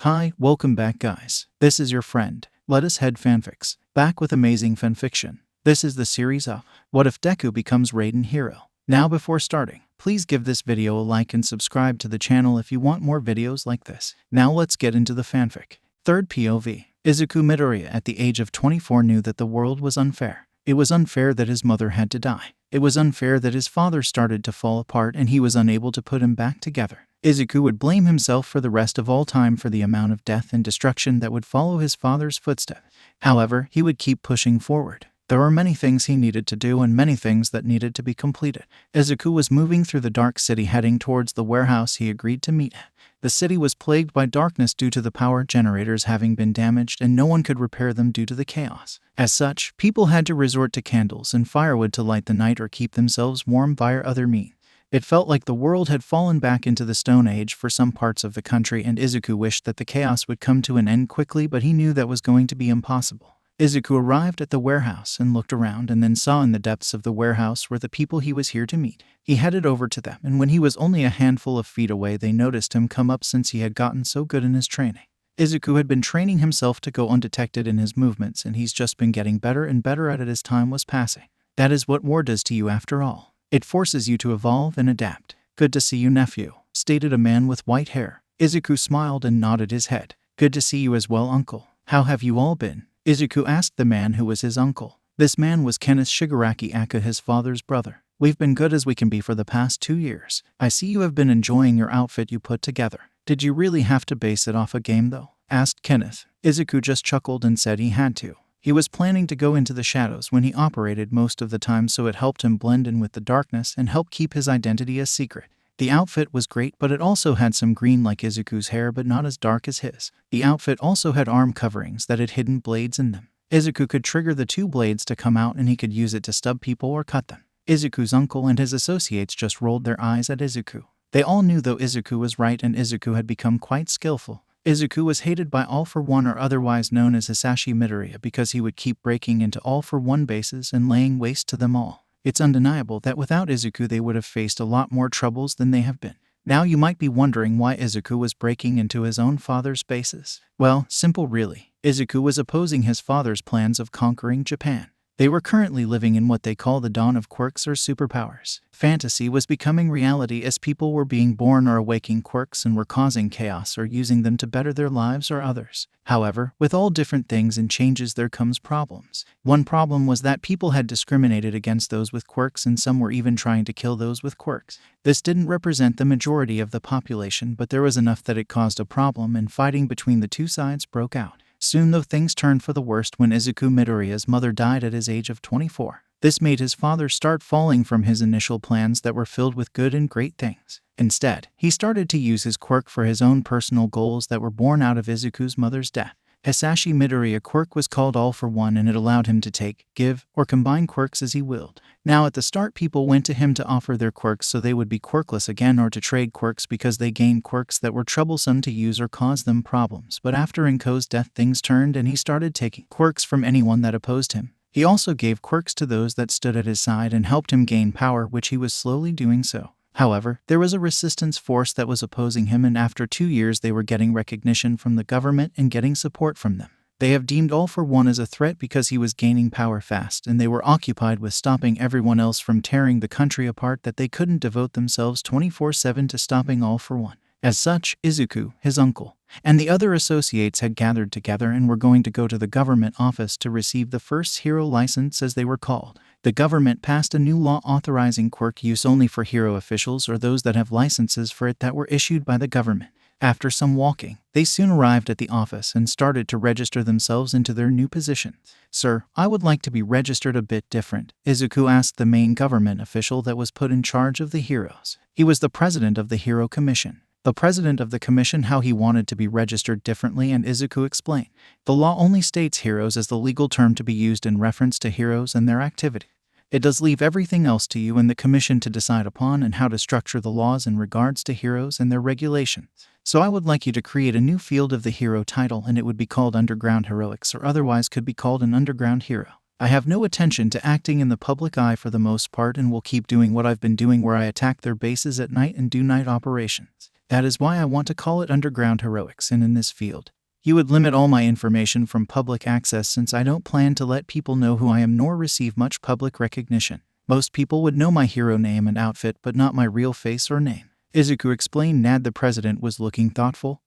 Hi, welcome back guys. This is your friend, Let Us Head Fanfics, back with amazing fanfiction. This is the series of What If Deku Becomes Raiden Hero. Now before starting, please give this video a like and subscribe to the channel if you want more videos like this. Now let's get into the fanfic. Third POV. Izuku Midoriya at the age of 24 knew that the world was unfair. It was unfair that his mother had to die. It was unfair that his father started to fall apart and he was unable to put him back together. Izuku would blame himself for the rest of all time for the amount of death and destruction that would follow his father's footsteps. However, he would keep pushing forward. There were many things he needed to do and many things that needed to be completed. Izuku was moving through the dark city heading towards the warehouse he agreed to meet at. The city was plagued by darkness due to the power generators having been damaged and no one could repair them due to the chaos. As such, people had to resort to candles and firewood to light the night or keep themselves warm via other means. It felt like the world had fallen back into the Stone Age for some parts of the country, and Izuku wished that the chaos would come to an end quickly, but he knew that was going to be impossible. Izuku arrived at the warehouse and looked around and then saw in the depths of the warehouse were the people he was here to meet. He headed over to them, and when he was only a handful of feet away, they noticed him come up since he had gotten so good in his training. Izuku had been training himself to go undetected in his movements, and he's just been getting better and better at it as time was passing. That is what war does to you after all. It forces you to evolve and adapt. Good to see you, nephew, stated a man with white hair. Izuku smiled and nodded his head. Good to see you as well, uncle. How have you all been? Izuku asked the man who was his uncle. This man was Kenneth Shigaraki Aka, his father's brother. We've been good as we can be for the past 2 years. I see you have been enjoying your outfit you put together. Did you really have to base it off a game though? Asked Kenneth. Izuku just chuckled and said he had to. He was planning to go into the shadows when he operated most of the time, so it helped him blend in with the darkness and help keep his identity a secret. The outfit was great, but it also had some green like Izuku's hair, but not as dark as his. The outfit also had arm coverings that had hidden blades in them. Izuku could trigger the 2 blades to come out and he could use it to stab people or cut them. Izuku's uncle and his associates just rolled their eyes at Izuku. They all knew though Izuku was right, and Izuku had become quite skillful. Izuku was hated by All for One, or otherwise known as Hisashi Midoriya, because he would keep breaking into All for One bases and laying waste to them all. It's undeniable that without Izuku they would have faced a lot more troubles than they have been. Now you might be wondering why Izuku was breaking into his own father's bases. Well, simple really. Izuku was opposing his father's plans of conquering Japan. They were currently living in what they call the dawn of quirks or superpowers. Fantasy was becoming reality as people were being born or awaking quirks and were causing chaos or using them to better their lives or others. However, with all different things and changes there comes problems. One problem was that people had discriminated against those with quirks, and some were even trying to kill those with quirks. This didn't represent the majority of the population, but there was enough that it caused a problem, and fighting between the two sides broke out. Soon though things turned for the worst when Izuku Midoriya's mother died at his age of 24. This made his father start falling from his initial plans that were filled with good and great things. Instead, he started to use his quirk for his own personal goals that were born out of Izuku's mother's death. Hisashi Midoriya quirk was called All for One, and it allowed him to take, give, or combine quirks as he willed. Now at the start people went to him to offer their quirks so they would be quirkless again, or to trade quirks because they gained quirks that were troublesome to use or caused them problems. But after Inko's death things turned and he started taking quirks from anyone that opposed him. He also gave quirks to those that stood at his side and helped him gain power, which he was slowly doing so. However, there was a resistance force that was opposing him, and after 2 years they were getting recognition from the government and getting support from them. They have deemed All for One as a threat because he was gaining power fast, and they were occupied with stopping everyone else from tearing the country apart, that they couldn't devote themselves 24/7 to stopping All for One. As such, Izuku, his uncle, and the other associates had gathered together and were going to go to the government office to receive the first hero license, as they were called. The government passed a new law authorizing quirk use only for hero officials or those that have licenses for it that were issued by the government. After some walking, they soon arrived at the office and started to register themselves into their new positions. Sir, I would like to be registered a bit different, Izuku asked the main government official that was put in charge of the heroes. He was the president of the Hero Commission. The president of the commission how he wanted to be registered differently, and Izuku explained. The law only states heroes as the legal term to be used in reference to heroes and their activity. It does leave everything else to you and the commission to decide upon and how to structure the laws in regards to heroes and their regulations. So I would like you to create a new field of the hero title, and it would be called Underground Heroics, or otherwise could be called an Underground Hero. I have no attention to acting in the public eye for the most part and will keep doing what I've been doing where I attack their bases at night and do night operations. That is why I want to call it underground heroics, and in this field, you would limit all my information from public access since I don't plan to let people know who I am nor receive much public recognition. Most people would know my hero name and outfit but not my real face or name. Izuku explained. The president was looking thoughtful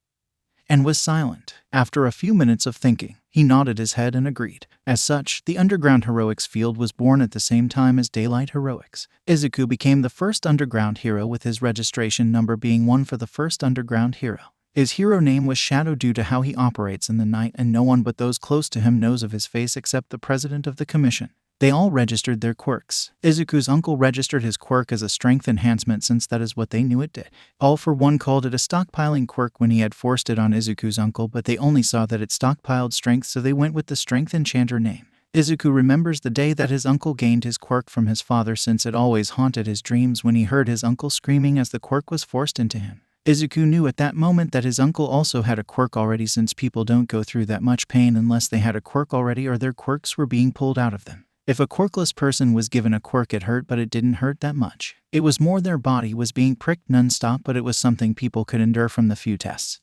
and was silent. After a few minutes of thinking, he nodded his head and agreed. As such, the underground heroics field was born at the same time as daylight heroics. Izuku became the first underground hero, with his registration number being 1 for the first underground hero. His hero name was Shadow due to how he operates in the night, and no one but those close to him knows of his face except the president of the commission. They all registered their quirks. Izuku's uncle registered his quirk as a strength enhancement since that is what they knew it did. All for One called it a stockpiling quirk when he had forced it on Izuku's uncle, but they only saw that it stockpiled strength, so they went with the strength enchanter name. Izuku remembers the day that his uncle gained his quirk from his father, since it always haunted his dreams when he heard his uncle screaming as the quirk was forced into him. Izuku knew at that moment that his uncle also had a quirk already, since people don't go through that much pain unless they had a quirk already or their quirks were being pulled out of them. If a quirkless person was given a quirk, it hurt, but it didn't hurt that much. It was more their body was being pricked non-stop, but it was something people could endure from the few tests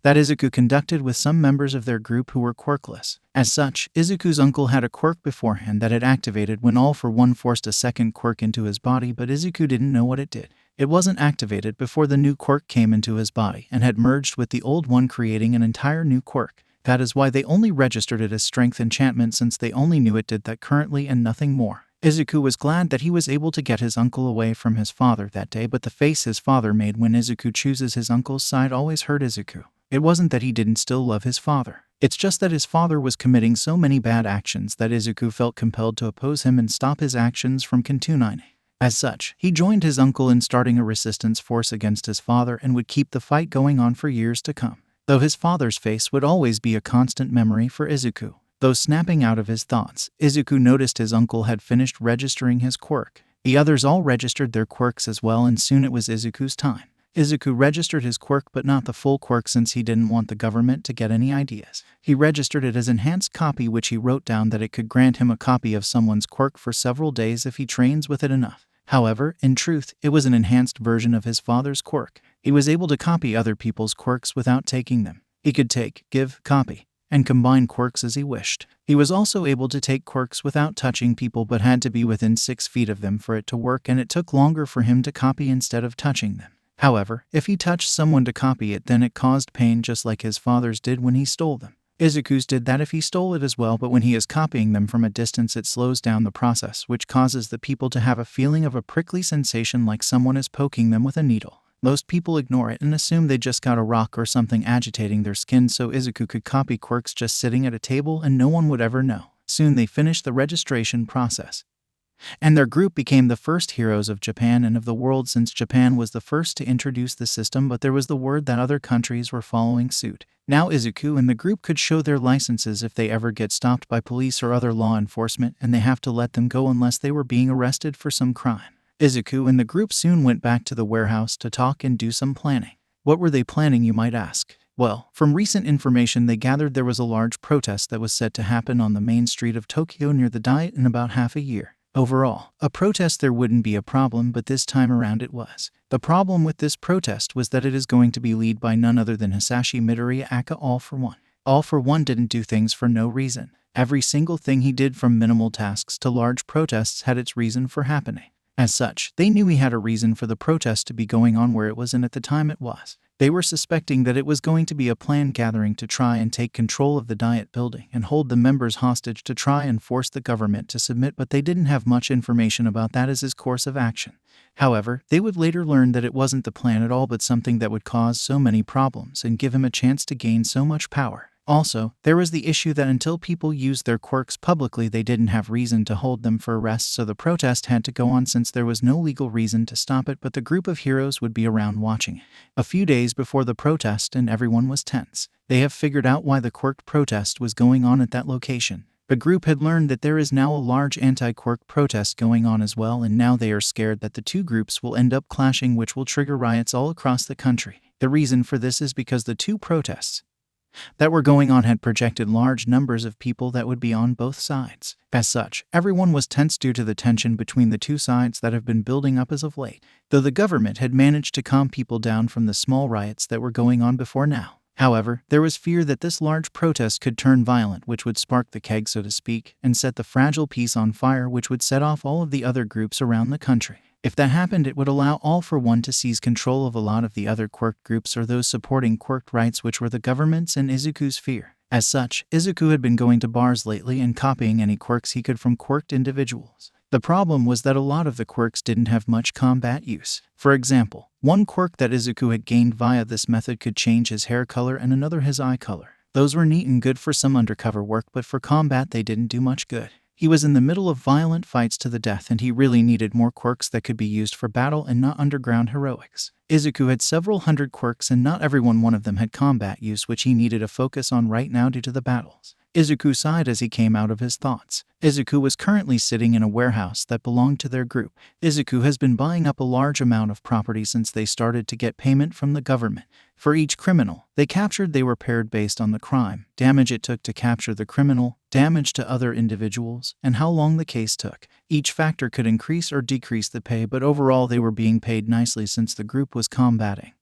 that Izuku conducted with some members of their group who were quirkless. As such, Izuku's uncle had a quirk beforehand that had activated when All for One forced a second quirk into his body, but Izuku didn't know what it did. It wasn't activated before the new quirk came into his body and had merged with the old one, creating an entire new quirk. That is why they only registered it as strength enchantment, since they only knew it did that currently and nothing more. Izuku was glad that he was able to get his uncle away from his father that day, but the face his father made when Izuku chooses his uncle's side always hurt Izuku. It wasn't that he didn't still love his father. It's just that his father was committing so many bad actions that Izuku felt compelled to oppose him and stop his actions from continuing. As such, he joined his uncle in starting a resistance force against his father and would keep the fight going on for years to come. Though his father's face would always be a constant memory for Izuku. Though snapping out of his thoughts, Izuku noticed his uncle had finished registering his quirk. The others all registered their quirks as well, and soon it was Izuku's time. Izuku registered his quirk, but not the full quirk, since he didn't want the government to get any ideas. He registered it as enhanced copy, which he wrote down that it could grant him a copy of someone's quirk for several days if he trains with it enough. However, in truth, it was an enhanced version of his father's quirk. He was able to copy other people's quirks without taking them. He could take, give, copy, and combine quirks as he wished. He was also able to take quirks without touching people, but had to be within 6 feet of them for it to work, and it took longer for him to copy instead of touching them. However, if he touched someone to copy it, then it caused pain, just like his father's did when he stole them. Izuku's did that if he stole it as well, but when he is copying them from a distance, it slows down the process, which causes the people to have a feeling of a prickly sensation like someone is poking them with a needle. Most people ignore it and assume they just got a rock or something agitating their skin, so Izuku could copy quirks just sitting at a table and no one would ever know. Soon they finished the registration process, and their group became the first heroes of Japan and of the world, since Japan was the first to introduce the system, but there was the word that other countries were following suit. Now Izuku and the group could show their licenses if they ever get stopped by police or other law enforcement, and they have to let them go unless they were being arrested for some crime. Izuku and the group soon went back to the warehouse to talk and do some planning. What were they planning, you might ask? Well, from recent information they gathered, there was a large protest that was set to happen on the main street of Tokyo near the Diet in about half a year. Overall, a protest there wouldn't be a problem, but this time around it was. The problem with this protest was that it is going to be led by none other than Hisashi Midoriya, aka All for One. All for One didn't do things for no reason. Every single thing he did, from minimal tasks to large protests, had its reason for happening. As such, they knew he had a reason for the protest to be going on where it was, and at the time it was. They were suspecting that it was going to be a planned gathering to try and take control of the Diet building and hold the members hostage to try and force the government to submit, but they didn't have much information about that as his course of action. However, they would later learn that it wasn't the plan at all, but something that would cause so many problems and give him a chance to gain so much power. Also, there was the issue that until people used their quirks publicly, they didn't have reason to hold them for arrest, so the protest had to go on since there was no legal reason to stop it, but the group of heroes would be around watching. A few days before the protest, and everyone was tense. They have figured out why the quirk protest was going on at that location. The group had learned that there is now a large anti-quirk protest going on as well, and now they are scared that the two groups will end up clashing, which will trigger riots all across the country. The reason for this is because the two protests that were going on had projected large numbers of people that would be on both sides. As such, everyone was tense due to the tension between the two sides that have been building up as of late, though the government had managed to calm people down from the small riots that were going on before now. However, there was fear that this large protest could turn violent, which would spark the keg, so to speak, and set the fragile peace on fire, which would set off all of the other groups around the country. If that happened, it would allow All for One to seize control of a lot of the other Quirk groups or those supporting Quirk rights, which were the government's and Izuku's fear. As such, Izuku had been going to bars lately and copying any quirks he could from quirked individuals. The problem was that a lot of the quirks didn't have much combat use. For example, one quirk that Izuku had gained via this method could change his hair color and another his eye color. Those were neat and good for some undercover work, but for combat they didn't do much good. He was in the middle of violent fights to the death, and he really needed more quirks that could be used for battle and not underground heroics. Izuku had several hundred quirks, and not every one of them had combat use, which he needed to focus on right now due to the battles. Izuku sighed as he came out of his thoughts. Izuku was currently sitting in a warehouse that belonged to their group. Izuku has been buying up a large amount of property since they started to get payment from the government. For each criminal they captured, they were paired based on the crime, damage it took to capture the criminal, damage to other individuals, and how long the case took. Each factor could increase or decrease the pay, but overall they were being paid nicely since the group was combating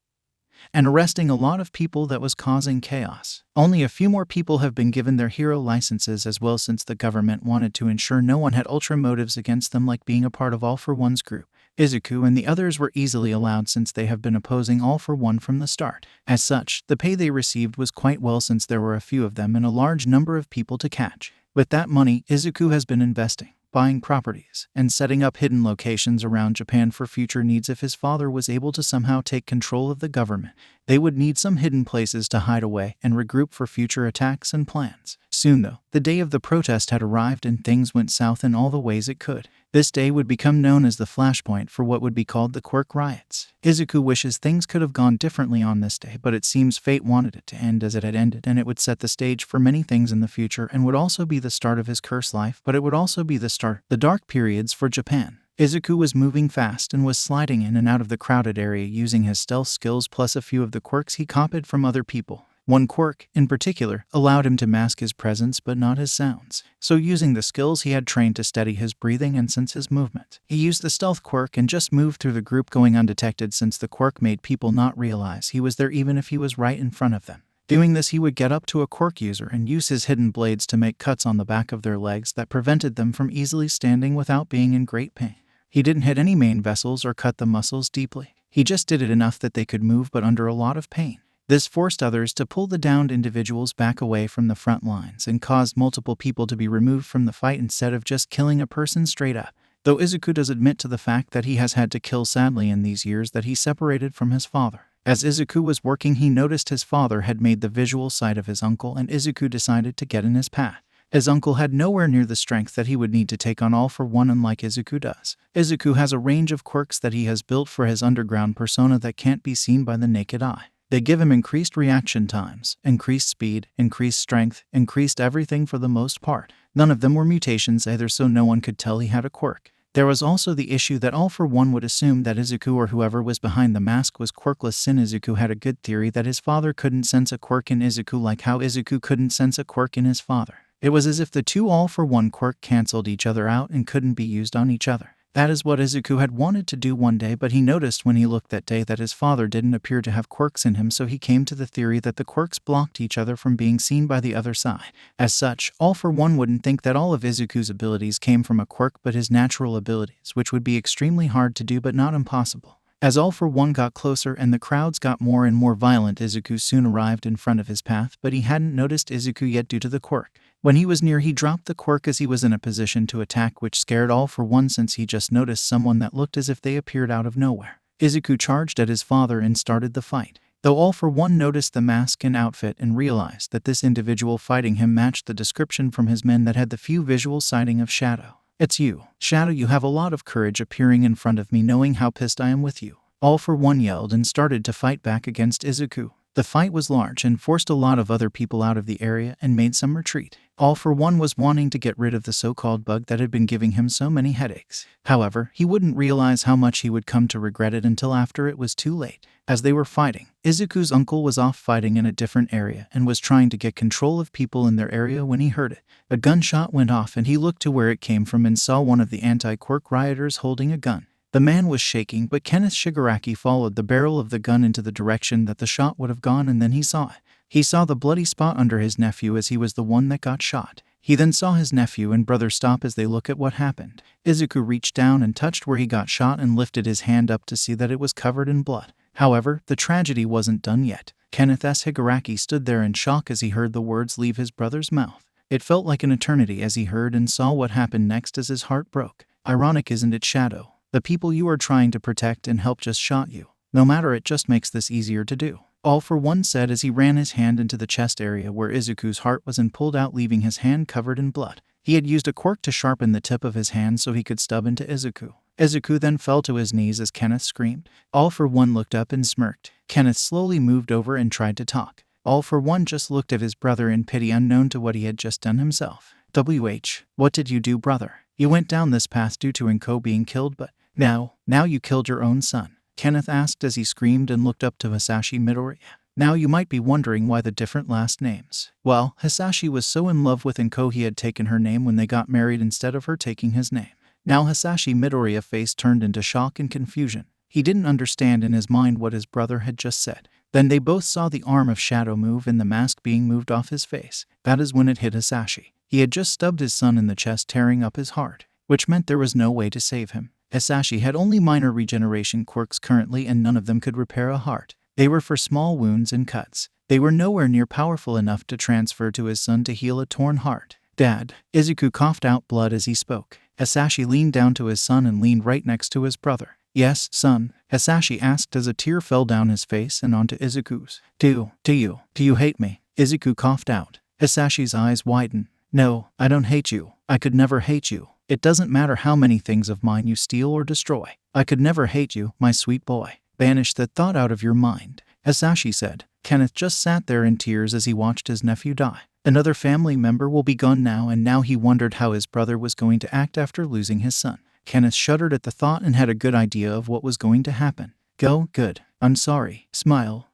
and arresting a lot of people that was causing chaos. Only a few more people have been given their hero licenses as well, since the government wanted to ensure no one had ultra motives against them, like being a part of All for One's group. Izuku and the others were easily allowed since they have been opposing All for One from the start. As such, the pay they received was quite well since there were a few of them and a large number of people to catch. With that money, Izuku has been investing, buying properties, and setting up hidden locations around Japan for future needs. If his father was able to somehow take control of the government, they would need some hidden places to hide away and regroup for future attacks and plans. Soon though, the day of the protest had arrived and things went south in all the ways it could. This day would become known as the Flashpoint for what would be called the Quirk riots. Izuku wishes things could have gone differently on this day, but it seems fate wanted it to end as it had ended, and it would set the stage for many things in the future and would also be the start of his cursed life, but it would also be the dark periods for Japan. Izuku was moving fast and was sliding in and out of the crowded area using his stealth skills plus a few of the quirks he copied from other people. One quirk, in particular, allowed him to mask his presence but not his sounds. So using the skills he had trained to steady his breathing and sense his movement, he used the stealth quirk and just moved through the group going undetected, since the quirk made people not realize he was there even if he was right in front of them. Doing this, he would get up to a quirk user and use his hidden blades to make cuts on the back of their legs that prevented them from easily standing without being in great pain. He didn't hit any main vessels or cut the muscles deeply. He just did it enough that they could move but under a lot of pain. This forced others to pull the downed individuals back away from the front lines and caused multiple people to be removed from the fight instead of just killing a person straight up. Though Izuku does admit to the fact that he has had to kill sadly in these years that he separated from his father. As Izuku was working, he noticed his father had made the visual sight of his uncle, and Izuku decided to get in his path. His uncle had nowhere near the strength that he would need to take on All for One, unlike Izuku does. Izuku has a range of quirks that he has built for his underground persona that can't be seen by the naked eye. They give him increased reaction times, increased speed, increased strength, increased everything for the most part. None of them were mutations either, so no one could tell he had a quirk. There was also the issue that All for One would assume that Izuku or whoever was behind the mask was quirkless, since Izuku had a good theory that his father couldn't sense a quirk in Izuku like how Izuku couldn't sense a quirk in his father. It was as if the two All for One quirk cancelled each other out and couldn't be used on each other. That is what Izuku had wanted to do one day, but he noticed when he looked that day that his father didn't appear to have quirks in him, so he came to the theory that the quirks blocked each other from being seen by the other side. As such, All for One wouldn't think that all of Izuku's abilities came from a quirk but his natural abilities, which would be extremely hard to do but not impossible. As All for One got closer and the crowds got more and more violent, Izuku soon arrived in front of his path, but he hadn't noticed Izuku yet due to the quirk. When he was near, he dropped the quirk as he was in a position to attack, which scared All for One since he just noticed someone that looked as if they appeared out of nowhere. Izuku charged at his father and started the fight. Though All for One noticed the mask and outfit and realized that this individual fighting him matched the description from his men that had the few visual sighting of Shadow. "It's you, Shadow, you have a lot of courage appearing in front of me knowing how pissed I am with you," All for One yelled and started to fight back against Izuku. The fight was large and forced a lot of other people out of the area and made some retreat. All for One was wanting to get rid of the so-called bug that had been giving him so many headaches. However, he wouldn't realize how much he would come to regret it until after it was too late. As they were fighting, Izuku's uncle was off fighting in a different area and was trying to get control of people in their area when he heard it. A gunshot went off and he looked to where it came from and saw one of the anti-Quirk rioters holding a gun. The man was shaking, but Kenneth Shigaraki followed the barrel of the gun into the direction that the shot would have gone, and then he saw it. He saw the bloody spot under his nephew as he was the one that got shot. He then saw his nephew and brother stop as they look at what happened. Izuku reached down and touched where he got shot and lifted his hand up to see that it was covered in blood. However, the tragedy wasn't done yet. Kenneth S. Higaraki stood there in shock as he heard the words leave his brother's mouth. It felt like an eternity as he heard and saw what happened next as his heart broke. Ironic, isn't it, Shadow? The people you are trying to protect and help just shot you. No matter, it just makes this easier to do. All for One said as he ran his hand into the chest area where Izuku's heart was and pulled out, leaving his hand covered in blood. He had used a quirk to sharpen the tip of his hand so he could stub into Izuku. Izuku then fell to his knees as Kenneth screamed. All for One looked up and smirked. Kenneth slowly moved over and tried to talk. All for One just looked at his brother in pity, unknown to what he had just done himself. What did you do, brother? You went down this path due to Inko being killed, but now you killed your own son, Kenneth asked as he screamed and looked up to Hisashi Midoriya. Now you might be wondering why the different last names. Well, Hisashi was so in love with Inko he had taken her name when they got married instead of her taking his name. Now Hisashi Midoriya's face turned into shock and confusion. He didn't understand in his mind what his brother had just said. Then they both saw the arm of Shadow move and the mask being moved off his face. That is when it hit Hisashi. He had just stabbed his son in the chest, tearing up his heart, which meant there was no way to save him. Hisashi had only minor regeneration quirks currently, and none of them could repair a heart. They were for small wounds and cuts. They were nowhere near powerful enough to transfer to his son to heal a torn heart. Dad, Izuku coughed out blood as he spoke. Hisashi leaned down to his son and leaned right next to his brother. Yes, son, Hisashi asked as a tear fell down his face and onto Izuku's. Do you hate me? Izuku coughed out. Hisashi's eyes widened. No, I don't hate you. I could never hate you. It doesn't matter how many things of mine you steal or destroy. I could never hate you, my sweet boy. Banish that thought out of your mind, Hisashi said. Kenneth just sat there in tears as he watched his nephew die. Another family member will be gone now, and now he wondered how his brother was going to act after losing his son. Kenneth shuddered at the thought and had a good idea of what was going to happen. Good. I'm sorry. Smile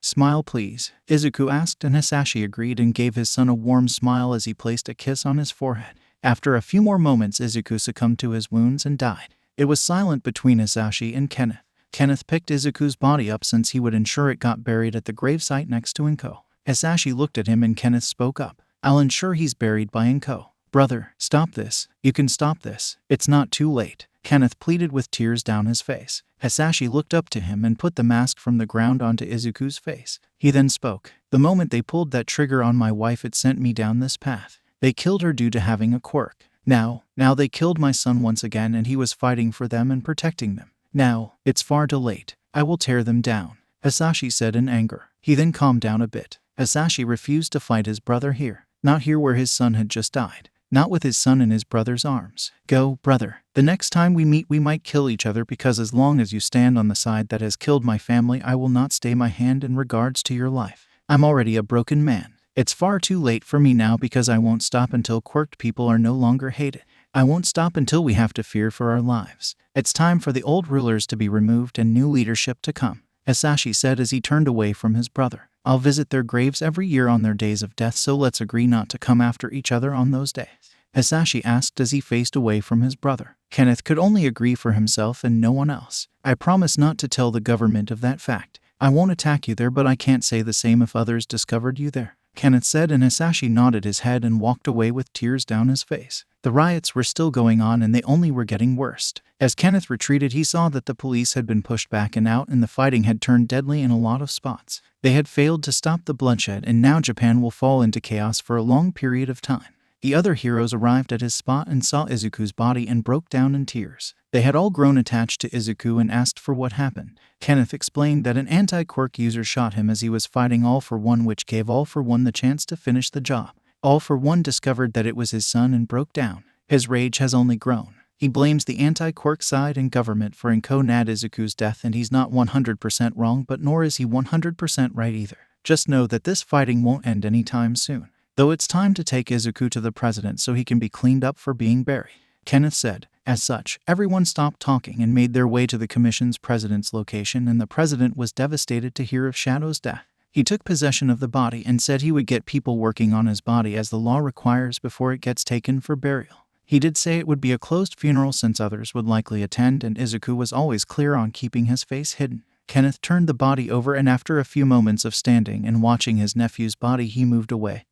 please, Izuku asked, and Hisashi agreed and gave his son a warm smile as he placed a kiss on his forehead. After a few more moments, Izuku succumbed to his wounds and died. It was silent between Hisashi and Kenneth. Kenneth picked Izuku's body up since he would ensure it got buried at the gravesite next to Inko. Hisashi looked at him and Kenneth spoke up. I'll ensure he's buried by Inko. Brother, stop this. You can stop this. It's not too late, Kenneth pleaded with tears down his face. Hisashi looked up to him and put the mask from the ground onto Izuku's face. He then spoke. The moment they pulled that trigger on my wife, it sent me down this path. They killed her due to having a quirk. Now they killed my son once again, and he was fighting for them and protecting them. Now, it's far too late. I will tear them down, Hisashi said in anger. He then calmed down a bit. Hisashi refused to fight his brother here. Not here where his son had just died. Not with his son in his brother's arms. Go, brother. The next time we meet we might kill each other, because as long as you stand on the side that has killed my family, I will not stay my hand in regards to your life. I'm already a broken man. It's far too late for me now, because I won't stop until quirked people are no longer hated. I won't stop until we have to fear for our lives. It's time for the old rulers to be removed and new leadership to come, Hisashi said as he turned away from his brother. I'll visit their graves every year on their days of death, so let's agree not to come after each other on those days, Hisashi asked as he faced away from his brother. Kenneth could only agree for himself and no one else. I promise not to tell the government of that fact. I won't attack you there, but I can't say the same if others discovered you there, Kenneth said, and Hisashi nodded his head and walked away with tears down his face. The riots were still going on, and they only were getting worse. As Kenneth retreated, he saw that the police had been pushed back and out, and the fighting had turned deadly in a lot of spots. They had failed to stop the bloodshed, and now Japan will fall into chaos for a long period of time. The other heroes arrived at his spot and saw Izuku's body and broke down in tears. They had all grown attached to Izuku and asked for what happened. Kenneth explained that an anti-quirk user shot him as he was fighting All For One, which gave All For One the chance to finish the job. All For One discovered that it was his son and broke down. His rage has only grown. He blames the anti-quirk side and government for Inko Nad Izuku's death, and he's not 100% wrong, but nor is he 100% right either. Just know that this fighting won't end anytime soon. Though it's time to take Izuku to the president so he can be cleaned up for being buried," Kenneth said. As such, everyone stopped talking and made their way to the commission's president's location, and the president was devastated to hear of Shadow's death. He took possession of the body and said he would get people working on his body as the law requires before it gets taken for burial. He did say it would be a closed funeral since others would likely attend, and Izuku was always clear on keeping his face hidden. Kenneth turned the body over, and after a few moments of standing and watching his nephew's body, he moved away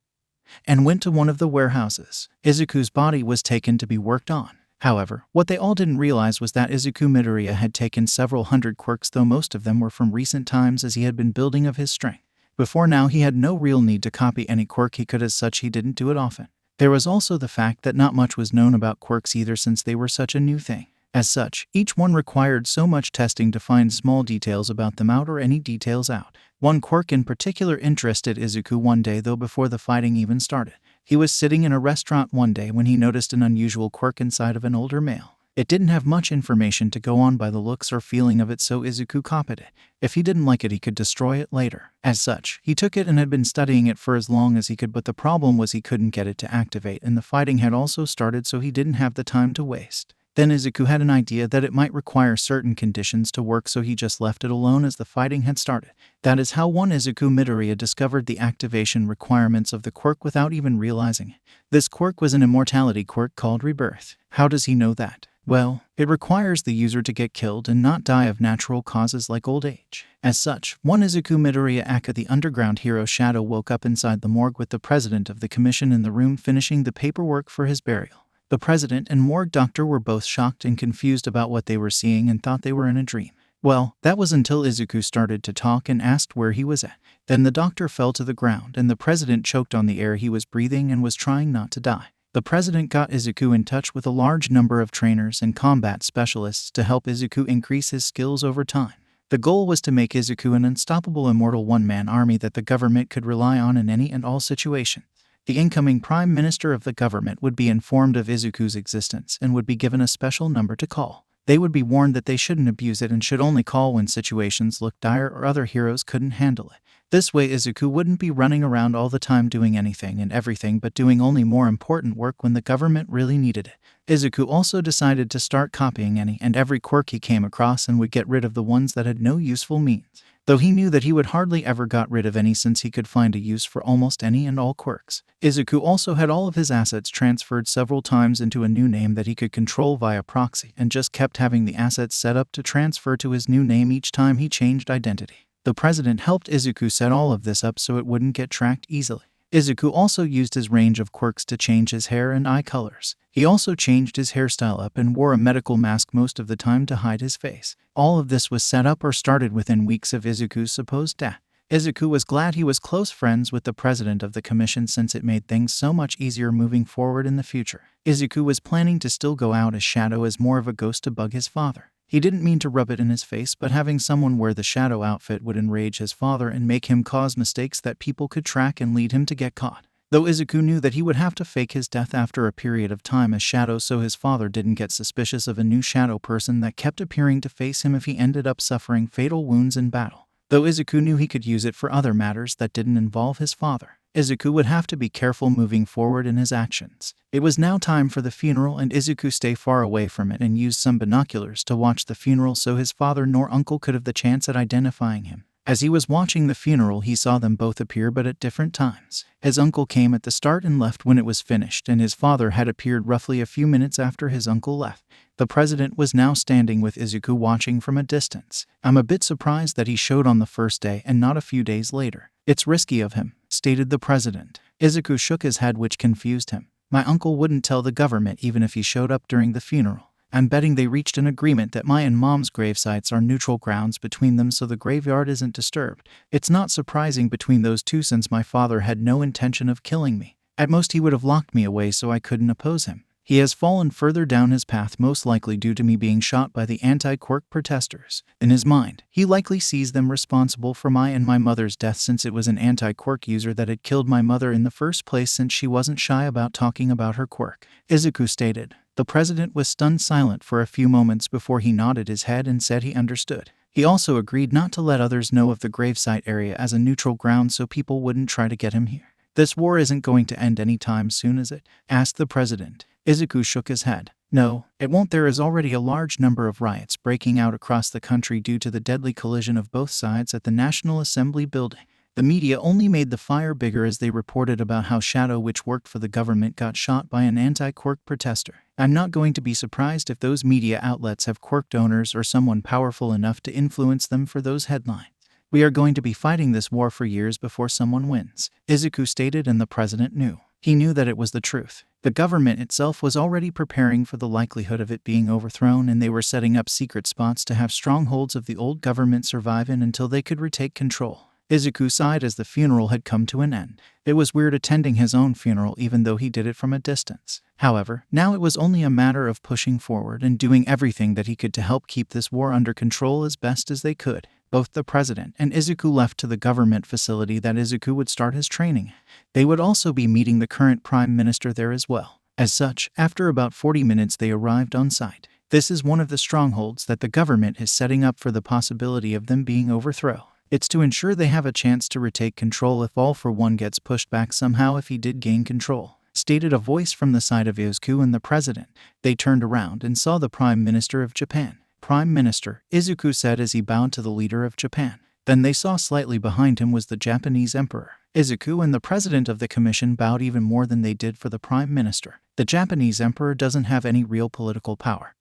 and went to one of the warehouses. Izuku's body was taken to be worked on. However, what they all didn't realize was that Izuku Midoriya had taken several hundred quirks, though most of them were from recent times as he had been building of his strength. Before now, he had no real need to copy any quirk he could, as such he didn't do it often. There was also the fact that not much was known about quirks either, since they were such a new thing. As such, each one required so much testing to find small details about them out, or any details out. One quirk in particular interested Izuku one day, though before the fighting even started. He was sitting in a restaurant one day when he noticed an unusual quirk inside of an older male. It didn't have much information to go on by the looks or feeling of it, so Izuku copied it. If he didn't like it, he could destroy it later. As such, he took it and had been studying it for as long as he could, but the problem was he couldn't get it to activate, and the fighting had also started, so he didn't have the time to waste. Then Izuku had an idea that it might require certain conditions to work, so he just left it alone as the fighting had started. That is how one Izuku Midoriya discovered the activation requirements of the quirk without even realizing it. This quirk was an immortality quirk called Rebirth. How does he know that? Well, it requires the user to get killed and not die of natural causes like old age. As such, one Izuku Midoriya, aka the underground hero Shadow, woke up inside the morgue with the president of the commission in the room finishing the paperwork for his burial. The president and morgue doctor were both shocked and confused about what they were seeing and thought they were in a dream. Well, that was until Izuku started to talk and asked where he was at. Then the doctor fell to the ground and the president choked on the air he was breathing and was trying not to die. The president got Izuku in touch with a large number of trainers and combat specialists to help Izuku increase his skills over time. The goal was to make Izuku an unstoppable immortal one-man army that the government could rely on in any and all situations. The incoming prime minister of the government would be informed of Izuku's existence and would be given a special number to call. They would be warned that they shouldn't abuse it and should only call when situations looked dire or other heroes couldn't handle it. This way Izuku wouldn't be running around all the time doing anything and everything, but doing only more important work when the government really needed it. Izuku also decided to start copying any and every quirk he came across and would get rid of the ones that had no useful means. Though he knew that he would hardly ever got rid of any, since he could find a use for almost any and all quirks. Izuku also had all of his assets transferred several times into a new name that he could control via proxy, and just kept having the assets set up to transfer to his new name each time he changed identity. The president helped Izuku set all of this up so it wouldn't get tracked easily. Izuku also used his range of quirks to change his hair and eye colors. He also changed his hairstyle up and wore a medical mask most of the time to hide his face. All of this was set up or started within weeks of Izuku's supposed death. Izuku was glad he was close friends with the president of the commission, since it made things so much easier moving forward in the future. Izuku was planning to still go out as Shadow as more of a ghost to bug his father. He didn't mean to rub it in his face, but having someone wear the Shadow outfit would enrage his father and make him cause mistakes that people could track and lead him to get caught. Though Izuku knew that he would have to fake his death after a period of time as Shadow, so his father didn't get suspicious of a new Shadow person that kept appearing to face him if he ended up suffering fatal wounds in battle. Though Izuku knew he could use it for other matters that didn't involve his father, Izuku would have to be careful moving forward in his actions. It was now time for the funeral, and Izuku stayed far away from it and used some binoculars to watch the funeral so his father nor uncle could have the chance at identifying him. As he was watching the funeral, he saw them both appear, but at different times. His uncle came at the start and left when it was finished, and his father had appeared roughly a few minutes after his uncle left. The president was now standing with Izuku watching from a distance. I'm a bit surprised that he showed on the first day and not a few days later. It's risky of him, stated the president. Izuku shook his head, which confused him. My uncle wouldn't tell the government even if he showed up during the funeral. I'm betting they reached an agreement that my and mom's gravesites are neutral grounds between them, so the graveyard isn't disturbed. It's not surprising between those two, since my father had no intention of killing me. At most he would have locked me away so I couldn't oppose him. He has fallen further down his path, most likely due to me being shot by the anti-Quirk protesters. In his mind, he likely sees them responsible for my and my mother's death, since it was an anti-Quirk user that had killed my mother in the first place, since she wasn't shy about talking about her quirk, Izuku stated. The president was stunned silent for a few moments before he nodded his head and said he understood. He also agreed not to let others know of the gravesite area as a neutral ground so people wouldn't try to get him here. This war isn't going to end anytime soon, is it? Asked the president. Izuku shook his head. No, it won't. There is already a large number of riots breaking out across the country due to the deadly collision of both sides at the National Assembly building. The media only made the fire bigger as they reported about how Shadow, which worked for the government, got shot by an anti-Quirk protester. I'm not going to be surprised if those media outlets have Quirk donors or someone powerful enough to influence them for those headlines. We are going to be fighting this war for years before someone wins, Izuku stated, and the president knew. He knew that it was the truth. The government itself was already preparing for the likelihood of it being overthrown, and they were setting up secret spots to have strongholds of the old government survive in until they could retake control. Izuku sighed as the funeral had come to an end. It was weird attending his own funeral even though he did it from a distance. However, now it was only a matter of pushing forward and doing everything that he could to help keep this war under control as best as they could. Both the president and Izuku left to the government facility that Izuku would start his training. They would also be meeting the current prime minister there as well. As such, after about 40 minutes they arrived on site. This is one of the strongholds that the government is setting up for the possibility of them being overthrown. It's to ensure they have a chance to retake control if All for One gets pushed back somehow if he did gain control, stated a voice from the side of Izuku and the president. They turned around and saw the Prime Minister of Japan. Prime Minister, Izuku said as he bowed to the leader of Japan. Then they saw slightly behind him was the Japanese Emperor. Izuku and the president of the commission bowed even more than they did for the Prime Minister. The Japanese Emperor doesn't have any real political power,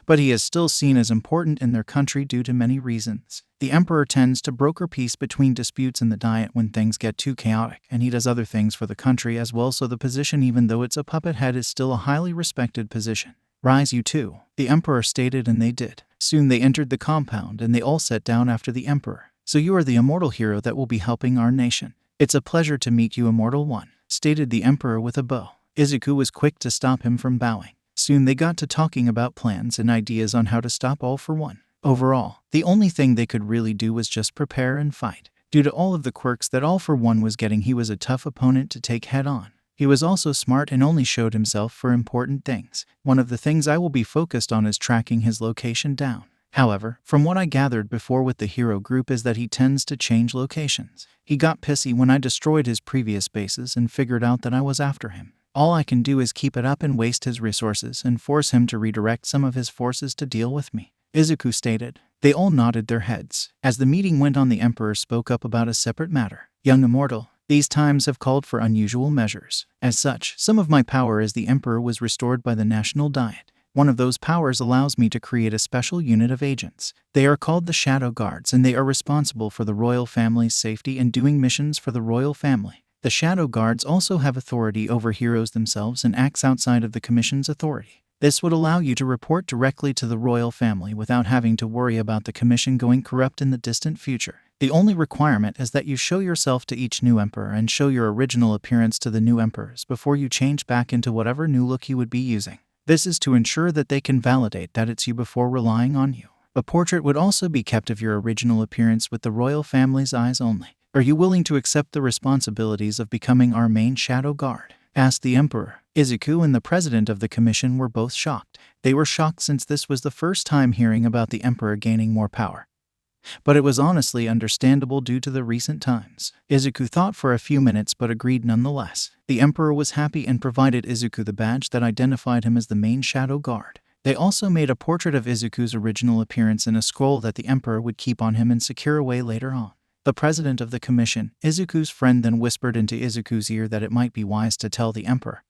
but he is still seen as important in their country due to many reasons. The emperor tends to broker peace between disputes in the Diet when things get too chaotic, and he does other things for the country as well, so the position, even though it's a puppet head, is still a highly respected position. Rise, you two, the emperor stated, and they did. Soon they entered the compound and they all sat down after the emperor. So you are the immortal hero that will be helping our nation. It's a pleasure to meet you, Immortal One, stated the emperor with a bow. Izuku was quick to stop him from bowing. Soon they got to talking about plans and ideas on how to stop All for One. Overall, the only thing they could really do was just prepare and fight. Due to all of the quirks that All for One was getting, he was a tough opponent to take head on. He was also smart and only showed himself for important things. One of the things I will be focused on is tracking his location down. However, from what I gathered before with the hero group is that he tends to change locations. He got pissy when I destroyed his previous bases and figured out that I was after him. All I can do is keep it up and waste his resources and force him to redirect some of his forces to deal with me, Izuku stated. They all nodded their heads. As the meeting went on, the emperor spoke up about a separate matter. Young Immortal, these times have called for unusual measures. As such, some of my power as the emperor was restored by the National Diet. One of those powers allows me to create a special unit of agents. They are called the Shadow Guards, and they are responsible for the royal family's safety and doing missions for the royal family. The Shadow Guards also have authority over heroes themselves and acts outside of the commission's authority. This would allow you to report directly to the royal family without having to worry about the commission going corrupt in the distant future. The only requirement is that you show yourself to each new emperor and show your original appearance to the new emperors before you change back into whatever new look you would be using. This is to ensure that they can validate that it's you before relying on you. A portrait would also be kept of your original appearance with the royal family's eyes only. Are you willing to accept the responsibilities of becoming our main Shadow Guard? Asked the emperor. Izuku and the president of the commission were both shocked. They were shocked since this was the first time hearing about the emperor gaining more power. But it was honestly understandable due to the recent times. Izuku thought for a few minutes but agreed nonetheless. The emperor was happy and provided Izuku the badge that identified him as the main Shadow Guard. They also made a portrait of Izuku's original appearance in a scroll that the emperor would keep on him and secure away later on. The president of the commission, Izuku's friend, then whispered into Izuku's ear that it might be wise to tell the emperor,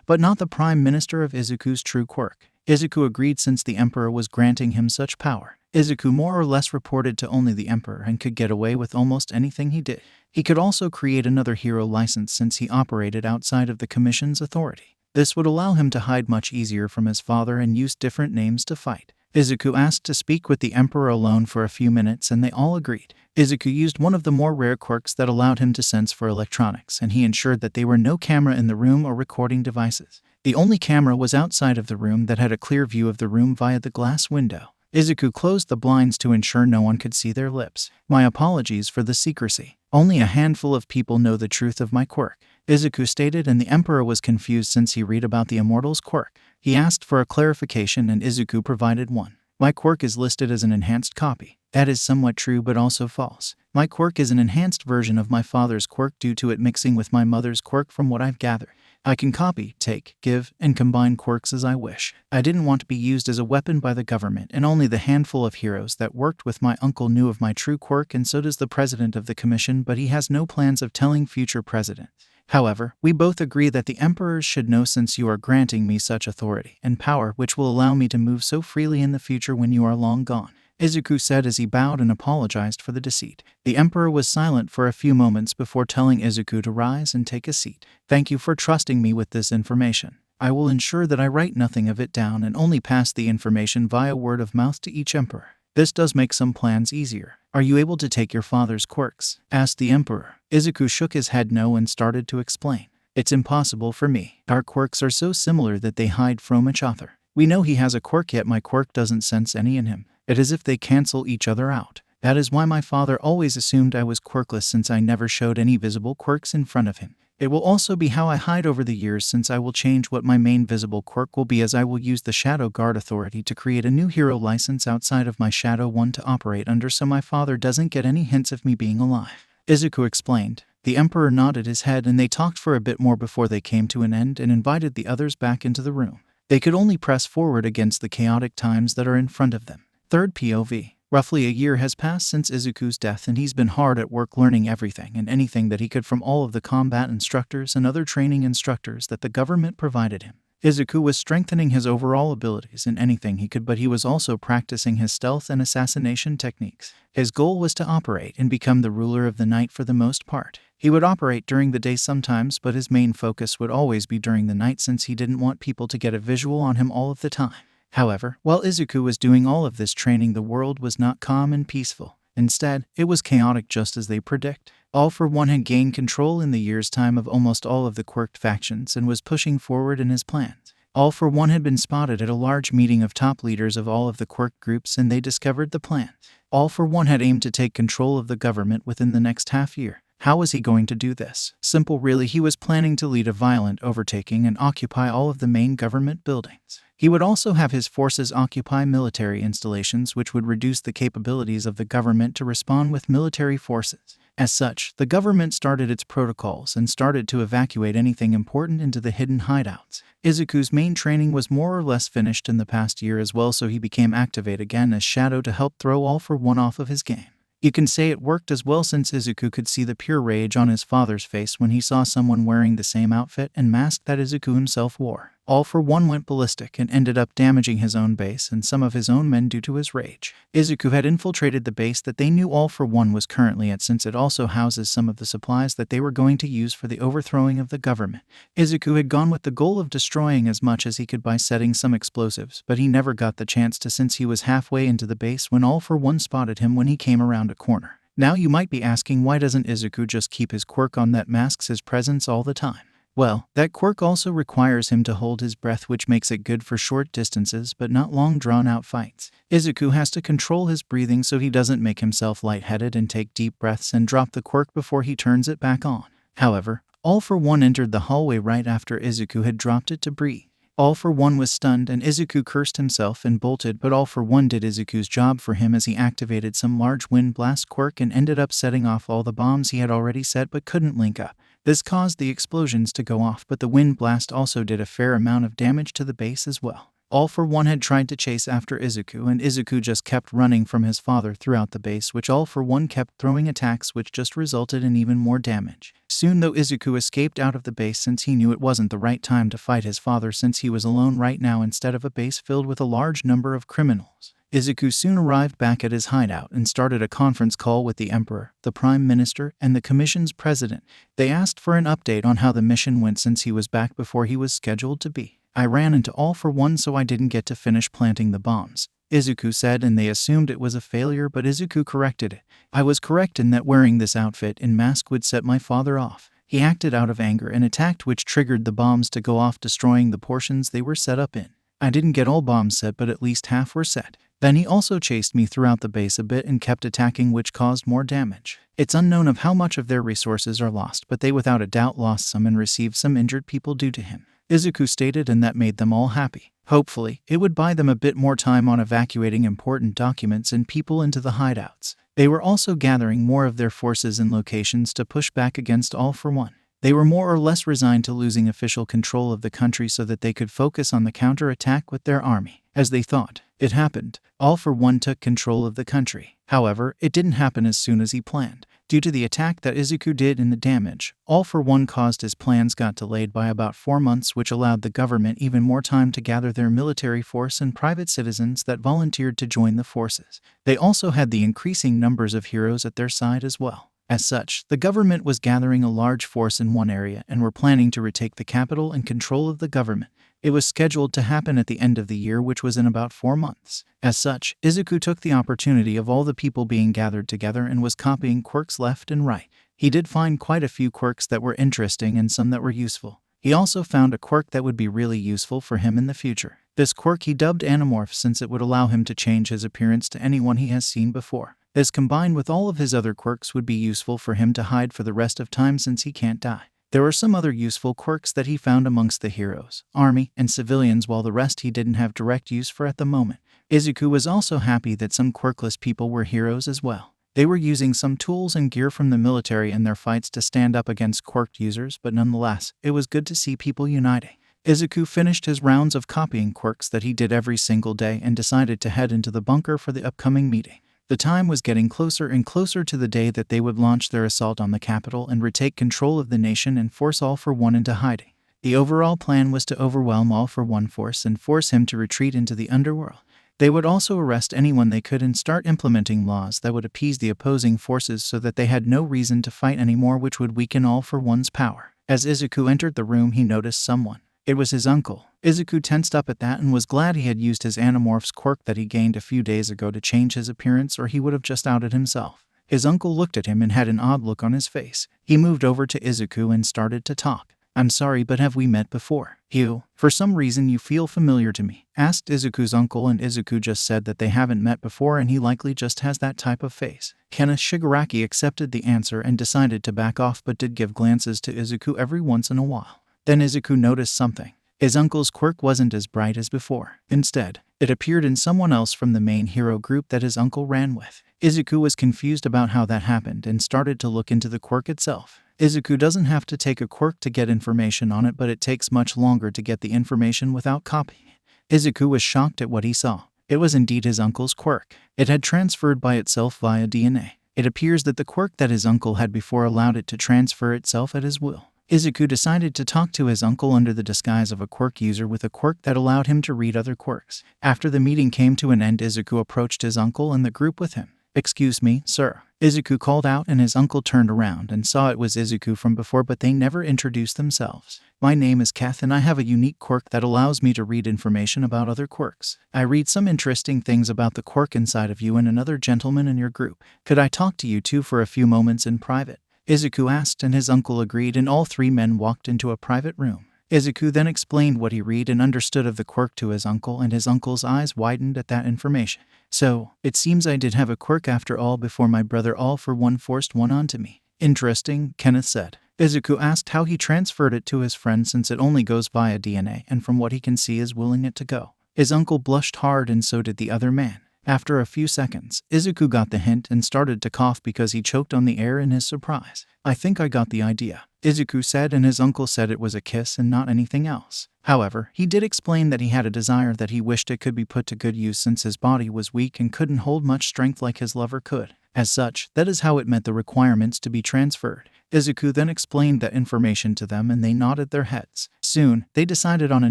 but not the prime minister of Izuku's true quirk. Izuku agreed since the emperor was granting him such power. Izuku more or less reported to only the emperor and could get away with almost anything he did. He could also create another hero license since he operated outside of the commission's authority. This would allow him to hide much easier from his father and use different names to fight. Izuku asked to speak with the emperor alone for a few minutes and they all agreed. Izuku used one of the more rare quirks that allowed him to sense for electronics, and he ensured that there were no camera in the room or recording devices. The only camera was outside of the room that had a clear view of the room via the glass window. Izuku closed the blinds to ensure no one could see their lips. My apologies for the secrecy. Only a handful of people know the truth of my quirk, Izuku stated, and the emperor was confused since he read about the immortal's quirk. He asked for a clarification and Izuku provided one. My quirk is listed as an enhanced copy. That is somewhat true but also false. My quirk is an enhanced version of my father's quirk due to it mixing with my mother's quirk from what I've gathered. I can copy, take, give, and combine quirks as I wish. I didn't want to be used as a weapon by the government, and only the handful of heroes that worked with my uncle knew of my true quirk, and so does the president of the commission, but he has no plans of telling future presidents. However, we both agree that the emperors should know since you are granting me such authority and power which will allow me to move so freely in the future when you are long gone, Izuku said as he bowed and apologized for the deceit. The emperor was silent for a few moments before telling Izuku to rise and take a seat. Thank you for trusting me with this information. I will ensure that I write nothing of it down and only pass the information via word of mouth to each emperor. This does make some plans easier. Are you able to take your father's quirks? Asked the emperor. Izuku shook his head no and started to explain. It's impossible for me. Our quirks are so similar that they hide from each other. We know he has a quirk, yet my quirk doesn't sense any in him. It is as if they cancel each other out. That is why my father always assumed I was quirkless, since I never showed any visible quirks in front of him. It will also be how I hide over the years, since I will change what my main visible quirk will be, as I will use the Shadow Guard authority to create a new hero license outside of my Shadow one to operate under, so my father doesn't get any hints of me being alive. Izuku explained. The emperor nodded his head and they talked for a bit more before they came to an end and invited the others back into the room. They could only press forward against the chaotic times that are in front of them. Third POV. Roughly a year has passed since Izuku's death, and he's been hard at work learning everything and anything that he could from all of the combat instructors and other training instructors that the government provided him. Izuku was strengthening his overall abilities in anything he could, but he was also practicing his stealth and assassination techniques. His goal was to operate and become the ruler of the night for the most part. He would operate during the day sometimes, but his main focus would always be during the night, since he didn't want people to get a visual on him all of the time. However, while Izuku was doing all of this training, the world was not calm and peaceful. Instead, it was chaotic, just as they predict. All for One had gained control in the year's time of almost all of the quirked factions and was pushing forward in his plans. All for One had been spotted at a large meeting of top leaders of all of the quirk groups, and they discovered the plan. All for One had aimed to take control of the government within the next half year. How was he going to do this? Simple, really. He was planning to lead a violent overtaking and occupy all of the main government buildings. He would also have his forces occupy military installations, which would reduce the capabilities of the government to respond with military forces. As such, the government started its protocols and started to evacuate anything important into the hidden hideouts. Izuku's main training was more or less finished in the past year as well, so he became activate again as Shadow to help throw All for One off of his game. You can say it worked as well, since Izuku could see the pure rage on his father's face when he saw someone wearing the same outfit and mask that Izuku himself wore. All for One went ballistic and ended up damaging his own base and some of his own men due to his rage. Izuku had infiltrated the base that they knew All for One was currently at, since it also houses some of the supplies that they were going to use for the overthrowing of the government. Izuku had gone with the goal of destroying as much as he could by setting some explosives, but he never got the chance to, since he was halfway into the base when All for One spotted him when he came around a corner. Now you might be asking, why doesn't Izuku just keep his quirk on that masks his presence all the time? Well, that quirk also requires him to hold his breath, which makes it good for short distances but not long drawn-out fights. Izuku has to control his breathing so he doesn't make himself lightheaded and take deep breaths and drop the quirk before he turns it back on. However, All for One entered the hallway right after Izuku had dropped it to breathe. All for One was stunned and Izuku cursed himself and bolted, but All for One did Izuku's job for him as he activated some large wind blast quirk and ended up setting off all the bombs he had already set but couldn't link up. This caused the explosions to go off, but the wind blast also did a fair amount of damage to the base as well. All for One had tried to chase after Izuku, and Izuku just kept running from his father throughout the base, which All for One kept throwing attacks, which just resulted in even more damage. Soon though, Izuku escaped out of the base since he knew it wasn't the right time to fight his father, since he was alone right now instead of a base filled with a large number of criminals. Izuku soon arrived back at his hideout and started a conference call with the Emperor, the Prime Minister, and the Commission's President. They asked for an update on how the mission went since he was back before he was scheduled to be. I ran into All for One, so I didn't get to finish planting the bombs, Izuku said, and they assumed it was a failure, but Izuku corrected it. I was correct in that wearing this outfit and mask would set my father off. He acted out of anger and attacked, which triggered the bombs to go off, destroying the portions they were set up in. I didn't get all bombs set, but at least half were set. Then he also chased me throughout the base a bit and kept attacking, which caused more damage. It's unknown of how much of their resources are lost, but they without a doubt lost some and received some injured people due to him. Izuku stated, and that made them all happy. Hopefully, it would buy them a bit more time on evacuating important documents and people into the hideouts. They were also gathering more of their forces in locations to push back against All for One. They were more or less resigned to losing official control of the country so that they could focus on the counter-attack with their army. As they thought, it happened. All for One took control of the country. However, it didn't happen as soon as he planned. Due to the attack that Izuku did and the damage, All for One caused his plans got delayed by about 4 months, which allowed the government even more time to gather their military force and private citizens that volunteered to join the forces. They also had the increasing numbers of heroes at their side as well. As such, the government was gathering a large force in one area and were planning to retake the capital and control of the government. It was scheduled to happen at the end of the year, which was in about 4 months. As such, Izuku took the opportunity of all the people being gathered together and was copying quirks left and right. He did find quite a few quirks that were interesting and some that were useful. He also found a quirk that would be really useful for him in the future. This quirk he dubbed Animorph, since it would allow him to change his appearance to anyone he has seen before. This combined with all of his other quirks would be useful for him to hide for the rest of time since he can't die. There were some other useful quirks that he found amongst the heroes, army, and civilians, while the rest he didn't have direct use for at the moment. Izuku was also happy that some quirkless people were heroes as well. They were using some tools and gear from the military in their fights to stand up against quirked users, but nonetheless, it was good to see people uniting. Izuku finished his rounds of copying quirks that he did every single day and decided to head into the bunker for the upcoming meeting. The time was getting closer and closer to the day that they would launch their assault on the capital and retake control of the nation and force All for One into hiding. The overall plan was to overwhelm All for One force and force him to retreat into the underworld. They would also arrest anyone they could and start implementing laws that would appease the opposing forces so that they had no reason to fight anymore, which would weaken All for One's power. As Izuku entered the room, he noticed someone. It was his uncle. Izuku tensed up at that and was glad he had used his Animorph's quirk that he gained a few days ago to change his appearance, or he would have just outed himself. His uncle looked at him and had an odd look on his face. He moved over to Izuku and started to talk. "I'm sorry, but have we met before? You, for some reason you feel familiar to me," asked Izuku's uncle, and Izuku just said that they haven't met before and he likely just has that type of face. Kenneth Shigaraki accepted the answer and decided to back off, but did give glances to Izuku every once in a while. Then Izuku noticed something. His uncle's quirk wasn't as bright as before. Instead, it appeared in someone else from the main hero group that his uncle ran with. Izuku was confused about how that happened and started to look into the quirk itself. Izuku doesn't have to take a quirk to get information on it, but it takes much longer to get the information without copying it. Izuku was shocked at what he saw. It was indeed his uncle's quirk. It had transferred by itself via DNA. It appears that the quirk that his uncle had before allowed it to transfer itself at his will. Izuku decided to talk to his uncle under the disguise of a quirk user with a quirk that allowed him to read other quirks. After the meeting came to an end, Izuku approached his uncle and the group with him. "Excuse me, sir," Izuku called out, and his uncle turned around and saw it was Izuku from before, but they never introduced themselves. "My name is Kath and I have a unique quirk that allows me to read information about other quirks. I read some interesting things about the quirk inside of you and another gentleman in your group. Could I talk to you two for a few moments in private?" Izuku asked, and his uncle agreed, and all three men walked into a private room. Izuku then explained what he read and understood of the quirk to his uncle, and his uncle's eyes widened at that information. "So, it seems I did have a quirk after all before my brother All for One forced one onto me." "Interesting," Kenneth said. Izuku asked how he transferred it to his friend, since it only goes via DNA and from what he can see is willing it to go. His uncle blushed hard and so did the other man. After a few seconds, Izuku got the hint and started to cough because he choked on the air in his surprise. "I think I got the idea," Izuku said, and his uncle said it was a kiss and not anything else. However, he did explain that he had a desire that he wished it could be put to good use since his body was weak and couldn't hold much strength like his lover could. As such, that is how it met the requirements to be transferred. Izuku then explained that information to them and they nodded their heads. Soon, they decided on a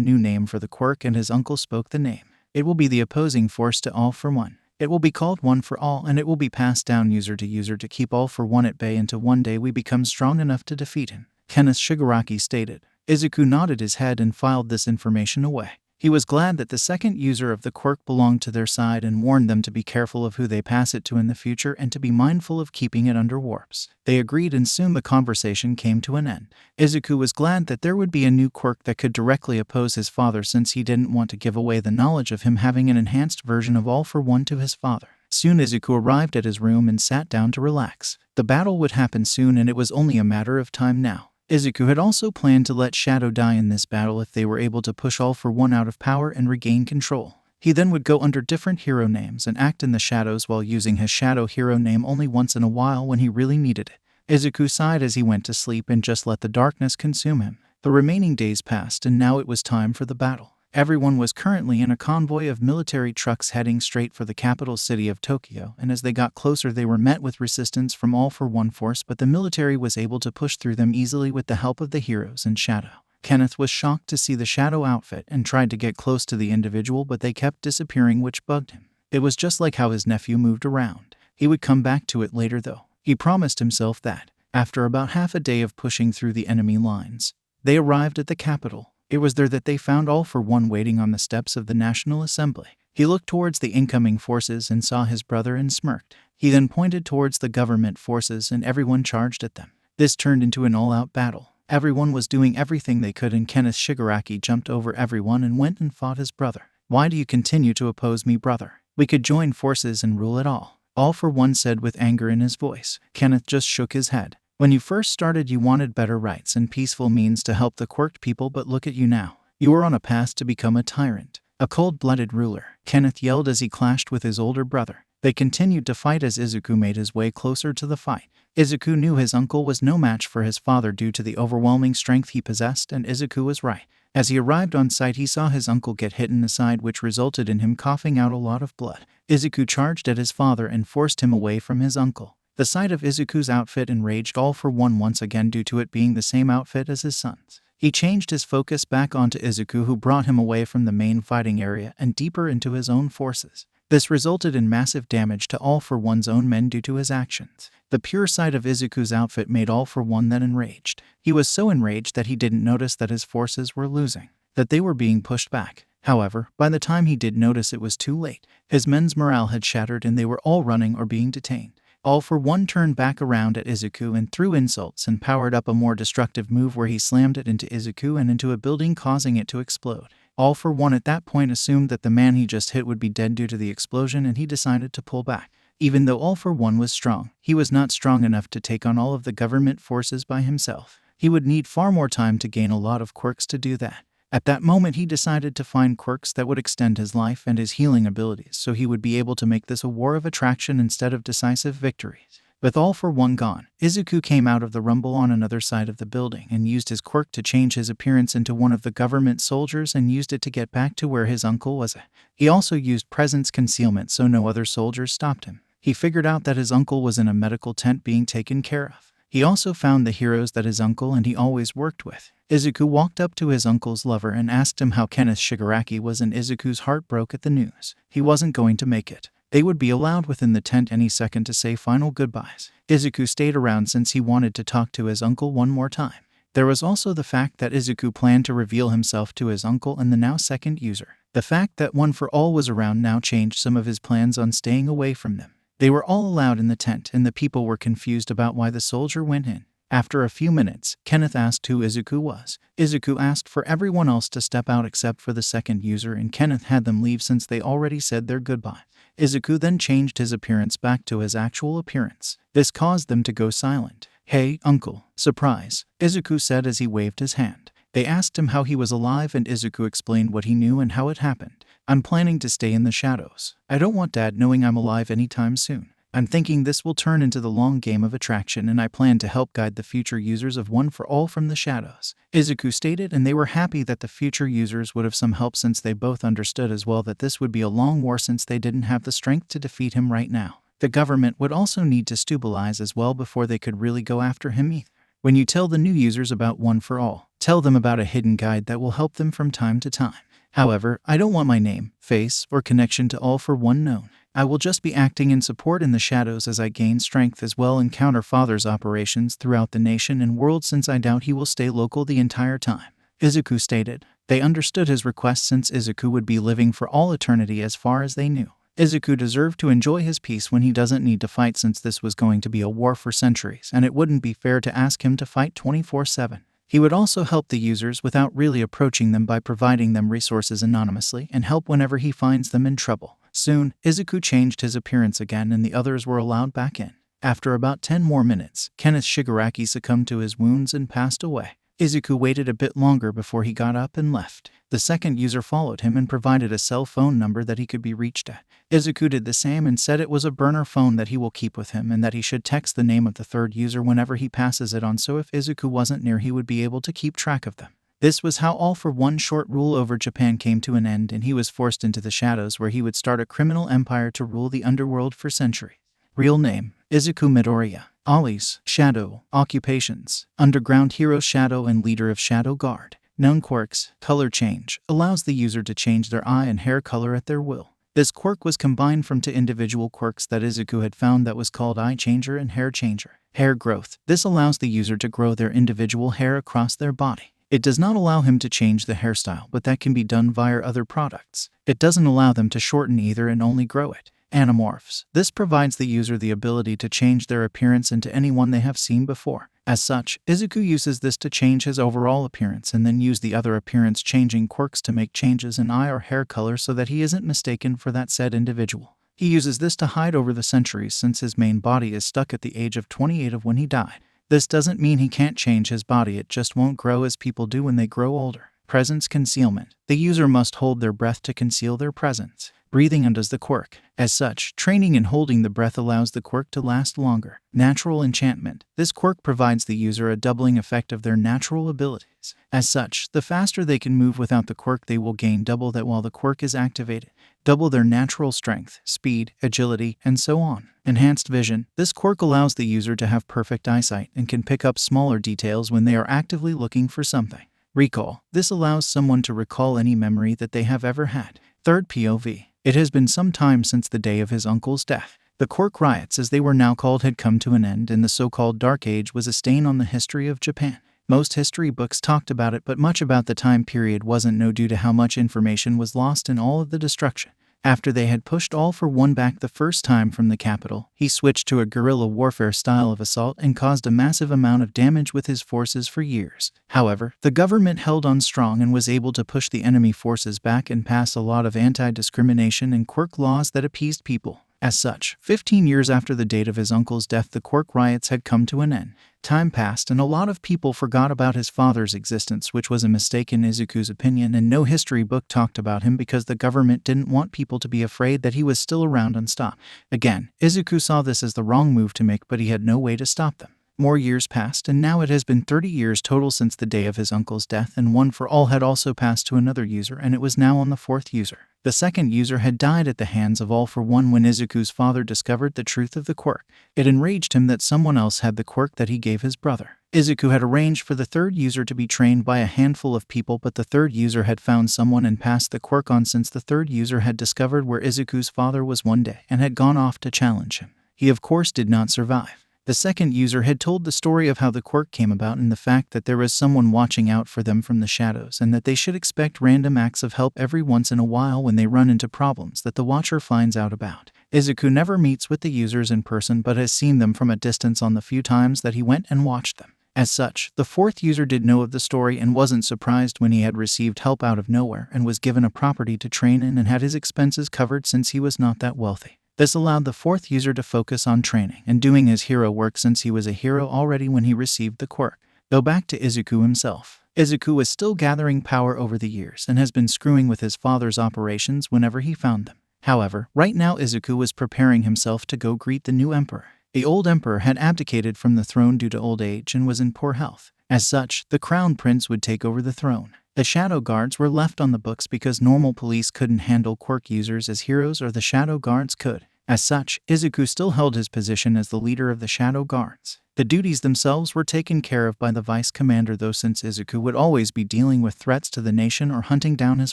new name for the quirk and his uncle spoke the name. It will be the opposing force to All for One. It will be called One for All, and it will be passed down user to user to keep All for One at bay until one day we become strong enough to defeat him, Kenneth Shigaraki stated. Izuku nodded his head and filed this information away. He was glad that the second user of the quirk belonged to their side and warned them to be careful of who they pass it to in the future and to be mindful of keeping it under warps. They agreed and soon the conversation came to an end. Izuku was glad that there would be a new quirk that could directly oppose his father since he didn't want to give away the knowledge of him having an enhanced version of All for One to his father. Soon Izuku arrived at his room and sat down to relax. The battle would happen soon and it was only a matter of time now. Izuku had also planned to let Shadow die in this battle if they were able to push All for One out of power and regain control. He then would go under different hero names and act in the shadows while using his shadow hero name only once in a while when he really needed it. Izuku sighed as he went to sleep and just let the darkness consume him. The remaining days passed and now it was time for the battle. Everyone was currently in a convoy of military trucks heading straight for the capital city of Tokyo, and as they got closer they were met with resistance from All for One force, but the military was able to push through them easily with the help of the heroes and Shadow. Kenneth was shocked to see the Shadow outfit and tried to get close to the individual, but they kept disappearing, which bugged him. It was just like how his nephew moved around. He would come back to it later though. He promised himself that, after about half a day of pushing through the enemy lines, they arrived at the capital. It was there that they found All for One waiting on the steps of the National Assembly. He looked towards the incoming forces and saw his brother and smirked. He then pointed towards the government forces and everyone charged at them. This turned into an all-out battle. Everyone was doing everything they could and Kenneth Shigaraki jumped over everyone and went and fought his brother. "Why do you continue to oppose me, brother? We could join forces and rule it all," All for One said with anger in his voice. Kenneth just shook his head. "When you first started you wanted better rights and peaceful means to help the Quirked people, but look at you now. You are on a path to become a tyrant, a cold-blooded ruler," Kenneth yelled as he clashed with his older brother. They continued to fight as Izuku made his way closer to the fight. Izuku knew his uncle was no match for his father due to the overwhelming strength he possessed, and Izuku was right. As he arrived on site he saw his uncle get hit in the side, which resulted in him coughing out a lot of blood. Izuku charged at his father and forced him away from his uncle. The sight of Izuku's outfit enraged All for One once again due to it being the same outfit as his son's. He changed his focus back onto Izuku, who brought him away from the main fighting area and deeper into his own forces. This resulted in massive damage to All for One's own men due to his actions. The pure sight of Izuku's outfit made All for One then enraged. He was so enraged that he didn't notice that his forces were losing, that they were being pushed back. However, by the time he did notice, it was too late. His men's morale had shattered and they were all running or being detained. All for One turned back around at Izuku and threw insults and powered up a more destructive move where he slammed it into Izuku and into a building, causing it to explode. All for One at that point assumed that the man he just hit would be dead due to the explosion, and he decided to pull back. Even though All for One was strong, he was not strong enough to take on all of the government forces by himself. He would need far more time to gain a lot of quirks to do that. At that moment he decided to find quirks that would extend his life and his healing abilities, so he would be able to make this a war of attraction instead of decisive victories. With All for One gone, Izuku came out of the rumble on another side of the building and used his quirk to change his appearance into one of the government soldiers and used it to get back to where his uncle was at. He also used presence concealment so no other soldiers stopped him. He figured out that his uncle was in a medical tent being taken care of. He also found the heroes that his uncle and he always worked with. Izuku walked up to his uncle's lover and asked him how Kenneth Shigaraki was, and Izuku's heart broke at the news. He wasn't going to make it. They would be allowed within the tent any second to say final goodbyes. Izuku stayed around since he wanted to talk to his uncle one more time. There was also the fact that Izuku planned to reveal himself to his uncle and the now second user. The fact that One for All was around now changed some of his plans on staying away from them. They were all allowed in the tent and the people were confused about why the soldier went in. After a few minutes, Kenneth asked who Izuku was. Izuku asked for everyone else to step out except for the second user, and Kenneth had them leave since they already said their goodbye. Izuku then changed his appearance back to his actual appearance. This caused them to go silent. "Hey, uncle." "Surprise," Izuku said as he waved his hand. They asked him how he was alive and Izuku explained what he knew and how it happened. "I'm planning to stay in the shadows. I don't want Dad knowing I'm alive anytime soon. I'm thinking this will turn into the long game of attraction, and I plan to help guide the future users of One for All from the shadows," Izuku stated, and they were happy that the future users would have some help since they both understood as well that this would be a long war since they didn't have the strength to defeat him right now. The government would also need to stabilize as well before they could really go after him either. When you tell the new users about One for All, tell them about a hidden guide that will help them from time to time. However, I don't want my name, face, or connection to All for One known. I will just be acting in support in the shadows as I gain strength as well and counter Father's operations throughout the nation and world, since I doubt he will stay local the entire time," Izuku stated. They understood his request since Izuku would be living for all eternity as far as they knew. Izuku deserved to enjoy his peace when he doesn't need to fight, since this was going to be a war for centuries and it wouldn't be fair to ask him to fight 24/7. He would also help the users without really approaching them by providing them resources anonymously and help whenever he finds them in trouble. Soon, Izuku changed his appearance again and the others were allowed back in. After about 10 more minutes, Kenneth Shigaraki succumbed to his wounds and passed away. Izuku waited a bit longer before he got up and left. The second user followed him and provided a cell phone number that he could be reached at. Izuku did the same and said it was a burner phone that he will keep with him and that he should text the name of the third user whenever he passes it on, so if Izuku wasn't near he would be able to keep track of them. This was how All for One short rule over Japan came to an end, and he was forced into the shadows where he would start a criminal empire to rule the underworld for centuries. Real name: Izuku Midoriya. Alias: Shadow. Occupations: Underground Hero Shadow and Leader of Shadow Guard. Known quirks: Color Change. Allows the user to change their eye and hair color at their will. This quirk was combined from two individual quirks that Izuku had found that was called Eye Changer and Hair Changer. Hair Growth. This allows the user to grow their individual hair across their body. It does not allow him to change the hairstyle, but that can be done via other products. It doesn't allow them to shorten either and only grow it. Anamorphs. This provides the user the ability to change their appearance into anyone they have seen before. As such, Izuku uses this to change his overall appearance and then use the other appearance-changing quirks to make changes in eye or hair color so that he isn't mistaken for that said individual. He uses this to hide over the centuries since his main body is stuck at the age of 28 of when he died. This doesn't mean he can't change his body, it just won't grow as people do when they grow older. Presence concealment. The user must hold their breath to conceal their presence. Breathing undoes the quirk. As such, training in holding the breath allows the quirk to last longer. Natural enchantment. This quirk provides the user a doubling effect of their natural abilities. As such, the faster they can move without the quirk, they will gain double that while the quirk is activated. Double their natural strength, speed, agility, and so on. Enhanced vision. This quirk allows the user to have perfect eyesight and can pick up smaller details when they are actively looking for something. Recall. This allows someone to recall any memory that they have ever had. Third POV. It has been some time since the day of his uncle's death. The Quirk riots, as they were now called, had come to an end, and the so-called Dark Age was a stain on the history of Japan. Most history books talked about it, but much about the time period wasn't known due to how much information was lost in all of the destruction. After they had pushed All for One back the first time from the capital, he switched to a guerrilla warfare style of assault and caused a massive amount of damage with his forces for years. However, the government held on strong and was able to push the enemy forces back and pass a lot of anti-discrimination and quirk laws that appeased people. As such, 15 years after the date of his uncle's death, the Quirk riots had come to an end. Time passed and a lot of people forgot about his father's existence, which was a mistake in Izuku's opinion, and no history book talked about him because the government didn't want people to be afraid that he was still around and stop. Again, Izuku saw this as the wrong move to make, but he had no way to stop them. More years passed, and now it has been 30 years total since the day of his uncle's death, and One for All had also passed to another user, and it was now on the fourth user. The second user had died at the hands of All for One when Izuku's father discovered the truth of the quirk. It enraged him that someone else had the quirk that he gave his brother. Izuku had arranged for the third user to be trained by a handful of people, but the third user had found someone and passed the quirk on, since the third user had discovered where Izuku's father was one day and had gone off to challenge him. He of course did not survive. The second user had told the story of how the quirk came about and the fact that there was someone watching out for them from the shadows, and that they should expect random acts of help every once in a while when they run into problems that the watcher finds out about. Izuku never meets with the users in person but has seen them from a distance on the few times that he went and watched them. As such, the fourth user did know of the story and wasn't surprised when he had received help out of nowhere and was given a property to train in and had his expenses covered since he was not that wealthy. This allowed the fourth user to focus on training and doing his hero work since he was a hero already when he received the quirk. Go back to Izuku himself. Izuku was still gathering power over the years and has been screwing with his father's operations whenever he found them. However, right now Izuku was preparing himself to go greet the new emperor. The old emperor had abdicated from the throne due to old age and was in poor health. As such, the crown prince would take over the throne. The shadow guards were left on the books because normal police couldn't handle quirk users as heroes, or the shadow guards could. As such, Izuku still held his position as the leader of the shadow guards. The duties themselves were taken care of by the vice commander, though, since Izuku would always be dealing with threats to the nation or hunting down his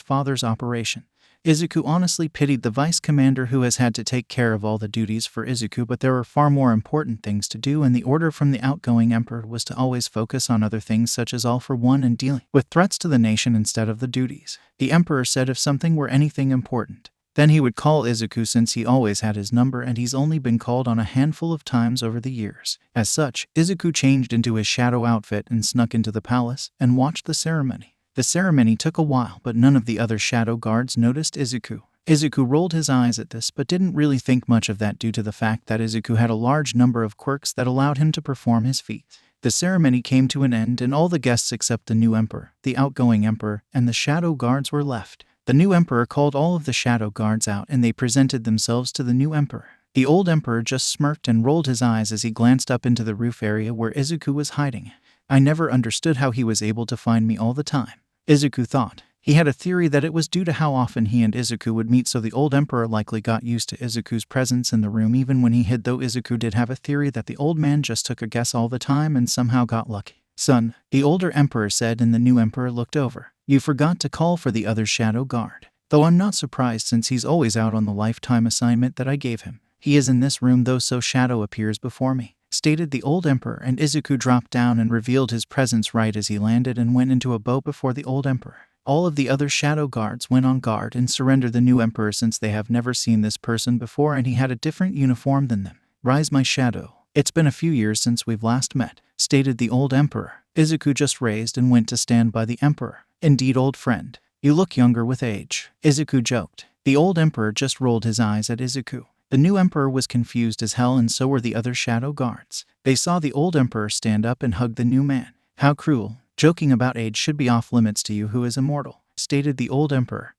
father's operation. Izuku honestly pitied the vice commander who has had to take care of all the duties for Izuku, but there were far more important things to do, and the order from the outgoing emperor was to always focus on other things such as All for One and dealing with threats to the nation instead of the duties. The emperor said if something were anything important, then he would call Izuku, since he always had his number and he's only been called on a handful of times over the years. As such, Izuku changed into his shadow outfit and snuck into the palace and watched the ceremony. The ceremony took a while, but none of the other shadow guards noticed Izuku. Izuku rolled his eyes at this but didn't really think much of that due to the fact that Izuku had a large number of quirks that allowed him to perform his feats. The ceremony came to an end and all the guests except the new emperor, the outgoing emperor, and the shadow guards were left. The new emperor called all of the shadow guards out and they presented themselves to the new emperor. The old emperor just smirked and rolled his eyes as he glanced up into the roof area where Izuku was hiding. I never understood how he was able to find me all the time, Izuku thought. He had a theory that it was due to how often he and Izuku would meet, so the old emperor likely got used to Izuku's presence in the room even when he hid, though Izuku did have a theory that the old man just took a guess all the time and somehow got lucky. Son, the older emperor said, and the new emperor looked over. You forgot to call for the other shadow guard. Though I'm not surprised since he's always out on the lifetime assignment that I gave him. He is in this room though, so Shadow appears before me, stated the old emperor, and Izuku dropped down and revealed his presence right as he landed and went into a boat before the old emperor. All of the other shadow guards went on guard and surrendered the new emperor since they have never seen this person before and he had a different uniform than them. Rise my shadow. It's been a few years since we've last met, stated the old emperor. Izuku just raised and went to stand by the emperor. Indeed, old friend. You look younger with age, Izuku joked. The old emperor just rolled his eyes at Izuku. The new emperor was confused as hell and so were the other shadow guards. They saw the old emperor stand up and hug the new man. How cruel. Joking about age should be off limits to you who is immortal, stated the old emperor.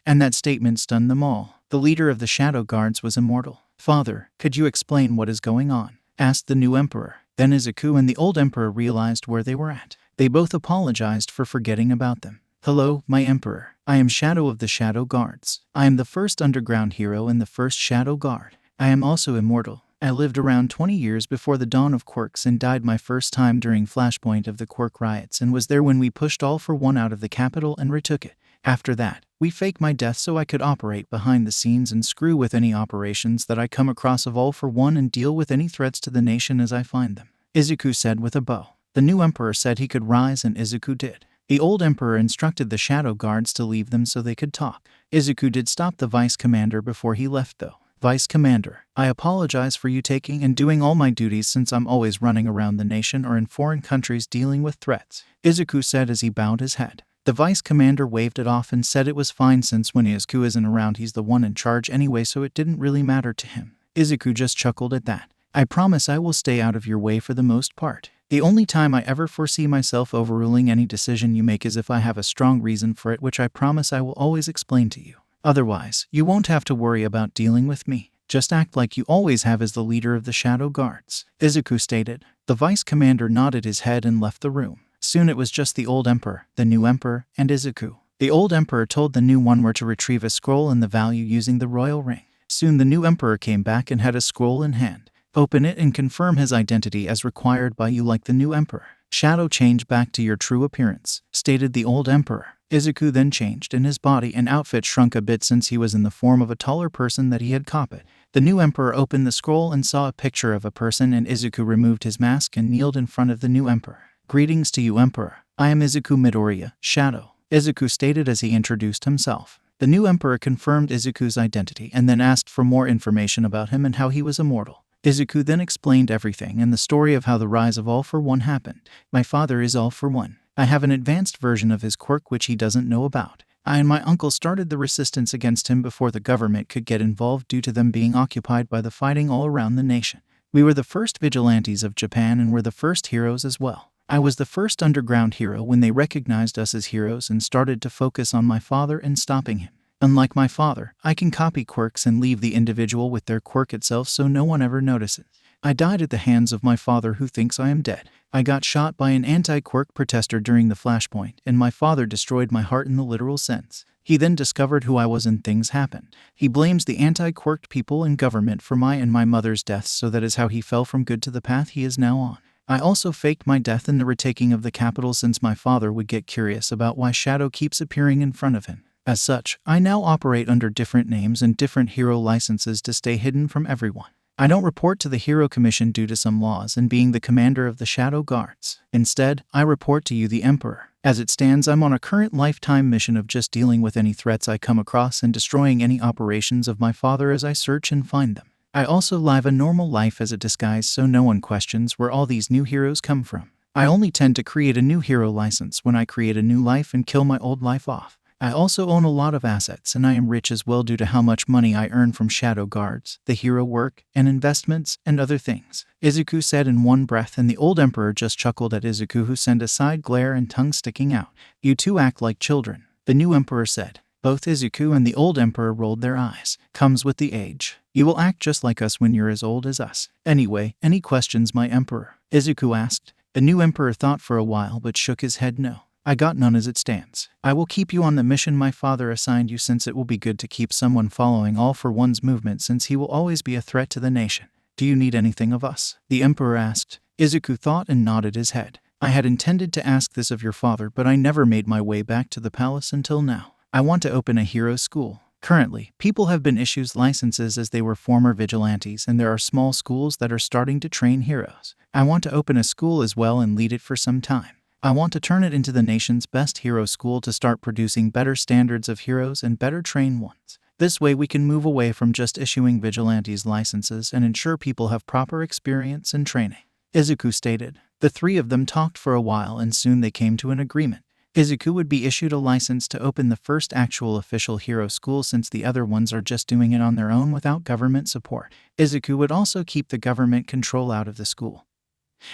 And that statement stunned them all. The leader of the shadow guards was immortal. Father, could you explain what is going on? Asked the new emperor. Then Izuku and the old emperor realized where they were at. They both apologized for forgetting about them. Hello, my emperor. I am Shadow of the Shadow Guards. I am the first underground hero and the first shadow guard. I am also immortal. I lived around 20 years before the dawn of Quirks and died my first time during Flashpoint of the Quirk riots and was there when we pushed All for One out of the capital and retook it. After that, we faked my death so I could operate behind the scenes and screw with any operations that I come across of All for One and deal with any threats to the nation as I find them, Izuku said with a bow. The new emperor said he could rise and Izuku did. The old emperor instructed the shadow guards to leave them so they could talk. Izuku did stop the vice commander before he left though. Vice Commander, I apologize for you taking and doing all my duties since I'm always running around the nation or in foreign countries dealing with threats, Izuku said as he bowed his head. The Vice Commander waved it off and said it was fine since when Izuku isn't around he's the one in charge anyway, so it didn't really matter to him. Izuku just chuckled at that. I promise I will stay out of your way for the most part. The only time I ever foresee myself overruling any decision you make is if I have a strong reason for it, which I promise I will always explain to you. Otherwise, you won't have to worry about dealing with me. Just act like you always have as the leader of the Shadow Guards, Izuku stated. The Vice Commander nodded his head and left the room. Soon it was just the old emperor, the new emperor, and Izuku. The old emperor told the new one where to retrieve a scroll and the value using the royal ring. Soon the new emperor came back and had a scroll in hand. Open it and confirm his identity as required by you like the new emperor. Shadow change back to your true appearance, stated the old emperor. Izuku then changed and his body and outfit shrunk a bit since he was in the form of a taller person that he had copied. The new emperor opened the scroll and saw a picture of a person and Izuku removed his mask and kneeled in front of the new emperor. Greetings to you, Emperor. I am Izuku Midoriya, Shadow, Izuku stated as he introduced himself. The new emperor confirmed Izuku's identity and then asked for more information about him and how he was immortal. Izuku then explained everything and the story of how the rise of All for One happened. My father is All for One. I have an advanced version of his quirk which he doesn't know about. I and my uncle started the resistance against him before the government could get involved due to them being occupied by the fighting all around the nation. We were the first vigilantes of Japan and were the first heroes as well. I was the first underground hero when they recognized us as heroes and started to focus on my father and stopping him. Unlike my father, I can copy quirks and leave the individual with their quirk itself so no one ever notices. I died at the hands of my father who thinks I am dead. I got shot by an anti-quirk protester during the Flashpoint, and my father destroyed my heart in the literal sense. He then discovered who I was and things happened. He blames the anti-quirked people and government for my and my mother's deaths, so that is how he fell from good to the path he is now on. I also faked my death in the retaking of the capital since my father would get curious about why Shadow keeps appearing in front of him. As such, I now operate under different names and different hero licenses to stay hidden from everyone. I don't report to the Hero Commission due to some laws and being the commander of the Shadow Guards. Instead, I report to you, the Emperor. As it stands, I'm on a current lifetime mission of just dealing with any threats I come across and destroying any operations of my father as I search and find them. I also live a normal life as a disguise so no one questions where all these new heroes come from. I only tend to create a new hero license when I create a new life and kill my old life off. I also own a lot of assets, and I am rich as well due to how much money I earn from shadow guards, the hero work, and investments, and other things," Izuku said in one breath, and the old emperor just chuckled at Izuku, who sent a side glare and tongue sticking out. "You two act like children," the new emperor said. Both Izuku and the old emperor rolled their eyes. "Comes with the age. You will act just like us when you're as old as us. Anyway, any questions, my emperor?" Izuku asked. The new emperor thought for a while but shook his head no. "I got none as it stands. I will keep you on the mission my father assigned you, since it will be good to keep someone following all for one's movement, since he will always be a threat to the nation. Do you need anything of us?" the emperor asked. Izuku thought and nodded his head. "I had intended to ask this of your father, but I never made my way back to the palace until now. I want to open a hero school. Currently, people have been issued licenses as they were former vigilantes, and there are small schools that are starting to train heroes. I want to open a school as well and lead it for some time. I want to turn it into the nation's best hero school to start producing better standards of heroes and better trained ones. This way we can move away from just issuing vigilantes licenses and ensure people have proper experience and training," Izuku stated. The three of them talked for a while, and soon they came to an agreement. Izuku would be issued a license to open the first actual official hero school, since the other ones are just doing it on their own without government support. Izuku would also keep the government control out of the school,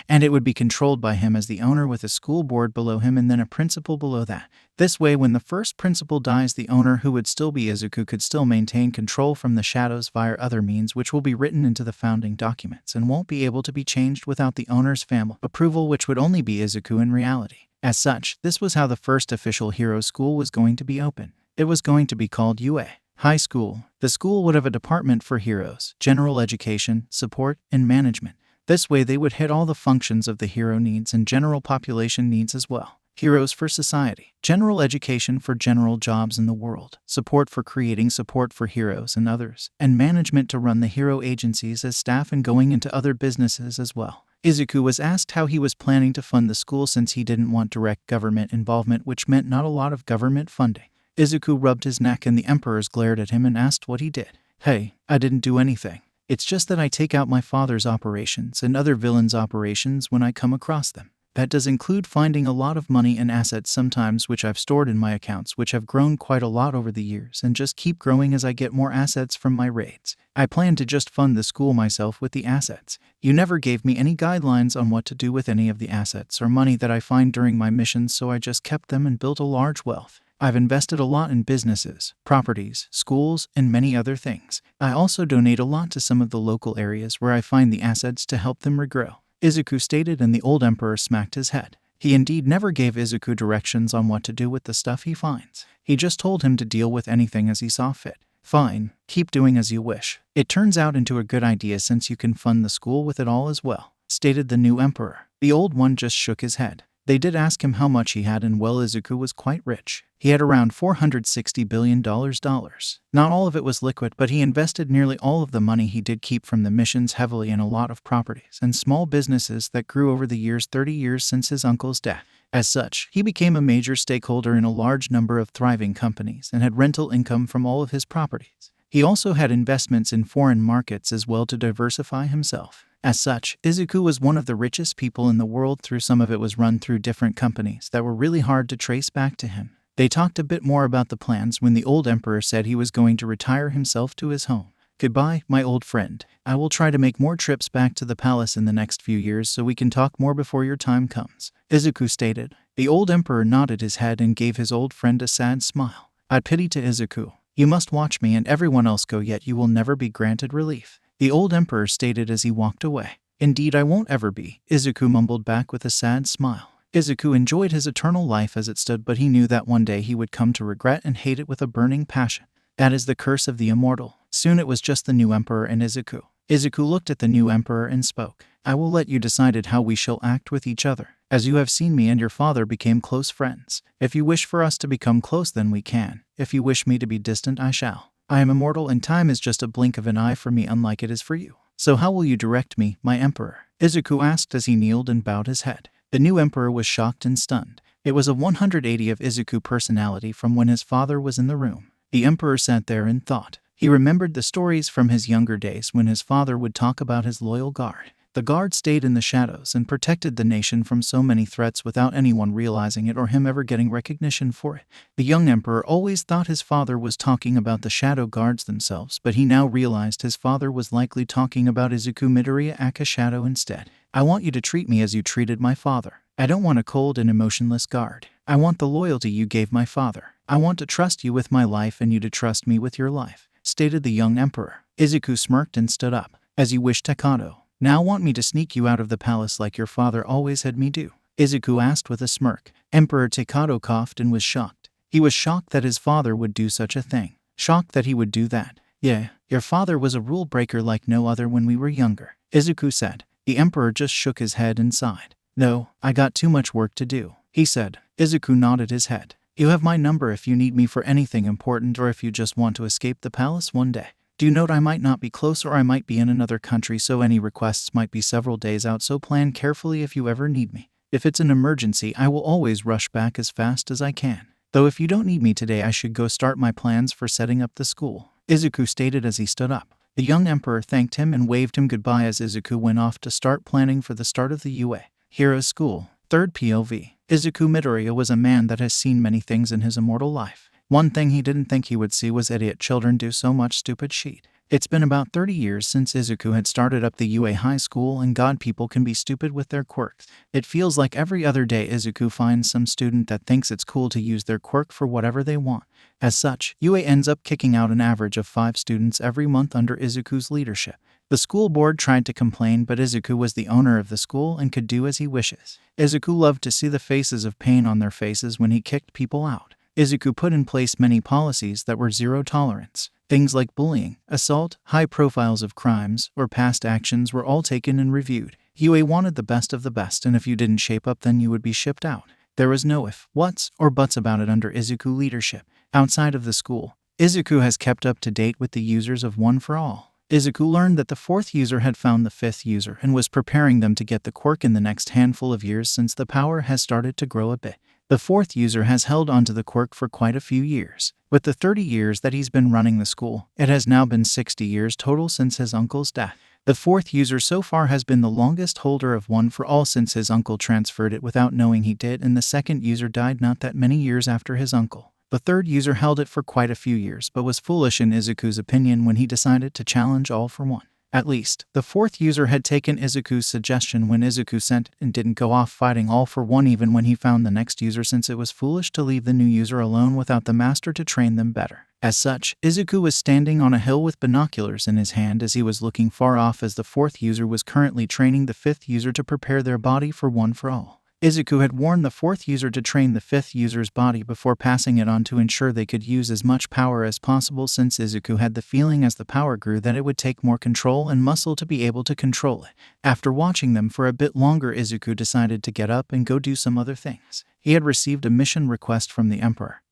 and it would be controlled by him as the owner, with a school board below him and then a principal below that. This way, when the first principal dies, the owner, who would still be Izuku, could still maintain control from the shadows via other means, which will be written into the founding documents and won't be able to be changed without the owner's family approval, which would only be Izuku in reality. As such, this was how the first official hero school was going to be open. It was going to be called UA High School. The school would have a department for heroes, general education, support, and management. This way they would hit all the functions of the hero needs and general population needs as well. Heroes for society, general education for general jobs in the world, support for creating support for heroes and others, and management to run the hero agencies as staff and going into other businesses as well. Izuku was asked how he was planning to fund the school, since he didn't want direct government involvement, which meant not a lot of government funding. Izuku rubbed his neck, and the emperors glared at him and asked what he did. "Hey, I didn't do anything. It's just that I take out my father's operations and other villains' operations when I come across them. That does include finding a lot of money and assets sometimes, which I've stored in my accounts, which have grown quite a lot over the years and just keep growing as I get more assets from my raids. I plan to just fund the school myself with the assets. You never gave me any guidelines on what to do with any of the assets or money that I find during my missions, so I just kept them and built a large wealth. I've invested a lot in businesses, properties, schools, and many other things. I also donate a lot to some of the local areas where I find the assets to help them regrow," Izuku stated, and the old emperor smacked his head. He indeed never gave Izuku directions on what to do with the stuff he finds. He just told him to deal with anything as he saw fit. "Fine, keep doing as you wish. It turns out into a good idea since you can fund the school with it all as well," stated the new emperor. The old one just shook his head. They did ask him how much he had, and well, Izuku was quite rich. He had around $460 billion. Not all of it was liquid, but he invested nearly all of the money he did keep from the missions heavily in a lot of properties and small businesses that grew over the years, 30 years since his uncle's death. As such, he became a major stakeholder in a large number of thriving companies and had rental income from all of his properties. He also had investments in foreign markets as well to diversify himself. As such, Izuku was one of the richest people in the world. Through some of it was run through different companies that were really hard to trace back to him. They talked a bit more about the plans when the old emperor said he was going to retire himself to his home. "Goodbye, my old friend. I will try to make more trips back to the palace in the next few years so we can talk more before your time comes," Izuku stated. The old emperor nodded his head and gave his old friend a sad smile. "I pity to Izuku. You must watch me and everyone else go, yet you will never be granted relief," the old emperor stated as he walked away. "Indeed, I won't ever be," Izuku mumbled back with a sad smile. Izuku enjoyed his eternal life as it stood, but he knew that one day he would come to regret and hate it with a burning passion. That is the curse of the immortal. Soon it was just the new emperor and Izuku. Izuku looked at the new emperor and spoke. "I will let you decide how we shall act with each other. As you have seen, me and your father became close friends. If you wish for us to become close, then we can. If you wish me to be distant, I shall. I am immortal, and time is just a blink of an eye for me, unlike it is for you. So how will you direct me, my emperor?" Izuku asked as he kneeled and bowed his head. The new emperor was shocked and stunned. It was a 180 of Izuku personality from when his father was in the room. The emperor sat there and thought. He remembered the stories from his younger days when his father would talk about his loyal guard. The guard stayed in the shadows and protected the nation from so many threats without anyone realizing it or him ever getting recognition for it. The young emperor always thought his father was talking about the shadow guards themselves, but he now realized his father was likely talking about Izuku Midoriya aka Shadow instead. I want you to treat me as you treated my father. I don't want a cold and emotionless guard. I want the loyalty you gave my father. I want to trust you with my life and you to trust me with your life, stated the young emperor. Izuku smirked and stood up. As you wish, Takato. Now want me to sneak you out of the palace like your father always had me do? Izuku asked with a smirk. Emperor Takato coughed and was shocked. He was shocked that his father would do such a thing. Shocked that he would do that. Yeah, your father was a rule breaker like no other when we were younger, Izuku said. The emperor just shook his head and sighed. No, I got too much work to do, he said. Izuku nodded his head. You have my number if you need me for anything important or if you just want to escape the palace one day. Do note I might not be close or I might be in another country, so any requests might be several days out, so plan carefully if you ever need me. If it's an emergency, I will always rush back as fast as I can. Though if you don't need me today, I should go start my plans for setting up the school, Izuku stated as he stood up. The young emperor thanked him and waved him goodbye as Izuku went off to start planning for the start of the UA Hero School. Third POV. Izuku Midoriya was a man that has seen many things in his immortal life. One thing he didn't think he would see was idiot children do so much stupid shit. It's been about 30 years since Izuku had started up the UA High School, and god people can be stupid with their quirks. It feels like every other day Izuku finds some student that thinks it's cool to use their quirk for whatever they want. As such, UA ends up kicking out an average of 5 students every month under Izuku's leadership. The school board tried to complain, but Izuku was the owner of the school and could do as he wishes. Izuku loved to see the faces of pain on their faces when he kicked people out. Izuku put in place many policies that were zero tolerance. Things like bullying, assault, high profiles of crimes, or past actions were all taken and reviewed. UA wanted the best of the best, and if you didn't shape up, then you would be shipped out. There was no if, whats, or buts about it under Izuku leadership. Outside of the school, Izuku has kept up to date with the users of One for All. Izuku learned that the 4th user had found the 5th user and was preparing them to get the quirk in the next handful of years since the power has started to grow a bit. The 4th user has held onto the quirk for quite a few years. With the 30 years that he's been running the school, it has now been 60 years total since his uncle's death. The 4th user so far has been the longest holder of One for All since his uncle transferred it without knowing he did, and the 2nd user died not that many years after his uncle. The 3rd user held it for quite a few years, but was foolish in Izuku's opinion when he decided to challenge All for One. At least, the 4th user had taken Izuku's suggestion when Izuku sent and didn't go off fighting All for One even when he found the next user, since it was foolish to leave the new user alone without the master to train them better. As such, Izuku was standing on a hill with binoculars in his hand as he was looking far off as the 4th user was currently training the 5th user to prepare their body for One for All. Izuku had warned the 4th user to train the 5th user's body before passing it on to ensure they could use as much power as possible, since Izuku had the feeling as the power grew that it would take more control and muscle to be able to control it. After watching them for a bit longer, Izuku decided to get up and go do some other things. He had received a mission request from the Emperor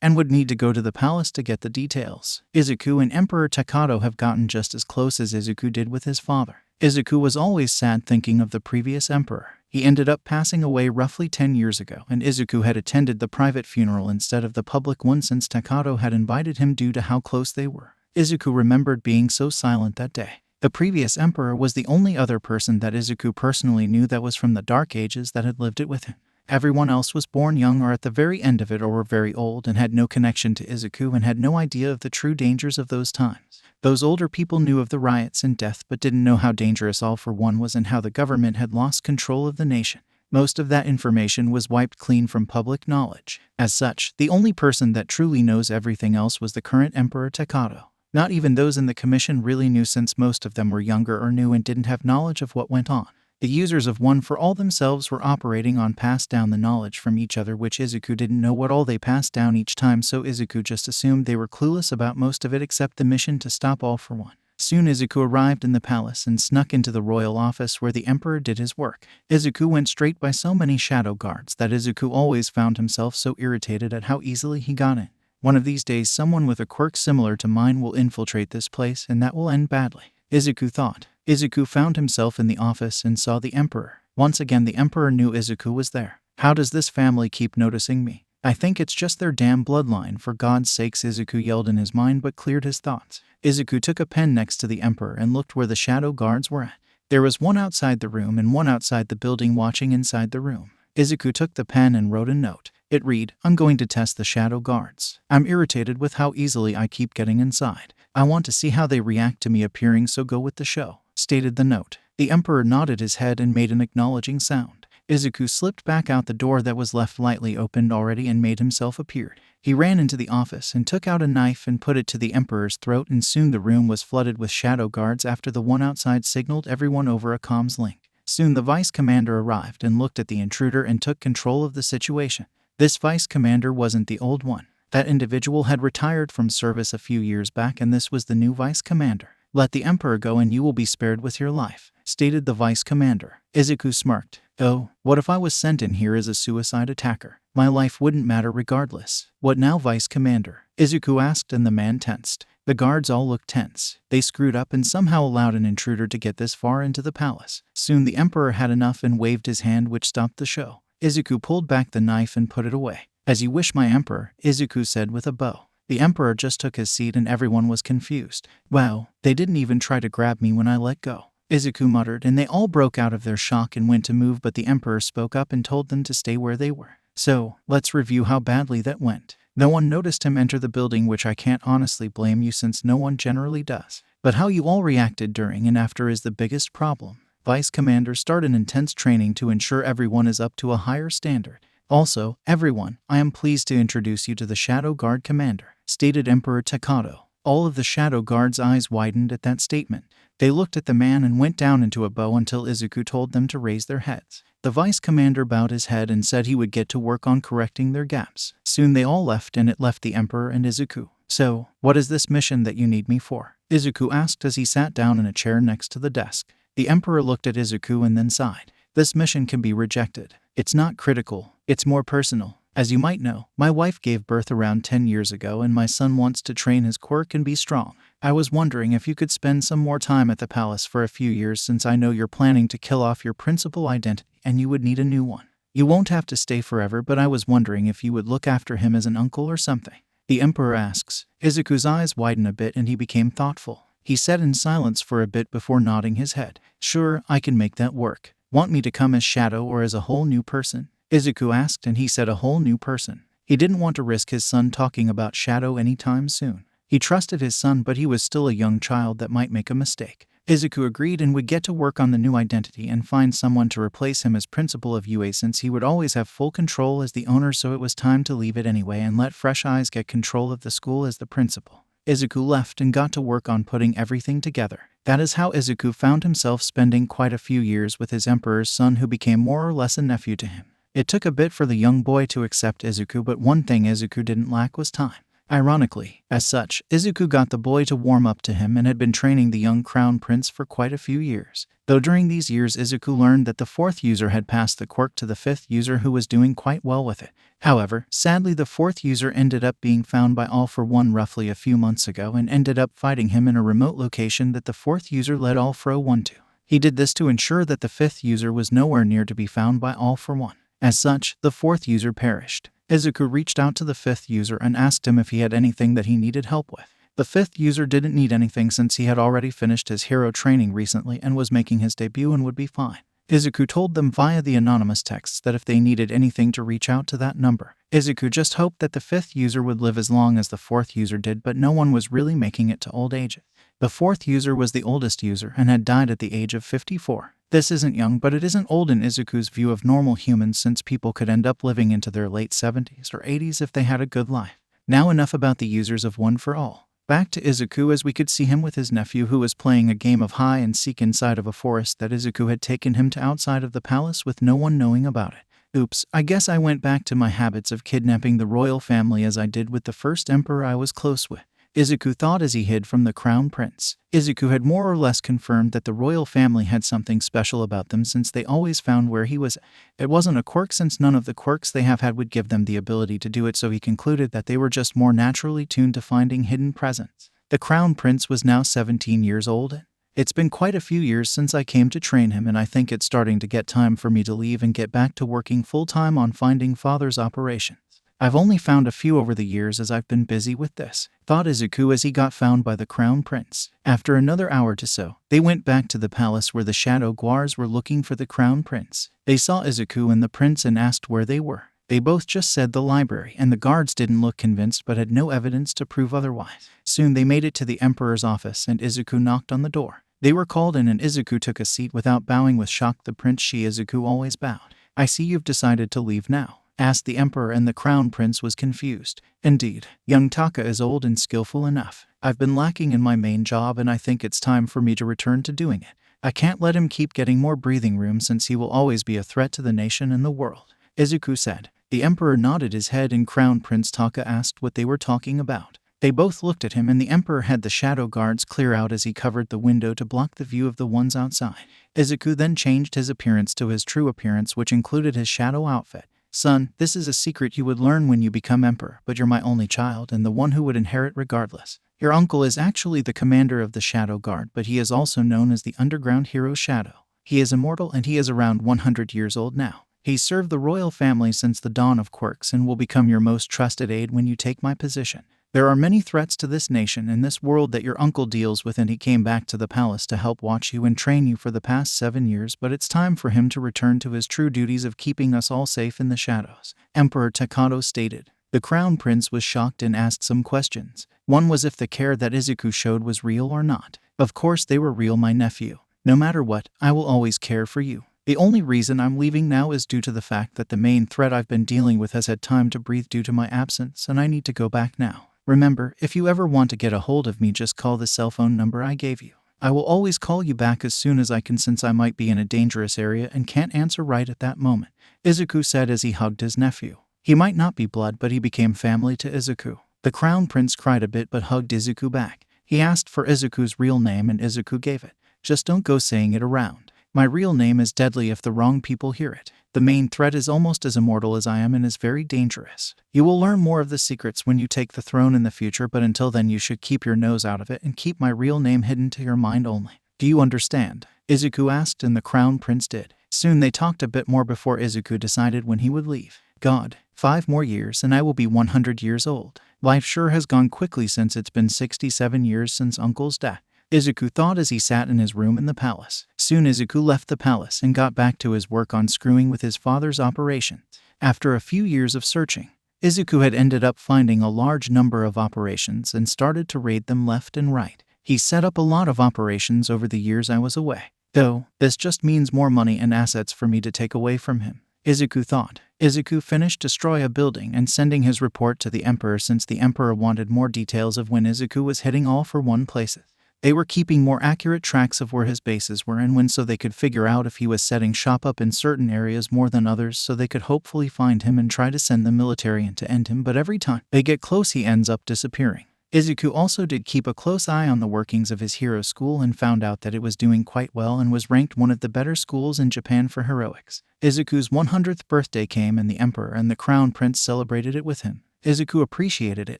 and would need to go to the palace to get the details. Izuku and Emperor Takato have gotten just as close as Izuku did with his father. Izuku was always sad thinking of the previous emperor. He ended up passing away roughly 10 years ago, and Izuku had attended the private funeral instead of the public one since Takato had invited him due to how close they were. Izuku remembered being so silent that day. The previous emperor was the only other person that Izuku personally knew that was from the Dark Ages that had lived it with him. Everyone else was born young or at the very end of it, or were very old and had no connection to Izuku and had no idea of the true dangers of those times. Those older people knew of the riots and death but didn't know how dangerous All for One was and how the government had lost control of the nation. Most of that information was wiped clean from public knowledge. As such, the only person that truly knows everything else was the current Emperor Takato. Not even those in the commission really knew, since most of them were younger or new and didn't have knowledge of what went on. The users of One for All themselves were operating on passed down the knowledge from each other, which Izuku didn't know what all they passed down each time, so Izuku just assumed they were clueless about most of it except the mission to stop All for One. Soon Izuku arrived in the palace and snuck into the royal office where the emperor did his work. Izuku went straight by so many shadow guards that Izuku always found himself so irritated at how easily he got in. One of these days someone with a quirk similar to mine will infiltrate this place and that will end badly, Izuku thought. Izuku found himself in the office and saw the emperor. Once again the emperor knew Izuku was there. How does this family keep noticing me? I think it's just their damn bloodline, for God's sakes, Izuku yelled in his mind but cleared his thoughts. Izuku took a pen next to the emperor and looked where the shadow guards were at. There was one outside the room and one outside the building watching inside the room. Izuku took the pen and wrote a note. It read, "I'm going to test the shadow guards. I'm irritated with how easily I keep getting inside. I want to see how they react to me appearing, so go with the show," stated the note. The Emperor nodded his head and made an acknowledging sound. Izuku slipped back out the door that was left lightly opened already and made himself appear. He ran into the office and took out a knife and put it to the Emperor's throat, and soon the room was flooded with shadow guards after the one outside signaled everyone over a comms link. Soon the vice commander arrived and looked at the intruder and took control of the situation. This vice commander wasn't the old one. That individual had retired from service a few years back, and this was the new vice commander. "Let the Emperor go and you will be spared with your life," stated the vice commander. Izuku smirked. "Oh, what if I was sent in here as a suicide attacker? My life wouldn't matter regardless." "What now, vice commander?" Izuku asked, and the man tensed. The guards all looked tense. They screwed up and somehow allowed an intruder to get this far into the palace. Soon the Emperor had enough and waved his hand, which stopped the show. Izuku pulled back the knife and put it away. "As you wish, my Emperor," Izuku said with a bow. The Emperor just took his seat and everyone was confused. "Wow, they didn't even try to grab me when I let go," Izuku muttered, and they all broke out of their shock and went to move, but the Emperor spoke up and told them to stay where they were. "So, let's review how badly that went. No one noticed him enter the building, which I can't honestly blame you since no one generally does. But how you all reacted during and after is the biggest problem. Vice Commander, start an intense training to ensure everyone is up to a higher standard. Also, everyone, I am pleased to introduce you to the Shadow Guard Commander," stated Emperor Takato. All of the Shadow Guard's eyes widened at that statement. They looked at the man and went down into a bow until Izuku told them to raise their heads. The Vice Commander bowed his head and said he would get to work on correcting their gaps. Soon they all left, and it left the Emperor and Izuku. "So, what is this mission that you need me for?" Izuku asked as he sat down in a chair next to the desk. The Emperor looked at Izuku and then sighed. "This mission can be rejected. It's not critical. It's more personal. As you might know, my wife gave birth around 10 years ago and my son wants to train his quirk and be strong. I was wondering if you could spend some more time at the palace for a few years, since I know you're planning to kill off your principal identity and you would need a new one. You won't have to stay forever, but I was wondering if you would look after him as an uncle or something," the Emperor asks. Izuku's eyes widened a bit and he became thoughtful. He sat in silence for a bit before nodding his head. "Sure, I can make that work. Want me to come as Shadow or as a whole new person?" Izuku asked, and he said a whole new person. He didn't want to risk his son talking about Shadow anytime soon. He trusted his son, but he was still a young child that might make a mistake. Izuku agreed and would get to work on the new identity and find someone to replace him as principal of UA, since he would always have full control as the owner, so it was time to leave it anyway and let fresh eyes get control of the school as the principal. Izuku left and got to work on putting everything together. That is how Izuku found himself spending quite a few years with his Emperor's son, who became more or less a nephew to him. It took a bit for the young boy to accept Izuku, but one thing Izuku didn't lack was time. Ironically, as such, Izuku got the boy to warm up to him and had been training the young crown prince for quite a few years. Though during these years Izuku learned that the 4th user had passed the quirk to the 5th user, who was doing quite well with it. However, sadly the 4th user ended up being found by All For One roughly a few months ago and ended up fighting him in a remote location that the 4th user led All For One to. He did this to ensure that the 5th user was nowhere near to be found by All For One. As such, the 4th user perished. Izuku reached out to the 5th user and asked him if he had anything that he needed help with. The 5th user didn't need anything since he had already finished his hero training recently and was making his debut and would be fine. Izuku told them via the anonymous texts that if they needed anything to reach out to that number. Izuku just hoped that the 5th user would live as long as the 4th user did, but no one was really making it to old age. The 4th user was the oldest user and had died at the age of 54. This isn't young, but it isn't old in Izuku's view of normal humans, since people could end up living into their late 70s or 80s if they had a good life. Now enough about the users of One For All. Back to Izuku, as we could see him with his nephew, who was playing a game of hide and seek inside of a forest that Izuku had taken him to outside of the palace with no one knowing about it. Oops, I guess I went back to my habits of kidnapping the royal family as I did with the first emperor I was close with, Izuku thought as he hid from the crown prince. Izuku had more or less confirmed that the royal family had something special about them, since they always found where he was. It wasn't a quirk, since none of the quirks they have had would give them the ability to do it, so he concluded that they were just more naturally tuned to finding hidden presents. The crown prince was now 17 years old. It's been quite a few years since I came to train him, and I think it's starting to get time for me to leave and get back to working full-time on finding father's operations. I've only found a few over the years as I've been busy with this. thought Izuku as he got found by the Crown Prince. After another hour to so, they went back to the palace where the Shadow Guards were looking for the Crown Prince. They saw Izuku and the prince and asked where they were. They both just said the library, and the guards didn't look convinced but had no evidence to prove otherwise. Soon they made it to the Emperor's office and Izuku knocked on the door. They were called in and Izuku took a seat without bowing with shock. The prince Izuku always bowed. "I see you've decided to leave now," asked the Emperor, and the Crown Prince was confused. "Indeed, young Taka is old and skillful enough. I've been lacking in my main job and I think it's time for me to return to doing it. I can't let him keep getting more breathing room since he will always be a threat to the nation and the world," Izuku said. The Emperor nodded his head and Crown Prince Taka asked what they were talking about. They both looked at him and the Emperor had the Shadow Guards clear out as he covered the window to block the view of the ones outside. Izuku then changed his appearance to his true appearance, which included his shadow outfit. "Son, this is a secret you would learn when you become Emperor, but you're my only child and the one who would inherit regardless. Your uncle is actually the commander of the Shadow Guard, but he is also known as the underground hero Shadow. He is immortal and he is around 100 years old now. He served the royal family since the dawn of Quirks and will become your most trusted aide when you take my position. There are many threats to this nation and this world that your uncle deals with, and he came back to the palace to help watch you and train you for the past 7 years, but it's time for him to return to his true duties of keeping us all safe in the shadows," Emperor Takato stated. The Crown Prince was shocked and asked some questions. One was if the care that Izuku showed was real or not. "Of course they were real, my nephew. No matter what, I will always care for you. The only reason I'm leaving now is due to the fact that the main threat I've been dealing with has had time to breathe due to my absence, and I need to go back now. Remember, if you ever want to get a hold of me, just call the cell phone number I gave you. I will always call you back as soon as I can since I might be in a dangerous area and can't answer right at that moment," Izuku said as he hugged his nephew. He might not be blood, but he became family to Izuku. The Crown Prince cried a bit but hugged Izuku back. He asked for Izuku's real name and Izuku gave it. "Just don't go saying it around. My real name is deadly if the wrong people hear it. The main threat is almost as immortal as I am and is very dangerous. You will learn more of the secrets when you take the throne in the future, but until then you should keep your nose out of it and keep my real name hidden to your mind only. Do you understand?" Izuku asked and the Crown Prince did. Soon they talked a bit more before Izuku decided when he would leave. "God, 5 more years and I will be 100 years old. Life sure has gone quickly since it's been 67 years since Uncle's death," Izuku thought as he sat in his room in the palace. Soon Izuku left the palace and got back to his work on screwing with his father's operations. After a few years of searching, Izuku had ended up finding a large number of operations and started to raid them left and right. "He set up a lot of operations over the years I was away. Though, this just means more money and assets for me to take away from him," Izuku thought. Izuku finished destroy a building and sending his report to the Emperor since the Emperor wanted more details of when Izuku was hitting all for one places. They were keeping more accurate tracks of where his bases were and when, so they could figure out if he was setting shop up in certain areas more than others, so they could hopefully find him and try to send the military in to end him, but every time they get close he ends up disappearing. Izuku also did keep a close eye on the workings of his hero school and found out that it was doing quite well and was ranked one of the better schools in Japan for heroics. Izuku's 100th birthday came and the Emperor and the Crown Prince celebrated it with him. Izuku appreciated it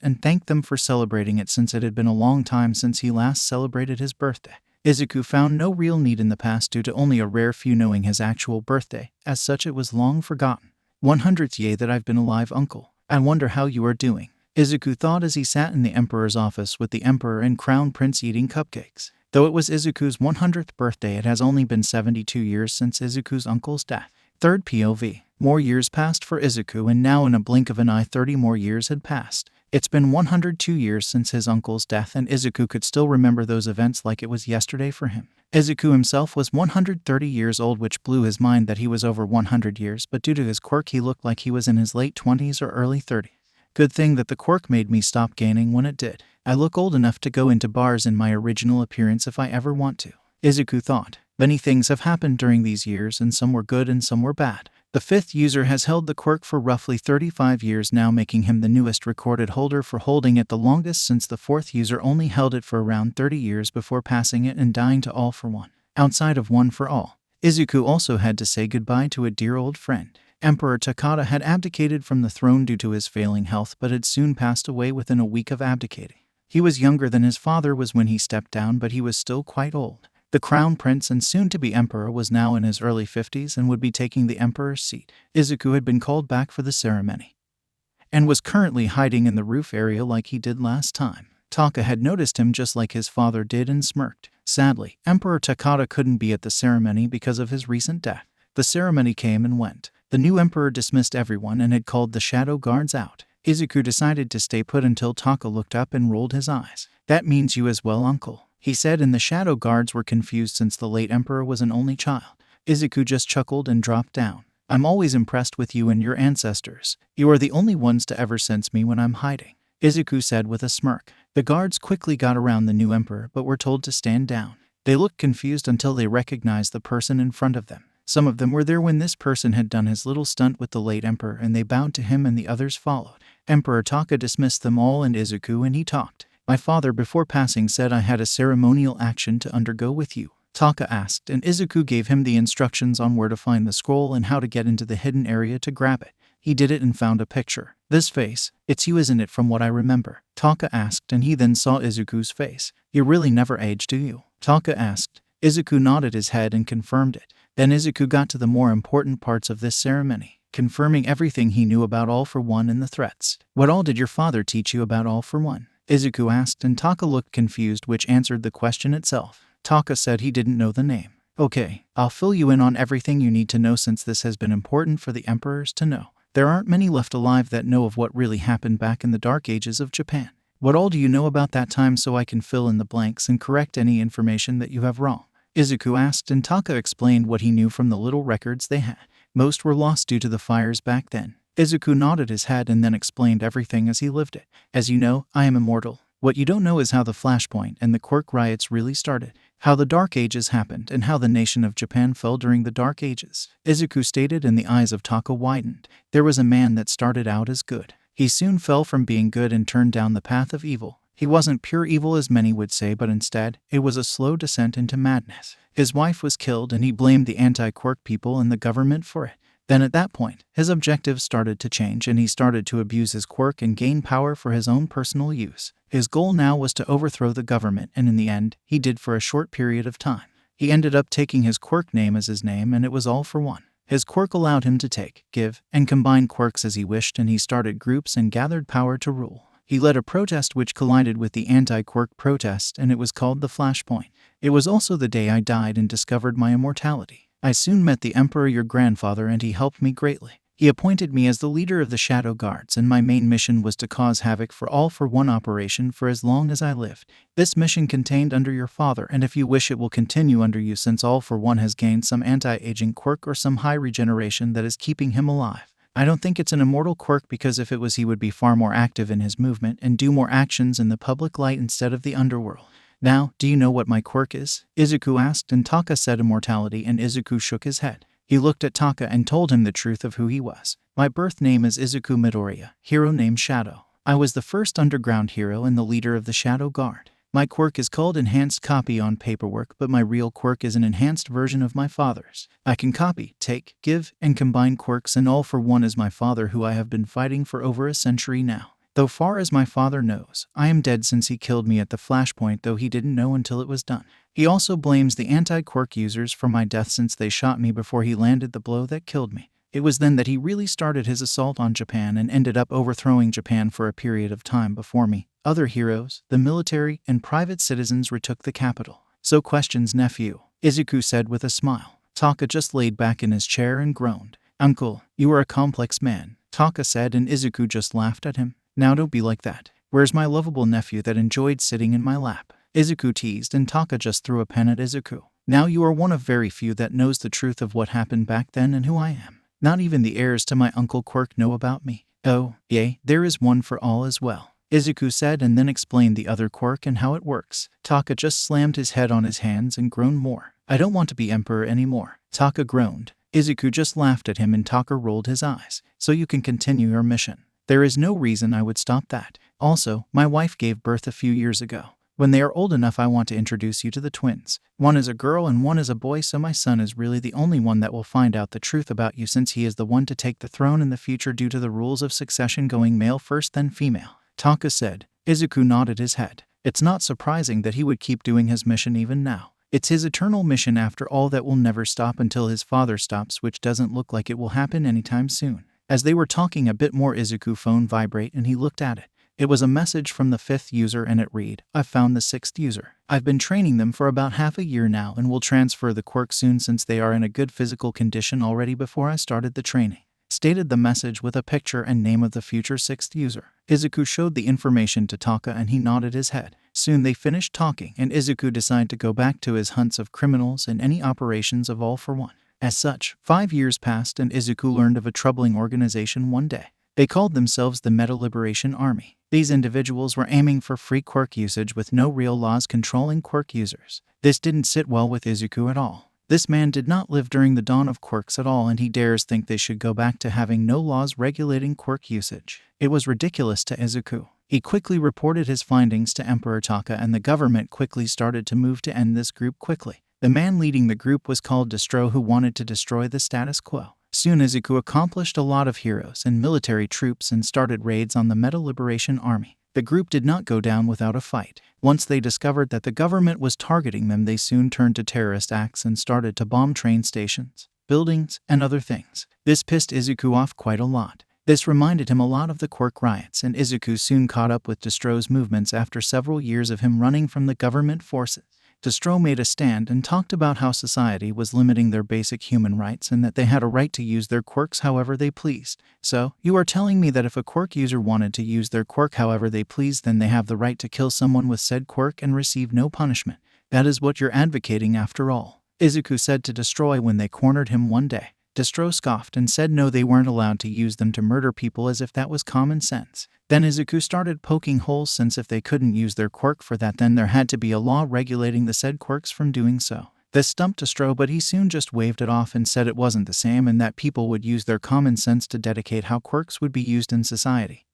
and thanked them for celebrating it since it had been a long time since he last celebrated his birthday. Izuku found no real need in the past due to only a rare few knowing his actual birthday. As such, it was long forgotten. 100th yay that I've been alive, uncle. I wonder how you are doing, Izuku thought as he sat in the Emperor's office with the Emperor and Crown Prince eating cupcakes. Though it was Izuku's 100th birthday, it has only been 72 years since Izuku's uncle's death. Third POV. More years passed for Izuku and now in a blink of an eye 30 more years had passed. It's been 102 years since his uncle's death and Izuku could still remember those events like it was yesterday for him. Izuku himself was 130 years old, which blew his mind that he was over 100 years, but due to his quirk he looked like he was in his late 20s or early 30s. Good thing that the quirk made me stop gaining when it did. I look old enough to go into bars in my original appearance if I ever want to, Izuku thought. Many things have happened during these years and some were good and some were bad. The 5th user has held the quirk for roughly 35 years now, making him the newest recorded holder for holding it the longest, since the 4th user only held it for around 30 years before passing it and dying to All for One. Outside of One for All, Izuku also had to say goodbye to a dear old friend. Emperor Takata had abdicated from the throne due to his failing health but had soon passed away within a week of abdicating. He was younger than his father was when he stepped down, but he was still quite old. The Crown Prince and soon-to-be Emperor was now in his early 50s and would be taking the Emperor's seat. Izuku had been called back for the ceremony and was currently hiding in the roof area like he did last time. Taka had noticed him just like his father did and smirked. Sadly, Emperor Takata couldn't be at the ceremony because of his recent death. The ceremony came and went. The new emperor dismissed everyone and had called the shadow guards out. Izuku decided to stay put until Taka looked up and rolled his eyes. "That means you as well, uncle," he said, and the shadow guards were confused since the late emperor was an only child. Izuku just chuckled and dropped down. "I'm always impressed with you and your ancestors. You are the only ones to ever sense me when I'm hiding," Izuku said with a smirk. The guards quickly got around the new emperor but were told to stand down. They looked confused until they recognized the person in front of them. Some of them were there when this person had done his little stunt with the late emperor, and they bowed to him and the others followed. Emperor Taka dismissed them all and Izuku, and he talked. "My father before passing said I had a ceremonial action to undergo with you," Taka asked, and Izuku gave him the instructions on where to find the scroll and how to get into the hidden area to grab it. He did it and found a picture. "This face, it's you isn't it from what I remember?" Taka asked, and he then saw Izuku's face. "You really never age, do you?" Taka asked. Izuku nodded his head and confirmed it. Then Izuku got to the more important parts of this ceremony, confirming everything he knew about All for One and the threats. "What all did your father teach you about All for One?" Izuku asked, and Taka looked confused, which answered the question itself. Taka said he didn't know the name. "Okay, I'll fill you in on everything you need to know since this has been important for the emperors to know. There aren't many left alive that know of what really happened back in the Dark Ages of Japan. What all do you know about that time so I can fill in the blanks and correct any information that you have wrong?" Izuku asked, and Taka explained what he knew from the little records they had. Most were lost due to the fires back then. Izuku nodded his head and then explained everything as he lived it. "As you know, I am immortal. What you don't know is how the Flashpoint and the Quirk riots really started, how the Dark Ages happened, and how the nation of Japan fell during the Dark Ages," Izuku stated, and the eyes of Taka widened. "There was a man that started out as good. He soon fell from being good and turned down the path of evil. He wasn't pure evil as many would say, but instead, it was a slow descent into madness. His wife was killed and he blamed the anti-Quirk people and the government for it. Then at that point, his objectives started to change and he started to abuse his quirk and gain power for his own personal use. His goal now was to overthrow the government, and in the end, he did for a short period of time. He ended up taking his quirk name as his name, and it was All for One. His quirk allowed him to take, give, and combine quirks as he wished, and he started groups and gathered power to rule. He led a protest which collided with the anti-Quirk protest, and it was called the Flashpoint. It was also the day I died and discovered my immortality. I soon met the Emperor, your grandfather, and he helped me greatly. He appointed me as the leader of the Shadow Guards, and my main mission was to cause havoc for All for One operation for as long as I lived. This mission contained under your father, and if you wish it will continue under you since All for One has gained some anti-aging quirk or some high regeneration that is keeping him alive. I don't think it's an immortal quirk, because if it was he would be far more active in his movement and do more actions in the public light instead of the underworld. Now, do you know what my quirk is?" Izuku asked, and Taka said immortality, and Izuku shook his head. He looked at Taka and told him the truth of who he was. "My birth name is Izuku Midoriya, hero named Shadow. I was the first underground hero and the leader of the Shadow Guard. My quirk is called Enhanced Copy on paperwork, but my real quirk is an enhanced version of my father's. I can copy, take, give, and combine quirks, and All for One is my father, who I have been fighting for over a century now. Though far as my father knows, I am dead since he killed me at the Flashpoint, though he didn't know until it was done. He also blames the anti-Quirk users for my death since they shot me before he landed the blow that killed me. It was then that he really started his assault on Japan and ended up overthrowing Japan for a period of time before me. Other heroes, the military, and private citizens retook the capital." "So questions, nephew," Izuku said with a smile. Taka just laid back in his chair and groaned. "Uncle, you are a complex man," Taka said, and Izuku just laughed at him. "Now don't be like that. Where's my lovable nephew that enjoyed sitting in my lap?" Izuku teased, and Taka just threw a pen at Izuku. "Now you are one of very few that knows the truth of what happened back then and who I am. Not even the heirs to my Uncle Quirk know about me." "Oh, yay, there is one for all as well," Izuku said, and then explained the other quirk and how it works. Taka just slammed his head on his hands and groaned more. "I don't want to be emperor anymore," Taka groaned. Izuku just laughed at him, and Taka rolled his eyes. "So you can continue your mission. There is no reason I would stop that. Also, my wife gave birth a few years ago. When they are old enough, I want to introduce you to the twins. One is a girl and one is a boy, so my son is really the only one that will find out the truth about you, since he is the one to take the throne in the future due to the rules of succession going male first then female," Taka said. Izuku nodded his head. It's not surprising that he would keep doing his mission even now. It's his eternal mission after all that will never stop until his father stops, which doesn't look like it will happen anytime soon. As they were talking a bit more, Izuku's phone vibrate and he looked at it. It was a message from the 5th user and it read, "I've found the 6th user. I've been training them for about half a year now and will transfer the quirk soon since they are in a good physical condition already before I started the training," stated the message with a picture and name of the future 6th user. Izuku showed the information to Taka and he nodded his head. Soon they finished talking and Izuku decided to go back to his hunts of criminals and any operations of All for One. As such, 5 years passed and Izuku learned of a troubling organization one day. They called themselves the Meta Liberation Army. These individuals were aiming for free quirk usage with no real laws controlling quirk users. This didn't sit well with Izuku at all. This man did not live during the dawn of quirks at all and he dares think they should go back to having no laws regulating quirk usage. It was ridiculous to Izuku. He quickly reported his findings to Emperor Taka and the government quickly started to move to end this group quickly. The man leading the group was called Destro, who wanted to destroy the status quo. Soon Izuku accomplished a lot of heroes and military troops and started raids on the Meta Liberation Army. The group did not go down without a fight. Once they discovered that the government was targeting them, they soon turned to terrorist acts and started to bomb train stations, buildings, and other things. This pissed Izuku off quite a lot. This reminded him a lot of the quirk riots, and Izuku soon caught up with Destro's movements after several years of him running from the government forces. Destro made a stand and talked about how society was limiting their basic human rights and that they had a right to use their quirks however they pleased. So, you are telling me that if a quirk user wanted to use their quirk however they pleased, then they have the right to kill someone with said quirk and receive no punishment? That is what you're advocating after all, Izuku said to Destro when they cornered him one day. Destro scoffed and said no, they weren't allowed to use them to murder people as if that was common sense. Then Izuku started poking holes, since if they couldn't use their quirk for that, then there had to be a law regulating the said quirks from doing so. This stumped Destro, but he soon just waved it off and said it wasn't the same and that people would use their common sense to dedicate how quirks would be used in society.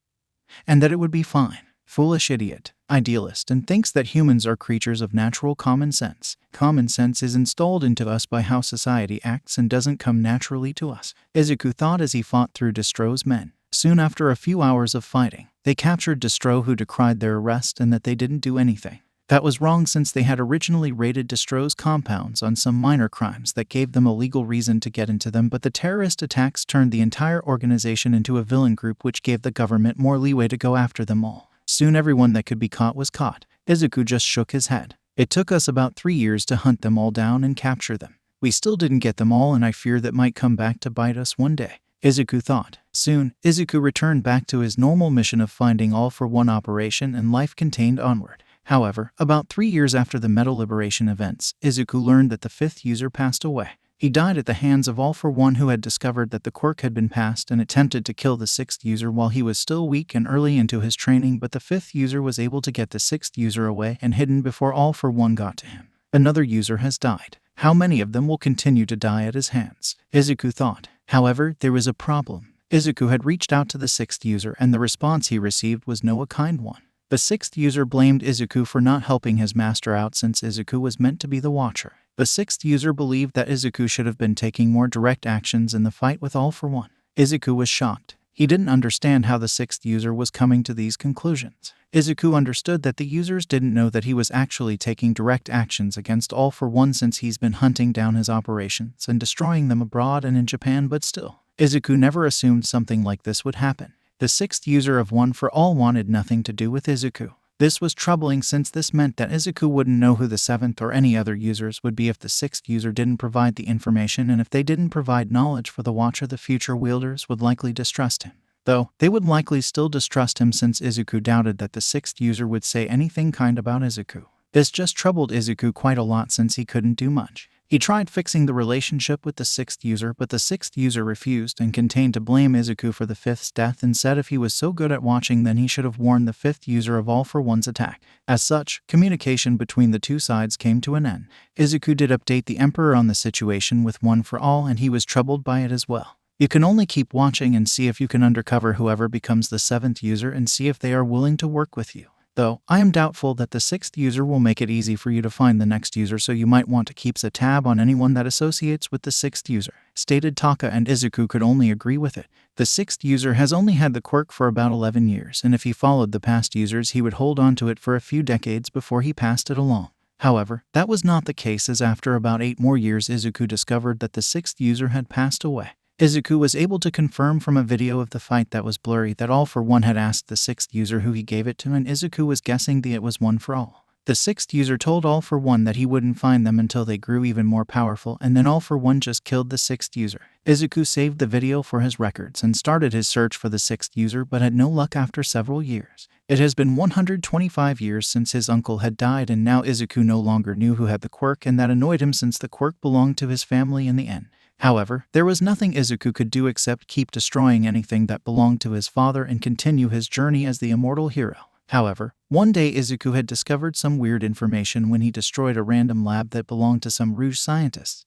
And that it would be fine. Foolish idiot, idealist, and thinks that humans are creatures of natural common sense. Common sense is installed into us by how society acts and doesn't come naturally to us, Izuku thought as he fought through Destro's men. Soon after a few hours of fighting, they captured Destro, who decried their arrest and that they didn't do anything. That was wrong, since they had originally raided Destro's compounds on some minor crimes that gave them a legal reason to get into them, but the terrorist attacks turned the entire organization into a villain group, which gave the government more leeway to go after them all. Soon everyone that could be caught was caught. Izuku just shook his head. It took us about 3 years to hunt them all down and capture them. We still didn't get them all, and I fear that might come back to bite us one day, Izuku thought. Soon, Izuku returned back to his normal mission of finding All for One operation, and life continued onward. However, about 3 years after the Meta Liberation events, Izuku learned that the 5th user passed away. He died at the hands of All for One, who had discovered that the quirk had been passed and attempted to kill the 6th user while he was still weak and early into his training, but the 5th user was able to get the 6th user away and hidden before All for One got to him. Another user has died. How many of them will continue to die at his hands? Izuku thought. However, there was a problem. Izuku had reached out to the 6th user and the response he received was no kind one. The 6th user blamed Izuku for not helping his master out, since Izuku was meant to be the watcher. The 6th user believed that Izuku should have been taking more direct actions in the fight with All for One. Izuku was shocked. He didn't understand how the 6th user was coming to these conclusions. Izuku understood that the users didn't know that he was actually taking direct actions against All for One, since he's been hunting down his operations and destroying them abroad and in Japan, but still, Izuku never assumed something like this would happen. The 6th user of One for All wanted nothing to do with Izuku. This was troubling, since this meant that Izuku wouldn't know who the 7th or any other users would be if the 6th user didn't provide the information, and if they didn't provide knowledge for the Watcher, the future wielders would likely distrust him. Though, they would likely still distrust him, since Izuku doubted that the 6th user would say anything kind about Izuku. This just troubled Izuku quite a lot, since he couldn't do much. He tried fixing the relationship with the 6th user, but the 6th user refused and continued to blame Izuku for the 5th's death and said if he was so good at watching, then he should have warned the 5th user of All for One's attack. As such, communication between the two sides came to an end. Izuku did update the Emperor on the situation with One for All, and he was troubled by it as well. You can only keep watching and see if you can undercover whoever becomes the 7th user and see if they are willing to work with you. Though, I am doubtful that the 6th user will make it easy for you to find the next user, so you might want to keep a tab on anyone that associates with the 6th user, stated Taka, and Izuku could only agree with it. The 6th user has only had the quirk for about 11 years, and if he followed the past users, he would hold on to it for a few decades before he passed it along. However, that was not the case, as after about 8 more years Izuku discovered that the 6th user had passed away. Izuku was able to confirm from a video of the fight that was blurry that All For One had asked the sixth user who he gave it to, and Izuku was guessing it was One For All. The sixth user told All For One that he wouldn't find them until they grew even more powerful, and then All For One just killed the sixth user. Izuku saved the video for his records and started his search for the sixth user, but had no luck after several years. It has been 125 years since his uncle had died, and now Izuku no longer knew who had the quirk, and that annoyed him since the quirk belonged to his family in the end. However, there was nothing Izuku could do except keep destroying anything that belonged to his father and continue his journey as the immortal hero. However, one day Izuku had discovered some weird information when he destroyed a random lab that belonged to some Rouge scientists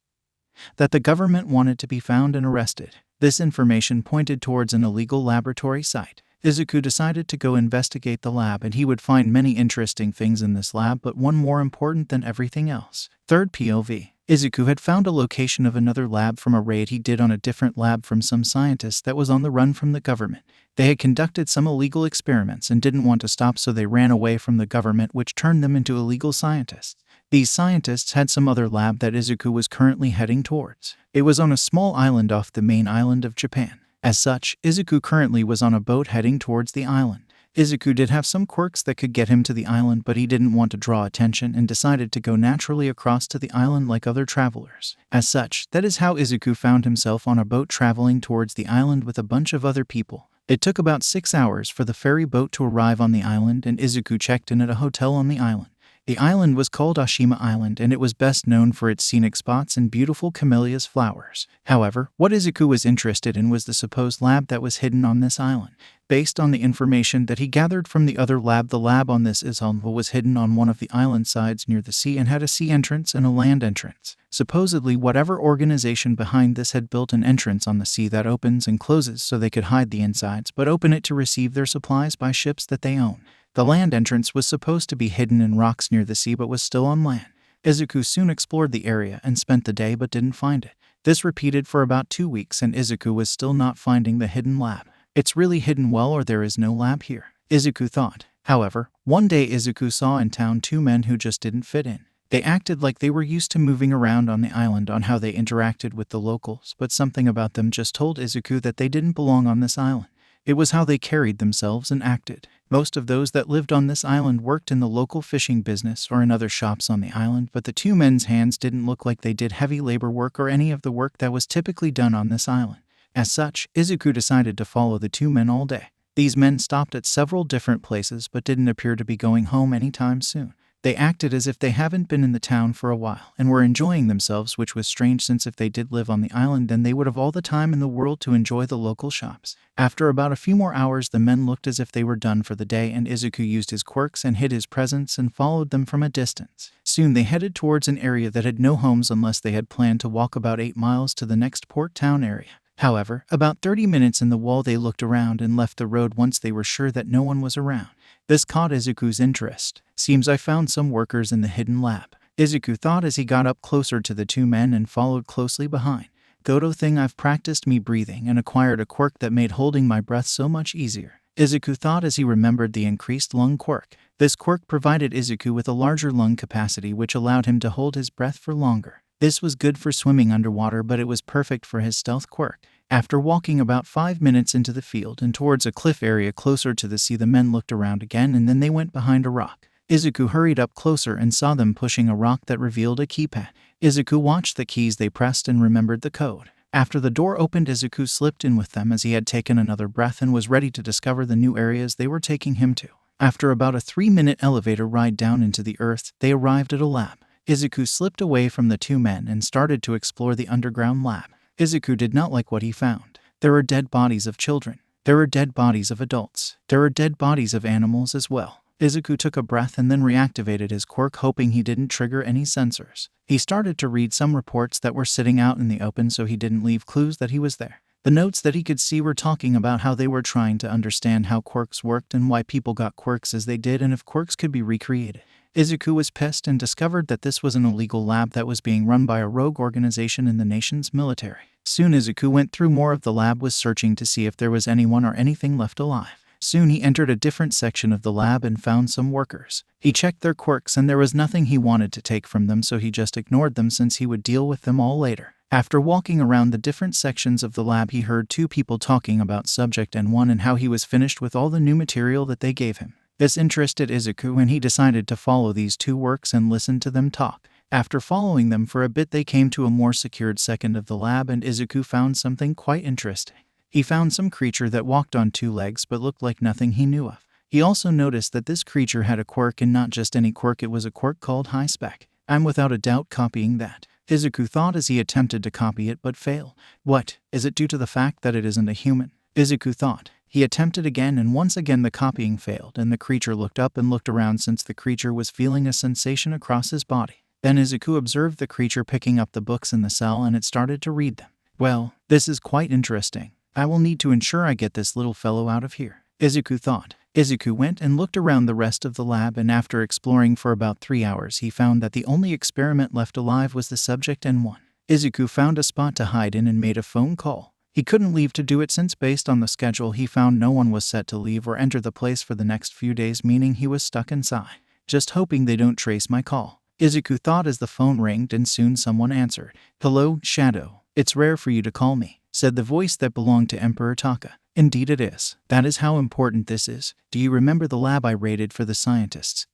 that the government wanted to be found and arrested. This information pointed towards an illegal laboratory site. Izuku decided to go investigate the lab, and he would find many interesting things in this lab, but one more important than everything else. Third POV. Izuku had found a location of another lab from a raid he did on a different lab from some scientists that was on the run from the government. They had conducted some illegal experiments and didn't want to stop, so they ran away from the government, which turned them into illegal scientists. These scientists had some other lab that Izuku was currently heading towards. It was on a small island off the main island of Japan. As such, Izuku currently was on a boat heading towards the island. Izuku did have some quirks that could get him to the island, but he didn't want to draw attention and decided to go naturally across to the island like other travelers. As such, that is how Izuku found himself on a boat traveling towards the island with a bunch of other people. It took about 6 hours for the ferry boat to arrive on the island, and Izuku checked in at a hotel on the island. The island was called Ashima Island, and it was best known for its scenic spots and beautiful camellias flowers. However, what Izuku was interested in was the supposed lab that was hidden on this island. Based on the information that he gathered from the other lab, the lab on this island was hidden on one of the island sides near the sea and had a sea entrance and a land entrance. Supposedly, whatever organization behind this had built an entrance on the sea that opens and closes so they could hide the insides, but open it to receive their supplies by ships that they own. The land entrance was supposed to be hidden in rocks near the sea but was still on land. Izuku soon explored the area and spent the day but didn't find it. This repeated for about 2 weeks, and Izuku was still not finding the hidden lab. It's really hidden well, or there is no lab here, Izuku thought. However, one day Izuku saw in town 2 men who just didn't fit in. They acted like they were used to moving around on the island on how they interacted with the locals, but something about them just told Izuku that they didn't belong on this island. It was how they carried themselves and acted. Most of those that lived on this island worked in the local fishing business or in other shops on the island, but the 2 men's hands didn't look like they did heavy labor work or any of the work that was typically done on this island. As such, Izuku decided to follow the 2 men all day. These men stopped at several different places but didn't appear to be going home anytime soon. They acted as if they haven't been in the town for a while and were enjoying themselves, which was strange since if they did live on the island then they would have all the time in the world to enjoy the local shops. After about a few more hours, the men looked as if they were done for the day, and Izuku used his quirks and hid his presence and followed them from a distance. Soon they headed towards an area that had no homes unless they had planned to walk about 8 miles to the next port town area. However, about 30 minutes in the wall, they looked around and left the road once they were sure that no one was around. This caught Izuku's interest. Seems I found some workers in the hidden lab, Izuku thought as he got up closer to the 2 men and followed closely behind. Goto thing, I've practiced me breathing and acquired a quirk that made holding my breath so much easier, Izuku thought as he remembered the increased lung quirk. This quirk provided Izuku with a larger lung capacity which allowed him to hold his breath for longer. This was good for swimming underwater, but it was perfect for his stealth quirk. After walking about 5 minutes into the field and towards a cliff area closer to the sea, the men looked around again and then they went behind a rock. Izuku hurried up closer and saw them pushing a rock that revealed a keypad. Izuku watched the keys they pressed and remembered the code. After the door opened, Izuku slipped in with them as he had taken another breath and was ready to discover the new areas they were taking him to. After about a 3-minute elevator ride down into the earth, they arrived at a lab. Izuku slipped away from the 2 men and started to explore the underground lab. Izuku did not like what he found. There were dead bodies of children. There were dead bodies of adults. There were dead bodies of animals as well. Izuku took a breath and then reactivated his quirk, hoping he didn't trigger any sensors. He started to read some reports that were sitting out in the open so he didn't leave clues that he was there. The notes that he could see were talking about how they were trying to understand how quirks worked and why people got quirks as they did and if quirks could be recreated. Izuku was pissed and discovered that this was an illegal lab that was being run by a rogue organization in the nation's military. Soon Izuku went through more of the lab, was searching to see if there was anyone or anything left alive. Soon he entered a different section of the lab and found some workers. He checked their quirks and there was nothing he wanted to take from them, so he just ignored them since he would deal with them all later. After walking around the different sections of the lab, he heard two people talking about Subject N1 and how he was finished with all the new material that they gave him. This interested Izuku and he decided to follow these two works and listen to them talk. After following them for a bit, they came to a more secured second of the lab and Izuku found something quite interesting. He found some creature that walked on two legs but looked like nothing he knew of. He also noticed that this creature had a quirk, and not just any quirk, it was a quirk called High Spec. I'm without a doubt copying that, Izuku thought as he attempted to copy it but failed. What? Is it due to the fact that it isn't a human? Izuku thought. He attempted again and once again the copying failed, and the creature looked up and looked around since the creature was feeling a sensation across his body. Then Izuku observed the creature picking up the books in the cell and it started to read them. Well, this is quite interesting. I will need to ensure I get this little fellow out of here, Izuku thought. Izuku went and looked around the rest of the lab, and after exploring for about 3 hours he found that the only experiment left alive was the Subject N1. Izuku found a spot to hide in and made a phone call. He couldn't leave to do it since based on the schedule he found no one was set to leave or enter the place for the next few days, meaning he was stuck inside. Just hoping they don't trace my call, Izuku thought as the phone rang, and soon someone answered. Hello, Shadow. It's rare for you to call me, said the voice that belonged to Emperor Taka. Indeed it is. That is how important this is. Do you remember the lab I raided for the scientists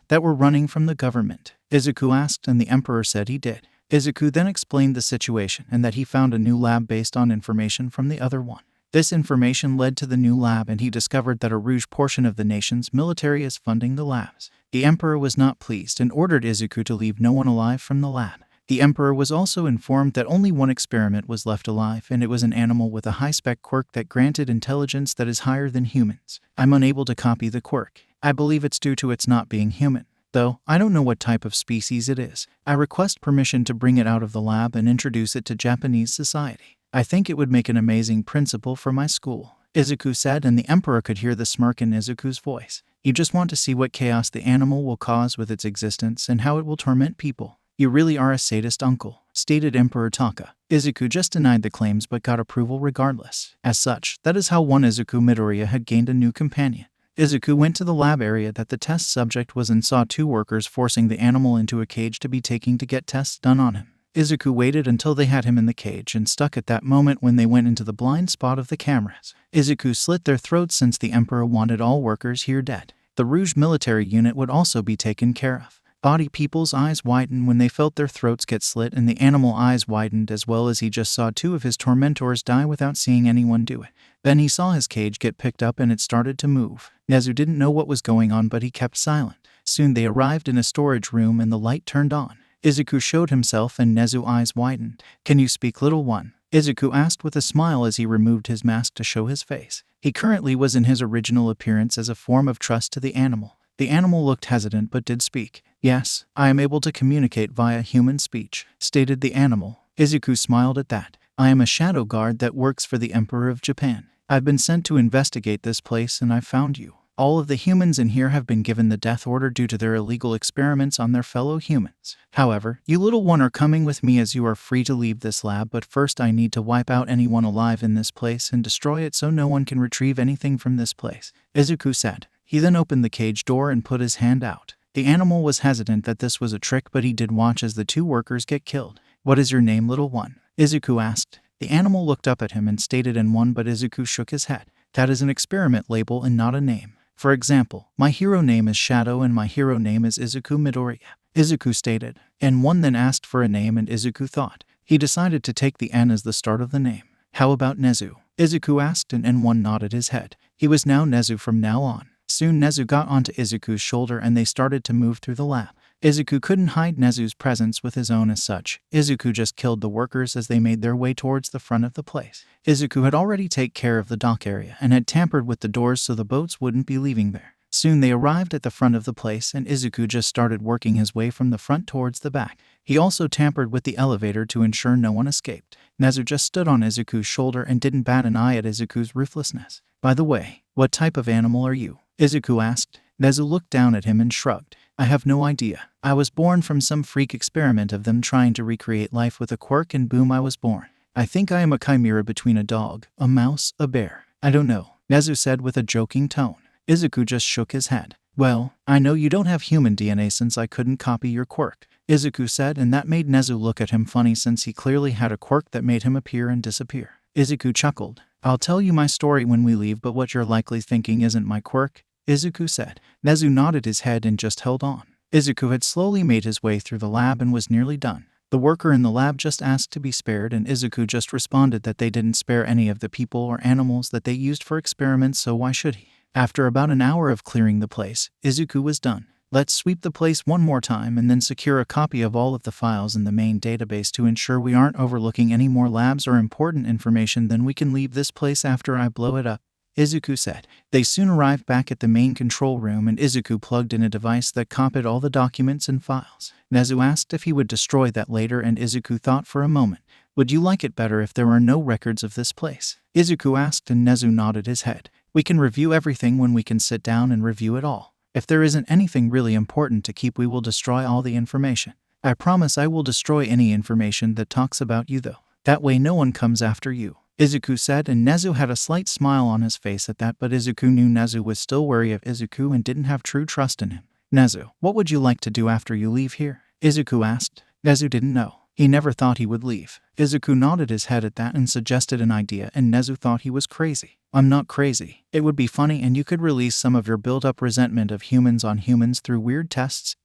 that were running from the government? Izuku asked, and the Emperor said he did. Izuku then explained the situation and that he found a new lab based on information from the other one. This information led to the new lab, and he discovered that a Rouge portion of the nation's military is funding the labs. The Emperor was not pleased and ordered Izuku to leave no one alive from the lab. The Emperor was also informed that only one experiment was left alive, and it was an animal with a high-spec quirk that granted intelligence that is higher than humans. I'm unable to copy the quirk. I believe it's due to its not being human, though I don't know what type of species it is. I request permission to bring it out of the lab and introduce it to Japanese society. I think it would make an amazing principal for my school, Izuku said, and the Emperor could hear the smirk in Izuku's voice. You just want to see what chaos the animal will cause with its existence and how it will torment people. You really are a sadist uncle, stated Emperor Taka. Izuku just denied the claims but got approval regardless. As such, that is how one Izuku Midoriya had gained a new companion. Izuku went to the lab area that the test subject was and saw two workers forcing the animal into a cage to be taken to get tests done on him. Izuku waited until they had him in the cage and stuck at that moment when they went into the blind spot of the cameras. Izuku slit their throats since the Emperor wanted all workers here dead. The Rouge military unit would also be taken care of. Body people's eyes widened when they felt their throats get slit, and the animal eyes widened as well as he just saw two of his tormentors die without seeing anyone do it. Then he saw his cage get picked up and it started to move. Nezu didn't know what was going on, but he kept silent. Soon they arrived in a storage room and the light turned on. Izuku showed himself and Nezu's eyes widened. Can you speak, little one? Izuku asked with a smile as he removed his mask to show his face. He currently was in his original appearance as a form of trust to the animal. The animal looked hesitant but did speak. Yes, I am able to communicate via human speech, stated the animal. Izuku smiled at that. I am a shadow guard that works for the Emperor of Japan. I've been sent to investigate this place and I've found you. All of the humans in here have been given the death order due to their illegal experiments on their fellow humans. However, you little one are coming with me as you are free to leave this lab, but first I need to wipe out anyone alive in this place and destroy it so no one can retrieve anything from this place, Izuku said. He then opened the cage door and put his hand out. The animal was hesitant that this was a trick, but he did watch as the two workers get killed. What is your name, little one? Izuku asked. The animal looked up at him and stated N1, but Izuku shook his head. That is an experiment label and not a name. For example, my hero name is Shadow and my hero name is Izuku Midoriya, Izuku stated. N1 then asked for a name and Izuku thought. He decided to take the N as the start of the name. How about Nezu? Izuku asked, and N1 nodded his head. He was now Nezu from now on. Soon Nezu got onto Izuku's shoulder and they started to move through the lab. Izuku couldn't hide Nezu's presence with his own as such. Izuku just killed the workers as they made their way towards the front of the place. Izuku had already taken care of the dock area and had tampered with the doors so the boats wouldn't be leaving there. Soon they arrived at the front of the place and Izuku just started working his way from the front towards the back. He also tampered with the elevator to ensure no one escaped. Nezu just stood on Izuku's shoulder and didn't bat an eye at Izuku's ruthlessness. By the way, what type of animal are you? Izuku asked. Nezu looked down at him and shrugged. I have no idea. I was born from some freak experiment of them trying to recreate life with a quirk and boom, I was born. I think I am a chimera between a dog, a mouse, a bear. I don't know. Nezu said with a joking tone. Izuku just shook his head. Well, I know you don't have human DNA since I couldn't copy your quirk, Izuku said, and that made Nezu look at him funny since he clearly had a quirk that made him appear and disappear. Izuku chuckled. I'll tell you my story when we leave, but what you're likely thinking isn't my quirk, Izuku said. Nezu nodded his head and just held on. Izuku had slowly made his way through the lab and was nearly done. The worker in the lab just asked to be spared, and Izuku just responded that they didn't spare any of the people or animals that they used for experiments, so why should he? After about an hour of clearing the place, Izuku was done. Let's sweep the place one more time and then secure a copy of all of the files in the main database to ensure we aren't overlooking any more labs or important information. Then we can leave this place after I blow it up, Izuku said. They soon arrived back at the main control room, and Izuku plugged in a device that copied all the documents and files. Nezu asked if he would destroy that later, and Izuku thought for a moment. Would you like it better if there were no records of this place? Izuku asked, and Nezu nodded his head. We can review everything when we can sit down and review it all. If there isn't anything really important to keep, we will destroy all the information. I promise I will destroy any information that talks about you though. That way no one comes after you, Izuku said, and Nezu had a slight smile on his face at that, but Izuku knew Nezu was still wary of Izuku and didn't have true trust in him. Nezu, what would you like to do after you leave here? Izuku asked. Nezu didn't know. He never thought he would leave. Izuku nodded his head at that and suggested an idea, and Nezu thought he was crazy. I'm not crazy. It would be funny, and you could release some of your built-up resentment of humans on humans through weird tests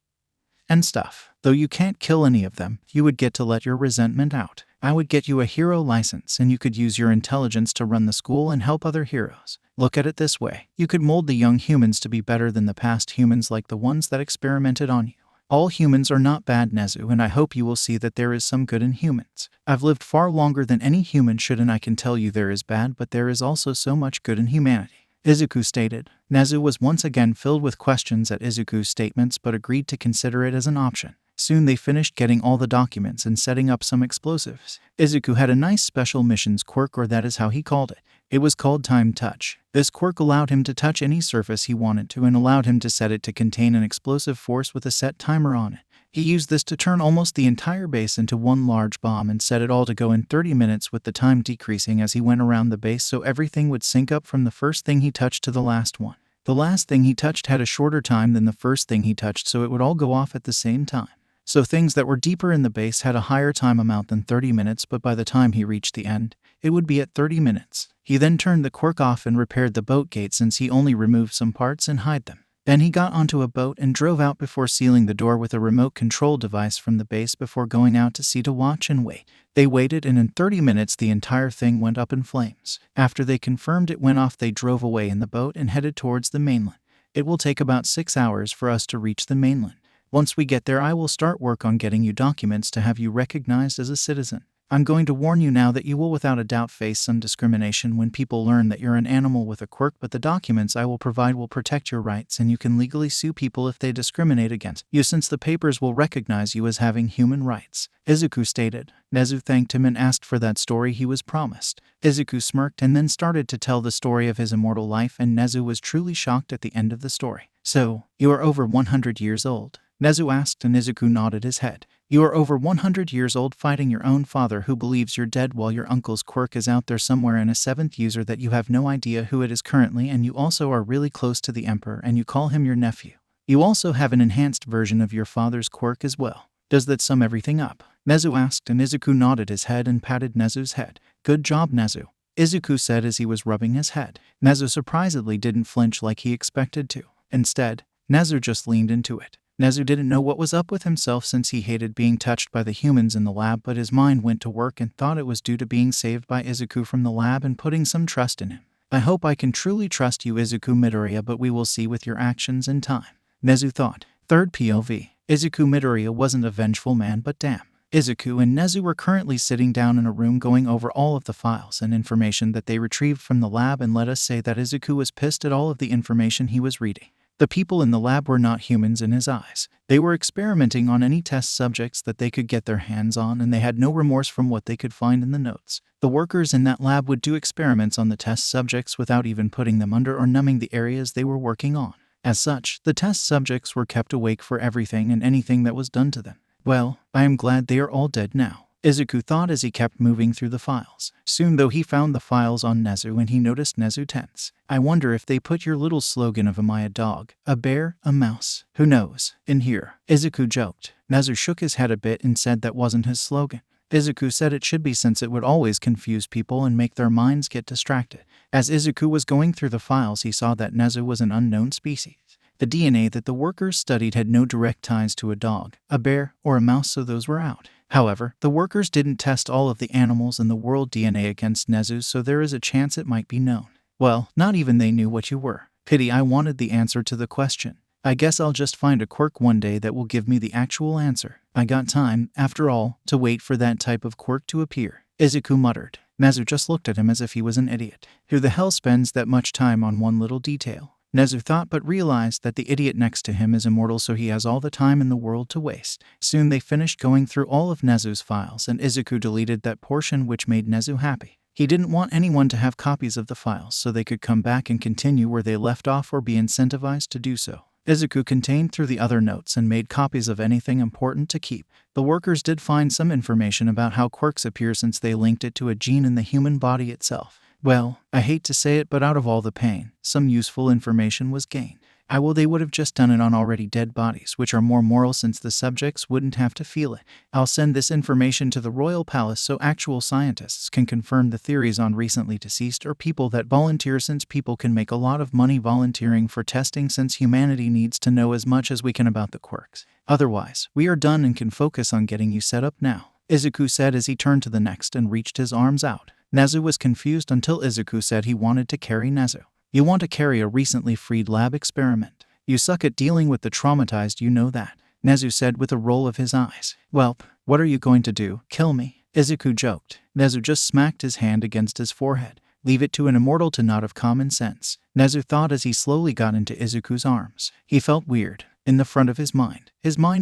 and stuff. Though you can't kill any of them, you would get to let your resentment out. I would get you a hero license, and you could use your intelligence to run the school and help other heroes. Look at it this way. You could mold the young humans to be better than the past humans, like the ones that experimented on you. All humans are not bad, Nezu, and I hope you will see that there is some good in humans. I've lived far longer than any human should, and I can tell you there is bad, but there is also so much good in humanity, Izuku stated. Nezu was once again filled with questions at Izuku's statements, but agreed to consider it as an option. Soon they finished getting all the documents and setting up some explosives. Izuku had a nice special missions quirk, or that is how he called it. It was called Time Touch. This quirk allowed him to touch any surface he wanted to and allowed him to set it to contain an explosive force with a set timer on it. He used this to turn almost the entire base into one large bomb and set it all to go in 30 minutes, with the time decreasing as he went around the base, so everything would sync up from the first thing he touched to the last one. The last thing he touched had a shorter time than the first thing he touched, so it would all go off at the same time. So things that were deeper in the base had a higher time amount than 30 minutes, but by the time he reached the end, it would be at 30 minutes. He then turned the quirk off and repaired the boat gate, since he only removed some parts and hid them. Then he got onto a boat and drove out before sealing the door with a remote control device from the base before going out to sea to watch and wait. They waited, and in 30 minutes the entire thing went up in flames. After they confirmed it went off, they drove away in the boat and headed towards the mainland. It will take about 6 hours for us to reach the mainland. Once we get there, I will start work on getting you documents to have you recognized as a citizen. I'm going to warn you now that you will without a doubt face some discrimination when people learn that you're an animal with a quirk, but the documents I will provide will protect your rights, and you can legally sue people if they discriminate against you, since the papers will recognize you as having human rights, Izuku stated. Nezu thanked him and asked for that story he was promised. Izuku smirked and then started to tell the story of his immortal life, and Nezu was truly shocked at the end of the story. So, you are over 100 years old? Nezu asked, and Izuku nodded his head. You are over 100 years old, fighting your own father who believes you're dead, while your uncle's quirk is out there somewhere in a seventh user that you have no idea who it is currently, and you also are really close to the Emperor and you call him your nephew. You also have an enhanced version of your father's quirk as well. Does that sum everything up? Nezu asked, and Izuku nodded his head and patted Nezu's head. Good job, Nezu, Izuku said as he was rubbing his head. Nezu surprisingly didn't flinch like he expected to. Instead, Nezu just leaned into it. Nezu didn't know what was up with himself, since he hated being touched by the humans in the lab, but his mind went to work and thought it was due to being saved by Izuku from the lab and putting some trust in him. I hope I can truly trust you, Izuku Midoriya, but we will see with your actions in time, Nezu thought. Third POV. Izuku Midoriya wasn't a vengeful man, but damn. Izuku and Nezu were currently sitting down in a room going over all of the files and information that they retrieved from the lab, and let us say that Izuku was pissed at all of the information he was reading. The people in the lab were not humans in his eyes. They were experimenting on any test subjects that they could get their hands on, and they had no remorse from what they could find in the notes. The workers in that lab would do experiments on the test subjects without even putting them under or numbing the areas they were working on. As such, the test subjects were kept awake for everything and anything that was done to them. Well, I am glad they are all dead now, Izuku thought as he kept moving through the files. Soon though he found the files on Nezu and he noticed Nezu tense. I wonder if they put your little slogan of am I a dog, a bear, a mouse, who knows, in here. Izuku joked. Nezu shook his head a bit and said that wasn't his slogan. Izuku said it should be since it would always confuse people and make their minds get distracted. As Izuku was going through the files, he saw that Nezu was an unknown species. The DNA that the workers studied had no direct ties to a dog, a bear, or a mouse, so those were out. However, the workers didn't test all of the animals in the world DNA against Nezu, so there is a chance it might be known. Well, not even they knew what you were. Pity, I wanted the answer to the question. I guess I'll just find a quirk one day that will give me the actual answer. I got time, after all, to wait for that type of quirk to appear. Izuku muttered. Nezu just looked at him as if he was an idiot. Who the hell spends that much time on one little detail? Nezu thought, but realized that the idiot next to him is immortal, so he has all the time in the world to waste. Soon they finished going through all of Nezu's files, and Izuku deleted that portion which made Nezu happy. He didn't want anyone to have copies of the files so they could come back and continue where they left off or be incentivized to do so. Izuku continued through the other notes and made copies of anything important to keep. The workers did find some information about how quirks appear since they linked it to a gene in the human body itself. Well, I hate to say it, but out of all the pain, some useful information was gained. They would have just done it on already dead bodies, which are more moral since the subjects wouldn't have to feel it. I'll send this information to the royal palace so actual scientists can confirm the theories on recently deceased or people that volunteer, since people can make a lot of money volunteering for testing, since humanity needs to know as much as we can about the quirks. Otherwise, we are done and can focus on getting you set up now, Izuku said as he turned to the next and reached his arms out. Nezu was confused until Izuku said he wanted to carry Nezu. You want to carry a recently freed lab experiment. You suck at dealing with the traumatized, you know that, Nezu said with a roll of his eyes. Welp, what are you going to do, kill me? Izuku joked. Nezu just smacked his hand against his forehead. Leave it to an immortal to not have common sense, Nezu thought as he slowly got into Izuku's arms. He felt weird. In the front of his mind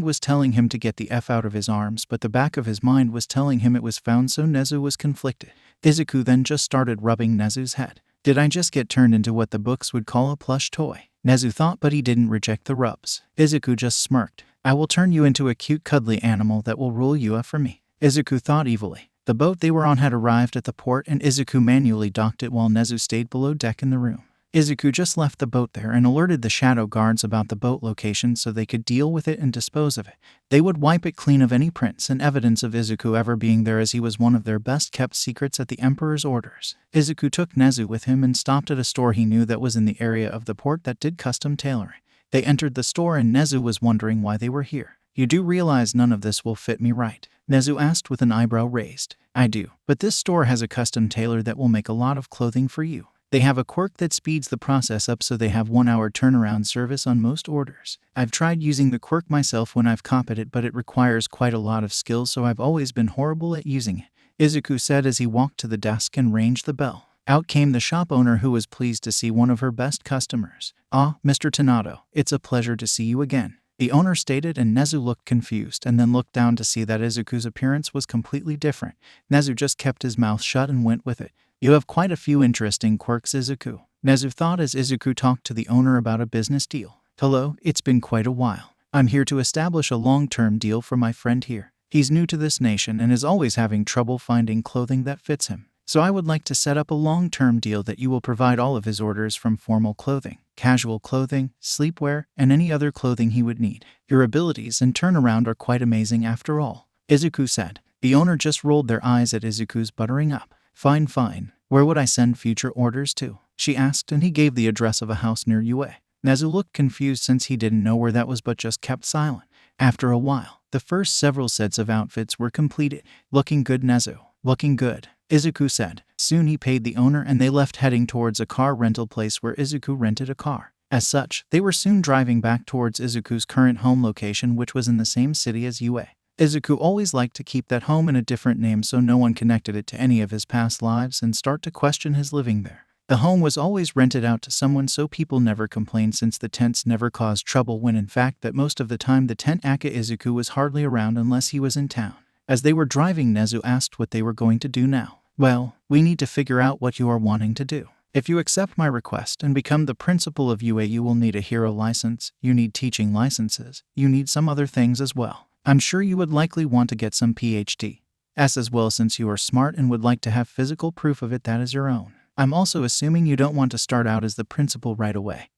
was telling him to get the F out of his arms, but the back of his mind was telling him it was found, so Nezu was conflicted. Izuku then just started rubbing Nezu's head. Did I just get turned into what the books would call a plush toy? Nezu thought, but he didn't reject the rubs. Izuku just smirked. I will turn you into a cute cuddly animal that will rule you for me, Izuku thought evilly. The boat they were on had arrived at the port, and Izuku manually docked it while Nezu stayed below deck in the room. Izuku just left the boat there and alerted the shadow guards about the boat location so they could deal with it and dispose of it. They would wipe it clean of any prints and evidence of Izuku ever being there, as he was one of their best kept secrets at the Emperor's orders. Izuku took Nezu with him and stopped at a store he knew that was in the area of the port that did custom tailoring. They entered the store and Nezu was wondering why they were here. You do realize none of this will fit me, right? Nezu asked with an eyebrow raised. I do, but this store has a custom tailor that will make a lot of clothing for you. They have a quirk that speeds the process up, so they have 1-hour turnaround service on most orders. I've tried using the quirk myself when I've copied it, but it requires quite a lot of skill, so I've always been horrible at using it, Izuku said as he walked to the desk and ranged the bell. Out came the shop owner, who was pleased to see one of her best customers. Ah, Mr. Tanato, it's a pleasure to see you again, the owner stated, and Nezu looked confused and then looked down to see that Izuku's appearance was completely different. Nezu just kept his mouth shut and went with it. You have quite a few interesting quirks, Izuku, Nezu thought as Izuku talked to the owner about a business deal. Hello, it's been quite a while. I'm here to establish a long-term deal for my friend here. He's new to this nation and is always having trouble finding clothing that fits him. So I would like to set up a long-term deal that you will provide all of his orders, from formal clothing, casual clothing, sleepwear, and any other clothing he would need. Your abilities and turnaround are quite amazing after all, Izuku said. The owner just rolled their eyes at Izuku's buttering up. Fine, fine. Where would I send future orders to? She asked, and he gave the address of a house near UA. Nezu looked confused since he didn't know where that was, but just kept silent. After a while, the first several sets of outfits were completed. Looking good, Nezu. Looking good, Izuku said. Soon he paid the owner and they left, heading towards a car rental place where Izuku rented a car. As such, they were soon driving back towards Izuku's current home location, which was in the same city as UA. Izuku always liked to keep that home in a different name so no one connected it to any of his past lives and start to question his living there. The home was always rented out to someone, so people never complained since the tents never caused trouble, when in fact that most of the time the tent aka Izuku was hardly around unless he was in town. As they were driving, Nezu asked what they were going to do now. Well, we need to figure out what you are wanting to do. If you accept my request and become the principal of UA, you will need a hero license, you need teaching licenses, you need some other things as well. I'm sure you would likely want to get some PhD. as well since you are smart and would like to have physical proof of it that is your own. I'm also assuming you don't want to start out as the principal right away,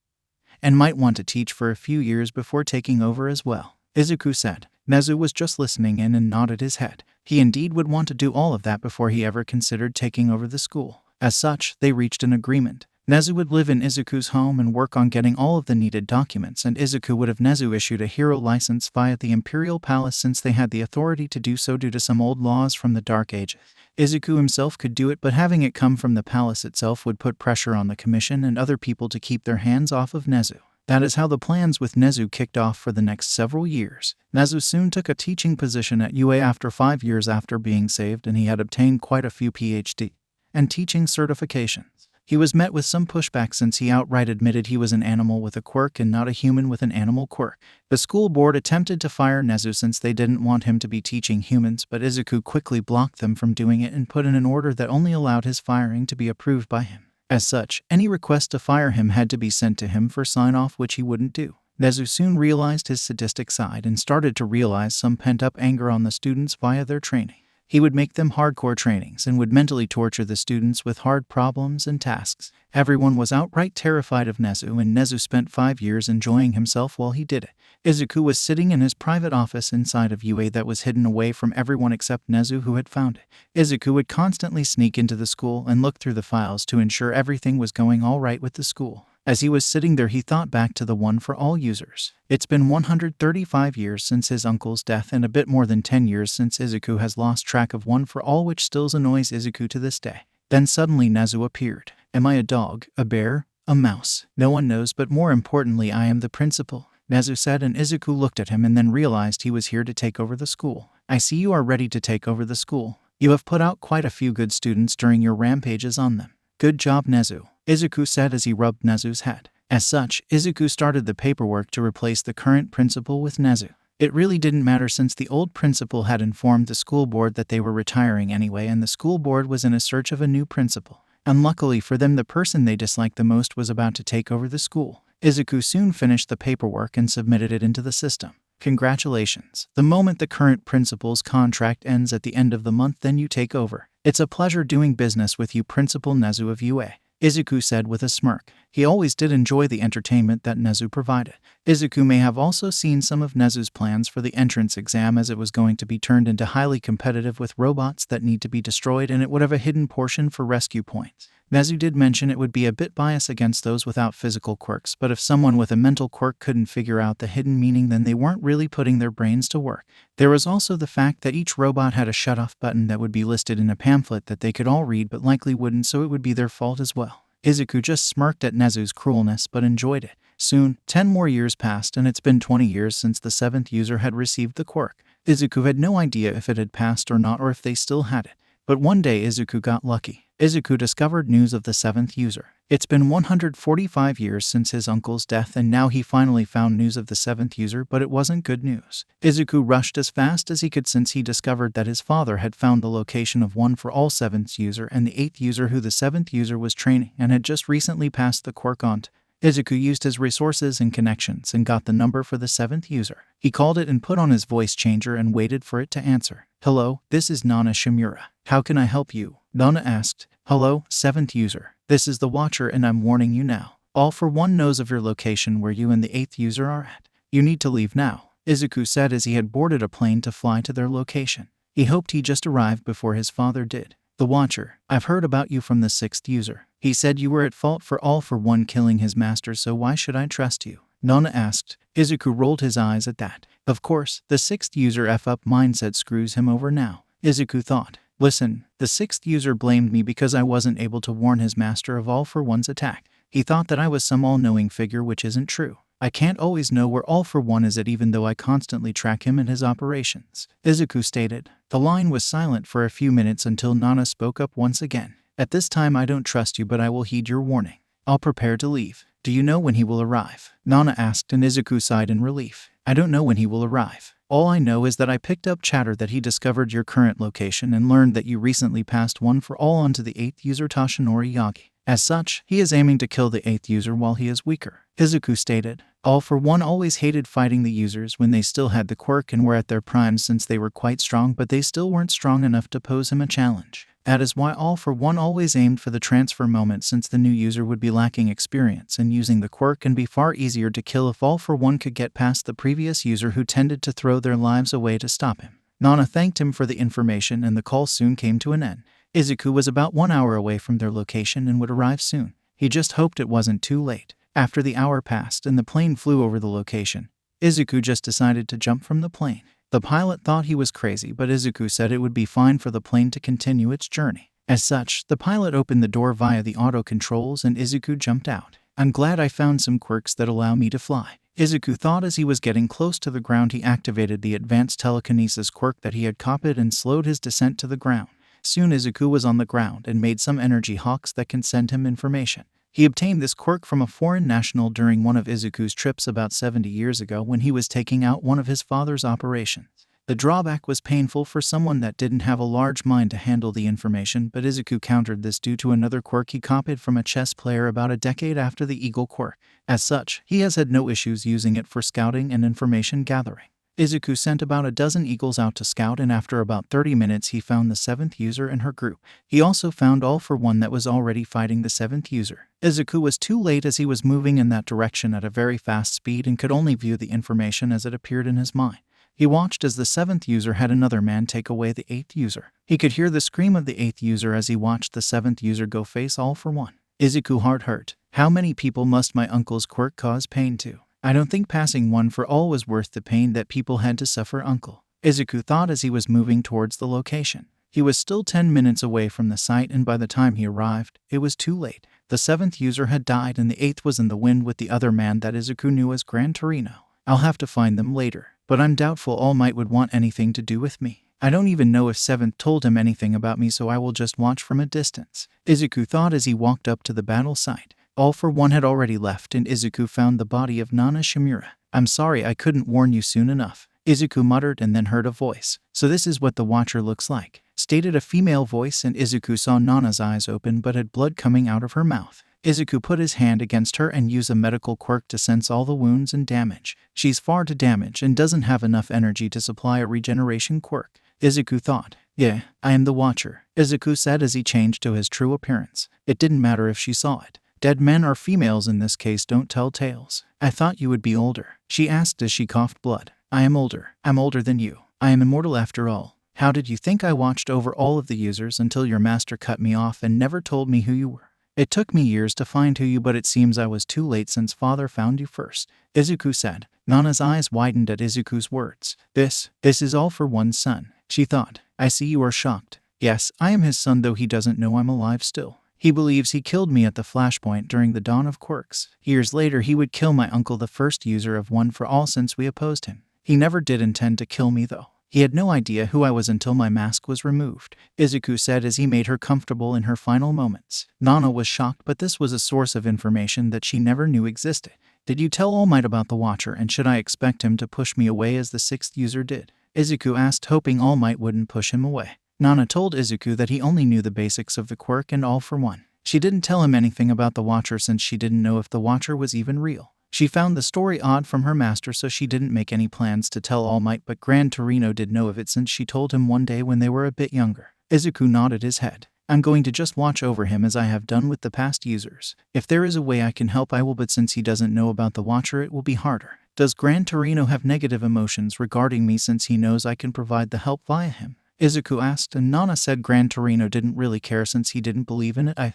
and might want to teach for a few years before taking over as well," Izuku said. Nezu was just listening in and nodded his head. He indeed would want to do all of that before he ever considered taking over the school. As such, they reached an agreement. Nezu would live in Izuku's home and work on getting all of the needed documents, and Izuku would have Nezu issued a hero license via the Imperial Palace since they had the authority to do so due to some old laws from the Dark Ages. Izuku himself could do it, but having it come from the palace itself would put pressure on the commission and other people to keep their hands off of Nezu. That is how the plans with Nezu kicked off for the next several years. Nezu soon took a teaching position at UA after 5 years after being saved, and he had obtained quite a few PhD and teaching certifications. He was met with some pushback since he outright admitted he was an animal with a quirk and not a human with an animal quirk. The school board attempted to fire Nezu since they didn't want him to be teaching humans, but Izuku quickly blocked them from doing it and put in an order that only allowed his firing to be approved by him. As such, any request to fire him had to be sent to him for sign-off, which he wouldn't do. Nezu soon realized his sadistic side and started to realize some pent-up anger on the students via their training. He would make them hardcore trainings and would mentally torture the students with hard problems and tasks. Everyone was outright terrified of Nezu, and Nezu spent 5 years enjoying himself while he did it. Izuku was sitting in his private office inside of UA that was hidden away from everyone except Nezu, who had found it. Izuku would constantly sneak into the school and look through the files to ensure everything was going all right with the school. As he was sitting there, he thought back to the One for All users. It's been 135 years since his uncle's death and a bit more than 10 years since Izuku has lost track of One for All, which still annoys Izuku to this day. Then suddenly Nezu appeared. "Am I a dog, a bear, a mouse? No one knows, but more importantly, I am the principal," Nezu said, and Izuku looked at him and then realized he was here to take over the school. "I see you are ready to take over the school. You have put out quite a few good students during your rampages on them. Good job, Nezu," Izuku said as he rubbed Nezu's head. As such, Izuku started the paperwork to replace the current principal with Nezu. It really didn't matter since the old principal had informed the school board that they were retiring anyway, and the school board was in a search of a new principal. Unluckily for them, the person they disliked the most was about to take over the school. Izuku soon finished the paperwork and submitted it into the system. "Congratulations. The moment the current principal's contract ends at the end of the month, then you take over. It's a pleasure doing business with you, Principal Nezu of UA," Izuku said with a smirk. He always did enjoy the entertainment that Nezu provided. Izuku may have also seen some of Nezu's plans for the entrance exam, as it was going to be turned into highly competitive with robots that need to be destroyed, and it would have a hidden portion for rescue points. Nezu did mention it would be a bit biased against those without physical quirks, but if someone with a mental quirk couldn't figure out the hidden meaning, then they weren't really putting their brains to work. There was also the fact that each robot had a shut-off button that would be listed in a pamphlet that they could all read but likely wouldn't, so it would be their fault as well. Izuku just smirked at Nezu's cruelness but enjoyed it. Soon, 10 more years passed, and it's been 20 years since the 7th user had received the quirk. Izuku had no idea if it had passed or not, or if they still had it. But one day Izuku got lucky. Izuku discovered news of the 7th user. It's been 145 years since his uncle's death, and now he finally found news of the 7th user, but it wasn't good news. Izuku rushed as fast as he could since he discovered that his father had found the location of One for All 7th user and the 8th user who the 7th user was training, and had just recently passed the quirk on to. Izuku used his resources and connections and got the number for the 7th user. He called it and put on his voice changer and waited for it to answer. "Hello, this is Nana Shimura. How can I help you?" Nana asked. "Hello, 7th user. This is the Watcher, and I'm warning you now. All for One knows of your location where you and the 8th user are at. You need to leave now," Izuku said as he had boarded a plane to fly to their location. He hoped he just arrived before his father did. "The Watcher, I've heard about you from the 6th user. He said you were at fault for All for One killing his master, so why should I trust you?" Nana asked. Izuku rolled his eyes at that. Of course, the 6th user F-up mindset screws him over now. Izuku thought. "Listen, the 6th user blamed me because I wasn't able to warn his master of All for One's attack. He thought that I was some all-knowing figure, which isn't true. I can't always know where All for One is at, even though I constantly track him and his operations," Izuku stated. The line was silent for a few minutes until Nana spoke up once again. "At this time I don't trust you, but I will heed your warning. I'll prepare to leave. Do you know when he will arrive?" Nana asked, and Izuku sighed in relief. "I don't know when he will arrive. All I know is that I picked up chatter that he discovered your current location and learned that you recently passed One for All onto the 8th user Toshinori Yagi. As such, he is aiming to kill the 8th user while he is weaker. Izuku stated. All for One always hated fighting the users when they still had the quirk and were at their prime, since they were quite strong, but they still weren't strong enough to pose him a challenge. That is why All for One always aimed for the transfer moment, since the new user would be lacking experience in using the quirk and be far easier to kill if All for One could get past the previous user who tended to throw their lives away to stop him. Nana thanked him for the information, and the call soon came to an end. Izuku was about 1 hour away from their location and would arrive soon. He just hoped it wasn't too late. After the hour passed and the plane flew over the location, Izuku just decided to jump from the plane. The pilot thought he was crazy, but Izuku said it would be fine for the plane to continue its journey. As such, the pilot opened the door via the auto controls and Izuku jumped out. I'm glad I found some quirks that allow me to fly, Izuku thought as he was getting close to the ground. He activated the advanced telekinesis quirk that he had copied and slowed his descent to the ground. Soon Izuku was on the ground and made some energy hawks that can send him information. He obtained this quirk from a foreign national during one of Izuku's trips about 70 years ago when he was taking out one of his father's operations. The drawback was painful for someone that didn't have a large mind to handle the information, but Izuku countered this due to another quirk he copied from a chess player about a decade after the Eagle quirk. As such, he has had no issues using it for scouting and information gathering. Izuku sent about a dozen eagles out to scout, and after about 30 minutes he found the 7th user and her group. He also found All for One that was already fighting the 7th user. Izuku was too late as he was moving in that direction at a very fast speed and could only view the information as it appeared in his mind. He watched as the 7th user had another man take away the 8th user. He could hear the scream of the 8th user as he watched the 7th user go face All for One. Izuku heart hurt. How many people must my uncle's quirk cause pain to? I don't think passing One for All was worth the pain that people had to suffer, uncle, Izuku thought as he was moving towards the location. He was still 10 minutes away from the site, and by the time he arrived, it was too late. The 7th user had died and the 8th was in the wind with the other man that Izuku knew as Gran Torino. I'll have to find them later, but I'm doubtful All Might would want anything to do with me. I don't even know if 7th told him anything about me, so I will just watch from a distance, Izuku thought as he walked up to the battle site. All for One had already left and Izuku found the body of Nana Shimura. I'm sorry I couldn't warn you soon enough, Izuku muttered, and then heard a voice. So this is what the Watcher looks like, stated a female voice, and Izuku saw Nana's eyes open but had blood coming out of her mouth. Izuku put his hand against her and used a medical quirk to sense all the wounds and damage. She's far too damaged and doesn't have enough energy to supply a regeneration quirk, Izuku thought. Yeah, I am the Watcher, Izuku said as he changed to his true appearance. It didn't matter if she saw it. Dead men or females in this case don't tell tales. I thought you would be older, she asked as she coughed blood. I am older. I'm older than you. I am immortal after all. How did you think I watched over all of the users until your master cut me off and never told me who you were? It took me years to find who you, but it seems I was too late since father found you first, Izuku said. Nana's eyes widened at Izuku's words. This is All for One's son, she thought. I see you are shocked. Yes, I am his son, though he doesn't know I'm alive still. He believes he killed me at the Flashpoint during the dawn of quirks. Years later he would kill my uncle, the first user of One for All, since we opposed him. He never did intend to kill me though. He had no idea who I was until my mask was removed, Izuku said as he made her comfortable in her final moments. Nana was shocked, but this was a source of information that she never knew existed. Did you tell All Might about the Watcher, and should I expect him to push me away as the 6th user did? Izuku asked, hoping All Might wouldn't push him away. Nana told Izuku that he only knew the basics of the quirk and All for One. She didn't tell him anything about the Watcher since she didn't know if the Watcher was even real. She found the story odd from her master, so she didn't make any plans to tell All Might, but Gran Torino did know of it since she told him one day when they were a bit younger. Izuku nodded his head. I'm going to just watch over him as I have done with the past users. If there is a way I can help, I will, but since he doesn't know about the Watcher, it will be harder. Does Gran Torino have negative emotions regarding me since he knows I can provide the help via him? Izuku asked, and Nana said Gran Torino didn't really care since he didn't believe in it.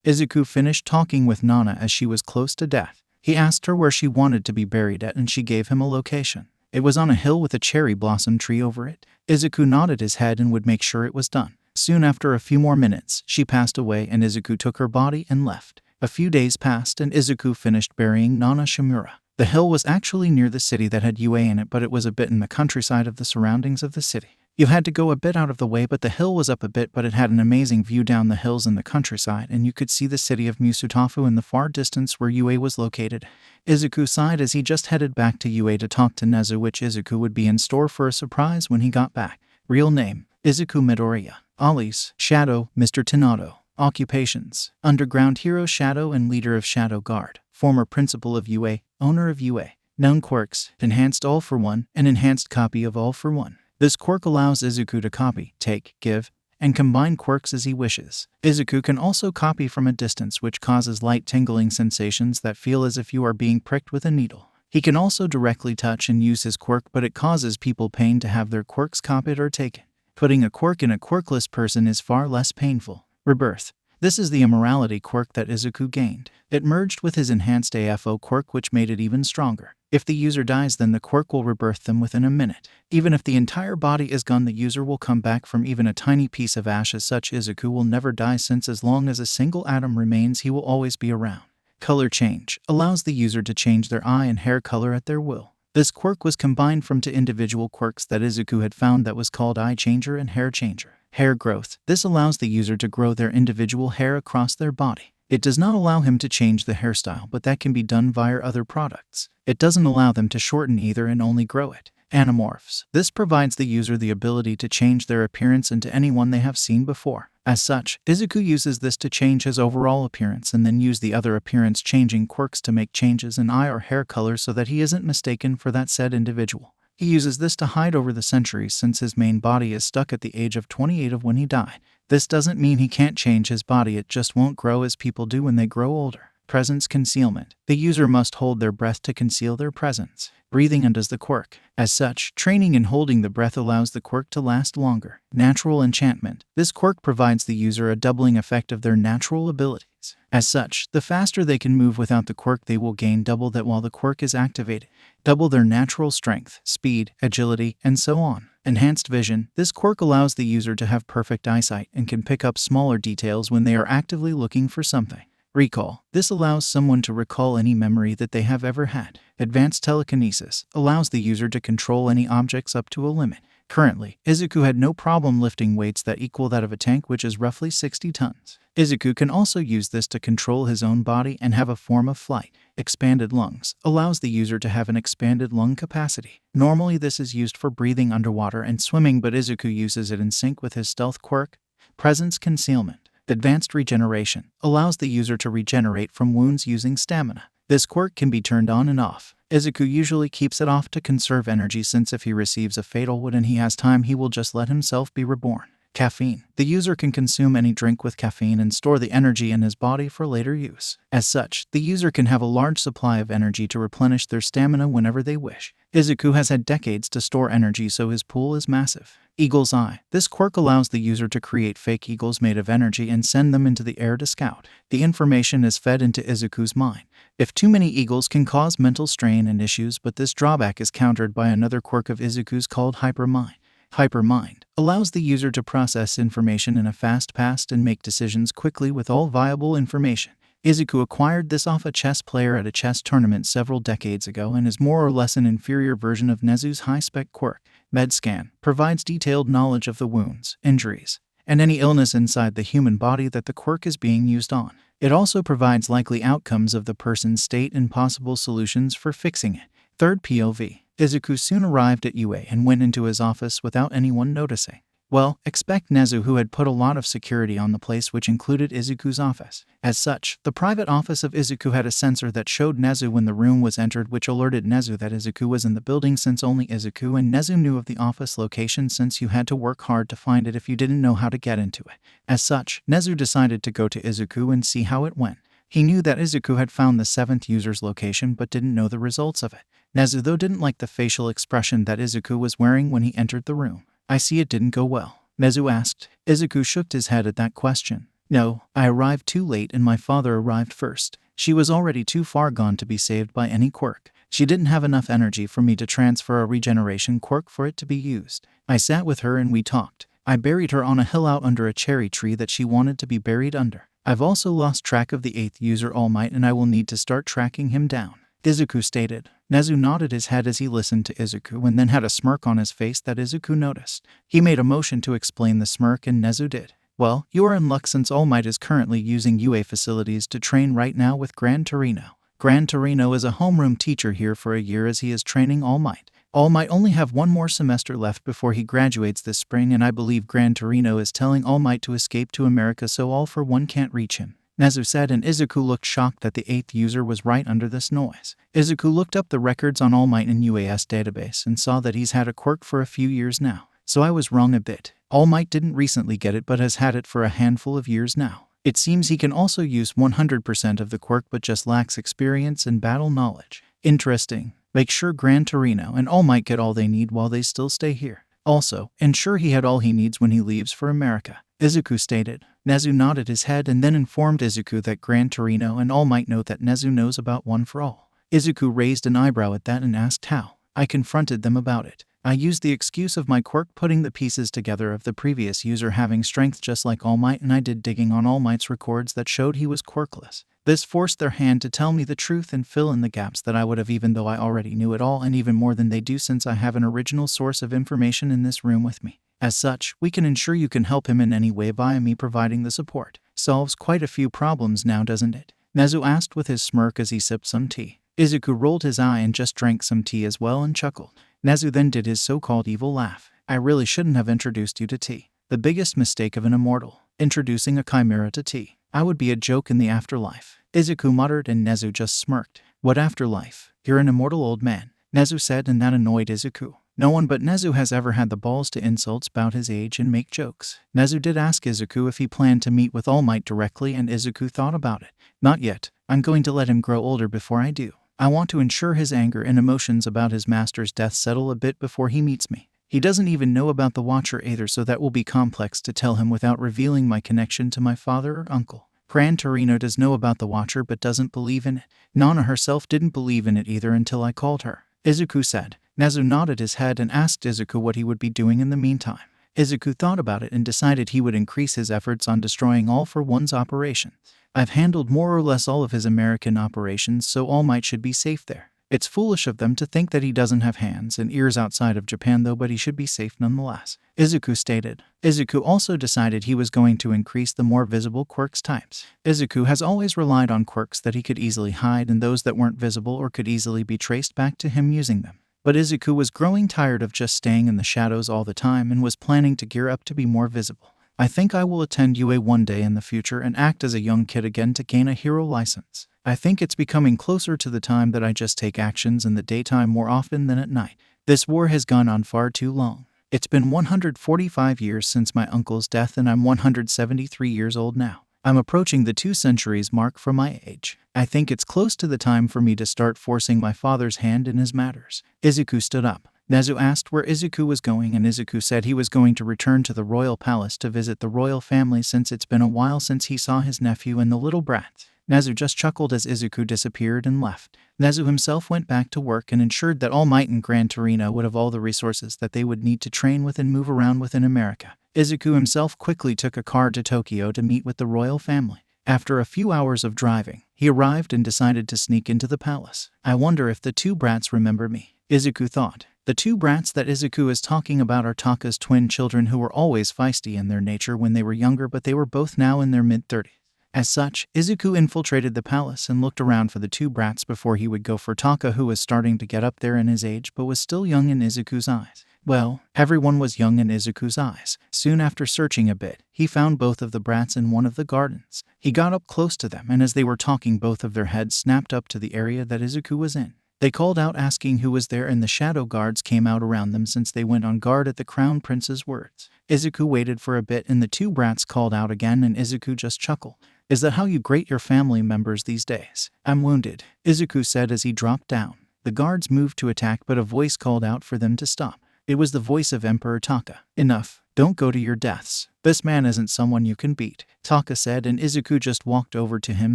Izuku finished talking with Nana as she was close to death. He asked her where she wanted to be buried at, and she gave him a location. It was on a hill with a cherry blossom tree over it. Izuku nodded his head and would make sure it was done. Soon after a few more minutes, she passed away and Izuku took her body and left. A few days passed and Izuku finished burying Nana Shimura. The hill was actually near the city that had UA in it, but it was a bit in the countryside of the surroundings of the city. You had to go a bit out of the way, but the hill was up a bit, but it had an amazing view down the hills in the countryside, and you could see the city of Musutafu in the far distance where UA was located. Izuku sighed as he just headed back to UA to talk to Nezu, which Izuku would be in store for a surprise when he got back. Real name, Izuku Midoriya. Alias, Shadow, Mr. Tanato. Occupations: Underground Hero Shadow and Leader of Shadow Guard, former Principal of UA, Owner of UA. Known quirks: Enhanced All for One, an enhanced copy of All for One. This quirk allows Izuku to copy, take, give, and combine quirks as he wishes. Izuku can also copy from a distance, which causes light tingling sensations that feel as if you are being pricked with a needle. He can also directly touch and use his quirk, but it causes people pain to have their quirks copied or taken. Putting a quirk in a quirkless person is far less painful. Rebirth: This is the Immortality quirk that Izuku gained. It merged with his enhanced AFO quirk, which made it even stronger. If the user dies, then the quirk will rebirth them within a minute. Even if the entire body is gone, the user will come back from even a tiny piece of ash. As such, Izuku will never die, since as long as a single atom remains, he will always be around. Color change allows the user to change their eye and hair color at their will. This quirk was combined from two individual quirks that Izuku had found that was called Eye Changer and Hair Changer. Hair growth: This allows the user to grow their individual hair across their body. It does not allow him to change the hairstyle, but that can be done via other products. It doesn't allow them to shorten either and only grow it. Anamorphs: This provides the user the ability to change their appearance into anyone they have seen before. As such, Izuku uses this to change his overall appearance and then use the other appearance-changing quirks to make changes in eye or hair color so that he isn't mistaken for that said individual. He uses this to hide over the centuries, since his main body is stuck at the age of 28 of when he died. This doesn't mean he can't change his body, it just won't grow as people do when they grow older. Presence concealment: The user must hold their breath to conceal their presence. Breathing undoes the quirk. As such, training in holding the breath allows the quirk to last longer. Natural enchantment: This quirk provides the user a doubling effect of their natural abilities. As such, the faster they can move without the quirk, they will gain double that while the quirk is activated. Double their natural strength, speed, agility, and so on. Enhanced vision: This quirk allows the user to have perfect eyesight and can pick up smaller details when they are actively looking for something. Recall: This allows someone to recall any memory that they have ever had. Advanced telekinesis allows the user to control any objects up to a limit. Currently, Izuku had no problem lifting weights that equal that of a tank, which is roughly 60 tons. Izuku can also use this to control his own body and have a form of flight. Expanded lungs allows the user to have an expanded lung capacity. Normally this is used for breathing underwater and swimming, but Izuku uses it in sync with his stealth quirk. Presence concealment. Advanced regeneration allows the user to regenerate from wounds using stamina. This quirk can be turned on and off. Izuku usually keeps it off to conserve energy, since if he receives a fatal wound and he has time, he will just let himself be reborn. Caffeine. The user can consume any drink with caffeine and store the energy in his body for later use. As such, the user can have a large supply of energy to replenish their stamina whenever they wish. Izuku has had decades to store energy, so his pool is massive. Eagle's Eye. This quirk allows the user to create fake eagles made of energy and send them into the air to scout. The information is fed into Izuku's mind. If too many eagles can cause mental strain and issues, but this drawback is countered by another quirk of Izuku's called Hypermind. Hypermind allows the user to process information in a fast pace and make decisions quickly with all viable information. Izuku acquired this off a chess player at a chess tournament several decades ago and is more or less an inferior version of Nezu's high-spec quirk. MedScan provides detailed knowledge of the wounds, injuries, and any illness inside the human body that the quirk is being used on. It also provides likely outcomes of the person's state and possible solutions for fixing it. Third POV. Izuku soon arrived at UA and went into his office without anyone noticing. Well, expect Nezu, who had put a lot of security on the place, which included Izuku's office. As such, the private office of Izuku had a sensor that showed Nezu when the room was entered, which alerted Nezu that Izuku was in the building, since only Izuku and Nezu knew of the office location, since you had to work hard to find it if you didn't know how to get into it. As such, Nezu decided to go to Izuku and see how it went. He knew that Izuku had found the 7th user's location but didn't know the results of it. Nezu, though, didn't like the facial expression that Izuku was wearing when he entered the room. "I see it didn't go well," Nezu asked. Izuku shook his head at that question. "No, I arrived too late and my father arrived first. She was already too far gone to be saved by any quirk. She didn't have enough energy for me to transfer a regeneration quirk for it to be used. I sat with her and we talked. I buried her on a hill out under a cherry tree that she wanted to be buried under. I've also lost track of the 8th user, All Might, and I will need to start tracking him down," Izuku stated. Nezu nodded his head as he listened to Izuku and then had a smirk on his face that Izuku noticed. He made a motion to explain the smirk and Nezu did. "Well, you are in luck, since All Might is currently using UA facilities to train right now with Gran Torino. Gran Torino is a homeroom teacher here for a year as he is training All Might. All Might only have one more semester left before he graduates this spring, and I believe Gran Torino is telling All Might to escape to America so All for One can't reach him," Nezu said, and Izuku looked shocked that the 8th user was right under this noise. Izuku looked up the records on All Might in UAS database and saw that he's had a quirk for a few years now. "So I was wrong a bit. All Might didn't recently get it but has had it for a handful of years now. It seems he can also use 100% of the quirk but just lacks experience and battle knowledge. Interesting. Make sure Gran Torino and All Might get all they need while they still stay here. Also, ensure he had all he needs when he leaves for America," Izuku stated. Nezu nodded his head and then informed Izuku that Gran Torino and All Might know that Nezu knows about One for All. Izuku raised an eyebrow at that and asked how. "I confronted them about it. I used the excuse of my quirk putting the pieces together of the previous user having strength just like All Might, and I did digging on All Might's records that showed he was quirkless. This forced their hand to tell me the truth and fill in the gaps that I would have even though I already knew it all, and even more than they do since I have an original source of information in this room with me. As such, we can ensure you can help him in any way via me providing the support. Solves quite a few problems now, doesn't it?" Nezu asked with his smirk as he sipped some tea. Izuku rolled his eye and just drank some tea as well and chuckled. Nezu then did his so-called evil laugh. "I really shouldn't have introduced you to tea. The biggest mistake of an immortal. Introducing a chimera to tea. I would be a joke in the afterlife," Izuku muttered, and Nezu just smirked. "What afterlife? You're an immortal old man," Nezu said, and that annoyed Izuku. No one but Nezu has ever had the balls to insult about his age and make jokes. Nezu did ask Izuku if he planned to meet with All Might directly, and Izuku thought about it. "Not yet. I'm going to let him grow older before I do. I want to ensure his anger and emotions about his master's death settle a bit before he meets me. He doesn't even know about the Watcher either, so that will be complex to tell him without revealing my connection to my father or uncle. Gran Torino does know about the Watcher but doesn't believe in it. Nana herself didn't believe in it either until I called her," Izuku said. Nezu nodded his head and asked Izuku what he would be doing in the meantime. Izuku thought about it and decided he would increase his efforts on destroying All for One's operations. "I've handled more or less all of his American operations, so All Might should be safe there. It's foolish of them to think that he doesn't have hands and ears outside of Japan though, but he should be safe nonetheless," Izuku stated. Izuku also decided he was going to increase the more visible quirks types. Izuku has always relied on quirks that he could easily hide and those that weren't visible or could easily be traced back to him using them. But Izuku was growing tired of just staying in the shadows all the time and was planning to gear up to be more visible. "I think I will attend UA one day in the future and act as a young kid again to gain a hero license. I think it's becoming closer to the time that I just take actions in the daytime more often than at night. This war has gone on far too long. It's been 145 years since my uncle's death and I'm 173 years old now. I'm approaching the 2 centuries mark for my age. I think it's close to the time for me to start forcing my father's hand in his matters." Izuku stood up. Nezu asked where Izuku was going, and Izuku said he was going to return to the royal palace to visit the royal family since it's been a while since he saw his nephew and the little brats. Nezu just chuckled as Izuku disappeared and left. Nezu himself went back to work and ensured that All Might and Gran Torino would have all the resources that they would need to train with and move around within America. Izuku himself quickly took a car to Tokyo to meet with the royal family. After a few hours of driving, he arrived and decided to sneak into the palace. "I wonder if the 2 brats remember me," Izuku thought. The 2 brats that Izuku is talking about are Taka's twin children who were always feisty in their nature when they were younger, but they were both now in their mid-30s. As such, Izuku infiltrated the palace and looked around for the 2 brats before he would go for Taka, who was starting to get up there in his age but was still young in Izuku's eyes. Well, everyone was young in Izuku's eyes. Soon after searching a bit, he found both of the brats in one of the gardens. He got up close to them, and as they were talking, both of their heads snapped up to the area that Izuku was in. They called out asking who was there, and the shadow guards came out around them since they went on guard at the crown prince's words. Izuku waited for a bit and the 2 brats called out again, and Izuku just chuckled. "Is that how you greet your family members these days?" "I'm wounded," Izuku said as he dropped down. The guards moved to attack, but a voice called out for them to stop. It was the voice of Emperor Taka. "Enough. Don't go to your deaths. This man isn't someone you can beat," Taka said, and Izuku just walked over to him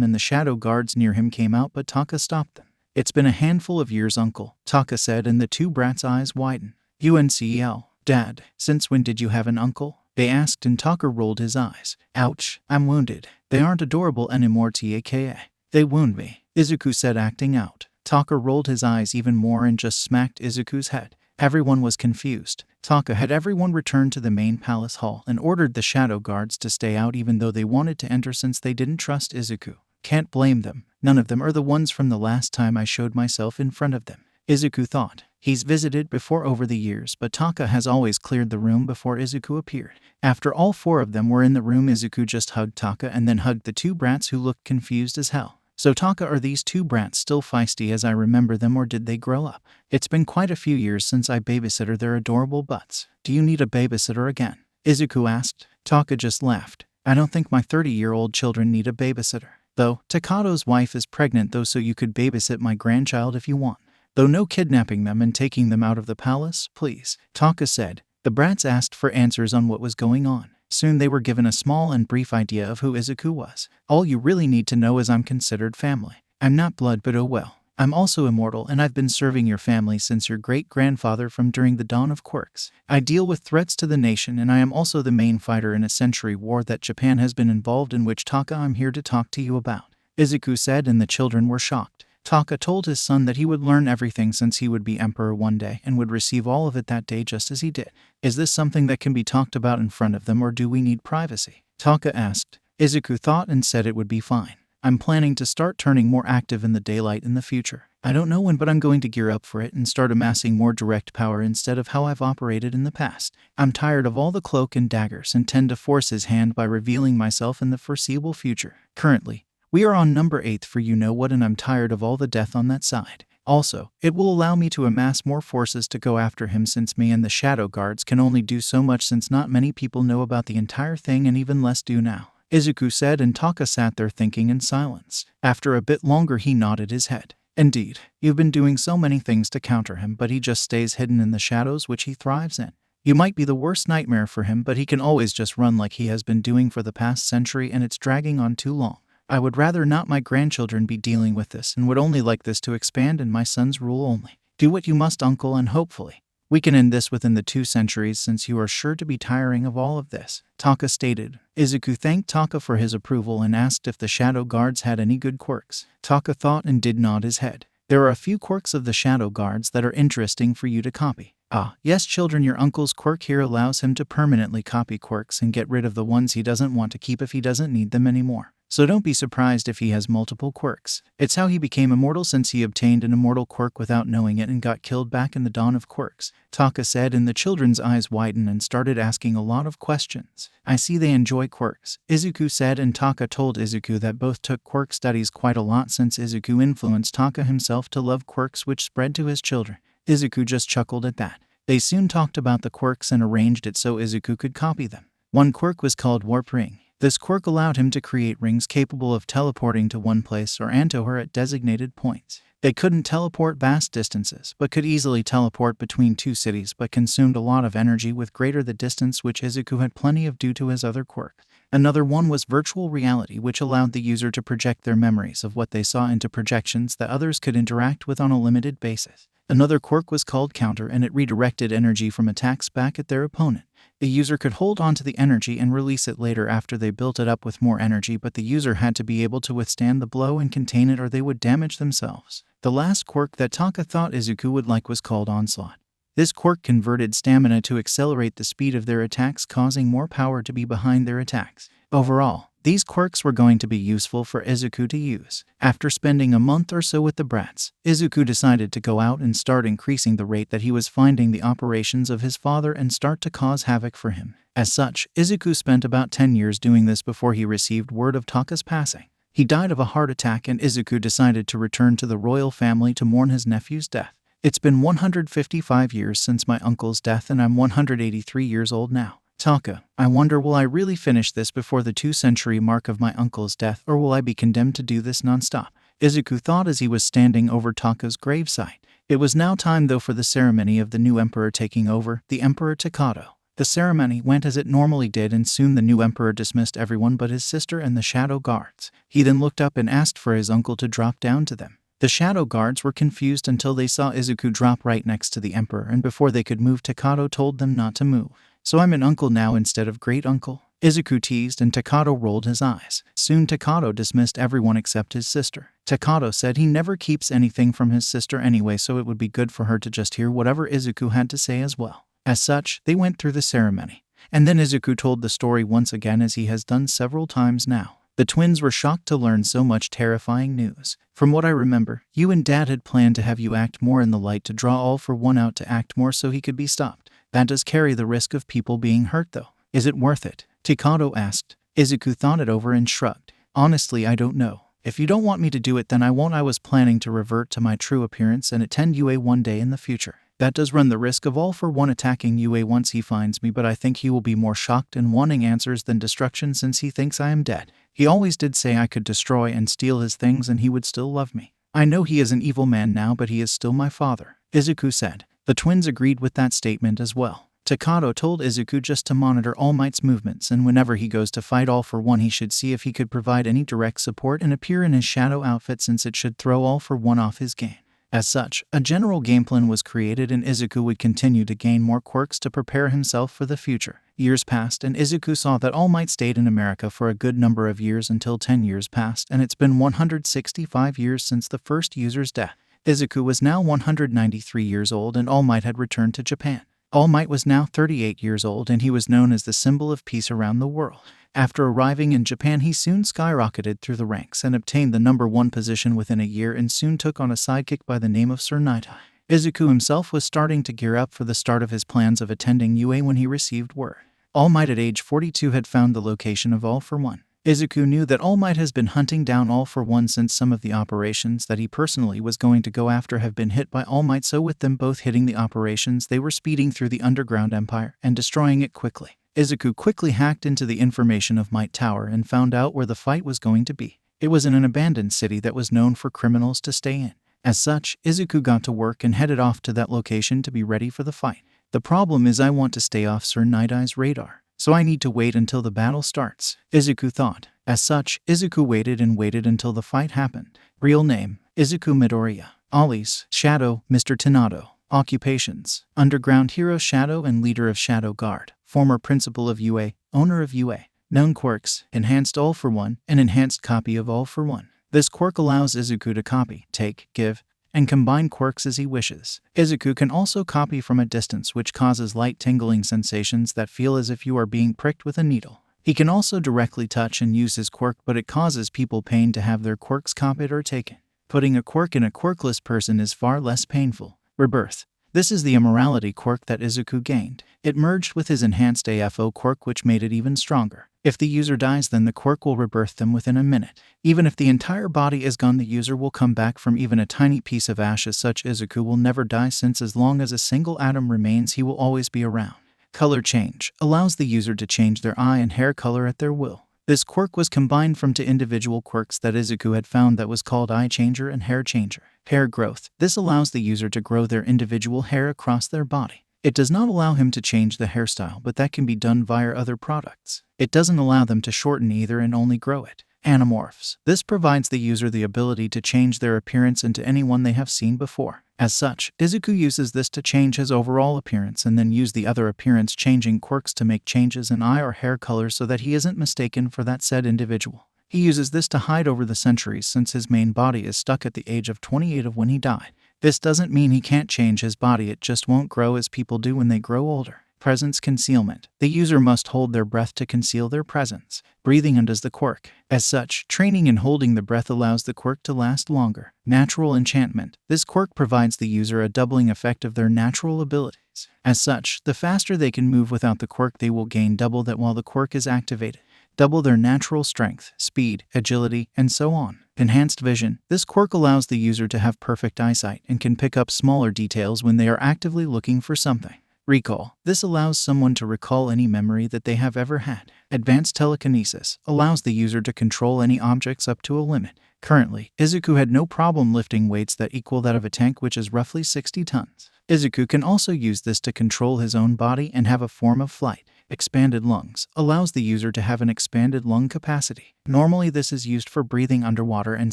and the shadow guards near him came out, but Taka stopped them. "It's been a handful of years, uncle," Taka said, and the 2 brats' eyes widened. "UNCL, Dad, since when did you have an uncle?" they asked, and Taka rolled his eyes. "Ouch, I'm wounded. They aren't adorable anymore, aka. They wound me," Izuku said, acting out. Taka rolled his eyes even more and just smacked Izuku's head. Everyone was confused. Taka had everyone return to the main palace hall and ordered the shadow guards to stay out even though they wanted to enter since they didn't trust Izuku. "Can't blame them. None of them are the ones from the last time I showed myself in front of them," Izuku thought. he's visited before over the years, but Taka has always cleared the room before Izuku appeared. After all four of them were in the room, Izuku just hugged Taka and then hugged the two brats who looked confused as hell. So Taka, are these two brats still feisty as I remember them, or did they grow up? It's been quite a few years since I babysitted their adorable butts. Do you need a babysitter again? Izuku asked. Taka just laughed. I don't think my 30-year-old children need a babysitter. Though, Takado's wife is pregnant though, so you could babysit my grandchild if you want. Though no kidnapping them and taking them out of the palace, please, Taka said. The brats asked for answers on what was going on. Soon they were given a small and brief idea of who Izuku was. All you really need to know is I'm considered family. I'm not blood, but oh well. I'm also immortal, and I've been serving your family since your great-grandfather from during the dawn of quirks. I deal with threats to the nation, and I am also the main fighter in a century war that Japan has been involved in, which Taka I'm here to talk to you about, Izuku said, and the children were shocked. Taka told his son that he would learn everything since he would be emperor one day and would receive all of it that day just as he did. Is this something that can be talked about in front of them, or do we need privacy? Taka asked. Izuku thought and said it would be fine. I'm planning to start turning more active in the daylight in the future. I don't know when, but I'm going to gear up for it and start amassing more direct power instead of how I've operated in the past. I'm tired of all the cloak and daggers and tend to force his hand by revealing myself in the foreseeable future. Currently, we are on number 8 for you know what, and I'm tired of all the death on that side. Also, it will allow me to amass more forces to go after him, since me and the Shadow Guards can only do so much since not many people know about the entire thing and even less do now, Izuku said, and Taka sat there thinking in silence. After a bit longer he nodded his head. Indeed, you've been doing so many things to counter him, but he just stays hidden in the shadows which he thrives in. You might be the worst nightmare for him, but he can always just run like he has been doing for the past century, and it's dragging on too long. I would rather not my grandchildren be dealing with this, and would only like this to expand and my son's rule only. Do what you must, uncle, and hopefully we can end this within the 2 centuries, since you are sure to be tiring of all of this, Taka stated. Izuku thanked Taka for his approval and asked if the Shadow Guards had any good quirks. Taka thought and did nod his head. There are a few quirks of the Shadow Guards that are interesting for you to copy. Ah, yes, children, your uncle's quirk here allows him to permanently copy quirks and get rid of the ones he doesn't want to keep if he doesn't need them anymore. So don't be surprised if he has multiple quirks. It's how he became immortal, since he obtained an immortal quirk without knowing it and got killed back in the dawn of quirks, Taka said, and the children's eyes widened and started asking a lot of questions. I see they enjoy quirks, Izuku said, and Taka told Izuku that both took quirk studies quite a lot since Izuku influenced Taka himself to love quirks, which spread to his children. Izuku just chuckled at that. They soon talked about the quirks and arranged it so Izuku could copy them. One quirk was called Warp Ring. This quirk allowed him to create rings capable of teleporting to one place or anywhere at designated points. They couldn't teleport vast distances, but could easily teleport between 2 cities, but consumed a lot of energy with greater the distance, which Izuku had plenty of due to his other quirk. Another one was virtual reality, which allowed the user to project their memories of what they saw into projections that others could interact with on a limited basis. Another quirk was called Counter, and it redirected energy from attacks back at their opponent. The user could hold on to the energy and release it later after they built it up with more energy, but the user had to be able to withstand the blow and contain it, or they would damage themselves. The last quirk that Taka thought Izuku would like was called Onslaught. This quirk converted stamina to accelerate the speed of their attacks, causing more power to be behind their attacks. Overall, these quirks were going to be useful for Izuku to use. After spending a month or so with the brats, Izuku decided to go out and start increasing the rate that he was finding the operations of his father and start to cause havoc for him. As such, Izuku spent about 10 years doing this before he received word of Taka's passing. He died of a heart attack, and Izuku decided to return to the royal family to mourn his nephew's death. It's been 155 years since my uncle's death, and I'm 183 years old now. Taka, I wonder, will I really finish this before the 2-century mark of my uncle's death, or will I be condemned to do this non-stop? Izuku thought as he was standing over Taka's gravesite. It was now time though for the ceremony of the new emperor taking over, the Emperor Takado. The ceremony went as it normally did, and soon the new emperor dismissed everyone but his sister and the Shadow Guards. He then looked up and asked for his uncle to drop down to them. The Shadow Guards were confused until they saw Izuku drop right next to the emperor, and before they could move, Takado told them not to move. So I'm an uncle now instead of great uncle? Izuku teased, and Takado rolled his eyes. Soon Takado dismissed everyone except his sister. Takado said he never keeps anything from his sister anyway, so it would be good for her to just hear whatever Izuku had to say as well. As such, they went through the ceremony. And then Izuku told the story once again, as he has done several times now. The twins were shocked to learn so much terrifying news. From what I remember, you and Dad had planned to have you act more in the light to draw All for One out to act more so he could be stopped. That does carry the risk of people being hurt though. Is it worth it? Tikado asked. Izuku thought it over and shrugged. Honestly, I don't know. If you don't want me to do it, then I won't. I was planning to revert to my true appearance and attend UA one day in the future. That does run the risk of All for One attacking UA once he finds me, but I think he will be more shocked and wanting answers than destruction since he thinks I am dead. He always did say I could destroy and steal his things and he would still love me. I know he is an evil man now, but he is still my father, Izuku said. The twins agreed with that statement as well. Tikado told Izuku just to monitor All Might's movements, and whenever he goes to fight All for One he should see if he could provide any direct support and appear in his shadow outfit, since it should throw All for One off his game. As such, a general game plan was created and Izuku would continue to gain more quirks to prepare himself for the future. Years passed and Izuku saw that All Might stayed in America for a good number of years until 10 years passed, and it's been 165 years since the first user's death. Izuku was now 193 years old and All Might had returned to Japan. All Might was now 38 years old and he was known as the symbol of peace around the world. After arriving in Japan, he soon skyrocketed through the ranks and obtained the #1 position within a year and soon took on a sidekick by the name of Sir Nightai. Izuku himself was starting to gear up for the start of his plans of attending UA when he received word. All Might at age 42 had found the location of All for One. Izuku knew that All Might has been hunting down All for One since some of the operations that he personally was going to go after have been hit by All Might, so with them both hitting the operations, they were speeding through the underground empire and destroying it quickly. Izuku quickly hacked into the information of Might Tower and found out where the fight was going to be. It was in an abandoned city that was known for criminals to stay in. As such, Izuku got to work and headed off to that location to be ready for the fight. The problem is I want to stay off Sir Nightai's radar, so I need to wait until the battle starts, Izuku thought. As such, Izuku waited and waited until the fight happened. Real name, Izuku Midoriya. Alias, Shadow, Mr. Tonado. Occupations, Underground Hero Shadow and Leader of Shadow Guard. Former Principal of UA, Owner of UA. Known quirks, Enhanced All for One, an enhanced copy of All for One. This quirk allows Izuku to copy, take, give, and combine quirks as he wishes. Izuku can also copy from a distance, which causes light tingling sensations that feel as if you are being pricked with a needle. He can also directly touch and use his quirk, but it causes people pain to have their quirks copied or taken. Putting a quirk in a quirkless person is far less painful. Rebirth. This is the Immortality quirk that Izuku gained. It merged with his enhanced AFO quirk, which made it even stronger. If the user dies, then the quirk will rebirth them within a minute. Even if the entire body is gone, the user will come back from even a tiny piece of ash. As such, Izuku will never die, since as long as a single atom remains, he will always be around. Color change allows the user to change their eye and hair color at their will. This quirk was combined from two individual quirks that Izuku had found that was called Eye Changer and Hair Changer. Hair growth. This allows the user to grow their individual hair across their body. It does not allow him to change the hairstyle, but that can be done via other products. It doesn't allow them to shorten either and only grow it. Anamorphs. This provides the user the ability to change their appearance into anyone they have seen before. As such, Izuku uses this to change his overall appearance and then use the other appearance-changing quirks to make changes in eye or hair color so that he isn't mistaken for that said individual. He uses this to hide over the centuries, since his main body is stuck at the age of 28 of when he died. This doesn't mean he can't change his body, it just won't grow as people do when they grow older. Presence concealment. The user must hold their breath to conceal their presence. Breathing undoes the quirk. As such, training in holding the breath allows the quirk to last longer. Natural enchantment. This quirk provides the user a doubling effect of their natural abilities. As such, the faster they can move without the quirk, they will gain double that while the quirk is activated. Double their natural strength, speed, agility, and so on. Enhanced vision. This quirk allows the user to have perfect eyesight and can pick up smaller details when they are actively looking for something. Recall. This allows someone to recall any memory that they have ever had. Advanced telekinesis allows the user to control any objects up to a limit. Currently, Izuku had no problem lifting weights that equal that of a tank, which is roughly 60 tons. Izuku can also use this to control his own body and have a form of flight. Expanded lungs allows the user to have an expanded lung capacity. Normally this is used for breathing underwater and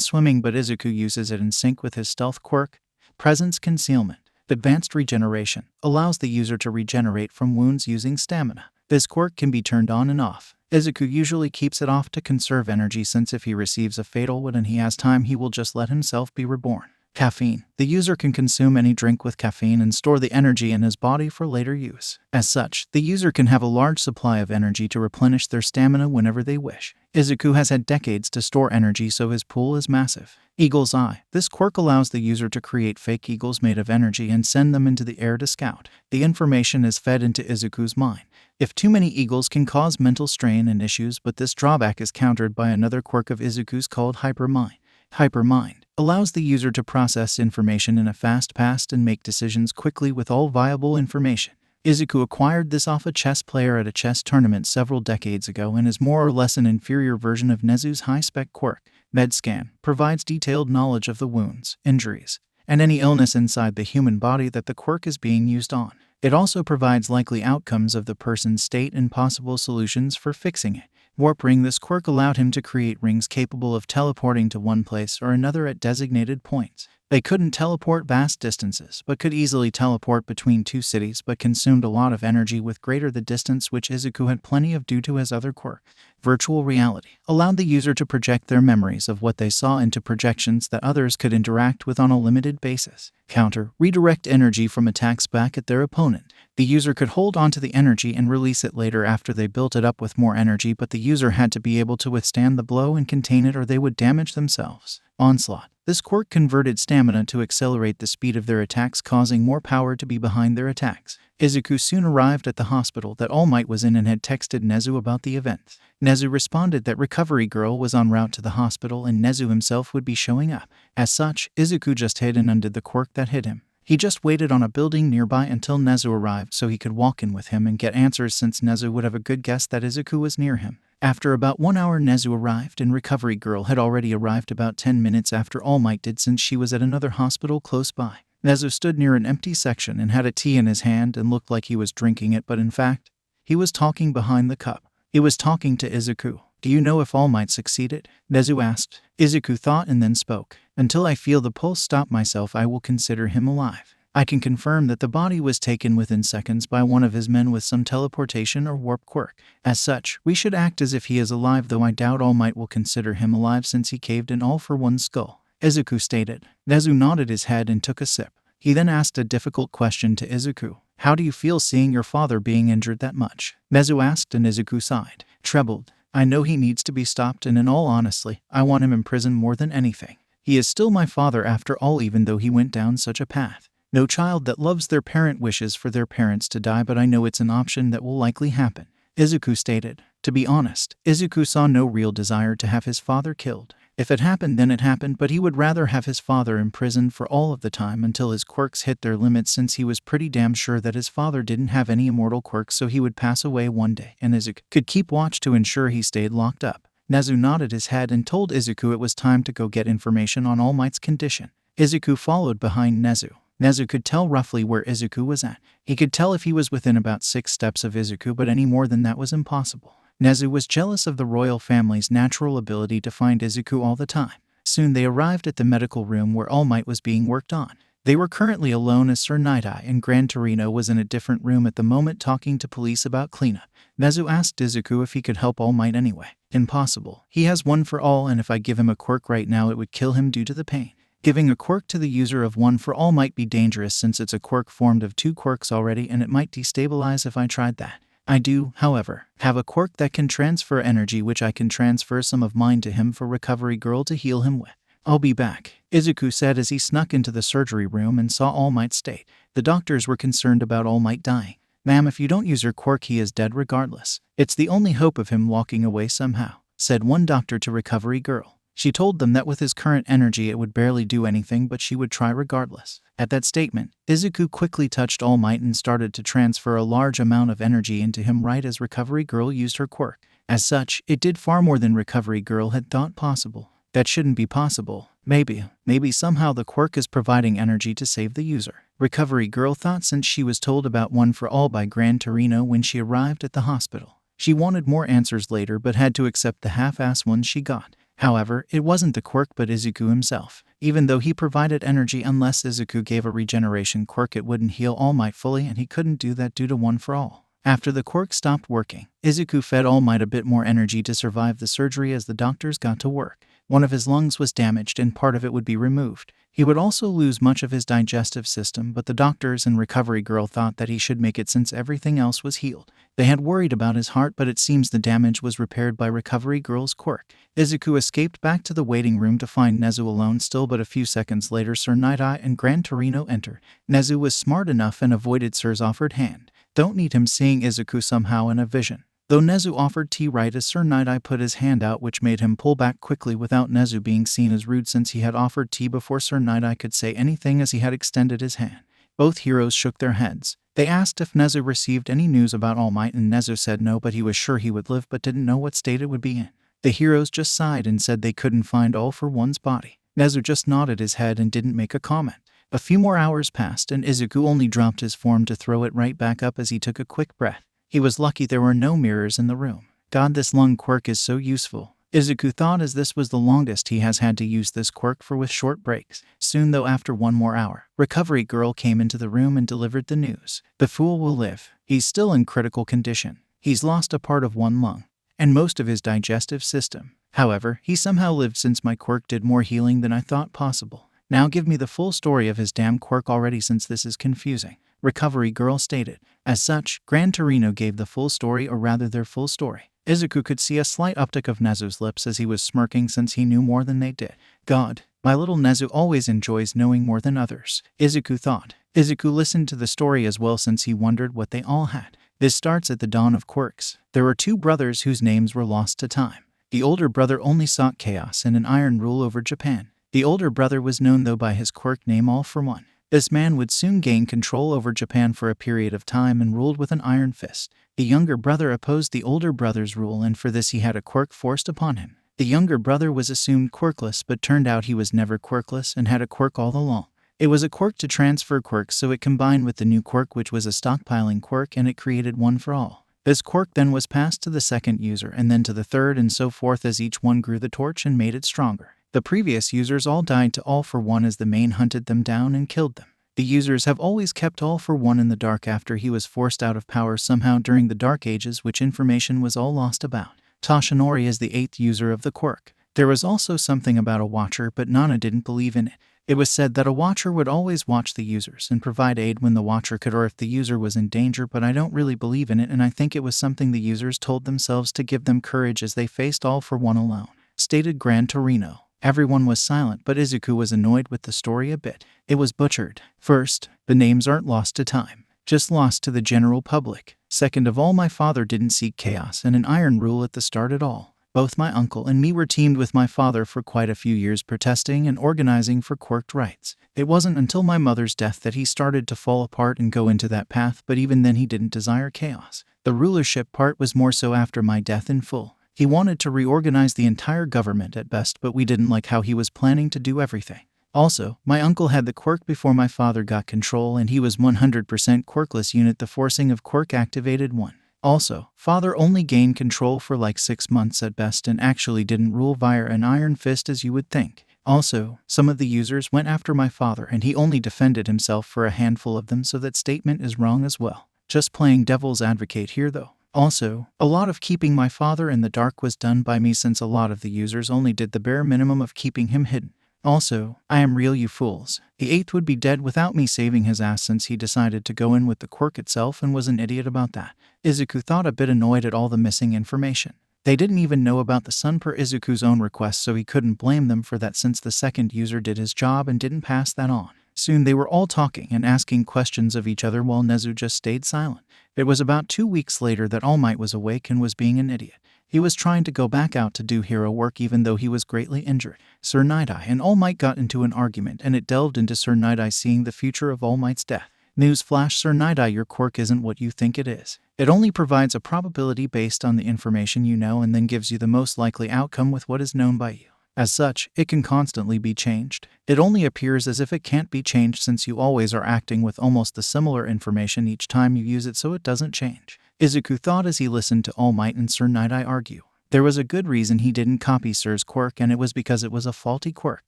swimming, but Izuku uses it in sync with his stealth quirk. Presence concealment. Advanced regeneration allows the user to regenerate from wounds using stamina. This quirk can be turned on and off. Izuku usually keeps it off to conserve energy, since if he receives a fatal wound and he has time, he will just let himself be reborn. Caffeine. The user can consume any drink with caffeine and store the energy in his body for later use. As such, the user can have a large supply of energy to replenish their stamina whenever they wish. Izuku has had decades to store energy, so his pool is massive. Eagle's Eye. This quirk allows the user to create fake eagles made of energy and send them into the air to scout. The information is fed into Izuku's mind. If too many eagles can cause mental strain and issues, but this drawback is countered by another quirk of Izuku's called Hypermind. Hypermind allows the user to process information in a fast pace and make decisions quickly with all viable information. Izuku acquired this off a chess player at a chess tournament several decades ago and is more or less an inferior version of Nezu's high-spec quirk. MedScan provides detailed knowledge of the wounds, injuries, and any illness inside the human body that the quirk is being used on. It also provides likely outcomes of the person's state and possible solutions for fixing it. Warp Ring. This quirk allowed him to create rings capable of teleporting to one place or another at designated points. They couldn't teleport vast distances, but could easily teleport between two cities, but consumed a lot of energy with greater the distance, which Izuku had plenty of due to his other quirk. Virtual Reality allowed the user to project their memories of what they saw into projections that others could interact with on a limited basis. Counter. Redirect energy from attacks back at their opponent. The user could hold onto the energy and release it later after they built it up with more energy, but the user had to be able to withstand the blow and contain it or they would damage themselves. Onslaught. This quirk converted stamina to accelerate the speed of their attacks, causing more power to be behind their attacks. Izuku soon arrived at the hospital that All Might was in and had texted Nezu about the events. Nezu responded that Recovery Girl was en route to the hospital and Nezu himself would be showing up. As such, Izuku just hid and undid the quirk that hit him. He just waited on a building nearby until Nezu arrived so he could walk in with him and get answers, since Nezu would have a good guess that Izuku was near him. After about 1 hour, Nezu arrived, and Recovery Girl had already arrived about 10 minutes after All Might did, since she was at another hospital close by. Nezu stood near an empty section and had a tea in his hand and looked like he was drinking it, but in fact, he was talking behind the cup. He was talking to Izuku. "Do you know if All Might succeeded?" Nezu asked. Izuku thought and then spoke. "Until I feel the pulse stop myself, I will consider him alive. I can confirm that the body was taken within seconds by one of his men with some teleportation or warp quirk. As such, we should act as if he is alive, though I doubt All Might will consider him alive since he caved in all for one skull," Izuku stated. Nezu nodded his head and took a sip. He then asked a difficult question to Izuku. "How do you feel seeing your father being injured that much?" Nezu asked, and Izuku sighed. Trebled. "I know he needs to be stopped, and in all honesty, I want him in prison more than anything. He is still my father after all, even though he went down such a path. No child that loves their parent wishes for their parents to die, but I know it's an option that will likely happen," Izuku stated. To be honest, Izuku saw no real desire to have his father killed. If it happened, then it happened, but he would rather have his father imprisoned for all of the time until his quirks hit their limits, since he was pretty damn sure that his father didn't have any immortal quirks, so he would pass away one day, and Izuku could keep watch to ensure he stayed locked up. Nezu nodded his head and told Izuku it was time to go get information on All Might's condition. Izuku followed behind Nezu. Nezu could tell roughly where Izuku was at. He could tell if he was within about 6 steps of Izuku, but any more than that was impossible. Nezu was jealous of the royal family's natural ability to find Izuku all the time. Soon they arrived at the medical room where All Might was being worked on. They were currently alone, as Sir Night-Eye and Gran Torino was in a different room at the moment talking to police about cleanup. Nezu asked Izuku if he could help All Might anyway. "Impossible. He has one for all, and if I give him a quirk right now, it would kill him due to the pain. Giving a quirk to the user of one for all might be dangerous, since it's a quirk formed of 2 quirks already, and it might destabilize if I tried that. I do, however, have a quirk that can transfer energy, which I can transfer some of mine to him for Recovery Girl to heal him with. I'll be back," Izuku said as he snuck into the surgery room and saw All Might's state. The doctors were concerned about All Might dying. "Ma'am, if you don't use your quirk, he is dead regardless. It's the only hope of him walking away somehow," said one doctor to Recovery Girl. She told them that with his current energy it would barely do anything, but she would try regardless. At that statement, Izuku quickly touched All Might and started to transfer a large amount of energy into him right as Recovery Girl used her quirk. As such, it did far more than Recovery Girl had thought possible. That shouldn't be possible. Maybe somehow the quirk is providing energy to save the user, Recovery Girl thought, since she was told about one for all by Gran Torino when she arrived at the hospital. She wanted more answers later, but had to accept the half-ass ones she got. However, it wasn't the quirk but Izuku himself. Even though he provided energy, unless Izuku gave a regeneration quirk, it wouldn't heal All Might fully, and he couldn't do that due to one for all. After the quirk stopped working, Izuku fed All Might a bit more energy to survive the surgery as the doctors got to work. One of his lungs was damaged and part of it would be removed. He would also lose much of his digestive system, but the doctors and recovery girl thought that he should make it since everything else was healed. They had worried about his heart, but it seems the damage was repaired by recovery girl's quirk. Izuku escaped back to the waiting room to find Nezu alone still, but a few seconds later Sir Night-Eye and Gran Torino enter. Nezu was smart enough and avoided Sir's offered hand. Don't need him seeing Izuku somehow in a vision. Though Nezu offered tea right as Sir Night-Eye put his hand out, which made him pull back quickly without Nezu being seen as rude since he had offered tea before Sir Night-Eye could say anything as he had extended his hand. Both heroes shook their heads. They asked if Nezu received any news about All Might and Nezu said no, but he was sure he would live but didn't know what state it would be in. The heroes just sighed and said they couldn't find All for One's body. Nezu just nodded his head and didn't make a comment. A few more hours passed and Izuku only dropped his form to throw it right back up as he took a quick breath. He was lucky there were no mirrors in the room. God, this lung quirk is so useful, Izuku thought as this was the longest he has had to use this quirk for with short breaks. Soon though, after one more hour, recovery girl came into the room and delivered the news. The fool will live. He's still in critical condition. He's lost a part of one lung and most of his digestive system. However, he somehow lived since my quirk did more healing than I thought possible. Now give me the full story of his damn quirk already since this is confusing, recovery girl stated. As such, Gran Torino gave the full story, or rather their full story. Izuku could see a slight uptick of Nezu's lips as he was smirking since he knew more than they did. God, my little Nezu always enjoys knowing more than others, Izuku thought. Izuku listened to the story as well since he wondered what they all had. This starts at the dawn of quirks. There were two brothers whose names were lost to time. The older brother only sought chaos and an iron rule over Japan. The older brother was known though by his quirk name All for One. This man would soon gain control over Japan for a period of time and ruled with an iron fist. The younger brother opposed the older brother's rule, and for this he had a quirk forced upon him. The younger brother was assumed quirkless, but turned out he was never quirkless and had a quirk all along. It was a quirk to transfer quirks, so it combined with the new quirk, which was a stockpiling quirk, and it created one for all. This quirk then was passed to the second user and then to the third and so forth as each one grew the torch and made it stronger. The previous users all died to All for One as the main hunted them down and killed them. The users have always kept All for One in the dark after he was forced out of power somehow during the Dark Ages, which information was all lost about. Toshinori is the 8th user of the quirk. There was also something about a watcher, but Nana didn't believe in it. It was said that a watcher would always watch the users and provide aid when the watcher could or if the user was in danger, but I don't really believe in it, and I think it was something the users told themselves to give them courage as they faced All for One alone, stated Gran Torino. Everyone was silent, but Izuku was annoyed with the story a bit. It was butchered. First, the names aren't lost to time, just lost to the general public. Second of all, my father didn't seek chaos and an iron rule at the start at all. Both my uncle and me were teamed with my father for quite a few years protesting and organizing for quirked rights. It wasn't until my mother's death that he started to fall apart and go into that path, but even then he didn't desire chaos. The rulership part was more so after my death in full. He wanted to reorganize the entire government at best, but we didn't like how he was planning to do everything. Also, my uncle had the quirk before my father got control, and he was 100% quirkless unit, the forcing of quirk activated one. Also, father only gained control for like 6 months at best and actually didn't rule via an iron fist as you would think. Also, some of the users went after my father and he only defended himself for a handful of them, so that statement is wrong as well. Just playing devil's advocate here though. Also, a lot of keeping my father in the dark was done by me since a lot of the users only did the bare minimum of keeping him hidden. Also, I am real, you fools. The 8th would be dead without me saving his ass since he decided to go in with the quirk itself and was an idiot about that. Izuku thought a bit annoyed at all the missing information. They didn't even know about the sun per Izuku's own request, so he couldn't blame them for that since the second user did his job and didn't pass that on. Soon they were all talking and asking questions of each other while Nezu just stayed silent. It was about 2 weeks later that All Might was awake and was being an idiot. He was trying to go back out to do hero work even though he was greatly injured. Sir Night-Eye and All Might got into an argument and it delved into Sir Night-Eye seeing the future of All Might's death. Newsflash, Sir Night-Eye, your quirk isn't what you think it is. It only provides a probability based on the information you know and then gives you the most likely outcome with what is known by you. As such, it can constantly be changed. It only appears as if it can't be changed since you always are acting with almost the similar information each time you use it, so it doesn't change. Izuku thought as he listened to All Might and Sir Night-Eye argue. There was a good reason he didn't copy Sir's quirk, and it was because it was a faulty quirk.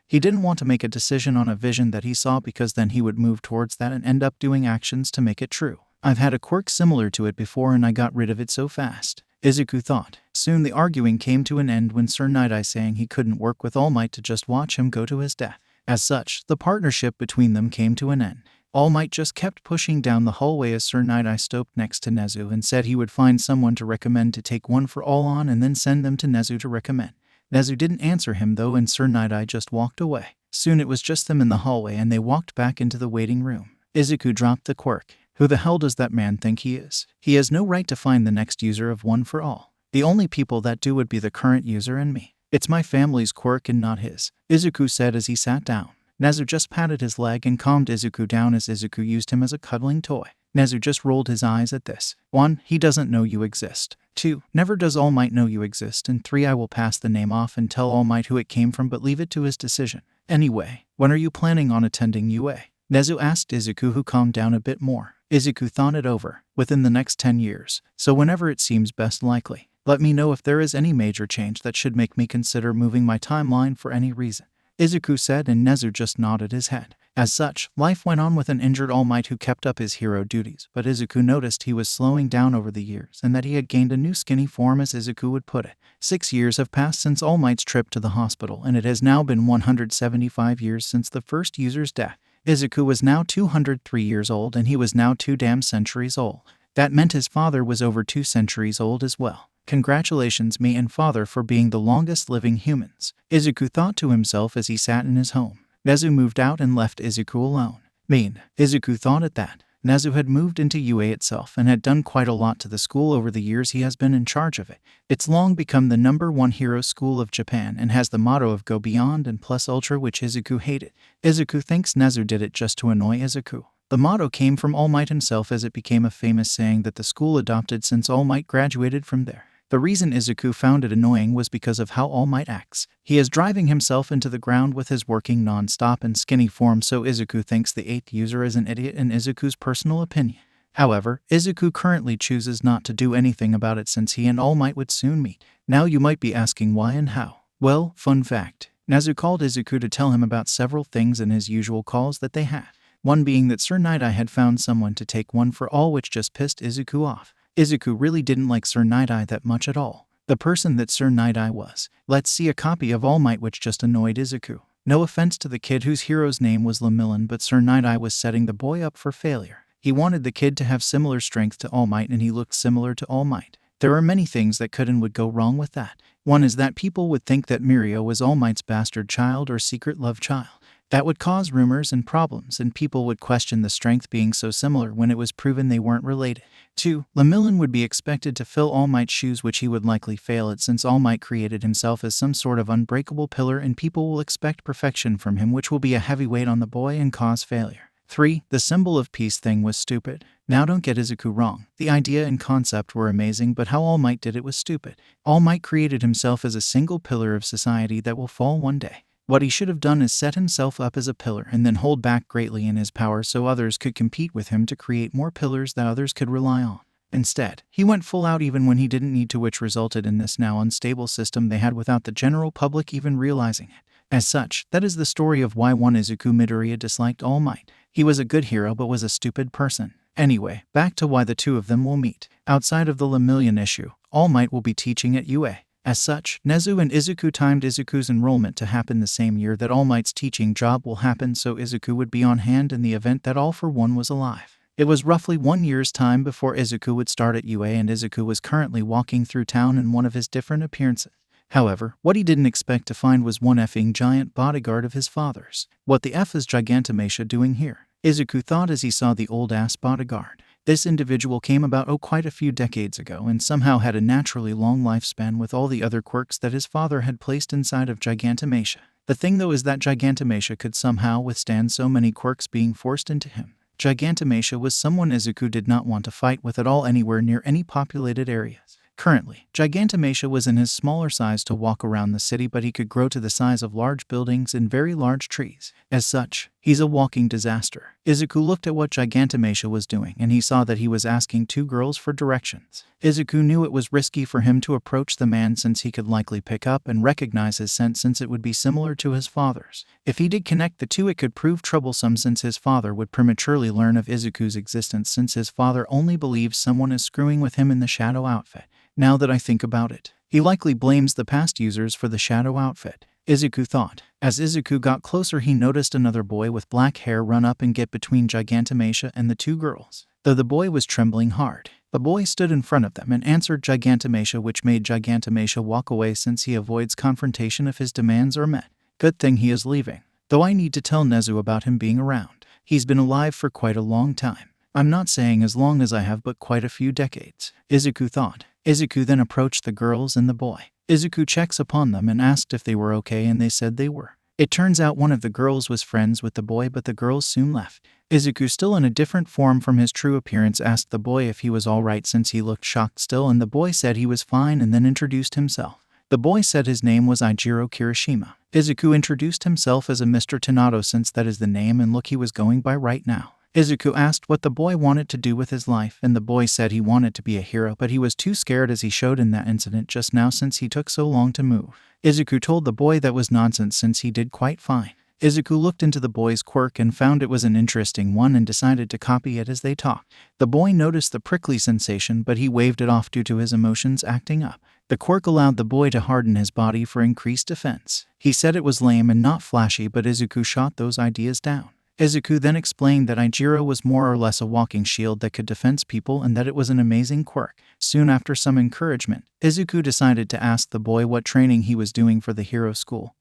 He didn't want to make a decision on a vision that he saw because then he would move towards that and end up doing actions to make it true. I've had a quirk similar to it before and I got rid of it so fast, Izuku thought. Soon the arguing came to an end when Sir Night-Eye saying he couldn't work with All Might to just watch him go to his death. As such, the partnership between them came to an end. All Might just kept pushing down the hallway as Sir Night-Eye stopped next to Nezu and said he would find someone to recommend to take one for all on and then send them to Nezu to recommend. Nezu didn't answer him though, and Sir Night-Eye just walked away. Soon it was just them in the hallway and they walked back into the waiting room. Izuku dropped the quirk. Who the hell does that man think he is? He has no right to find the next user of one for all. The only people that do would be the current user and me. It's my family's quirk and not his, Izuku said as he sat down. Nezu just patted his leg and calmed Izuku down as Izuku used him as a cuddling toy. Nezu just rolled his eyes at this. 1. He doesn't know you exist. 2. Never does All Might know you exist. And 3. I will pass the name off and tell All Might who it came from, but leave it to his decision. Anyway, when are you planning on attending UA? Nezu asked Izuku, who calmed down a bit more. Izuku thought it over. Within the next 10 years. So whenever it seems best likely. Let me know if there is any major change that should make me consider moving my timeline for any reason, Izuku said, and Nezu just nodded his head. As such, life went on with an injured All Might who kept up his hero duties, but Izuku noticed he was slowing down over the years and that he had gained a new skinny form, as Izuku would put it. 6 years have passed since All Might's trip to the hospital, and it has now been 175 years since the first user's death. Izuku was now 203 years old, and he was now 2 damn centuries old. That meant his father was over 2 centuries old as well. Congratulations, me and father, for being the longest living humans, Izuku thought to himself as he sat in his home. Nezu moved out and left Izuku alone. Izuku thought at that. Nezu had moved into UA itself and had done quite a lot to the school over the years he has been in charge of it. It's long become the #1 hero school of Japan and has the motto of Go Beyond and Plus Ultra, which Izuku hated. Izuku thinks Nezu did it just to annoy Izuku. The motto came from All Might himself, as it became a famous saying that the school adopted since All Might graduated from there. The reason Izuku found it annoying was because of how All Might acts. He is driving himself into the ground with his working non-stop and skinny form, so Izuku thinks the 8th user is an idiot in Izuku's personal opinion. However, Izuku currently chooses not to do anything about it since he and All Might would soon meet. Now you might be asking why and how. Well, fun fact. Nezu called Izuku to tell him about several things in his usual calls that they had. One being that Sir Night-Eye had found someone to take one for all, which just pissed Izuku off. Izuku really didn't like Sir Night-Eye that much at all. The person that Sir Night-Eye was. Let's see a copy of All Might, which just annoyed Izuku. No offense to the kid whose hero's name was Lemillion, but Sir Night-Eye was setting the boy up for failure. He wanted the kid to have similar strength to All Might, and he looked similar to All Might. There are many things that could and would go wrong with that. One is that people would think that Mirio was All Might's bastard child or secret love child. That would cause rumors and problems, and people would question the strength being so similar when it was proven they weren't related. 2. Lemillion would be expected to fill All Might's shoes, which he would likely fail at since All Might created himself as some sort of unbreakable pillar, and people will expect perfection from him, which will be a heavy weight on the boy and cause failure. 3. The symbol of peace thing was stupid. Now don't get Izuku wrong. The idea and concept were amazing, but how All Might did it was stupid. All Might created himself as a single pillar of society that will fall one day. What he should have done is set himself up as a pillar and then hold back greatly in his power so others could compete with him to create more pillars that others could rely on. Instead, he went full out even when he didn't need to, which resulted in this now unstable system they had without the general public even realizing it. As such, that is the story of why one Izuku Midoriya disliked All Might. He was a good hero but was a stupid person. Anyway, back to why the two of them will meet. Outside of the Lemillion issue, All Might will be teaching at UA. As such, Nezu and Izuku timed Izuku's enrollment to happen the same year that All Might's teaching job will happen, so Izuku would be on hand in the event that All for One was alive. It was roughly 1 year's time before Izuku would start at UA, and Izuku was currently walking through town in one of his different appearances. However, what he didn't expect to find was one effing giant bodyguard of his father's. What the F is Gigantomachia doing here? Izuku thought as he saw the old-ass bodyguard. This individual came about quite a few decades ago and somehow had a naturally long lifespan with all the other quirks that his father had placed inside of Gigantomachia. The thing though is that Gigantomachia could somehow withstand so many quirks being forced into him. Gigantomachia was someone Izuku did not want to fight with at all anywhere near any populated areas. Currently, Gigantomachia was in his smaller size to walk around the city, but he could grow to the size of large buildings and very large trees. As such, he's a walking disaster. Izuku looked at what Gigantomachia was doing, and he saw that he was asking 2 girls for directions. Izuku knew it was risky for him to approach the man since he could likely pick up and recognize his scent since it would be similar to his father's. If he did connect the two, it could prove troublesome since his father would prematurely learn of Izuku's existence since his father only believes someone is screwing with him in the shadow outfit. Now that I think about it, he likely blames the past users for the shadow outfit. Izuku thought. As Izuku got closer, he noticed another boy with black hair run up and get between Gigantomachia and the two girls. Though the boy was trembling hard, the boy stood in front of them and answered Gigantomachia, which made Gigantomachia walk away since he avoids confrontation if his demands are met. Good thing he is leaving. Though I need to tell Nezu about him being around. He's been alive for quite a long time. I'm not saying as long as I have, but quite a few decades, Izuku thought. Izuku then approached the girls and the boy. Izuku checks upon them and asked if they were okay, and they said they were. It turns out one of the girls was friends with the boy, but the girls soon left. Izuku, still in a different form from his true appearance, asked the boy if he was alright since he looked shocked still, and the boy said he was fine and then introduced himself. The boy said his name was Ijiro Kirishima. Izuku introduced himself as a Mr. Tanato since that is the name and look he was going by right now. Izuku asked what the boy wanted to do with his life, and the boy said he wanted to be a hero, but he was too scared as he showed in that incident just now since he took so long to move. Izuku told the boy that was nonsense since he did quite fine. Izuku looked into the boy's quirk and found it was an interesting one and decided to copy it as they talked. The boy noticed the prickly sensation, but he waved it off due to his emotions acting up. The quirk allowed the boy to harden his body for increased defense. He said it was lame and not flashy, but Izuku shot those ideas down. Izuku then explained that Ijiro was more or less a walking shield that could defend people and that it was an amazing quirk. Soon after some encouragement, Izuku decided to ask the boy what training he was doing for the hero school.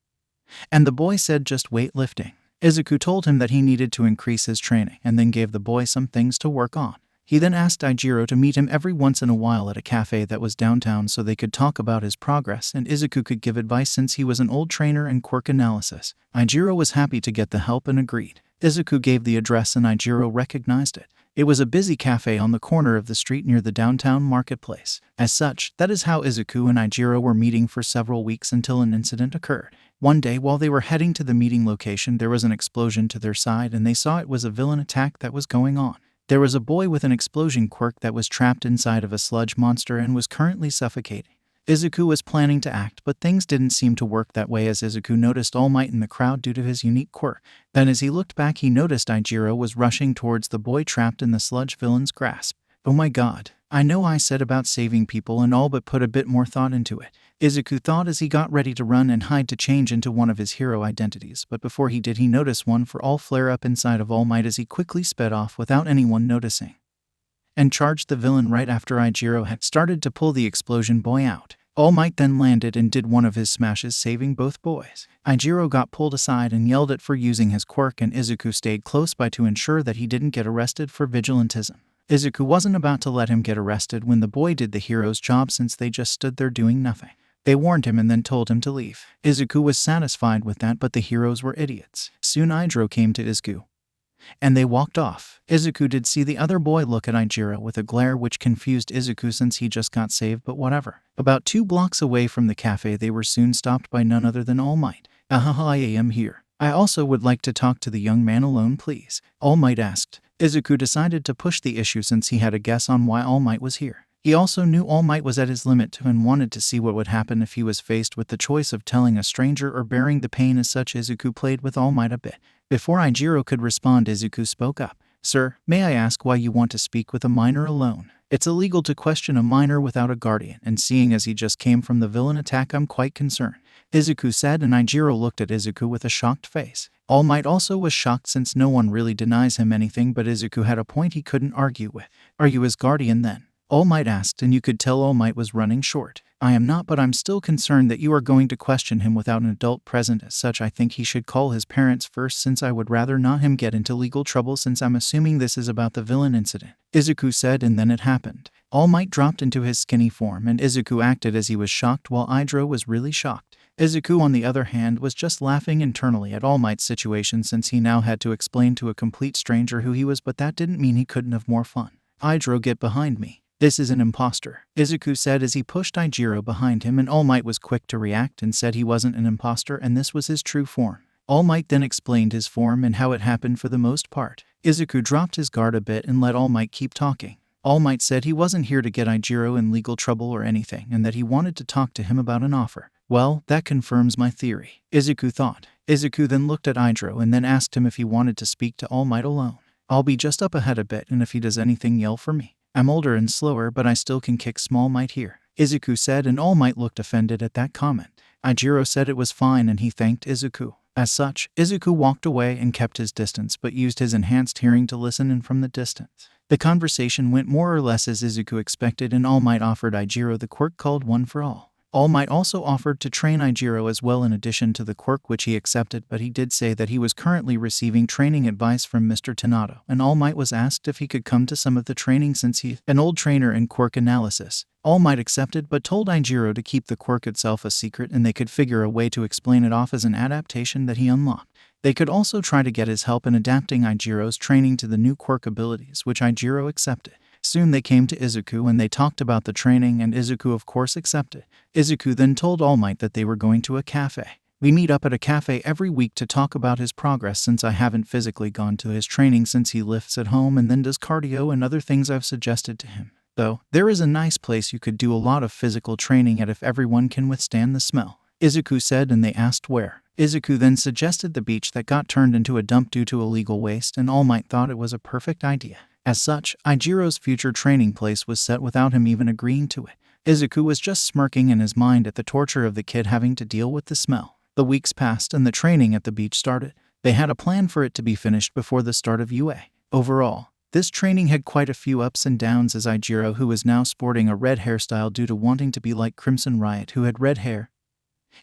And the boy said just weightlifting. Izuku told him that he needed to increase his training and then gave the boy some things to work on. He then asked Ijiro to meet him every once in a while at a cafe that was downtown so they could talk about his progress and Izuku could give advice since he was an old trainer in quirk analysis. Ijiro was happy to get the help and agreed. Izuku gave the address and Ijiro recognized it. It was a busy cafe on the corner of the street near the downtown marketplace. As such, that is how Izuku and Ijiro were meeting for several weeks until an incident occurred. One day, while they were heading to the meeting location, there was an explosion to their side and they saw it was a villain attack that was going on. There was a boy with an explosion quirk that was trapped inside of a sludge monster and was currently suffocating. Izuku was planning to act, but things didn't seem to work that way as Izuku noticed All Might in the crowd due to his unique quirk. Then as he looked back, he noticed Ijiro was rushing towards the boy trapped in the sludge villain's grasp. Oh my god, I know I said about saving people and all, but put a bit more thought into it, Izuku thought as he got ready to run and hide to change into one of his hero identities, but before he did he noticed one for all flare up inside of All Might as he quickly sped off without anyone noticing and charged the villain right after Ijiro had started to pull the explosion boy out. All Might then landed and did one of his smashes, saving both boys. Ijiro got pulled aside and yelled at for using his quirk, and Izuku stayed close by to ensure that he didn't get arrested for vigilantism. Izuku wasn't about to let him get arrested when the boy did the hero's job since they just stood there doing nothing. They warned him and then told him to leave. Izuku was satisfied with that, but the heroes were idiots. Soon Ijiro came to Izuku, and they walked off. Izuku did see the other boy look at Ijiro with a glare which confused Izuku since he just got saved, but whatever. About 2 blocks away from the cafe, they were soon stopped by none other than All Might. I am here. I also would like to talk to the young man alone, please, All Might asked. Izuku decided to push the issue since he had a guess on why All Might was here. He also knew All Might was at his limit too and wanted to see what would happen if he was faced with the choice of telling a stranger or bearing the pain. As such, Izuku played with All Might a bit. Before Ijiro could respond, Izuku spoke up. Sir, may I ask why you want to speak with a minor alone? It's illegal to question a minor without a guardian, and seeing as he just came from the villain attack, I'm quite concerned, Izuku said, and Ijiro looked at Izuku with a shocked face. All Might also was shocked since no one really denies him anything, but Izuku had a point he couldn't argue with. Are you his guardian then? All Might asked, and you could tell All Might was running short. I am not, but I'm still concerned that you are going to question him without an adult present. As such, I think he should call his parents first since I would rather not him get into legal trouble since I'm assuming this is about the villain incident, Izuku said, and then it happened. All Might dropped into his skinny form and Izuku acted as he was shocked while Ijiro was really shocked. Izuku, on the other hand, was just laughing internally at All Might's situation since he now had to explain to a complete stranger who he was, but that didn't mean he couldn't have more fun. Ijiro, get behind me. This is an imposter, Izuku said as he pushed Ijiro behind him, and All Might was quick to react and said he wasn't an imposter and this was his true form. All Might then explained his form and how it happened for the most part. Izuku dropped his guard a bit and let All Might keep talking. All Might said he wasn't here to get Ijiro in legal trouble or anything and that he wanted to talk to him about an offer. Well, that confirms my theory, Izuku thought. Izuku then looked at Ijiro and then asked him if he wanted to speak to All Might alone. I'll be just up ahead a bit, and if he does anything, yell for me. I'm older and slower, but I still can kick Small Might here, Izuku said, and All Might looked offended at that comment. Ijiro said it was fine and he thanked Izuku. As such, Izuku walked away and kept his distance but used his enhanced hearing to listen in from the distance. The conversation went more or less as Izuku expected, and All Might offered Ijiro the quirk called One for All. All Might also offered to train Ijiro as well in addition to the quirk, which he accepted, but he did say that he was currently receiving training advice from Mr. Tanato, and All Might was asked if he could come to some of the training since he's an old trainer in quirk analysis. All Might accepted but told Ijiro to keep the quirk itself a secret and they could figure a way to explain it off as an adaptation that he unlocked. They could also try to get his help in adapting Ijiro's training to the new quirk abilities, which Ijiro accepted. Soon they came to Izuku and they talked about the training, and Izuku of course accepted. Izuku then told All Might that they were going to a cafe. We meet up at a cafe every week to talk about his progress since I haven't physically gone to his training since he lifts at home and then does cardio and other things I've suggested to him. Though, there is a nice place you could do a lot of physical training at if everyone can withstand the smell, Izuku said, and they asked where. Izuku then suggested the beach that got turned into a dump due to illegal waste, and All Might thought it was a perfect idea. As such, Ijiro's future training place was set without him even agreeing to it. Izuku was just smirking in his mind at the torture of the kid having to deal with the smell. The weeks passed and the training at the beach started. They had a plan for it to be finished before the start of UA. Overall, this training had quite a few ups and downs, as Ijiro, who was now sporting a red hairstyle due to wanting to be like Crimson Riot, who had red hair,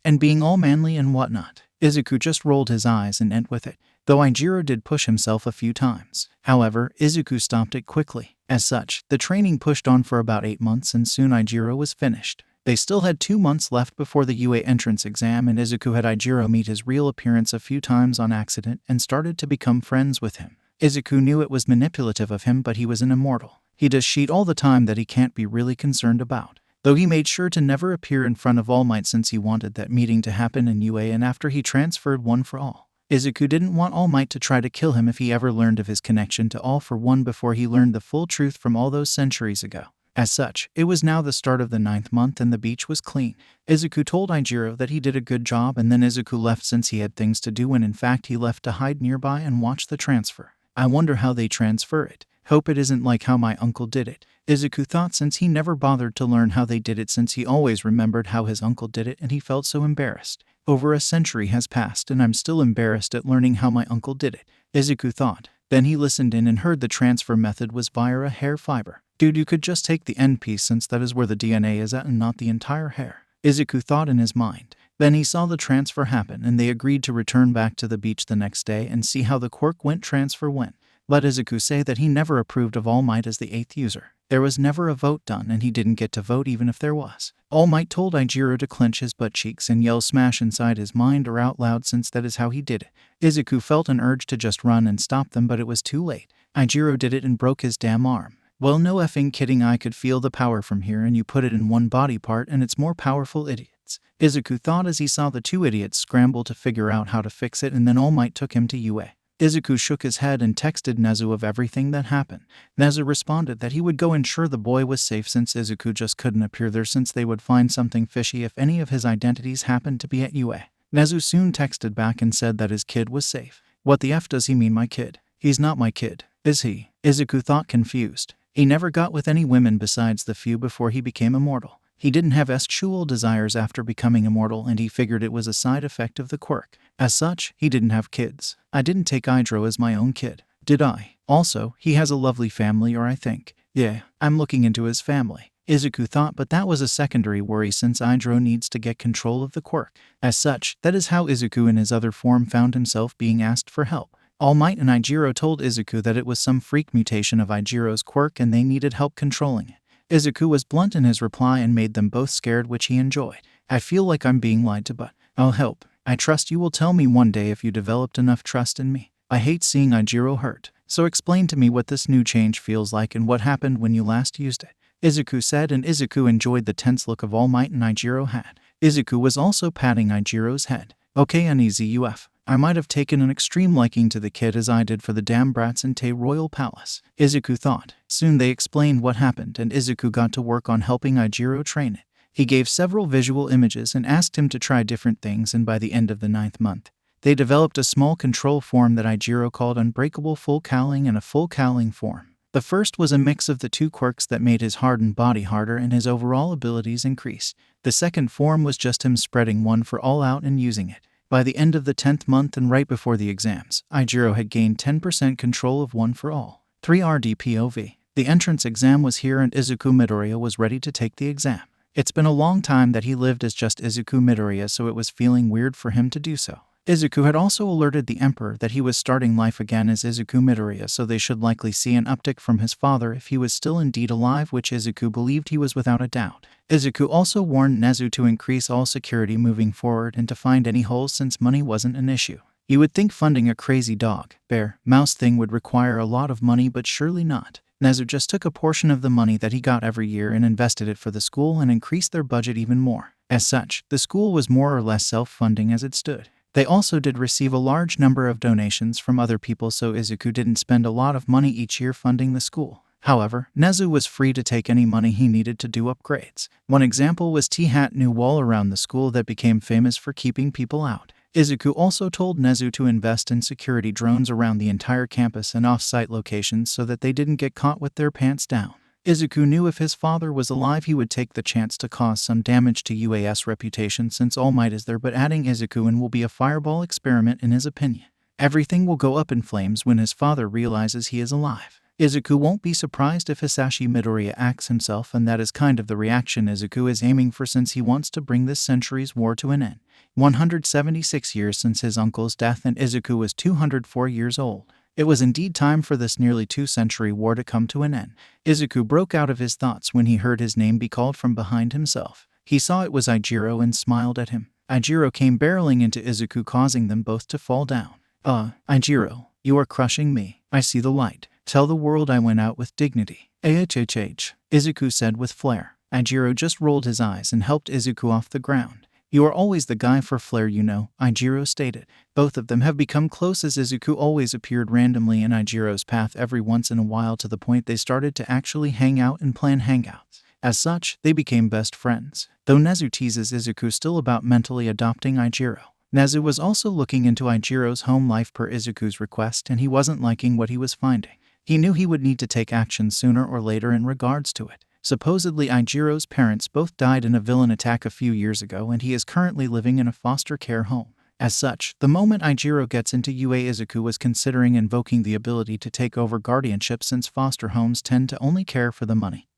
and being all manly and whatnot. Izuku just rolled his eyes and went with it, though Ijiro did push himself a few times. However, Izuku stopped it quickly. As such, the training pushed on for about 8 months and soon Ijiro was finished. They still had 2 months left before the UA entrance exam, and Izuku had Ijiro meet his real appearance a few times on accident and started to become friends with him. Izuku knew it was manipulative of him, but he was an immortal. He does shit all the time that he can't be really concerned about. Though he made sure to never appear in front of All Might since he wanted that meeting to happen in UA and after he transferred One for All. Izuku didn't want All Might to try to kill him if he ever learned of his connection to All for One before he learned the full truth from all those centuries ago. As such, it was now the start of the 9th month and the beach was clean. Izuku told Ijiro that he did a good job, and then Izuku left since he had things to do, and in fact he left to hide nearby and watch the transfer. I wonder how they transfer it. Hope it isn't like how my uncle did it, Izuku thought, since he never bothered to learn how they did it since he always remembered how his uncle did it and he felt so embarrassed. Over a century has passed and I'm still embarrassed at learning how my uncle did it, Izuku thought. Then he listened in and heard the transfer method was via a hair fiber. Dude, you could just take the end piece since that is where the DNA is at and not the entire hair, Izuku thought in his mind. Then he saw the transfer happen and they agreed to return back to the beach the next day and see how the quirk transfer went. Let Izuku say that he never approved of All Might as the 8th user. There was never a vote done and he didn't get to vote even if there was. All Might told Ijiro to clench his butt cheeks and yell smash inside his mind or out loud since that is how he did it. Izuku felt an urge to just run and stop them, but it was too late. Ijiro did it and broke his damn arm. Well, no effing kidding, I could feel the power from here, and you put it in one body part and it's more powerful, idiots, Izuku thought as he saw the 2 idiots scramble to figure out how to fix it, and then All Might took him to UA. Izuku shook his head and texted Nezu of everything that happened. Nezu responded that he would go ensure the boy was safe since Izuku just couldn't appear there since they would find something fishy if any of his identities happened to be at UA. Nezu soon texted back and said that his kid was safe. What the F does he mean my kid? He's not my kid, is he? Izuku thought, confused. He never got with any women besides the few before he became immortal. He didn't have sexual desires after becoming immortal and he figured it was a side effect of the quirk. As such, he didn't have kids. I didn't take Ijiro as my own kid, did I? Also, he has a lovely family, or I think. Yeah, I'm looking into his family, Izuku thought, but that was a secondary worry since Ijiro needs to get control of the quirk. As such, that is how Izuku in his other form found himself being asked for help. All Might and Ijiro told Izuku that it was some freak mutation of Ijiro's quirk and they needed help controlling it. Izuku was blunt in his reply and made them both scared, which he enjoyed. I feel like I'm being lied to, but I'll help. I trust you will tell me one day if you developed enough trust in me. I hate seeing Ijiro hurt, so explain to me what this new change feels like and what happened when you last used it, Izuku said, and Izuku enjoyed the tense look of All Might and Ijiro had. Izuku was also patting Ijiro's head. Okay, uneasy UF. I might have taken an extreme liking to the kid as I did for the damn brats in Te Royal Palace, Izuku thought. Soon they explained what happened and Izuku got to work on helping Ijiro train it. He gave several visual images and asked him to try different things, and by the end of the 9th month, they developed a small control form that Ijiro called Unbreakable Full Cowling and a Full Cowling form. The first was a mix of the two quirks that made his hardened body harder and his overall abilities increase. The second form was just him spreading one for all out and using it. By the end of the 10th month and right before the exams, Ijiro had gained 10% control of one for all. 3RDPOV. The entrance exam was here and Izuku Midoriya was ready to take the exam. It's been a long time that he lived as just Izuku Midoriya, so it was feeling weird for him to do so. Izuku had also alerted the Emperor that he was starting life again as Izuku Midoriya, so they should likely see an uptick from his father if he was still indeed alive, which Izuku believed he was without a doubt. Izuku also warned Nezu to increase all security moving forward and to find any holes since money wasn't an issue. You would think funding a crazy dog, bear, mouse thing would require a lot of money, but surely not. Nezu just took a portion of the money that he got every year and invested it for the school and increased their budget even more. As such, the school was more or less self-funding as it stood. They also did receive a large number of donations from other people, so Izuku didn't spend a lot of money each year funding the school. However, Nezu was free to take any money he needed to do upgrades. One example was T-Hat new wall around the school that became famous for keeping people out. Izuku also told Nezu to invest in security drones around the entire campus and off-site locations so that they didn't get caught with their pants down. Izuku knew if his father was alive he would take the chance to cause some damage to UAS reputation since All Might is there, but adding Izuku in will be a fireball experiment in his opinion. Everything will go up in flames when his father realizes he is alive. Izuku won't be surprised if Hisashi Midoriya acts himself, and that is kind of the reaction Izuku is aiming for since he wants to bring this century's war to an end. 176 years since his uncle's death and Izuku was 204 years old. It was indeed time for this nearly 2-century war to come to an end. Izuku broke out of his thoughts when he heard his name be called from behind himself. He saw it was Ijiro and smiled at him. Ijiro came barreling into Izuku, causing them both to fall down. Ijiro, you are crushing me. I see the light. Tell the world I went out with dignity. AHHH, Izuku said with flair. Ijiro just rolled his eyes and helped Izuku off the ground. You are always the guy for flair, you know, Ijiro stated. Both of them have become close as Izuku always appeared randomly in Ijiro's path every once in a while, to the point they started to actually hang out and plan hangouts. As such, they became best friends. Though Nezu teases Izuku still about mentally adopting Ijiro. Nezu was also looking into Ijiro's home life per Izuku's request, and he wasn't liking what he was finding. He knew he would need to take action sooner or later in regards to it. Supposedly, Ijiro's parents both died in a villain attack a few years ago, and he is currently living in a foster care home. As such, the moment Ijiro gets into UA, Izuku was considering invoking the ability to take over guardianship, since foster homes tend to only care for the money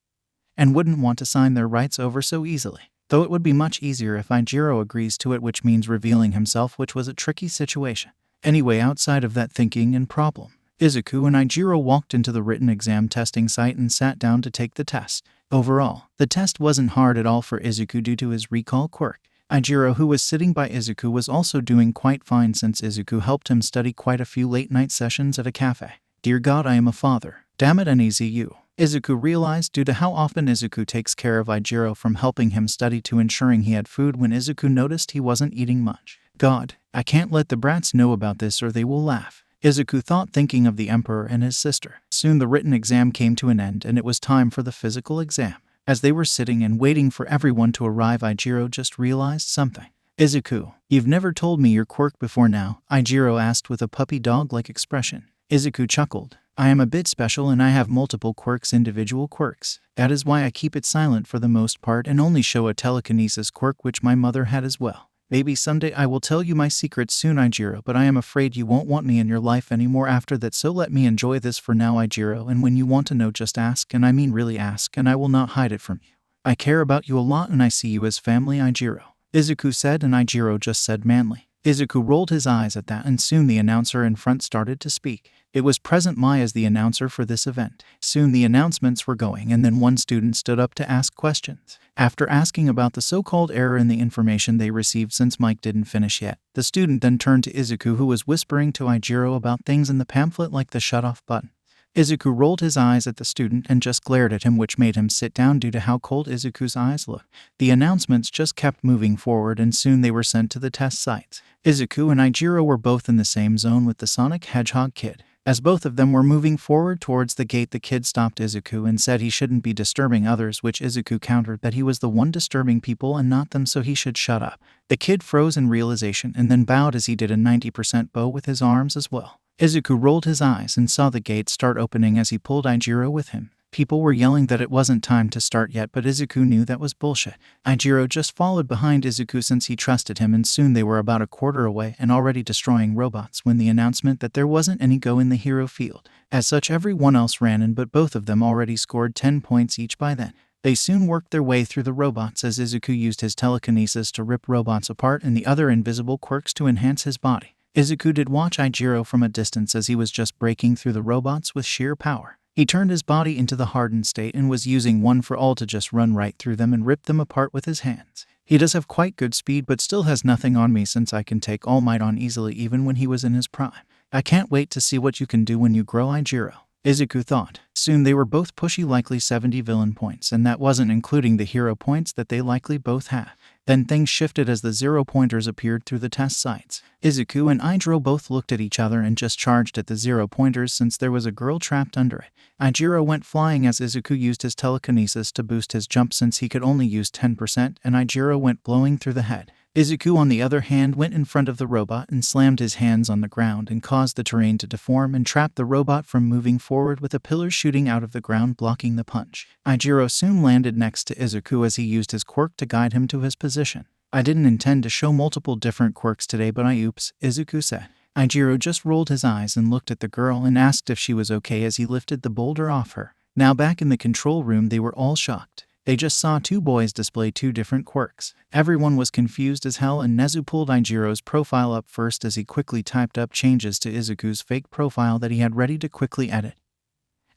and wouldn't want to sign their rights over so easily. Though it would be much easier if Ijiro agrees to it, which means revealing himself, which was a tricky situation. Anyway, outside of that thinking and problem, Izuku and Ijiro walked into the written exam testing site and sat down to take the test. Overall, the test wasn't hard at all for Izuku due to his recall quirk. Ijiro, who was sitting by Izuku, was also doing quite fine since Izuku helped him study quite a few late-night sessions at a cafe. Dear God, I am a father. Damn it, Nezu. Izuku realized due to how often Izuku takes care of Ijiro, from helping him study to ensuring he had food when Izuku noticed he wasn't eating much. God, I can't let the brats know about this or they will laugh, Izuku thought, thinking of the Emperor and his sister. Soon the written exam came to an end and it was time for the physical exam. As they were sitting and waiting for everyone to arrive, Ijiro just realized something. Izuku, you've never told me your quirk before now, Ijiro asked with a puppy dog-like expression. Izuku chuckled. I am a bit special and I have multiple quirks, individual quirks. That is why I keep it silent for the most part and only show a telekinesis quirk which my mother had as well. Maybe someday I will tell you my secrets soon, Ijiro, but I am afraid you won't want me in your life anymore after that, so let me enjoy this for now, Ijiro, and when you want to know just ask, and I mean really ask, and I will not hide it from you. I care about you a lot and I see you as family, Ijiro, Izuku said, and Ijiro just said manly. Izuku rolled his eyes at that, and soon the announcer in front started to speak. It was Present Mai as the announcer for this event. Soon the announcements were going, and then one student stood up to ask questions. After asking about the so-called error in the information they received since Mike didn't finish yet, the student then turned to Izuku, who was whispering to Ijiro about things in the pamphlet like the shut-off button. Izuku rolled his eyes at the student and just glared at him, which made him sit down due to how cold Izuku's eyes looked. The announcements just kept moving forward and soon they were sent to the test sites. Izuku and Ijiro were both in the same zone with the Sonic Hedgehog kid. As both of them were moving forward towards the gate, the kid stopped Izuku and said he shouldn't be disturbing others, which Izuku countered that he was the one disturbing people and not them, so he should shut up. The kid froze in realization and then bowed as he did a 90% bow with his arms as well. Izuku rolled his eyes and saw the gate start opening as he pulled Ijiro with him. People were yelling that it wasn't time to start yet, but Izuku knew that was bullshit. Ijiro just followed behind Izuku since he trusted him, and soon they were about a quarter away and already destroying robots when the announcement that there wasn't any go in the hero field. As such, everyone else ran in, but both of them already scored 10 points each by then. They soon worked their way through the robots as Izuku used his telekinesis to rip robots apart and the other invisible quirks to enhance his body. Izuku did watch Ijiro from a distance as he was just breaking through the robots with sheer power. He turned his body into the hardened state and was using one for all to just run right through them and rip them apart with his hands. He does have quite good speed, but still has nothing on me since I can take All Might on easily even when he was in his prime. I can't wait to see what you can do when you grow, Ijiro, Izuku thought. Soon they were both pushy, likely 70 villain points, and that wasn't including the hero points that they likely both had. Then things shifted as the 0-pointers appeared through the test sites. Izuku and Ijiro both looked at each other and just charged at the 0-pointers since there was a girl trapped under it. Ijiro went flying as Izuku used his telekinesis to boost his jump since he could only use 10%, and Ijiro went blowing through the head. Izuku, on the other hand, went in front of the robot and slammed his hands on the ground and caused the terrain to deform and trapped the robot from moving forward with a pillar shooting out of the ground blocking the punch. Ijiro soon landed next to Izuku as he used his quirk to guide him to his position. I didn't intend to show multiple different quirks today, but oops, Izuku said. Ijiro just rolled his eyes and looked at the girl and asked if she was okay as he lifted the boulder off her. Now back in the control room, they were all shocked. They just saw two boys display two different quirks. Everyone was confused as hell, and Nezu pulled Ijiro's profile up first as he quickly typed up changes to Izuku's fake profile that he had ready to quickly edit,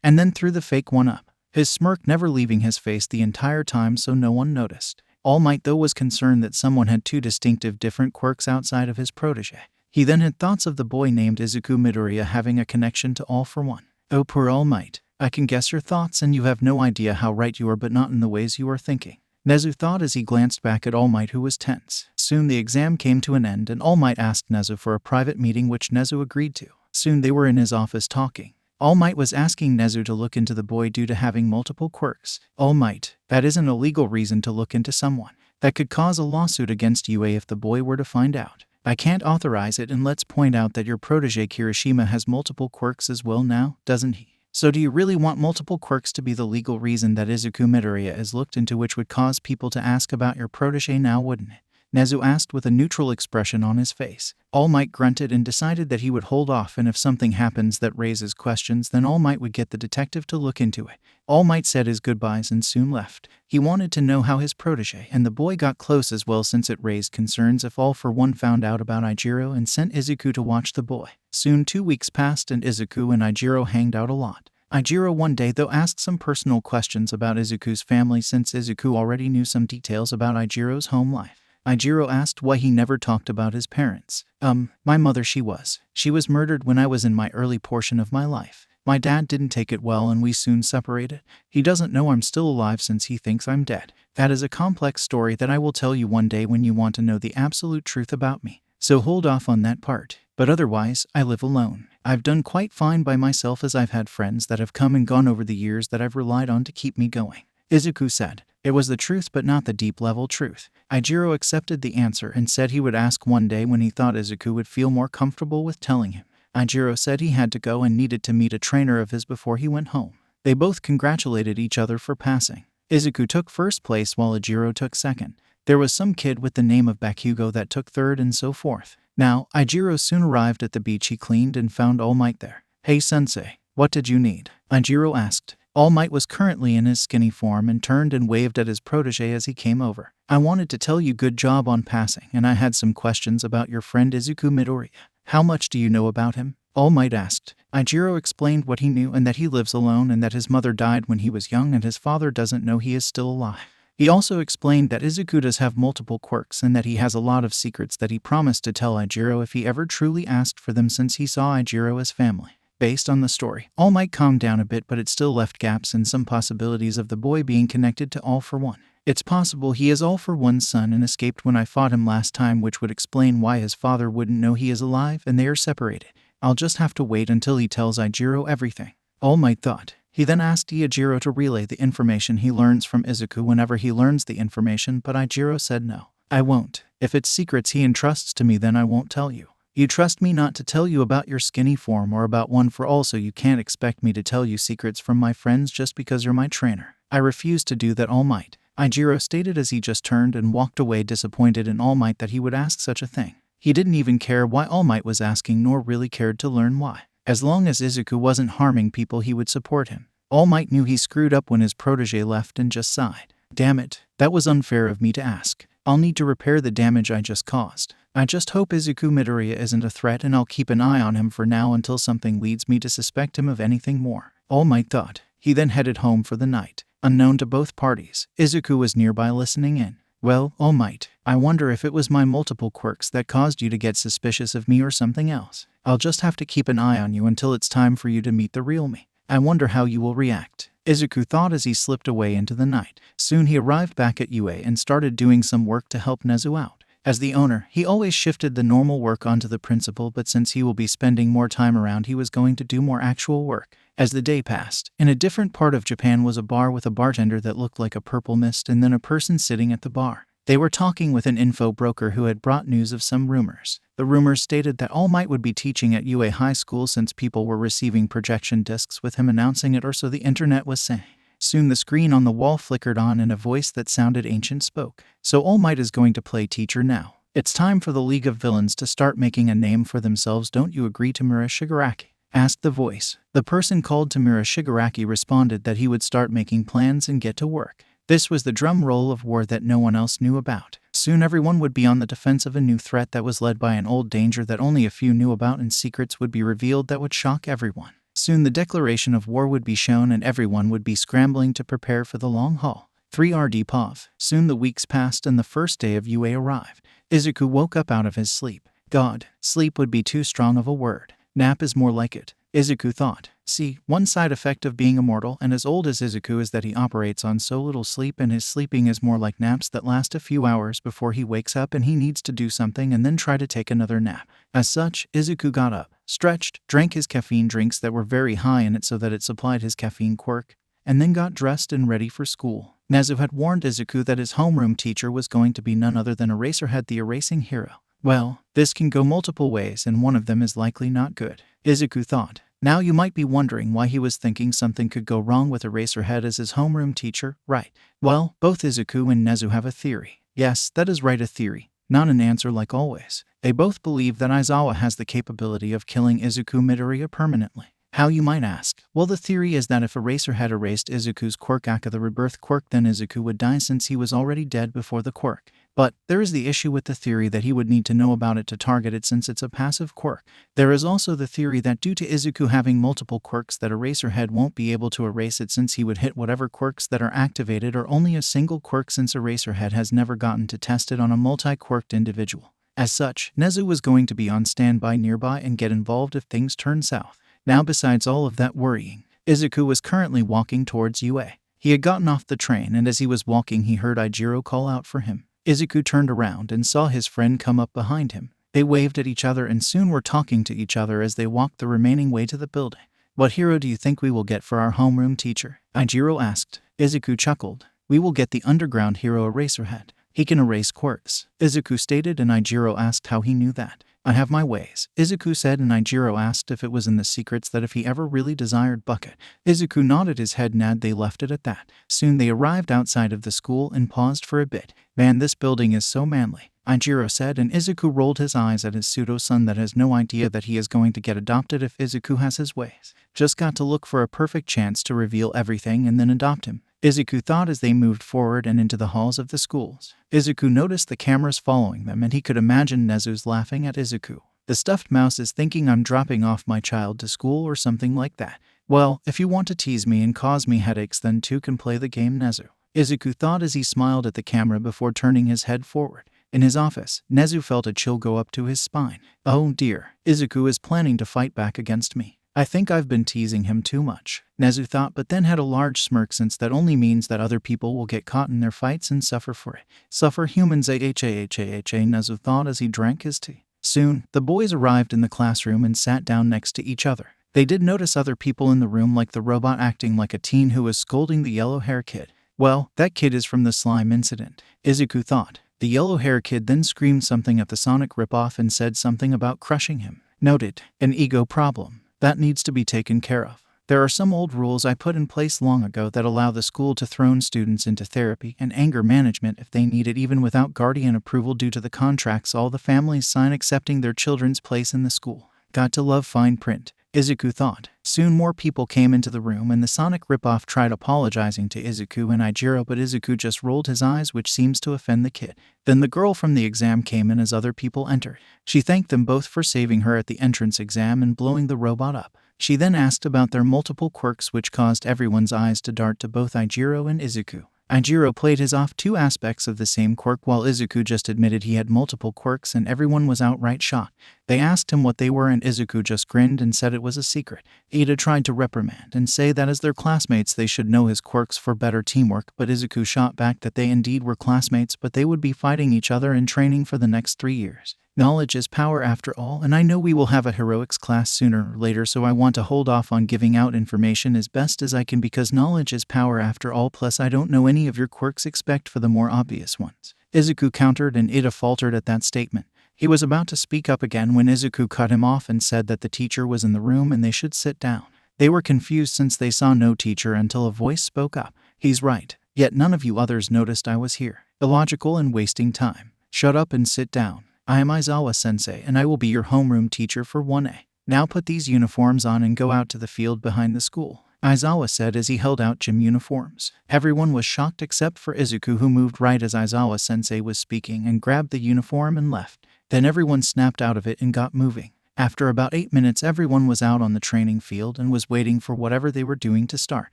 and then threw the fake one up, his smirk never leaving his face the entire time so no one noticed. All Might, though, was concerned that someone had two distinctive different quirks outside of his protege. He then had thoughts of the boy named Izuku Midoriya having a connection to All for One. Oh, poor All Might. I can guess your thoughts, and you have no idea how right you are, but not in the ways you are thinking, Nezu thought as he glanced back at All Might, who was tense. Soon the exam came to an end, and All Might asked Nezu for a private meeting, which Nezu agreed to. Soon they were in his office talking. All Might was asking Nezu to look into the boy due to having multiple quirks. All Might, that isn't a legal reason to look into someone. That could cause a lawsuit against UA if the boy were to find out. I can't authorize it, and let's point out that your protege Kirishima has multiple quirks as well now, doesn't he? So do you really want multiple quirks to be the legal reason that Izuku Midoriya is looked into, which would cause people to ask about your protege now, wouldn't it? Nezu asked with a neutral expression on his face. All Might grunted and decided that he would hold off, and if something happens that raises questions, then All Might would get the detective to look into it. All Might said his goodbyes and soon left. He wanted to know how his protege and the boy got close as well, since it raised concerns if All for One found out about Ijiro and sent Izuku to watch the boy. Soon 2 weeks passed and Izuku and Ijiro hanged out a lot. Ijiro one day, though, asked some personal questions about Izuku's family since Izuku already knew some details about Ijiro's home life. Ijiro asked why he never talked about his parents. My mother, she was murdered when I was in my early portion of my life. My dad didn't take it well and we soon separated. He doesn't know I'm still alive since he thinks I'm dead. That is a complex story that I will tell you one day when you want to know the absolute truth about me. So hold off on that part. But otherwise, I live alone. I've done quite fine by myself as I've had friends that have come and gone over the years that I've relied on to keep me going, Izuku said. It was the truth, but not the deep-level truth. Ijiro accepted the answer and said he would ask one day when he thought Izuku would feel more comfortable with telling him. Ijiro said he had to go and needed to meet a trainer of his before he went home. They both congratulated each other for passing. Izuku took first place while Ijiro took second. There was some kid with the name of Bakugo that took third and so forth. Now, Ijiro soon arrived at the beach. He cleaned and found All Might there. Hey sensei, what did you need? Ijiro asked. All Might was currently in his skinny form and turned and waved at his protege as he came over. I wanted to tell you good job on passing, and I had some questions about your friend Izuku Midoriya. How much do you know about him? All Might asked. Ijiro explained what he knew and that he lives alone and that his mother died when he was young and his father doesn't know he is still alive. He also explained that Izuku does have multiple quirks and that he has a lot of secrets that he promised to tell Ijiro if he ever truly asked for them, since he saw Ijiro as family. Based on the story, All Might calmed down a bit, but it still left gaps and some possibilities of the boy being connected to All for One. It's possible he is All for One's son and escaped when I fought him last time, which would explain why his father wouldn't know he is alive and they are separated. I'll just have to wait until he tells Ijiro everything, All Might thought. He then asked Ijiro to relay the information he learns from Izuku whenever he learns the information, but Ijiro said no. I won't. If it's secrets he entrusts to me, then I won't tell you. You trust me not to tell you about your skinny form or about one for all, so you can't expect me to tell you secrets from my friends just because you're my trainer. I refuse to do that, All Might, Ichiro stated as he just turned and walked away, disappointed in All Might that he would ask such a thing. He didn't even care why All Might was asking, nor really cared to learn why. As long as Izuku wasn't harming people, he would support him. All Might knew he screwed up when his protege left and just sighed. Damn it, that was unfair of me to ask. I'll need to repair the damage I just caused. I just hope Izuku Midoriya isn't a threat, and I'll keep an eye on him for now until something leads me to suspect him of anything more, All Might thought. He then headed home for the night. Unknown to both parties, Izuku was nearby listening in. Well, All Might, I wonder if it was my multiple quirks that caused you to get suspicious of me or something else. I'll just have to keep an eye on you until it's time for you to meet the real me. I wonder how you will react, Izuku thought as he slipped away into the night. Soon he arrived back at UA and started doing some work to help Nezu out. As the owner, he always shifted the normal work onto the principal, but since he will be spending more time around, he was going to do more actual work. As the day passed, in a different part of Japan was a bar with a bartender that looked like a purple mist and then a person sitting at the bar. They were talking with an info broker who had brought news of some rumors. The rumors stated that All Might would be teaching at UA High School since people were receiving projection discs with him announcing it, or so the internet was saying. Soon the screen on the wall flickered on and a voice that sounded ancient spoke. So All Might is going to play teacher now. It's time for the League of Villains to start making a name for themselves. Don't you agree, Tamura Shigaraki? Asked the voice. The person called Tamura Shigaraki responded that he would start making plans and get to work. This was the drum roll of war that no one else knew about. Soon everyone would be on the defense of a new threat that was led by an old danger that only a few knew about, and secrets would be revealed that would shock everyone. Soon the declaration of war would be shown and everyone would be scrambling to prepare for the long haul. 3RD POV. Soon the weeks passed and the first day of UA arrived. Izuku woke up out of his sleep. God, sleep would be too strong of a word. Nap is more like it, Izuku thought. See, one side effect of being immortal and as old as Izuku is that he operates on so little sleep, and his sleeping is more like naps that last a few hours before he wakes up and he needs to do something and then try to take another nap. As such, Izuku got up, stretched, drank his caffeine drinks that were very high in it so that it supplied his caffeine quirk, and then got dressed and ready for school. Nezu had warned Izuku that his homeroom teacher was going to be none other than Eraserhead, the erasing hero. Well, this can go multiple ways and one of them is likely not good, Izuku thought. Now you might be wondering why he was thinking something could go wrong with Eraserhead as his homeroom teacher, right? Well, both Izuku and Nezu have a theory. Yes, that is right, a theory, not an answer like always. They both believe that Aizawa has the capability of killing Izuku Midoriya permanently. How, you might ask? Well, the theory is that if Eraserhead erased Izuku's quirk, aka the rebirth quirk, then Izuku would die since he was already dead before the quirk. But there is the issue with the theory that he would need to know about it to target it since it's a passive quirk. There is also the theory that due to Izuku having multiple quirks that Eraserhead won't be able to erase it since he would hit whatever quirks that are activated, or only a single quirk since Eraserhead has never gotten to test it on a multi-quirked individual. As such, Nezu was going to be on standby nearby and get involved if things turn south. Now, besides all of that worrying, Izuku was currently walking towards UA. He had gotten off the train, and as he was walking he heard Ichiro call out for him. Izuku turned around and saw his friend come up behind him. They waved at each other and soon were talking to each other as they walked the remaining way to the building. What hero do you think we will get for our homeroom teacher? Ichiro asked. Izuku chuckled. We will get the underground hero Eraserhead. He can erase quirks, Izuku stated, and Ichiro asked how he knew that. I have my ways, Izuku said, and Ichiro asked if it was in the secrets that if he ever really desired bucket. Izuku nodded his head and they left it at that. Soon they arrived outside of the school and paused for a bit. Man, this building is so manly, Ichiro said, and Izuku rolled his eyes at his pseudo-son that has no idea that he is going to get adopted if Izuku has his ways. Just got to look for a perfect chance to reveal everything and then adopt him, Izuku thought as they moved forward and into the halls of the schools. Izuku noticed the cameras following them and he could imagine Nezu's laughing at Izuku. The stuffed mouse is thinking I'm dropping off my child to school or something like that. Well, if you want to tease me and cause me headaches, then two can play the game, Nezu, Izuku thought as he smiled at the camera before turning his head forward. In his office, Nezu felt a chill go up to his spine. Oh dear, Izuku is planning to fight back against me. I think I've been teasing him too much, Nezu thought, but then had a large smirk since that only means that other people will get caught in their fights and suffer for it. Suffer humans, Nezu thought as he drank his tea. Soon, the boys arrived in the classroom and sat down next to each other. They did notice other people in the room, like the robot acting like a teen who was scolding the yellow-hair kid. Well, that kid is from the slime incident, Izuku thought. The yellow-haired kid then screamed something at the Sonic ripoff and said something about crushing him. Noted, an ego problem. That needs to be taken care of. There are some old rules I put in place long ago that allow the school to throw students into therapy and anger management if they need it, even without guardian approval due to the contracts all the families sign accepting their children's place in the school. Got to love fine print, Izuku thought. Soon more people came into the room and the Sonic ripoff tried apologizing to Izuku and Ijiro, but Izuku just rolled his eyes, which seems to offend the kid. Then the girl from the exam came in as other people entered. She thanked them both for saving her at the entrance exam and blowing the robot up. She then asked about their multiple quirks, which caused everyone's eyes to dart to both Ijiro and Izuku. Ijiro played his off two aspects of the same quirk, while Izuku just admitted he had multiple quirks, and everyone was outright shocked. They asked him what they were and Izuku just grinned and said it was a secret. Ida tried to reprimand and say that as their classmates they should know his quirks for better teamwork, but Izuku shot back that they indeed were classmates, but they would be fighting each other in training for the next 3 years. Knowledge is power after all, and I know we will have a heroics class sooner or later, so I want to hold off on giving out information as best as I can because knowledge is power after all, plus I don't know any of your quirks except for the more obvious ones. Izuku countered and Ida faltered at that statement. He was about to speak up again when Izuku cut him off and said that the teacher was in the room and they should sit down. They were confused since they saw no teacher until a voice spoke up. He's right, yet none of you others noticed I was here. Illogical and wasting time. Shut up and sit down. I am Aizawa-sensei, and I will be your homeroom teacher for 1A. Now put these uniforms on and go out to the field behind the school, Aizawa said as he held out gym uniforms. Everyone was shocked except for Izuku, who moved right as Aizawa-sensei was speaking and grabbed the uniform and left. Then everyone snapped out of it and got moving. After about 8 minutes, everyone was out on the training field and was waiting for whatever they were doing to start.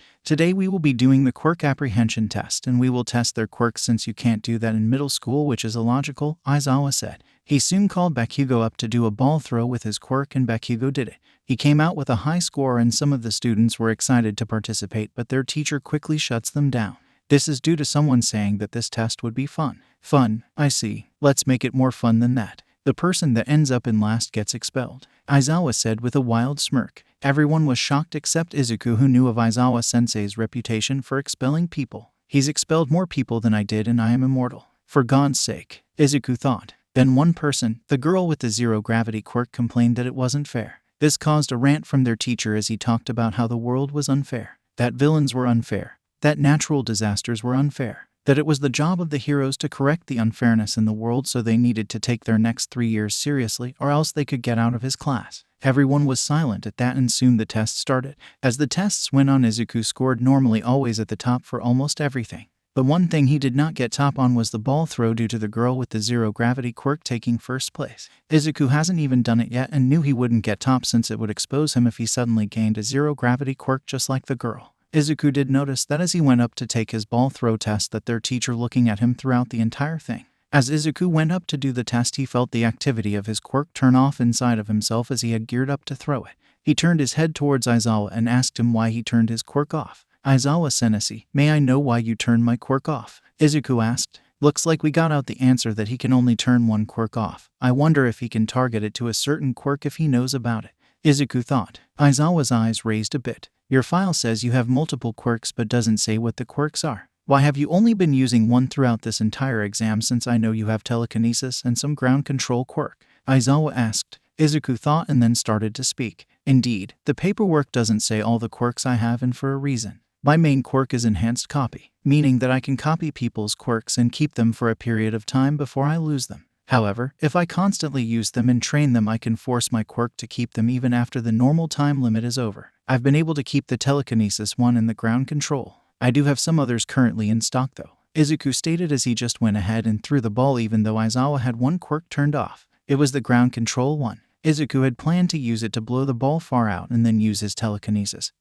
Today we will be doing the quirk apprehension test, and we will test their quirks since you can't do that in middle school, which is illogical, Aizawa said. He soon called Bakugo up to do a ball throw with his quirk, and Bakugo did it. He came out with a high score and some of the students were excited to participate, but their teacher quickly shuts them down. This is due to someone saying that this test would be fun. Fun, I see. Let's make it more fun than that. The person that ends up in last gets expelled, Aizawa said with a wild smirk. Everyone was shocked except Izuku, who knew of Aizawa-sensei's reputation for expelling people. He's expelled more people than I did, and I am immortal. For God's sake, Izuku thought. Then one person, the girl with the zero-gravity quirk, complained that it wasn't fair. This caused a rant from their teacher as he talked about how the world was unfair, that villains were unfair, that natural disasters were unfair, that it was the job of the heroes to correct the unfairness in the world, so they needed to take their next 3 years seriously or else they could get out of his class. Everyone was silent at that, and soon the test started. As the tests went on, Izuku scored normally always at the top for almost everything. The one thing he did not get top on was the ball throw due to the girl with the zero-gravity quirk taking first place. Izuku hasn't even done it yet and knew he wouldn't get top since it would expose him if he suddenly gained a zero-gravity quirk just like the girl. Izuku did notice that as he went up to take his ball throw test, that their teacher looking at him throughout the entire thing. As Izuku went up to do the test, he felt the activity of his quirk turn off inside of himself as he had geared up to throw it. He turned his head towards Aizawa and asked him why he turned his quirk off. Aizawa-sensei, may I know why you turned my quirk off? Izuku asked. Looks like we got out the answer that he can only turn one quirk off. I wonder if he can target it to a certain quirk if he knows about it, Izuku thought. Aizawa's eyes raised a bit. Your file says you have multiple quirks but doesn't say what the quirks are. Why have you only been using one throughout this entire exam, since I know you have telekinesis and some ground control quirk? Aizawa asked. Izuku thought and then started to speak. Indeed, the paperwork doesn't say all the quirks I have, and for a reason. My main quirk is enhanced copy, meaning that I can copy people's quirks and keep them for a period of time before I lose them. However, if I constantly use them and train them, I can force my quirk to keep them even after the normal time limit is over. I've been able to keep the telekinesis one and the ground control. I do have some others currently in stock though, Izuku stated as he just went ahead and threw the ball even though Aizawa had one quirk turned off. It was the ground control one. Izuku had planned to use it to blow the ball far out and then use his telekinesis,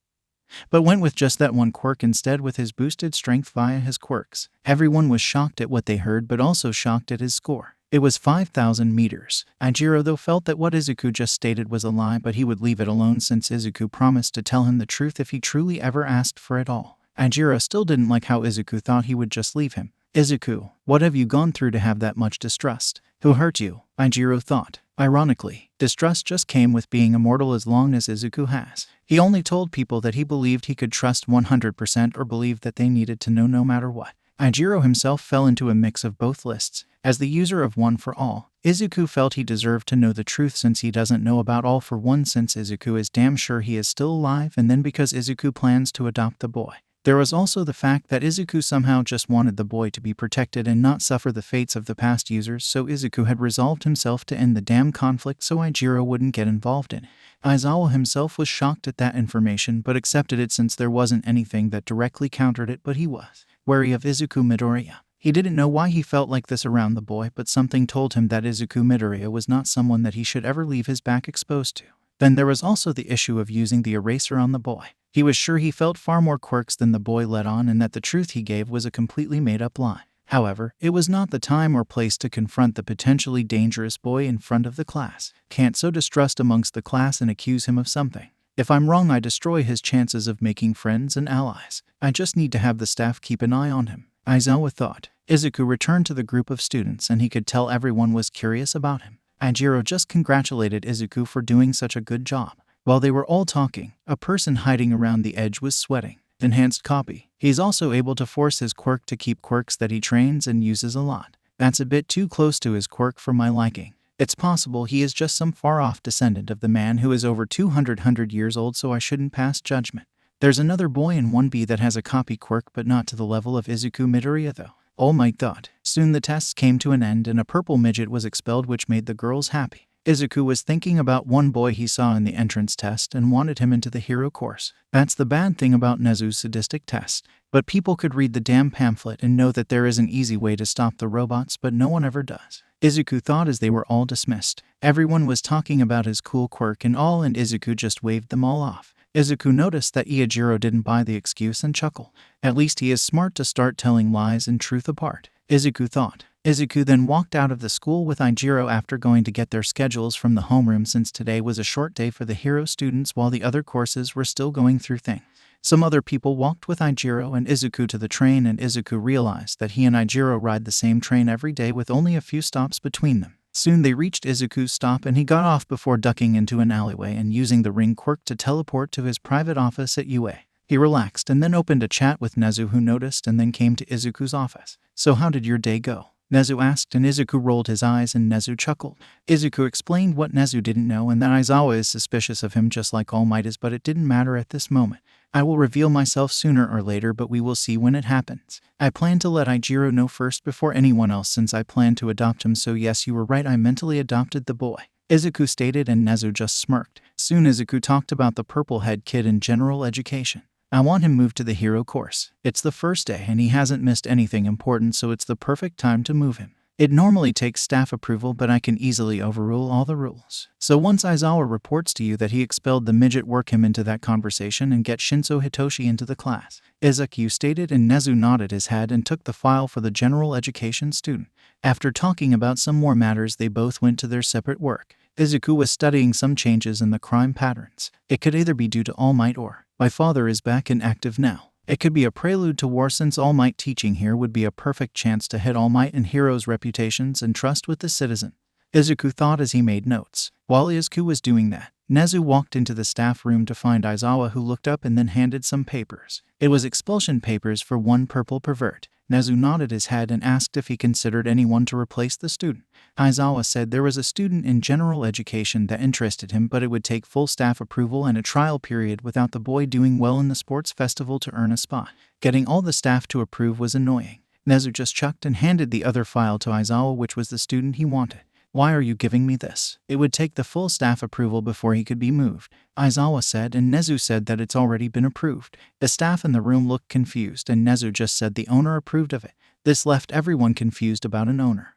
but went with just that one quirk instead with his boosted strength via his quirks. Everyone was shocked at what they heard but also shocked at his score. It was 5,000 meters. Ijiro though felt that what Izuku just stated was a lie, but he would leave it alone since Izuku promised to tell him the truth if he truly ever asked for it all. Ijiro still didn't like how Izuku thought he would just leave him. Izuku, what have you gone through to have that much distrust? Who hurt you? Ijiro thought. Ironically, distrust just came with being immortal as long as Izuku has. He only told people that he believed he could trust 100% or believed that they needed to know no matter what. Ijiro himself fell into a mix of both lists. As the user of One for All, Izuku felt he deserved to know the truth since he doesn't know about All for One, since Izuku is damn sure he is still alive, and then because Izuku plans to adopt the boy. There was also the fact that Izuku somehow just wanted the boy to be protected and not suffer the fates of the past users, so Izuku had resolved himself to end the damn conflict so Ijiro wouldn't get involved in it. Aizawa himself was shocked at that information but accepted it since there wasn't anything that directly countered it, but he was wary of Izuku Midoriya. He didn't know why he felt like this around the boy, but something told him that Izuku Midoriya was not someone that he should ever leave his back exposed to. Then there was also the issue of using the eraser on the boy. He was sure he felt far more quirks than the boy let on, and that the truth he gave was a completely made-up lie. However, it was not the time or place to confront the potentially dangerous boy in front of the class. Can't sow distrust amongst the class and accuse him of something. If I'm wrong, I destroy his chances of making friends and allies. I just need to have the staff keep an eye on him, Aizawa thought. Izuku returned to the group of students, and he could tell everyone was curious about him. Ijiro just congratulated Izuku for doing such a good job. While they were all talking, a person hiding around the edge was sweating. Enhanced copy. He's also able to force his quirk to keep quirks that he trains and uses a lot. That's a bit too close to his quirk for my liking. It's possible he is just some far-off descendant of the man who is over 200 years old, so I shouldn't pass judgment. There's another boy in 1B that has a copy quirk, but not to the level of Izuku Midoriya though. All Might thought. Soon the tests came to an end and a purple midget was expelled, which made the girls happy. Izuku was thinking about one boy he saw in the entrance test and wanted him into the hero course. That's the bad thing about Nezu's sadistic test. But people could read the damn pamphlet and know that there is an easy way to stop the robots, but no one ever does. Izuku thought as they were all dismissed. Everyone was talking about his cool quirk and all, and Izuku just waved them all off. Izuku noticed that Iijiro didn't buy the excuse and chuckled. At least he is smart to start telling lies and truth apart, Izuku thought. Izuku then walked out of the school with Ijiro after going to get their schedules from the homeroom, since today was a short day for the hero students while the other courses were still going through things. Some other people walked with Ijiro and Izuku to the train, and Izuku realized that he and Ijiro ride the same train every day with only a few stops between them. Soon they reached Izuku's stop and he got off before ducking into an alleyway and using the ring quirk to teleport to his private office at UA. He relaxed and then opened a chat with Nezu, who noticed and then came to Izuku's office. "So how did your day go?" Nezu asked, and Izuku rolled his eyes and Nezu chuckled. Izuku explained what Nezu didn't know, and that Aizawa is suspicious of him just like All Might is, but it didn't matter at this moment. "I will reveal myself sooner or later, but we will see when it happens. I plan to let Ijiro know first before anyone else, since I plan to adopt him, so yes, you were right, I mentally adopted the boy," Izuku stated, and Nezu just smirked. Soon Izuku talked about the purple-head kid in general education. "I want him moved to the hero course. It's the first day and he hasn't missed anything important, so it's the perfect time to move him. It normally takes staff approval, but I can easily overrule all the rules. So once Aizawa reports to you that he expelled the midget, work him into that conversation and get Shinso Hitoshi into the class," Izuku stated, and Nezu nodded his head and took the file for the general education student. After talking about some more matters, they both went to their separate work. Izuku was studying some changes in the crime patterns. It could either be due to All Might or my father is back and active now. It could be a prelude to war, since All Might teaching here would be a perfect chance to hit All Might and Hero's reputations and trust with the citizen, Izuku thought as he made notes. While Izuku was doing that, Nezu walked into the staff room to find Aizawa, who looked up and then handed some papers. It was expulsion papers for one purple pervert. Nezu nodded his head and asked if he considered anyone to replace the student. Aizawa said there was a student in general education that interested him, but it would take full staff approval and a trial period without the boy doing well in the sports festival to earn a spot. Getting all the staff to approve was annoying. Nezu just chucked and handed the other file to Aizawa, which was the student he wanted. "Why are you giving me this? It would take the full staff approval before he could be moved," Aizawa said, and Nezu said that it's already been approved. The staff in the room looked confused, and Nezu just said the owner approved of it. This left everyone confused about an owner.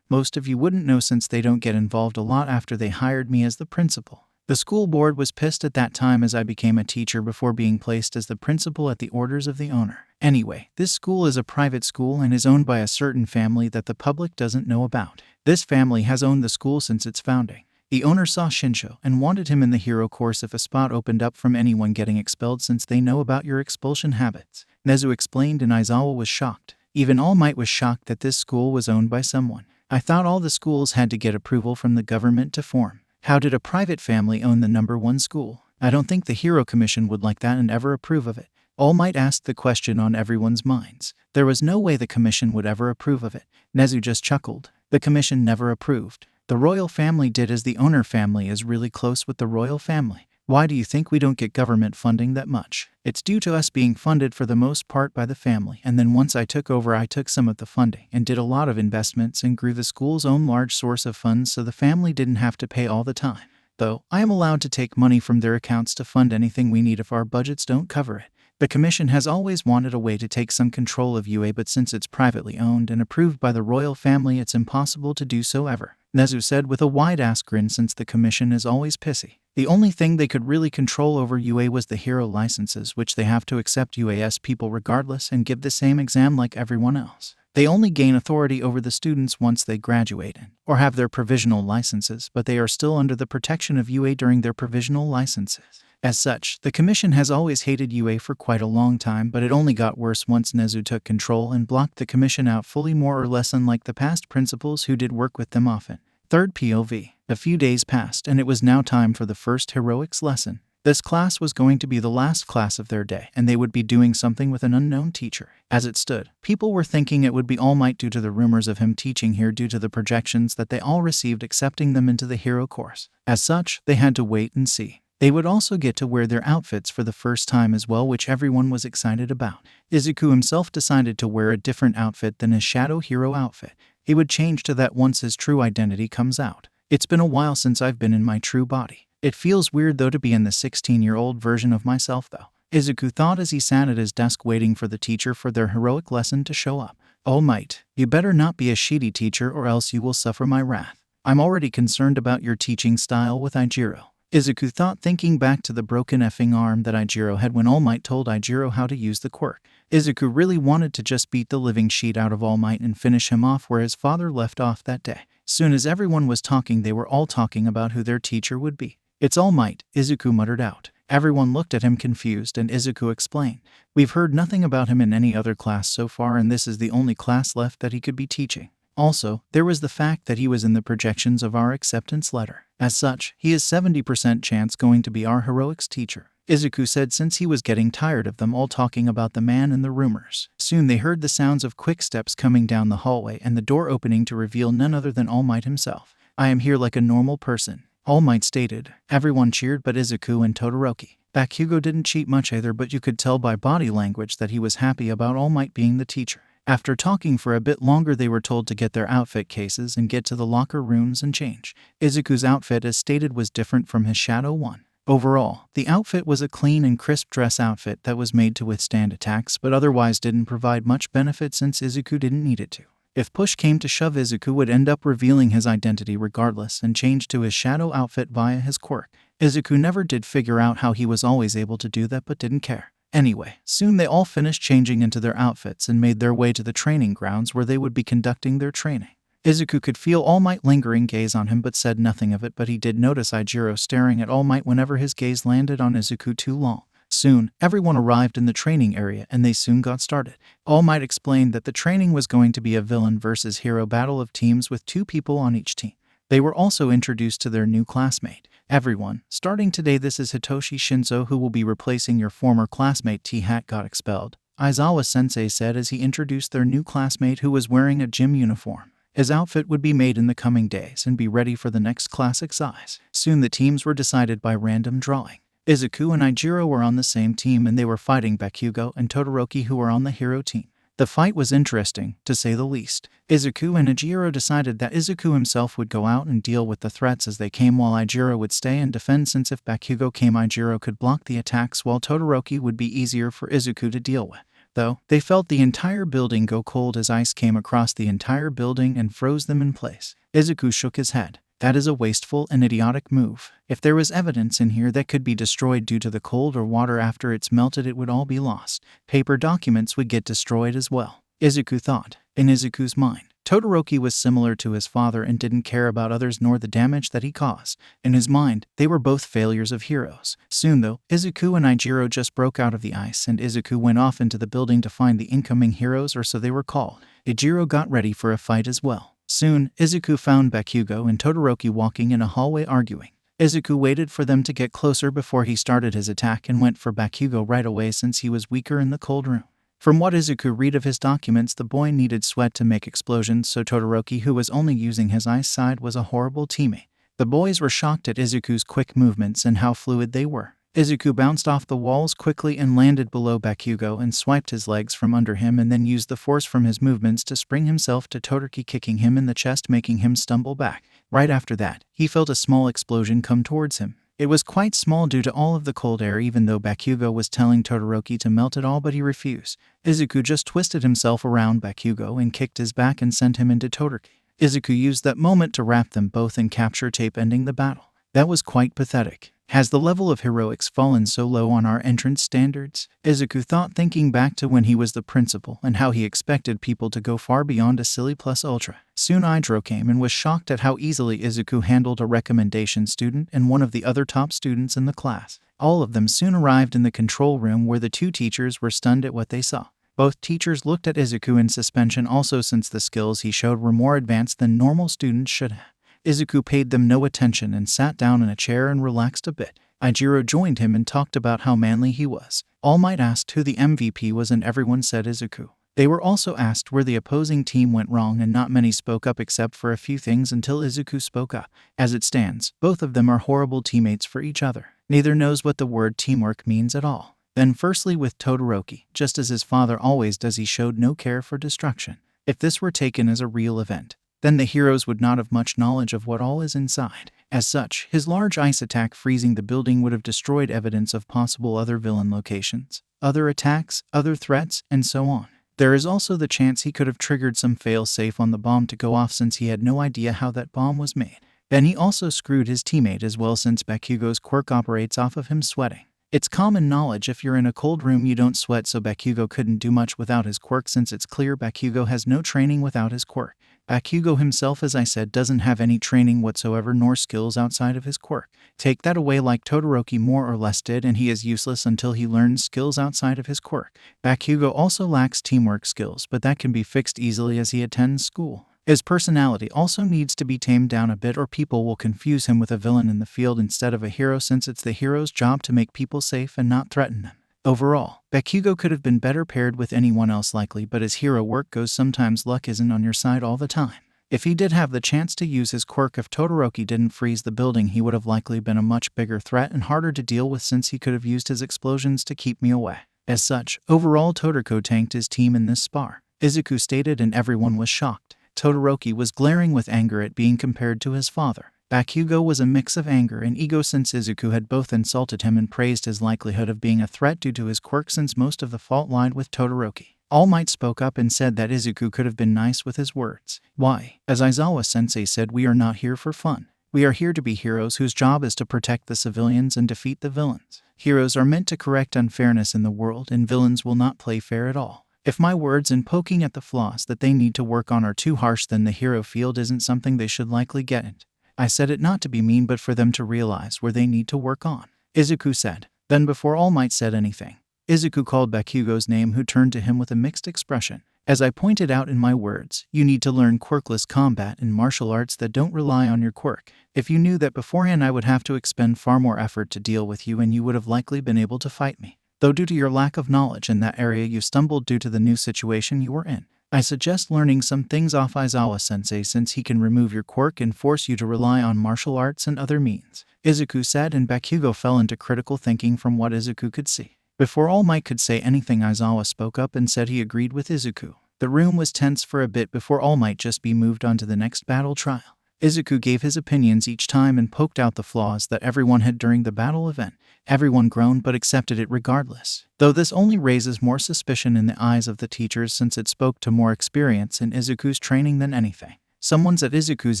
Most of you wouldn't know since they don't get involved a lot after they hired me as the principal. The school board was pissed at that time as I became a teacher before being placed as the principal at the orders of the owner. Anyway, this school is a private school and is owned by a certain family that the public doesn't know about. This family has owned the school since its founding. The owner saw Shinsho and wanted him in the hero course if a spot opened up from anyone getting expelled, since they know about your expulsion habits, Nezu explained, and Aizawa was shocked. Even All Might was shocked that this school was owned by someone. "I thought all the schools had to get approval from the government to form. How did a private family own the #1 school? I don't think the Hero Commission would like that and ever approve of it," All Might asked the question on everyone's minds. There was no way the commission would ever approve of it. Nezu just chuckled. The commission never approved. The royal family did, as the owner family is really close with the royal family. Why do you think we don't get government funding that much? It's due to us being funded for the most part by the family, and then once I took over, I took some of the funding and did a lot of investments and grew the school's own large source of funds, so the family didn't have to pay all the time. Though, I am allowed to take money from their accounts to fund anything we need if our budgets don't cover it. The commission has always wanted a way to take some control of UA, but since it's privately owned and approved by the royal family, it's impossible to do so ever, Nezu said with a wide-ass grin, since the commission is always pissy. The only thing they could really control over UA was the hero licenses, which they have to accept UAS people regardless and give the same exam like everyone else. They only gain authority over the students once they graduate or have their provisional licenses, but they are still under the protection of UA during their provisional licenses. As such, the commission has always hated UA for quite a long time, but it only got worse once Nezu took control and blocked the commission out fully, more or less unlike the past principals who did work with them often. Third POV. A few days passed, and it was now time for the first heroics lesson. This class was going to be the last class of their day, and they would be doing something with an unknown teacher. As it stood, people were thinking it would be All Might due to the rumors of him teaching here, due to the projections that they all received accepting them into the hero course. As such, they had to wait and see. They would also get to wear their outfits for the first time as well, which everyone was excited about. Izuku himself decided to wear a different outfit than his shadow hero outfit. He would change to that once his true identity comes out. It's been a while since I've been in my true body. It feels weird though to be in the 16-year-old version of myself though, Izuku thought as he sat at his desk waiting for the teacher for their heroic lesson to show up. All Might, you better not be a shitty teacher or else you will suffer my wrath. I'm already concerned about your teaching style with Ijiro, Izuku thought, thinking back to the broken effing arm that Ijiro had when All Might told Ijiro how to use the quirk. Izuku really wanted to just beat the living shit out of All Might and finish him off where his father left off that day. Soon as everyone was talking, they were all talking about who their teacher would be. It's All Might, Izuku muttered out. Everyone looked at him confused, and Izuku explained. We've heard nothing about him in any other class so far, and this is the only class left that he could be teaching. Also, there was the fact that he was in the projections of our acceptance letter. As such, he is 70% chance going to be our heroics teacher, Izuku said, since he was getting tired of them all talking about the man and the rumors. Soon they heard the sounds of quick steps coming down the hallway and the door opening to reveal none other than All Might himself. I am here like a normal person, All Might stated. Everyone cheered but Izuku and Todoroki. Bakugo didn't cheat much either, but you could tell by body language that he was happy about All Might being the teacher. After talking for a bit longer, they were told to get their outfit cases and get to the locker rooms and change. Izuku's outfit, as stated, was different from his shadow one. Overall, the outfit was a clean and crisp dress outfit that was made to withstand attacks but otherwise didn't provide much benefit since Izuku didn't need it to. If push came to shove, Izuku would end up revealing his identity regardless and change to his shadow outfit via his quirk. Izuku never did figure out how he was always able to do that, but didn't care. Anyway, soon they all finished changing into their outfits and made their way to the training grounds where they would be conducting their training. Izuku could feel All Might lingering gaze on him but said nothing of it, but he did notice Ijiro staring at All Might whenever his gaze landed on Izuku too long. Soon, everyone arrived in the training area and they soon got started. All Might explained that the training was going to be a villain versus hero battle of teams with 2 people on each team. They were also introduced to their new classmate. Everyone, starting today, this is Hitoshi Shinzo, who will be replacing your former classmate. T-Hat got expelled, Aizawa-sensei said as he introduced their new classmate, who was wearing a gym uniform. His outfit would be made in the coming days and be ready for the next classic size. Soon the teams were decided by random drawing. Izuku and Ijiro were on the same team and they were fighting Bakugo and Todoroki, who were on the hero team. The fight was interesting, to say the least. Izuku and Ijiro decided that Izuku himself would go out and deal with the threats as they came, while Ijiro would stay and defend, since if Bakugo came, Ijiro could block the attacks while Todoroki would be easier for Izuku to deal with. Though, they felt the entire building go cold as ice came across the entire building and froze them in place. Izuku shook his head. That is a wasteful and idiotic move. If there was evidence in here that could be destroyed due to the cold or water after it's melted, it would all be lost. Paper documents would get destroyed as well, Izuku thought. In Izuku's mind, Todoroki was similar to his father and didn't care about others nor the damage that he caused. In his mind, they were both failures of heroes. Soon though, Izuku and Ijiro just broke out of the ice and Izuku went off into the building to find the incoming heroes, or so they were called. Ijiro got ready for a fight as well. Soon, Izuku found Bakugo and Todoroki walking in a hallway arguing. Izuku waited for them to get closer before he started his attack and went for Bakugo right away since he was weaker in the cold room. From what Izuku read of his documents, the boy needed sweat to make explosions, so Todoroki, who was only using his ice side, was a horrible teammate. The boys were shocked at Izuku's quick movements and how fluid they were. Izuku bounced off the walls quickly and landed below Bakugo and swiped his legs from under him, and then used the force from his movements to spring himself to Todoroki, kicking him in the chest, making him stumble back. Right after that, he felt a small explosion come towards him. It was quite small due to all of the cold air, even though Bakugo was telling Todoroki to melt it all, but he refused. Izuku just twisted himself around Bakugo and kicked his back and sent him into Todoroki. Izuku used that moment to wrap them both in capture tape, ending the battle. That was quite pathetic. Has the level of heroics fallen so low on our entrance standards? Izuku thought, thinking back to when he was the principal and how he expected people to go far beyond a silly plus ultra. Soon Idro came and was shocked at how easily Izuku handled a recommendation student and one of the other top students in the class. All of them soon arrived in the control room, where the two teachers were stunned at what they saw. Both teachers looked at Izuku in suspension also, since the skills he showed were more advanced than normal students should have. Izuku paid them no attention and sat down in a chair and relaxed a bit. Ijiro joined him and talked about how manly he was. All Might asked who the MVP was, and everyone said Izuku. They were also asked where the opposing team went wrong, and not many spoke up except for a few things until Izuku spoke up. As it stands, both of them are horrible teammates for each other. Neither knows what the word teamwork means at all. Then firstly with Todoroki, just as his father always does, he showed no care for destruction. If this were taken as a real event, then the heroes would not have much knowledge of what all is inside. As such, his large ice attack freezing the building would have destroyed evidence of possible other villain locations, other attacks, other threats, and so on. There is also the chance he could have triggered some fail-safe on the bomb to go off, since he had no idea how that bomb was made. Then he also screwed his teammate as well, since Bakugo's quirk operates off of him sweating. It's common knowledge if you're in a cold room you don't sweat, so Bakugo couldn't do much without his quirk, since it's clear Bakugo has no training without his quirk. Bakugo himself, as I said, doesn't have any training whatsoever nor skills outside of his quirk. Take that away like Todoroki more or less did, and he is useless until he learns skills outside of his quirk. Bakugo also lacks teamwork skills, but that can be fixed easily as he attends school. His personality also needs to be tamed down a bit, or people will confuse him with a villain in the field instead of a hero, since it's the hero's job to make people safe and not threaten them. Overall, Bakugo could have been better paired with anyone else likely, but as hero work goes, sometimes luck isn't on your side all the time. If he did have the chance to use his quirk, if Todoroki didn't freeze the building, he would have likely been a much bigger threat and harder to deal with, since he could have used his explosions to keep me away. As such, overall Todoroki tanked his team in this spar. Izuku stated, and everyone was shocked. Todoroki was glaring with anger at being compared to his father. Bakugo was a mix of anger and ego, since Izuku had both insulted him and praised his likelihood of being a threat due to his quirk, since most of the fault lied with Todoroki. All Might spoke up and said that Izuku could have been nice with his words. Why? As Aizawa-sensei said, we are not here for fun. We are here to be heroes whose job is to protect the civilians and defeat the villains. Heroes are meant to correct unfairness in the world, and villains will not play fair at all. If my words in poking at the flaws that they need to work on are too harsh, then the hero field isn't something they should likely get into. I said it not to be mean, but for them to realize where they need to work on, Izuku said. Then before All Might said anything, Izuku called Bakugo's name, who turned to him with a mixed expression. As I pointed out in my words, you need to learn quirkless combat and martial arts that don't rely on your quirk. If you knew that beforehand, I would have to expend far more effort to deal with you, and you would have likely been able to fight me. Though due to your lack of knowledge in that area you stumbled due to the new situation you were in. I suggest learning some things off Aizawa-sensei, since he can remove your quirk and force you to rely on martial arts and other means, Izuku said, and Bakugo fell into critical thinking from what Izuku could see. Before All Might could say anything, Aizawa spoke up and said he agreed with Izuku. The room was tense for a bit before All Might just be moved on to the next battle trial. Izuku gave his opinions each time and poked out the flaws that everyone had during the battle event. Everyone groaned but accepted it regardless, though this only raises more suspicion in the eyes of the teachers, since it spoke to more experience in Izuku's training than anything. Someone at Izuku's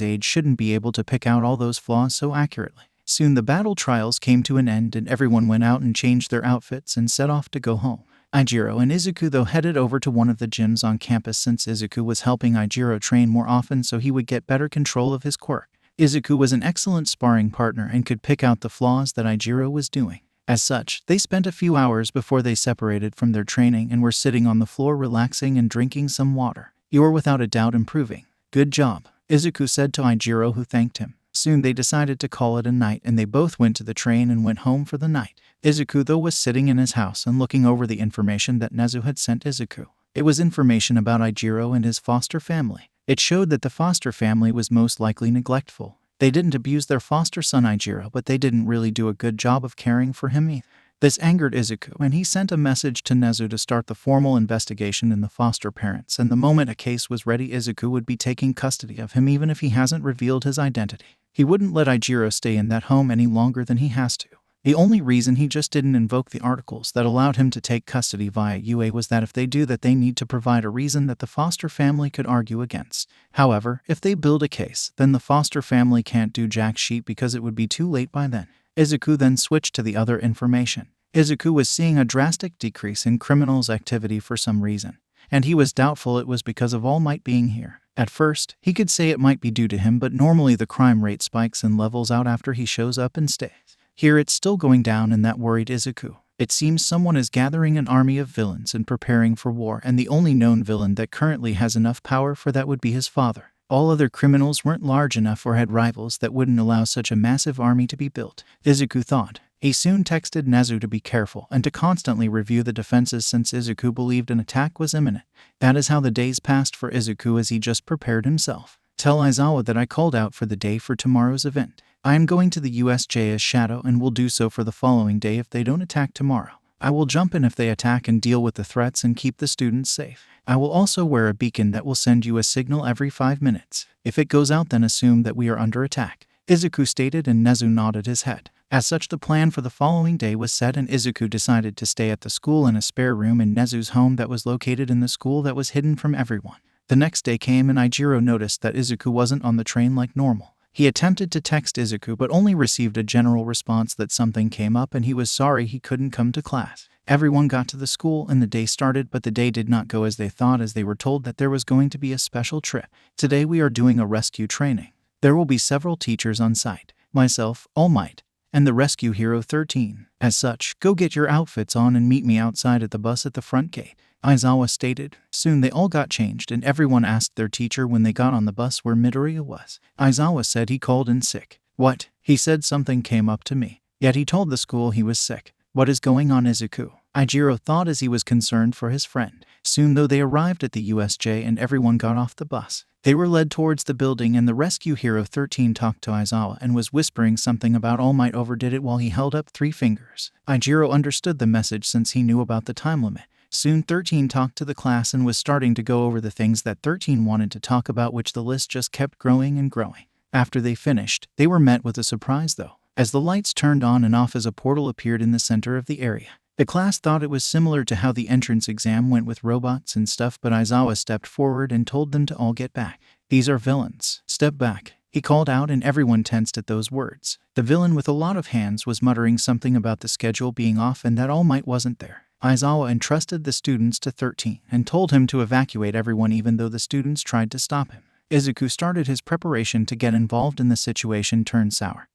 age shouldn't be able to pick out all those flaws so accurately. Soon the battle trials came to an end, and everyone went out and changed their outfits and set off to go home. Ijiro and Izuku though headed over to one of the gyms on campus, since Izuku was helping Ijiro train more often so he would get better control of his quirk. Izuku was an excellent sparring partner and could pick out the flaws that Ijiro was doing. As such, they spent a few hours before they separated from their training and were sitting on the floor relaxing and drinking some water. You are without a doubt improving. Good job, Izuku said to Ijiro, who thanked him. Soon they decided to call it a night and they both went to the train and went home for the night. Izuku though was sitting in his house and looking over the information that Nezu had sent Izuku. It was information about Ijiro and his foster family. It showed that the foster family was most likely neglectful. They didn't abuse their foster son Ijiro, but they didn't really do a good job of caring for him either. This angered Izuku, and he sent a message to Nezu to start the formal investigation in the foster parents, and the moment a case was ready, Izuku would be taking custody of him even if he hasn't revealed his identity. He wouldn't let Ijiro stay in that home any longer than he has to. The only reason he just didn't invoke the articles that allowed him to take custody via UA was that if they do that, they need to provide a reason that the foster family could argue against. However, if they build a case, then the foster family can't do jack shit because it would be too late by then. Izuku then switched to the other information. Izuku was seeing a drastic decrease in criminals' activity for some reason, and he was doubtful it was because of All Might being here. At first, he could say it might be due to him, but normally the crime rate spikes and levels out after he shows up and stays. Here it's still going down, and that worried Izuku. It seems someone is gathering an army of villains and preparing for war, and the only known villain that currently has enough power for that would be his father. All other criminals weren't large enough or had rivals that wouldn't allow such a massive army to be built, Izuku thought. He soon texted Nezu to be careful and to constantly review the defenses since Izuku believed an attack was imminent. That is how the days passed for Izuku as he just prepared himself. Tell Aizawa that I called out for the day for tomorrow's event. I am going to the USJ as Shadow and will do so for the following day if they don't attack tomorrow. I will jump in if they attack and deal with the threats and keep the students safe. I will also wear a beacon that will send you a signal every 5 minutes. If it goes out, then assume that we are under attack, Izuku stated, and Nezu nodded his head. As such, the plan for the following day was set, and Izuku decided to stay at the school in a spare room in Nezu's home that was located in the school that was hidden from everyone. The next day came and Ijiro noticed that Izuku wasn't on the train like normal. He attempted to text Izuku but only received a general response that something came up and he was sorry he couldn't come to class. Everyone got to the school and the day started, but the day did not go as they thought, as they were told that there was going to be a special trip. Today we are doing a rescue training. There will be several teachers on site, myself, All Might, and the Rescue Hero 13. As such, go get your outfits on and meet me outside at the bus at the front gate, Aizawa stated. Soon they all got changed and everyone asked their teacher when they got on the bus where Midoriya was. Aizawa said he called in sick. What? He said something came up to me. Yet he told the school he was sick. What is going on, Izuku? Ijiro thought as he was concerned for his friend. Soon though they arrived at the USJ and everyone got off the bus. They were led towards the building and the Rescue Hero 13 talked to Aizawa and was whispering something about All Might overdid it while he held up 3 fingers. Ijiro understood the message since he knew about the time limit. Soon 13 talked to the class and was starting to go over the things that 13 wanted to talk about, which the list just kept growing and growing. After they finished, they were met with a surprise though, as the lights turned on and off as a portal appeared in the center of the area. The class thought it was similar to how the entrance exam went with robots and stuff, but Aizawa stepped forward and told them to all get back. These are villains. Step back, he called out, and everyone tensed at those words. The villain with a lot of hands was muttering something about the schedule being off and that All Might wasn't there. Aizawa entrusted the students to 13 and told him to evacuate everyone even though the students tried to stop him. Izuku started his preparation to get involved and the situation turned sour.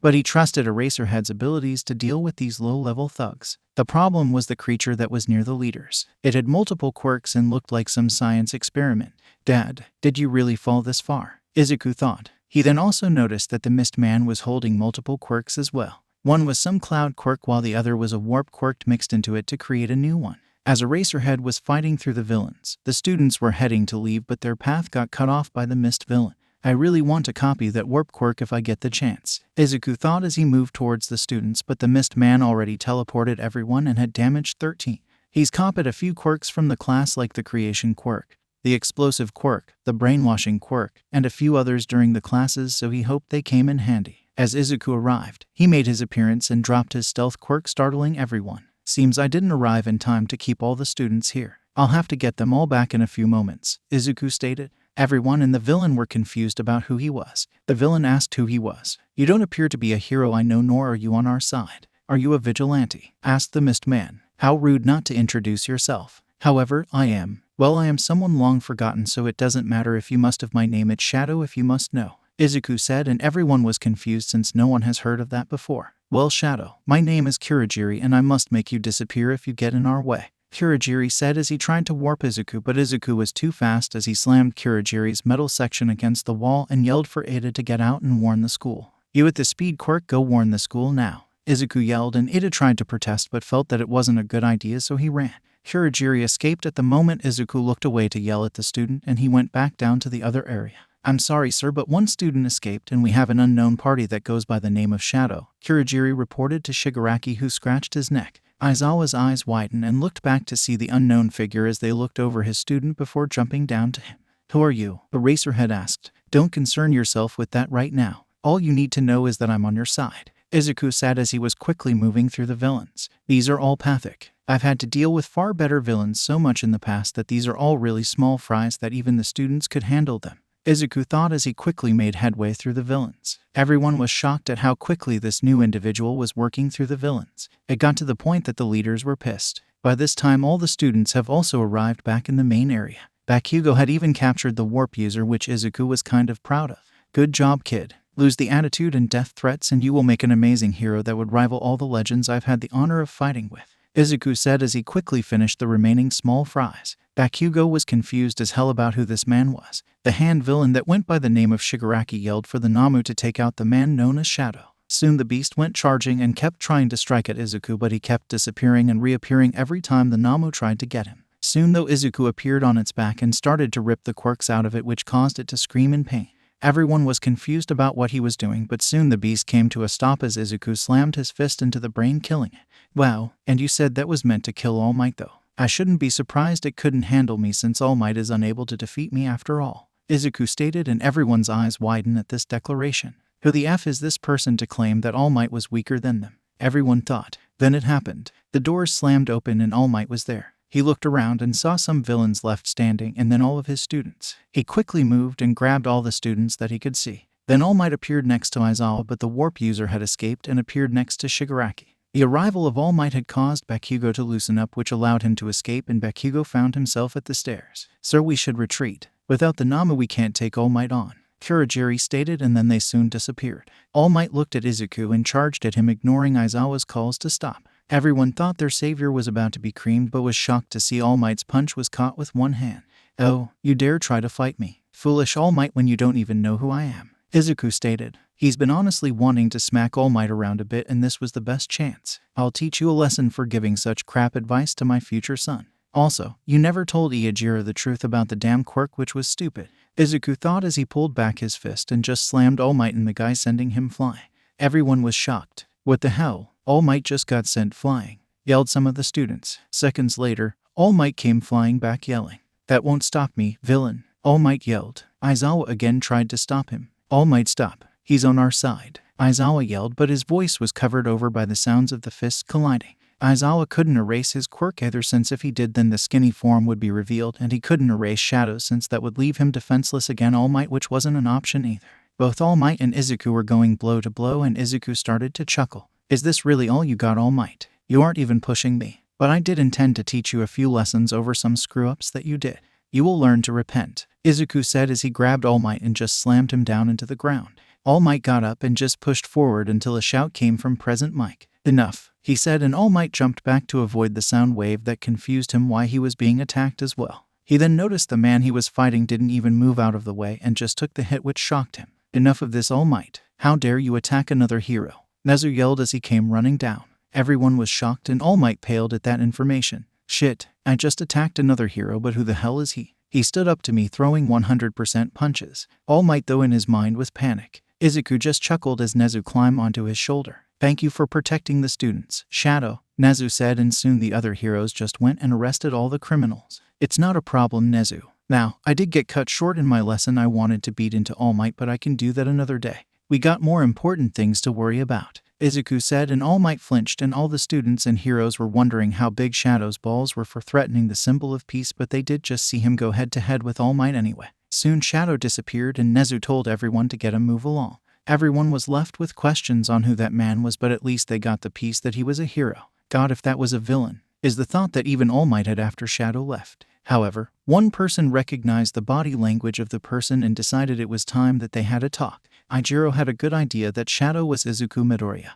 But he trusted Eraserhead's abilities to deal with these low-level thugs. The problem was the creature that was near the leaders. It had multiple quirks and looked like some science experiment. Dad, did you really fall this far? Izuku thought. He then also noticed that the Mist Man was holding multiple quirks as well. One was some cloud quirk while the other was a warp quirk mixed into it to create a new one. As Eraserhead was fighting through the villains, the students were heading to leave but their path got cut off by the Mist villain. I really want to copy that warp quirk if I get the chance, Izuku thought as he moved towards the students, but the Mist Man already teleported everyone and had damaged 13. He's copied a few quirks from the class like the creation quirk, the explosive quirk, the brainwashing quirk, and a few others during the classes, so he hoped they came in handy. As Izuku arrived, he made his appearance and dropped his stealth quirk, startling everyone. Seems I didn't arrive in time to keep all the students here. I'll have to get them all back in a few moments, Izuku stated. Everyone and the villain were confused about who he was. The villain asked who he was. You don't appear to be a hero I know, nor are you on our side. Are you a vigilante? Asked the Mist Man. How rude not to introduce yourself. However, I am. Well, I am someone long forgotten, so it doesn't matter if you must have my name. It's Shadow if you must know, Izuku said, and everyone was confused since no one has heard of that before. Well, Shadow, my name is Kurajiri and I must make you disappear if you get in our way. Kurogiri said as he tried to warp Izuku, but Izuku was too fast as he slammed Kurogiri's metal section against the wall and yelled for Ada to get out and warn the school. "You at the speed, Quirk, go warn the school now." Izuku yelled and Ada tried to protest but felt that it wasn't a good idea, so he ran. Kurogiri escaped at the moment Izuku looked away to yell at the student, and he went back down to the other area. "I'm sorry, sir, but one student escaped and we have an unknown party that goes by the name of Shadow," Kurogiri reported to Shigaraki, who scratched his neck. Aizawa's eyes widened and looked back to see the unknown figure as they looked over his student before jumping down to him. "Who are you?" Eraserhead asked. "Don't concern yourself with that right now. All you need to know is that I'm on your side," Izuku said as he was quickly moving through the villains. "These are all pathic. I've had to deal with far better villains so much in the past that these are all really small fries that even the students could handle them," Izuku thought as he quickly made headway through the villains. Everyone was shocked at how quickly this new individual was working through the villains. It got to the point that the leaders were pissed. By this time all the students have also arrived back in the main area. Bakugo had even captured the warp user, which Izuku was kind of proud of. "Good job, kid. Lose the attitude and death threats and you will make an amazing hero that would rival all the legends I've had the honor of fighting with," Izuku said as he quickly finished the remaining small fries. Bakugo was confused as hell about who this man was. The hand villain that went by the name of Shigaraki yelled for the Namu to take out the man known as Shadow. Soon the beast went charging and kept trying to strike at Izuku, but he kept disappearing and reappearing every time the Namu tried to get him. Soon though, Izuku appeared on its back and started to rip the quirks out of it, which caused it to scream in pain. Everyone was confused about what he was doing, but soon the beast came to a stop as Izuku slammed his fist into the brain, killing it. "Wow, and you said that was meant to kill All Might though. I shouldn't be surprised it couldn't handle me since All Might is unable to defeat me after all," Izuku stated, and everyone's eyes widened at this declaration. Who the F is this person to claim that All Might was weaker than them? Everyone thought. Then it happened. The doors slammed open and All Might was there. He looked around and saw some villains left standing and then all of his students. He quickly moved and grabbed all the students that he could see. Then All Might appeared next to Aizawa, but the warp user had escaped and appeared next to Shigaraki. The arrival of All Might had caused Bakugo to loosen up, which allowed him to escape, and Bakugo found himself at the stairs. "Sir, we should retreat. Without the Namu we can't take All Might on," Kurogiri stated, and then they soon disappeared. All Might looked at Izuku and charged at him, ignoring Aizawa's calls to stop. Everyone thought their savior was about to be creamed, but was shocked to see All Might's punch was caught with one hand. "Oh, you dare try to fight me? Foolish All Might, when you don't even know who I am," Izuku stated. He's been honestly wanting to smack All Might around a bit, and this was the best chance. "I'll teach you a lesson for giving such crap advice to my future son. Also, you never told Iijiro the truth about the damn quirk, which was stupid," Izuku thought as he pulled back his fist and just slammed All Might in the guy, sending him flying. Everyone was shocked. "What the hell? All Might just got sent flying," yelled some of the students. Seconds later, All Might came flying back yelling, "That won't stop me, villain," All Might yelled. Aizawa again tried to stop him. "All Might, stop. He's on our side," Aizawa yelled, but his voice was covered over by the sounds of the fists colliding. Aizawa couldn't erase his quirk either, since if he did then the skinny form would be revealed, and he couldn't erase Shadow since that would leave him defenseless against All Might, which wasn't an option either. Both All Might and Izuku were going blow to blow, and Izuku started to chuckle. "Is this really all you got, All Might? You aren't even pushing me. But I did intend to teach you a few lessons over some screw-ups that you did. You will learn to repent," Izuku said as he grabbed All Might and just slammed him down into the ground. All Might got up and just pushed forward until a shout came from Present Mike. "Enough," he said, and All Might jumped back to avoid the sound wave that confused him why he was being attacked as well. He then noticed the man he was fighting didn't even move out of the way and just took the hit, which shocked him. "Enough of this, All Might. How dare you attack another hero?" Nezu yelled as he came running down. Everyone was shocked and All Might paled at that information. "Shit, I just attacked another hero, but who the hell is he? He stood up to me throwing 100% punches." All Might, though, in his mind with panic. Izuku just chuckled as Nezu climbed onto his shoulder. "Thank you for protecting the students, Shadow," Nezu said, and soon the other heroes just went and arrested all the criminals. "It's not a problem, Nezu. Now, I did get cut short in my lesson I wanted to beat into All Might, but I can do that another day. We got more important things to worry about," Izuku said, and All Might flinched, and all the students and heroes were wondering how big Shadow's balls were for threatening the symbol of peace, but they did just see him go head-to-head with All Might anyway. Soon Shadow disappeared and Nezu told everyone to get him move along. Everyone was left with questions on who that man was, but at least they got the piece that he was a hero. God, if that was a villain, is the thought that even All Might had after Shadow left. However, one person recognized the body language of the person and decided it was time that they had a talk. Iijiro had a good idea that Shadow was Izuku Midoriya.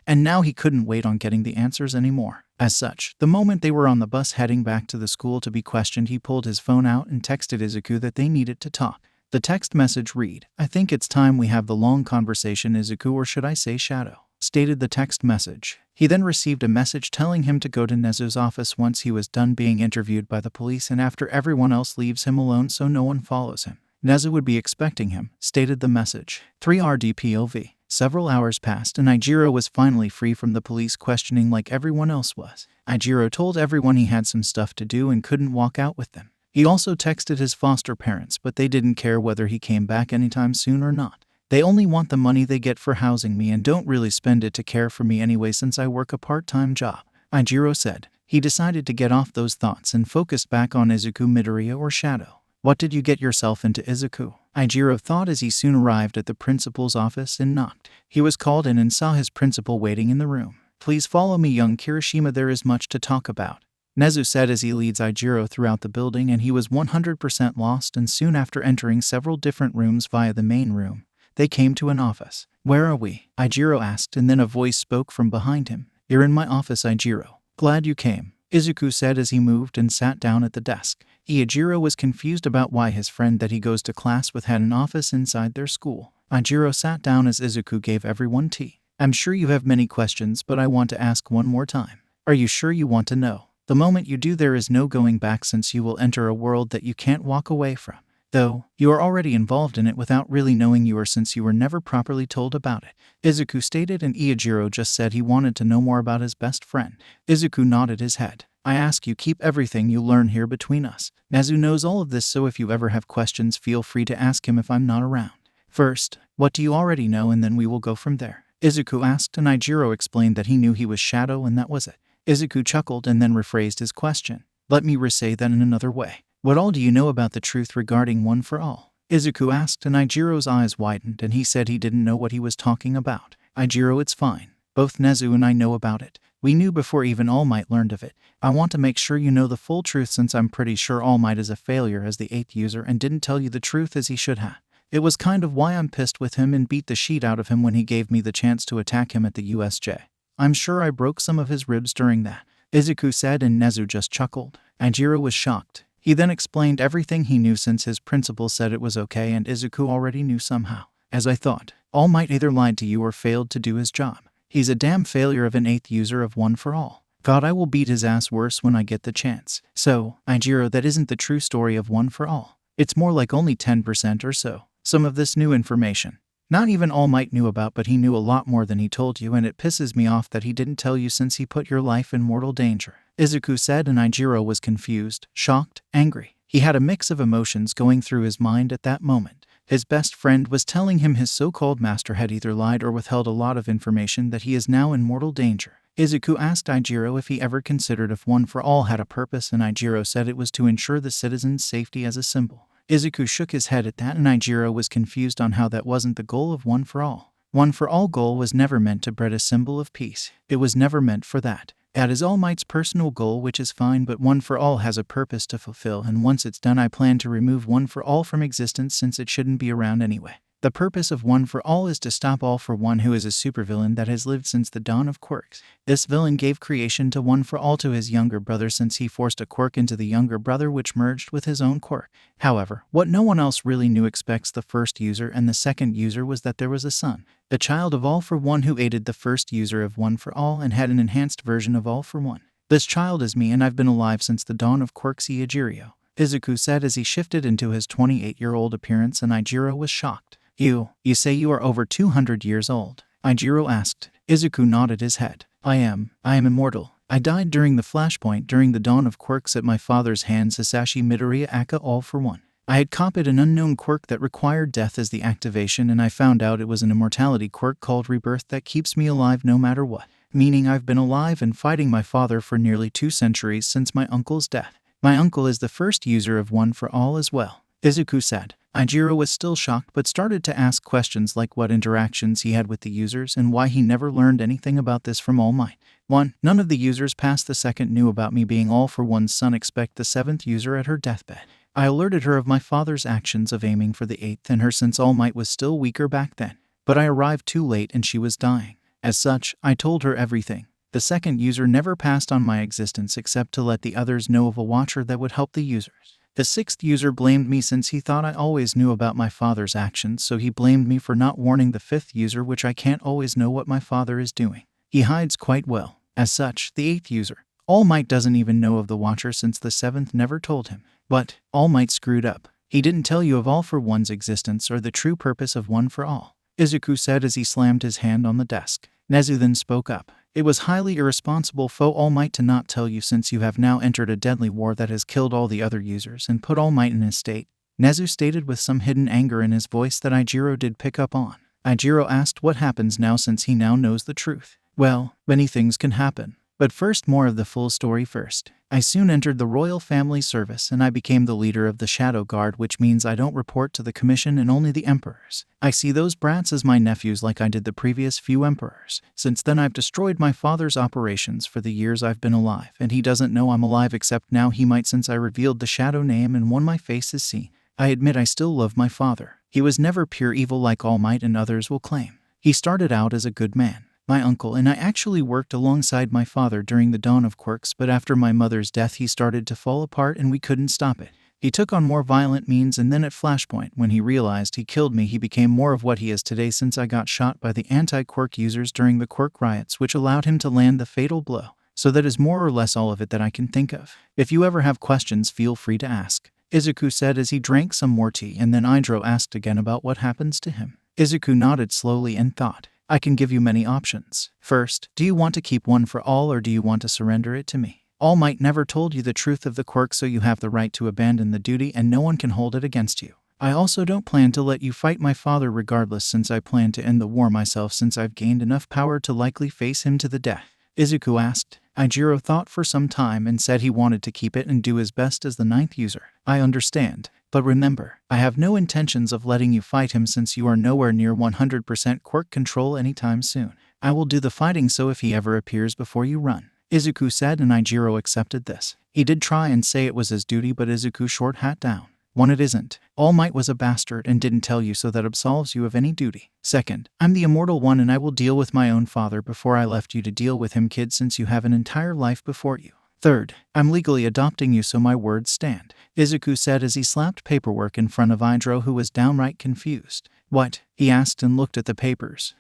and now he couldn't wait on getting the answers anymore. As such, the moment they were on the bus heading back to the school to be questioned, he pulled his phone out and texted Izuku that they needed to talk. The text message read, "I think it's time we have the long conversation, Izuku, or should I say Shadow," stated the text message. He then received a message telling him to go to Nezu's office once he was done being interviewed by the police and after everyone else leaves him alone so no one follows him. Nezu would be expecting him, stated the message. 3RDPOV. Several hours passed and Ijiro was finally free from the police questioning like everyone else was. Ijiro told everyone he had some stuff to do and couldn't walk out with them. He also texted his foster parents, but they didn't care whether he came back anytime soon or not. They only want the money they get for housing me and don't really spend it to care for me anyway since I work a part-time job, Ijiro said. He decided to get off those thoughts and focused back on Izuku Midoriya or Shadow. What did you get yourself into, Izuku? Ijiro thought as he soon arrived at the principal's office and knocked. He was called in and saw his principal waiting in the room. Please follow me, young Kirishima, there is much to talk about, Nezu said as he leads Ijiro throughout the building, and he was 100% lost, and soon after entering several different rooms via the main room, they came to an office. Where are we? Ijiro asked, and then a voice spoke from behind him. You're in my office, Ijiro. Glad you came, Izuku said as he moved and sat down at the desk. Ijiro was confused about why his friend that he goes to class with had an office inside their school. Ijiro sat down as Izuku gave everyone tea. I'm sure you have many questions, but I want to ask one more time. Are you sure you want to know? The moment you do, there is no going back, since you will enter a world that you can't walk away from. Though, you are already involved in it without really knowing you are, since you were never properly told about it, Izuku stated, and Ijiro just said he wanted to know more about his best friend. Izuku nodded his head. I ask you, keep everything you learn here between us. Nezu knows all of this, so if you ever have questions, feel free to ask him if I'm not around. First, what do you already know, and then we will go from there, Izuku asked, and Ijiro explained that he knew he was Shadow and that was it. Izuku chuckled and then rephrased his question. Let me re-say that in another way. What all do you know about the truth regarding One for All? Izuku asked, and Ijiro's eyes widened and he said he didn't know what he was talking about. Ijiro, it's fine. Both Nezu and I know about it. We knew before even All Might learned of it. I want to make sure you know the full truth, since I'm pretty sure All Might is a failure as the 8th user and didn't tell you the truth as he should have. It was kind of why I'm pissed with him and beat the shit out of him when he gave me the chance to attack him at the USJ. I'm sure I broke some of his ribs during that, Izuku said, and Nezu just chuckled. Ijiro was shocked. He then explained everything he knew since his principal said it was okay, and Izuku already knew somehow. As I thought, All Might either lied to you or failed to do his job. He's a damn failure of an 8th user of One for All. God, I will beat his ass worse when I get the chance. So, Ijiro, that isn't the true story of One for All. It's more like only 10% or so. Some of this new information. Not even All Might knew about, but he knew a lot more than he told you, and it pisses me off that he didn't tell you since he put your life in mortal danger, Izuku said, and Ijiro was confused, shocked, angry. He had a mix of emotions going through his mind at that moment. His best friend was telling him his so-called master had either lied or withheld a lot of information, that he is now in mortal danger. Izuku asked Ijiro if he ever considered if One for All had a purpose, and Ijiro said it was to ensure the citizens' safety as a symbol. Izuku shook his head at that, and Ijiro was confused on how that wasn't the goal of One for All. One for All goal was never meant to breed a symbol of peace. It was never meant for that. That is All Might's personal goal, which is fine, but One for All has a purpose to fulfill, and once it's done, I plan to remove One for All from existence, since it shouldn't be around anyway. The purpose of One for All is to stop All for One, who is a supervillain that has lived since the dawn of quirks. This villain gave creation to One for All to his younger brother, since he forced a quirk into the younger brother, which merged with his own quirk. However, what no one else really knew except the first user and the second user was that there was a son, the child of All for One, who aided the first user of One for All and had an enhanced version of All for One. This child is me, and I've been alive since the dawn of quirks, Ijiro, Izuku said as he shifted into his 28-year-old appearance, and Ijiro was shocked. You say you are over 200 years old? Ijiro asked. Izuku nodded his head. I am immortal. I died during the Flashpoint during the dawn of quirks at my father's hands, Hisashi Midoriya aka All for One. I had copied an unknown quirk that required death as the activation, and I found out it was an immortality quirk called Rebirth that keeps me alive no matter what. Meaning I've been alive and fighting my father for nearly 2 centuries since my uncle's death. My uncle is the first user of One for All as well, Izuku said. Ijiro was still shocked, but started to ask questions like what interactions he had with the users and why he never learned anything about this from All Might. 1. None of the users past the 2nd knew about me being All for One's son, except the 7th user at her deathbed. I alerted her of my father's actions of aiming for the 8th and her, since All Might was still weaker back then. But I arrived too late and she was dying. As such, I told her everything. The second user never passed on my existence except to let the others know of a watcher that would help the users. The sixth user blamed me since he thought I always knew about my father's actions, so he blamed me for not warning the fifth user, which I can't always know what my father is doing. He hides quite well. As such, the eighth user, All Might, doesn't even know of the watcher since the seventh never told him. But All Might screwed up. He didn't tell you of All for One's existence or the true purpose of One for All, Izuku said as he slammed his hand on the desk. Nezu then spoke up. It was highly irresponsible for All Might to not tell you, since you have now entered a deadly war that has killed all the other users and put All Might in his state, Nezu stated with some hidden anger in his voice that Ijiro did pick up on. Ijiro asked what happens now since he now knows the truth. Well, many things can happen. But first, more of the full story first. I soon entered the royal family service and I became the leader of the Shadow Guard, which means I don't report to the commission and only the emperors. I see those brats as my nephews like I did the previous few emperors. Since then I've destroyed my father's operations for the years I've been alive, and he doesn't know I'm alive, except now he might since I revealed the Shadow name and won my face is seen. I admit I still love my father. He was never pure evil like All Might and others will claim. He started out as a good man. My uncle and I actually worked alongside my father during the dawn of Quirks, but after my mother's death he started to fall apart and we couldn't stop it. He took on more violent means, and then at Flashpoint, when he realized he killed me, he became more of what he is today, since I got shot by the anti-Quirk users during the Quirk riots, which allowed him to land the fatal blow. So that is more or less all of it that I can think of. If you ever have questions, feel free to ask, Izuku said as he drank some more tea, and then Ijiro asked again about what happens to him. Izuku nodded slowly and thought. I can give you many options. First, do you want to keep One for All or do you want to surrender it to me? All Might never told you the truth of the quirk, so you have the right to abandon the duty and no one can hold it against you. I also don't plan to let you fight my father regardless, since I plan to end the war myself, since I've gained enough power to likely face him to the death, Izuku asked. Ijiro thought for some time and said he wanted to keep it and do his best as the ninth user. I understand. But remember, I have no intentions of letting you fight him since you are nowhere near 100% quirk control anytime soon. I will do the fighting, so if he ever appears before you, run, Izuku said, and Ijiro accepted this. He did try and say it was his duty, but Izuku short hat down. One, it isn't. All Might was a bastard and didn't tell you, so that absolves you of any duty. Second, I'm the Immortal One and I will deal with my own father before I left you to deal with him, kid, since you have an entire life before you. Third, I'm legally adopting you, so my words stand, Izuku said as he slapped paperwork in front of Ijiro, who was downright confused. What? He asked and looked at the papers.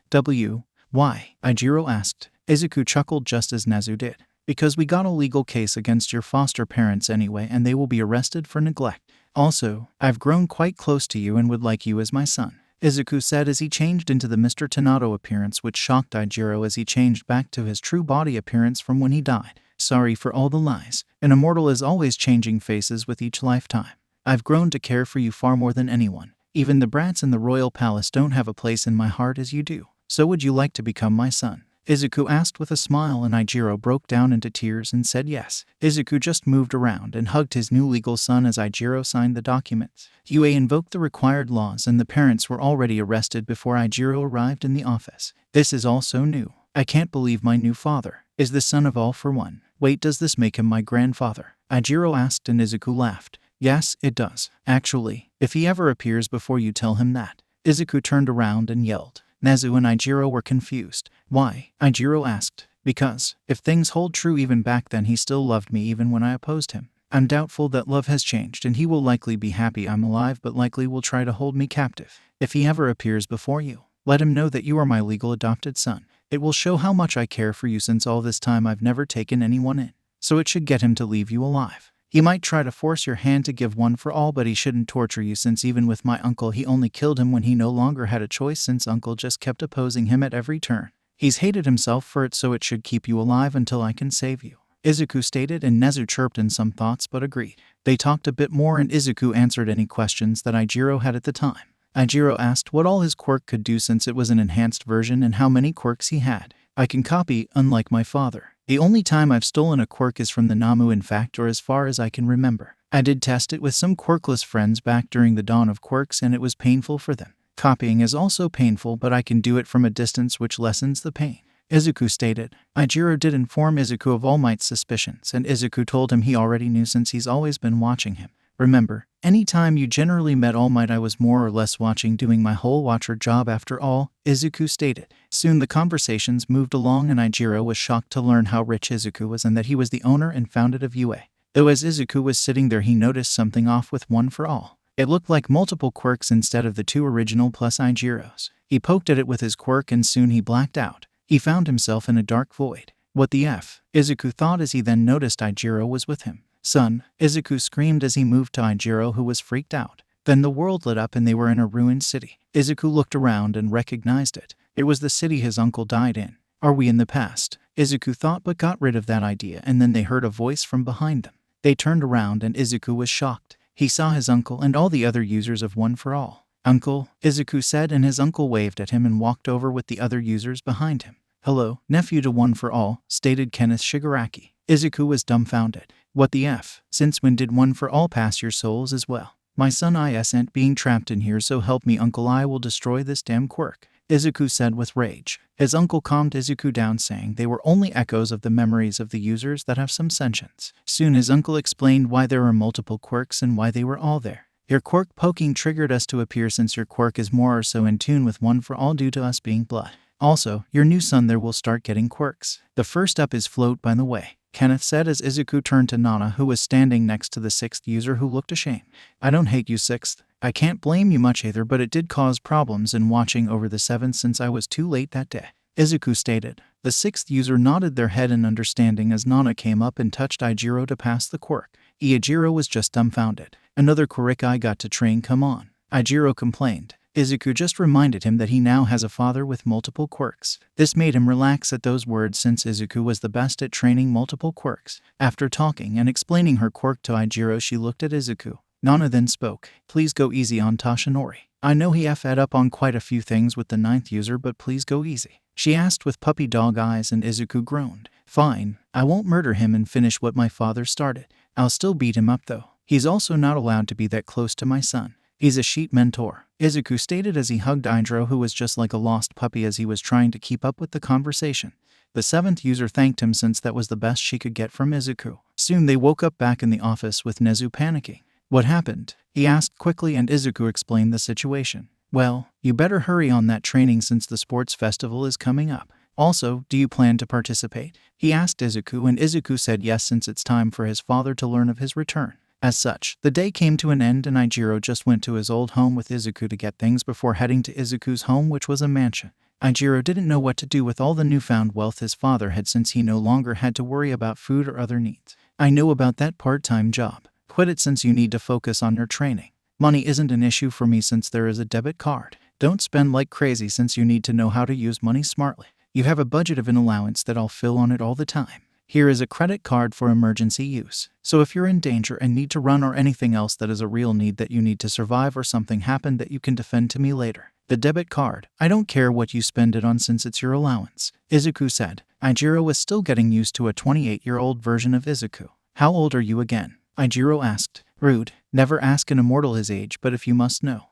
Why? Ijiro asked. Izuku chuckled just as Nezu did. Because we got a legal case against your foster parents anyway, and they will be arrested for neglect. Also, I've grown quite close to you and would like you as my son, Izuku said as he changed into the Mr. Tanato appearance, which shocked Ijiro as he changed back to his true body appearance from when he died. Sorry for all the lies. An immortal is always changing faces with each lifetime. I've grown to care for you far more than anyone. Even the brats in the royal palace don't have a place in my heart as you do. So would you like to become my son? Izuku asked with a smile, and Ijiro broke down into tears and said yes. Izuku just moved around and hugged his new legal son as Ijiro signed the documents. UA invoked the required laws and the parents were already arrested before Ijiro arrived in the office. This is all so new. I can't believe my new father is the son of All for One. Wait, does this make him my grandfather? Ijiro asked, and Izuku laughed. Yes, it does. Actually, if he ever appears before you, tell him that. Izuku turned around and yelled. Nezu and Ijiro were confused. Why? Ijiro asked. Because, if things hold true, even back then he still loved me even when I opposed him. I'm doubtful that love has changed, and he will likely be happy I'm alive, but likely will try to hold me captive. If he ever appears before you, let him know that you are my legal adopted son. It will show how much I care for you, since all this time I've never taken anyone in. So it should get him to leave you alive. He might try to force your hand to give One for All, but he shouldn't torture you, since even with my uncle he only killed him when he no longer had a choice, since uncle just kept opposing him at every turn. He's hated himself for it, so it should keep you alive until I can save you, Izuku stated, and Nezu chirped in some thoughts but agreed. They talked a bit more and Izuku answered any questions that Ijiro had at the time. Ijiro asked what all his quirk could do since it was an enhanced version and how many quirks he had. I can copy, unlike my father. The only time I've stolen a quirk is from the Namu, in fact, or as far as I can remember. I did test it with some quirkless friends back during the dawn of quirks and it was painful for them. Copying is also painful, but I can do it from a distance, which lessens the pain, Izuku stated. Ijiro did inform Izuku of All Might's suspicions, and Izuku told him he already knew since he's always been watching him. Remember, Anytime you generally met All Might, I was more or less watching, doing my whole watcher job after all, Izuku stated. Soon the conversations moved along and Ijiro was shocked to learn how rich Izuku was and that he was the owner and founded of UA. Though as Izuku was sitting there he noticed something off with One for All. It looked like multiple quirks instead of the two original plus Ijiro's. He poked at it with his quirk and soon he blacked out. He found himself in a dark void. What the F? Izuku thought as he then noticed Ijiro was with him. Son, Izuku screamed as he moved to Ijiro, who was freaked out. Then the world lit up and they were in a ruined city. Izuku looked around and recognized it. It was the city his uncle died in. Are we in the past? Izuku thought but got rid of that idea and then they heard a voice from behind them. They turned around and Izuku was shocked. He saw his uncle and all the other users of One for All. Uncle, Izuku said, and his uncle waved at him and walked over with the other users behind him. Hello, nephew to One for All, stated Kenneth Shigaraki. Izuku was dumbfounded. What the F? Since when did One for All pass your souls as well? My son isn't being trapped in here, so help me uncle, I will destroy this damn quirk, Izuku said with rage. His uncle calmed Izuku down, saying they were only echoes of the memories of the users that have some sentience. Soon his uncle explained why there are multiple quirks and why they were all there. Your quirk poking triggered us to appear since your quirk is more or so in tune with One for All due to us being blood. Also, your new son there will start getting quirks. The first up is Float, by the way, Kenneth said as Izuku turned to Nana, who was standing next to the sixth user, who looked ashamed. I don't hate you, sixth. I can't blame you much either, but it did cause problems in watching over the seventh since I was too late that day, Izuku stated. The sixth user nodded their head in understanding as Nana came up and touched Ijiro to pass the quirk. Ijiro was just dumbfounded. Another quirk I got to train, come on, Ijiro complained. Izuku just reminded him that he now has a father with multiple quirks. This made him relax at those words since Izuku was the best at training multiple quirks. After talking and explaining her quirk to Ijiro, she looked at Izuku. Nana then spoke. Please go easy on Toshinori. I know he f'd up on quite a few things with the ninth user, but please go easy, she asked with puppy dog eyes, and Izuku groaned. Fine, I won't murder him and finish what my father started. I'll still beat him up though. He's also not allowed to be that close to my son. He's a sheep mentor, Izuku stated as he hugged Ijiro, who was just like a lost puppy as he was trying to keep up with the conversation. The seventh user thanked him since that was the best she could get from Izuku. Soon they woke up back in the office with Nezu panicking. What happened? He asked quickly, and Izuku explained the situation. Well, you better hurry on that training since the sports festival is coming up. Also, do you plan to participate? He asked Izuku, and Izuku said yes since it's time for his father to learn of his return. As such, the day came to an end and Ijiro just went to his old home with Izuku to get things before heading to Izuku's home, which was a mansion. Ijiro didn't know what to do with all the newfound wealth his father had since he no longer had to worry about food or other needs. I know about that part-time job. Quit it since you need to focus on your training. Money isn't an issue for me since there is a debit card. Don't spend like crazy since you need to know how to use money smartly. You have a budget of an allowance that I'll fill on it all the time. Here is a credit card for emergency use. So if you're in danger and need to run or anything else that is a real need that you need to survive or something happened that you can defend to me later. The debit card, I don't care what you spend it on since it's your allowance, Izuku said. Ijiro was still getting used to a 28-year-old version of Izuku. How old are you again? Ijiro asked. Rude. Never ask an immortal his age, but if you must know.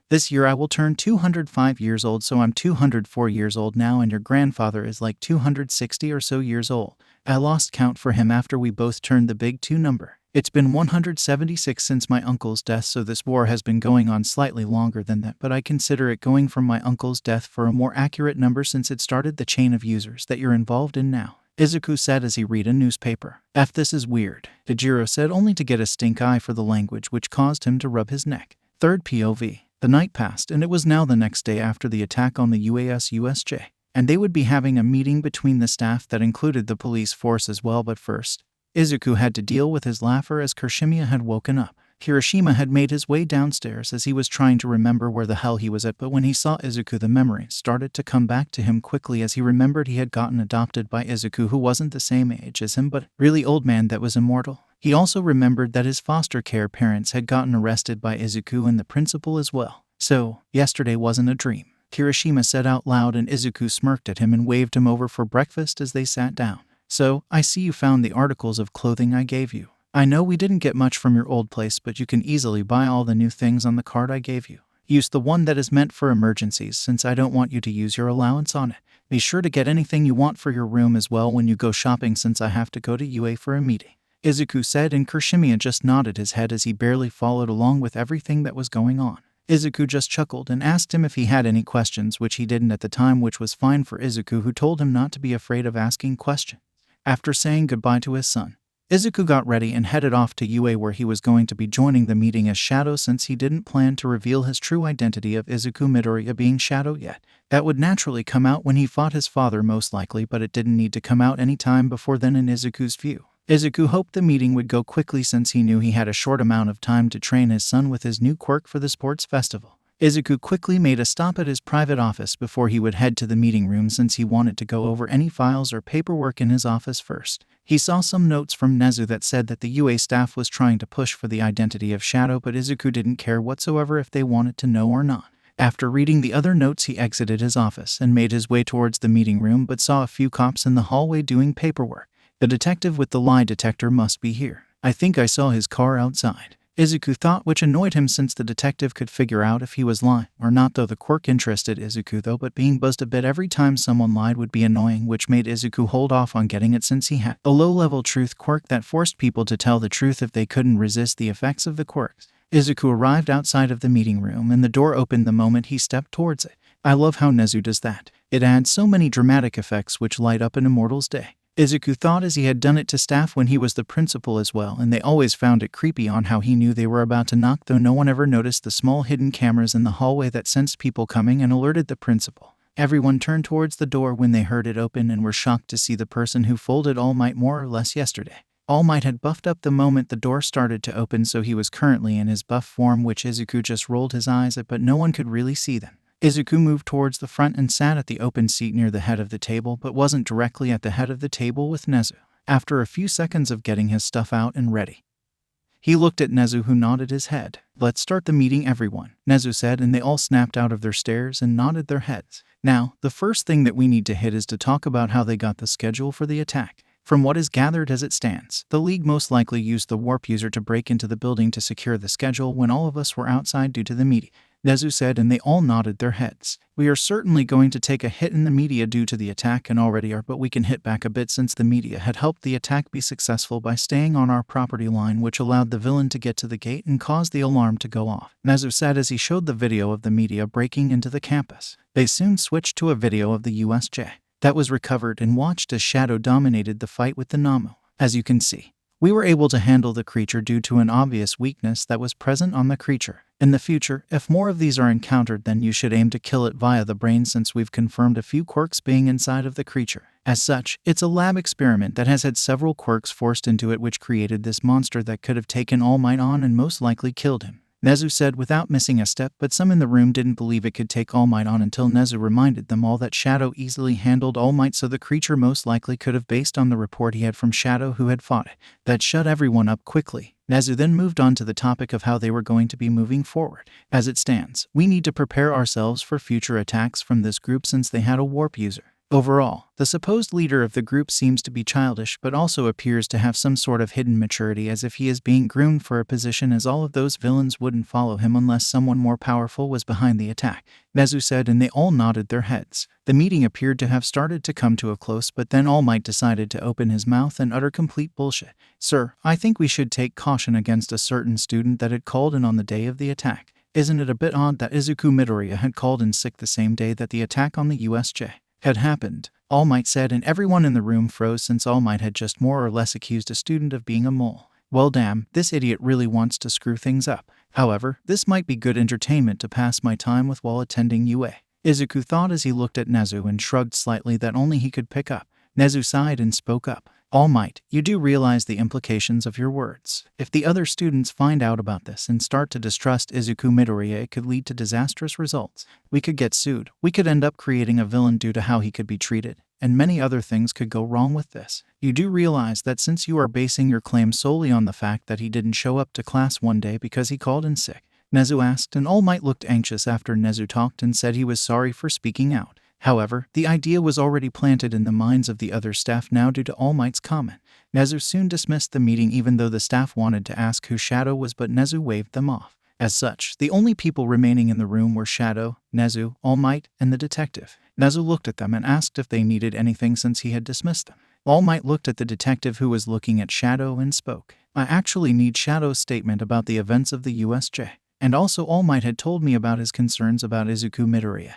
This year I will turn 205 years old, so I'm 204 years old now, and your grandfather is like 260 or so years old. I lost count for him after we both turned the big 2 number. It's been 176 since my uncle's death, so this war has been going on slightly longer than that, but I consider it going from my uncle's death for a more accurate number since it started the chain of users that you're involved in now, Izuku said as he read a newspaper. This is weird, Ijiro said, only to get a stink eye for the language, which caused him to rub his neck. Third POV. The night passed, and it was now the next day after the attack on the USJ, and they would be having a meeting between the staff that included the police force as well, but first, Izuku had to deal with his laugher as Kirishima had woken up. Kirishima had made his way downstairs as he was trying to remember where the hell he was at, but when he saw Izuku, the memories started to come back to him quickly as he remembered he had gotten adopted by Izuku, who wasn't the same age as him, but really old man that was immortal. He also remembered that his foster care parents had gotten arrested by Izuku and the principal as well. So, yesterday wasn't a dream, Kirishima said out loud, and Izuku smirked at him and waved him over for breakfast as they sat down. So, I see you found the articles of clothing I gave you. I know we didn't get much from your old place, but you can easily buy all the new things on the card I gave you. Use the one that is meant for emergencies since I don't want you to use your allowance on it. Be sure to get anything you want for your room as well when you go shopping since I have to go to UA for a meeting. Izuku said, and Kirishimiya just nodded his head as he barely followed along with everything that was going on. Izuku just chuckled and asked him if he had any questions, which he didn't at the time, which was fine for Izuku, who told him not to be afraid of asking questions. After saying goodbye to his son, Izuku got ready and headed off to UA, where he was going to be joining the meeting as Shadow, since he didn't plan to reveal his true identity of Izuku Midoriya being Shadow yet. That would naturally come out when he fought his father most likely, but it didn't need to come out any time before then in Izuku's view. Izuku hoped the meeting would go quickly since he knew he had a short amount of time to train his son with his new quirk for the sports festival. Izuku quickly made a stop at his private office before he would head to the meeting room, since he wanted to go over any files or paperwork in his office first. He saw some notes from Nezu that said that the UA staff was trying to push for the identity of Shadow, but Izuku didn't care whatsoever if they wanted to know or not. After reading the other notes, he exited his office and made his way towards the meeting room, but saw a few cops in the hallway doing paperwork. The detective with the lie detector must be here. I think I saw his car outside, Izuku thought, which annoyed him since the detective could figure out if he was lying or not, though the quirk interested Izuku though, but being buzzed a bit every time someone lied would be annoying, which made Izuku hold off on getting it since he had a low-level truth quirk that forced people to tell the truth if they couldn't resist the effects of the quirks. Izuku arrived outside of the meeting room and the door opened the moment he stepped towards it. I love how Nezu does that. It adds so many dramatic effects which light up an immortal's day. Izuku thought, as he had done it to staff when he was the principal as well, and they always found it creepy on how he knew they were about to knock, though no one ever noticed the small hidden cameras in the hallway that sensed people coming and alerted the principal. Everyone turned towards the door when they heard it open and were shocked to see the person who folded All Might more or less yesterday. All Might had buffed up the moment the door started to open, so he was currently in his buff form, which Izuku just rolled his eyes at, but no one could really see them. Izuku moved towards the front and sat at the open seat near the head of the table, but wasn't directly at the head of the table with Nezu. After a few seconds of getting his stuff out and ready, he looked at Nezu, who nodded his head. "Let's start the meeting, everyone," Nezu said, and they all snapped out of their stares and nodded their heads. Now, the first thing that we need to hit is to talk about how they got the schedule for the attack. From what is gathered as it stands, the League most likely used the warp user to break into the building to secure the schedule when all of us were outside due to the meeting, Nezu said, and they all nodded their heads. "We are certainly going to take a hit in the media due to the attack, and already are, but we can hit back a bit since the media had helped the attack be successful by staying on our property line, which allowed the villain to get to the gate and caused the alarm to go off," Nezu said as he showed the video of the media breaking into the campus. They soon switched to a video of the USJ that was recovered and watched as Shadow dominated the fight with the Namu. "As you can see, we were able to handle the creature due to an obvious weakness that was present on the creature. In the future, if more of these are encountered, then you should aim to kill it via the brain, since we've confirmed a few quirks being inside of the creature. As such, it's a lab experiment that has had several quirks forced into it, which created this monster that could have taken All Might on and most likely killed him," Nezu said without missing a step, but some in the room didn't believe it could take All Might on until Nezu reminded them all that Shadow easily handled All Might, so the creature most likely could have, based on the report he had from Shadow who had fought it. That shut everyone up quickly. Nezu then moved on to the topic of how they were going to be moving forward. "As it stands, we need to prepare ourselves for future attacks from this group since they had a warp user. Overall, the supposed leader of the group seems to be childish, but also appears to have some sort of hidden maturity, as if he is being groomed for a position, as all of those villains wouldn't follow him unless someone more powerful was behind the attack," Nezu said, and they all nodded their heads. The meeting appeared to have started to come to a close, but then All Might decided to open his mouth and utter complete bullshit. "Sir, I think we should take caution against a certain student that had called in on the day of the attack. Isn't it a bit odd that Izuku Midoriya had called in sick the same day that the attack on the USJ had happened?" All Might said, and everyone in the room froze, since All Might had just more or less accused a student of being a mole. Well, damn, this idiot really wants to screw things up. However, this might be good entertainment to pass my time with while attending UA, Izuku thought as he looked at Nezu and shrugged slightly that only he could pick up. Nezu sighed and spoke up. "All Might, you do realize the implications of your words. If the other students find out about this and start to distrust Izuku Midoriya, it could lead to disastrous results. We could get sued, we could end up creating a villain due to how he could be treated, and many other things could go wrong with this. You do realize that since you are basing your claim solely on the fact that he didn't show up to class one day because he called in sick?" Nezu asked, and All Might looked anxious after Nezu talked and said he was sorry for speaking out. However, the idea was already planted in the minds of the other staff now due to All Might's comment. Nezu soon dismissed the meeting, even though the staff wanted to ask who Shadow was, but Nezu waved them off. As such, the only people remaining in the room were Shadow, Nezu, All Might, and the detective. Nezu looked at them and asked if they needed anything since he had dismissed them. All Might looked at the detective who was looking at Shadow and spoke. I actually need Shadow's statement about the events of the USJ. And also All Might had told me about his concerns about Izuku Midoriya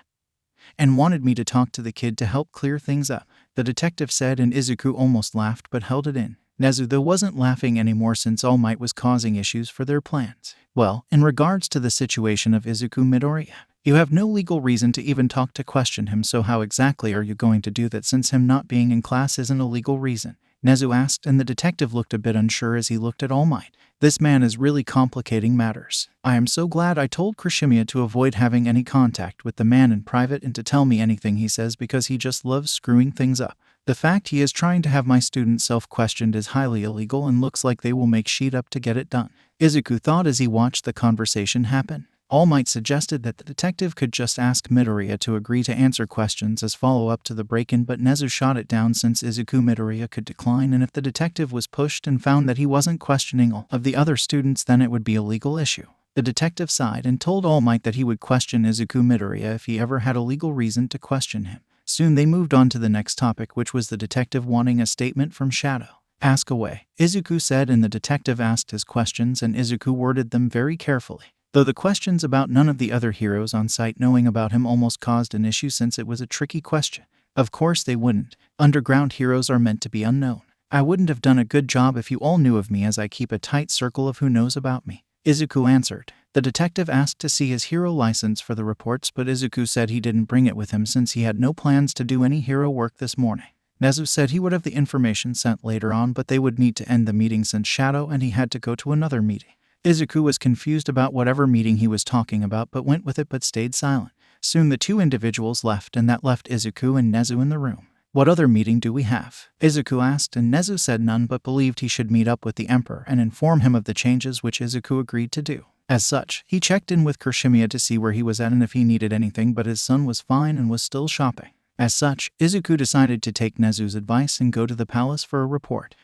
and wanted me to talk to the kid to help clear things up, the detective said, and Izuku almost laughed but held it in. Nezu though wasn't laughing anymore since All Might was causing issues for their plans. Well, in regards to the situation of Izuku Midoriya, you have no legal reason to even talk to question him, so how exactly are you going to do that since him not being in class isn't a legal reason? Nezu asked, and the detective looked a bit unsure as he looked at All Might. This man is really complicating matters. I am so glad I told Kirishima to avoid having any contact with the man in private and to tell me anything he says because he just loves screwing things up. The fact he is trying to have my students self-questioned is highly illegal and looks like they will make sheet up to get it done, Izuku thought as he watched the conversation happen. All Might suggested that the detective could just ask Midoriya to agree to answer questions as follow-up to the break-in, but Nezu shot it down since Izuku Midoriya could decline, and if the detective was pushed and found that he wasn't questioning all of the other students, then it would be a legal issue. The detective sighed and told All Might that he would question Izuku Midoriya if he ever had a legal reason to question him. Soon they moved on to the next topic, which was the detective wanting a statement from Shadow. Ask away, Izuku said, and the detective asked his questions and Izuku worded them very carefully. Though the questions about none of the other heroes on site knowing about him almost caused an issue since it was a tricky question. Of course they wouldn't. Underground heroes are meant to be unknown. I wouldn't have done a good job if you all knew of me, as I keep a tight circle of who knows about me, Izuku answered. The detective asked to see his hero license for the reports, but Izuku said he didn't bring it with him since he had no plans to do any hero work this morning. Nezu said he would have the information sent later on, but they would need to end the meeting since Shadow and he had to go to another meeting. Izuku was confused about whatever meeting he was talking about but went with it but stayed silent. Soon the two individuals left, and that left Izuku and Nezu in the room. What other meeting do we have? Izuku asked, and Nezu said none but believed he should meet up with the Emperor and inform him of the changes, which Izuku agreed to do. As such, he checked in with Kirishima to see where he was at and if he needed anything, but his son was fine and was still shopping. As such, Izuku decided to take Nezu's advice and go to the palace for a report.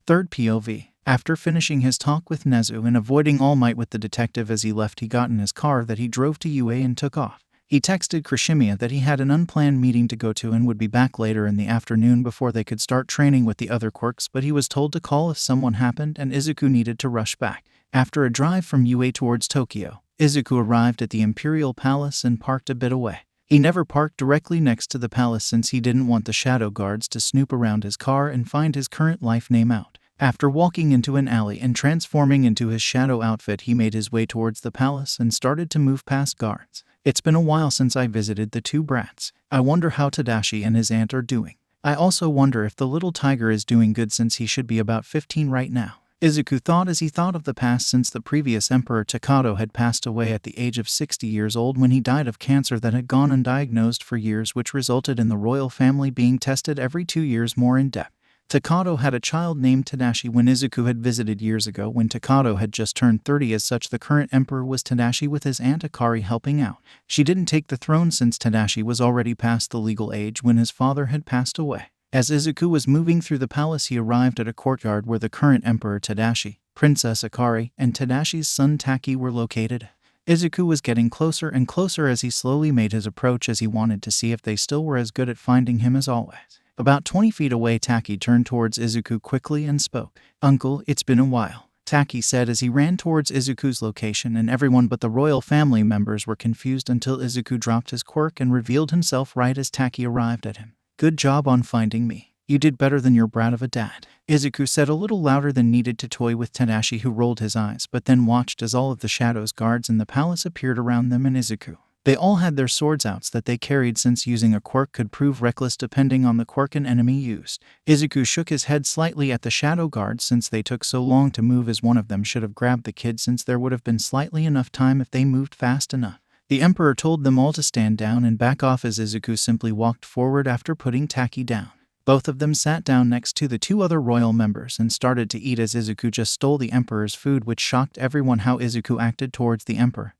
Third POV. After finishing his talk with Nezu and avoiding All Might with the detective as he left, he got in his car that he drove to UA and took off. He texted Kirishima that he had an unplanned meeting to go to and would be back later in the afternoon before they could start training with the other quirks, but he was told to call if someone happened and Izuku needed to rush back. After a drive from UA towards Tokyo, Izuku arrived at the Imperial Palace and parked a bit away. He never parked directly next to the palace since he didn't want the shadow guards to snoop around his car and find his current life name out. After walking into an alley and transforming into his shadow outfit, he made his way towards the palace and started to move past guards. It's been a while since I visited the two brats. I wonder how Tadashi and his aunt are doing. I also wonder if the little tiger is doing good since he should be about 15 right now, Izuku thought as he thought of the past since the previous Emperor Takato had passed away at the age of 60 years old when he died of cancer that had gone undiagnosed for years, which resulted in the royal family being tested every 2 years more in depth. Takato had a child named Tadashi when Izuku had visited years ago when Takato had just turned 30. As such, the current emperor was Tadashi with his aunt Akari helping out. She didn't take the throne since Tadashi was already past the legal age when his father had passed away. As Izuku was moving through the palace, he arrived at a courtyard where the current emperor Tadashi, Princess Akari, and Tadashi's son Taki were located. Izuku was getting closer and closer as he slowly made his approach as he wanted to see if they still were as good at finding him as always. About 20 feet away, Taki turned towards Izuku quickly and spoke. "Uncle, it's been a while," Taki said as he ran towards Izuku's location, and everyone but the royal family members were confused until Izuku dropped his quirk and revealed himself right as Taki arrived at him. "Good job on finding me. You did better than your brat of a dad," Izuku said a little louder than needed to toy with Tadashi, who rolled his eyes but then watched as all of the shadows guards in the palace appeared around them and Izuku. They all had their swords out that they carried since using a quirk could prove reckless depending on the quirk an enemy used. Izuku shook his head slightly at the shadow guards since they took so long to move, as one of them should have grabbed the kid since there would have been slightly enough time if they moved fast enough. The emperor told them all to stand down and back off as Izuku simply walked forward after putting Taki down. Both of them sat down next to the two other royal members and started to eat as Izuku just stole the emperor's food, which shocked everyone how Izuku acted towards the emperor.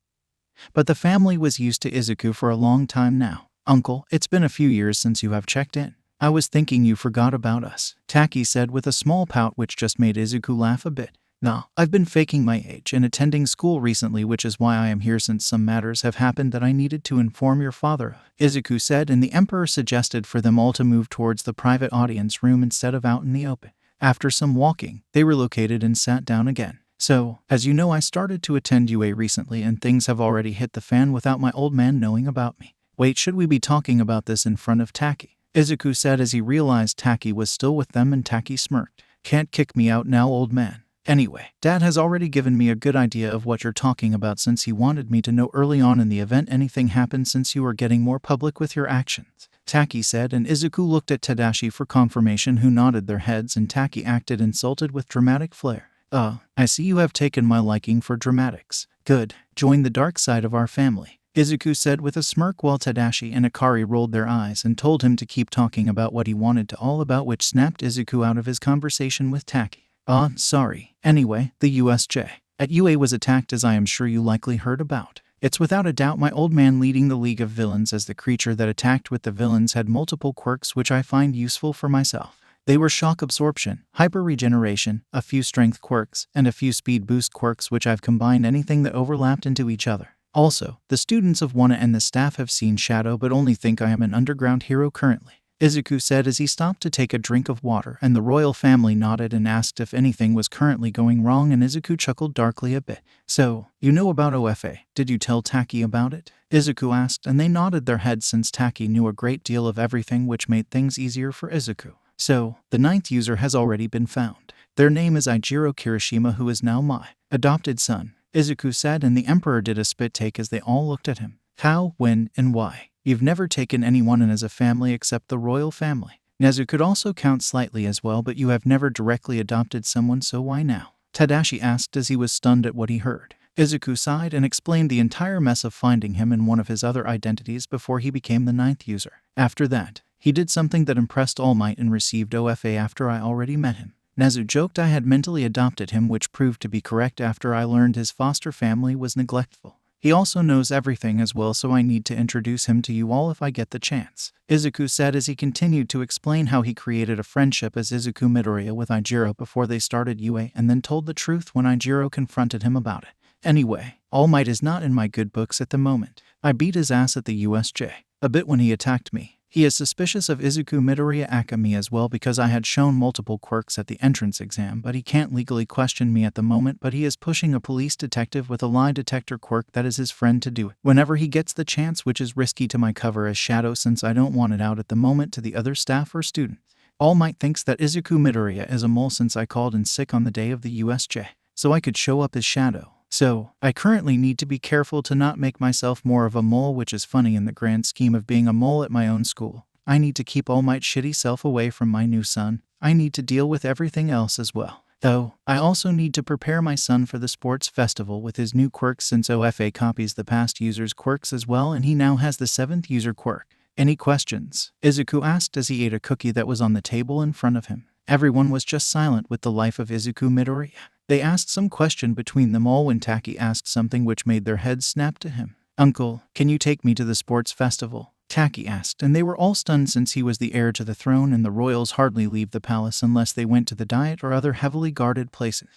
But the family was used to Izuku for a long time now. "Uncle, it's been a few years since you have checked in. I was thinking you forgot about us," Taki said with a small pout, which just made Izuku laugh a bit. Nah, I've been faking my age and attending school recently, which is why I am here since some matters have happened that I needed to inform your father of," Izuku said, and the Emperor suggested for them all to move towards the private audience room instead of out in the open. After some walking, they relocated and sat down again. "So, as you know, I started to attend UA recently and things have already hit the fan without my old man knowing about me. Wait, should we be talking about this in front of Taki?" Izuku said as he realized Taki was still with them, and Taki smirked. "Can't kick me out now, old man. Anyway, Dad has already given me a good idea of what you're talking about since he wanted me to know early on in the event anything happened since you are getting more public with your actions," Taki said, and Izuku looked at Tadashi for confirmation, who nodded their heads, and Taki acted insulted with dramatic flair. I see you have taken my liking for dramatics. Good, join the dark side of our family," Izuku said with a smirk, while Tadashi and Akari rolled their eyes and told him to keep talking about what he wanted to, all about which snapped Izuku out of his conversation with Taki. Sorry. Anyway, the USJ at UA was attacked, as I am sure you likely heard about. It's without a doubt my old man leading the League of Villains, as the creature that attacked with the villains had multiple quirks which I find useful for myself. They were shock absorption, hyper regeneration, a few strength quirks, and a few speed boost quirks which I've combined anything that overlapped into each other. Also, the students of Wana and the staff have seen Shadow but only think I am an underground hero currently," Izuku said as he stopped to take a drink of water, and the royal family nodded and asked if anything was currently going wrong, and Izuku chuckled darkly a bit. "So, you know about OFA, did you tell Taki about it?" Izuku asked, and they nodded their heads since Taki knew a great deal of everything, which made things easier for Izuku. "So, the 9th user has already been found. Their name is Ijiro Kirishima, who is now my adopted son," Izuku said, and the Emperor did a spit take as they all looked at him. "How, when, and why? You've never taken anyone in as a family except the royal family. Nezu could also count slightly as well, but you have never directly adopted someone, so why now?" Tadashi asked as he was stunned at what he heard. Izuku sighed and explained the entire mess of finding him in one of his other identities before he became the 9th user. "After that, he did something that impressed All Might and received OFA after I already met him. Nezu joked I had mentally adopted him, which proved to be correct after I learned his foster family was neglectful. He also knows everything as well, so I need to introduce him to you all if I get the chance," Izuku said as he continued to explain how he created a friendship as Izuku Midoriya with Ijiro before they started UA, and then told the truth when Ijiro confronted him about it. "Anyway, All Might is not in my good books at the moment. I beat his ass at the USJ a bit when he attacked me. He is suspicious of Izuku Midoriya Akemi as well because I had shown multiple quirks at the entrance exam, but he can't legally question me at the moment, but he is pushing a police detective with a lie detector quirk that is his friend to do it whenever he gets the chance, which is risky to my cover as Shadow since I don't want it out at the moment to the other staff or students. All Might thinks that Izuku Midoriya is a mole since I called in sick on the day of the USJ, so I could show up as Shadow. So, I currently need to be careful to not make myself more of a mole, which is funny in the grand scheme of being a mole at my own school. I need to keep All Might's shitty self away from my new son. I need to deal with everything else as well. Though, I also need to prepare my son for the sports festival with his new quirks since OFA copies the past user's quirks as well, and he now has the 7th user quirk. Any questions?" Izuku asked as he ate a cookie that was on the table in front of him. Everyone was just silent with the life of Izuku Midoriya. They asked some question between them all when Taki asked something which made their heads snap to him. "Uncle, can you take me to the sports festival?" Taki asked, and they were all stunned since he was the heir to the throne and the royals hardly leave the palace unless they went to the Diet or other heavily guarded places.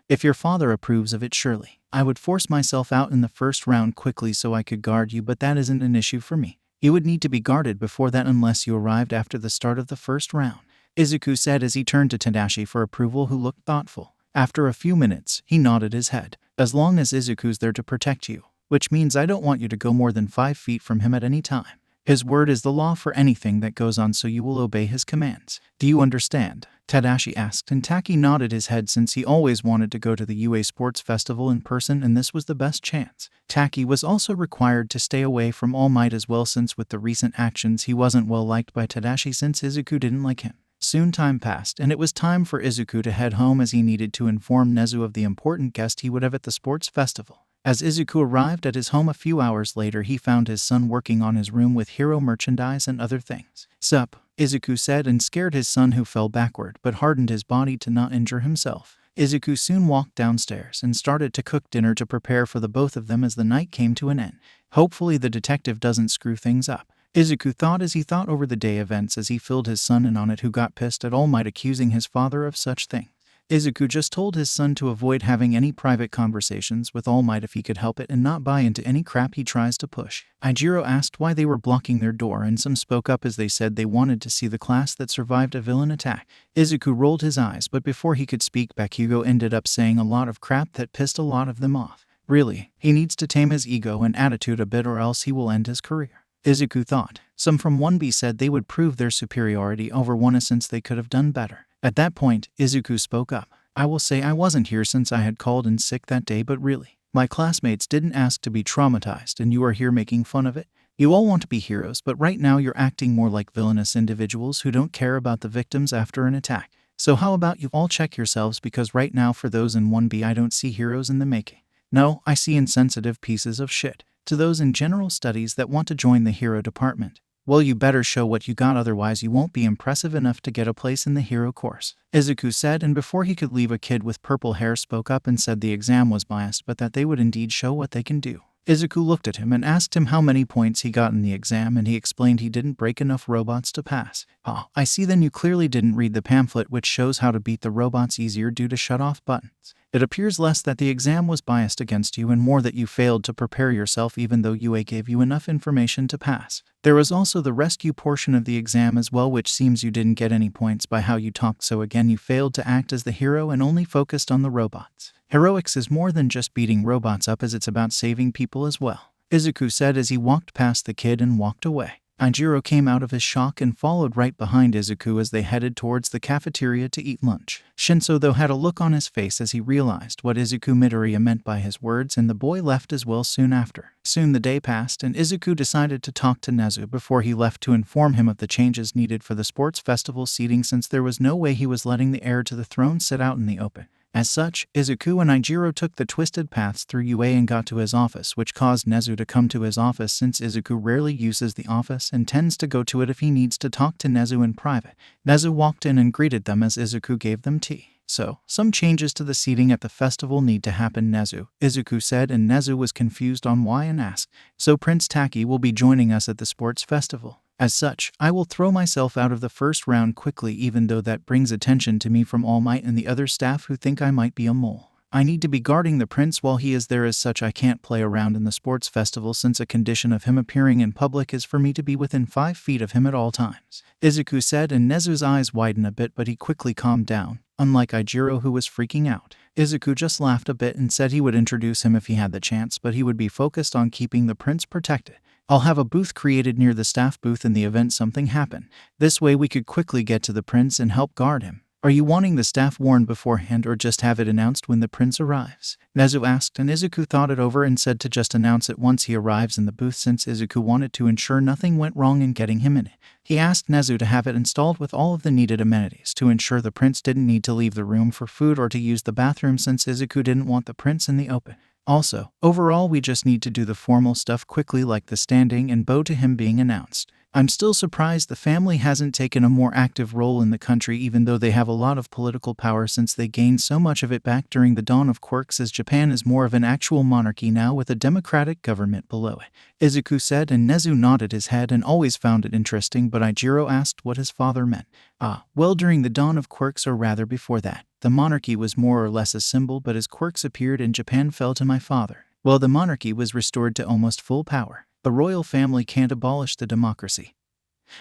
If your father approves of it, surely. I would force myself out in the first round quickly so I could guard you, but that isn't an issue for me. You would need to be guarded before that unless you arrived after the start of the first round," Izuku said as he turned to Tadashi for approval, who looked thoughtful. After a few minutes, he nodded his head. "As long as Izuku's there to protect you, which means I don't want you to go more than 5 feet from him at any time. His word is the law for anything that goes on, so you will obey his commands. Do you understand?" Tadashi asked, and Taki nodded his head since he always wanted to go to the UA Sports Festival in person, and this was the best chance. Taki was also required to stay away from All Might as well, since with the recent actions he wasn't well liked by Tadashi since Izuku didn't like him. Soon time passed, and it was time for Izuku to head home as he needed to inform Nezu of the important guest he would have at the sports festival. As Izuku arrived at his home a few hours later, he found his son working on his room with hero merchandise and other things. "Sup," Izuku said, and scared his son, who fell backward but hardened his body to not injure himself. Izuku soon walked downstairs and started to cook dinner to prepare for the both of them as the night came to an end. Hopefully the detective doesn't screw things up, Izuku thought as he thought over the day events as he filled his son in on it, who got pissed at All Might accusing his father of such things. Izuku just told his son to avoid having any private conversations with All Might if he could help it and not buy into any crap he tries to push. Ichiro asked why they were blocking their door, and some spoke up as they said they wanted to see the class that survived a villain attack. Izuku rolled his eyes, but before he could speak back, Hugo ended up saying a lot of crap that pissed a lot of them off. Really, he needs to tame his ego and attitude a bit or else he will end his career, Izuku thought. Some from 1B said they would prove their superiority over 1A since they could have done better. At that point, Izuku spoke up. I will say I wasn't here since I had called in sick that day, but really, my classmates didn't ask to be traumatized and you are here making fun of it? You all want to be heroes, but right now you're acting more like villainous individuals who don't care about the victims after an attack. So how about you all check yourselves, because right now for those in 1B I don't see heroes in the making. No, I see insensitive pieces of shit. To those in general studies that want to join the hero department, well, you better show what you got, otherwise you won't be impressive enough to get a place in the hero course, Izuku said, and before he could leave, a kid with purple hair spoke up and said the exam was biased but that they would indeed show what they can do. Izuku looked at him and asked him how many points he got in the exam, and he explained he didn't break enough robots to pass. Ah, I see, then you clearly didn't read the pamphlet which shows how to beat the robots easier due to shut-off buttons. It appears less that the exam was biased against you and more that you failed to prepare yourself even though UA gave you enough information to pass. There was also the rescue portion of the exam as well, which seems you didn't get any points by how you talked, so again you failed to act as the hero and only focused on the robots. Heroics is more than just beating robots up, as it's about saving people as well, Izuku said as he walked past the kid and walked away. Ichiro came out of his shock and followed right behind Izuku as they headed towards the cafeteria to eat lunch. Shinso, though, had a look on his face as he realized what Izuku Midoriya meant by his words, and the boy left as well soon after. Soon the day passed and Izuku decided to talk to Nezu before he left to inform him of the changes needed for the sports festival seating, since there was no way he was letting the heir to the throne sit out in the open. As such, Izuku and Ichiro took the twisted paths through UA and got to his office, which caused Nezu to come to his office since Izuku rarely uses the office and tends to go to it if he needs to talk to Nezu in private. Nezu walked in and greeted them as Izuku gave them tea. So, some changes to the seating at the festival need to happen, Nezu, Izuku said, and Nezu was confused on why and asked, so Prince Taki will be joining us at the sports festival. As such, I will throw myself out of the first round quickly, even though that brings attention to me from All Might and the other staff who think I might be a mole. I need to be guarding the prince while he is there, as such I can't play around in the sports festival since a condition of him appearing in public is for me to be within 5 feet of him at all times, Izuku said, and Nezu's eyes widened a bit but he quickly calmed down. Unlike Ichiro, who was freaking out, Izuku just laughed a bit and said he would introduce him if he had the chance, but he would be focused on keeping the prince protected. I'll have a booth created near the staff booth in the event something happened. This way we could quickly get to the prince and help guard him. Are you wanting the staff warned beforehand or just have it announced when the prince arrives? Nezu asked, and Izuku thought it over and said to just announce it once he arrives in the booth, since Izuku wanted to ensure nothing went wrong in getting him in it. He asked Nezu to have it installed with all of the needed amenities to ensure the prince didn't need to leave the room for food or to use the bathroom, since Izuku didn't want the prince in the open. Also, overall we just need to do the formal stuff quickly, like the standing and bow to him being announced. I'm still surprised the family hasn't taken a more active role in the country, even though they have a lot of political power since they gained so much of it back during the dawn of Quirks, as Japan is more of an actual monarchy now with a democratic government below it, Izuku said, and Nezu nodded his head and always found it interesting, but Ichiro asked what his father meant. Well, during the dawn of Quirks, or rather before that, the monarchy was more or less a symbol, but as Quirks appeared and Japan fell to my father, well, the monarchy was restored to almost full power. The royal family can't abolish the democracy,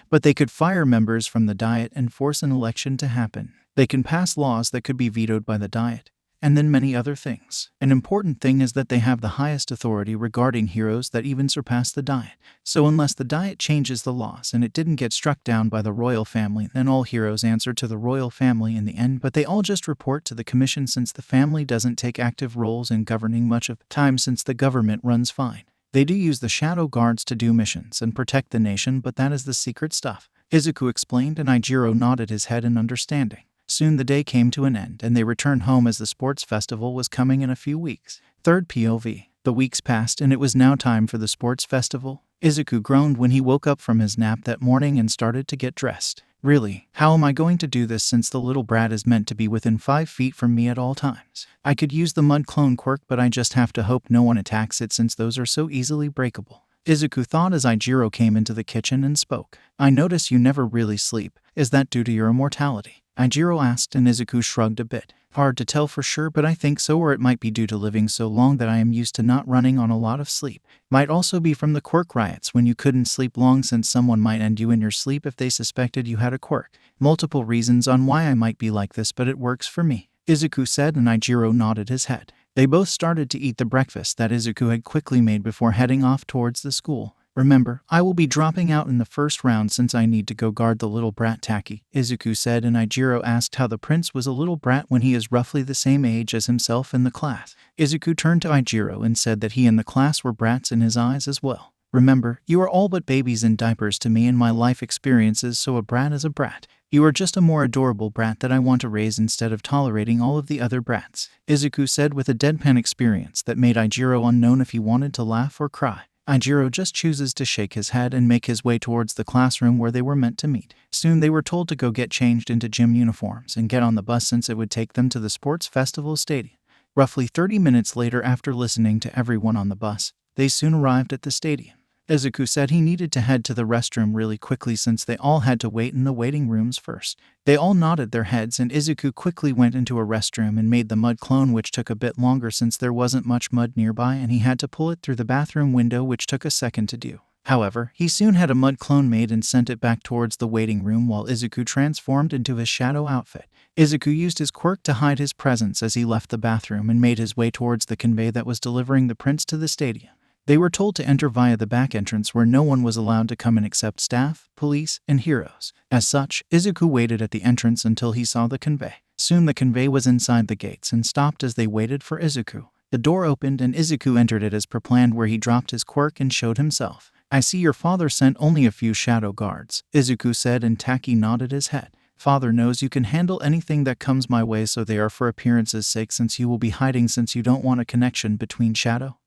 but they could fire members from the Diet and force an election to happen. They can pass laws that could be vetoed by the Diet, and then many other things. An important thing is that they have the highest authority regarding heroes that even surpass the Diet. So unless the Diet changes the laws and it didn't get struck down by the royal family, then all heroes answer to the royal family in the end, but they all just report to the commission since the family doesn't take active roles in governing much of the time since the government runs fine. They do use the shadow guards to do missions and protect the nation, but that is the secret stuff, Izuku explained, and Ichiro nodded his head in understanding. Soon the day came to an end and they returned home as the sports festival was coming in a few weeks. Third POV. The weeks passed and it was now time for the sports festival. Izuku groaned when he woke up from his nap that morning and started to get dressed. Really, how am I going to do this since the little brat is meant to be within 5 feet from me at all times? I could use the mud clone quirk, but I just have to hope no one attacks it since those are so easily breakable, Izuku thought as Ichiro came into the kitchen and spoke. I notice you never really sleep. Is that due to your immortality? Ijiro asked, and Izuku shrugged a bit. Hard to tell for sure, but I think so, or it might be due to living so long that I am used to not running on a lot of sleep. Might also be from the quirk riots when you couldn't sleep long, since someone might end you in your sleep if they suspected you had a quirk. Multiple reasons on why I might be like this, but it works for me, Izuku said, and Ijiro nodded his head. They both started to eat the breakfast that Izuku had quickly made before heading off towards the school. Remember, I will be dropping out in the first round since I need to go guard the little brat Taki, Izuku said, and Ijiro asked how the prince was a little brat when he is roughly the same age as himself in the class. Izuku turned to Ijiro and said that he and the class were brats in his eyes as well. Remember, you are all but babies in diapers to me in my life experiences, so a brat is a brat. You are just a more adorable brat that I want to raise instead of tolerating all of the other brats, Izuku said with a deadpan experience that made Ijiro unknown if he wanted to laugh or cry. Ijiro just chooses to shake his head and make his way towards the classroom where they were meant to meet. Soon they were told to go get changed into gym uniforms and get on the bus since it would take them to the sports festival stadium. Roughly 30 minutes later, after listening to everyone on the bus, they soon arrived at the stadium. Izuku said he needed to head to the restroom really quickly since they all had to wait in the waiting rooms first. They all nodded their heads, and Izuku quickly went into a restroom and made the mud clone, which took a bit longer since there wasn't much mud nearby and he had to pull it through the bathroom window, which took a second to do. However, he soon had a mud clone made and sent it back towards the waiting room while Izuku transformed into his shadow outfit. Izuku used his quirk to hide his presence as he left the bathroom and made his way towards the convey that was delivering the prince to the stadium. They were told to enter via the back entrance where no one was allowed to come in except staff, police, and heroes. As such, Izuku waited at the entrance until he saw the convey. Soon the convey was inside the gates and stopped as they waited for Izuku. The door opened and Izuku entered it as per planned, where he dropped his quirk and showed himself. I see your father sent only a few shadow guards, Izuku said, and Taki nodded his head. Father knows you can handle anything that comes my way, so they are for appearance's sake, since you will be hiding since you don't want a connection between shadow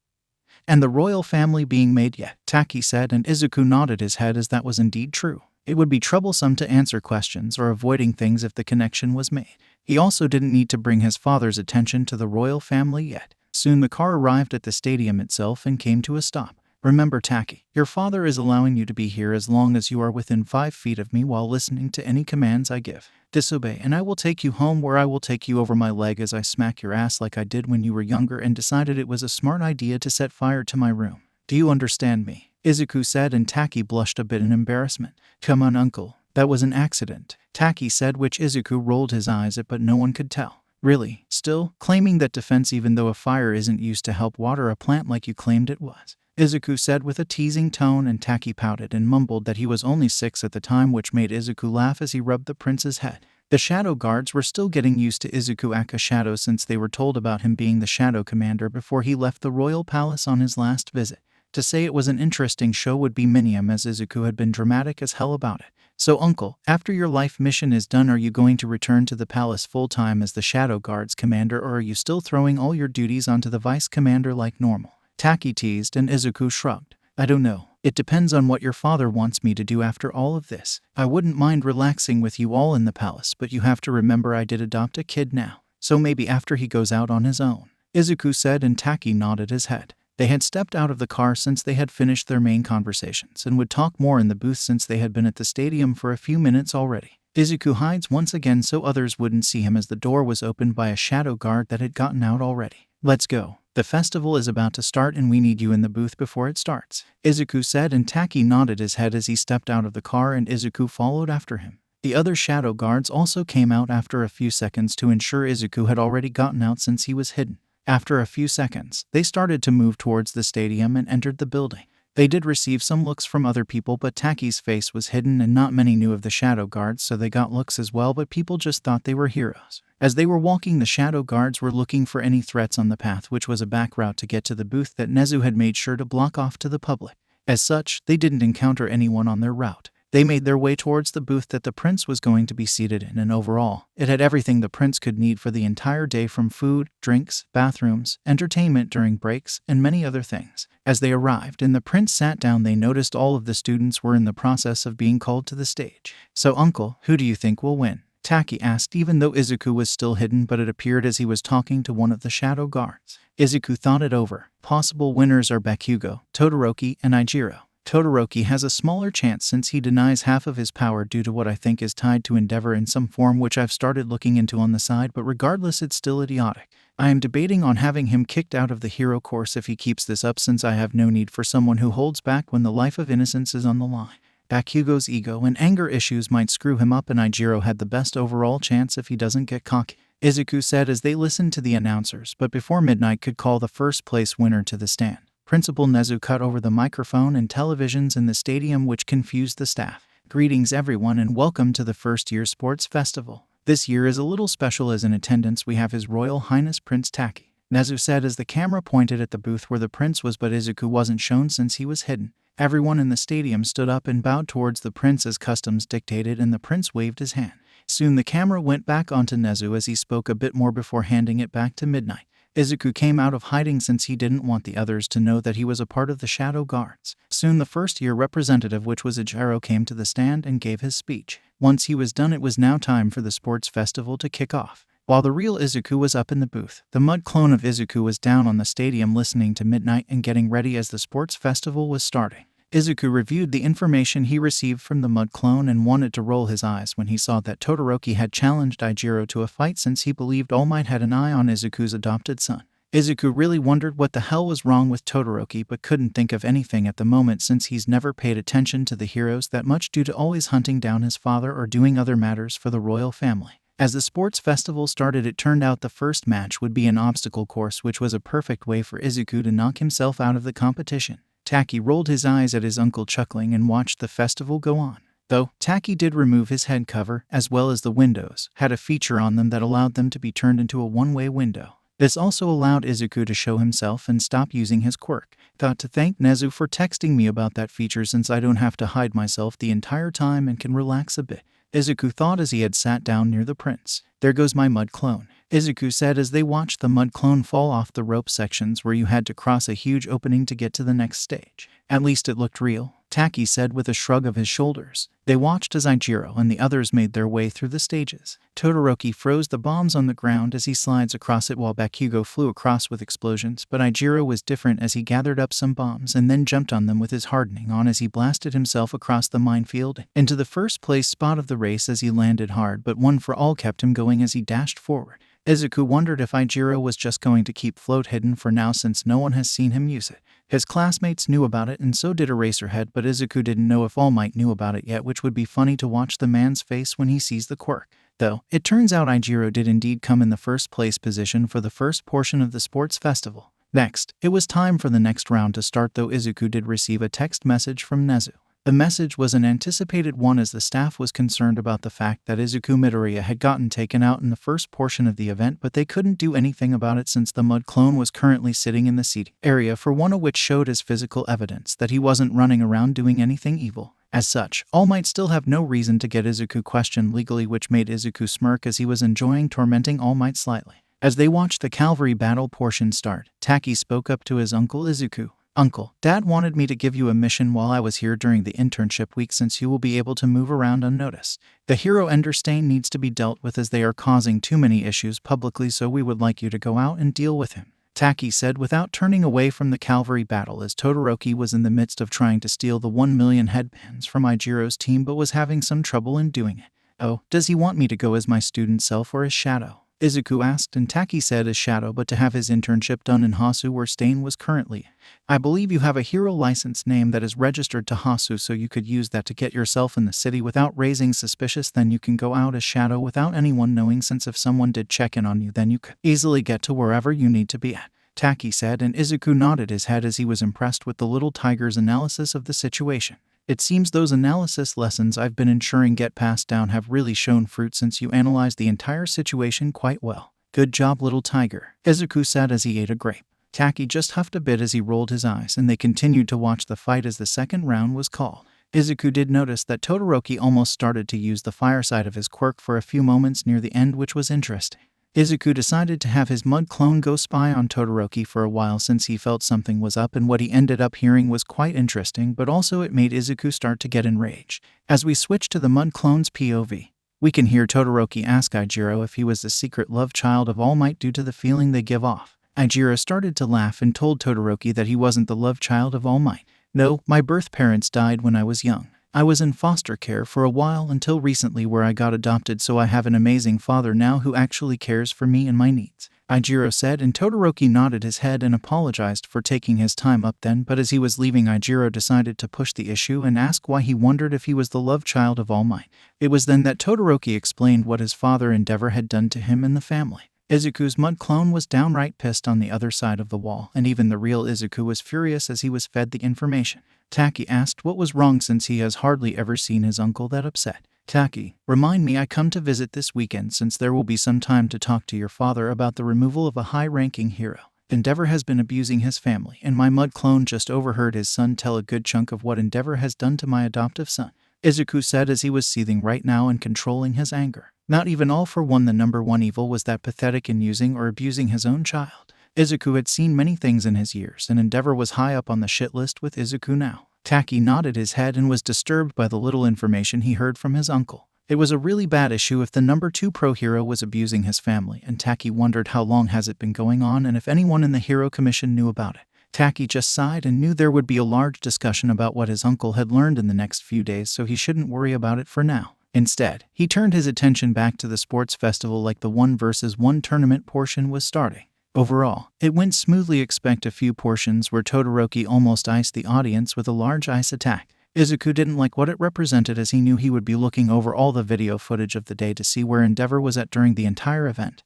and the royal family being made yet, Taki said, and Izuku nodded his head as that was indeed true. It would be troublesome to answer questions or avoiding things if the connection was made. He also didn't need to bring his father's attention to the royal family yet. Soon the car arrived at the stadium itself and came to a stop. Remember, Taki, your father is allowing you to be here as long as you are within 5 feet of me while listening to any commands I give. Disobey and I will take you home, where I will take you over my leg as I smack your ass like I did when you were younger and decided it was a smart idea to set fire to my room. Do you understand me? Izuku said, and Taki blushed a bit in embarrassment. Come on, uncle. That was an accident, Taki said, which Izuku rolled his eyes at, but no one could tell. Really? Still claiming that defense even though a fire isn't used to help water a plant like you claimed it was, Izuku said with a teasing tone, and Taki pouted and mumbled that he was only 6 at the time, which made Izuku laugh as he rubbed the prince's head. The shadow guards were still getting used to Izuku aka Shadow since they were told about him being the shadow commander before he left the royal palace on his last visit. To say it was an interesting show would be minimum, as Izuku had been dramatic as hell about it. So uncle, after your life mission is done, are you going to return to the palace full-time as the shadow guards commander, or are you still throwing all your duties onto the vice commander like normal? Taki teased, and Izuku shrugged. I don't know. It depends on what your father wants me to do after all of this. I wouldn't mind relaxing with you all in the palace, but you have to remember I did adopt a kid now. So maybe after he goes out on his own, Izuku said, and Taki nodded his head. They had stepped out of the car since they had finished their main conversations and would talk more in the booth since they had been at the stadium for a few minutes already. Izuku hides once again so others wouldn't see him as the door was opened by a shadow guard that had gotten out already. Let's go. The festival is about to start and we need you in the booth before it starts, Izuku said, and Taki nodded his head as he stepped out of the car and Izuku followed after him. The other shadow guards also came out after a few seconds to ensure Izuku had already gotten out since he was hidden. After a few seconds, they started to move towards the stadium and entered the building. They did receive some looks from other people, but Taki's face was hidden and not many knew of the shadow guards, so they got looks as well, but people just thought they were heroes. As they were walking, the shadow guards were looking for any threats on the path, which was a back route to get to the booth that Nezu had made sure to block off to the public. As such, they didn't encounter anyone on their route. They made their way towards the booth that the prince was going to be seated in, and overall, it had everything the prince could need for the entire day, from food, drinks, bathrooms, entertainment during breaks, and many other things. As they arrived and the prince sat down, they noticed all of the students were in the process of being called to the stage. So uncle, who do you think will win? Taki asked, even though Izuku was still hidden, but it appeared as he was talking to one of the shadow guards. Izuku thought it over. Possible winners are Bakugo, Todoroki, and Ijiro. Todoroki has a smaller chance since he denies half of his power due to what I think is tied to endeavor in some form, which I've started looking into on the side, but regardless it's still idiotic. I am debating on having him kicked out of the hero course if he keeps this up, since I have no need for someone who holds back when the life of innocence is on the line. Bakugo's ego and anger issues might screw him up, and Ijiro had the best overall chance if he doesn't get cocky, Izuku said as they listened to the announcers, but before midnight could call the first place winner to the stand. Principal Nezu cut over the microphone and televisions in the stadium, which confused the staff. Greetings everyone and welcome to the first year sports festival. This year is a little special as in attendance we have His Royal Highness Prince Taki, Nezu said as the camera pointed at the booth where the prince was, but Izuku wasn't shown since he was hidden. Everyone in the stadium stood up and bowed towards the prince as customs dictated, and the prince waved his hand. Soon the camera went back onto Nezu as he spoke a bit more before handing it back to Midnight. Izuku came out of hiding since he didn't want the others to know that he was a part of the Shadow Guards. Soon the first-year representative, which was Ijiro, came to the stand and gave his speech. Once he was done, it was now time for the sports festival to kick off. While the real Izuku was up in the booth, the mud clone of Izuku was down on the stadium listening to Midnight and getting ready as the sports festival was starting. Izuku reviewed the information he received from the mud clone and wanted to roll his eyes when he saw that Todoroki had challenged Ijiro to a fight since he believed All Might had an eye on Izuku's adopted son. Izuku really wondered what the hell was wrong with Todoroki, but couldn't think of anything at the moment since he's never paid attention to the heroes that much due to always hunting down his father or doing other matters for the royal family. As the sports festival started, it turned out the first match would be an obstacle course, which was a perfect way for Izuku to knock himself out of the competition. Taki rolled his eyes at his uncle chuckling and watched the festival go on. Though, Taki did remove his head cover, as well as the windows, had a feature on them that allowed them to be turned into a one-way window. This also allowed Izuku to show himself and stop using his quirk. Got to thank Nezu for texting me about that feature since I don't have to hide myself the entire time and can relax a bit, Izuku thought as he had sat down near the prince. There goes my mud clone, Izuku said as they watched the mud clone fall off the rope sections where you had to cross a huge opening to get to the next stage. At least it looked real, Taki said with a shrug of his shoulders. They watched as Ijiro and the others made their way through the stages. Todoroki froze the bombs on the ground as he slides across it while Bakugo flew across with explosions, but Ijiro was different as he gathered up some bombs and then jumped on them with his hardening on as he blasted himself across the minefield into the first place spot of the race as he landed hard, but One for All kept him going as he dashed forward. Izuku wondered if Ijiro was just going to keep float hidden for now since no one has seen him use it. His classmates knew about it and so did Eraserhead, but Izuku didn't know if All Might knew about it yet, which would be funny to watch the man's face when he sees the quirk. Though, it turns out Ijiro did indeed come in the first place position for the first portion of the sports festival. Next, it was time for the next round to start, though Izuku did receive a text message from Nezu. The message was an anticipated one as the staff was concerned about the fact that Izuku Midoriya had gotten taken out in the first portion of the event, but they couldn't do anything about it since the mud clone was currently sitting in the seating area for one of which showed as physical evidence that he wasn't running around doing anything evil. As such, All Might still have no reason to get Izuku questioned legally, which made Izuku smirk as he was enjoying tormenting All Might slightly. As they watched the cavalry battle portion start, Taki spoke up to his uncle Izuku. Uncle, Dad wanted me to give you a mission while I was here during the internship week since you will be able to move around unnoticed. The hero Enderstein needs to be dealt with as they are causing too many issues publicly, so we would like you to go out and deal with him, Taki said without turning away from the cavalry battle as Todoroki was in the midst of trying to steal the 1 million headbands from Ijiro's team but was having some trouble in doing it. Oh, does he want me to go as my student self or as Shadow? Izuku asked, and Taki said as Shadow, but to have his internship done in Hasu where Stain was currently. I believe you have a hero license name that is registered to Hasu, so you could use that to get yourself in the city without raising suspicious. Then you can go out as Shadow without anyone knowing, since if someone did check in on you then you could easily get to wherever you need to be at, Taki said, and Izuku nodded his head as he was impressed with the little tiger's analysis of the situation. It seems those analysis lessons I've been ensuring get passed down have really shown fruit since you analyzed the entire situation quite well. Good job, little tiger, Izuku said as he ate a grape. Taki just huffed a bit as he rolled his eyes, and they continued to watch the fight as the second round was called. Izuku did notice that Todoroki almost started to use the fire side of his quirk for a few moments near the end, which was interesting. Izuku decided to have his mud clone go spy on Todoroki for a while since he felt something was up, and what he ended up hearing was quite interesting, but also it made Izuku start to get enraged. As we switch to the mud clone's POV, we can hear Todoroki ask Ijiro if he was the secret love child of All Might due to the feeling they give off. Ijiro started to laugh and told Todoroki that he wasn't the love child of All Might. No, my birth parents died when I was young. I was in foster care for a while until recently where I got adopted, so I have an amazing father now who actually cares for me and my needs, Ijiro said, and Todoroki nodded his head and apologized for taking his time up then, but as he was leaving, Ijiro decided to push the issue and ask why he wondered if he was the love child of All Might. It was then that Todoroki explained what his father Endeavor had done to him and the family. Izuku's mud clone was downright pissed on the other side of the wall, and even the real Izuku was furious as he was fed the information. Taki asked what was wrong since he has hardly ever seen his uncle that upset. Taki, remind me I come to visit this weekend since there will be some time to talk to your father about the removal of a high-ranking hero. Endeavor has been abusing his family, and my mud clone just overheard his son tell a good chunk of what Endeavor has done to my adoptive son, Izuku said as he was seething right now and controlling his anger. Not even All For One, the number one evil, was that pathetic in using or abusing his own child. Izuku had seen many things in his years, and Endeavor was high up on the shit list with Izuku now. Taki nodded his head and was disturbed by the little information he heard from his uncle. It was a really bad issue if the number 2 pro hero was abusing his family, and Taki wondered how long has it been going on and if anyone in the Hero Commission knew about it. Taki just sighed and knew there would be a large discussion about what his uncle had learned in the next few days, so he shouldn't worry about it for now. Instead, he turned his attention back to the sports festival like the 1-versus-1 tournament portion was starting. Overall, it went smoothly. Expect a few portions where Todoroki almost iced the audience with a large ice attack. Izuku didn't like what it represented as he knew he would be looking over all the video footage of the day to see where Endeavor was at during the entire event,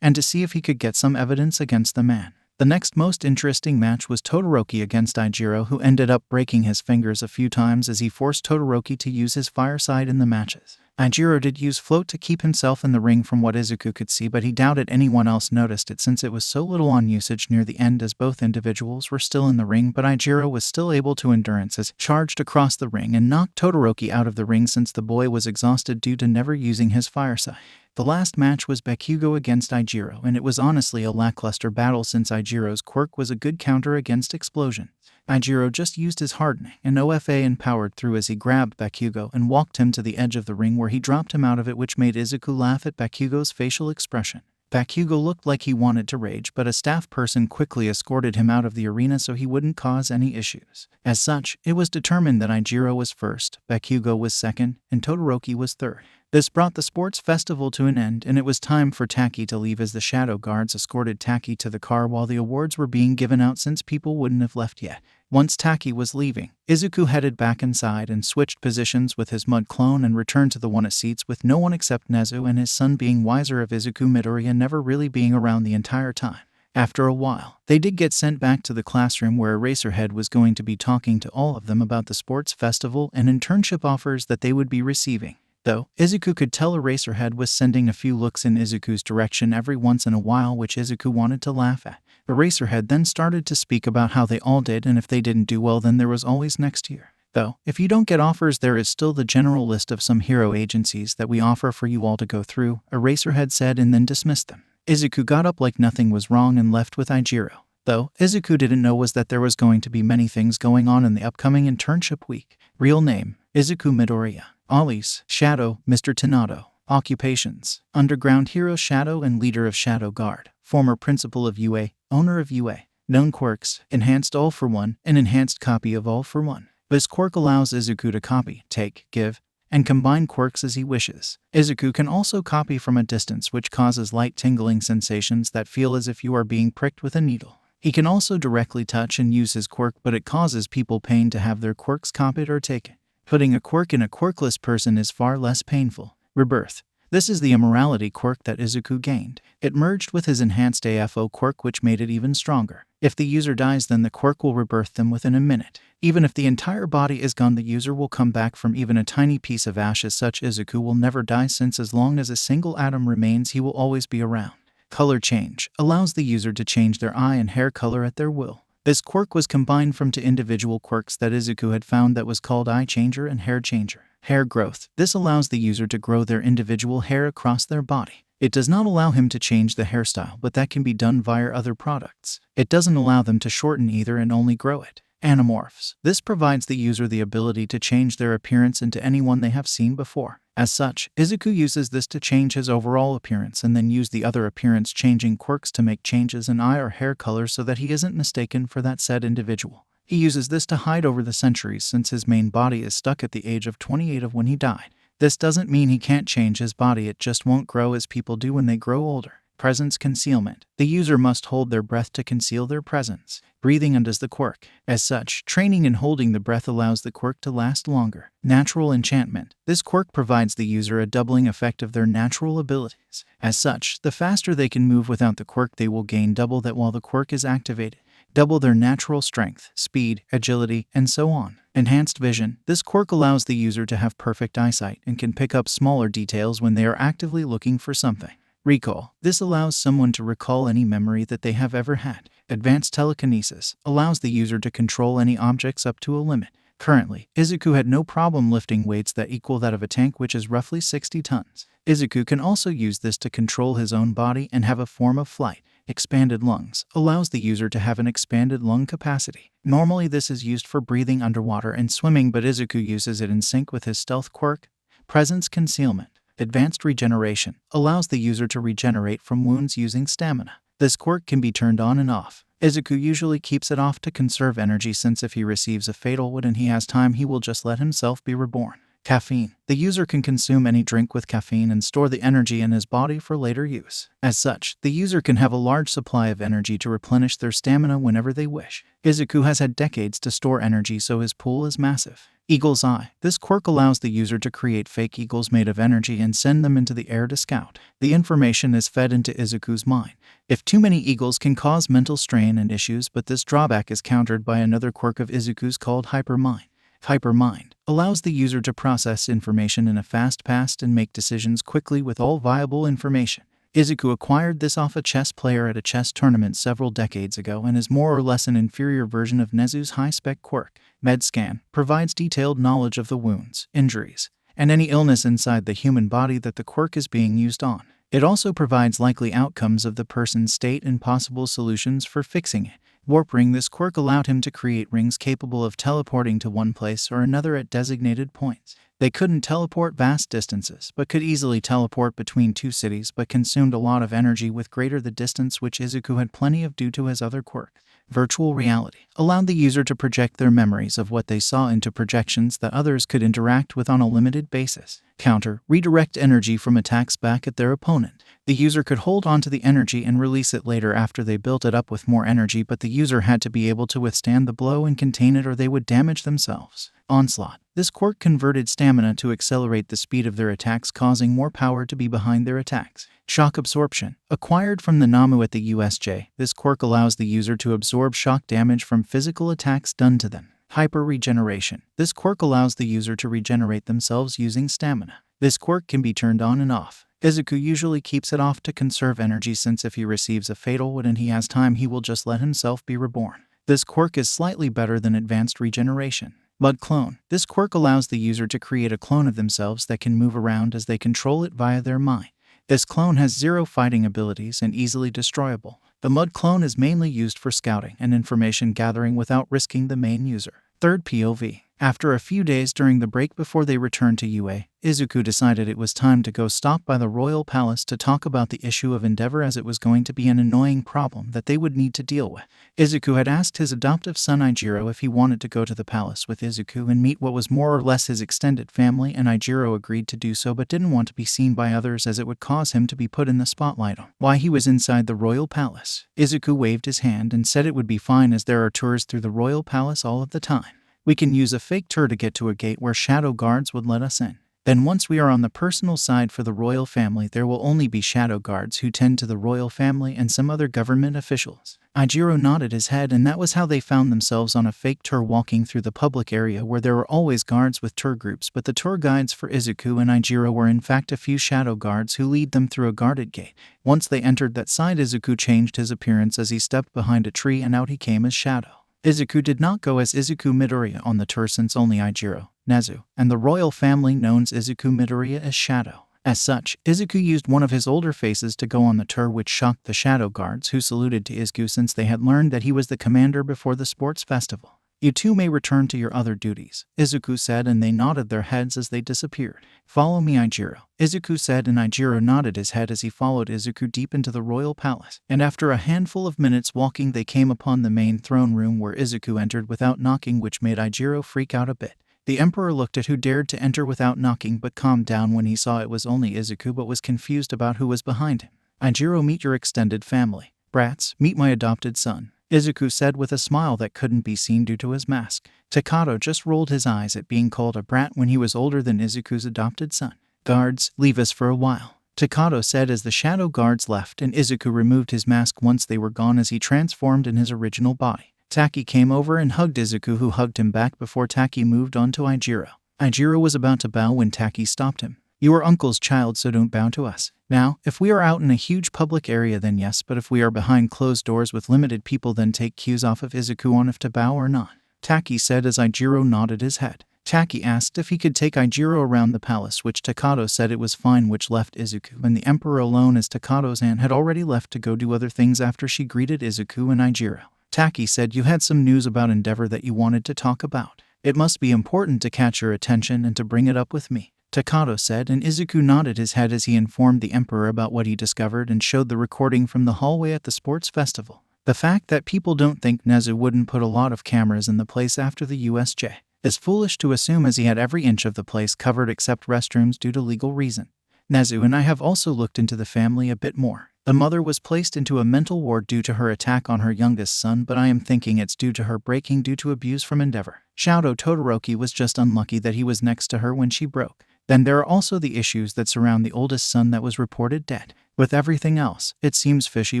and to see if he could get some evidence against the man. The next most interesting match was Todoroki against Ijiro, who ended up breaking his fingers a few times as he forced Todoroki to use his fire side in the matches. Ijiro did use float to keep himself in the ring from what Izuku could see, but he doubted anyone else noticed it since it was so little on usage near the end as both individuals were still in the ring, but Ijiro was still able to endurance as charged across the ring and knocked Todoroki out of the ring since the boy was exhausted due to never using his fire side. The last match was Bakugo against Ijiro, and it was honestly a lackluster battle since Ijiro's quirk was a good counter against explosion. Ijiro just used his hardening and OFA and powered through as he grabbed Bakugo and walked him to the edge of the ring where he dropped him out of it, which made Izuku laugh at Bakugo's facial expression. Bakugo looked like he wanted to rage, but a staff person quickly escorted him out of the arena so he wouldn't cause any issues. As such, it was determined that Ijiro was first, Bakugo was second, and Todoroki was third. This brought the sports festival to an end, and it was time for Taki to leave as the shadow guards escorted Taki to the car while the awards were being given out since people wouldn't have left yet. Once Taki was leaving, Izuku headed back inside and switched positions with his mud clone and returned to the one seats with no one except Nezu and his son being wiser of Izuku Midoriya never really being around the entire time. After a while, they did get sent back to the classroom where Eraserhead was going to be talking to all of them about the sports festival and internship offers that they would be receiving. Though, Izuku could tell Eraserhead was sending a few looks in Izuku's direction every once in a while, which Izuku wanted to laugh at. Eraserhead then started to speak about how they all did, and if they didn't do well then there was always next year. Though, if you don't get offers there is still the general list of some hero agencies that we offer for you all to go through, Eraserhead said and then dismissed them. Izuku got up like nothing was wrong and left with Ijiro. Though, Izuku didn't know was that there was going to be many things going on in the upcoming internship week. Real name, Izuku Midoriya. Alias, Shadow, Mr. Tanato. Occupations, Underground Hero Shadow and Leader of Shadow Guard. Former Principal of UA, Owner of UA. Known quirks, Enhanced All For One, an enhanced copy of All For One. This quirk allows Izuku to copy, take, give, and combine quirks as he wishes. Izuku can also copy from a distance, which causes light tingling sensations that feel as if you are being pricked with a needle. He can also directly touch and use his quirk, but it causes people pain to have their quirks copied or taken. Putting a quirk in a quirkless person is far less painful. Rebirth. This is the Immortality quirk that Izuku gained. It merged with his enhanced AFO quirk, which made it even stronger. If the user dies, then the quirk will rebirth them within a minute. Even if the entire body is gone, the user will come back from even a tiny piece of ash. As such, Izuku will never die since as long as a single atom remains, he will always be around. Color change allows the user to change their eye and hair color at their will. This quirk was combined from two individual quirks that Izuku had found that was called Eye Changer and Hair Changer. Hair growth. This allows the user to grow their individual hair across their body. It does not allow him to change the hairstyle, but that can be done via other products. It doesn't allow them to shorten either and only grow it. Anamorphs. This provides the user the ability to change their appearance into anyone they have seen before. As such, Izuku uses this to change his overall appearance and then use the other appearance-changing quirks to make changes in eye or hair color so that he isn't mistaken for that said individual. He uses this to hide over the centuries since his main body is stuck at the age of 28 of when he died. This doesn't mean he can't change his body, it just won't grow as people do when they grow older. Presence concealment. The user must hold their breath to conceal their presence. Breathing undoes the quirk. As such, training in holding the breath allows the quirk to last longer. Natural enchantment. This quirk provides the user a doubling effect of their natural abilities. As such, the faster they can move without the quirk, they will gain double that while the quirk is activated. Double their natural strength, speed, agility, and so on. Enhanced vision. This quirk allows the user to have perfect eyesight and can pick up smaller details when they are actively looking for something. Recall. This allows someone to recall any memory that they have ever had. Advanced telekinesis allows the user to control any objects up to a limit. Currently, Izuku had no problem lifting weights that equal that of a tank, which is roughly 60 tons. Izuku can also use this to control his own body and have a form of flight. Expanded lungs allows the user to have an expanded lung capacity. Normally this is used for breathing underwater and swimming, but Izuku uses it in sync with his stealth quirk. Presence concealment. Advanced regeneration allows the user to regenerate from wounds using stamina. This quirk can be turned on and off. Izuku usually keeps it off to conserve energy, since if he receives a fatal wound and he has time, he will just let himself be reborn. Caffeine. The user can consume any drink with caffeine and store the energy in his body for later use. As such, the user can have a large supply of energy to replenish their stamina whenever they wish. Izuku has had decades to store energy, so his pool is massive. Eagle's Eye. This quirk allows the user to create fake eagles made of energy and send them into the air to scout. The information is fed into Izuku's mind. If too many eagles can cause mental strain and issues, but this drawback is countered by another quirk of Izuku's called Hypermind. Hypermind allows the user to process information in a fast pace and make decisions quickly with all viable information. Izuku acquired this off a chess player at a chess tournament several decades ago and is more or less an inferior version of Nezu's high-spec quirk. MedScan provides detailed knowledge of the wounds, injuries, and any illness inside the human body that the quirk is being used on. It also provides likely outcomes of the person's state and possible solutions for fixing it. Warp Ring. This quirk allowed him to create rings capable of teleporting to one place or another at designated points. They couldn't teleport vast distances, but could easily teleport between two cities, but consumed a lot of energy with greater the distance, which Izuku had plenty of due to his other quirk. Virtual reality allowed the user to project their memories of what they saw into projections that others could interact with on a limited basis. Counter. Redirect energy from attacks back at their opponent. The user could hold onto the energy and release it later after they built it up with more energy, but the user had to be able to withstand the blow and contain it, or they would damage themselves. Onslaught. This quirk converted stamina to accelerate the speed of their attacks, causing more power to be behind their attacks. Shock Absorption. Acquired from the Namu at the USJ, this quirk allows the user to absorb shock damage from physical attacks done to them. Hyper Regeneration. This quirk allows the user to regenerate themselves using stamina. This quirk can be turned on and off. Izuku usually keeps it off to conserve energy, since if he receives a fatal wound and he has time, he will just let himself be reborn. This quirk is slightly better than Advanced Regeneration. Mud Clone. This quirk allows the user to create a clone of themselves that can move around as they control it via their mind. This clone has 0 fighting abilities and easily destroyable. The Mud Clone is mainly used for scouting and information gathering without risking the main user. Third POV. After a few days during the break before they returned to UA, Izuku decided it was time to go stop by the royal palace to talk about the issue of Endeavor, as it was going to be an annoying problem that they would need to deal with. Izuku had asked his adoptive son Ijiro if he wanted to go to the palace with Izuku and meet what was more or less his extended family, and Ijiro agreed to do so, but didn't want to be seen by others as it would cause him to be put in the spotlight on why he was inside the royal palace. Izuku waved his hand and said it would be fine, as there are tours through the royal palace all of the time. We can use a fake tour to get to a gate where shadow guards would let us in. Then once we are on the personal side for the royal family, there will only be shadow guards who tend to the royal family and some other government officials. Ijiro nodded his head, and that was how they found themselves on a fake tour walking through the public area where there were always guards with tour groups, but the tour guides for Izuku and Ijiro were in fact a few shadow guards who lead them through a guarded gate. Once they entered that side, Izuku changed his appearance as he stepped behind a tree, and out he came as Shadow. Izuku did not go as Izuku Midoriya on the tour, since only Ijiro, Nezu, and the royal family knows Izuku Midoriya as Shadow. As such, Izuku used one of his older faces to go on the tour, which shocked the shadow guards, who saluted to Izuku since they had learned that he was the commander before the sports festival. You two may return to your other duties, Izuku said, and they nodded their heads as they disappeared. Follow me, Ijiro, Izuku said, and Ijiro nodded his head as he followed Izuku deep into the royal palace. And after a handful of minutes walking, they came upon the main throne room where Izuku entered without knocking, which made Ijiro freak out a bit. The emperor looked at who dared to enter without knocking, but calmed down when he saw it was only Izuku, but was confused about who was behind him. Ijiro, meet your extended family. Brats, meet my adopted son, Izuku said with a smile that couldn't be seen due to his mask. Takato just rolled his eyes at being called a brat when he was older than Izuku's adopted son. Guards, leave us for a while, Takato said as the shadow guards left, and Izuku removed his mask once they were gone as he transformed in his original body. Taki came over and hugged Izuku, who hugged him back before Taki moved on to Ijiro. Ijiro was about to bow when Taki stopped him. You are Uncle's child, so don't bow to us. Now, if we are out in a huge public area, then yes, but if we are behind closed doors with limited people, then take cues off of Izuku on if to bow or not, Taki said as Ijiro nodded his head. Taki asked if he could take Ijiro around the palace, which Takato said it was fine, which left Izuku and the emperor alone, as Takato's aunt had already left to go do other things after she greeted Izuku and Ijiro. Taki said, you had some news about Endeavor that you wanted to talk about. It must be important to catch your attention and to bring it up with me, Takato said, and Izuku nodded his head as he informed the emperor about what he discovered and showed the recording from the hallway at the sports festival. The fact that people don't think Nezu wouldn't put a lot of cameras in the place after the USJ is foolish to assume, as he had every inch of the place covered except restrooms due to legal reason. Nezu and I have also looked into the family a bit more. The mother was placed into a mental ward due to her attack on her youngest son, but I am thinking it's due to her breaking due to abuse from Endeavor. Shadow Todoroki was just unlucky that he was next to her when she broke. Then there are also the issues that surround the oldest son that was reported dead. With everything else, it seems fishy,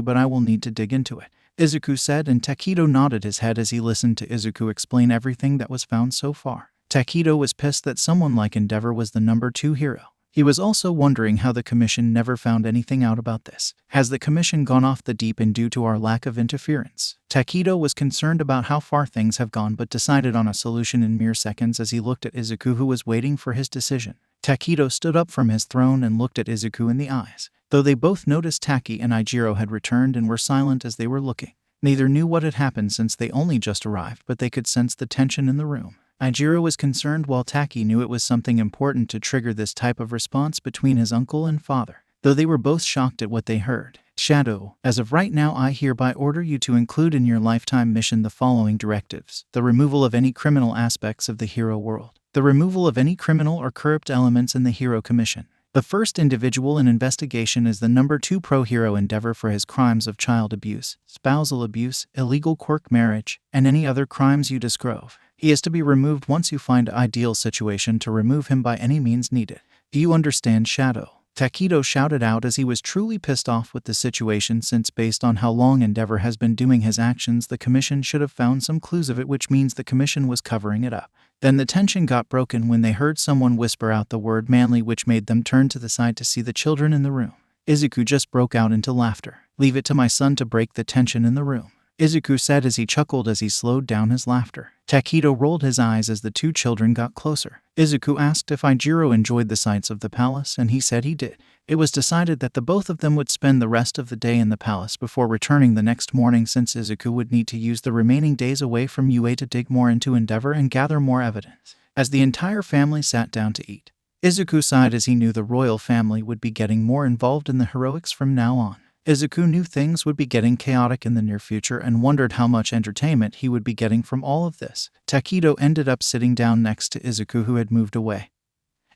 but I will need to dig into it, Izuku said, and Takedo nodded his head as he listened to Izuku explain everything that was found so far. Takedo was pissed that someone like Endeavor was the number 2 hero. He was also wondering how the commission never found anything out about this. Has the commission gone off the deep end due to our lack of interference? Takedo was concerned about how far things have gone, but decided on a solution in mere seconds as he looked at Izuku, who was waiting for his decision. Takedo stood up from his throne and looked at Izuku in the eyes. Though they both noticed Taki and Ijiro had returned and were silent as they were looking. Neither knew what had happened since they only just arrived, but they could sense the tension in the room. Ijiro was concerned while Taki knew it was something important to trigger this type of response between his uncle and father. Though they were both shocked at what they heard. Shadow, as of right now I hereby order you to include in your lifetime mission the following directives: the removal of any criminal aspects of the hero world, the removal of any criminal or corrupt elements in the Hero Commission. The first individual in investigation is the number 2 pro-hero Endeavor for his crimes of child abuse, spousal abuse, illegal quirk marriage, and any other crimes you disclose. He is to be removed once you find an ideal situation to remove him by any means needed. Do you understand, Shadow? Takedo shouted out as he was truly pissed off with the situation, since based on how long Endeavor has been doing his actions, the commission should have found some clues of it, which means the commission was covering it up. Then the tension got broken when they heard someone whisper out the word manly, which made them turn to the side to see the children in the room. Izuku just broke out into laughter. Leave it to my son to break the tension in the room, Izuku said as he chuckled as he slowed down his laughter. Takedo rolled his eyes as the 2 children got closer. Izuku asked if Ijiro enjoyed the sights of the palace, and he said he did. It was decided that the both of them would spend the rest of the day in the palace before returning the next morning, since Izuku would need to use the remaining days away from UA to dig more into Endeavor and gather more evidence. As the entire family sat down to eat, Izuku sighed as he knew the royal family would be getting more involved in the heroics from now on. Izuku knew things would be getting chaotic in the near future and wondered how much entertainment he would be getting from all of this. Takedo ended up sitting down next to Izuku, who had moved away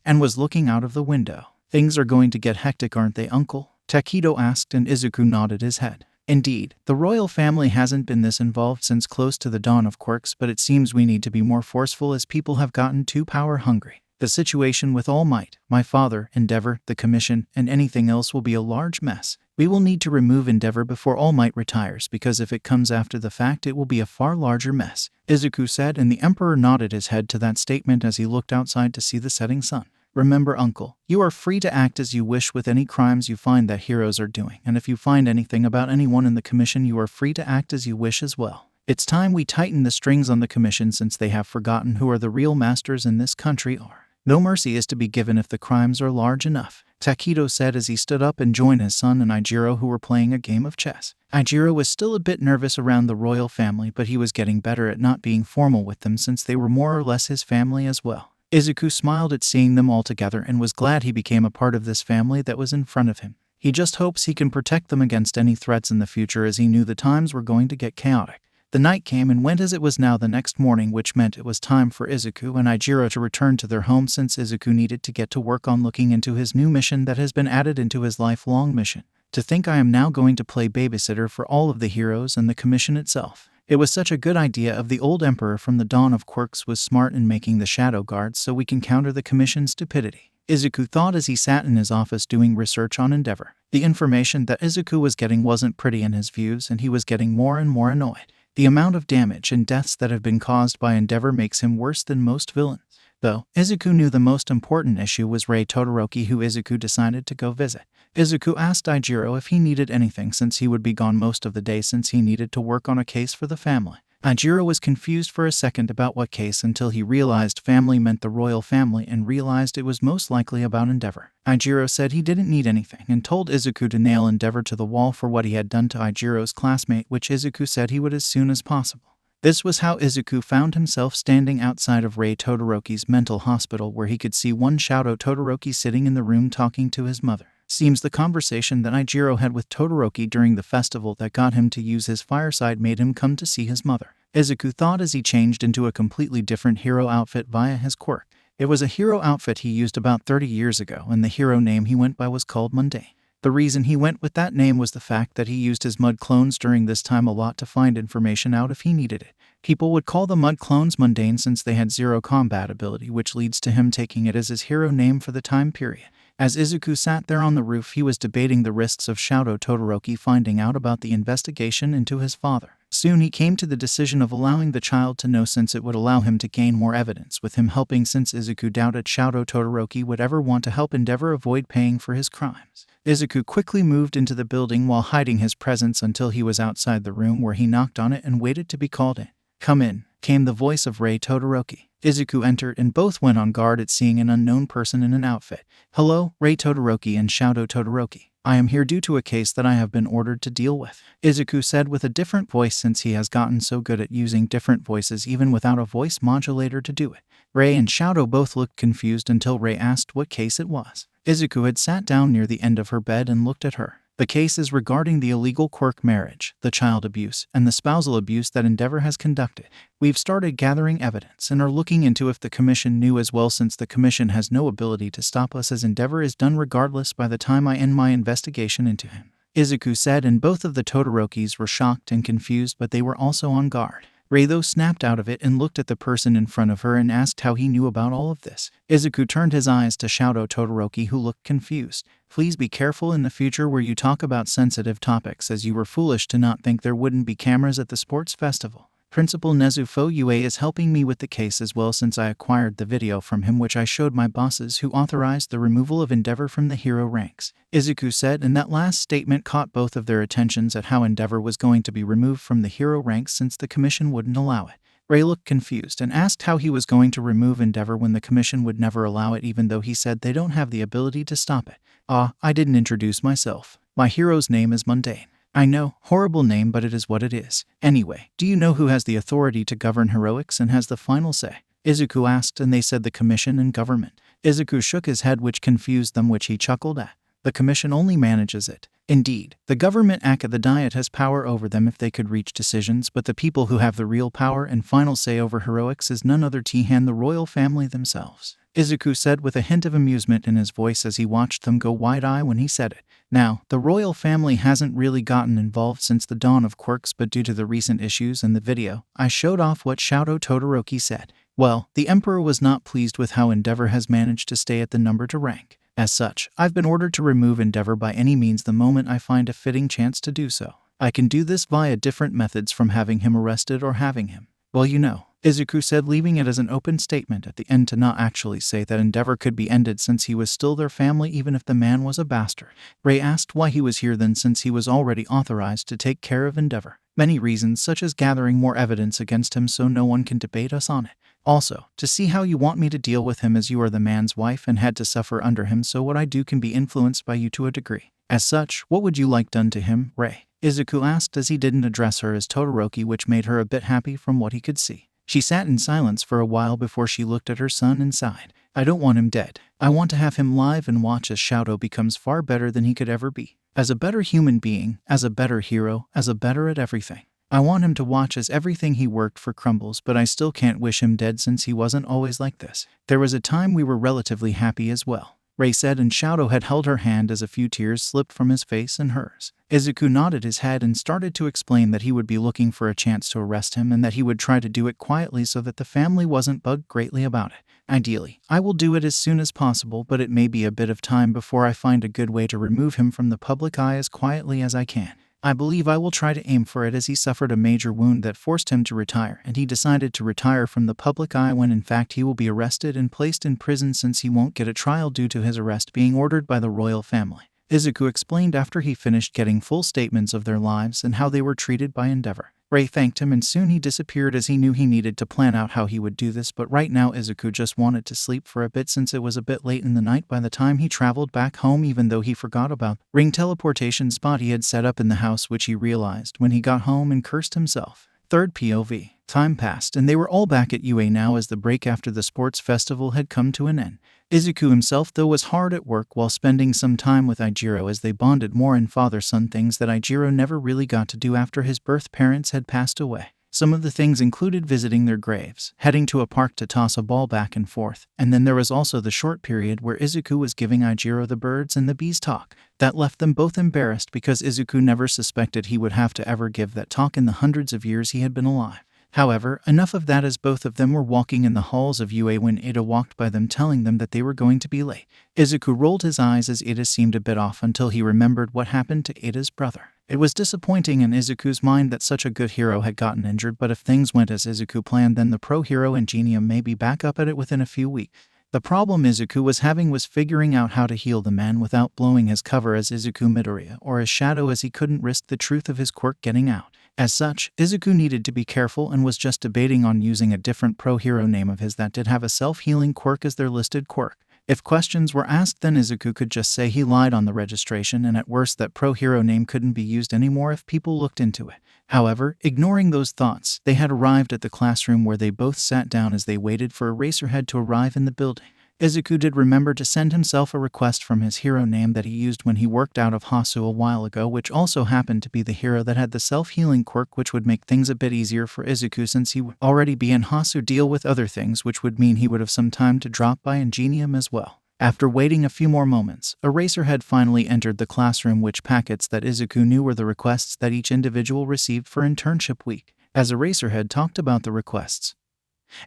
and was looking out of the window. Things are going to get hectic, aren't they, Uncle? Takedo asked, and Izuku nodded his head. Indeed, the royal family hasn't been this involved since close to the dawn of Quirks, but it seems we need to be more forceful as people have gotten too power hungry. The situation with All Might, my father, Endeavor, the Commission, and anything else will be a large mess. We will need to remove Endeavor before All Might retires, because if it comes after the fact, it will be a far larger mess, Izuku said, and the Emperor nodded his head to that statement as he looked outside to see the setting sun. Remember, Uncle, you are free to act as you wish with any crimes you find that heroes are doing, and if you find anything about anyone in the Commission, you are free to act as you wish as well. It's time we tighten the strings on the Commission, since they have forgotten who are the real masters in this country are. No mercy is to be given if the crimes are large enough, Takedo said as he stood up and joined his son and Ijiro, who were playing a game of chess. Ijiro was still a bit nervous around the royal family, but he was getting better at not being formal with them since they were more or less his family as well. Izuku smiled at seeing them all together and was glad he became a part of this family that was in front of him. He just hopes he can protect them against any threats in the future, as he knew the times were going to get chaotic. The night came and went as it was now the next morning, which meant it was time for Izuku and Ijiro to return to their home, since Izuku needed to get to work on looking into his new mission that has been added into his lifelong mission. To think I am now going to play babysitter for all of the heroes and the commission itself. It was such a good idea of the old emperor from the dawn of Quirks was smart in making the shadow guards so we can counter the commission's stupidity, Izuku thought as he sat in his office doing research on Endeavor. The information that Izuku was getting wasn't pretty in his views, and he was getting more and more annoyed. The amount of damage and deaths that have been caused by Endeavor makes him worse than most villains. Though, Izuku knew the most important issue was Rei Todoroki, who Izuku decided to go visit. Izuku asked Ijiro if he needed anything since he would be gone most of the day, since he needed to work on a case for the family. Ijiro was confused for a second about what case until he realized family meant the royal family and realized it was most likely about Endeavor. Ijiro said he didn't need anything and told Izuku to nail Endeavor to the wall for what he had done to Ijiro's classmate, which Izuku said he would as soon as possible. This was how Izuku found himself standing outside of Rei Todoroki's mental hospital, where he could see one Shadow Todoroki sitting in the room talking to his mother. Seems the conversation that Ijiro had with Todoroki during the festival that got him to use his fireside made him come to see his mother, Izuku thought as he changed into a completely different hero outfit via his quirk. It was a hero outfit he used about 30 years ago, and the hero name he went by was called Mundane. The reason he went with that name was the fact that he used his mud clones during this time a lot to find information out if he needed it. People would call the mud clones mundane since they had zero combat ability, which leads to him taking it as his hero name for the time period. As Izuku sat there on the roof, he was debating the risks of Shadow Todoroki finding out about the investigation into his father. Soon he came to the decision of allowing the child to know, since it would allow him to gain more evidence with him helping, since Izuku doubted Shadow Todoroki would ever want to help Endeavor avoid paying for his crimes. Izuku quickly moved into the building while hiding his presence until he was outside the room, where he knocked on it and waited to be called in. "Come in," came the voice of Rei Todoroki. Izuku entered and both went on guard at seeing an unknown person in an outfit. "Hello, Rei Todoroki and Shadow Todoroki. I am here due to a case that I have been ordered to deal with," Izuku said with a different voice, since he has gotten so good at using different voices even without a voice modulator to do it. Rei and Shadow both looked confused until Rei asked what case it was. Izuku had sat down near the end of her bed and looked at her. "The case is regarding the illegal Quirk marriage, the child abuse, and the spousal abuse that Endeavor has conducted. We've started gathering evidence and are looking into if the Commission knew as well, since the Commission has no ability to stop us, as Endeavor is done regardless by the time I end my investigation into him," Izuku said, and both of the Todorokis were shocked and confused, but they were also on guard. Rei though snapped out of it and looked at the person in front of her and asked how he knew about all of this. Izuku turned his eyes to Shadow Todoroki, who looked confused. "Please be careful in the future where you talk about sensitive topics, as you were foolish to not think there wouldn't be cameras at the sports festival. Principal Nezu Foyue is helping me with the case as well, since I acquired the video from him which I showed my bosses, who authorized the removal of Endeavor from the hero ranks," Izuku said, and that last statement caught both of their attentions at how Endeavor was going to be removed from the hero ranks since the Commission wouldn't allow it. Rei looked confused and asked how he was going to remove Endeavor when the Commission would never allow it, even though he said they don't have the ability to stop it. I didn't introduce myself. My hero's name is Mundane." "I know, horrible name, but it is what it is. Anyway, do you know who has the authority to govern heroics and has the final say?" Izuku asked, and they said the Commission and government. Izuku shook his head, which confused them, which he chuckled at. "The Commission only manages it. Indeed, the government at the Diet has power over them if they could reach decisions, but the people who have the real power and final say over heroics is none other than the royal family themselves," Izuku said with a hint of amusement in his voice as he watched them go wide-eyed when he said it. Now, the royal family hasn't really gotten involved since the dawn of Quirks, but due to the recent issues in the video, I showed off what Shadow Todoroki said. Well, the Emperor was not pleased with how Endeavor has managed to stay at the number 2 rank. As such, I've been ordered to remove Endeavor by any means the moment I find a fitting chance to do so. I can do this via different methods, from having him arrested or having him, well, you know, Izuku said, leaving it as an open statement at the end to not actually say that Endeavor could be ended since he was still their family even if the man was a bastard. Rei asked why he was here then, since he was already authorized to take care of Endeavor. "Many reasons, such as gathering more evidence against him so no one can debate us on it." Also, to see how you want me to deal with him, as you are the man's wife and had to suffer under him, so what I do can be influenced by you to a degree. As such, what would you like done to him, Rei?" Izuku asked as he didn't address her as Todoroki, which made her a bit happy from what he could see. She sat in silence for a while before she looked at her son and sighed. "I don't want him dead. I want to have him live and watch as Shadow becomes far better than he could ever be. As a better human being, as a better hero, as a better at everything. I want him to watch as everything he worked for crumbles, but I still can't wish him dead since he wasn't always like this. There was a time we were relatively happy as well," Rei said, and Shadow had held her hand as a few tears slipped from his face and hers. Izuku nodded his head and started to explain that he would be looking for a chance to arrest him and that he would try to do it quietly so that the family wasn't bugged greatly about it. "Ideally, I will do it as soon as possible, but it may be a bit of time before I find a good way to remove him from the public eye as quietly as I can. I believe I will try to aim for it, as he suffered a major wound that forced him to retire, and he decided to retire from the public eye when in fact he will be arrested and placed in prison since he won't get a trial due to his arrest being ordered by the royal family," Izuku explained after he finished getting full statements of their lives and how they were treated by Endeavor. Rei thanked him and soon he disappeared, as he knew he needed to plan out how he would do this, but right now Izuku just wanted to sleep for a bit since it was a bit late in the night by the time he traveled back home, even though he forgot about the ring teleportation spot he had set up in the house, which he realized when he got home and cursed himself. Third POV. Time passed and they were all back at UA now, as the break after the sports festival had come to an end. Izuku himself, though, was hard at work while spending some time with Ijiro, as they bonded more in father-son, things that Ijiro never really got to do after his birth parents had passed away. Some of the things included visiting their graves, heading to a park to toss a ball back and forth, and then there was also the short period where Izuku was giving Ijiro the birds and the bees talk. That left them both embarrassed, because Izuku never suspected he would have to ever give that talk in the hundreds of years he had been alive. However, enough of that, as both of them were walking in the halls of UA when Ida walked by them, telling them that they were going to be late. Izuku rolled his eyes as Ida seemed a bit off until he remembered what happened to Ida's brother. It was disappointing in Izuku's mind that such a good hero had gotten injured, but if things went as Izuku planned, then the pro hero Ingenium may be back up at it within a few weeks. The problem Izuku was having was figuring out how to heal the man without blowing his cover as Izuku Midoriya or as Shadow, as he couldn't risk the truth of his quirk getting out. As such, Izuku needed to be careful and was just debating on using a different pro hero name of his that did have a self-healing quirk as their listed quirk. If questions were asked, then Izuku could just say he lied on the registration, and at worst that pro hero name couldn't be used anymore if people looked into it. However, ignoring those thoughts, they had arrived at the classroom where they both sat down as they waited for Eraserhead to arrive in the building. Izuku did remember to send himself a request from his hero name that he used when he worked out of Hasu a while ago, which also happened to be the hero that had the self-healing quirk, which would make things a bit easier for Izuku since he would already be in Hasu deal with other things, which would mean he would have some time to drop by Ingenium as well. After waiting a few more moments, Eraserhead finally entered the classroom, which packets that Izuku knew were the requests that each individual received for internship week. As Eraserhead talked about the requests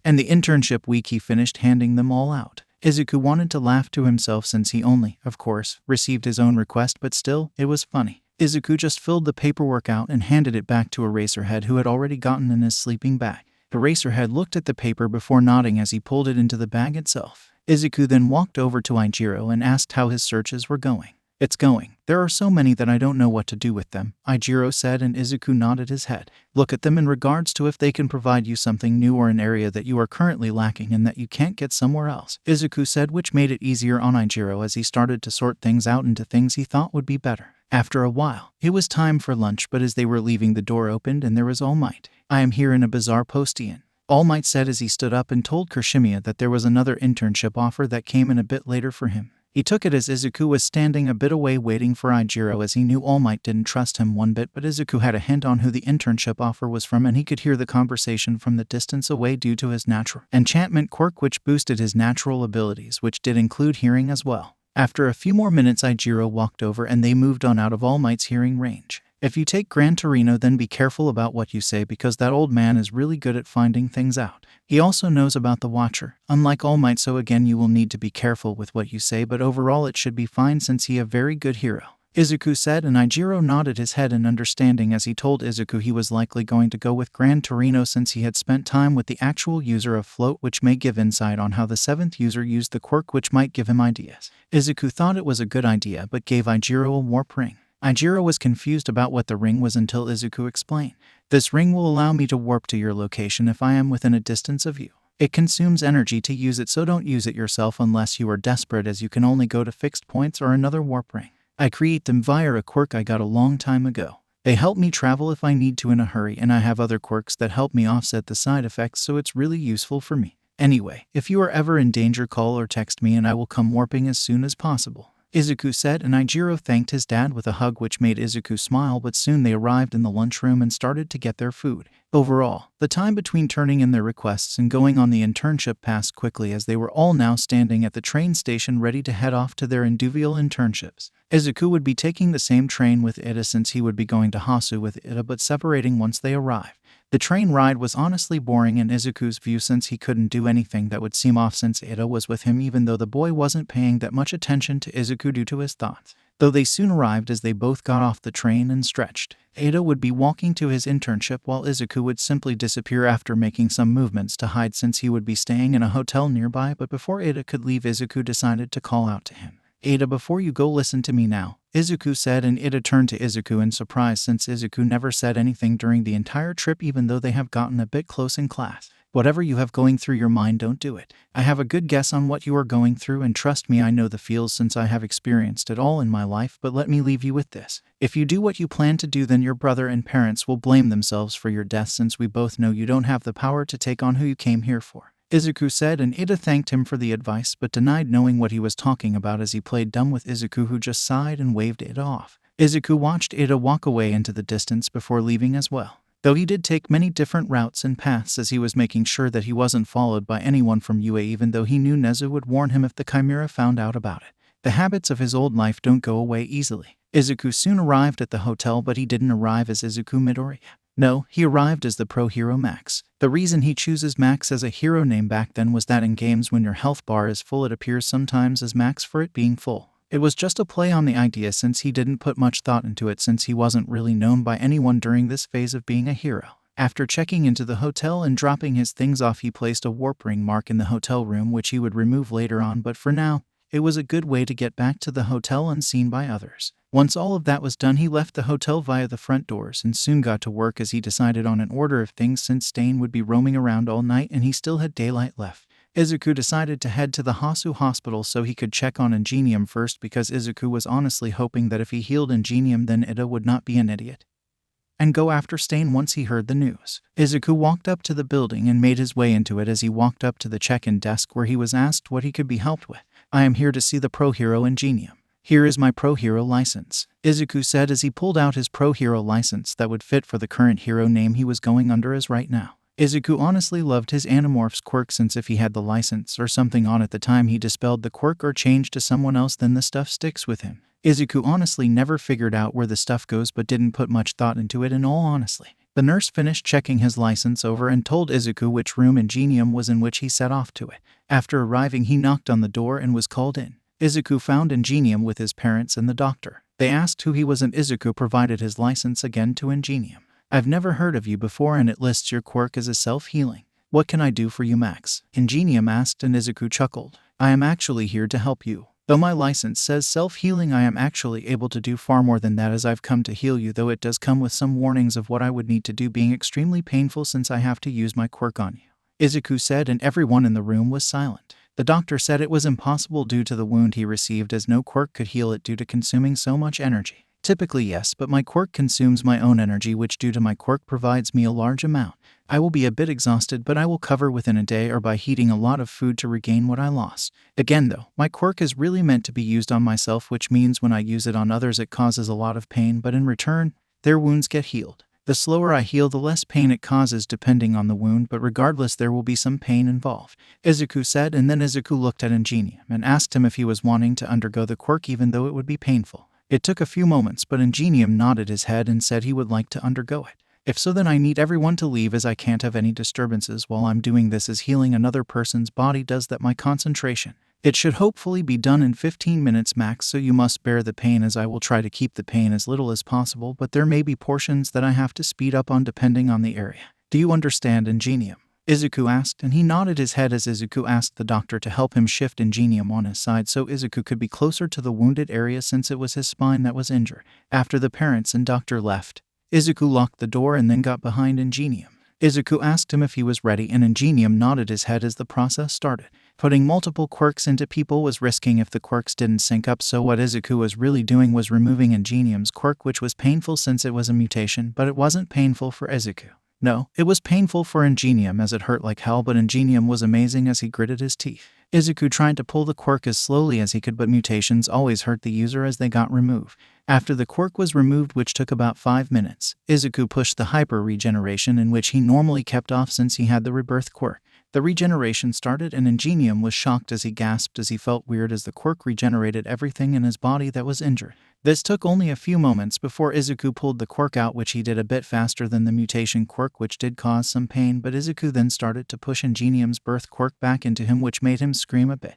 and the internship week, he finished handing them all out. Izuku wanted to laugh to himself since he only, of course, received his own request, but still, it was funny. Izuku just filled the paperwork out and handed it back to Eraserhead, who had already gotten in his sleeping bag. Eraserhead looked at the paper before nodding as he pulled it into the bag itself. Izuku then walked over to Ijiro and asked how his searches were going. "It's going. There are so many that I don't know what to do with them," Ijiro said, and Izuku nodded his head. "Look at them in regards to if they can provide you something new or an area that you are currently lacking and that you can't get somewhere else," Izuku said, which made it easier on Ijiro as he started to sort things out into things he thought would be better. After a while, it was time for lunch, but as they were leaving, the door opened and there was All Might. "I am here in a bizarre post-ian," All Might said as he stood up and told Kirishimiya that there was another internship offer that came in a bit later for him. He took it as Izuku was standing a bit away waiting for Ijiro, as he knew All Might didn't trust him one bit, but Izuku had a hint on who the internship offer was from, and he could hear the conversation from the distance away due to his natural enchantment quirk, which boosted his natural abilities, which did include hearing as well. After a few more minutes, Ijiro walked over and they moved on out of All Might's hearing range. "If you take Gran Torino, then be careful about what you say, because that old man is really good at finding things out. He also knows about the Watcher, unlike All Might, so again you will need to be careful with what you say, but overall it should be fine since he a very good hero," Izuku said, and Ijiro nodded his head in understanding as he told Izuku he was likely going to go with Gran Torino since he had spent time with the actual user of Float, which may give insight on how the 7th user used the quirk, which might give him ideas. Izuku thought it was a good idea but gave Ijiro a warp ring. Ijiro was confused about what the ring was until Izuku explained. "This ring will allow me to warp to your location if I am within a distance of you. It consumes energy to use it, so don't use it yourself unless you are desperate, as you can only go to fixed points or another warp ring. I create them via a quirk I got a long time ago. They help me travel if I need to in a hurry, and I have other quirks that help me offset the side effects, so it's really useful for me. Anyway, if you are ever in danger, call or text me and I will come warping as soon as possible," Izuku said, and Ichiro thanked his dad with a hug which made Izuku smile, but soon they arrived in the lunchroom and started to get their food. Overall, the time between turning in their requests and going on the internship passed quickly, as they were all now standing at the train station ready to head off to their individual internships. Izuku would be taking the same train with Ida since he would be going to Hasu with Ida, but separating once they arrived. The train ride was honestly boring in Izuku's view, since he couldn't do anything that would seem off since Ida was with him, even though the boy wasn't paying that much attention to Izuku due to his thoughts. Though they soon arrived as they both got off the train and stretched. Ida would be walking to his internship while Izuku would simply disappear after making some movements to hide, since he would be staying in a hotel nearby. But before Ida could leave, Izuku decided to call out to him. "Ida, before you go, listen to me now," Izuku said, and Ida turned to Izuku in surprise, since Izuku never said anything during the entire trip, even though they have gotten a bit close in class. "Whatever you have going through your mind, don't do it. I have a good guess on what you are going through, and trust me, I know the feels since I have experienced it all in my life, but let me leave you with this. If you do what you plan to do, then your brother and parents will blame themselves for your death, since we both know you don't have the power to take on who you came here for," Izuku said, and Ida thanked him for the advice but denied knowing what he was talking about as he played dumb with Izuku, who just sighed and waved Ida off. Izuku watched Ida walk away into the distance before leaving as well. Though he did take many different routes and paths, as he was making sure that he wasn't followed by anyone from UA, even though he knew Nezu would warn him if the Chimera found out about it. The habits of his old life don't go away easily. Izuku soon arrived at the hotel, but he didn't arrive as Izuku Midoriya. No, he arrived as the pro hero Max. The reason he chooses Max as a hero name back then was that in games, when your health bar is full, it appears sometimes as Max for it being full. It was just a play on the idea, since he didn't put much thought into it, since he wasn't really known by anyone during this phase of being a hero. After checking into the hotel and dropping his things off, he placed a warp ring mark in the hotel room, which he would remove later on, but for now, it was a good way to get back to the hotel unseen by others. Once all of that was done, he left the hotel via the front doors and soon got to work, as he decided on an order of things, since Stain would be roaming around all night and he still had daylight left. Izuku decided to head to the Hasu hospital so he could check on Ingenium first, because Izuku was honestly hoping that if he healed Ingenium, then Ida would not be an idiot and go after Stain once he heard the news. Izuku walked up to the building and made his way into it. As he walked up to the check-in desk, where he was asked what he could be helped with. "I am here to see the Pro Hero Ingenium. Here is my Pro Hero license," Izuku said, as he pulled out his Pro Hero license that would fit for the current hero name he was going under as right now. Izuku honestly loved his Animorph's quirk, since if he had the license or something on at the time he dispelled the quirk or changed to someone else, then the stuff sticks with him. Izuku honestly never figured out where the stuff goes, but didn't put much thought into it in all honesty. The nurse finished checking his license over and told Izuku which room Ingenium was in, which he set off to it. After arriving, he knocked on the door and was called in. Izuku found Ingenium with his parents and the doctor. They asked who he was, and Izuku provided his license again to Ingenium. "I've never heard of you before, and it lists your quirk as a self-healing. What can I do for you, Max?" Ingenium asked, and Izuku chuckled. "I am actually here to help you. Though my license says self-healing, I am actually able to do far more than that, as I've come to heal you, though it does come with some warnings of what I would need to do, being extremely painful since I have to use my quirk on you," Izuku said, and everyone in the room was silent. The doctor said it was impossible due to the wound he received, as no quirk could heal it due to consuming so much energy. "Typically yes, but my quirk consumes my own energy, which due to my quirk provides me a large amount. I will be a bit exhausted, but I will cover within a day or by heating a lot of food to regain what I lost. Again though, my quirk is really meant to be used on myself, which means when I use it on others it causes a lot of pain, but in return, their wounds get healed. The slower I heal, the less pain it causes depending on the wound, but regardless there will be some pain involved," Izuku said, and then Izuku looked at Ingenium and asked him if he was wanting to undergo the quirk even though it would be painful. It took a few moments, but Ingenium nodded his head and said he would like to undergo it. "If so, then I need everyone to leave, as I can't have any disturbances while I'm doing this, as healing another person's body does that my concentration. It should hopefully be done in 15 minutes max, so you must bear the pain, as I will try to keep the pain as little as possible, but there may be portions that I have to speed up on depending on the area. Do you understand, Ingenium?" Izuku asked, and he nodded his head as Izuku asked the doctor to help him shift Ingenium on his side so Izuku could be closer to the wounded area, since it was his spine that was injured. After the parents and doctor left, Izuku locked the door and then got behind Ingenium. Izuku asked him if he was ready, and Ingenium nodded his head as the process started. Putting multiple quirks into people was risking if the quirks didn't sync up, so what Izuku was really doing was removing Ingenium's quirk, which was painful since it was a mutation, but it wasn't painful for Izuku. No, it was painful for Ingenium as it hurt like hell, but Ingenium was amazing as he gritted his teeth. Izuku tried to pull the quirk as slowly as he could, but mutations always hurt the user as they got removed. After the quirk was removed, which took about 5 minutes, Izuku pushed the hyper regeneration, in which he normally kept off since he had the rebirth quirk. The regeneration started, and Ingenium was shocked as he gasped as he felt weird as the quirk regenerated everything in his body that was injured. This took only a few moments before Izuku pulled the quirk out, which he did a bit faster than the mutation quirk, which did cause some pain, but Izuku then started to push Ingenium's birth quirk back into him, which made him scream a bit.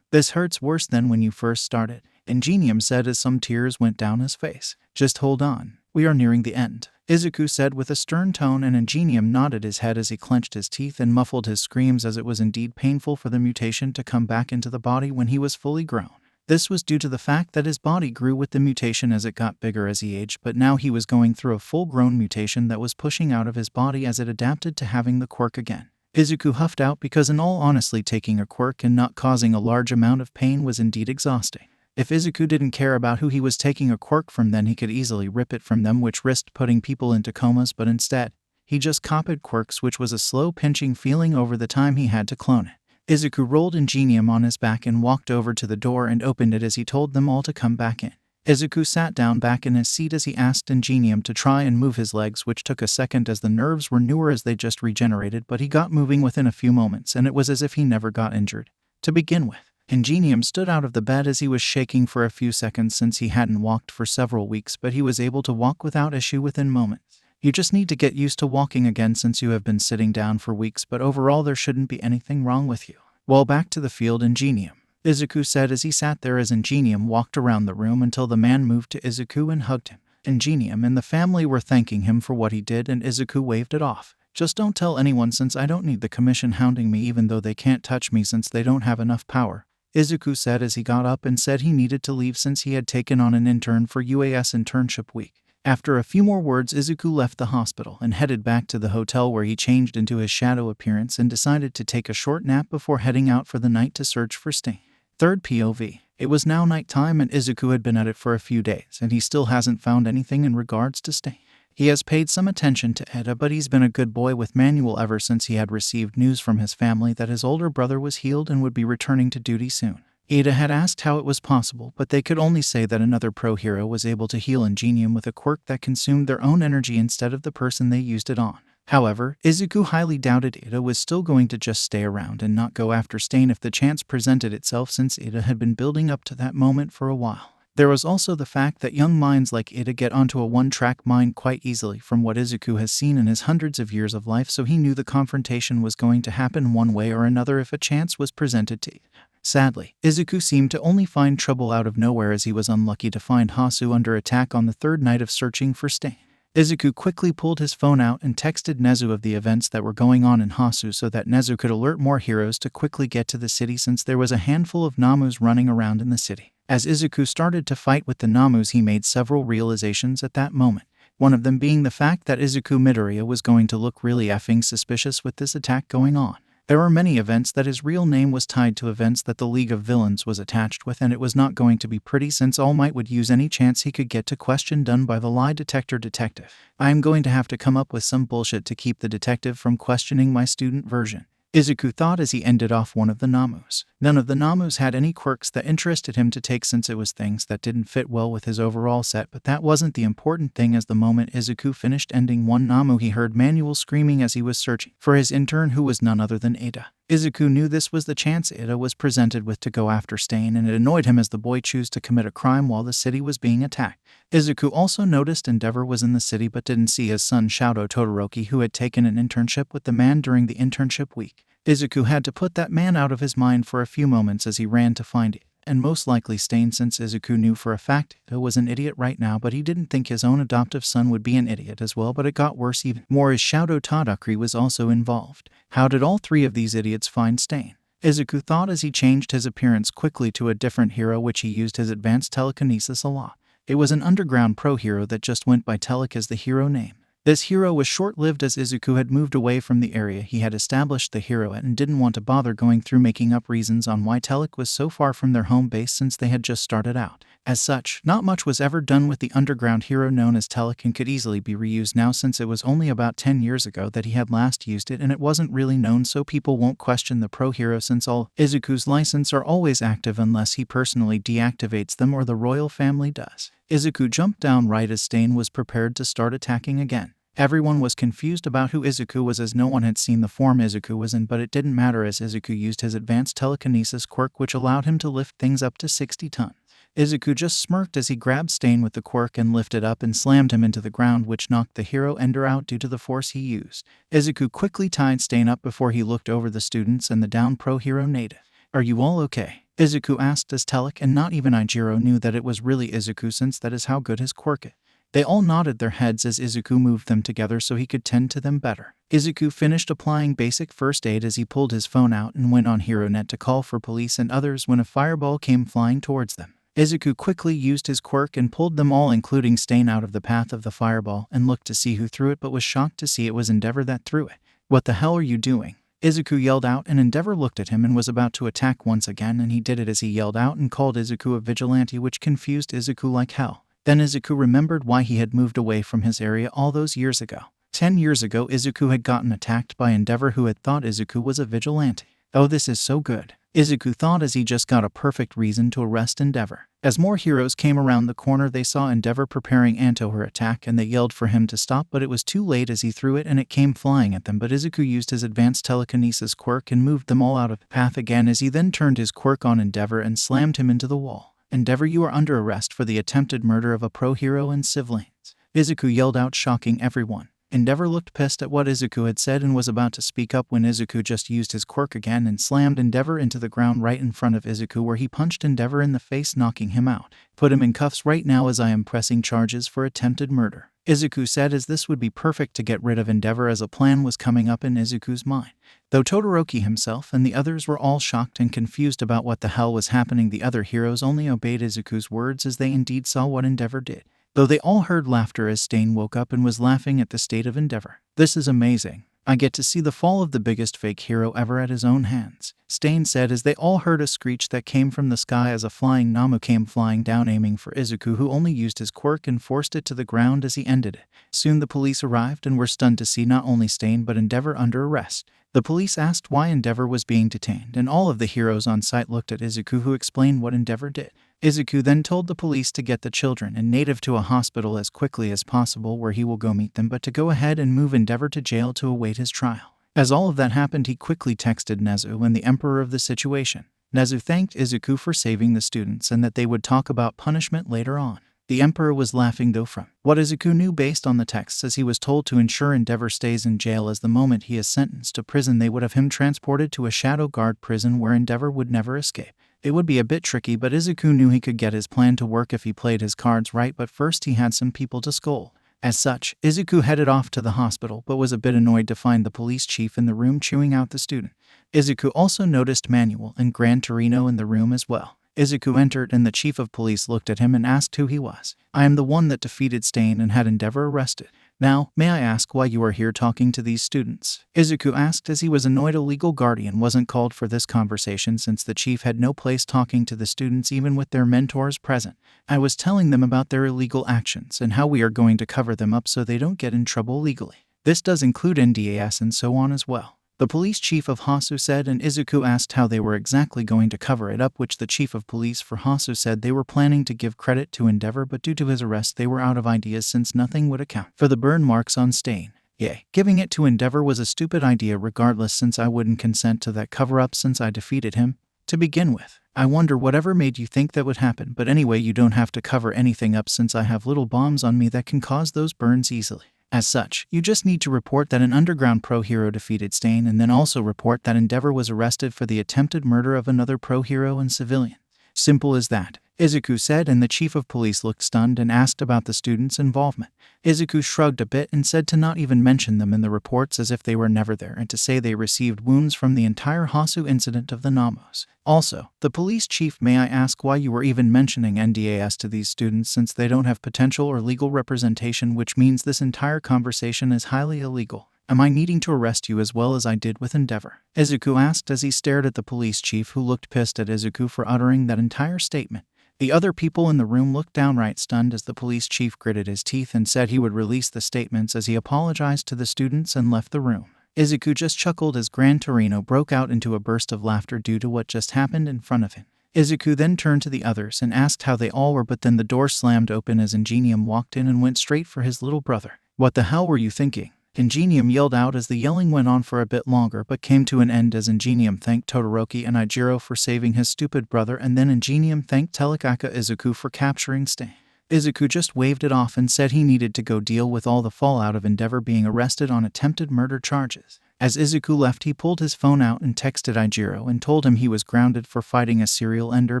This hurts worse than when you first started," Ingenium said as some tears went down his face. "Just hold on. We are nearing the end," Izuku said with a stern tone, and Ingenium nodded his head as he clenched his teeth and muffled his screams, as it was indeed painful for the mutation to come back into the body when he was fully grown. This was due to the fact that his body grew with the mutation as it got bigger as he aged, but now he was going through a full-grown mutation that was pushing out of his body as it adapted to having the quirk again. Izuku huffed out because, in all honesty, taking a quirk and not causing a large amount of pain was indeed exhausting. If Izuku didn't care about who he was taking a quirk from, then he could easily rip it from them, which risked putting people into comas, but instead, he just copied quirks, which was a slow pinching feeling over the time he had to clone it. Izuku rolled Ingenium on his back and walked over to the door and opened it as he told them all to come back in. Izuku sat down back in his seat as he asked Ingenium to try and move his legs, which took a second as the nerves were newer as they just regenerated, but he got moving within a few moments, and it was as if he never got injured. To begin with, Ingenium stood out of the bed as he was shaking for a few seconds since he hadn't walked for several weeks, but he was able to walk without issue within moments. You just need to get used to walking again since you have been sitting down for weeks, but overall there shouldn't be anything wrong with you. Well, back to the field, Ingenium, Izuku said as he sat there as Ingenium walked around the room until the man moved to Izuku and hugged him. Ingenium and the family were thanking him for what he did, and Izuku waved it off. "Just don't tell anyone since I don't need the commission hounding me, even though they can't touch me since they don't have enough power," Izuku said as he got up and said he needed to leave since he had taken on an intern for UAS internship week. After a few more words, Izuku left the hospital and headed back to the hotel, where he changed into his shadow appearance and decided to take a short nap before heading out for the night to search for Sting. Third POV. It was now nighttime, and Izuku had been at it for a few days, and he still hasn't found anything in regards to Sting. He has paid some attention to Eda, but he's been a good boy with Manuel ever since he had received news from his family that his older brother was healed and would be returning to duty soon. Eda had asked how it was possible, but they could only say that another pro hero was able to heal Ingenium with a quirk that consumed their own energy instead of the person they used it on. However, Izuku highly doubted Eda was still going to just stay around and not go after Stain if the chance presented itself, since Eda had been building up to that moment for a while. There was also the fact that young minds like Eda get onto a one-track mind quite easily from what Izuku has seen in his hundreds of years of life, so he knew the confrontation was going to happen one way or another if a chance was presented to Eda. Sadly, Izuku seemed to only find trouble out of nowhere, as he was unlucky to find Hasu under attack on the third night of searching for Stain. Izuku quickly pulled his phone out and texted Nezu of the events that were going on in Hasu so that Nezu could alert more heroes to quickly get to the city, since there was a handful of Namus running around in the city. As Izuku started to fight with the Namus, he made several realizations at that moment. One of them being the fact that Izuku Midoriya was going to look really effing suspicious with this attack going on. There were many events that his real name was tied to events that the League of Villains was attached with, and it was not going to be pretty, since All Might would use any chance he could get to question done by the lie detector detective. "I am going to have to come up with some bullshit to keep the detective from questioning my student version," Izuku thought as he ended off one of the Namus. None of the Namus had any quirks that interested him to take, since it was things that didn't fit well with his overall set, but that wasn't the important thing. As the moment Izuku finished ending one Namu, he heard Manuel screaming as he was searching for his intern, who was none other than Eda. Izuku knew this was the chance Eda was presented with to go after Stain, and it annoyed him as the boy chose to commit a crime while the city was being attacked. Izuku also noticed Endeavor was in the city but didn't see his son Shouto Todoroki, who had taken an internship with the man during the internship week. Izuku had to put that man out of his mind for a few moments as he ran to find it, and most likely Stain, since Izuku knew for a fact Eda was an idiot right now, but he didn't think his own adoptive son would be an idiot as well. But it got worse even more as Shouto Todoroki was also involved. How did all three of these idiots find Stain? Izuku thought as he changed his appearance quickly to a different hero, which he used his advanced telekinesis a lot. It was an underground pro hero that just went by Telek as the hero name. This hero was short-lived as Izuku had moved away from the area he had established the hero at and didn't want to bother going through making up reasons on why Telek was so far from their home base since they had just started out. As such, not much was ever done with the underground hero known as Telek and could easily be reused now since it was only about 10 years ago that he had last used it and it wasn't really known, so people won't question the pro hero since all Izuku's license are always active unless he personally deactivates them or the royal family does. Izuku jumped down right as Stain was prepared to start attacking again. Everyone was confused about who Izuku was as no one had seen the form Izuku was in, but it didn't matter as Izuku used his advanced telekinesis quirk which allowed him to lift things up to 60 tons. Izuku just smirked as he grabbed Stain with the quirk and lifted up and slammed him into the ground, which knocked the hero Ender out due to the force he used. Izuku quickly tied Stain up before he looked over the students and the down pro hero native. "Are you all okay?" Izuku asked as Telek and not even Ijiro knew that it was really Izuku since that is how good his quirk is. They all nodded their heads as Izuku moved them together so he could tend to them better. Izuku finished applying basic first aid as he pulled his phone out and went on HeroNet to call for police and others when a fireball came flying towards them. Izuku quickly used his quirk and pulled them all including Stain out of the path of the fireball and looked to see who threw it but was shocked to see it was Endeavor that threw it. "What the hell are you doing?" Izuku yelled out and Endeavor looked at him and was about to attack once again, and he did it as he yelled out and called Izuku a vigilante, which confused Izuku like hell. Then Izuku remembered why he had moved away from his area all those years ago. 10 years ago Izuku had gotten attacked by Endeavor who had thought Izuku was a vigilante. "Oh, this is so good," Izuku thought as he just got a perfect reason to arrest Endeavor. As more heroes came around the corner they saw Endeavor preparing her attack and they yelled for him to stop, but it was too late as he threw it and it came flying at them, but Izuku used his advanced telekinesis quirk and moved them all out of the path again as he then turned his quirk on Endeavor and slammed him into the wall. "Endeavor, you are under arrest for the attempted murder of a pro hero and civilians," Izuku yelled out, shocking everyone. Endeavor looked pissed at what Izuku had said and was about to speak up when Izuku just used his quirk again and slammed Endeavor into the ground right in front of Izuku, where he punched Endeavor in the face, knocking him out. "Put him in cuffs right now as I am pressing charges for attempted murder," Izuku said, as this would be perfect to get rid of Endeavor as a plan was coming up in Izuku's mind. Though Todoroki himself and the others were all shocked and confused about what the hell was happening, the other heroes only obeyed Izuku's words as they indeed saw what Endeavor did. Though they all heard laughter as Stain woke up and was laughing at the state of Endeavor. "This is amazing. I get to see the fall of the biggest fake hero ever at his own hands," Stain said as they all heard a screech that came from the sky as a flying Namu came flying down aiming for Izuku, who only used his quirk and forced it to the ground as he ended it. Soon the police arrived and were stunned to see not only Stain but Endeavor under arrest. The police asked why Endeavor was being detained and all of the heroes on site looked at Izuku, who explained what Endeavor did. Izuku then told the police to get the children and native to a hospital as quickly as possible where he will go meet them, but to go ahead and move Endeavor to jail to await his trial. As all of that happened, he quickly texted Nezu and the emperor of the situation. Nezu thanked Izuku for saving the students and that they would talk about punishment later on. The emperor was laughing though from what Izuku knew based on the texts, as he was told to ensure Endeavor stays in jail, as the moment he is sentenced to prison they would have him transported to a Shadow Guard prison where Endeavor would never escape. It would be a bit tricky, but Izuku knew he could get his plan to work if he played his cards right, but first he had some people to scold. As such, Izuku headed off to the hospital but was a bit annoyed to find the police chief in the room chewing out the student. Izuku also noticed Manuel and Gran Torino in the room as well. Izuku entered and the chief of police looked at him and asked who he was. "I am the one that defeated Stain and had Endeavor arrested. Now, may I ask why you are here talking to these students?" Izuku asked, as he was annoyed a legal guardian wasn't called for this conversation since the chief had no place talking to the students even with their mentors present. "I was telling them about their illegal actions and how we are going to cover them up so they don't get in trouble legally. This does include NDAS and so on as well," the police chief of Hasu said, and Izuku asked how they were exactly going to cover it up, which the chief of police for Hasu said they were planning to give credit to Endeavor, but due to his arrest they were out of ideas since nothing would account for the burn marks on Stain. "Yay, giving it to Endeavor was a stupid idea regardless, since I wouldn't consent to that cover-up since I defeated him to begin with. I wonder whatever made you think that would happen, but anyway, you don't have to cover anything up since I have little bombs on me that can cause those burns easily. As such, you just need to report that an underground pro hero defeated Stain and then also report that Endeavor was arrested for the attempted murder of another pro hero and civilian. Simple as that." Izuku said, and the chief of police looked stunned and asked about the students' involvement. Izuku shrugged a bit and said to not even mention them in the reports as if they were never there, and to say they received wounds from the entire Hasu incident of the Namos. Also, the police chief, may I ask why you were even mentioning NDAS to these students, since they don't have potential or legal representation, which means this entire conversation is highly illegal. Am I needing to arrest you as well as I did with Endeavor? Izuku asked as he stared at the police chief, who looked pissed at Izuku for uttering that entire statement. The other people in the room looked downright stunned as the police chief gritted his teeth and said he would release the statements as he apologized to the students and left the room. Izuku just chuckled as Gran Torino broke out into a burst of laughter due to what just happened in front of him. Izuku then turned to the others and asked how they all were, but then the door slammed open as Ingenium walked in and went straight for his little brother. "What the hell were you thinking?" Ingenium yelled out as the yelling went on for a bit longer but came to an end as Ingenium thanked Todoroki and Ijiro for saving his stupid brother, and then Ingenium thanked Telekaka Izuku for capturing Stain. Izuku just waved it off and said he needed to go deal with all the fallout of Endeavor being arrested on attempted murder charges. As Izuku left, he pulled his phone out and texted Ijiro and told him he was grounded for fighting a serial ender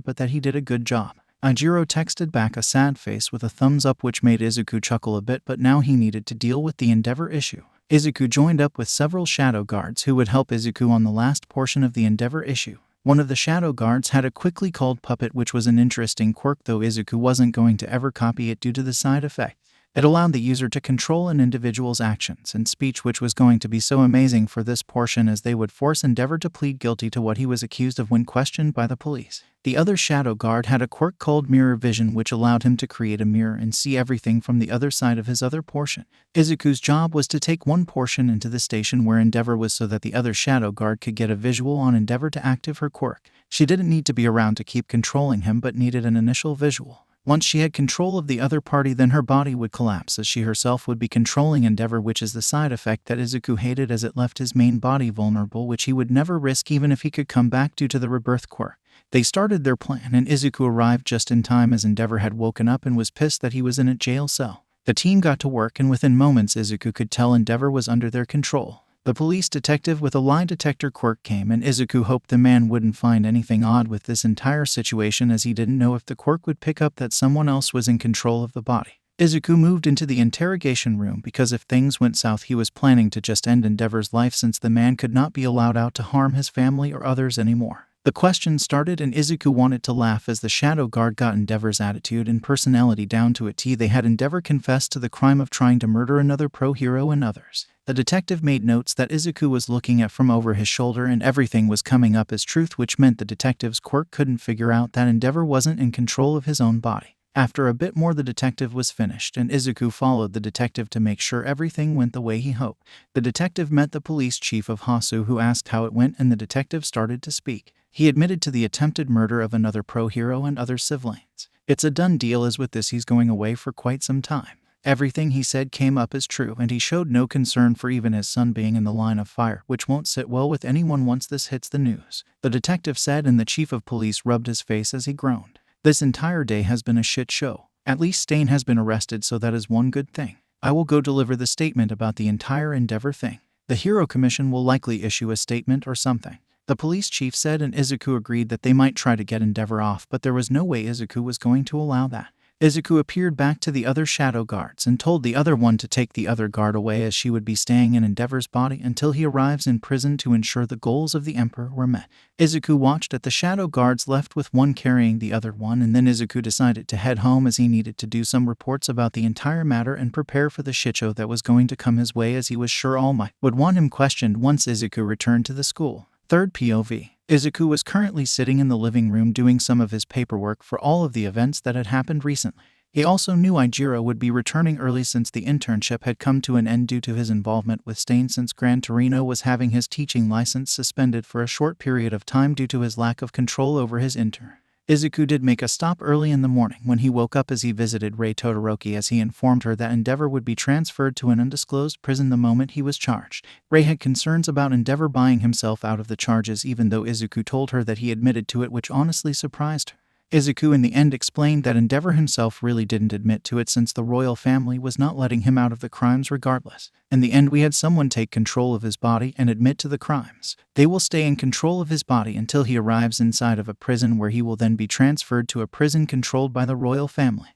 but that he did a good job. Ijiro texted back a sad face with a thumbs up, which made Izuku chuckle a bit, but now he needed to deal with the Endeavor issue. Izuku joined up with several shadow guards who would help Izuku on the last portion of the Endeavor issue. One of the shadow guards had a quickly called puppet, which was an interesting quirk, though Izuku wasn't going to ever copy it due to the side effect. It allowed the user to control an individual's actions and speech, which was going to be so amazing for this portion, as they would force Endeavor to plead guilty to what he was accused of when questioned by the police. The other shadow guard had a quirk called mirror vision, which allowed him to create a mirror and see everything from the other side of his other portion. Izuku's job was to take one portion into the station where Endeavor was so that the other shadow guard could get a visual on Endeavor to active her quirk. She didn't need to be around to keep controlling him, but needed an initial visual. Once she had control of the other party, then her body would collapse as she herself would be controlling Endeavor, which is the side effect that Izuku hated, as it left his main body vulnerable, which he would never risk even if he could come back due to the rebirth quirk. They started their plan, and Izuku arrived just in time as Endeavor had woken up and was pissed that he was in a jail cell. The team got to work, and within moments Izuku could tell Endeavor was under their control. The police detective with a lie detector quirk came, and Izuku hoped the man wouldn't find anything odd with this entire situation, as he didn't know if the quirk would pick up that someone else was in control of the body. Izuku moved into the interrogation room because if things went south, he was planning to just end Endeavor's life, since the man could not be allowed out to harm his family or others anymore. The questions started, and Izuku wanted to laugh as the shadow guard got Endeavor's attitude and personality down to a T. They had Endeavor confess to the crime of trying to murder another pro hero and others. The detective made notes that Izuku was looking at from over his shoulder, and everything was coming up as truth, which meant the detective's quirk couldn't figure out that Endeavor wasn't in control of his own body. After a bit more, the detective was finished, and Izuku followed the detective to make sure everything went the way he hoped. The detective met the police chief of Hasu, who asked how it went, and the detective started to speak. He admitted to the attempted murder of another pro hero and other siblings. It's a done deal, as with this he's going away for quite some time. Everything he said came up as true, and he showed no concern for even his son being in the line of fire, which won't sit well with anyone once this hits the news. The detective said, and the chief of police rubbed his face as he groaned. This entire day has been a shit show. At least Stain has been arrested, so that is one good thing. I will go deliver the statement about the entire Endeavor thing. The Hero Commission will likely issue a statement or something. The police chief said, and Izuku agreed that they might try to get Endeavor off, but there was no way Izuku was going to allow that. Izuku appeared back to the other shadow guards and told the other one to take the other guard away, as she would be staying in Endeavor's body until he arrives in prison to ensure the goals of the Emperor were met. Izuku watched as the shadow guards left with one carrying the other one, and then Izuku decided to head home as he needed to do some reports about the entire matter and prepare for the shitshow that was going to come his way, as he was sure All Might would want him questioned once Izuku returned to the school. Third POV. Izuku was currently sitting in the living room doing some of his paperwork for all of the events that had happened recently. He also knew Ijiro would be returning early since the internship had come to an end due to his involvement with Stain, since Gran Torino was having his teaching license suspended for a short period of time due to his lack of control over his intern. Izuku did make a stop early in the morning when he woke up, as he visited Rei Todoroki, as he informed her that Endeavor would be transferred to an undisclosed prison the moment he was charged. Rei had concerns about Endeavor buying himself out of the charges, even though Izuku told her that he admitted to it, which honestly surprised her. Izuku in the end explained that Endeavor himself really didn't admit to it since the royal family was not letting him out of the crimes regardless. In the end, we had someone take control of his body and admit to the crimes. They will stay in control of his body until he arrives inside of a prison where he will then be transferred to a prison controlled by the royal family.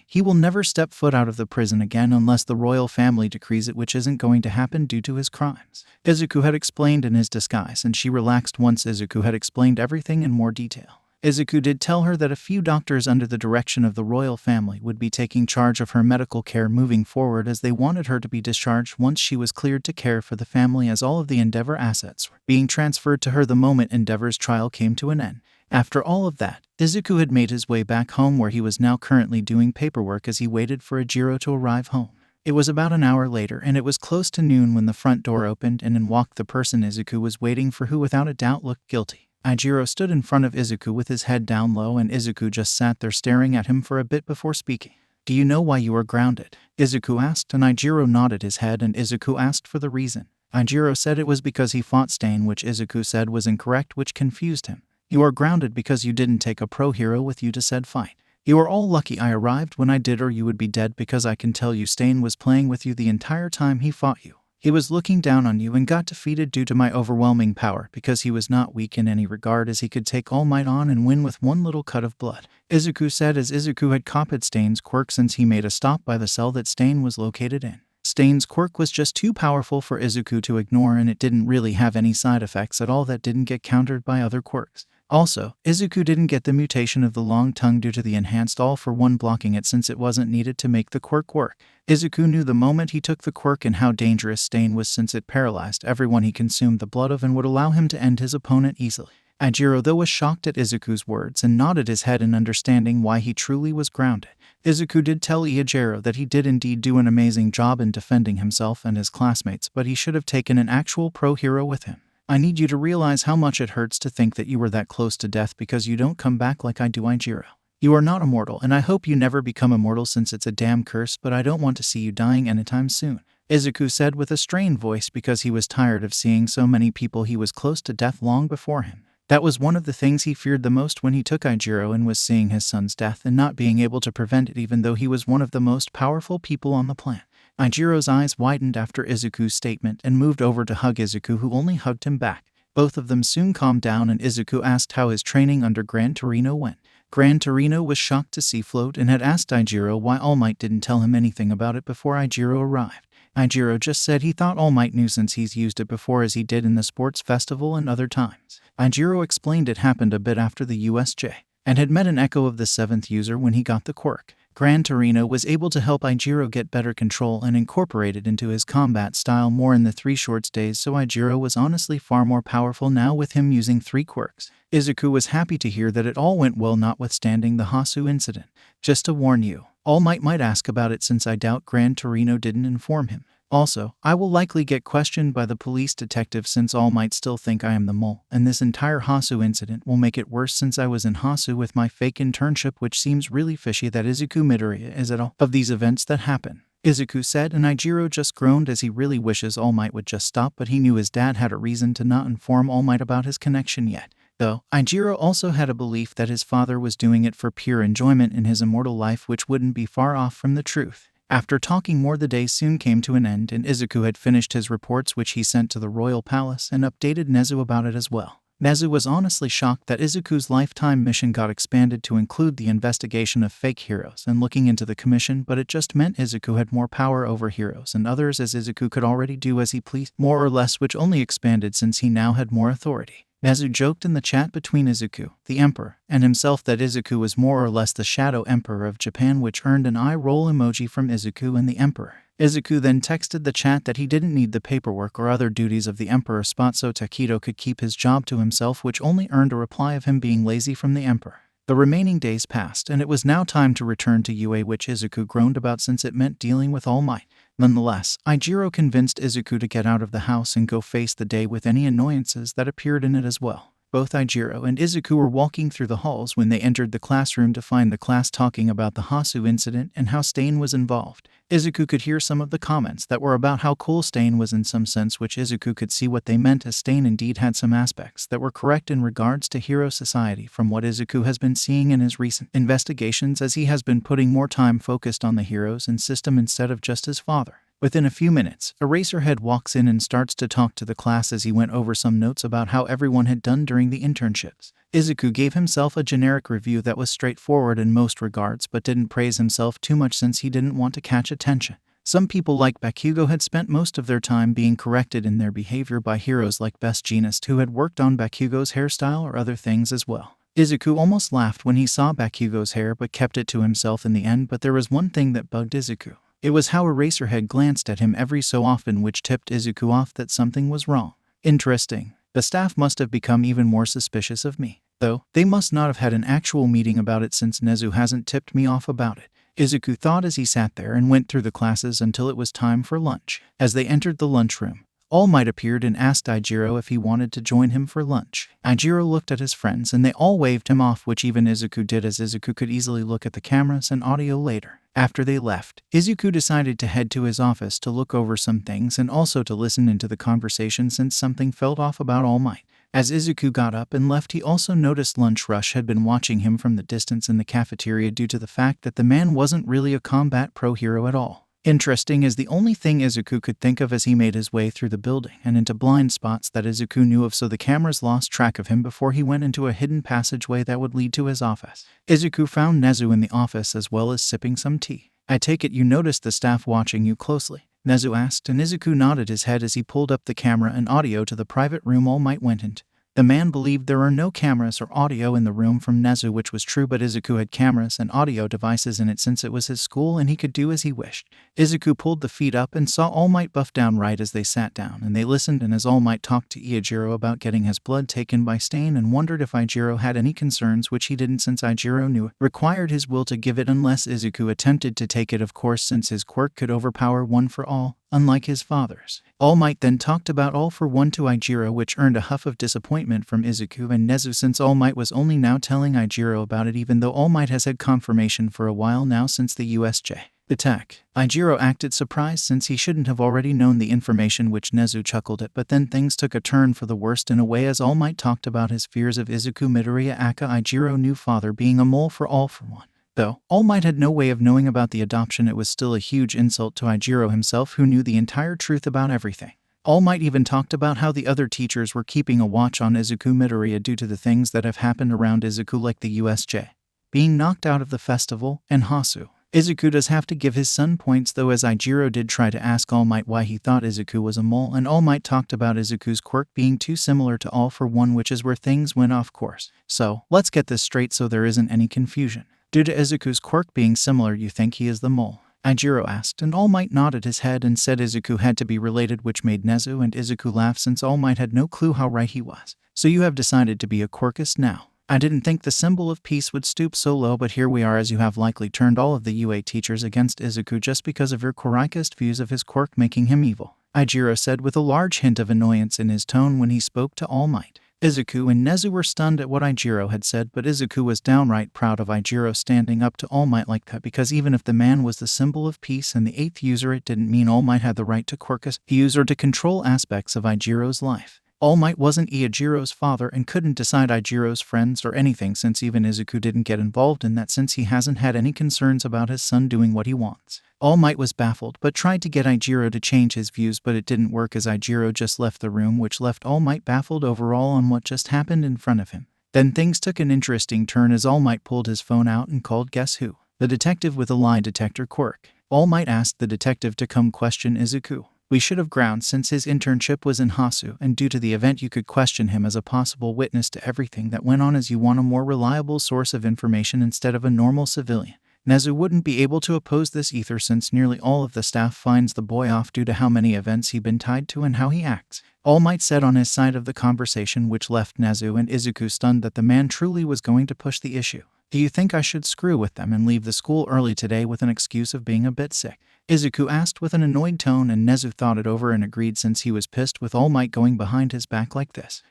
He will never step foot out of the prison again unless the royal family decrees it, which isn't going to happen due to his crimes. Izuku had explained in his disguise, and she relaxed once Izuku had explained everything in more detail. Izuku did tell her that a few doctors under the direction of the royal family would be taking charge of her medical care moving forward, as they wanted her to be discharged once she was cleared to care for the family, as all of the Endeavor assets were being transferred to her the moment Endeavor's trial came to an end. After all of that, Izuku had made his way back home, where he was now currently doing paperwork as he waited for Ijiro to arrive home. It was about an hour later, and it was close to noon when the front door opened and in walked the person Izuku was waiting for, who without a doubt looked guilty. Ijiro stood in front of Izuku with his head down low, and Izuku just sat there staring at him for a bit before speaking. "Do you know why you are grounded?" Izuku asked, and Ijiro nodded his head, and Izuku asked for the reason. Ijiro said it was because he fought Stain, which Izuku said was incorrect, which confused him. "You are grounded because you didn't take a pro hero with you to said fight. You are all lucky I arrived when I did, or you would be dead, because I can tell you Stain was playing with you the entire time he fought you. He was looking down on you and got defeated due to my overwhelming power, because he was not weak in any regard, as he could take All Might on and win with one little cut of blood," Izuku said, as Izuku had copied Stain's quirk since he made a stop by the cell that Stain was located in. Stain's quirk was just too powerful for Izuku to ignore, and it didn't really have any side effects at all that didn't get countered by other quirks. Also, Izuku didn't get the mutation of the long tongue due to the enhanced all-for-one blocking it, since it wasn't needed to make the quirk work. Izuku knew the moment he took the quirk and how dangerous Stain was, since it paralyzed everyone he consumed the blood of and would allow him to end his opponent easily. Ijiro, though, was shocked at Izuku's words and nodded his head in understanding why he truly was grounded. Izuku did tell Ijiro that he did indeed do an amazing job in defending himself and his classmates, but he should have taken an actual pro hero with him. "I need you to realize how much it hurts to think that you were that close to death because you don't come back like I do, Ijiro. You are not immortal, and I hope you never become immortal, since it's a damn curse, but I don't want to see you dying anytime soon," Izuku said with a strained voice, because he was tired of seeing so many people he was close to death long before him. That was one of the things he feared the most when he took Ijiro, and was seeing his son's death and not being able to prevent it, even though he was one of the most powerful people on the planet. Ijiro's eyes widened after Izuku's statement and moved over to hug Izuku, who only hugged him back. Both of them soon calmed down, and Izuku asked how his training under Gran Torino went. Gran Torino was shocked to see Float and had asked Ijiro why All Might didn't tell him anything about it before Ijiro arrived. Ijiro just said he thought All Might knew, since he's used it before, as he did in the sports festival and other times. Ijiro explained it happened a bit after the USJ, and had met an echo of the 7th user when he got the quirk. Gran Torino was able to help Ijiro get better control and incorporate it into his combat style more in the 3 short days, so Ijiro was honestly far more powerful now with him using 3 quirks. Izuku was happy to hear that it all went well, notwithstanding the Hasu incident. "Just to warn you, All Might ask about it, since I doubt Gran Torino didn't inform him. Also, I will likely get questioned by the police detective, since All Might still think I am the mole, and this entire Hasu incident will make it worse, since I was in Hasu with my fake internship, which seems really fishy that Izuku Midoriya is at all of these events that happen," Izuku said, and Ijiro just groaned, as he really wishes All Might would just stop, but he knew his dad had a reason to not inform All Might about his connection yet. Though, Ijiro also had a belief that his father was doing it for pure enjoyment in his immortal life, which wouldn't be far off from the truth. After talking more, the day soon came to an end, and Izuku had finished his reports, which he sent to the royal palace, and updated Nezu about it as well. Nezu was honestly shocked that Izuku's lifetime mission got expanded to include the investigation of fake heroes and looking into the commission, but it just meant Izuku had more power over heroes and others, as Izuku could already do as he pleased, more or less, which only expanded since he now had more authority. Nezu joked in the chat between Izuku, the Emperor, and himself that Izuku was more or less the Shadow Emperor of Japan, which earned an eye roll emoji from Izuku and the Emperor. Izuku then texted the chat that he didn't need the paperwork or other duties of the Emperor spot, so Takedo could keep his job to himself, which only earned a reply of him being lazy from the Emperor. The remaining days passed, and it was now time to return to UA, which Izuku groaned about since it meant dealing with All Might. Nonetheless, Ijiro convinced Izuku to get out of the house and go face the day with any annoyances that appeared in it as well. Both Ijiro and Izuku were walking through the halls when they entered the classroom to find the class talking about the Hasu incident and how Stain was involved. Izuku could hear some of the comments that were about how cool Stain was in some sense, which Izuku could see what they meant, as Stain indeed had some aspects that were correct in regards to hero society from what Izuku has been seeing in his recent investigations, as he has been putting more time focused on the heroes and system instead of just his father. Within a few minutes, Eraserhead walks in and starts to talk to the class as he went over some notes about how everyone had done during the internships. Izuku gave himself a generic review that was straightforward in most regards but didn't praise himself too much since he didn't want to catch attention. Some people like Bakugo had spent most of their time being corrected in their behavior by heroes like Best Jeanist, who had worked on Bakugo's hairstyle or other things as well. Izuku almost laughed when he saw Bakugo's hair but kept it to himself in the end, but there was one thing that bugged Izuku. It was how Eraserhead glanced at him every so often, which tipped Izuku off that something was wrong. Interesting. The staff must have become even more suspicious of me. Though, they must not have had an actual meeting about it since Nezu hasn't tipped me off about it. Izuku thought as he sat there and went through the classes until it was time for lunch. As they entered the lunchroom, All Might appeared and asked Ijiro if he wanted to join him for lunch. Ijiro looked at his friends and they all waved him off, which even Izuku did, as Izuku could easily look at the cameras and audio later. After they left, Izuku decided to head to his office to look over some things and also to listen into the conversation since something felt off about All Might. As Izuku got up and left, he also noticed Lunch Rush had been watching him from the distance in the cafeteria due to the fact that the man wasn't really a combat pro hero at all. Interesting is the only thing Izuku could think of as he made his way through the building and into blind spots that Izuku knew of, so the cameras lost track of him before he went into a hidden passageway that would lead to his office. Izuku found Nezu in the office as well as sipping some tea. "I take it you noticed the staff watching you closely?" Nezu asked, and Izuku nodded his head as he pulled up the camera and audio to the private room All Might went into. The man believed there are no cameras or audio in the room from Nezu, which was true, but Izuku had cameras and audio devices in it since it was his school and he could do as he wished. Izuku pulled the feed up and saw All Might buff down right as they sat down, and they listened, and as All Might talked to Ijiro about getting his blood taken by Stain and wondered if Ijiro had any concerns, which he didn't since Ijiro knew it required his will to give it unless Izuku attempted to take it, of course, since his quirk could overpower one for all, unlike his father's. All Might then talked about All for One to Ijiro, which earned a huff of disappointment from Izuku and Nezu since All Might was only now telling Ijiro about it, even though All Might has had confirmation for a while now since the USJ attack. Ijiro acted surprised since he shouldn't have already known the information, which Nezu chuckled at, but then things took a turn for the worst in a way as All Might talked about his fears of Izuku Midoriya aka Ijiro new father being a mole for All for One. Though All Might had no way of knowing about the adoption, it was still a huge insult to Ijiro himself, who knew the entire truth about everything. All Might even talked about how the other teachers were keeping a watch on Izuku Midoriya due to the things that have happened around Izuku, like the USJ being knocked out of the festival and Hasu. Izuku does have to give his son points though, as Ijiro did try to ask All Might why he thought Izuku was a mole, and All Might talked about Izuku's quirk being too similar to All for One, which is where things went off course. So, let's get this straight so there isn't any confusion. Due to Izuku's quirk being similar, you think he is the mole? Ijiro asked, and All Might nodded his head and said Izuku had to be related, which made Nezu and Izuku laugh since All Might had no clue how right he was. So you have decided to be a quirkist now. I didn't think the symbol of peace would stoop so low, but here we are, as you have likely turned all of the UA teachers against Izuku just because of your quirkist views of his quirk making him evil, Ijiro said with a large hint of annoyance in his tone when he spoke to All Might. Izuku and Nezu were stunned at what Ijiro had said, but Izuku was downright proud of Ijiro standing up to All Might like that, because even if the man was the symbol of peace and the 8th user, it didn't mean All Might had the right to quirkist use or to control aspects of Ijiro's life. All Might wasn't Ijiro's father and couldn't decide Ijiro's friends or anything, since even Izuku didn't get involved in that since he hasn't had any concerns about his son doing what he wants. All Might was baffled but tried to get Ijiro to change his views, but it didn't work as Ijiro just left the room, which left All Might baffled overall on what just happened in front of him. Then things took an interesting turn as All Might pulled his phone out and called guess who? The detective with a lie detector quirk. All Might asked the detective to come question Izuku. We should have ground since his internship was in Hasu, and due to the event you could question him as a possible witness to everything that went on, as you want a more reliable source of information instead of a normal civilian. Nezu wouldn't be able to oppose this either since nearly all of the staff finds the boy off due to how many events he'd been tied to and how he acts. All Might said on his side of the conversation, which left Nezu and Izuku stunned that the man truly was going to push the issue. Do you think I should screw with them and leave the school early today with an excuse of being a bit sick? Izuku asked with an annoyed tone, and Nezu thought it over and agreed since he was pissed with All Might going behind his back like this.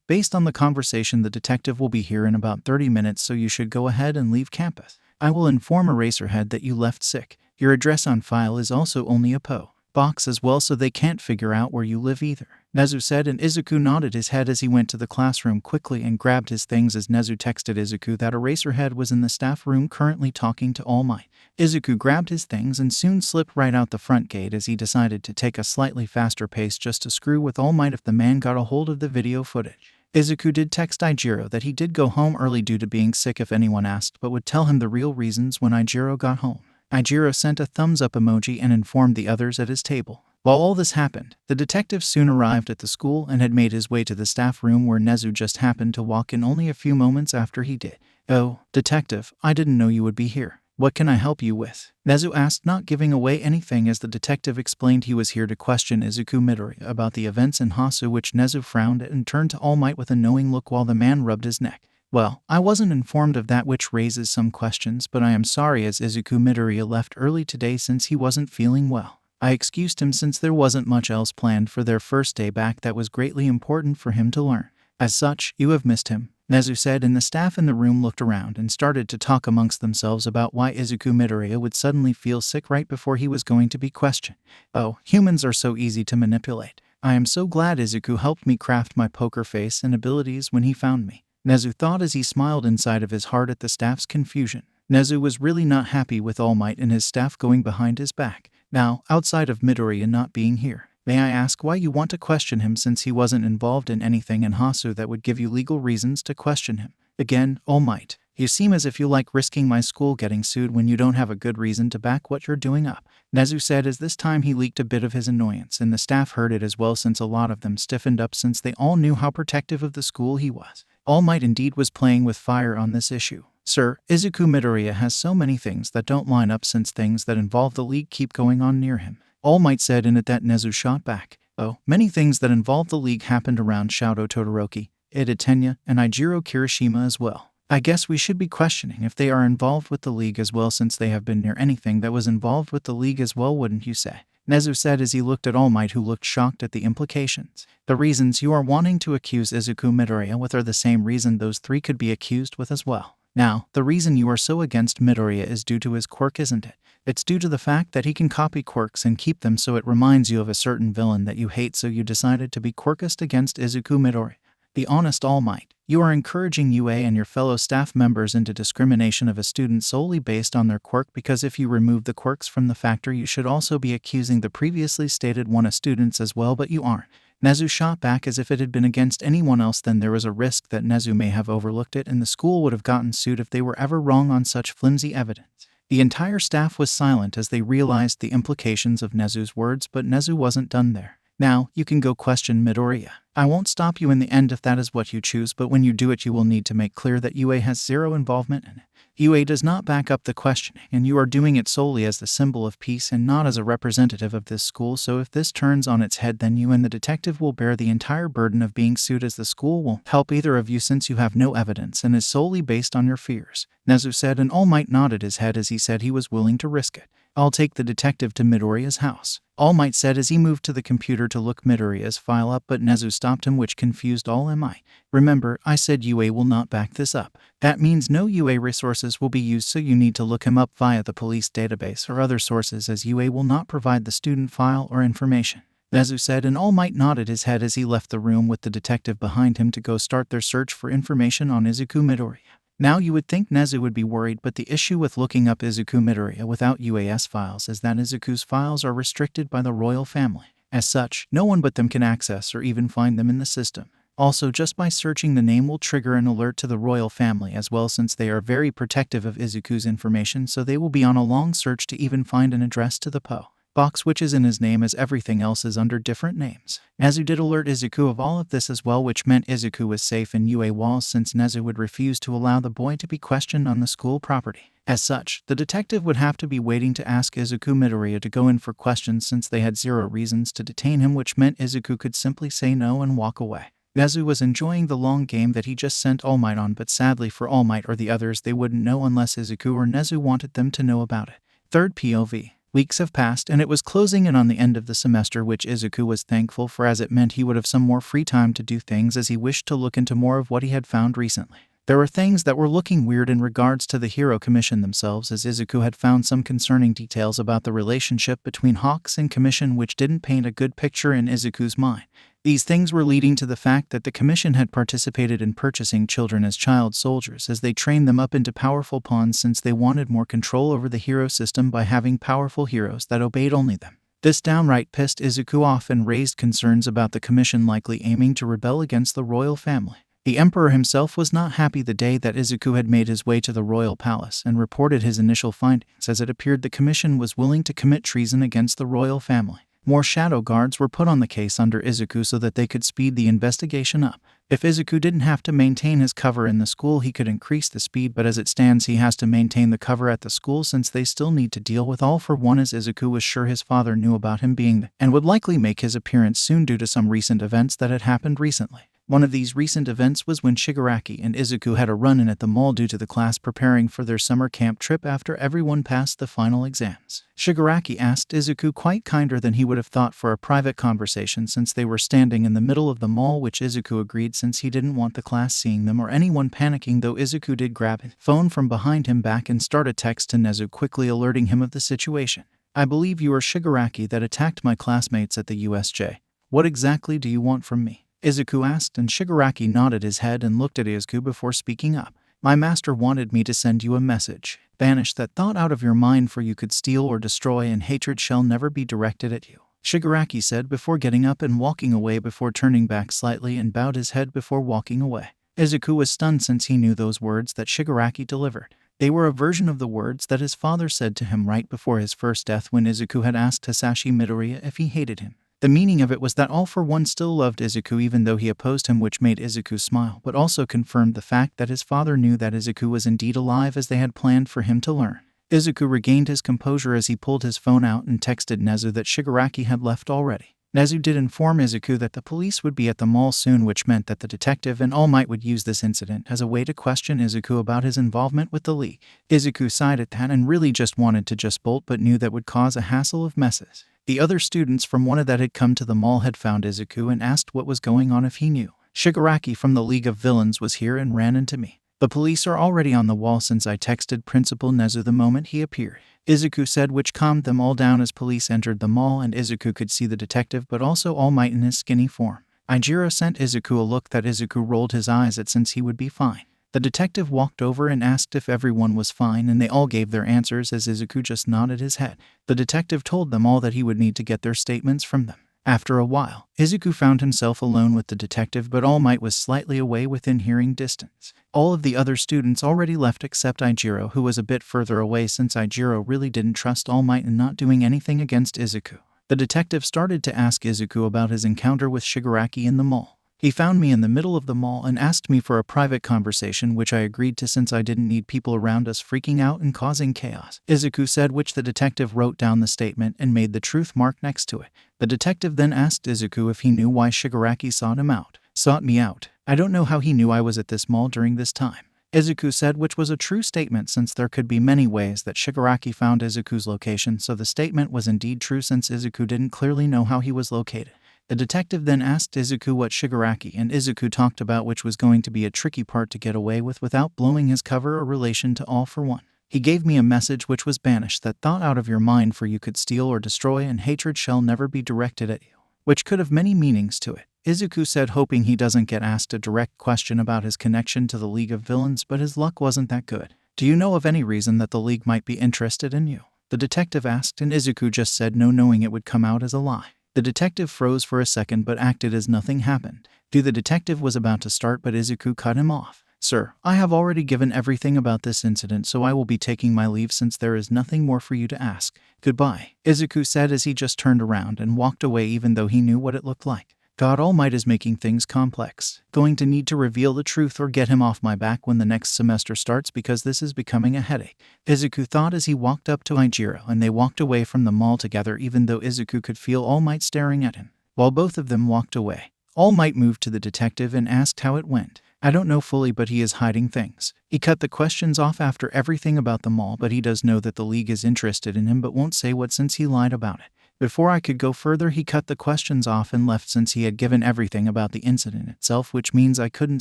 Based on the conversation, the detective will be here in about 30 minutes, so you should go ahead and leave campus. I will inform Eraserhead that you left sick. Your address on file is also only a PO box as well, so they can't figure out where you live either, Nezu said, and Izuku nodded his head as he went to the classroom quickly and grabbed his things as Nezu texted Izuku that Eraserhead was in the staff room currently talking to All Might. Izuku grabbed his things and soon slipped right out the front gate as he decided to take a slightly faster pace just to screw with All Might if the man got a hold of the video footage. Izuku did text Ijiro that he did go home early due to being sick if anyone asked, but would tell him the real reasons when Ijiro got home. Ijiro sent a thumbs up emoji and informed the others at his table. While all this happened, the detective soon arrived at the school and had made his way to the staff room where Nezu just happened to walk in only a few moments after he did. "Oh, detective, I didn't know you would be here. What can I help you with?" Nezu asked, not giving away anything as the detective explained he was here to question Izuku Midoriya about the events in Hasu, which Nezu frowned at and turned to All Might with a knowing look while the man rubbed his neck. "Well, I wasn't informed of that, which raises some questions, but I am sorry as Izuku Midoriya left early today since he wasn't feeling well. I excused him since there wasn't much else planned for their first day back that was greatly important for him to learn. As such, you have missed him," Nezu said, and the staff in the room looked around and started to talk amongst themselves about why Izuku Midoriya would suddenly feel sick right before he was going to be questioned. "Oh, humans are so easy to manipulate. I am so glad Izuku helped me craft my poker face and abilities when he found me," Nezu thought as he smiled inside of his heart at the staff's confusion. Nezu was really not happy with All Might and his staff going behind his back. Now, outside of Midoriya not being here, may I ask why you want to question him since he wasn't involved in anything in Hasu that would give you legal reasons to question him? Again, All Might, you seem as if you like risking my school getting sued when you don't have a good reason to back what you're doing up, Nezu said as this time he leaked a bit of his annoyance, and the staff heard it as well since a lot of them stiffened up since they all knew how protective of the school he was. All Might indeed was playing with fire on this issue. "Sir, Izuku Midoriya has so many things that don't line up since things that involve the League keep going on near him," All Might said, and at that Nezu shot back. "Oh, many things that involve the League happened around Shouto Todoroki, Ida Tenya, and Ijiro Kirishima as well. I guess we should be questioning if they are involved with the League as well since they have been near anything that was involved with the League as well, wouldn't you say?" Nezu said as he looked at All Might, who looked shocked at the implications. "The reasons you are wanting to accuse Izuku Midoriya with are the same reason those three could be accused with as well. Now, the reason you are so against Midoriya is due to his quirk, isn't it? It's due to the fact that he can copy quirks and keep them, so it reminds you of a certain villain that you hate, so you decided to be quirkist against Izuku Midoriya. Be honest, All Might. You are encouraging UA and your fellow staff members into discrimination of a student solely based on their quirk, because if you remove the quirks from the factor, you should also be accusing the previously stated one of students as well, but you aren't." Nezu shot back as if it had been against anyone else, then there was a risk that Nezu may have overlooked it and the school would have gotten sued if they were ever wrong on such flimsy evidence. The entire staff was silent as they realized the implications of Nezu's words, but Nezu wasn't done there. "Now, you can go question Midoriya. I won't stop you in the end if that is what you choose, but when you do it you will need to make clear that UA has zero involvement in it. UA does not back up the questioning, and you are doing it solely as the symbol of peace and not as a representative of this school, so if this turns on its head then you and the detective will bear the entire burden of being sued, as the school won't help either of you since you have no evidence and is solely based on your fears," Nezu said, and All Might nodded his head as he said he was willing to risk it. "I'll take the detective to Midoriya's house," All Might said as he moved to the computer to look Midoriya's file up, but Nezu stopped him, which confused All Might. "Remember, I said UA will not back this up. That means no UA resources will be used, so you need to look him up via the police database or other sources, as UA will not provide the student file or information," Nezu said, and All Might nodded his head as he left the room with the detective behind him to go start their search for information on Izuku Midoriya. Now you would think Nezu would be worried, but the issue with looking up Izuku Midoriya without UAS files is that Izuku's files are restricted by the royal family. As such, no one but them can access or even find them in the system. Also, just by searching the name will trigger an alert to the royal family as well, since they are very protective of Izuku's information, so they will be on a long search to even find an address to the PO box which is in his name, as everything else is under different names. Nezu did alert Izuku of all of this as well, which meant Izuku was safe in UA walls since Nezu would refuse to allow the boy to be questioned on the school property. As such, the detective would have to be waiting to ask Izuku Midoriya to go in for questions since they had zero reasons to detain him, which meant Izuku could simply say no and walk away. Nezu was enjoying the long game that he just sent All Might on, but sadly for All Might or the others, they wouldn't know unless Izuku or Nezu wanted them to know about it. Third POV. Weeks have passed and it was closing in on the end of the semester, which Izuku was thankful for as it meant he would have some more free time to do things as he wished to look into more of what he had found recently. There were things that were looking weird in regards to the Hero Commission themselves, as Izuku had found some concerning details about the relationship between Hawks and Commission which didn't paint a good picture in Izuku's mind. These things were leading to the fact that the Commission had participated in purchasing children as child soldiers as they trained them up into powerful pawns since they wanted more control over the hero system by having powerful heroes that obeyed only them. This downright pissed Izuku off and raised concerns about the Commission likely aiming to rebel against the royal family. The Emperor himself was not happy the day that Izuku had made his way to the royal palace and reported his initial findings, as it appeared the Commission was willing to commit treason against the royal family. More shadow guards were put on the case under Izuku so that they could speed the investigation up. If Izuku didn't have to maintain his cover in the school, he could increase the speed, but as it stands he has to maintain the cover at the school since they still need to deal with All for One, as Izuku was sure his father knew about him being there and would likely make his appearance soon due to some recent events that had happened recently. One of these recent events was when Shigaraki and Izuku had a run-in at the mall due to the class preparing for their summer camp trip after everyone passed the final exams. Shigaraki asked Izuku quite kinder than he would have thought for a private conversation since they were standing in the middle of the mall, which Izuku agreed since he didn't want the class seeing them or anyone panicking, though Izuku did grab his phone from behind him back and start a text to Nezu, quickly alerting him of the situation. "I believe you are Shigaraki that attacked my classmates at the USJ. What exactly do you want from me?" Izuku asked, and Shigaraki nodded his head and looked at Izuku before speaking up. "My master wanted me to send you a message. Banish that thought out of your mind, for you could steal or destroy, and hatred shall never be directed at you," Shigaraki said before getting up and walking away, before turning back slightly and bowed his head before walking away. Izuku was stunned since he knew those words that Shigaraki delivered. They were a version of the words that his father said to him right before his first death when Izuku had asked Hisashi Midoriya if he hated him. The meaning of it was that All for One still loved Izuku even though he opposed him, which made Izuku smile, but also confirmed the fact that his father knew that Izuku was indeed alive as they had planned for him to learn. Izuku regained his composure as he pulled his phone out and texted Nezu that Shigaraki had left already. Nezu did inform Izuku that the police would be at the mall soon, which meant that the detective and All Might would use this incident as a way to question Izuku about his involvement with the League. Izuku sighed at that and really just wanted to just bolt, but knew that would cause a hassle of messes. The other students from one of that had come to the mall had found Izuku and asked what was going on if he knew. "Shigaraki from the League of Villains was here and ran into me. The police are already on the wall since I texted Principal Nezu the moment he appeared," Izuku said, which calmed them all down as police entered the mall and Izuku could see the detective but also All Might in his skinny form. Ijiro sent Izuku a look that Izuku rolled his eyes at since he would be fine. The detective walked over and asked if everyone was fine, and they all gave their answers as Izuku just nodded his head. The detective told them all that he would need to get their statements from them. After a while, Izuku found himself alone with the detective, but All Might was slightly away within hearing distance. All of the other students already left except Ijiro, who was a bit further away since Ijiro really didn't trust All Might in not doing anything against Izuku. The detective started to ask Izuku about his encounter with Shigaraki in the mall. "He found me in the middle of the mall and asked me for a private conversation, which I agreed to since I didn't need people around us freaking out and causing chaos," Izuku said, which the detective wrote down the statement and made the truth mark next to it. The detective then asked Izuku if he knew why Shigaraki sought me out. "I don't know how he knew I was at this mall during this time," Izuku said, which was a true statement since there could be many ways that Shigaraki found Izuku's location, so the statement was indeed true since Izuku didn't clearly know how he was located. The detective then asked Izuku what Shigaraki and Izuku talked about, which was going to be a tricky part to get away with without blowing his cover or relation to All for One. "He gave me a message which was banish that thought out of your mind, for you could steal or destroy, and hatred shall never be directed at you," which could have many meanings to it. Izuku said, hoping he doesn't get asked a direct question about his connection to the League of Villains, but his luck wasn't that good. "Do you know of any reason that the League might be interested in you?" the detective asked, and Izuku just said no, knowing it would come out as a lie. The detective froze for a second but acted as nothing happened. The detective was about to start, but Izuku cut him off. "Sir, I have already given everything about this incident, so I will be taking my leave since there is nothing more for you to ask. Goodbye," Izuku said as he just turned around and walked away, even though he knew what it looked like. "God All Might is making things complex. Going to need to reveal the truth or get him off my back when the next semester starts, because this is becoming a headache," Izuku thought as he walked up to Ijiro, and they walked away from the mall together, even though Izuku could feel All Might staring at him. While both of them walked away, All Might moved to the detective and asked how it went. I don't know fully, but he is hiding things. He cut the questions off after everything about the mall, but he does know that the League is interested in him but won't say what since he lied about it. Before I could go further, he cut the questions off and left since he had given everything about the incident itself, which means I couldn't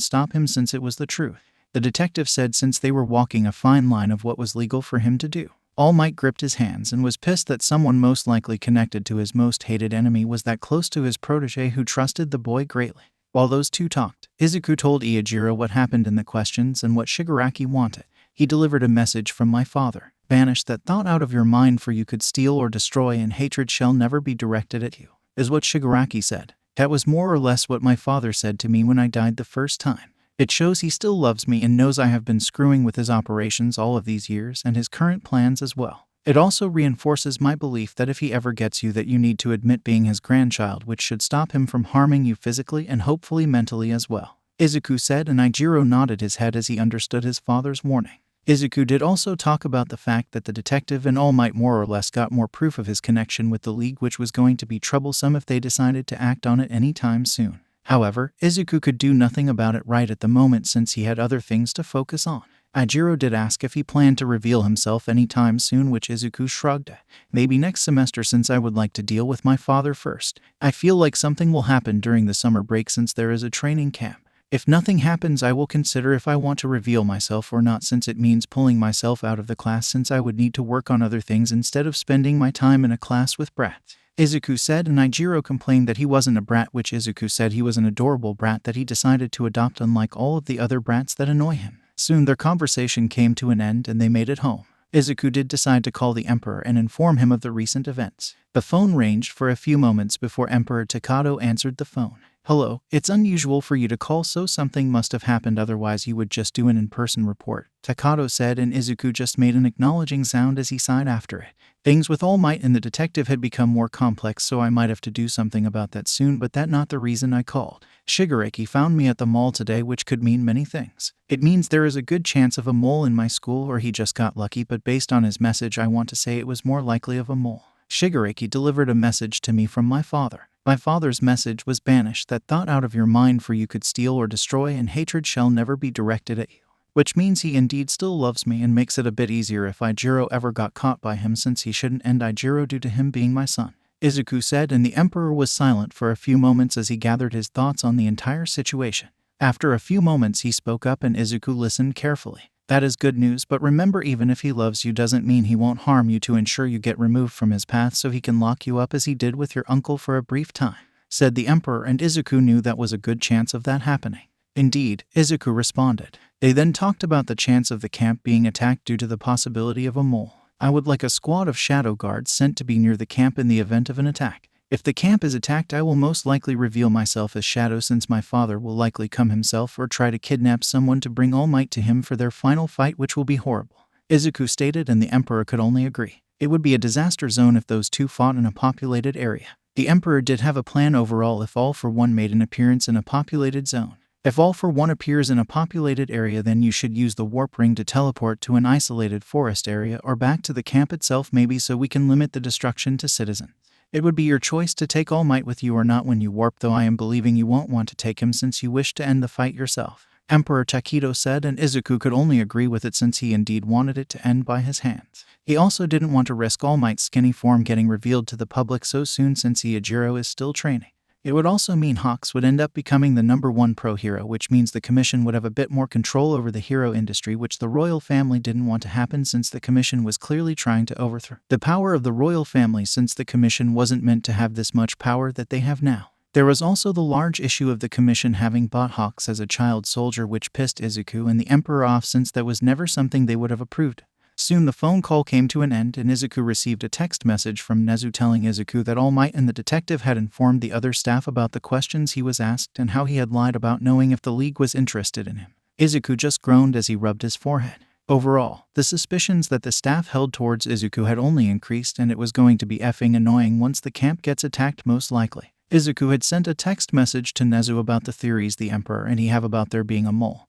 stop him since it was the truth. The detective said since they were walking a fine line of what was legal for him to do. All Might gripped his hands and was pissed that someone most likely connected to his most hated enemy was that close to his protege who trusted the boy greatly. While those two talked, Izuku told Iijiro what happened in the questions and what Shigaraki wanted. He delivered a message from my father. Banish that thought out of your mind, for you could steal or destroy, and hatred shall never be directed at you, is what Shigaraki said. That was more or less what my father said to me when I died the first time. It shows he still loves me and knows I have been screwing with his operations all of these years and his current plans as well. It also reinforces my belief that if he ever gets you, that you need to admit being his grandchild, which should stop him from harming you physically and hopefully mentally as well, Izuku said, and Iijiro nodded his head as he understood his father's warning. Izuku did also talk about the fact that the detective and All Might more or less got more proof of his connection with the League, which was going to be troublesome if they decided to act on it anytime soon. However, Izuku could do nothing about it right at the moment since he had other things to focus on. Iijiro did ask if he planned to reveal himself anytime soon, which Izuku shrugged. Maybe next semester, since I would like to deal with my father first. I feel like something will happen during the summer break since there is a training camp. If nothing happens, I will consider if I want to reveal myself or not, since it means pulling myself out of the class, since I would need to work on other things instead of spending my time in a class with brats, Izuku said, and Iijiro complained that he wasn't a brat, which Izuku said he was an adorable brat that he decided to adopt, unlike all of the other brats that annoy him. Soon their conversation came to an end and they made it home. Izuku did decide to call the Emperor and inform him of the recent events. The phone ranged for a few moments before Emperor Takato answered the phone. Hello, it's unusual for you to call, so something must have happened, otherwise you would just do an in-person report, Takato said, and Izuku just made an acknowledging sound as he sighed after it. Things with All Might and the detective had become more complex, so I might have to do something about that soon, but that's not the reason I called. Shigaraki found me at the mall today, which could mean many things. It means there is a good chance of a mole in my school, or he just got lucky, but based on his message I want to say it was more likely of a mole. Shigaraki delivered a message to me from my father. My father's message was, banish that thought out of your mind, for you could steal or destroy, and hatred shall never be directed at you. Which means he indeed still loves me and makes it a bit easier if Iijiro ever got caught by him, since he shouldn't end Iijiro due to him being my son, Izuku said, and the Emperor was silent for a few moments as he gathered his thoughts on the entire situation. After a few moments he spoke up and Izuku listened carefully. That is good news, but remember, even if he loves you doesn't mean he won't harm you. To ensure you get removed from his path so he can lock you up as he did with your uncle for a brief time, said the Emperor, and Izuku knew that was a good chance of that happening. Indeed, Izuku responded. They then talked about the chance of the camp being attacked due to the possibility of a mole. I would like a squad of shadow guards sent to be near the camp in the event of an attack. If the camp is attacked, I will most likely reveal myself as Shadow, since my father will likely come himself or try to kidnap someone to bring All Might to him for their final fight, which will be horrible, Izuku stated, and the Emperor could only agree. It would be a disaster zone if those two fought in a populated area. The Emperor did have a plan overall if All for One made an appearance in a populated zone. If All for One appears in a populated area, then you should use the warp ring to teleport to an isolated forest area or back to the camp itself, maybe, so we can limit the destruction to citizens. It would be your choice to take All Might with you or not when you warp, though I am believing you won't want to take him since you wish to end the fight yourself, Emperor Takedo said, and Izuku could only agree with it since he indeed wanted it to end by his hands. He also didn't want to risk All Might's skinny form getting revealed to the public so soon since Iijiro is still training. It would also mean Hawks would end up becoming the #1 pro hero, which means the Commission would have a bit more control over the hero industry, which the royal family didn't want to happen since the Commission was clearly trying to overthrow the power of the royal family, since the Commission wasn't meant to have this much power that they have now. There was also the large issue of the Commission having bought Hawks as a child soldier, which pissed Izuku and the Emperor off since that was never something they would have approved. Soon the phone call came to an end and Izuku received a text message from Nezu telling Izuku that All Might and the detective had informed the other staff about the questions he was asked and how he had lied about knowing if the League was interested in him. Izuku just groaned as he rubbed his forehead. Overall, the suspicions that the staff held towards Izuku had only increased, and it was going to be effing annoying once the camp gets attacked, most likely. Izuku had sent a text message to Nezu about the theories the Emperor and he have about there being a mole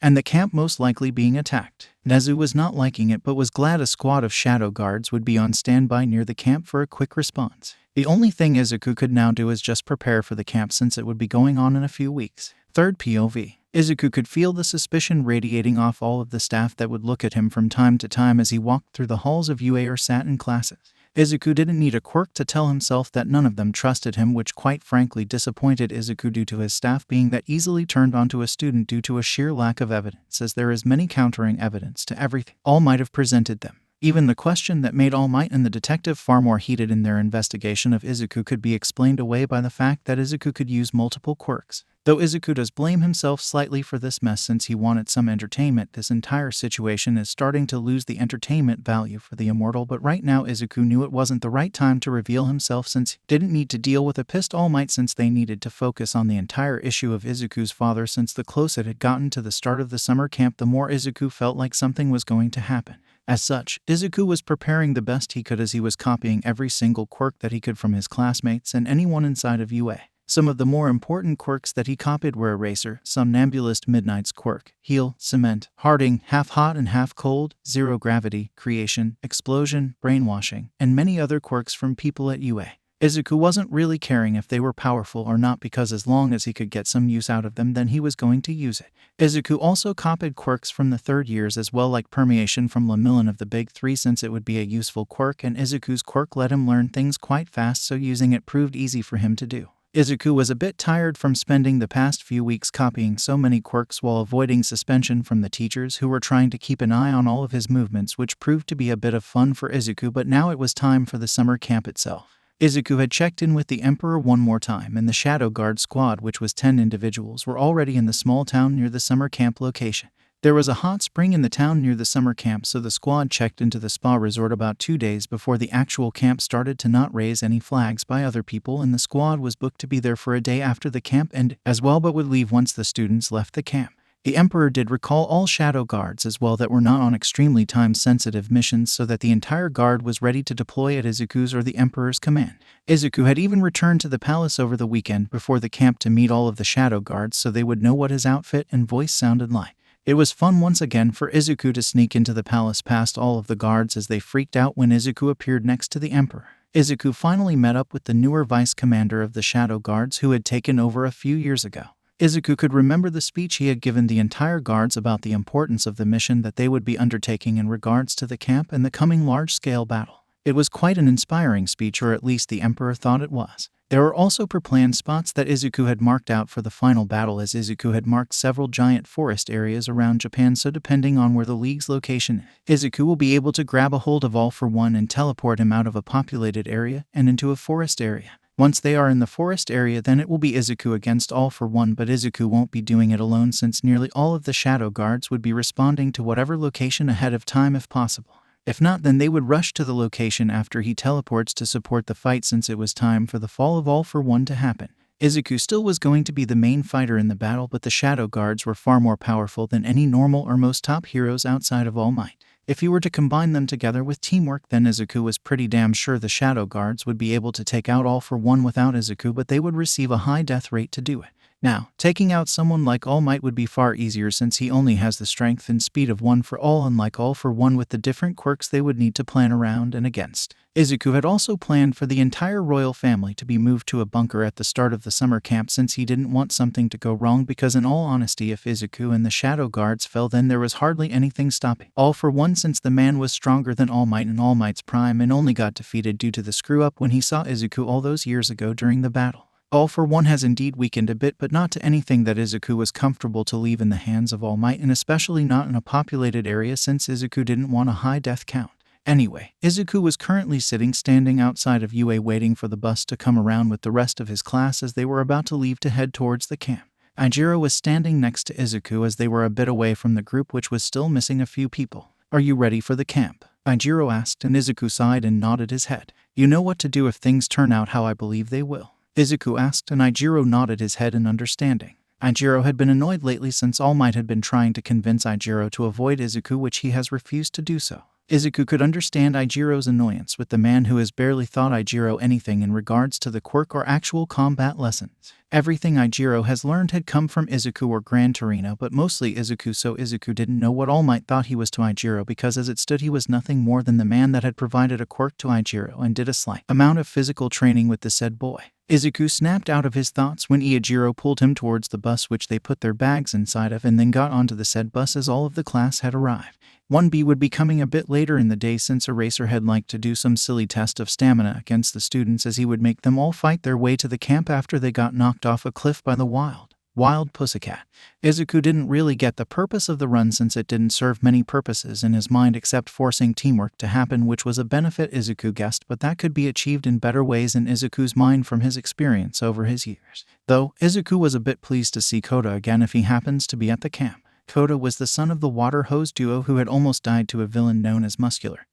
and the camp most likely being attacked. Nezu was not liking it, but was glad a squad of shadow guards would be on standby near the camp for a quick response. The only thing Izuku could now do is just prepare for the camp since it would be going on in a few weeks. Third POV. Izuku could feel the suspicion radiating off all of the staff that would look at him from time to time as he walked through the halls of UA or sat in classes. Izuku didn't need a quirk to tell himself that none of them trusted him, which quite frankly disappointed Izuku due to his staff being that easily turned onto a student due to a sheer lack of evidence, as there is many countering evidence to everything All Might have presented them. Even the question that made All Might and the detective far more heated in their investigation of Izuku could be explained away by the fact that Izuku could use multiple quirks. Though Izuku does blame himself slightly for this mess since he wanted some entertainment, this entire situation is starting to lose the entertainment value for the immortal, but right now Izuku knew it wasn't the right time to reveal himself since he didn't need to deal with a pissed All Might, since they needed to focus on the entire issue of Izuku's father. Since the closer it had gotten to the start of the summer camp, the more Izuku felt like something was going to happen. As such, Izuku was preparing the best he could as he was copying every single quirk that he could from his classmates and anyone inside of UA. Some of the more important quirks that he copied were Eraser, Somnambulist Midnight's quirk, Heal, Cement, Harding, Half Hot and Half Cold, Zero Gravity, Creation, Explosion, Brainwashing, and many other quirks from people at UA. Izuku wasn't really caring if they were powerful or not, because as long as he could get some use out of them, then he was going to use it. Izuku also copied quirks from the third years as well, like Permeation from Lemillion of the Big Three, since it would be a useful quirk, and Izuku's quirk let him learn things quite fast, so using it proved easy for him to do. Izuku was a bit tired from spending the past few weeks copying so many quirks while avoiding suspension from the teachers who were trying to keep an eye on all of his movements, which proved to be a bit of fun for Izuku. But now it was time for the summer camp itself. Izuku had checked in with the Emperor one more time, and the Shadow Guard squad, which was 10 individuals, were already in the small town near the summer camp location. There was a hot spring in the town near the summer camp, so the squad checked into the spa resort about 2 days before the actual camp started to not raise any flags by other people, and the squad was booked to be there for a day after the camp ended as well, but would leave once the students left the camp. The Emperor did recall all Shadow Guards as well that were not on extremely time-sensitive missions, so that the entire guard was ready to deploy at Izuku's or the Emperor's command. Izuku had even returned to the palace over the weekend before the camp to meet all of the Shadow Guards so they would know what his outfit and voice sounded like. It was fun once again for Izuku to sneak into the palace past all of the guards as they freaked out when Izuku appeared next to the Emperor. Izuku finally met up with the newer vice commander of the Shadow Guards who had taken over a few years ago. Izuku could remember the speech he had given the entire guards about the importance of the mission that they would be undertaking in regards to the camp and the coming large-scale battle. It was quite an inspiring speech, or at least the Emperor thought it was. There were also pre-planned spots that Izuku had marked out for the final battle, as Izuku had marked several giant forest areas around Japan, so depending on where the League's location is, Izuku will be able to grab a hold of All for One and teleport him out of a populated area and into a forest area. Once they are in the forest area, then it will be Izuku against All for One, but Izuku won't be doing it alone since nearly all of the Shadow Guards would be responding to whatever location ahead of time if possible. If not, then they would rush to the location after he teleports to support the fight, since it was time for the fall of All for One to happen. Izuku still was going to be the main fighter in the battle, but the Shadow Guards were far more powerful than any normal or most top heroes outside of All Might. If you were to combine them together with teamwork, then Izuku was pretty damn sure the Shadow Guards would be able to take out All for One without Izuku, but they would receive a high death rate to do it. Now, taking out someone like All Might would be far easier since he only has the strength and speed of One for All, unlike All for One with the different quirks they would need to plan around and against. Izuku had also planned for the entire royal family to be moved to a bunker at the start of the summer camp since he didn't want something to go wrong, because in all honesty, if Izuku and the Shadow Guards fell, then there was hardly anything stopping All for One, since the man was stronger than All Might in All Might's prime and only got defeated due to the screw-up when he saw Izuku all those years ago during the battle. All for One has indeed weakened a bit, but not to anything that Izuku was comfortable to leave in the hands of All Might, and especially not in a populated area since Izuku didn't want a high death count. Anyway, Izuku was currently standing outside of UA waiting for the bus to come around with the rest of his class as they were about to leave to head towards the camp. Ijiro was standing next to Izuku as they were a bit away from the group, which was still missing a few people. "Are you ready for the camp?" Ijiro asked, and Izuku sighed and nodded his head. "You know what to do if things turn out how I believe they will?" Izuku asked, and Ijiro nodded his head in understanding. Ijiro had been annoyed lately since All Might had been trying to convince Ijiro to avoid Izuku, which he has refused to do so. Izuku could understand Ijiro's annoyance with the man who has barely taught Ijiro anything in regards to the quirk or actual combat lessons. Everything Ijiro has learned had come from Izuku or Gran Torino, but mostly Izuku, so Izuku didn't know what All Might thought he was to Ijiro, because as it stood he was nothing more than the man that had provided a quirk to Ijiro and did a slight amount of physical training with the said boy. Izuku snapped out of his thoughts when Ichiro pulled him towards the bus which they put their bags inside of and then got onto the said bus as all of the class had arrived. 1B would be coming a bit later in the day since Eraserhead liked to do some silly test of stamina against the students as he would make them all fight their way to the camp after they got knocked off a cliff by the wild pussycat. Izuku didn't really get the purpose of the run since it didn't serve many purposes in his mind except forcing teamwork to happen, which was a benefit Izuku guessed, but that could be achieved in better ways in Izuku's mind from his experience over his years. Though, Izuku was a bit pleased to see Koda again if he happens to be at the camp. Koda was the son of the water hose duo who had almost died to a villain known as Muscular.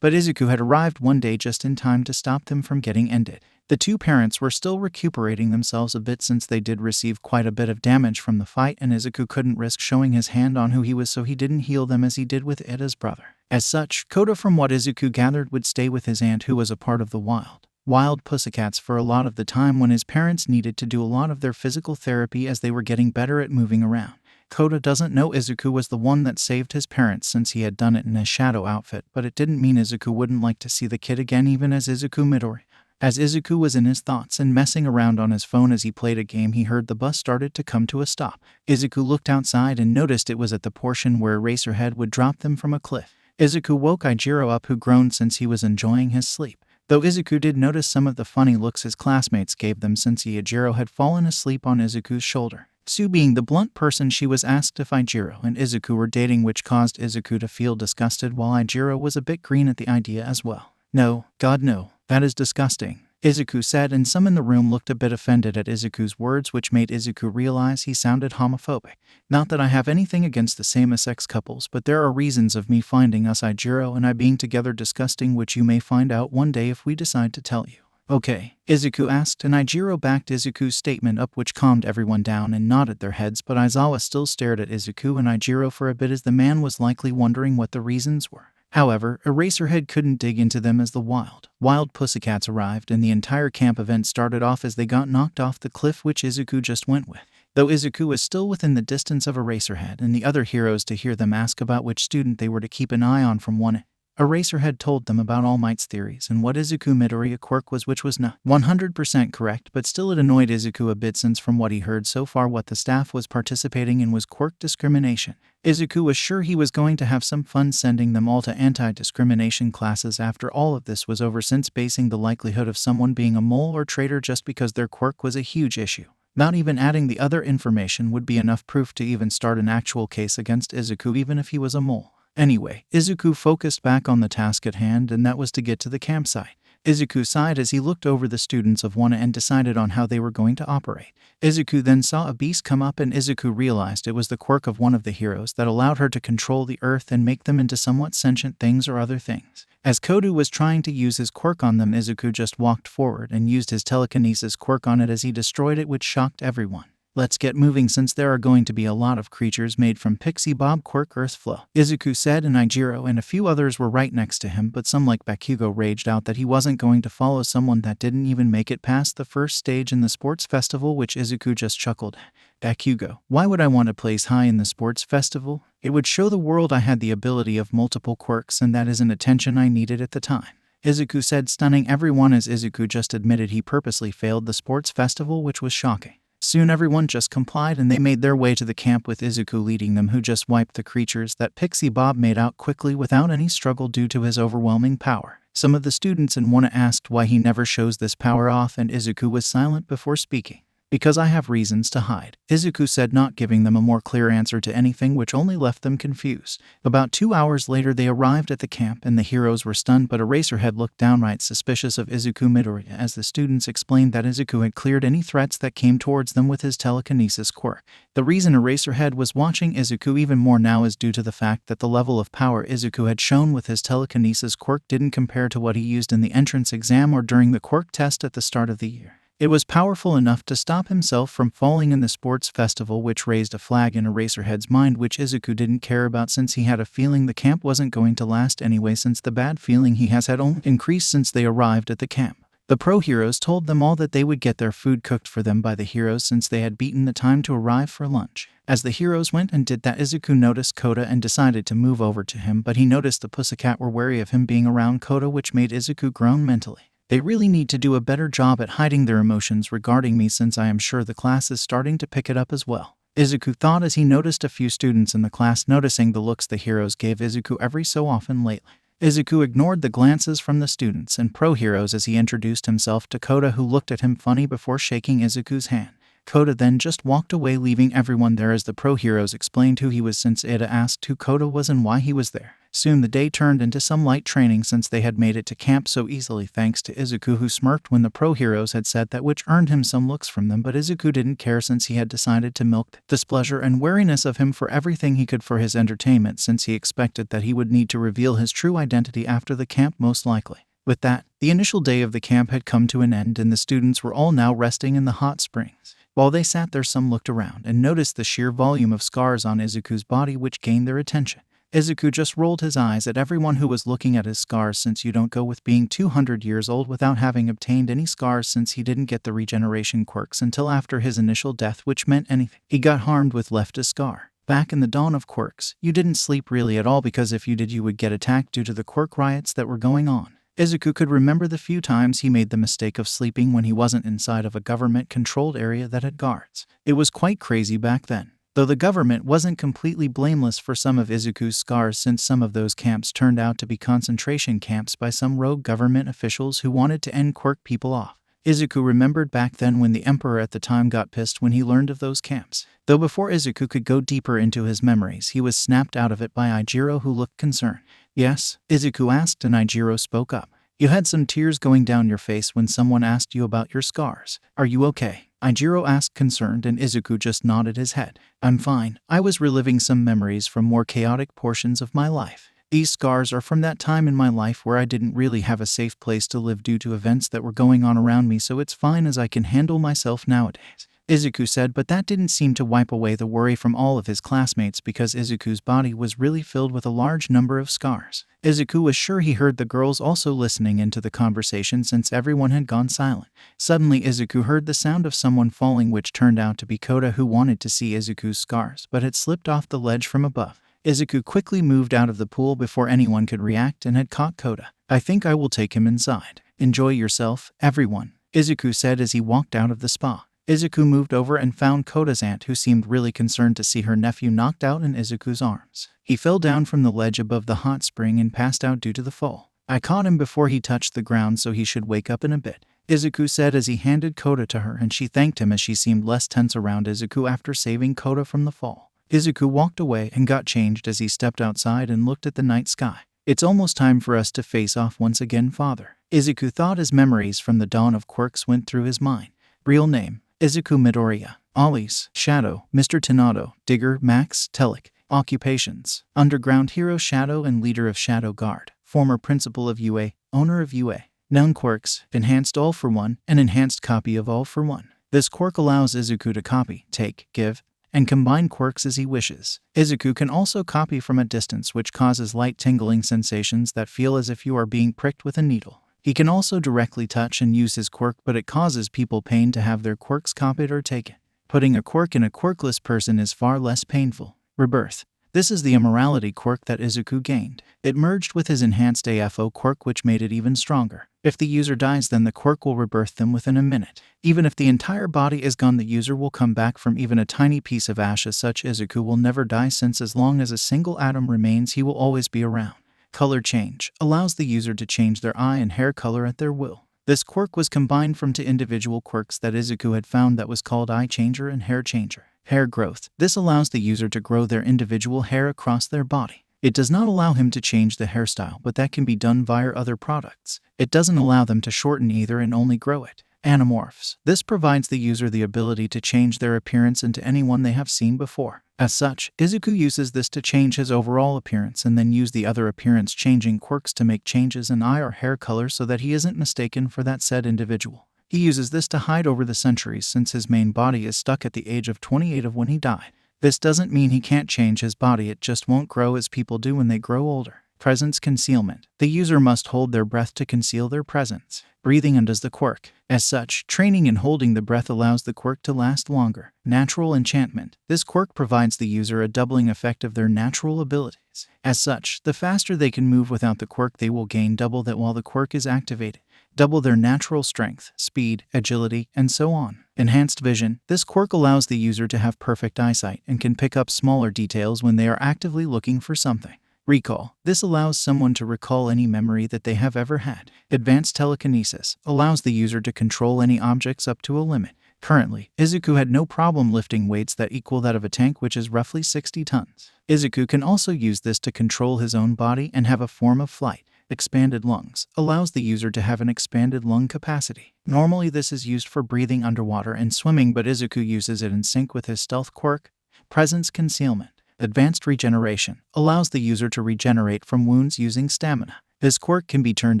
But Izuku had arrived one day just in time to stop them from getting ended. The two parents were still recuperating themselves a bit since they did receive quite a bit of damage from the fight, and Izuku couldn't risk showing his hand on who he was, so he didn't heal them as he did with Ida's brother. As such, Koda, from what Izuku gathered, would stay with his aunt who was a part of the wild pussycats for a lot of the time when his parents needed to do a lot of their physical therapy as they were getting better at moving around. Koda doesn't know Izuku was the one that saved his parents since he had done it in a shadow outfit, but it didn't mean Izuku wouldn't like to see the kid again even as Izuku Midoriya. As Izuku was in his thoughts and messing around on his phone as he played a game, he heard the bus started to come to a stop. Izuku looked outside and noticed it was at the portion where Eraserhead would drop them from a cliff. Izuku woke Ichiro up, who groaned since he was enjoying his sleep. Though Izuku did notice some of the funny looks his classmates gave them since Ichiro had fallen asleep on Izuku's shoulder. Sue being the blunt person, she was asked if Ichiro and Izuku were dating, which caused Izuku to feel disgusted while Ichiro was a bit green at the idea as well. "No, God no, that is disgusting," Izuku said, and some in the room looked a bit offended at Izuku's words, which made Izuku realize he sounded homophobic. "Not that I have anything against the same-sex couples, but there are reasons of me finding us Ichiro and I being together disgusting, which you may find out one day if we decide to tell you." "Okay?" Izuku asked, and Ichiro backed Izuku's statement up, which calmed everyone down and nodded their heads, but Aizawa still stared at Izuku and Ichiro for a bit as the man was likely wondering what the reasons were. However, Eraserhead couldn't dig into them as the wild pussycats arrived, and the entire camp event started off as they got knocked off the cliff, which Izuku just went with. Though Izuku was still within the distance of Eraserhead and the other heroes to hear them ask about which student they were to keep an eye on from one, Eraserhead told them about All Might's theories and what Izuku Midoriya quirk was, which was not 100% correct, but still it annoyed Izuku a bit since from what he heard so far what the staff was participating in was quirk discrimination. Izuku was sure he was going to have some fun sending them all to anti-discrimination classes after all of this was over, since basing the likelihood of someone being a mole or traitor just because their quirk was a huge issue. Not even adding the other information would be enough proof to even start an actual case against Izuku, even if he was a mole. Anyway, Izuku focused back on the task at hand, and that was to get to the campsite. Izuku sighed as he looked over the students of Wana and decided on how they were going to operate. Izuku then saw a beast come up, and Izuku realized it was the quirk of one of the heroes that allowed her to control the earth and make them into somewhat sentient things or other things. As Kodu was trying to use his quirk on them, Izuku just walked forward and used his telekinesis quirk on it as he destroyed it, which shocked everyone. "Let's get moving since there are going to be a lot of creatures made from Pixie Bob Quirk Earth Flow," Izuku said, and Ichiro and a few others were right next to him, but some like Bakugo raged out that he wasn't going to follow someone that didn't even make it past the first stage in the sports festival, which Izuku just chuckled. "Bakugo, why would I want to place high in the sports festival? It would show the world I had the ability of multiple quirks, and that isn't attention I needed at the time," Izuku said, stunning everyone as Izuku just admitted he purposely failed the sports festival, which was shocking. Soon everyone just complied and they made their way to the camp with Izuku leading them, who just wiped the creatures that Pixie Bob made out quickly without any struggle due to his overwhelming power. Some of the students in Wana asked why he never shows this power off, and Izuku was silent before speaking. "Because I have reasons to hide," Izuku said, not giving them a more clear answer to anything, which only left them confused. About 2 hours later they arrived at the camp and the heroes were stunned, but Eraserhead looked downright suspicious of Izuku Midoriya as the students explained that Izuku had cleared any threats that came towards them with his telekinesis quirk. The reason Eraserhead was watching Izuku even more now is due to the fact that the level of power Izuku had shown with his telekinesis quirk didn't compare to what he used in the entrance exam or during the quirk test at the start of the year. It was powerful enough to stop himself from falling in the sports festival, which raised a flag in Eraserhead's mind, which Izuku didn't care about since he had a feeling the camp wasn't going to last anyway, since the bad feeling he has had only increased since they arrived at the camp. The pro heroes told them all that they would get their food cooked for them by the heroes since they had beaten the time to arrive for lunch. As the heroes went and did that, Izuku noticed Koda and decided to move over to him, but he noticed the pussycat were wary of him being around Koda, which made Izuku groan mentally. They really need to do a better job at hiding their emotions regarding me, since I am sure the class is starting to pick it up as well. Izuku thought as he noticed a few students in the class noticing the looks the heroes gave Izuku every so often lately. Izuku ignored the glances from the students and pro-heroes as he introduced himself to Koda, who looked at him funny before shaking Izuku's hand. Koda then just walked away, leaving everyone there as the pro-heroes explained who he was, since Ida asked who Koda was and why he was there. Soon the day turned into some light training, since they had made it to camp so easily thanks to Izuku, who smirked when the pro-heroes had said that, which earned him some looks from them, but Izuku didn't care since he had decided to milk the displeasure and wariness of him for everything he could for his entertainment, since he expected that he would need to reveal his true identity after the camp most likely. With that, the initial day of the camp had come to an end and the students were all now resting in the hot springs. While they sat there, some looked around and noticed the sheer volume of scars on Izuku's body, which gained their attention. Izuku just rolled his eyes at everyone who was looking at his scars, since you don't go with being 200 years old without having obtained any scars, since he didn't get the regeneration quirks until after his initial death, which meant anything he got harmed with left a scar. Back in the dawn of quirks, you didn't sleep really at all, because if you did you would get attacked due to the quirk riots that were going on. Izuku could remember the few times he made the mistake of sleeping when he wasn't inside of a government-controlled area that had guards. It was quite crazy back then. Though the government wasn't completely blameless for some of Izuku's scars, since some of those camps turned out to be concentration camps by some rogue government officials who wanted to end quirk people off. Izuku remembered back then when the emperor at the time got pissed when he learned of those camps. Though before Izuku could go deeper into his memories, he was snapped out of it by Ijiro, who looked concerned. "Yes?" Izuku asked, and Ijiro spoke up. "You had some tears going down your face when someone asked you about your scars. Are you okay?" Ijiro asked, concerned, and Izuku just nodded his head. "I'm fine. I was reliving some memories from more chaotic portions of my life. These scars are from that time in my life where I didn't really have a safe place to live due to events that were going on around me, so it's fine as I can handle myself nowadays," Izuku said, but that didn't seem to wipe away the worry from all of his classmates, because Izuku's body was really filled with a large number of scars. Izuku was sure he heard the girls also listening into the conversation, since everyone had gone silent. Suddenly Izuku heard the sound of someone falling, which turned out to be Koda, who wanted to see Izuku's scars but had slipped off the ledge from above. Izuku quickly moved out of the pool before anyone could react and had caught Koda. "I think I will take him inside. Enjoy yourself, everyone," Izuku said as he walked out of the spa. Izuku moved over and found Koda's aunt, who seemed really concerned to see her nephew knocked out in Izuku's arms. He fell down from the ledge above the hot spring and passed out due to the fall. "I caught him before he touched the ground, so he should wake up in a bit," Izuku said as he handed Koda to her, and she thanked him as she seemed less tense around Izuku after saving Koda from the fall. Izuku walked away and got changed as he stepped outside and looked at the night sky. "It's almost time for us to face off once again, father," Izuku thought as memories from the dawn of quirks went through his mind. Real name: Izuku Midoriya. Alias: Shadow, Mr. Tonado, Digger, Max, Telic. Occupations: Underground Hero Shadow and Leader of Shadow Guard. Former Principal of UA, Owner of UA. Known quirks: Enhanced All for One, an enhanced copy of All for One. This quirk allows Izuku to copy, take, give, and combine quirks as he wishes. Izuku can also copy from a distance, which causes light tingling sensations that feel as if you are being pricked with a needle. He can also directly touch and use his quirk, but it causes people pain to have their quirks copied or taken. Putting a quirk in a quirkless person is far less painful. Rebirth. This is the Immortality quirk that Izuku gained. It merged with his enhanced AFO quirk, which made it even stronger. If the user dies, then the quirk will rebirth them within a minute. Even if the entire body is gone, the user will come back from even a tiny piece of ash. As such, Izuku will never die, since as long as a single atom remains, he will always be around. Color change allows the user to change their eye and hair color at their will. This quirk was combined from two individual quirks that Izuku had found that was called Eye Changer and Hair Changer. Hair growth. This allows the user to grow their individual hair across their body. It does not allow him to change the hairstyle, but that can be done via other products. It doesn't allow them to shorten either and only grow it. Anamorphs. This provides the user the ability to change their appearance into anyone they have seen before. As such, Izuku uses this to change his overall appearance and then use the other appearance-changing quirks to make changes in eye or hair color so that he isn't mistaken for that said individual. He uses this to hide over the centuries, since his main body is stuck at the age of 28 of when he died. This doesn't mean he can't change his body, it just won't grow as people do when they grow older. Presence concealment. The user must hold their breath to conceal their presence. Breathing undoes the quirk. As such, training in holding the breath allows the quirk to last longer. Natural enchantment. This quirk provides the user a doubling effect of their natural abilities. As such, the faster they can move without the quirk, they will gain double that while the quirk is activated. double their natural strength, speed, agility, and so on. Enhanced vision. This quirk allows the user to have perfect eyesight and can pick up smaller details when they are actively looking for something. Recall. This allows someone to recall any memory that they have ever had. Advanced telekinesis allows the user to control any objects up to a limit. Currently, Izuku had no problem lifting weights that equal that of a tank, which is roughly 60 tons. Izuku can also use this to control his own body and have a form of flight. Expanded lungs allows the user to have an expanded lung capacity. Normally this is used for breathing underwater and swimming, but Izuku uses it in sync with his stealth quirk, presence concealment. Advanced regeneration allows the user to regenerate from wounds using stamina. This quirk can be turned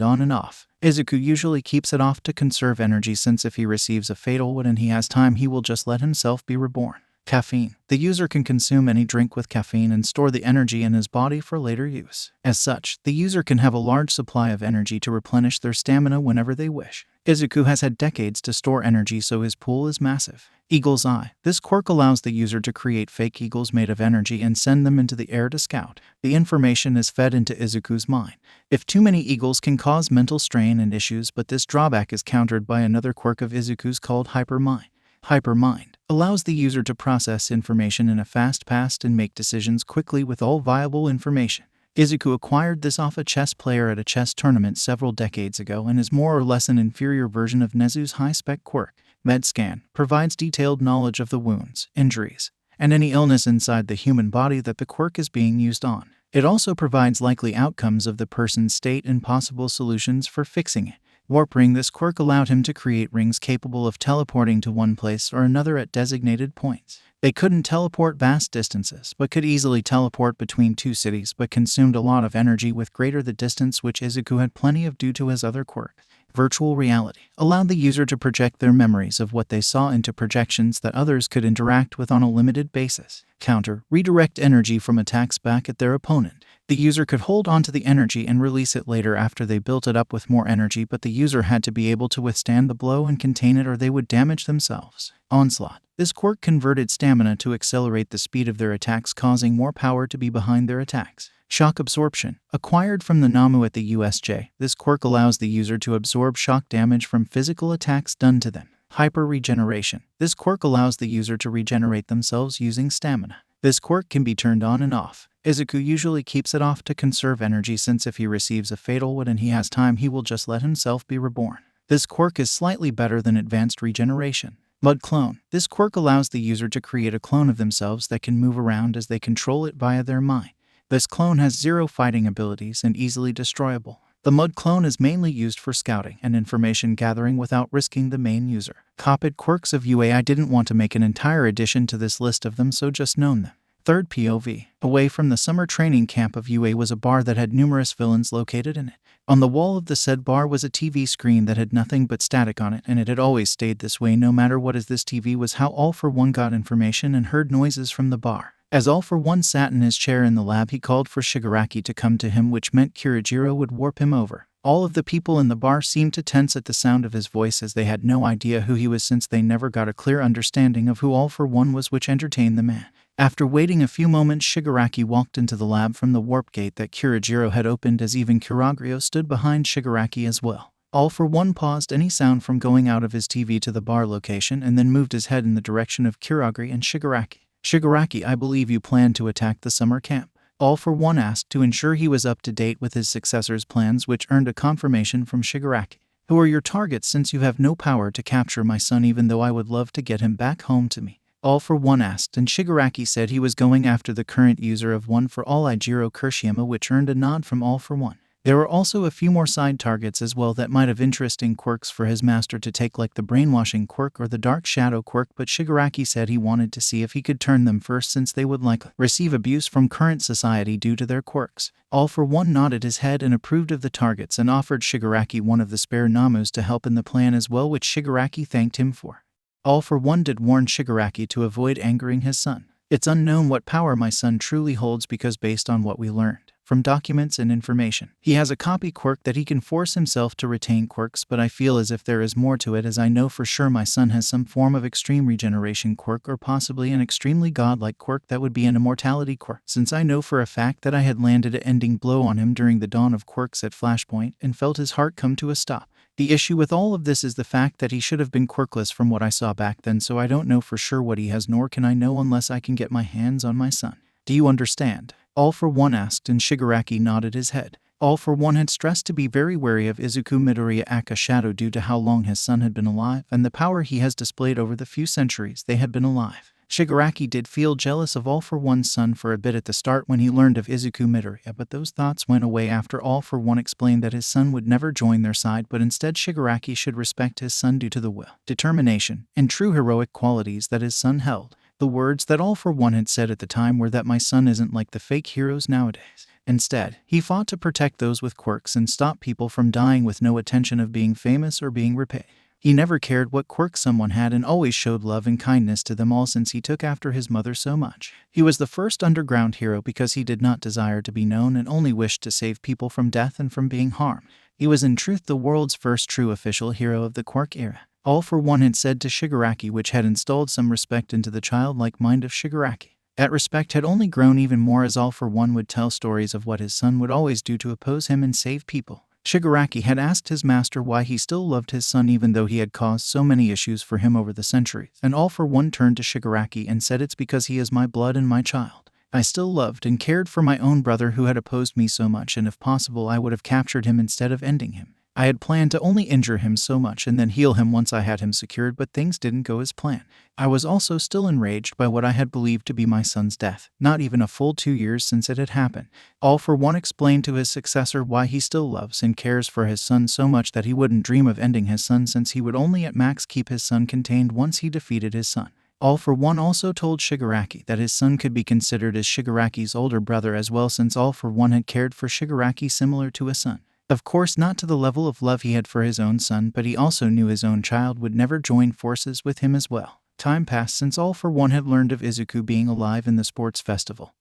on and off. Izuku usually keeps it off to conserve energy, since if he receives a fatal wound and he has time, he will just let himself be reborn. Caffeine. The user can consume any drink with caffeine and store the energy in his body for later use. As such, the user can have a large supply of energy to replenish their stamina whenever they wish. Izuku has had decades to store energy, so his pool is massive. Eagle's Eye. This quirk allows the user to create fake eagles made of energy and send them into the air to scout. The information is fed into Izuku's mind. If too many eagles can cause mental strain and issues, but this drawback is countered by another quirk of Izuku's called Hypermind. Hypermind allows the user to process information in a fast pace and make decisions quickly with all viable information. Izuku acquired this off a chess player at a chess tournament several decades ago and is more or less an inferior version of Nezu's high-spec quirk. MedScan provides detailed knowledge of the wounds, injuries, and any illness inside the human body that the quirk is being used on. It also provides likely outcomes of the person's state and possible solutions for fixing it. Warp Ring. This quirk allowed him to create rings capable of teleporting to one place or another at designated points. They couldn't teleport vast distances, but could easily teleport between two cities, but consumed a lot of energy with greater the distance, which Izuku had plenty of due to his other quirk. Virtual reality allowed the user to project their memories of what they saw into projections that others could interact with on a limited basis. Counter. Redirect energy from attacks back at their opponent. The user could hold onto the energy and release it later after they built it up with more energy, but the user had to be able to withstand the blow and contain it, or they would damage themselves. Onslaught. This quirk converted stamina to accelerate the speed of their attacks, causing more power to be behind their attacks. Shock Absorption. Acquired from the Namu at the USJ, this quirk allows the user to absorb shock damage from physical attacks done to them. Hyper Regeneration. This quirk allows the user to regenerate themselves using stamina. This quirk can be turned on and off. Izuku usually keeps it off to conserve energy, since if he receives a fatal wound and he has time, he will just let himself be reborn. This quirk is slightly better than Advanced Regeneration. Mud Clone. This quirk allows the user to create a clone of themselves that can move around as they control it via their mind. This clone has 0 fighting abilities and easily destroyable. The Mud Clone is mainly used for scouting and information gathering without risking the main user. Copied quirks of UA. I didn't want to make an entire addition to this list of them, so just known them. Third POV. Away from the summer training camp of UA was a bar that had numerous villains located in it. On the wall of the said bar was a TV screen that had nothing but static on it, and it had always stayed this way no matter what, as this TV was how All For One got information and heard noises from the bar. As All For One sat in his chair in the lab, he called for Shigaraki to come to him, which meant Kirajiro would warp him over. All of the people in the bar seemed to tense at the sound of his voice, as they had no idea who he was, since they never got a clear understanding of who All For One was, which entertained the man. After waiting a few moments, Shigaraki walked into the lab from the warp gate that Kirajiro had opened, as even Kiragrio stood behind Shigaraki as well. All For One paused any sound from going out of his TV to the bar location and then moved his head in the direction of Kiragri and Shigaraki. Shigaraki, I believe you plan to attack the summer camp. All For One asked to ensure he was up to date with his successor's plans, which earned a confirmation from Shigaraki. Who are your targets, since you have no power to capture my son, even though I would love to get him back home to me? All For One asked, and Shigaraki said he was going after the current user of One For All, Ijiro Kirishima, which earned a nod from All For One. There were also a few more side targets as well that might have interesting quirks for his master to take, like the Brainwashing quirk or the Dark Shadow quirk, but Shigaraki said he wanted to see if he could turn them first, since they would likely receive abuse from current society due to their quirks. All For One nodded his head and approved of the targets and offered Shigaraki one of the spare Namus to help in the plan as well, which Shigaraki thanked him for. All For One did warn Shigaraki to avoid angering his son. It's unknown what power my son truly holds, because based on what we learned from documents and information, he has a copy quirk that he can force himself to retain quirks, but I feel as if there is more to it, as I know for sure my son has some form of extreme regeneration quirk, or possibly an extremely godlike quirk that would be an immortality quirk, since I know for a fact that I had landed an ending blow on him during the dawn of quirks at Flashpoint and felt his heart come to a stop. The issue with all of this is the fact that he should have been quirkless from what I saw back then, so I don't know for sure what he has, nor can I know unless I can get my hands on my son. Do you understand? All for One asked, and Shigaraki nodded his head. All for One had stressed to be very wary of Izuku Midoriya aka Shadow due to how long his son had been alive and the power he has displayed over the few centuries they had been alive. Shigaraki did feel jealous of All for One's son for a bit at the start when he learned of Izuku Midoriya, but those thoughts went away after All for One explained that his son would never join their side, but instead Shigaraki should respect his son due to the will, determination, and true heroic qualities that his son held. The words that All for One had said at the time were that my son isn't like the fake heroes nowadays. Instead, he fought to protect those with quirks and stop people from dying with no intention of being famous or being repaid. He never cared what quirk someone had and always showed love and kindness to them all since he took after his mother so much. He was the first underground hero because he did not desire to be known and only wished to save people from death and from being harmed. He was in truth the world's first true official hero of the quirk era. All for One had said to Shigaraki, which had installed some respect into the childlike mind of Shigaraki. That respect had only grown even more as All for One would tell stories of what his son would always do to oppose him and save people. Shigaraki had asked his master why he still loved his son even though he had caused so many issues for him over the centuries, and All for One turned to Shigaraki and said, "It's because he is my blood and my child. I still loved and cared for my own brother who had opposed me so much, and if possible I would have captured him instead of ending him. I had planned to only injure him so much and then heal him once I had him secured, but things didn't go as planned. I was also still enraged by what I had believed to be my son's death, not even a full 2 years since it had happened." All for One explained to his successor why he still loves and cares for his son so much that he wouldn't dream of ending his son since he would only at max keep his son contained once he defeated his son. All for One also told Shigaraki that his son could be considered as Shigaraki's older brother as well, since All for One had cared for Shigaraki similar to a son. Of course, not to the level of love he had for his own son, but he also knew his own child would never join forces with him as well. Time passed since All for One had learned of Izuku being alive in the sports festival.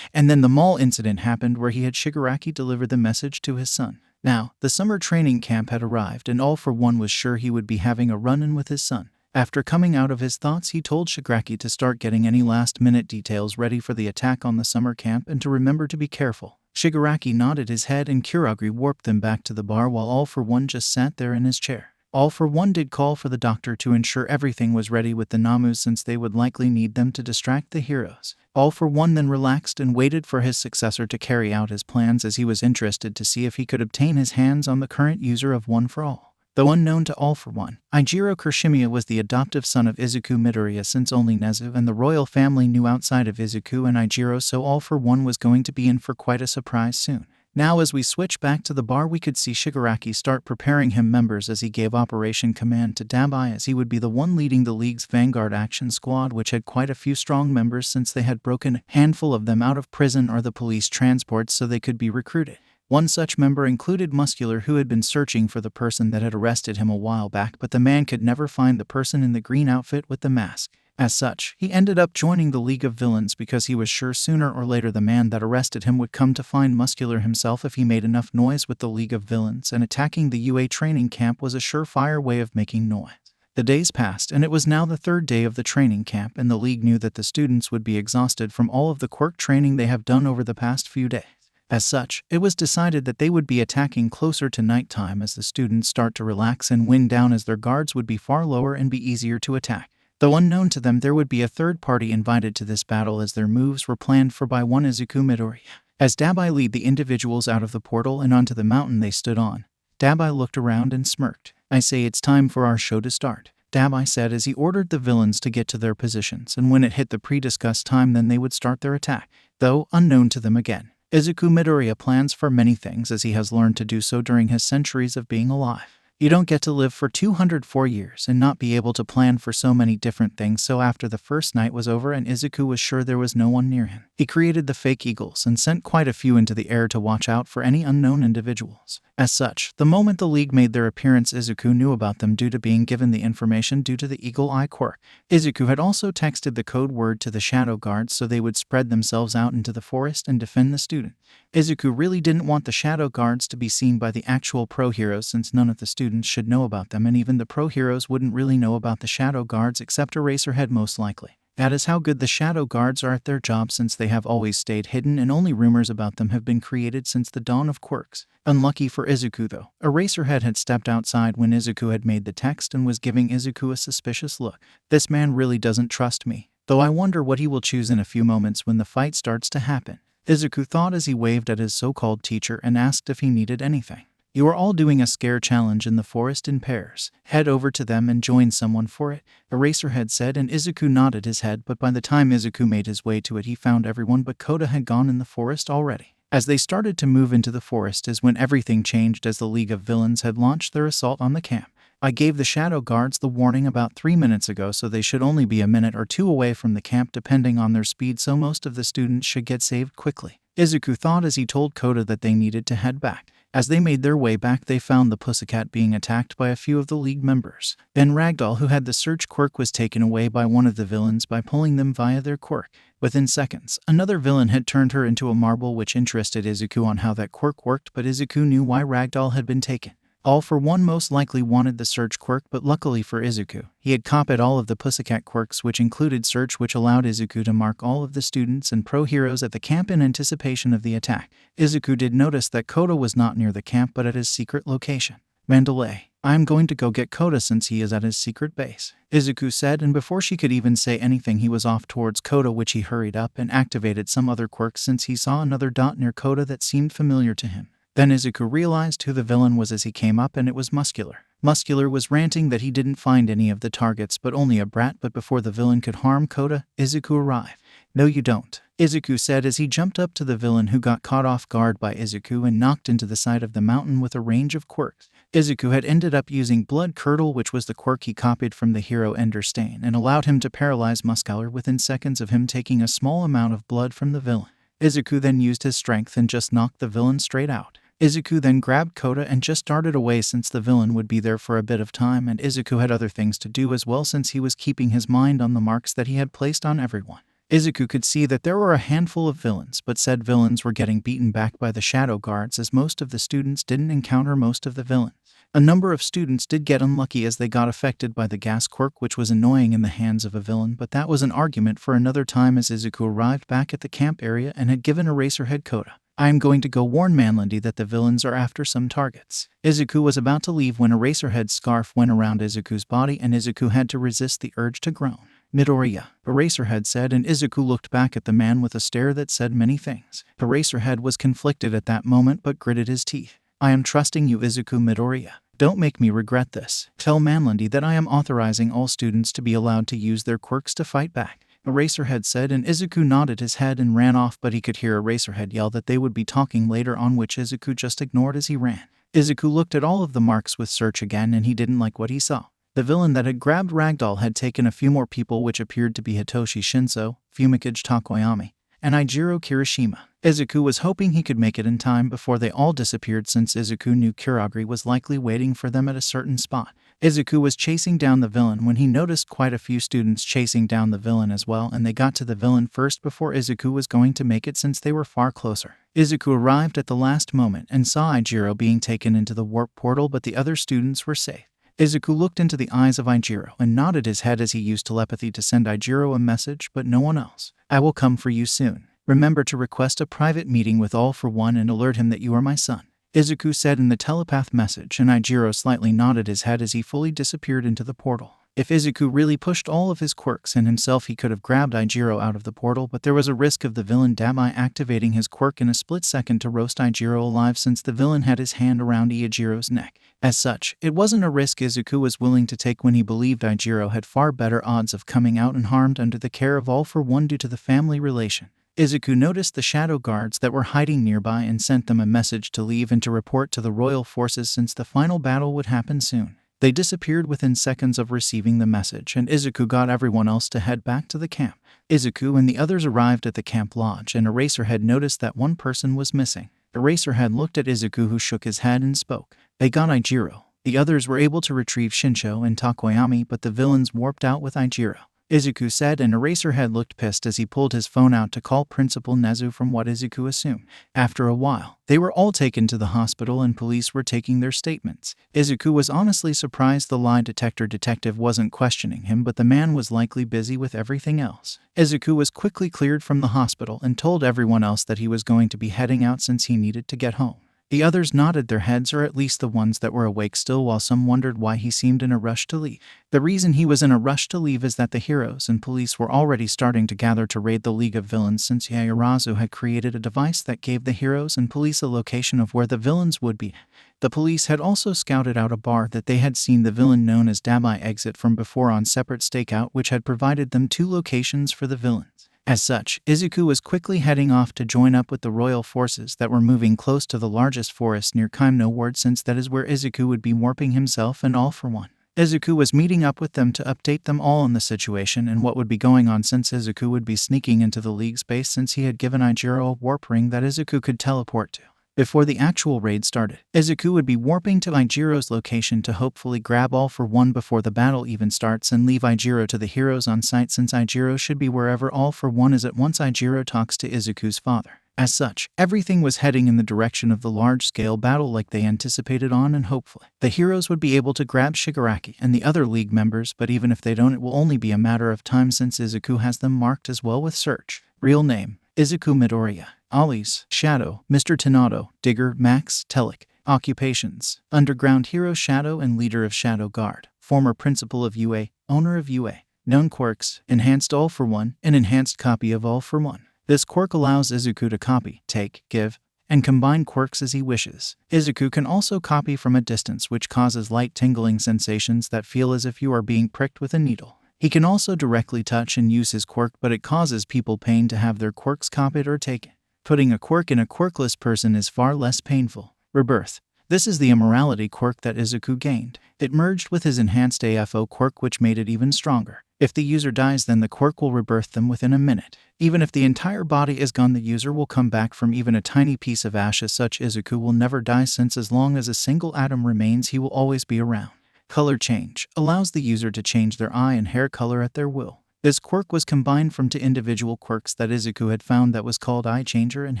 And then the mall incident happened where he had Shigaraki deliver the message to his son. Now, the summer training camp had arrived and All for One was sure he would be having a run-in with his son. After coming out of his thoughts, he told Shigaraki to start getting any last-minute details ready for the attack on the summer camp and to remember to be careful. Shigaraki nodded his head and Kurogiri warped them back to the bar while All for One just sat there in his chair. All for One did call for the doctor to ensure everything was ready with the Namus since they would likely need them to distract the heroes. All for One then relaxed and waited for his successor to carry out his plans, as he was interested to see if he could obtain his hands on the current user of One for All. Though unknown to All for One, Eijiro Kirishimiya was the adoptive son of Izuku Midoriya, since only Nezu and the royal family knew outside of Izuku and Eijiro, so All for One was going to be in for quite a surprise soon. Now as we switch back to the bar, we could see Shigaraki start preparing him members as he gave operation command to Dabai, as he would be the one leading the League's Vanguard Action Squad, which had quite a few strong members since they had broken a handful of them out of prison or the police transports so they could be recruited. One such member included Muscular, who had been searching for the person that had arrested him a while back, but the man could never find the person in the green outfit with the mask. As such, he ended up joining the League of Villains because he was sure sooner or later the man that arrested him would come to find Muscular himself if he made enough noise with the League of Villains, and attacking the UA training camp was a surefire way of making noise. The days passed, and it was now the third day of the training camp, and the League knew that the students would be exhausted from all of the quirk training they have done over the past few days. As such, it was decided that they would be attacking closer to nighttime as the students start to relax and wind down, as their guards would be far lower and be easier to attack. Though unknown to them, there would be a third party invited to this battle, as their moves were planned for by one Izuku Midoriya. As Dabai lead the individuals out of the portal and onto the mountain they stood on, Dabai looked around and smirked. "I say it's time for our show to start," Dabai said as he ordered the villains to get to their positions, and when it hit the pre-discussed time then they would start their attack. Though unknown to them again, Izuku Midoriya plans for many things, as he has learned to do so during his centuries of being alive. You don't get to live for 204 years and not be able to plan for so many different things, so after the first night was over and Izuku was sure there was no one near him, he created the fake eagles and sent quite a few into the air to watch out for any unknown individuals. As such, the moment the League made their appearance, Izuku knew about them due to being given the information due to the Eagle Eye quirk. Izuku had also texted the code word to the Shadow Guards so they would spread themselves out into the forest and defend the student. Izuku really didn't want the Shadow Guards to be seen by the actual pro heroes, since none of the students should know about them, and even the pro heroes wouldn't really know about the Shadow Guards except Eraserhead most likely. That is how good the Shadow Guards are at their job, since they have always stayed hidden and only rumors about them have been created since the dawn of Quirks. Unlucky for Izuku though, Eraserhead had stepped outside when Izuku had made the text and was giving Izuku a suspicious look. This man really doesn't trust me, though I wonder what he will choose in a few moments when the fight starts to happen, Izuku thought as he waved at his so-called teacher and asked if he needed anything. You are all doing a scare challenge in the forest in pairs. Head over to them and join someone for it, Eraserhead said, and Izuku nodded his head, but by the time Izuku made his way to it he found everyone but Koda had gone in the forest already. As they started to move into the forest is when everything changed, as the League of Villains had launched their assault on the camp. I gave the Shadow Guards the warning about 3 minutes ago, so they should only be a minute or two away from the camp depending on their speed, so most of the students should get saved quickly, Izuku thought as he told Koda that they needed to head back. As they made their way back they found the Pussycat being attacked by a few of the League members. Then Ragdoll, who had the search quirk, was taken away by one of the villains by pulling them via their quirk. Within seconds, another villain had turned her into a marble, which interested Izuku on how that quirk worked, but Izuku knew why Ragdoll had been taken. All for one most likely wanted the search quirk, but luckily for Izuku, he had copied all of the Pussycat quirks, which included search, which allowed Izuku to mark all of the students and pro heroes at the camp in anticipation of the attack. Izuku did notice that Koda was not near the camp but at his secret location. Mandalay, I am going to go get Koda since he is at his secret base, Izuku said, and before she could even say anything he was off towards Koda, which he hurried up and activated some other quirks since he saw another dot near Koda that seemed familiar to him. Then Izuku realized who the villain was as he came up, and it was Muscular. Muscular was ranting that he didn't find any of the targets but only a brat, but before the villain could harm Koda, Izuku arrived. No you don't, Izuku said as he jumped up to the villain, who got caught off guard by Izuku and knocked into the side of the mountain with a range of quirks. Izuku had ended up using Blood Curdle, which was the quirk he copied from the hero Enderstain, and allowed him to paralyze Muscular within seconds of him taking a small amount of blood from the villain. Izuku then used his strength and just knocked the villain straight out. Izuku then grabbed Koda and just darted away since the villain would be there for a bit of time, and Izuku had other things to do as well since he was keeping his mind on the marks that he had placed on everyone. Izuku could see that there were a handful of villains, but said villains were getting beaten back by the Shadow Guards as most of the students didn't encounter most of the villains. A number of students did get unlucky as they got affected by the gas quirk, which was annoying in the hands of a villain, but that was an argument for another time as Izuku arrived back at the camp area and had given Eraserhead Koda. I am going to go warn Manlandy that the villains are after some targets. Izuku was about to leave when Eraserhead's scarf went around Izuku's body and Izuku had to resist the urge to groan. Midoriya, Eraserhead said, and Izuku looked back at the man with a stare that said many things. Eraserhead was conflicted at that moment but gritted his teeth. I am trusting you, Izuku Midoriya. Don't make me regret this. Tell Manlandy that I am authorizing all students to be allowed to use their quirks to fight back, Eraserhead said, and Izuku nodded his head and ran off, but he could hear Eraserhead yell that they would be talking later on, which Izuku just ignored as he ran. Izuku looked at all of the marks with search again and he didn't like what he saw. The villain that had grabbed Ragdoll had taken a few more people, which appeared to be Hitoshi Shinso, Fumikage Takoyami, and Eijiro Kirishima. Izuku was hoping he could make it in time before they all disappeared, since Izuku knew Kiragri was likely waiting for them at a certain spot. Izuku was chasing down the villain when he noticed quite a few students chasing down the villain as well, and they got to the villain first before Izuku was going to make it since they were far closer. Izuku arrived at the last moment and saw Eijiro being taken into the warp portal, but the other students were safe. Izuku looked into the eyes of Eijiro and nodded his head as he used telepathy to send Eijiro a message, but no one else. I will come for you soon. Remember to request a private meeting with All for One and alert him that you are my son, Izuku said in the telepath message, and Eijiro slightly nodded his head as he fully disappeared into the portal. If Izuku really pushed all of his quirks and himself, he could have grabbed Eijiro out of the portal, but there was a risk of the villain Dabai activating his quirk in a split second to roast Eijiro alive, since the villain had his hand around Eijiro's neck. As such, it wasn't a risk Izuku was willing to take when he believed Eijiro had far better odds of coming out unharmed under the care of All for One due to the family relation. Izuku noticed the Shadow Guards that were hiding nearby and sent them a message to leave and to report to the royal forces since the final battle would happen soon. They disappeared within seconds of receiving the message, and Izuku got everyone else to head back to the camp. Izuku and the others arrived at the camp lodge, and Eraserhead noticed that one person was missing. Eraserhead looked at Izuku, who shook his head and spoke. They got Eijiro. The others were able to retrieve Shinsho and Takoyami, but the villains warped out with Eijiro. Izuku said, and Eraserhead looked pissed as he pulled his phone out to call Principal Nezu from what Izuku assumed. After a while, they were all taken to the hospital and police were taking their statements. Izuku was honestly surprised the lie detector detective wasn't questioning him, but the man was likely busy with everything else. Izuku was quickly cleared from the hospital and told everyone else that he was going to be heading out since he needed to get home. The others nodded their heads, or at least the ones that were awake still, while some wondered why he seemed in a rush to leave. The reason he was in a rush to leave is that the heroes and police were already starting to gather to raid the League of Villains, since Yaoyorozu had created a device that gave the heroes and police a location of where the villains would be. The police had also scouted out a bar that they had seen the villain known as Dabai exit from before on separate stakeout, which had provided them 2 locations for the villains. As such, Izuku was quickly heading off to join up with the royal forces that were moving close to the largest forest near Kaimno Ward, since that is where Izuku would be warping himself and All For One. Izuku was meeting up with them to update them all on the situation and what would be going on, since Izuku would be sneaking into the League's base since he had given Ijiro a warp ring that Izuku could teleport to. Before the actual raid started, Izuku would be warping to Ijiro's location to hopefully grab All For One before the battle even starts and leave Ijiro to the heroes on site, since Ijiro should be wherever All For One is at once Ijiro talks to Izuku's father. As such, everything was heading in the direction of the large-scale battle like they anticipated on, and hopefully the heroes would be able to grab Shigaraki and the other League members, but even if they don't, it will only be a matter of time since Izuku has them marked as well with search. Real name: Izuku Midoriya. Alias: Shadow, Mr. Tonado, Digger, Max, Telic. Occupations: Underground Hero Shadow and Leader of Shadow Guard. Former Principal of UA, Owner of UA. Known quirks: Enhanced All For One, an enhanced copy of All For One. This quirk allows Izuku to copy, take, give, and combine quirks as he wishes. Izuku can also copy from a distance, which causes light tingling sensations that feel as if you are being pricked with a needle. He can also directly touch and use his quirk, but it causes people pain to have their quirks copied or taken. Putting a quirk in a quirkless person is far less painful. Rebirth. This is the Immortality quirk that Izuku gained. It merged with his enhanced AFO quirk, which made it even stronger. If the user dies, then the quirk will rebirth them within a minute. Even if the entire body is gone, the user will come back from even a tiny piece of ash. As such, Izuku will never die, since as long as a single atom remains, he will always be around. Color change allows the user to change their eye and hair color at their will. This quirk was combined from 2 individual quirks that Izuku had found, that was called Eye Changer and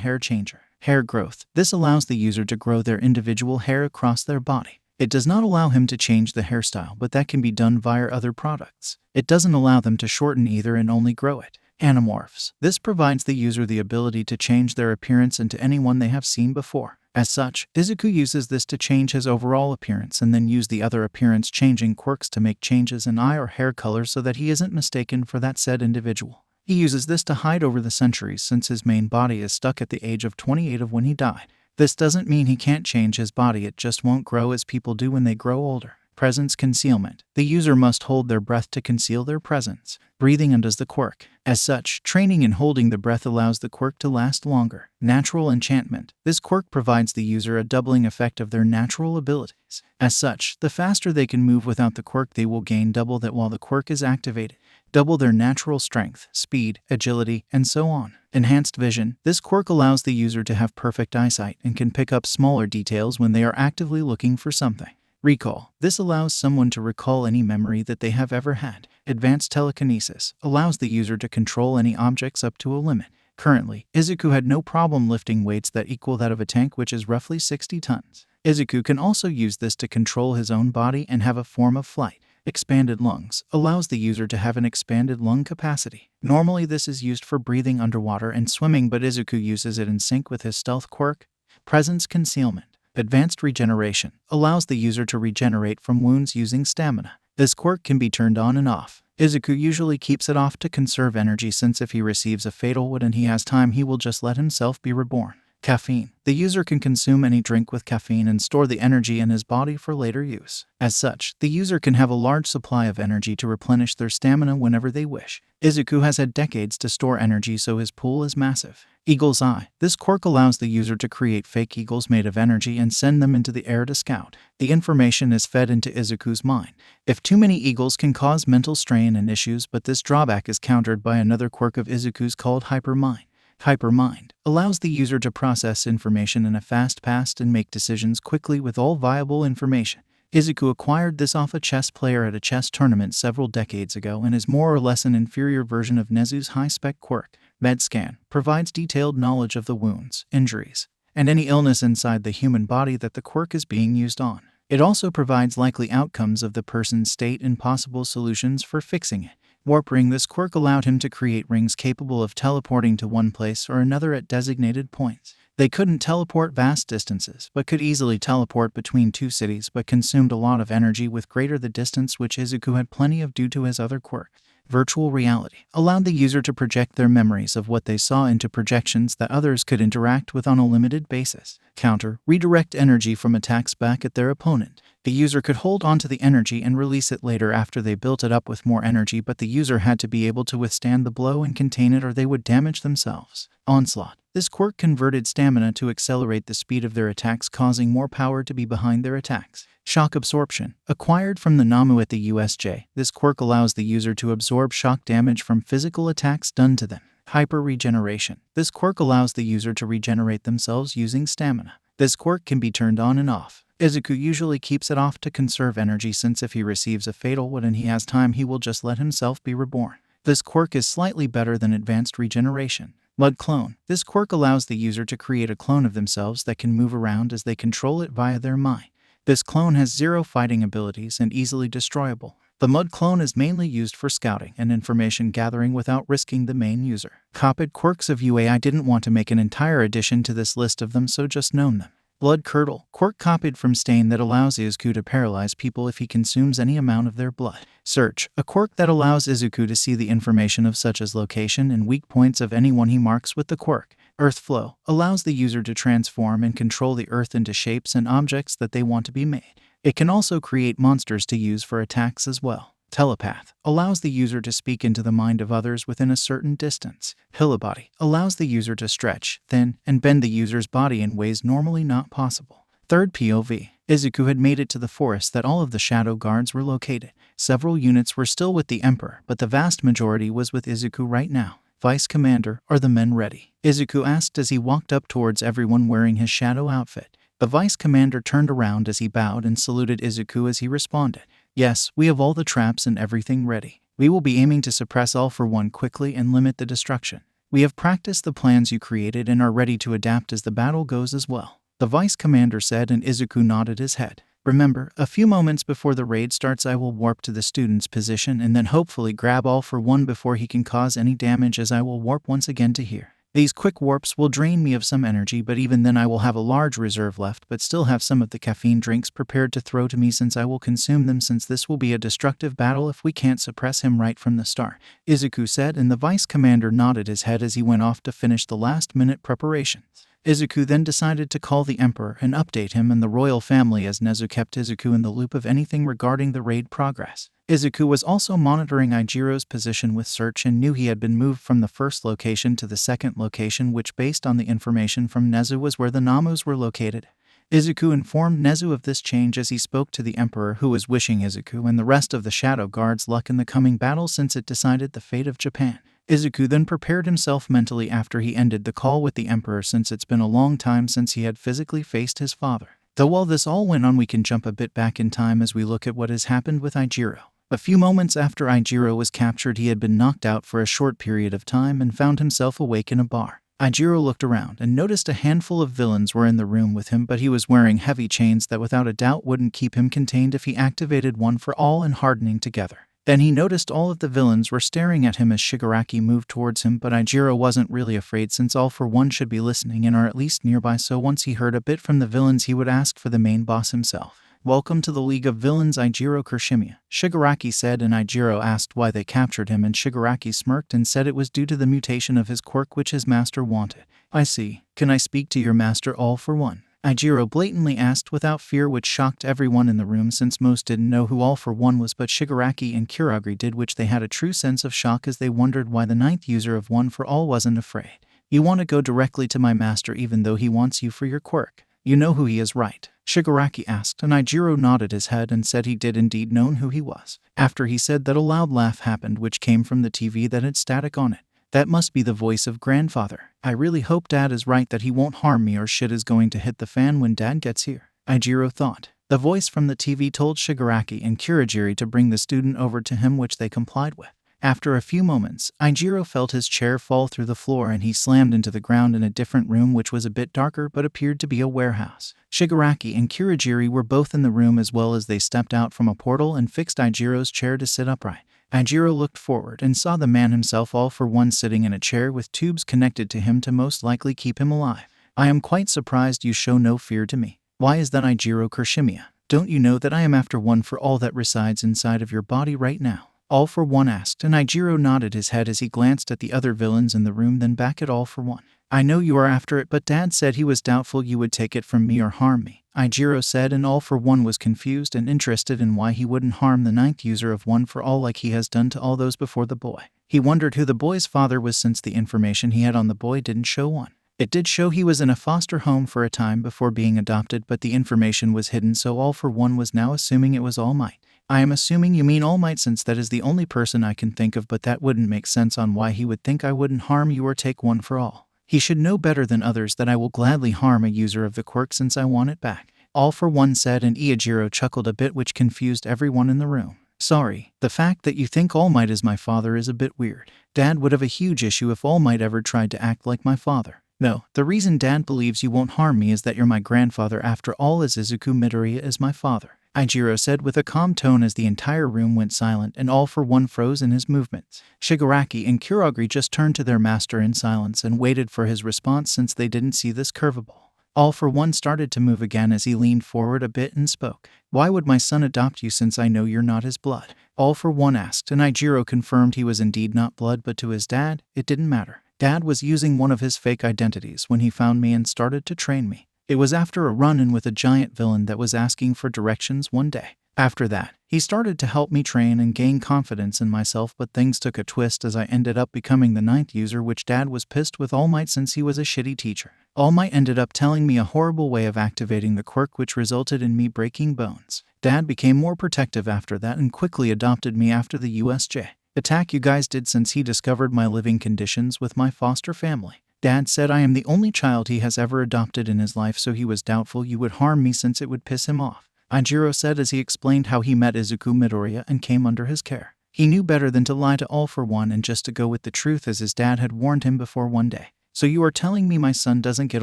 Hair Changer. Hair growth. This allows the user to grow their individual hair across their body. It does not allow him to change the hairstyle, but that can be done via other products. It doesn't allow them to shorten either and only grow it. Animorphs. This provides the user the ability to change their appearance into anyone they have seen before. As such, Izuku uses this to change his overall appearance and then use the other appearance-changing quirks to make changes in eye or hair color so that he isn't mistaken for that said individual. He uses this to hide over the centuries, since his main body is stuck at the age of 28 of when he died. This doesn't mean he can't change his body, it just won't grow as people do when they grow older. Presence concealment. The user must hold their breath to conceal their presence. Breathing undoes the quirk. As such, training in holding the breath allows the quirk to last longer. Natural enchantment. This quirk provides the user a doubling effect of their natural abilities. As such, the faster they can move without the quirk, they will gain double that while the quirk is activated. Double their natural strength, speed, agility, and so on. Enhanced vision. This quirk allows the user to have perfect eyesight and can pick up smaller details when they are actively looking for something. Recall. This allows someone to recall any memory that they have ever had. Advanced telekinesis allows the user to control any objects up to a limit. Currently, Izuku had no problem lifting weights that equal that of a tank, which is roughly 60 tons. Izuku can also use this to control his own body and have a form of flight. Expanded lungs allows the user to have an expanded lung capacity. Normally this is used for breathing underwater and swimming, but Izuku uses it in sync with his stealth quirk. Presence concealment. Advanced regeneration allows the user to regenerate from wounds using stamina. This quirk can be turned on and off. Izuku usually keeps it off to conserve energy, since if he receives a fatal wound and he has time, he will just let himself be reborn. Caffeine. The user can consume any drink with caffeine and store the energy in his body for later use. As such, the user can have a large supply of energy to replenish their stamina whenever they wish. Izuku has had decades to store energy, so his pool is massive. Eagle's Eye. This quirk allows the user to create fake eagles made of energy and send them into the air to scout. The information is fed into Izuku's mind. If too many eagles can cause mental strain and issues, but this drawback is countered by another quirk of Izuku's called Hypermind. Hypermind allows the user to process information in a fast pace and make decisions quickly with all viable information. Izuku acquired this off a chess player at a chess tournament several decades ago and is more or less an inferior version of Nezu's high-spec Quirk. MedScan provides detailed knowledge of the wounds, injuries, and any illness inside the human body that the Quirk is being used on. It also provides likely outcomes of the person's state and possible solutions for fixing it. Warp Ring. This Quirk allowed him to create rings capable of teleporting to one place or another at designated points. They couldn't teleport vast distances, but could easily teleport between two cities, but consumed a lot of energy with greater the distance, which Izuku had plenty of due to his other quirk. Virtual reality allowed the user to project their memories of what they saw into projections that others could interact with on a limited basis. Counter, redirect energy from attacks back at their opponent. The user could hold onto the energy and release it later after they built it up with more energy, but the user had to be able to withstand the blow and contain it or they would damage themselves. Onslaught. This quirk converted stamina to accelerate the speed of their attacks, causing more power to be behind their attacks. Shock Absorption. Acquired from the Namu at the USJ, this quirk allows the user to absorb shock damage from physical attacks done to them. Hyper Regeneration. This quirk allows the user to regenerate themselves using stamina. This quirk can be turned on and off. Izuku usually keeps it off to conserve energy, since if he receives a fatal wound and he has time, he will just let himself be reborn. This quirk is slightly better than Advanced Regeneration. Mud Clone. This quirk allows the user to create a clone of themselves that can move around as they control it via their mind. This clone has 0 fighting abilities and easily destroyable. The Mud Clone is mainly used for scouting and information gathering without risking the main user. Copied quirks of UA. I didn't want to make an entire addition to this list of them, so just known them. Blood Curdle. Quirk copied from Stain that allows Izuku to paralyze people if he consumes any amount of their blood. Search. A quirk that allows Izuku to see the information of such as location and weak points of anyone he marks with the quirk. Earth Flow. Allows the user to transform and control the earth into shapes and objects that they want to be made. It can also create monsters to use for attacks as well. Telepath. Allows the user to speak into the mind of others within a certain distance. Hillabody. Allows the user to stretch, thin, and bend the user's body in ways normally not possible. Third POV. Izuku had made it to the forest that all of the shadow guards were located. Several units were still with the Emperor, but the vast majority was with Izuku right now. Vice Commander, are the men ready? Izuku asked as he walked up towards everyone wearing his shadow outfit. The Vice Commander turned around as he bowed and saluted Izuku as he responded. Yes, we have all the traps and everything ready. We will be aiming to suppress All for One quickly and limit the destruction. We have practiced the plans you created and are ready to adapt as the battle goes as well, the Vice Commander said, and Izuku nodded his head. Remember, a few moments before the raid starts I will warp to the student's position and then hopefully grab All for One before he can cause any damage, as I will warp once again to here. These quick warps will drain me of some energy, but even then I will have a large reserve left, but still have some of the caffeine drinks prepared to throw to me, since I will consume them, since this will be a destructive battle if we can't suppress him right from the start, Izuku said, and the Vice Commander nodded his head as he went off to finish the last-minute preparations. Izuku then decided to call the Emperor and update him and the royal family, as Nezu kept Izuku in the loop of anything regarding the raid progress. Izuku was also monitoring Ijiro's position with search and knew he had been moved from the first location to the second location, which based on the information from Nezu was where the Namus were located. Izuku informed Nezu of this change as he spoke to the Emperor, who was wishing Izuku and the rest of the Shadow Guards luck in the coming battle, since it decided the fate of Japan. Izuku then prepared himself mentally after he ended the call with the Emperor, since it's been a long time since he had physically faced his father. Though while this all went on, we can jump a bit back in time as we look at what has happened with Ijiro. A few moments after Ijiro was captured, he had been knocked out for a short period of time and found himself awake in a bar. Ijiro looked around and noticed a handful of villains were in the room with him, but he was wearing heavy chains that without a doubt wouldn't keep him contained if he activated One for All and hardening together. Then he noticed all of the villains were staring at him as Shigaraki moved towards him, but Ijiro wasn't really afraid, since All for One should be listening and are at least nearby, so once he heard a bit from the villains he would ask for the main boss himself. Welcome to the League of Villains, Ijiro Kirishimiya, Shigaraki said, and Ijiro asked why they captured him, and Shigaraki smirked and said it was due to the mutation of his quirk which his master wanted. I see. Can I speak to your master, All for One? Ijiro blatantly asked without fear, which shocked everyone in the room since most didn't know who All for One was, but Shigaraki and Kurogiri did, which they had a true sense of shock as they wondered why the ninth user of One for All wasn't afraid. You want to go directly to my master even though he wants you for your quirk? You know who he is, right? Shigaraki asked, and Ijiro nodded his head and said he did indeed know who he was. After he said that, a loud laugh happened which came from the TV that had static on it. That must be the voice of grandfather. I really hope Dad is right, that he won't harm me or shit is going to hit the fan when Dad gets here, Ijiro thought. The voice from the TV told Shigaraki and Kurogiri to bring the student over to him, which they complied with. After a few moments, Ijiro felt his chair fall through the floor and he slammed into the ground in a different room which was a bit darker but appeared to be a warehouse. Shigaraki and Kurogiri were both in the room as well as they stepped out from a portal and fixed Ijiro's chair to sit upright. Ijiro looked forward and saw the man himself, all for one, sitting in a chair with tubes connected to him to most likely keep him alive. I am quite surprised you show no fear to me. Why is that, Ijiro Kirishimiya? Don't you know that I am after one for all that resides inside of your body right now? All for one asked, and Ijiro nodded his head as he glanced at the other villains in the room, then back at All for One. I know you are after it, but Dad said he was doubtful you would take it from me or harm me, Ijiro said, and All for One was confused and interested in why he wouldn't harm the ninth user of One for All like he has done to all those before the boy. He wondered who the boy's father was since the information he had on the boy didn't show one. It did show he was in a foster home for a time before being adopted, but the information was hidden, so All for One was now assuming it was All Might. I am assuming you mean All Might, since that is the only person I can think of, but that wouldn't make sense on why he would think I wouldn't harm you or take one for all. He should know better than others that I will gladly harm a user of the quirk since I want it back, All for One said, and Ijiro chuckled a bit, which confused everyone in the room. Sorry, the fact that you think All Might is my father is a bit weird. Dad would have a huge issue if All Might ever tried to act like my father. No, the reason Dad believes you won't harm me is that you're my grandfather after all, as Izuku Midoriya is my father, Ijiro said with a calm tone as the entire room went silent and All for One froze in his movements. Shigaraki and Kurogiri just turned to their master in silence and waited for his response since they didn't see this curveball. All for One started to move again as he leaned forward a bit and spoke. Why would my son adopt you since I know you're not his blood? All for One asked, and Ijiro confirmed he was indeed not blood, but to his dad, it didn't matter. Dad was using one of his fake identities when he found me and started to train me. It was after a run-in with a giant villain that was asking for directions one day. After that, he started to help me train and gain confidence in myself, but things took a twist as I ended up becoming the ninth user, which Dad was pissed with All Might since he was a shitty teacher. All Might ended up telling me a horrible way of activating the quirk, which resulted in me breaking bones. Dad became more protective after that and quickly adopted me after the USJ attack you guys did, since he discovered my living conditions with my foster family. Dad said I am the only child he has ever adopted in his life, so he was doubtful you would harm me since it would piss him off, Ijiro said as he explained how he met Izuku Midoriya and came under his care. He knew better than to lie to All for One and just to go with the truth, as his dad had warned him before one day. So you are telling me my son doesn't get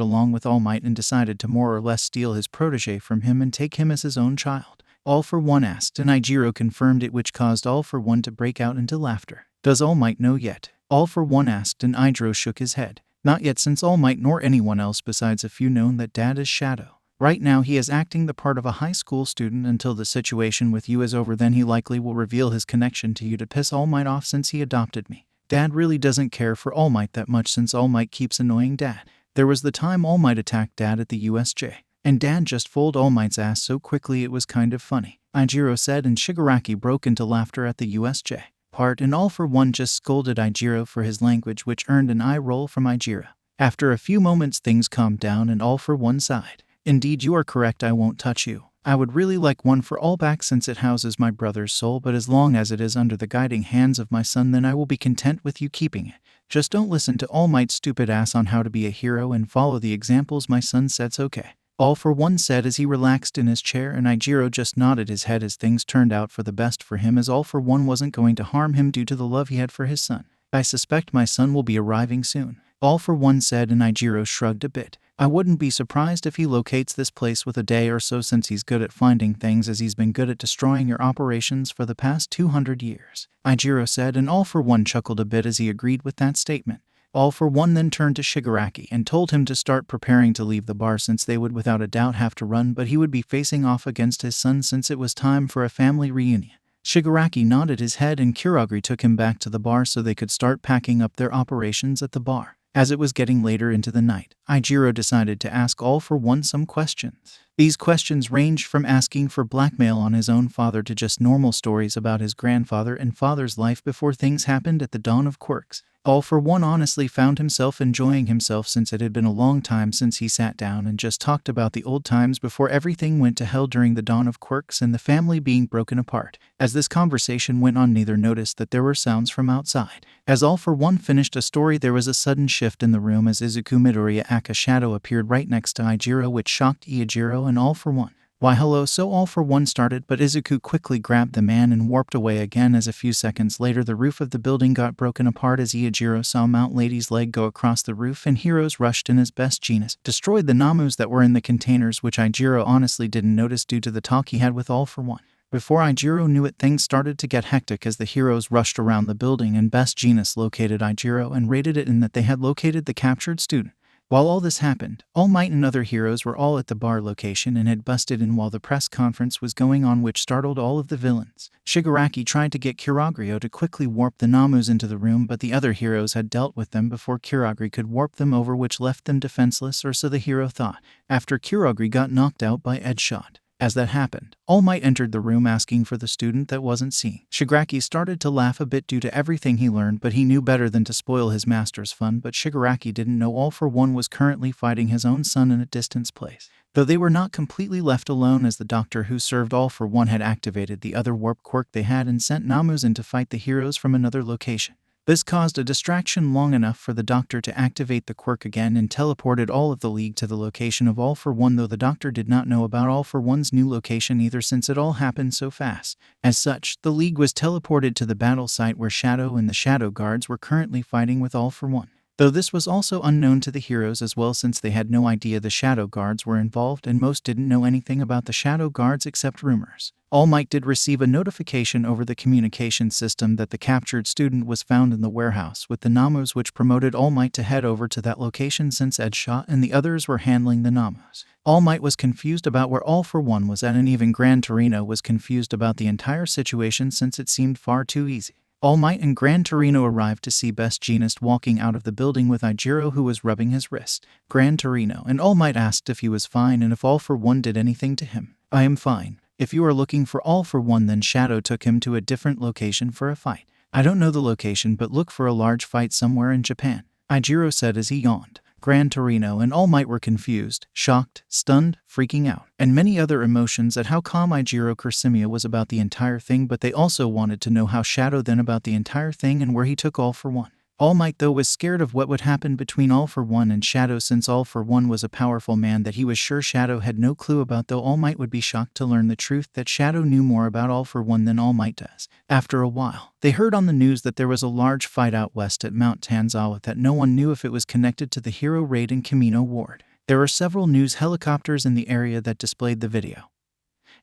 along with All Might and decided to more or less steal his protege from him and take him as his own child? All for One asked, and Ijiro confirmed it, which caused All for One to break out into laughter. Does All Might know yet? All for One asked, and Ijiro shook his head. Not yet, since All Might nor anyone else besides a few known that Dad is Shadow. Right now he is acting the part of a high school student until the situation with you is over, then he likely will reveal his connection to you to piss All Might off since he adopted me. Dad really doesn't care for All Might that much since All Might keeps annoying Dad. There was the time All Might attacked Dad at the USJ, and Dad just fooled All Might's ass so quickly it was kind of funny, Ijiro said, and Shigaraki broke into laughter at the USJ part, and All for One just scolded Ijiro for his language, which earned an eye roll from Ijiro. After a few moments things calmed down and All for One sighed. Indeed, you are correct, I won't touch you. I would really like One for All back since it houses my brother's soul, but as long as it is under the guiding hands of my son, then I will be content with you keeping it. Just don't listen to All Might's stupid ass on how to be a hero and follow the examples my son sets, okay? All for One said as he relaxed in his chair, and Ijiro just nodded his head as things turned out for the best for him, as All for One wasn't going to harm him due to the love he had for his son. I suspect my son will be arriving soon, All for One said, and Ijiro shrugged a bit. I wouldn't be surprised if he locates this place with a day or so, since he's good at finding things, as he's been good at destroying your operations for the past 200 years, Ijiro said, and All for One chuckled a bit as he agreed with that statement. All for One then turned to Shigaraki and told him to start preparing to leave the bar, since they would without a doubt have to run, but he would be facing off against his son since it was time for a family reunion. Shigaraki nodded his head, and Kurogiri took him back to the bar so they could start packing up their operations at the bar. As it was getting later into the night, Ijiro decided to ask All for One some questions. These questions ranged from asking for blackmail on his own father to just normal stories about his grandfather and father's life before things happened at the dawn of quirks. All for One honestly found himself enjoying himself, since it had been a long time since he sat down and just talked about the old times before everything went to hell during the dawn of quirks and the family being broken apart. As this conversation went on, neither noticed that there were sounds from outside. As All for One finished a story, there was a sudden shift in the room as Izuku Midoriya aka Shadow appeared right next to Ijiro, which shocked Ijiro and All for One. Why hello, so All for One started, but Izuku quickly grabbed the man and warped away again as a few seconds later the roof of the building got broken apart as Ichiro saw Mount Lady's leg go across the roof and heroes rushed in as best genius, destroyed the Namus that were in the containers, which Ichiro honestly didn't notice due to the talk he had with All for One. Before Ichiro knew it, things started to get hectic as the heroes rushed around the building and Best Jeanist located Ichiro and raided it in that they had located the captured student. While all this happened, All Might and other heroes were all at the bar location and had busted in while the press conference was going on, which startled all of the villains. Shigaraki tried to get Kurogyo to quickly warp the Namus into the room, but the other heroes had dealt with them before Kurogyo could warp them over, which left them defenseless, or so the hero thought, after Kurogyo got knocked out by Ed's shot. As that happened, All Might entered the room asking for the student that wasn't seen. Shigaraki started to laugh a bit due to everything he learned, but he knew better than to spoil his master's fun. But Shigaraki didn't know All for One was currently fighting his own son in a distant place. Though they were not completely left alone, as the doctor who served All for One had activated the other warp quirk they had and sent Namus in to fight the heroes from another location. This caused a distraction long enough for the doctor to activate the quirk again and teleported all of the League to the location of All for One, though the doctor did not know about All for One's new location either, since it all happened so fast. As such, the League was teleported to the battle site where Shadow and the Shadow Guards were currently fighting with All for One. Though this was also unknown to the heroes as well, since they had no idea the Shadow Guards were involved and most didn't know anything about the Shadow Guards except rumors. All Might did receive a notification over the communication system that the captured student was found in the warehouse with the Namus, which promoted All Might to head over to that location since Ed shot and the others were handling the Namus. All Might was confused about where All for One was at, and even Gran Torino was confused about the entire situation since it seemed far too easy. All Might and Gran Torino arrived to see Best Jeanist walking out of the building with Ichiro, who was rubbing his wrist. Gran Torino and All Might asked if he was fine and if All for One did anything to him. "I am fine. If you are looking for All for One, then Shadow took him to a different location for a fight. I don't know the location, but look for a large fight somewhere in Japan," Ichiro said as he yawned. Gran Torino and All Might were confused, shocked, stunned, freaking out, and many other emotions at how calm Ichiro Kursimiya was about the entire thing, but they also wanted to know how Shadow then about the entire thing and where he took All for One. All Might, though, was scared of what would happen between All for One and Shadow, since All for One was a powerful man that he was sure Shadow had no clue about, though All Might would be shocked to learn the truth that Shadow knew more about All for One than All Might does. After a while, they heard on the news that there was a large fight out west at Mount Tanzawa that no one knew if it was connected to the hero raid in Kamino Ward. There were several news helicopters in the area that displayed the video,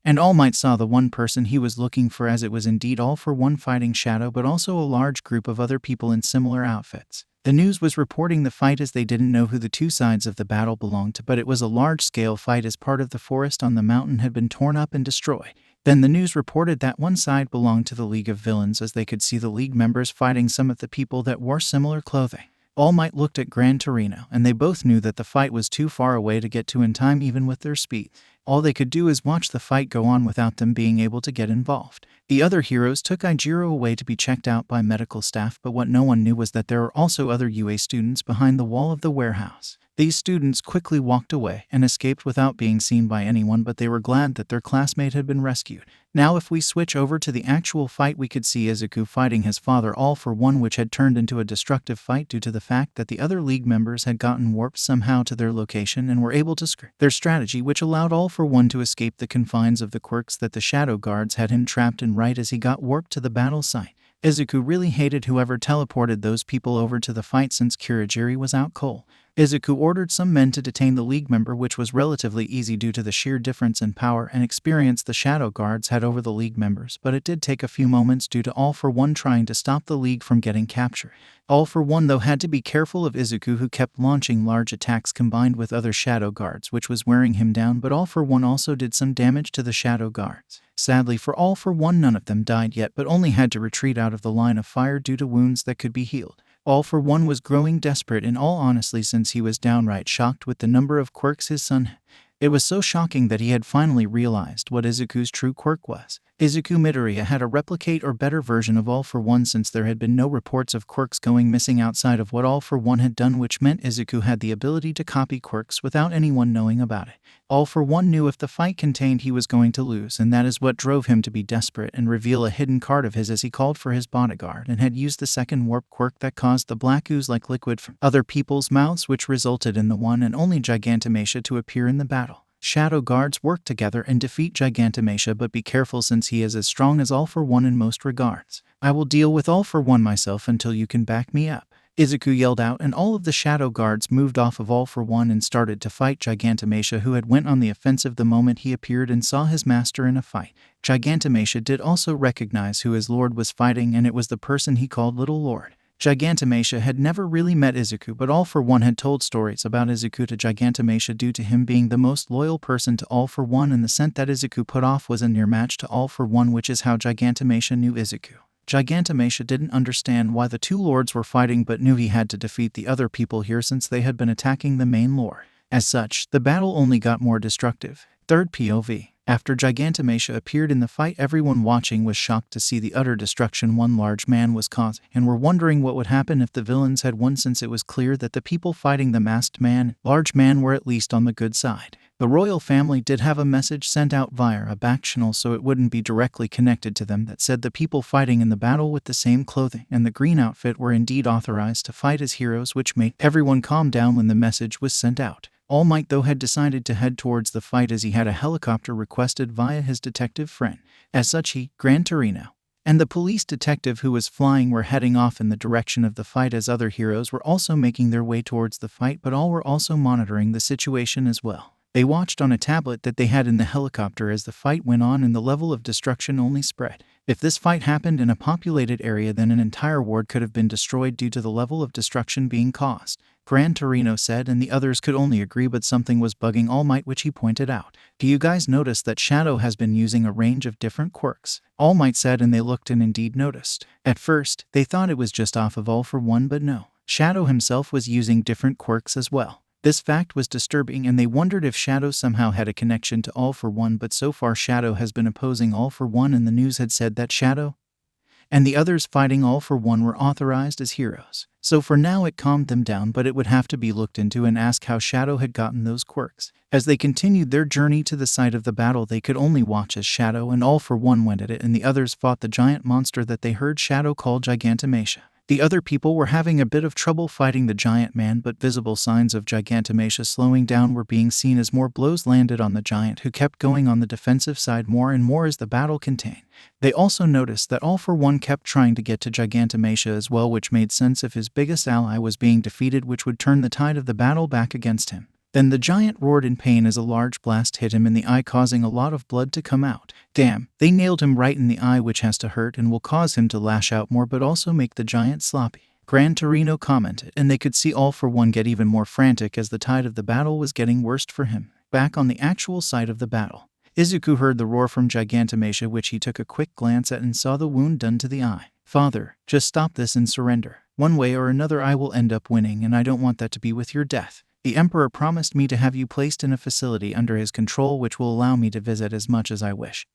and All Might saw the one person he was looking for, as it was indeed All for One fighting Shadow, but also a large group of other people in similar outfits. The news was reporting the fight as they didn't know who the two sides of the battle belonged to, but it was a large-scale fight as part of the forest on the mountain had been torn up and destroyed. Then the news reported that one side belonged to the League of Villains, as they could see the League members fighting some of the people that wore similar clothing. All Might looked at Gran Torino, and they both knew that the fight was too far away to get to in time even with their speed. All they could do is watch the fight go on without them being able to get involved. The other heroes took Ichiro away to be checked out by medical staff, but what no one knew was that there were also other UA students behind the wall of the warehouse. These students quickly walked away and escaped without being seen by anyone, but they were glad that their classmate had been rescued. Now if we switch over to the actual fight, we could see Izuku fighting his father All for One, which had turned into a destructive fight due to the fact that the other League members had gotten warped somehow to their location and were able to screw their strategy, which allowed All for One to escape the confines of the quirks that the Shadow Guards had him trapped in right as he got warped to the battle site. Izuku really hated whoever teleported those people over to the fight since Kurogiri was out cold. Izuku ordered some men to detain the League member, which was relatively easy due to the sheer difference in power and experience the Shadow Guards had over the League members, but it did take a few moments due to All for One trying to stop the League from getting captured. All for One, though, had to be careful of Izuku, who kept launching large attacks combined with other Shadow Guards, which was wearing him down, but All for One also did some damage to the Shadow Guards. Sadly for All for One, none of them died yet, but only had to retreat out of the line of fire due to wounds that could be healed. All for One was growing desperate in all honesty, since he was downright shocked with the number of quirks his son had. It was so shocking that he had finally realized what Izuku's true quirk was. Izuku Midoriya had a replicate or better version of All for One, since there had been no reports of quirks going missing outside of what All for One had done, which meant Izuku had the ability to copy quirks without anyone knowing about it. All for One knew if the fight contained he was going to lose, and that is what drove him to be desperate and reveal a hidden card of his as he called for his bodyguard and had used the second warp quirk that caused the black ooze like liquid from other people's mouths, which resulted in the one and only Gigantomachia to appear in the battle. Shadow Guards work together and defeat Gigantomachia, but be careful since he is as strong as All for One in most regards. I will deal with All for One myself until you can back me up. Izuku yelled out, and all of the Shadow Guards moved off of All for One and started to fight Gigantomachia, who had went on the offensive the moment he appeared and saw his master in a fight. Gigantomachia did also recognize who his lord was fighting, and it was the person he called Little Lord. Gigantomachia had never really met Izuku, but All for One had told stories about Izuku to Gigantomachia due to him being the most loyal person to All for One, and the scent that Izuku put off was a near match to All for One, which is how Gigantomachia knew Izuku. Gigantomachia didn't understand why the two lords were fighting, but knew he had to defeat the other people here since they had been attacking the main lord. As such, the battle only got more destructive. Third POV. After Gigantomachia appeared in the fight, everyone watching was shocked to see the utter destruction one large man was causing, and were wondering what would happen if the villains had won, since it was clear that the people fighting the masked man, large man, were at least on the good side. The royal family did have a message sent out via a back channel so it wouldn't be directly connected to them that said the people fighting in the battle with the same clothing and the green outfit were indeed authorized to fight as heroes, which made everyone calm down when the message was sent out. All Might, though, had decided to head towards the fight as he had a helicopter requested via his detective friend. As such, he, Gran Torino, and the police detective who was flying were heading off in the direction of the fight, as other heroes were also making their way towards the fight, but all were also monitoring the situation as well. They watched on a tablet that they had in the helicopter as the fight went on, and the level of destruction only spread. If this fight happened in a populated area, then an entire ward could have been destroyed due to the level of destruction being caused. Gran Torino said, and the others could only agree, but something was bugging All Might, which he pointed out. Do you guys notice that Shadow has been using a range of different quirks? All Might said, and they looked and indeed noticed. At first, they thought it was just off of All for One, but no. Shadow himself was using different quirks as well. This fact was disturbing, and they wondered if Shadow somehow had a connection to All for One, but so far Shadow has been opposing All for One, and the news had said that Shadow and the others fighting All for One were authorized as heroes. So for now it calmed them down, but it would have to be looked into and asked how Shadow had gotten those quirks. As they continued their journey to the site of the battle, they could only watch as Shadow and All for One went at it, and the others fought the giant monster that they heard Shadow call Gigantomachia. The other people were having a bit of trouble fighting the giant man, but visible signs of Gigantomachia slowing down were being seen as more blows landed on the giant, who kept going on the defensive side more and more as the battle continued. They also noticed that All for One kept trying to get to Gigantomachia as well, which made sense if his biggest ally was being defeated, which would turn the tide of the battle back against him. Then the giant roared in pain as a large blast hit him in the eye, causing a lot of blood to come out. Damn, they nailed him right in the eye, which has to hurt and will cause him to lash out more, but also make the giant sloppy. Gran Torino commented, and they could see All for One get even more frantic as the tide of the battle was getting worse for him. Back on the actual site of the battle, Izuku heard the roar from Gigantomachia, which he took a quick glance at and saw the wound done to the eye. Father, just stop this and surrender. One way or another I will end up winning, and I don't want that to be with your death. The Emperor promised me to have you placed in a facility under his control, which will allow me to visit as much as I wish,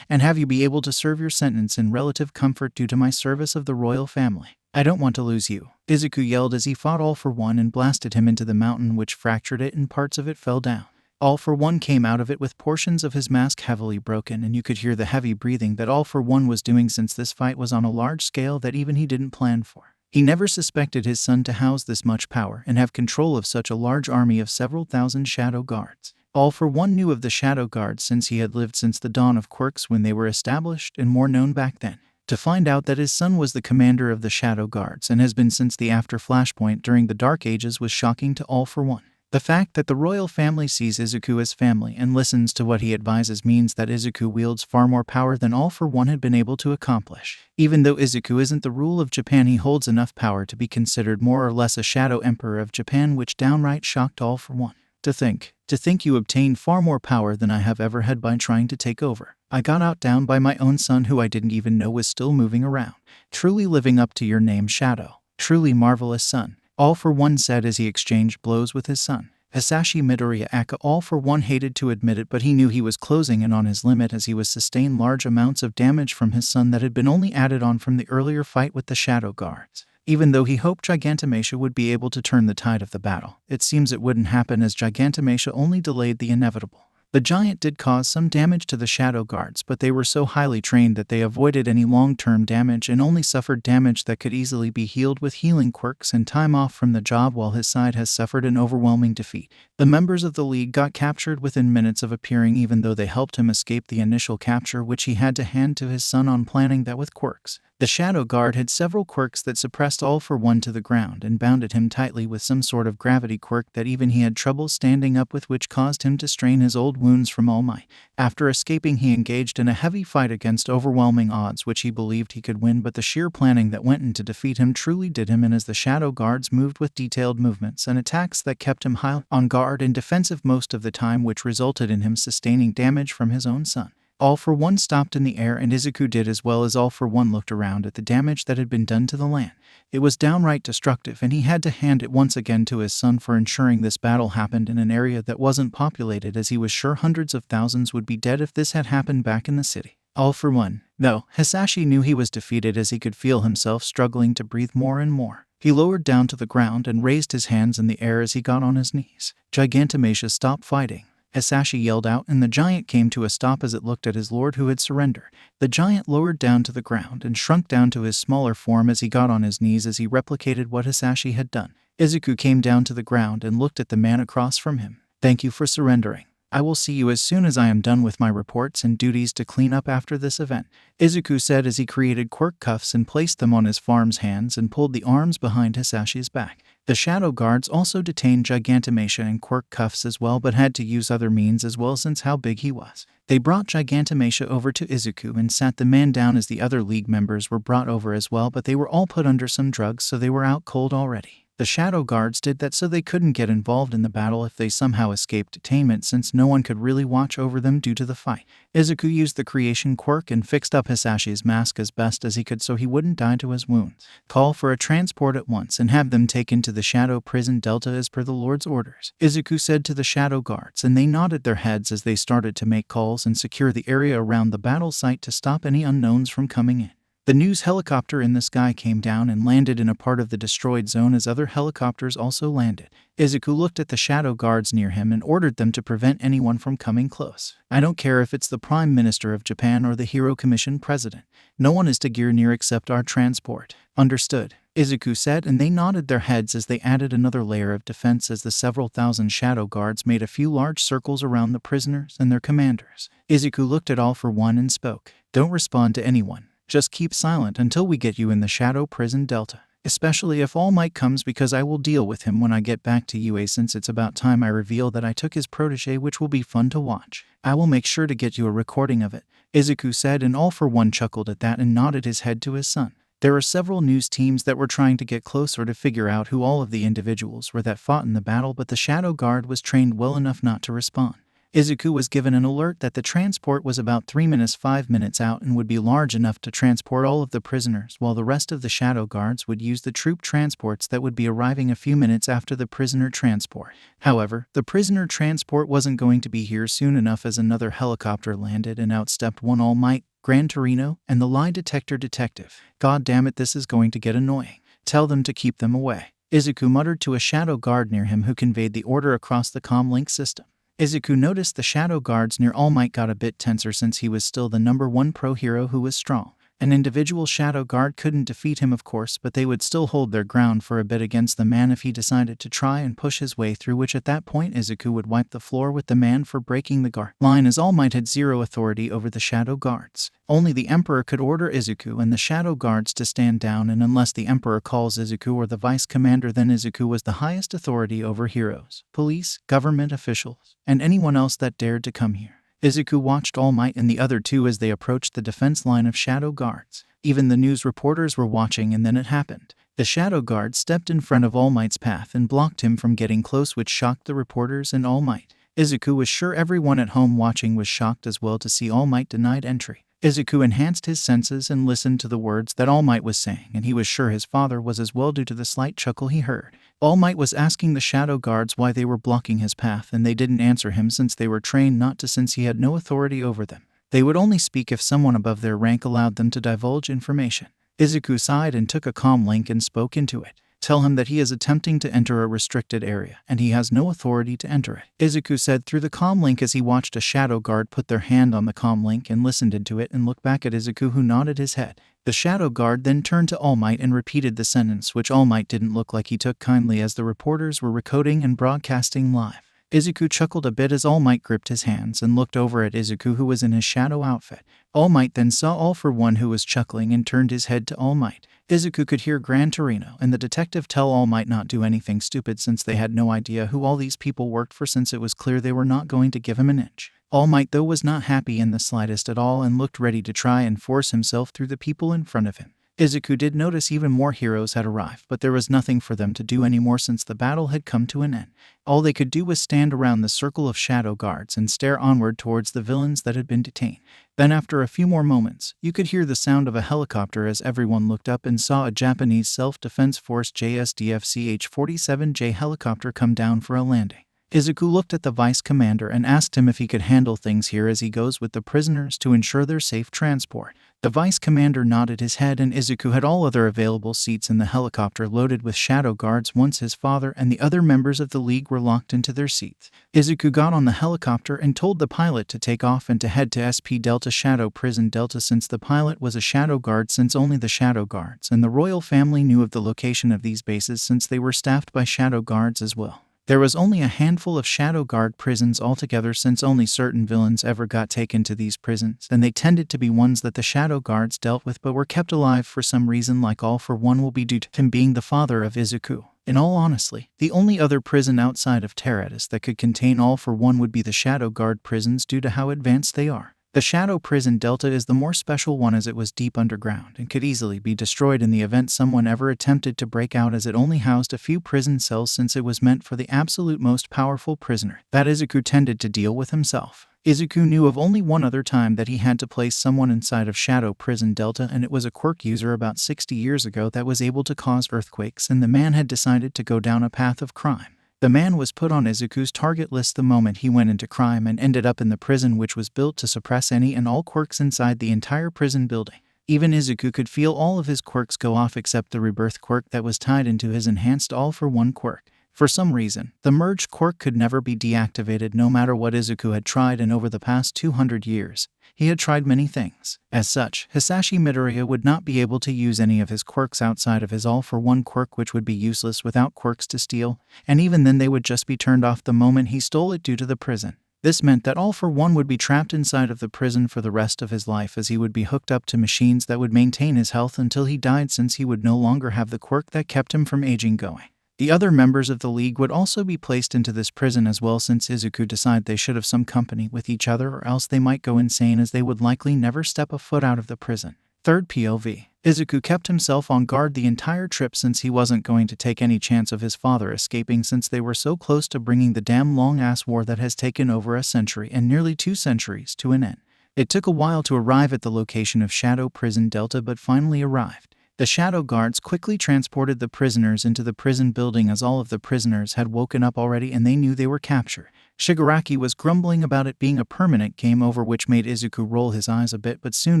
and have you be able to serve your sentence in relative comfort due to my service of the royal family. I don't want to lose you. Izuku yelled as he fought All for One and blasted him into the mountain, which fractured it and parts of it fell down. All for One came out of it with portions of his mask heavily broken, and you could hear the heavy breathing that All for One was doing, since this fight was on a large scale that even he didn't plan for. He never suspected his son to house this much power and have control of such a large army of several thousand Shadow Guards. All for One knew of the Shadow Guards since he had lived since the dawn of quirks when they were established and more known back then. To find out that his son was the commander of the Shadow Guards and has been since the after Flashpoint during the Dark Ages was shocking to All for One. The fact that the royal family sees Izuku as family and listens to what he advises means that Izuku wields far more power than All for One had been able to accomplish. Even though Izuku isn't the rule of Japan, he holds enough power to be considered more or less a Shadow Emperor of Japan, which downright shocked All for One. To think you obtain far more power than I have ever had by trying to take over. I got outdone by my own son, who I didn't even know was still moving around. Truly living up to your name, Shadow. Truly marvelous son. All for One said as he exchanged blows with his son. Hisashi Midoriya aka All for One hated to admit it, but he knew he was closing in on his limit as he was sustained large amounts of damage from his son that had been only added on from the earlier fight with the Shadow Guards. Even though he hoped Gigantomachia would be able to turn the tide of the battle, it seems it wouldn't happen, as Gigantomachia only delayed the inevitable. The giant did cause some damage to the Shadow Guards, but they were so highly trained that they avoided any long-term damage and only suffered damage that could easily be healed with healing quirks and time off from the job, while his side has suffered an overwhelming defeat. The members of the League got captured within minutes of appearing, even though they helped him escape the initial capture, which he had to hand to his son on planning that with quirks. The Shadow Guard had several quirks that suppressed All for One to the ground and bounded him tightly with some sort of gravity quirk that even he had trouble standing up with, which caused him to strain his old wounds from All Might. After escaping, he engaged in a heavy fight against overwhelming odds, which he believed he could win, but the sheer planning that went into defeat him truly did him in, as the Shadow Guards moved with detailed movements and attacks that kept him high on guard and defensive most of the time, which resulted in him sustaining damage from his own son. All for One stopped in the air, and Izuku did as well, as All for One looked around at the damage that had been done to the land. It was downright destructive, and he had to hand it once again to his son for ensuring this battle happened in an area that wasn't populated, as he was sure hundreds of thousands would be dead if this had happened back in the city. All for One, though, Hisashi knew he was defeated, as he could feel himself struggling to breathe more and more. He lowered down to the ground and raised his hands in the air as he got on his knees. Gigantomachia, stop fighting! Hisashi yelled out, and the giant came to a stop as it looked at his lord who had surrendered. The giant lowered down to the ground and shrunk down to his smaller form as he got on his knees as he replicated what Hisashi had done. Izuku came down to the ground and looked at the man across from him. Thank you for surrendering. I will see you as soon as I am done with my reports and duties to clean up after this event, Izuku said as he created quirk cuffs and placed them on his farm's hands and pulled the arms behind Hisashi's back. The Shadow Guards also detained Gigantomachia in quirk cuffs as well, but had to use other means as well since how big he was. They brought Gigantomachia over to Izuku and sat the man down, as the other League members were brought over as well, but they were all put under some drugs, so they were out cold already. The Shadow Guards did that so they couldn't get involved in the battle if they somehow escaped detainment, since no one could really watch over them due to the fight. Izuku used the creation quirk and fixed up Hisashi's mask as best as he could so he wouldn't die to his wounds. Call for a transport at once and have them taken to the Shadow Prison Delta as per the Lord's orders, Izuku said to the Shadow Guards, and they nodded their heads as they started to make calls and secure the area around the battle site to stop any unknowns from coming in. The news helicopter in the sky came down and landed in a part of the destroyed zone as other helicopters also landed. Izuku looked at the Shadow Guards near him and ordered them to prevent anyone from coming close. I don't care if it's the Prime Minister of Japan or the Hero Commission President. No one is to gear near except our transport. Understood, Izuku said, and they nodded their heads as they added another layer of defense as the several thousand Shadow Guards made a few large circles around the prisoners and their commanders. Izuku looked at All for One and spoke. Don't respond to anyone. Just keep silent until we get you in the Shadow Prison Delta, especially if All Might comes, because I will deal with him when I get back to UA, since it's about time I reveal that I took his protege, which will be fun to watch. I will make sure to get you a recording of it, Izuku said, and All for One chuckled at that and nodded his head to his son. There were several news teams that were trying to get closer to figure out who all of the individuals were that fought in the battle, but the Shadow Guard was trained well enough not to respond. Izuku was given an alert that the transport was about 5 minutes out and would be large enough to transport all of the prisoners, while the rest of the Shadow Guards would use the troop transports that would be arriving a few minutes after the prisoner transport. However, the prisoner transport wasn't going to be here soon enough, as another helicopter landed and outstepped one All Might, Gran Torino, and the lie detector detective. God damn it, this is going to get annoying. Tell them to keep them away, Izuku muttered to a Shadow Guard near him who conveyed the order across the comlink system. Izuku noticed the Shadow Guards near All Might got a bit tenser, since he was still the #1 pro hero who was strong. An individual Shadow Guard couldn't defeat him, of course, but they would still hold their ground for a bit against the man if he decided to try and push his way through, which at that point Izuku would wipe the floor with the man for breaking the guard line, as All Might had zero authority over the Shadow Guards. Only the Emperor could order Izuku and the Shadow Guards to stand down, and unless the Emperor calls Izuku or the Vice Commander, then Izuku was the highest authority over heroes, police, government officials, and anyone else that dared to come here. Izuku watched All Might and the other two as they approached the defense line of Shadow Guards. Even the news reporters were watching, and then it happened. The Shadow Guard stepped in front of All Might's path and blocked him from getting close, which shocked the reporters and All Might. Izuku was sure everyone at home watching was shocked as well to see All Might denied entry. Izuku enhanced his senses and listened to the words that All Might was saying, and he was sure his father was as well due to the slight chuckle he heard. All Might was asking the Shadow Guards why they were blocking his path, and they didn't answer him since they were trained not to, since he had no authority over them. They would only speak if someone above their rank allowed them to divulge information. Izuku sighed and took a comm link and spoke into it. Tell him that he is attempting to enter a restricted area, and he has no authority to enter it, Izuku said through the comm link as he watched a Shadow Guard put their hand on the comm link and listened into it and looked back at Izuku, who nodded his head. The Shadow Guard then turned to All Might and repeated the sentence, which All Might didn't look like he took kindly, as the reporters were recording and broadcasting live. Izuku chuckled a bit as All Might gripped his hands and looked over at Izuku, who was in his shadow outfit. All Might then saw All for One, who was chuckling, and turned his head to All Might. Izuku could hear Gran Torino and the detective tell All Might not do anything stupid, since they had no idea who all these people worked for, since it was clear they were not going to give him an inch. All Might, though, was not happy in the slightest at all and looked ready to try and force himself through the people in front of him. Izuku did notice even more heroes had arrived, but there was nothing for them to do anymore since the battle had come to an end. All they could do was stand around the circle of shadow guards and stare onward towards the villains that had been detained. Then after a few more moments, you could hear the sound of a helicopter as everyone looked up and saw a Japanese Self-Defense Force JSDF CH-47J helicopter come down for a landing. Izuku looked at the vice commander and asked him if he could handle things here as he goes with the prisoners to ensure their safe transport. The vice commander nodded his head, and Izuku had all other available seats in the helicopter loaded with shadow guards once his father and the other members of the league were locked into their seats. Izuku got on the helicopter and told the pilot to take off and to head to SP Delta Shadow Prison Delta, since the pilot was a shadow guard, since only the shadow guards and the royal family knew of the location of these bases, since they were staffed by shadow guards as well. There was only a handful of shadow guard prisons altogether, since only certain villains ever got taken to these prisons, and they tended to be ones that the shadow guards dealt with but were kept alive for some reason, like All for One will be due to him being the father of Izuku. In all honesty, the only other prison outside of Teretis that could contain All for One would be the shadow guard prisons due to how advanced they are. The Shadow Prison Delta is the more special one, as it was deep underground and could easily be destroyed in the event someone ever attempted to break out, as it only housed a few prison cells, since it was meant for the absolute most powerful prisoner that Izuku tended to deal with himself. Izuku knew of only one other time that he had to place someone inside of Shadow Prison Delta, and it was a Quirk user about 60 years ago that was able to cause earthquakes, and the man had decided to go down a path of crime. The man was put on Izuku's target list the moment he went into crime and ended up in the prison, which was built to suppress any and all quirks inside the entire prison building. Even Izuku could feel all of his quirks go off except the rebirth quirk that was tied into his enhanced All for One quirk. For some reason, the merged quirk could never be deactivated no matter what Izuku had tried, and over the past 200 years, he had tried many things. As such, Hisashi Midoriya would not be able to use any of his quirks outside of his All for One quirk, which would be useless without quirks to steal, and even then they would just be turned off the moment he stole it due to the prison. This meant that All for One would be trapped inside of the prison for the rest of his life, as he would be hooked up to machines that would maintain his health until he died, since he would no longer have the quirk that kept him from aging going. The other members of the League would also be placed into this prison as well, since Izuku decided they should have some company with each other, or else they might go insane, as they would likely never step a foot out of the prison. Third POV. Izuku kept himself on guard the entire trip, since he wasn't going to take any chance of his father escaping, since they were so close to bringing the damn long-ass war that has taken over a century and nearly 2 centuries to an end. It took a while to arrive at the location of Shadow Prison Delta, but finally arrived. The shadow guards quickly transported the prisoners into the prison building, as all of the prisoners had woken up already and they knew they were captured. Shigaraki was grumbling about it being a permanent game over, which made Izuku roll his eyes a bit, but soon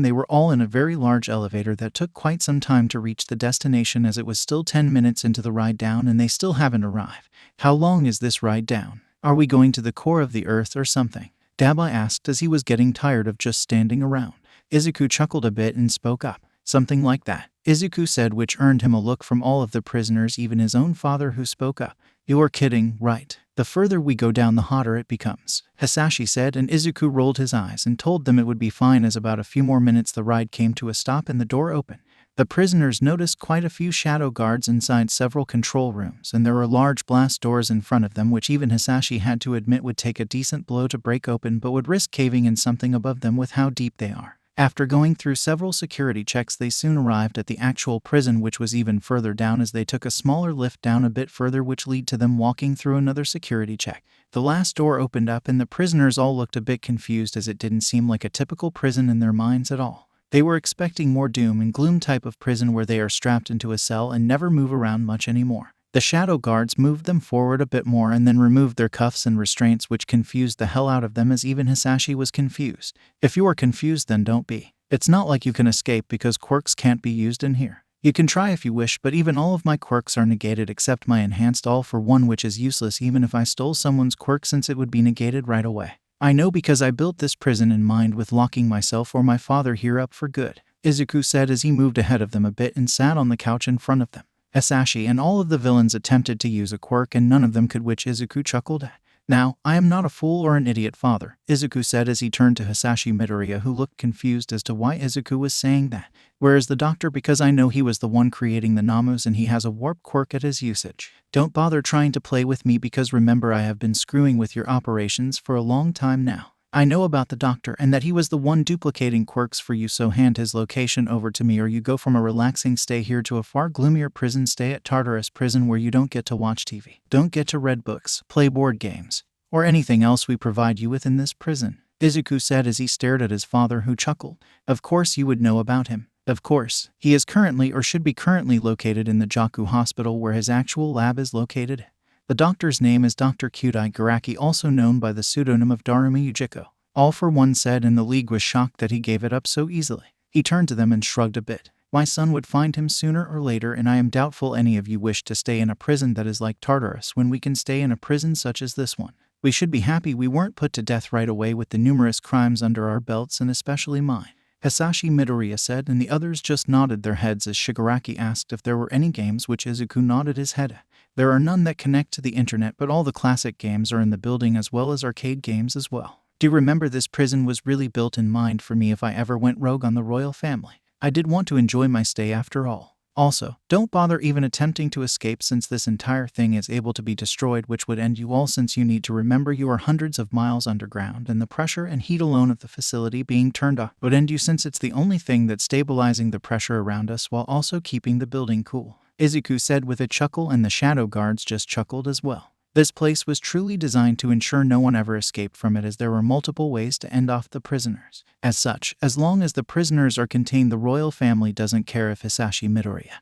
they were all in a very large elevator that took quite some time to reach the destination, as it was still 10 minutes into the ride down and they still haven't arrived. How long is this ride down? Are we going to the core of the earth or something? Dabai asked, as he was getting tired of just standing around. Izuku chuckled a bit and spoke up. Something like that, Izuku said, which earned him a look from all of the prisoners, even his own father, who spoke up. You are kidding, right? The further we go down, the hotter it becomes, Hisashi said, and Izuku rolled his eyes and told them it would be fine, as about a few more minutes the ride came to a stop and the door opened. The prisoners noticed quite a few shadow guards inside several control rooms, and there were large blast doors in front of them, which even Hisashi had to admit would take a decent blow to break open, but would risk caving in something above them with how deep they are. After going through several security checks, they soon arrived at the actual prison, which was even further down, as they took a smaller lift down a bit further, which led to them walking through another security check. The last door opened up and the prisoners all looked a bit confused, as it didn't seem like a typical prison in their minds at all. They were expecting more doom and gloom type of prison where they are strapped into a cell and never move around much anymore. The shadow guards moved them forward a bit more and then removed their cuffs and restraints, which confused the hell out of them, as even Hisashi was confused. If you are confused, then don't be. It's not like you can escape, because quirks can't be used in here. You can try if you wish, but even all of my quirks are negated except my enhanced All for One, which is useless even if I stole someone's quirk, since it would be negated right away. I know, because I built this prison in mind with locking myself or my father here up for good, Izuku said as he moved ahead of them a bit and sat on the couch in front of them. Hisashi and all of the villains attempted to use a quirk and none of them could, which Izuku chuckled at. Now, I am not a fool or an idiot, father, Izuku said as he turned to Hisashi Midoriya, who looked confused as to why Izuku was saying that. Where is the doctor? Because I know he was the one creating the Namus and he has a warp quirk at his usage. Don't bother trying to play with me because remember I have been screwing with your operations for a long time now. I know about the doctor and that he was the one duplicating quirks for you, so hand his location over to me or you go from a relaxing stay here to a far gloomier prison stay at Tartarus Prison where you don't get to watch TV, don't get to read books, play board games, or anything else we provide you with in this prison, Izuku said as he stared at his father, who chuckled. Of course you would know about him. Of course, he is currently or should be currently located in the Jaku Hospital where his actual lab is located. The doctor's name is Dr. Kyudai Garaki, also known by the pseudonym of Daruma Yujiko. All for one said, and the League was shocked that he gave it up so easily. He turned to them and shrugged a bit. My son would find him sooner or later, and I am doubtful any of you wish to stay in a prison that is like Tartarus when we can stay in a prison such as this one. We should be happy we weren't put to death right away with the numerous crimes under our belts, and especially mine, Hisashi Midoriya said, and the others just nodded their heads as Shigaraki asked if there were any games, which Izuku nodded his head. There are none that connect to the internet, but all the classic games are in the building as well as arcade games as well. Do you remember this prison was really built in mind for me if I ever went rogue on the royal family? I did want to enjoy my stay after all. Also, don't bother even attempting to escape since this entire thing is able to be destroyed, which would end you all, since you need to remember you are hundreds of miles underground and the pressure and heat alone of the facility being turned off would end you, since it's the only thing that's stabilizing the pressure around us while also keeping the building cool, Izuku said with a chuckle, and the shadow guards just chuckled as well. This place was truly designed to ensure no one ever escaped from it, as there were multiple ways to end off the prisoners. As such, as long as the prisoners are contained, the royal family doesn't care if Hisashi Midoriya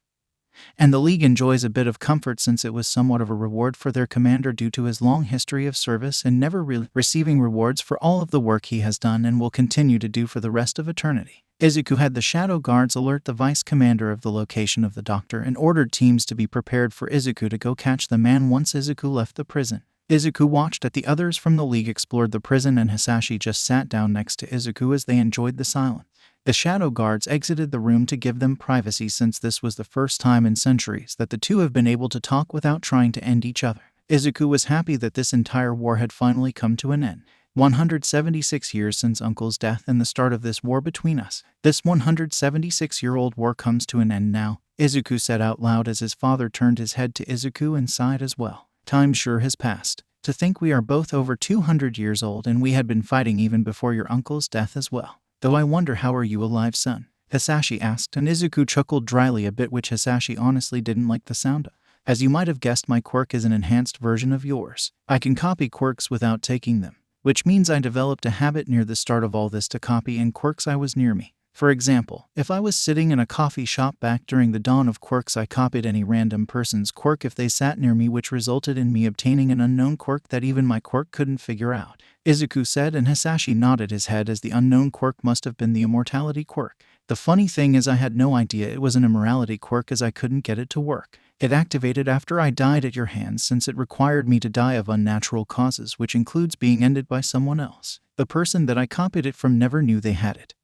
and the League enjoys a bit of comfort, since it was somewhat of a reward for their commander due to his long history of service and never really receiving rewards for all of the work he has done and will continue to do for the rest of eternity. Izuku had the shadow guards alert the vice commander of the location of the doctor and ordered teams to be prepared for Izuku to go catch the man once Izuku left the prison. Izuku watched as the others from the League explored the prison, and Hisashi just sat down next to Izuku as they enjoyed the silence. The shadow guards exited the room to give them privacy, since this was the first time in centuries that the two have been able to talk without trying to end each other. Izuku was happy that this entire war had finally come to an end. 176 years since Uncle's death and the start of this war between us. This 176-year-old war comes to an end now, Izuku said out loud as his father turned his head to Izuku and sighed as well. Time sure has passed. To think we are both over 200 years old, and we had been fighting even before your uncle's death as well. Though I wonder, how are you alive, son? Hisashi asked, and Izuku chuckled dryly a bit, which Hisashi honestly didn't like the sound of. As you might have guessed, my quirk is an enhanced version of yours. I can copy quirks without taking them, which means I developed a habit near the start of all this to copy in quirks I was near me. For example, if I was sitting in a coffee shop back during the dawn of quirks, I copied any random person's quirk if they sat near me, which resulted in me obtaining an unknown quirk that even my quirk couldn't figure out, Izuku said, and Hisashi nodded his head as the unknown quirk must have been the Immortality quirk. The funny thing is I had no idea it was an Immortality quirk, as I couldn't get it to work. It activated after I died at your hands, since it required me to die of unnatural causes, which includes being ended by someone else. The person that I copied it from never knew they had it,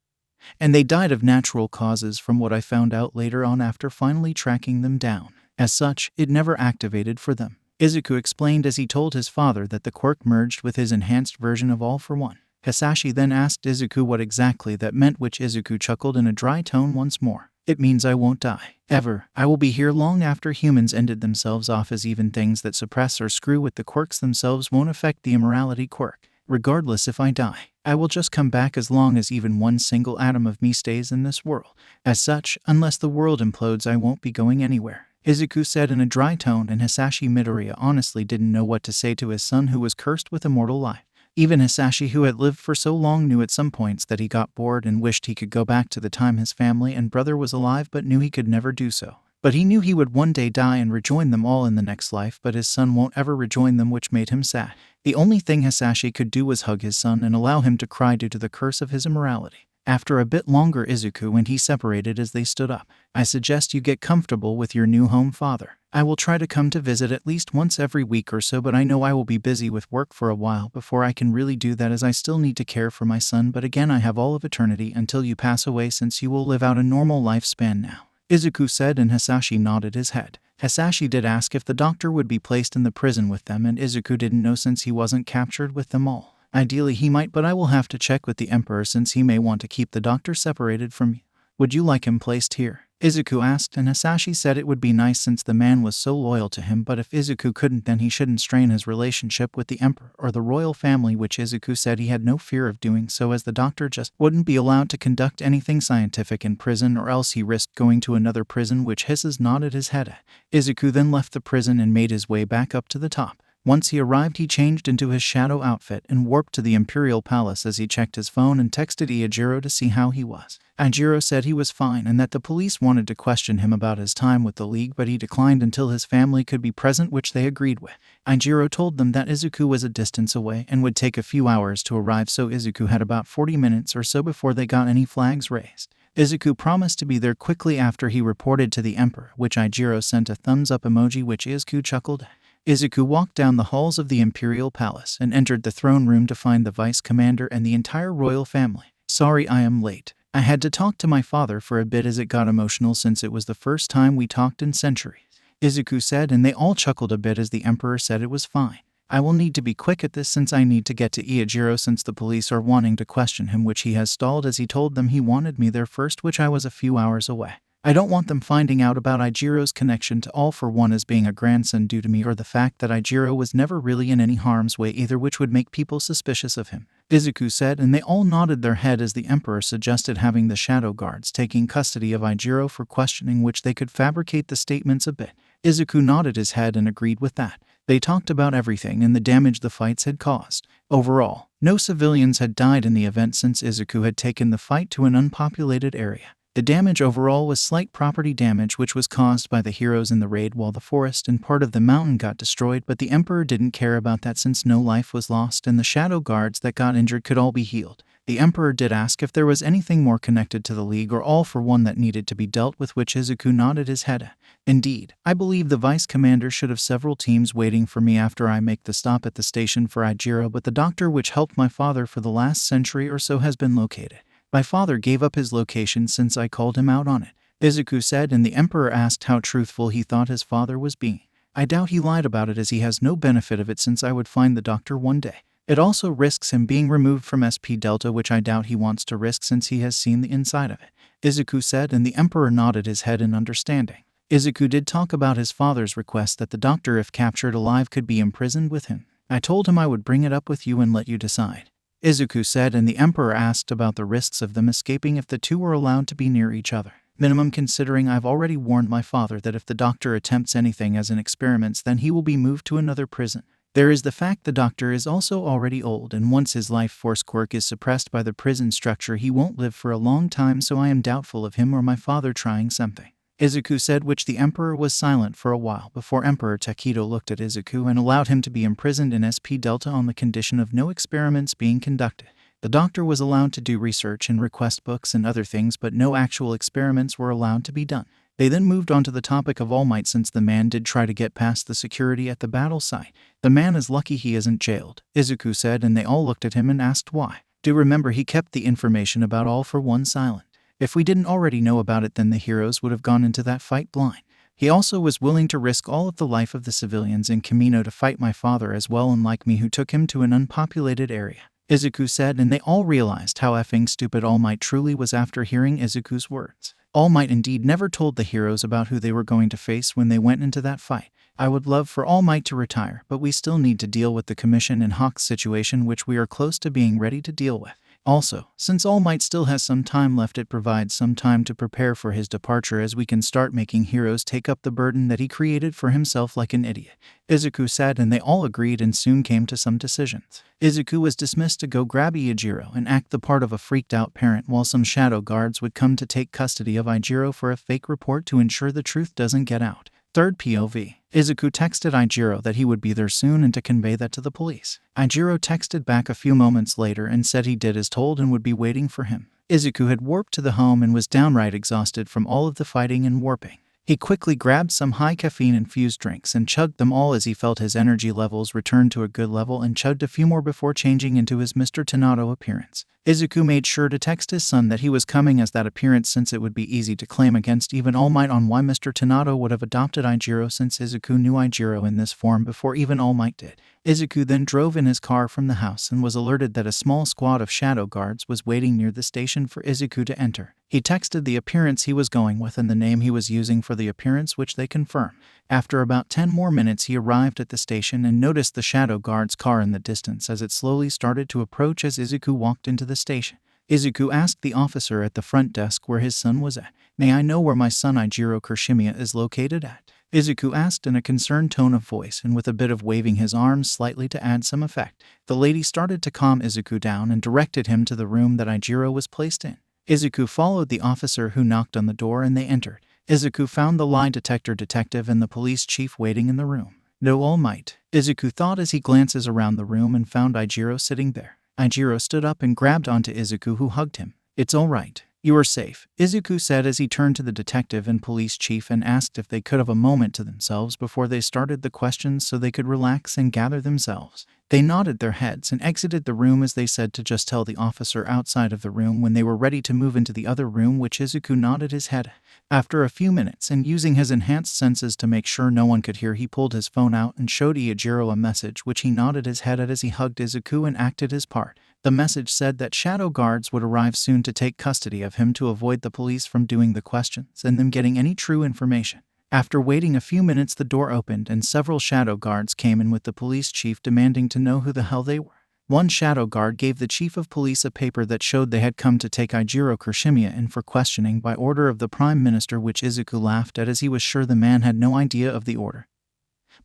and they died of natural causes, from what I found out later on after finally tracking them down. As such, it never activated for them, Izuku explained as he told his father that the quirk merged with his enhanced version of All for One. Hisashi then asked Izuku what exactly that meant, which Izuku chuckled in a dry tone once more. It means I won't die, ever. I will be here long after humans ended themselves off, as even things that suppress or screw with the quirks themselves won't affect the Immortality quirk. Regardless if I die, I will just come back as long as even one single atom of me stays in this world. As such, unless the world implodes, I won't be going anywhere, Izuku said in a dry tone, and Hisashi Midoriya honestly didn't know what to say to his son who was cursed with immortal life. Even Hisashi, who had lived for so long, knew at some points that he got bored and wished he could go back to the time his family and brother was alive, but knew he could never do so. But he knew he would one day die and rejoin them all in the next life, but his son won't ever rejoin them, which made him sad. The only thing Hisashi could do was hug his son and allow him to cry due to the curse of his immorality. After a bit longer, Izuku and he separated as they stood up. I suggest you get comfortable with your new home, father. I will try to come to visit at least once every week or so, but I know I will be busy with work for a while before I can really do that, as I still need to care for my son. But again, I have all of eternity until you pass away, since you will live out a normal lifespan now, Izuku said, and Hisashi nodded his head. Hisashi did ask if the doctor would be placed in the prison with them, and Izuku didn't know since he wasn't captured with them all. Ideally he might, but I will have to check with the Emperor since he may want to keep the doctor separated from me. Would you like him placed here? Izuku asked, and Hisashi said it would be nice since the man was so loyal to him, but if Izuku couldn't, then he shouldn't strain his relationship with the Emperor or the royal family, which Izuku said he had no fear of doing so, as the doctor just wouldn't be allowed to conduct anything scientific in prison, or else he risked going to another prison, which Hisses nodded his head at. Izuku then left the prison and made his way back up to the top. Once he arrived, he changed into his shadow outfit and warped to the Imperial Palace as he checked his phone and texted Iijiro to see how he was. Iijiro said he was fine and that the police wanted to question him about his time with the League, but he declined until his family could be present, which they agreed with. Iijiro told them that Izuku was a distance away and would take a few hours to arrive, so Izuku had about 40 minutes or so before they got any flags raised. Izuku promised to be there quickly after he reported to the Emperor, which Iijiro sent a thumbs-up emoji, which Izuku chuckled at. Izuku walked down the halls of the Imperial Palace and entered the throne room to find the Vice Commander and the entire royal family. Sorry I am late. I had to talk to my father for a bit as it got emotional since it was the first time we talked in centuries, Izuku said, and they all chuckled a bit as the Emperor said it was fine. I will need to be quick at this since I need to get to Iijiro since the police are wanting to question him, which he has stalled as he told them he wanted me there first, which I was a few hours away. I don't want them finding out about Ijiro's connection to All for One as being a grandson due to me, or the fact that Iijiro was never really in any harm's way either, which would make people suspicious of him, Izuku said, and they all nodded their head as the Emperor suggested having the Shadow Guards taking custody of Iijiro for questioning, which they could fabricate the statements a bit. Izuku nodded his head and agreed with that. They talked about everything and the damage the fights had caused. Overall, no civilians had died in the event since Izuku had taken the fight to an unpopulated area. The damage overall was slight property damage, which was caused by the heroes in the raid, while the forest and part of the mountain got destroyed, but the Emperor didn't care about that since no life was lost and the Shadow Guards that got injured could all be healed. The Emperor did ask if there was anything more connected to the League or All for One that needed to be dealt with, which Izuku nodded his head at. Indeed, I believe the Vice Commander should have several teams waiting for me after I make the stop at the station for Iijiro, but the doctor which helped my father for the last century or so has been located. My father gave up his location since I called him out on it, Izuku said, and the Emperor asked how truthful he thought his father was being. I doubt he lied about it as he has no benefit of it since I would find the doctor one day. It also risks him being removed from SP Delta, which I doubt he wants to risk since he has seen the inside of it, Izuku said, and the Emperor nodded his head in understanding. Izuku did talk about his father's request that the doctor, if captured alive, could be imprisoned with him. I told him I would bring it up with you and let you decide, Izuku said, and the Emperor asked about the risks of them escaping if the two were allowed to be near each other. Minimum, considering I've already warned my father that if the doctor attempts anything as an experiment, then he will be moved to another prison. There is the fact the doctor is also already old, and once his life force quirk is suppressed by the prison structure, he won't live for a long time, so I am doubtful of him or my father trying something, Izuku said, which the Emperor was silent for a while before Emperor Takedo looked at Izuku and allowed him to be imprisoned in SP Delta on the condition of no experiments being conducted. The doctor was allowed to do research and request books and other things, but no actual experiments were allowed to be done. They then moved on to the topic of All Might since the man did try to get past the security at the battle site. The man is lucky he isn't jailed, Izuku said, and they all looked at him and asked why. Do remember he kept the information about All for One silent. If we didn't already know about it, then the heroes would have gone into that fight blind. He also was willing to risk all of the life of the civilians in Kamino to fight my father as well, unlike me who took him to an unpopulated area, Izuku said, and they all realized how effing stupid All Might truly was after hearing Izuku's words. All Might indeed never told the heroes about who they were going to face when they went into that fight. I would love for All Might to retire, but we still need to deal with the Commission and Hawk's situation, which we are close to being ready to deal with. Also, since All Might still has some time left, it provides some time to prepare for his departure, as we can start making heroes take up the burden that he created for himself like an idiot, Izuku said, and they all agreed and soon came to some decisions. Izuku was dismissed to go grab Iijiro and act the part of a freaked-out parent, while some shadow guards would come to take custody of Iijiro for a fake report to ensure the truth doesn't get out. Third POV. Izuku texted Iijiro that he would be there soon and to convey that to the police. Iijiro texted back a few moments later and said he did as told and would be waiting for him. Izuku had warped to the home and was downright exhausted from all of the fighting and warping. He quickly grabbed some high caffeine-infused drinks and chugged them all as he felt his energy levels return to a good level, and chugged a few more before changing into his Mr. Tanato appearance. Izuku made sure to text his son that he was coming as that appearance, since it would be easy to claim against even All Might on why Mr. Tanato would have adopted Ijiro, since Izuku knew Ijiro in this form before even All Might did. Izuku then drove in his car from the house and was alerted that a small squad of shadow guards was waiting near the station for Izuku to enter. He texted the appearance he was going with and the name he was using for the appearance, which they confirmed. After about 10 more minutes, he arrived at the station and noticed the shadow guard's car in the distance as it slowly started to approach as Izuku walked into the station. Izuku asked the officer at the front desk where his son was at. "May I know where my son Ijiro Kirishimiya is located at?" Izuku asked in a concerned tone of voice and with a bit of waving his arms slightly to add some effect. The lady started to calm Izuku down and directed him to the room that Ijiro was placed in. Izuku followed the officer, who knocked on the door, and they entered. Izuku found the lie detector detective and the police chief waiting in the room. "No All Might," Izuku thought as he glances around the room and found Ijiro sitting there. Ijiro stood up and grabbed onto Izuku, who hugged him. "It's all right. You are safe," Izuku said as he turned to the detective and police chief and asked if they could have a moment to themselves before they started the questions so they could relax and gather themselves. They nodded their heads and exited the room as they said to just tell the officer outside of the room when they were ready to move into the other room, which Izuku nodded his head. After a few minutes, and using his enhanced senses to make sure no one could hear, he pulled his phone out and showed Ijiro a message, which he nodded his head at as he hugged Izuku and acted his part. The message said that shadow guards would arrive soon to take custody of him to avoid the police from doing the questions and them getting any true information. After waiting a few minutes, the door opened and several shadow guards came in with the police chief demanding to know who the hell they were. One shadow guard gave the chief of police a paper that showed they had come to take Ijiro Kirishimiya in for questioning by order of the prime minister, which Izuku laughed at as he was sure the man had no idea of the order.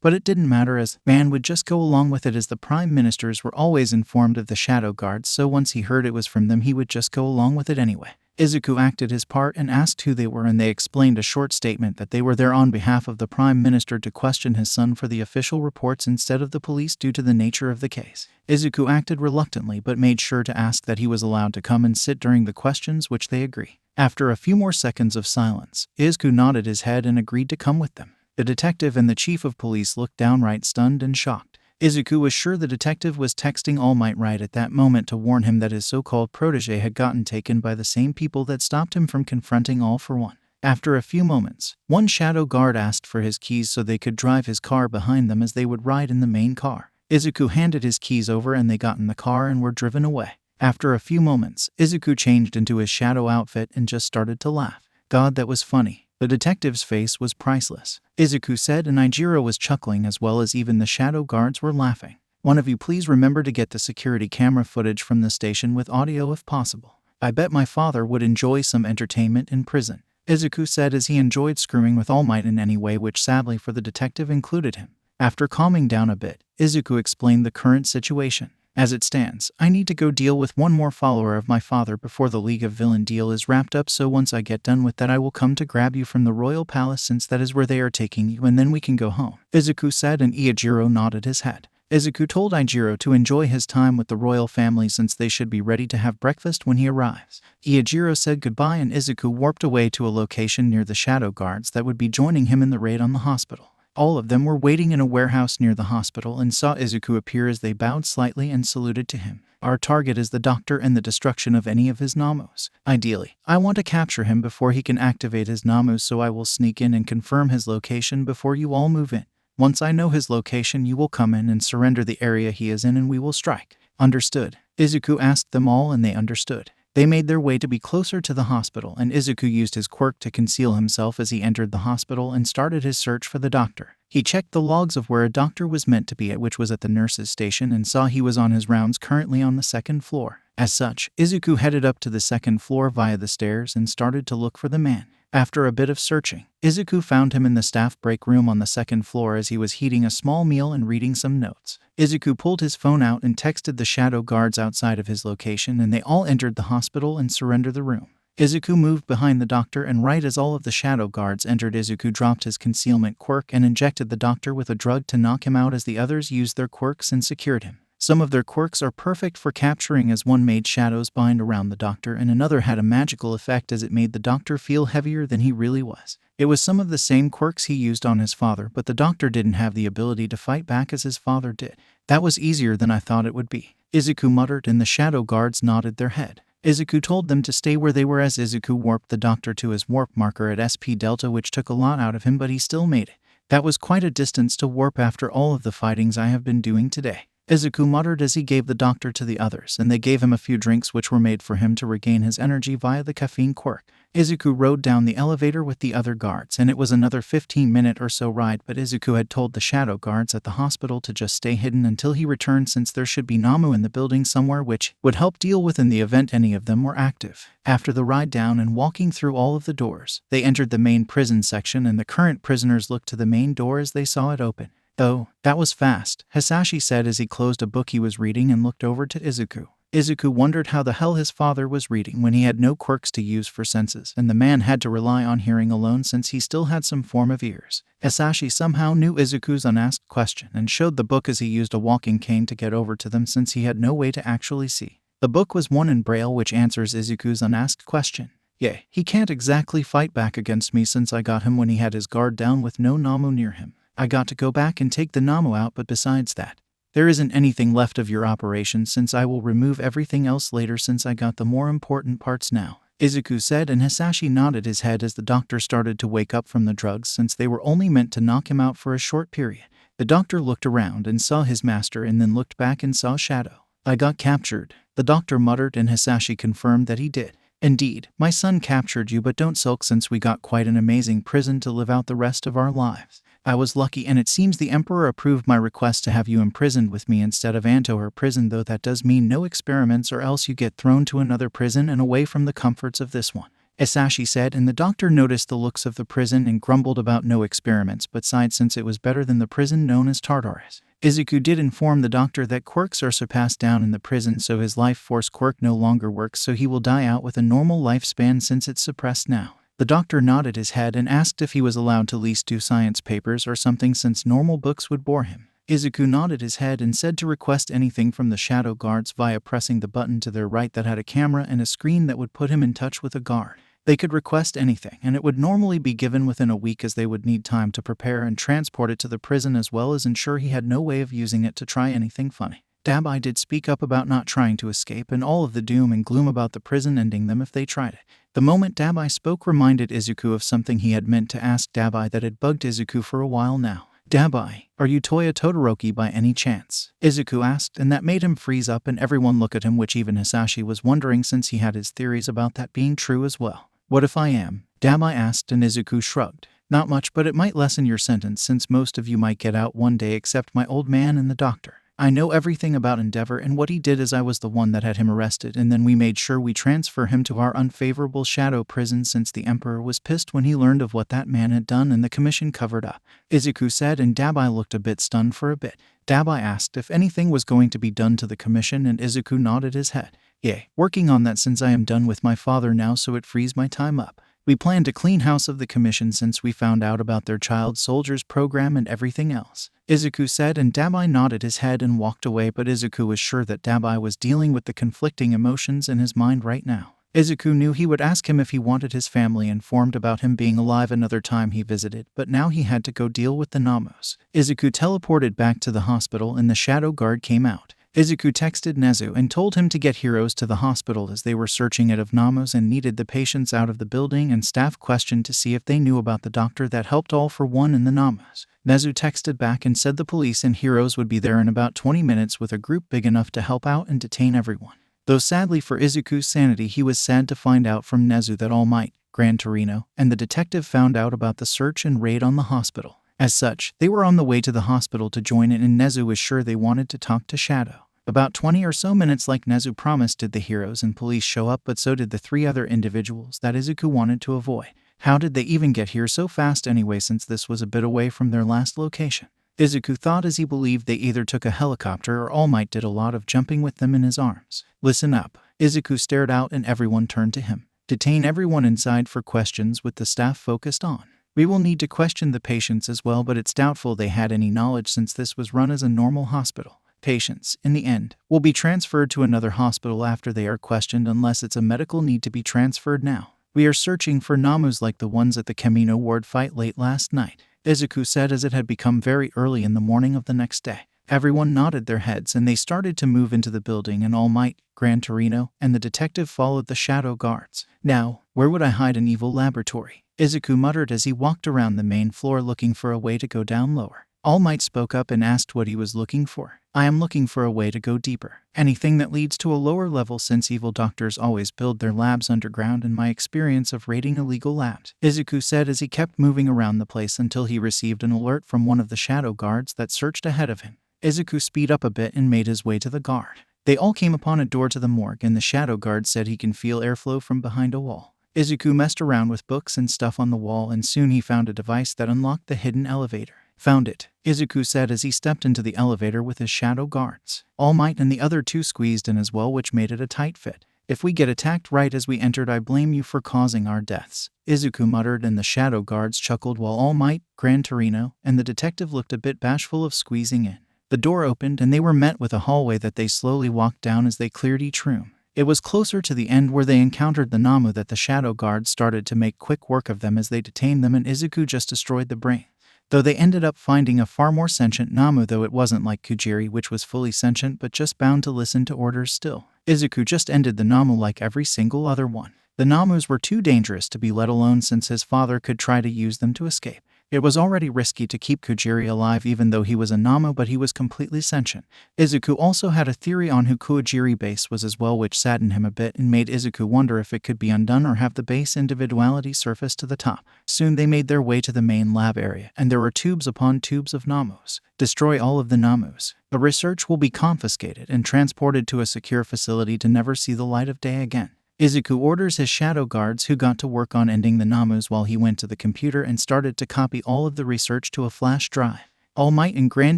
But it didn't matter, as man would just go along with it, as the prime ministers were always informed of the shadow guards, so once he heard it was from them he would just go along with it anyway. Izuku acted his part and asked who they were, and they explained a short statement that they were there on behalf of the prime minister to question his son for the official reports instead of the police due to the nature of the case. Izuku acted reluctantly but made sure to ask that he was allowed to come and sit during the questions, which they agreed. After a few more seconds of silence, Izuku nodded his head and agreed to come with them. The detective and the chief of police looked downright stunned and shocked. Izuku was sure the detective was texting All Might right at that moment to warn him that his so-called protege had gotten taken by the same people that stopped him from confronting All for One. After a few moments, one shadow guard asked for his keys so they could drive his car behind them as they would ride in the main car. Izuku handed his keys over and they got in the car and were driven away. After a few moments, Izuku changed into his shadow outfit and just started to laugh. God, that was funny. The detective's face was priceless, Izuku said, and Ijiro was chuckling as well as even the shadow guards were laughing. "One of you please remember to get the security camera footage from the station with audio if possible. I bet my father would enjoy some entertainment in prison," Izuku said as he enjoyed screwing with All Might in any way, which sadly for the detective included him. After calming down a bit, Izuku explained the current situation. "As it stands, I need to go deal with one more follower of my father before the League of Villain deal is wrapped up, so once I get done with that I will come to grab you from the royal palace, since that is where they are taking you, and then we can go home," Izuku said, and Ijiro nodded his head. Izuku told Ijiro to enjoy his time with the royal family since they should be ready to have breakfast when he arrives. Ijiro said goodbye and Izuku warped away to a location near the shadow guards that would be joining him in the raid on the hospital. All of them were waiting in a warehouse near the hospital and saw Izuku appear as they bowed slightly and saluted to him. "Our target is the doctor and the destruction of any of his Namus. Ideally, I want to capture him before he can activate his Namus, so I will sneak in and confirm his location before you all move in. Once I know his location, you will come in and surrender the area he is in and we will strike." "Understood," Izuku asked them all, and they understood. They made their way to be closer to the hospital, and Izuku used his quirk to conceal himself as he entered the hospital and started his search for the doctor. He checked the logs of where a doctor was meant to be at, which was at the nurse's station, and saw he was on his rounds currently on the second floor. As such, Izuku headed up to the second floor via the stairs and started to look for the man. After a bit of searching, Izuku found him in the staff break room on the second floor as he was eating a small meal and reading some notes. Izuku pulled his phone out and texted the shadow guards outside of his location, and they all entered the hospital and surrendered the room. Izuku moved behind the doctor, and right as all of the shadow guards entered, Izuku dropped his concealment quirk and injected the doctor with a drug to knock him out as the others used their quirks and secured him. Some of their quirks are perfect for capturing, as one made shadows bind around the doctor and another had a magical effect as it made the doctor feel heavier than he really was. It was some of the same quirks he used on his father, but the doctor didn't have the ability to fight back as his father did. That was easier than I thought it would be, Izuku muttered, and the shadow guards nodded their head. Izuku told them to stay where they were as Izuku warped the doctor to his warp marker at SP Delta, which took a lot out of him, but he still made it. That was quite a distance to warp after all of the fightings I have been doing today, Izuku muttered as he gave the doctor to the others, and they gave him a few drinks which were made for him to regain his energy via the caffeine quirk. Izuku rode down the elevator with the other guards, and it was another 15-minute or so ride, but Izuku had told the shadow guards at the hospital to just stay hidden until he returned, since there should be Namu in the building somewhere which would help deal with in the event any of them were active. After the ride down and walking through all of the doors, they entered the main prison section, and the current prisoners looked to the main door as they saw it open. "Oh, that was fast," Hisashi said as he closed a book he was reading and looked over to Izuku. Izuku wondered how the hell his father was reading when he had no quirks to use for senses, and the man had to rely on hearing alone since he still had some form of ears. Hisashi somehow knew Izuku's unasked question and showed the book as he used a walking cane to get over to them since he had no way to actually see. The book was one in Braille which answers Izuku's unasked question. "Yeah, he can't exactly fight back against me since I got him when he had his guard down with no Namu near him. I got to go back and take the Namu out, but besides that, there isn't anything left of your operation since I will remove everything else later since I got the more important parts now," Izuku said, and Hisashi nodded his head as the doctor started to wake up from the drugs since they were only meant to knock him out for a short period. The doctor looked around and saw his master and then looked back and saw Shadow. "I got captured," the doctor muttered, and Hisashi confirmed that he did. "Indeed, my son captured you, but don't sulk since we got quite an amazing prison to live out the rest of our lives. I was lucky, and it seems the Emperor approved my request to have you imprisoned with me instead of Antoher prison, though that does mean no experiments or else you get thrown to another prison and away from the comforts of this one," Hisashi said, and the doctor noticed the looks of the prison and grumbled about no experiments but sighed since it was better than the prison known as Tartarus. Izuku did inform the doctor that quirks are surpassed down in the prison, so his life force quirk no longer works, so he will die out with a normal lifespan since it's suppressed now. The doctor nodded his head and asked if he was allowed to at least do science papers or something since normal books would bore him. Izuku nodded his head and said to request anything from the shadow guards via pressing the button to their right that had a camera and a screen that would put him in touch with a guard. They could request anything, and it would normally be given within a week as they would need time to prepare and transport it to the prison as well as ensure he had no way of using it to try anything funny. Dabai did speak up about not trying to escape and all of the doom and gloom about the prison ending them if they tried it. The moment Dabai spoke reminded Izuku of something he had meant to ask Dabai that had bugged Izuku for a while now. "Dabai, are you Toya Todoroki by any chance?" Izuku asked, and that made him freeze up and everyone look at him, which even Hisashi was wondering since he had his theories about that being true as well. "What if I am?" Dabai asked, and Izuku shrugged. "Not much, but it might lessen your sentence since most of you might get out one day except my old man and the doctor. I know everything about Endeavor and what he did, as I was the one that had him arrested, and then we made sure we transfer him to our unfavorable shadow prison since the Emperor was pissed when he learned of what that man had done and the commission covered up," Izuku said, and Dabai looked a bit stunned for a bit. Dabai asked if anything was going to be done to the commission, and Izuku nodded his head. "Yeah, working on that since I am done with my father now, so it frees my time up. We plan to clean house of the commission since we found out about their child soldiers program and everything else," Izuku said, and Dabai nodded his head and walked away, but Izuku was sure that Dabai was dealing with the conflicting emotions in his mind right now. Izuku knew he would ask him if he wanted his family informed about him being alive another time he visited, but now he had to go deal with the Namus. Izuku teleported back to the hospital and the shadow guard came out. Izuku texted Nezu and told him to get heroes to the hospital as they were searching it of Namus and needed the patients out of the building, and staff questioned to see if they knew about the doctor that helped all for one in the Namus. Nezu texted back and said the police and heroes would be there in about 20 minutes with a group big enough to help out and detain everyone. Though sadly for Izuku's sanity, he was sad to find out from Nezu that All Might, Gran Torino, and the detective found out about the search and raid on the hospital. As such, they were on the way to the hospital to join it, and Nezu was sure they wanted to talk to Shadow. About 20 or so minutes like Nezu promised did the heroes and police show up, but so did the 3 other individuals that Izuku wanted to avoid. How did they even get here so fast anyway, since this was a bit away from their last location? Izuku thought, as he believed they either took a helicopter or All Might did a lot of jumping with them in his arms. "Listen up." Izuku stared out and everyone turned to him. "Detain everyone inside for questions with the staff focused on. We will need to question the patients as well, but it's doubtful they had any knowledge since this was run as a normal hospital. Patients, in the end, will be transferred to another hospital after they are questioned unless it's a medical need to be transferred now. We are searching for Namus like the ones at the Camino ward fight late last night, Izuku said as it had become very early in the morning of the next day. Everyone nodded their heads and they started to move into the building, and All Might, Gran Torino, and the detective followed the shadow guards. Now, where would I hide an evil laboratory? Izuku muttered as he walked around the main floor looking for a way to go down lower. All Might spoke up and asked what he was looking for. I am looking for a way to go deeper. Anything that leads to a lower level, since evil doctors always build their labs underground in my experience of raiding illegal labs, Izuku said as he kept moving around the place until he received an alert from one of the shadow guards that searched ahead of him. Izuku speed up a bit and made his way to the guard. They all came upon a door to the morgue, and the shadow guard said he can feel airflow from behind a wall. Izuku messed around with books and stuff on the wall, and soon he found a device that unlocked the hidden elevator. Found it, Izuku said as he stepped into the elevator with his shadow guards. All Might and the other two squeezed in as well, which made it a tight fit. If we get attacked right as we entered, I blame you for causing our deaths, Izuku muttered, and the shadow guards chuckled while All Might, Gran Torino, and the detective looked a bit bashful of squeezing in. The door opened and they were met with a hallway that they slowly walked down as they cleared each room. It was closer to the end where they encountered the Namu that the shadow guards started to make quick work of them as they detained them, and Izuku just destroyed the brain. Though they ended up finding a far more sentient Namu, though it wasn't like Kujiri, which was fully sentient but just bound to listen to orders still. Izuku just ended the Namu like every single other one. The Namus were too dangerous to be let alone, since his father could try to use them to escape. It was already risky to keep Kujiri alive even though he was a Namu, but he was completely sentient. Izuku also had a theory on who Kujiri base was as well, which saddened him a bit and made Izuku wonder if it could be undone or have the base individuality surface to the top. Soon they made their way to the main lab area, and there were tubes upon tubes of Namus. Destroy all of the Namus. The research will be confiscated and transported to a secure facility to never see the light of day again. Izuku orders his shadow guards, who got to work on ending the Namus, while he went to the computer and started to copy all of the research to a flash drive. All Might and Gran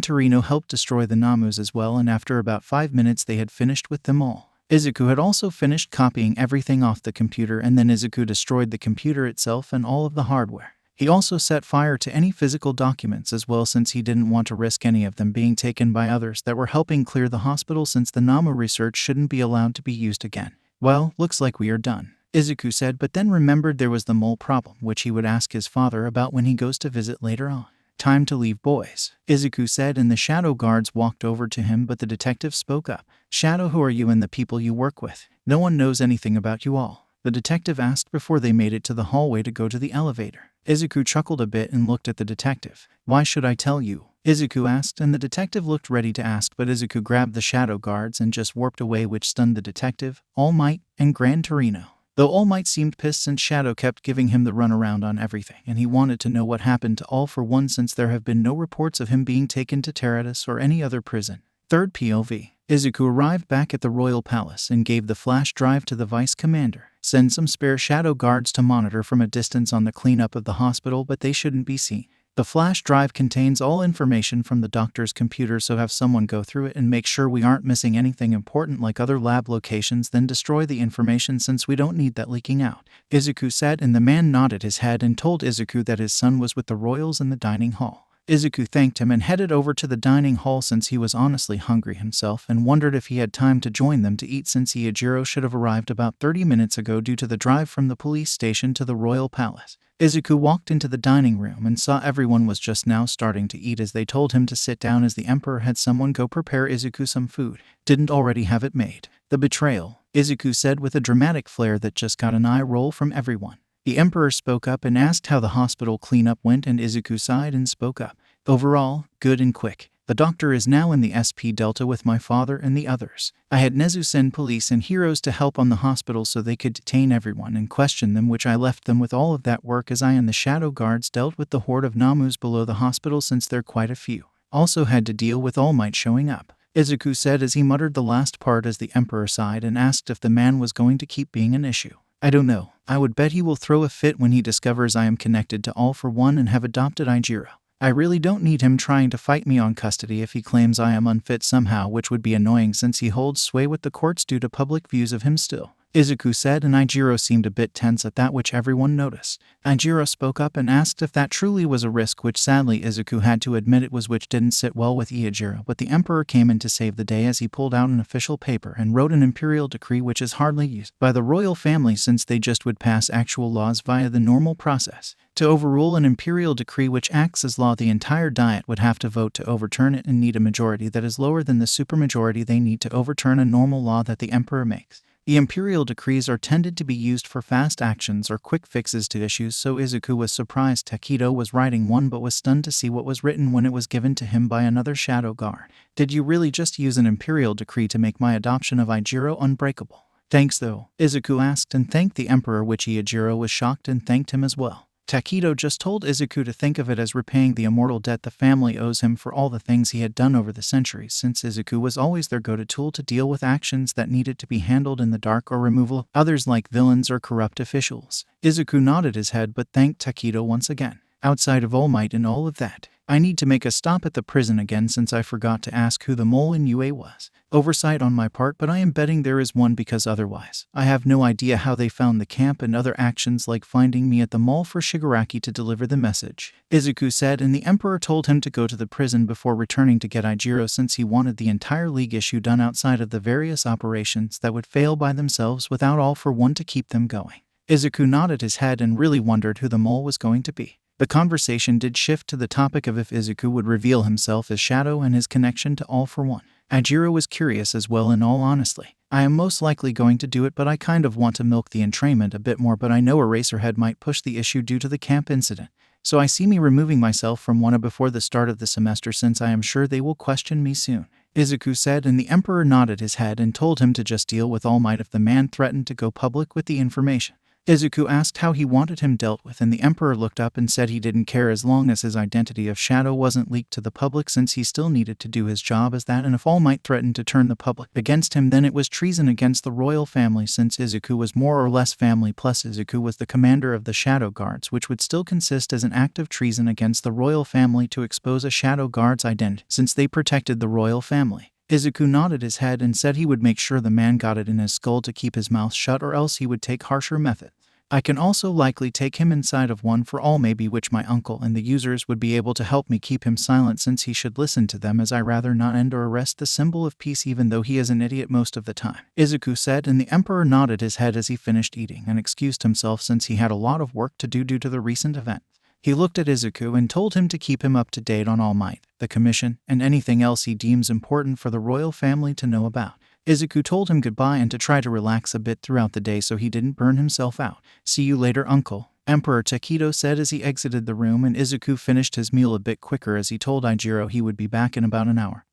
Torino helped destroy the Namus as well, and after about 5 minutes they had finished with them all. Izuku had also finished copying everything off the computer, and then Izuku destroyed the computer itself and all of the hardware. He also set fire to any physical documents as well, since he didn't want to risk any of them being taken by others that were helping clear the hospital, since the Namu research shouldn't be allowed to be used again. Well, looks like we are done, Izuku said, but then remembered there was the mole problem, which he would ask his father about when he goes to visit later on. Time to leave, boys, Izuku said, and the shadow guards walked over to him, but the detective spoke up. Shadow, who are you and the people you work with? No one knows anything about you all, the detective asked before they made it to the hallway to go to the elevator. Izuku chuckled a bit and looked at the detective. Why should I tell you? Izuku asked, and the detective looked ready to ask, but Izuku grabbed the shadow guards and just warped away, which stunned the detective, All Might, and Gran Torino. Though All Might seemed pissed since Shadow kept giving him the runaround on everything, and he wanted to know what happened to All for One, since there have been no reports of him being taken to Teradus or any other prison. Third POV. Izuku arrived back at the Royal Palace and gave the flash drive to the Vice Commander. Send some spare shadow guards to monitor from a distance on the cleanup of the hospital, but they shouldn't be seen. The flash drive contains all information from the doctor's computer, so have someone go through it and make sure we aren't missing anything important like other lab locations, then destroy the information since we don't need that leaking out, Izuku said, and the man nodded his head and told Izuku that his son was with the royals in the dining hall. Izuku thanked him and headed over to the dining hall since he was honestly hungry himself and wondered if he had time to join them to eat, since Iijiro should have arrived about 30 minutes ago due to the drive from the police station to the Royal Palace. Izuku walked into the dining room and saw everyone was just now starting to eat as they told him to sit down as the Emperor had someone go prepare Izuku some food. Didn't already have it made. The betrayal, Izuku said with a dramatic flair that just got an eye roll from everyone. The Emperor spoke up and asked how the hospital cleanup went, and Izuku sighed and spoke up. Overall, good and quick. The doctor is now in the SP Delta with my father and the others. I had Nezu send police and heroes to help on the hospital so they could detain everyone and question them, which I left them with all of that work as I and the shadow guards dealt with the horde of Namus below the hospital, since there are quite a few. Also had to deal with All Might showing up, Izuku said as he muttered the last part as the Emperor sighed and asked if the man was going to keep being an issue. I don't know. I would bet he will throw a fit when he discovers I am connected to All for One and have adopted Iijiro. I really don't need him trying to fight me on custody if he claims I am unfit somehow, which would be annoying since he holds sway with the courts due to public views of him still. Izuku said, and Ijiro seemed a bit tense at that, which everyone noticed. Ijiro spoke up and asked if that truly was a risk, which sadly Izuku had to admit it was, which didn't sit well with Ijiro. But the Emperor came in to save the day as he pulled out an official paper and wrote an imperial decree, which is hardly used by the royal family since they just would pass actual laws via the normal process. To overrule an imperial decree which acts as law, the entire Diet would have to vote to overturn it and need a majority that is lower than the supermajority they need to overturn a normal law that the Emperor makes. The imperial decrees are tended to be used for fast actions or quick fixes to issues, so Izuku was surprised Takedo was writing one but was stunned to see what was written when it was given to him by another shadow guard. Did you really just use an imperial decree to make my adoption of Ijiro unbreakable? Thanks though, Izuku asked and thanked the Emperor, which Ijiro was shocked and thanked him as well. Takedo just told Izuku to think of it as repaying the immortal debt the family owes him for all the things he had done over the centuries, since Izuku was always their go-to tool to deal with actions that needed to be handled in the dark or removal of others like villains or corrupt officials. Izuku nodded his head but thanked Takedo once again. Outside of All Might and all of that, I need to make a stop at the prison again since I forgot to ask who the mole in UA was. Oversight on my part, but I am betting there is one because otherwise, I have no idea how they found the camp and other actions like finding me at the mall for Shigaraki to deliver the message. Izuku said, and the Emperor told him to go to the prison before returning to get Ijiro since he wanted the entire league issue done outside of the various operations that would fail by themselves without All for One to keep them going. Izuku nodded his head and really wondered who the mole was going to be. The conversation did shift to the topic of if Izuku would reveal himself as Shadow and his connection to All for One. Ijiro was curious as well, in all honesty. I am most likely going to do it, but I kind of want to milk the entrainment a bit more, but I know Eraserhead might push the issue due to the camp incident. So I see me removing myself from Wano before the start of the semester since I am sure they will question me soon. Izuku said, and the Emperor nodded his head and told him to just deal with All Might if the man threatened to go public with the information. Izuku asked how he wanted him dealt with, and the Emperor looked up and said he didn't care as long as his identity of Shadow wasn't leaked to the public since he still needed to do his job as that, and if All Might threatened to turn the public against him then it was treason against the royal family since Izuku was more or less family, plus Izuku was the commander of the Shadow Guards, which would still consist as an act of treason against the royal family to expose a Shadow Guard's identity since they protected the royal family. Izuku nodded his head and said he would make sure the man got it in his skull to keep his mouth shut or else he would take harsher methods. I can also likely take him inside of One for All maybe, which my uncle and the users would be able to help me keep him silent since he should listen to them as I rather not end or arrest the symbol of peace even though he is an idiot most of the time. Izuku said, and the Emperor nodded his head as he finished eating and excused himself since he had a lot of work to do due to the recent event. He looked at Izuku and told him to keep him up to date on All Might, the commission, and anything else he deems important for the royal family to know about. Izuku told him goodbye and to try to relax a bit throughout the day so he didn't burn himself out. See you later, uncle, Emperor Takedo said as he exited the room, and Izuku finished his meal a bit quicker as he told Ijiro he would be back in about an hour.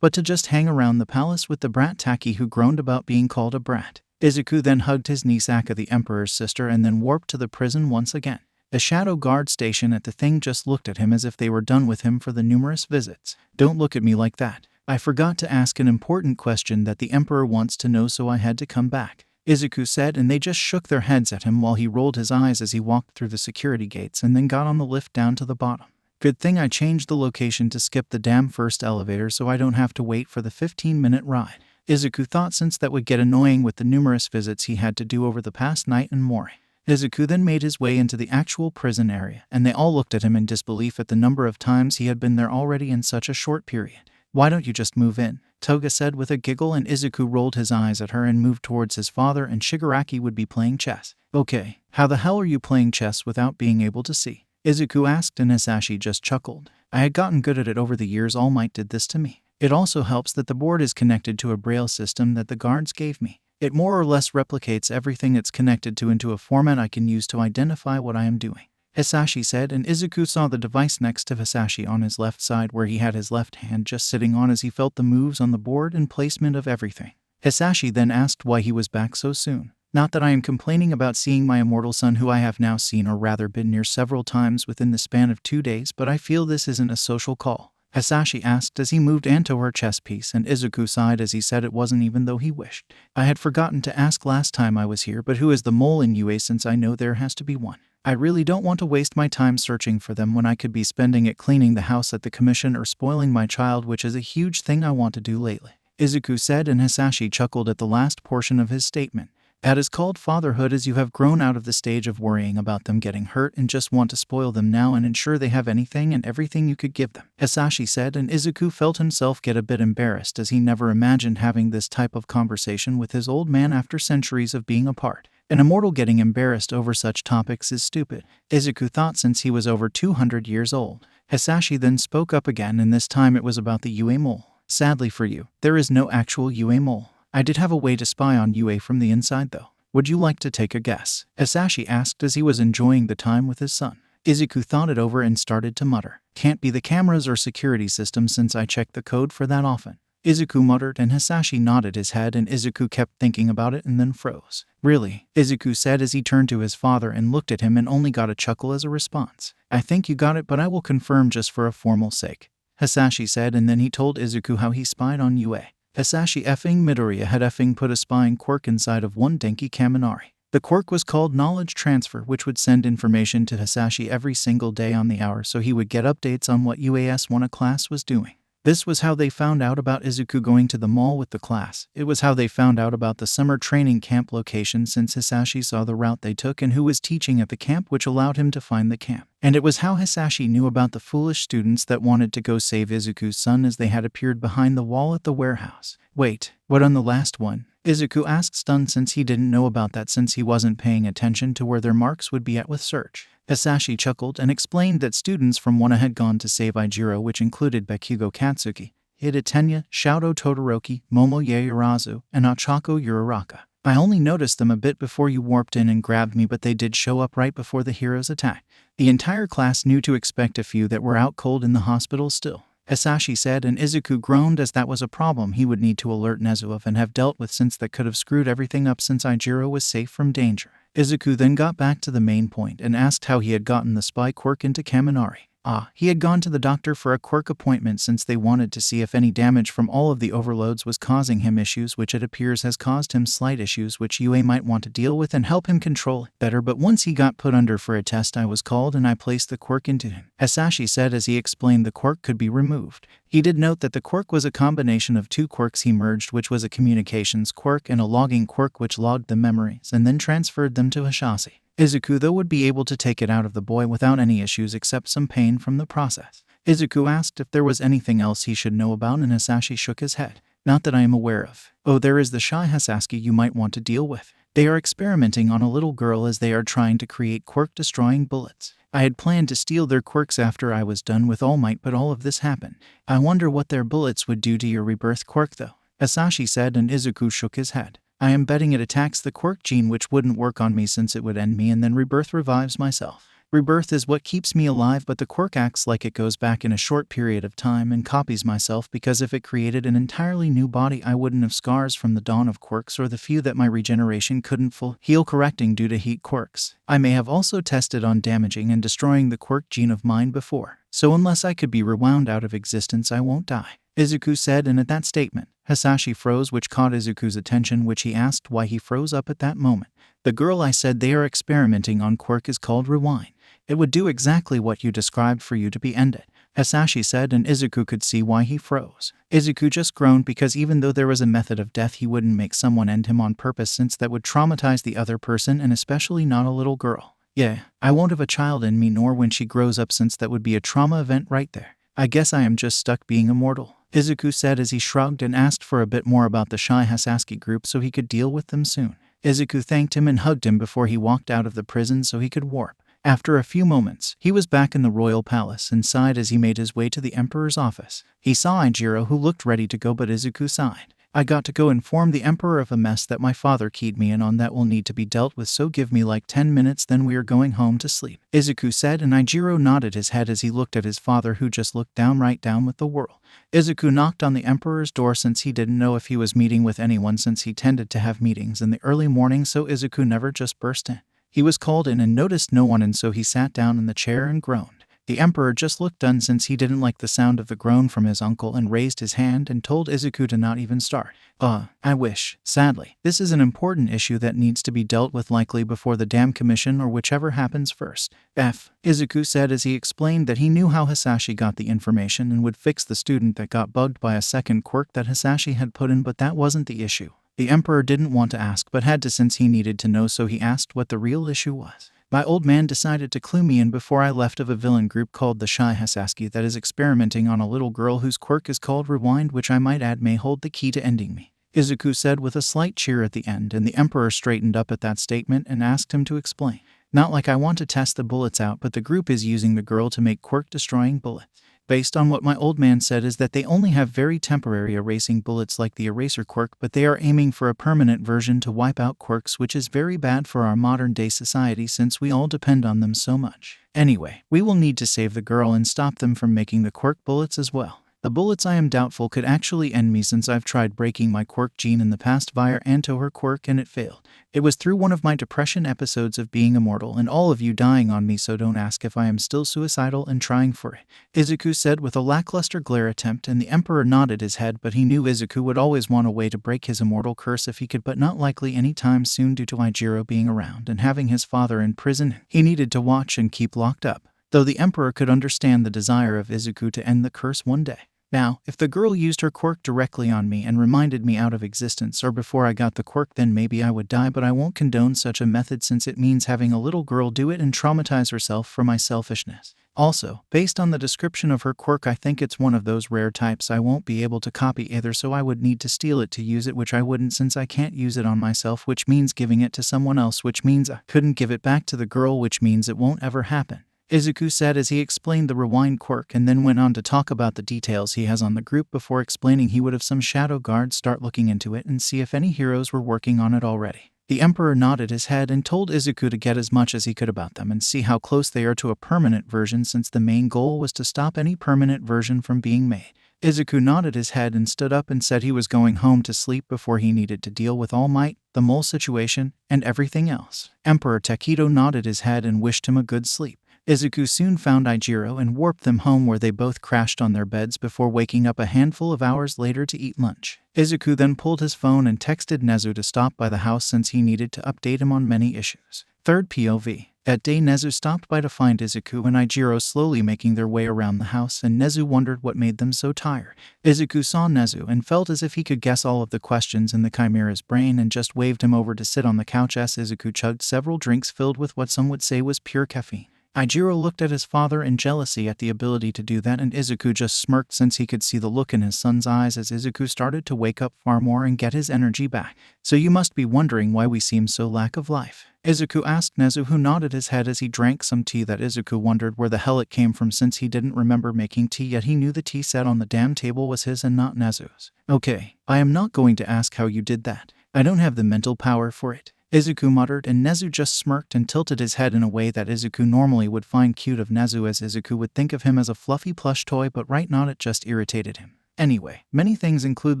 But to just hang around the palace with the brat Taki who groaned about being called a brat. Izuku then hugged his niece Aka, the Emperor's sister, and then warped to the prison once again. The Shadow Guard station at the thing just looked at him as if they were done with him for the numerous visits. Don't look at me like that. I forgot to ask an important question that the Emperor wants to know, so I had to come back, Izuku said, and they just shook their heads at him while he rolled his eyes as he walked through the security gates and then got on the lift down to the bottom. Good thing I changed the location to skip the damn first elevator so I don't have to wait for the 15-minute ride, Izuku thought, since that would get annoying with the numerous visits he had to do over the past night and more. Izuku then made his way into the actual prison area, and they all looked at him in disbelief at the number of times he had been there already in such a short period. Why don't you just move in? Toga said with a giggle, and Izuku rolled his eyes at her and moved towards his father, and Shigaraki would be playing chess. Okay, how the hell are you playing chess without being able to see? Izuku asked, and Hisashi just chuckled. I had gotten good at it over the years. All Might did this to me. It also helps that the board is connected to a braille system that the guards gave me. It more or less replicates everything it's connected to into a format I can use to identify what I am doing, Hisashi said, and Izuku saw the device next to Hisashi on his left side where he had his left hand just sitting on as he felt the moves on the board and placement of everything. Hisashi then asked why he was back so soon. Not that I am complaining about seeing my immortal son, who I have now seen or rather been near several times within the span of 2 days, but I feel this isn't a social call, Hisashi asked as he moved Anto her chess piece, and Izuku sighed as he said it wasn't, even though he wished. I had forgotten to ask last time I was here, but who is the mole in UA, since I know there has to be one? I really don't want to waste my time searching for them when I could be spending it cleaning the house at the commission or spoiling my child, which is a huge thing I want to do lately, Izuku said, and Hisashi chuckled at the last portion of his statement. That is called fatherhood, as you have grown out of the stage of worrying about them getting hurt and just want to spoil them now and ensure they have anything and everything you could give them," Hisashi said, and Izuku felt himself get a bit embarrassed as he never imagined having this type of conversation with his old man after centuries of being apart. An immortal getting embarrassed over such topics is stupid, Izuku thought since he was over 200 years old. Hisashi then spoke up again, and this time it was about the UA mole. "Sadly for you, there is no actual UA mole. I did have a way to spy on UA from the inside though. Would you like to take a guess?" Hisashi asked as he was enjoying the time with his son. Izuku thought it over and started to mutter, "Can't be the cameras or security system since I check the code for that often." Izuku muttered and Hisashi nodded his head, and Izuku kept thinking about it and then froze. "Really?" Izuku said as he turned to his father and looked at him and only got a chuckle as a response. "I think you got it, but I will confirm just for a formal sake," Hisashi said, and then he told Izuku how he spied on UA. Hisashi effing Midoriya had effing put a spying quirk inside of one Denki Kaminari. The quirk was called Knowledge Transfer, which would send information to Hisashi every single day on the hour so he would get updates on what UAS-1 class was doing. This was how they found out about Izuku going to the mall with the class. It was how they found out about the summer training camp location since Hisashi saw the route they took and who was teaching at the camp, which allowed him to find the camp. And it was how Hisashi knew about the foolish students that wanted to go save Izuku's son as they had appeared behind the wall at the warehouse. "Wait, what on the last one?" Izuku asked, stunned since he didn't know about that since he wasn't paying attention to where their marks would be at with search. Hisashi chuckled and explained that students from Wana had gone to save Ijiro, which included Bakugo Katsuki, Hidetenya, Shouto Todoroki, Momo Yaoyorozu, and Ochako Uraraka. "I only noticed them a bit before you warped in and grabbed me, but they did show up right before the heroes attacked. The entire class knew to expect a few that were out cold in the hospital still," Hisashi said, and Izuku groaned as that was a problem he would need to alert Nezu of and have dealt with since that could have screwed everything up since Ijiro was safe from danger. Izuku then got back to the main point and asked how he had gotten the spy quirk into Kaminari. He had gone to the doctor for a quirk appointment since they wanted to see if any damage from all of the overloads was causing him issues, which it appears has caused him slight issues which UA might want to deal with and help him control better, but once he got put under for a test I was called and I placed the quirk into him," Hisashi said as he explained the quirk could be removed. He did note that the quirk was a combination of two quirks he merged, which was a communications quirk and a logging quirk which logged the memories and then transferred them to Hisashi. Izuku though would be able to take it out of the boy without any issues except some pain from the process. Izuku asked if there was anything else he should know about and Hisashi shook his head. "Not that I am aware of." "Oh, there is the shy Hisashi you might want to deal with. They are experimenting on a little girl as they are trying to create quirk-destroying bullets. I had planned to steal their quirks after I was done with All Might, but all of this happened. I wonder what their bullets would do to your rebirth quirk though," Hisashi said, and Izuku shook his head. "I am betting it attacks the quirk gene, which wouldn't work on me since it would end me, and then rebirth revives myself. Rebirth is what keeps me alive, but the quirk acts like it goes back in a short period of time and copies myself, because if it created an entirely new body I wouldn't have scars from the dawn of quirks or the few that my regeneration couldn't heal correcting due to heat quirks. I may have also tested on damaging and destroying the quirk gene of mine before, so unless I could be rewound out of existence I won't die," Izuku said, and at that statement, Hisashi froze, which caught Izuku's attention, which he asked why he froze up at that moment. "The girl I said they are experimenting on quirk is called Rewind. It would do exactly what you described for you to be ended," Hisashi said, and Izuku could see why he froze. Izuku just groaned because even though there was a method of death he wouldn't make someone end him on purpose since that would traumatize the other person and especially not a little girl. "Yeah, I won't have a child in me nor when she grows up since that would be a trauma event right there. I guess I am just stuck being immortal," Izuku said as he shrugged and asked for a bit more about the shy Hisashi group so he could deal with them soon. Izuku thanked him and hugged him before he walked out of the prison so he could warp. After a few moments, he was back in the royal palace and sighed as he made his way to the emperor's office. He saw Ijiro, who looked ready to go, but Izuku sighed. "I got to go inform the emperor of a mess that my father keyed me in on that will need to be dealt with, so give me like 10 minutes then we are going home to sleep," Izuku said, and Ijiro nodded his head as he looked at his father, who just looked downright down with the world. Izuku knocked on the emperor's door since he didn't know if he was meeting with anyone since he tended to have meetings in the early morning, so Izuku never just burst in. He was called in and noticed no one, and so he sat down in the chair and groaned. The emperor just looked done since he didn't like the sound of the groan from his uncle and raised his hand and told Izuku to not even start. I wish. Sadly, this is an important issue that needs to be dealt with likely before the damn commission or whichever happens first." Izuku said as he explained that he knew how Hisashi got the information and would fix the student that got bugged by a second quirk that Hisashi had put in, but that wasn't the issue. The Emperor didn't want to ask but had to since he needed to know, so he asked what the real issue was. My old man decided to clue me in before I left of a villain group called the Shy Hasaski that is experimenting on a little girl whose quirk is called Rewind, which I might add may hold the key to ending me, Izuku said with a slight cheer at the end, and the Emperor straightened up at that statement and asked him to explain. Not like I want to test the bullets out, but the group is using the girl to make quirk-destroying bullets. Based on what my old man said is that they only have very temporary erasing bullets like the eraser quirk, but they are aiming for a permanent version to wipe out quirks, which is very bad for our modern-day society since we all depend on them so much. Anyway, we will need to save the girl and stop them from making the quirk bullets as well. The bullets I am doubtful could actually end me since I've tried breaking my quirk gene in the past via Anto her quirk and it failed. It was through one of my depression episodes of being immortal and all of you dying on me, so don't ask if I am still suicidal and trying for it, Izuku said with a lackluster glare attempt, and the Emperor nodded his head, but he knew Izuku would always want a way to break his immortal curse if he could, but not likely anytime soon due to Ijiro being around and having his father in prison he needed to watch and keep locked up, though the Emperor could understand the desire of Izuku to end the curse one day. Now, if the girl used her quirk directly on me and reminded me out of existence or before I got the quirk, then maybe I would die, but I won't condone such a method since it means having a little girl do it and traumatize herself for my selfishness. Also, based on the description of her quirk, I think it's one of those rare types I won't be able to copy either, so I would need to steal it to use it, which I wouldn't since I can't use it on myself, which means giving it to someone else, which means I couldn't give it back to the girl, which means it won't ever happen, Izuku said as he explained the rewind quirk, and then went on to talk about the details he has on the group before explaining he would have some shadow guards start looking into it and see if any heroes were working on it already. The Emperor nodded his head and told Izuku to get as much as he could about them and see how close they are to a permanent version, since the main goal was to stop any permanent version from being made. Izuku nodded his head and stood up and said he was going home to sleep before he needed to deal with All Might, the mole situation, and everything else. Emperor Takedo nodded his head and wished him a good sleep. Izuku soon found Ijiro and warped them home, where they both crashed on their beds before waking up a handful of hours later to eat lunch. Izuku then pulled his phone and texted Nezu to stop by the house since he needed to update him on many issues. Third POV. That day Nezu stopped by to find Izuku and Ijiro slowly making their way around the house, and Nezu wondered what made them so tired. Izuku saw Nezu and felt as if he could guess all of the questions in the Chimera's brain and just waved him over to sit on the couch as Izuku chugged several drinks filled with what some would say was pure caffeine. Ijiro looked at his father in jealousy at the ability to do that, and Izuku just smirked since he could see the look in his son's eyes as Izuku started to wake up far more and get his energy back. So you must be wondering why we seem so lack of life, Izuku asked Nezu, who nodded his head as he drank some tea that Izuku wondered where the hell it came from since he didn't remember making tea, yet he knew the tea set on the damn table was his and not Nezu's. Okay, I am not going to ask how you did that. I don't have the mental power for it, Izuku muttered, and Nezu just smirked and tilted his head in a way that Izuku normally would find cute of Nezu, as Izuku would think of him as a fluffy plush toy, but right now it just irritated him. Anyway, many things include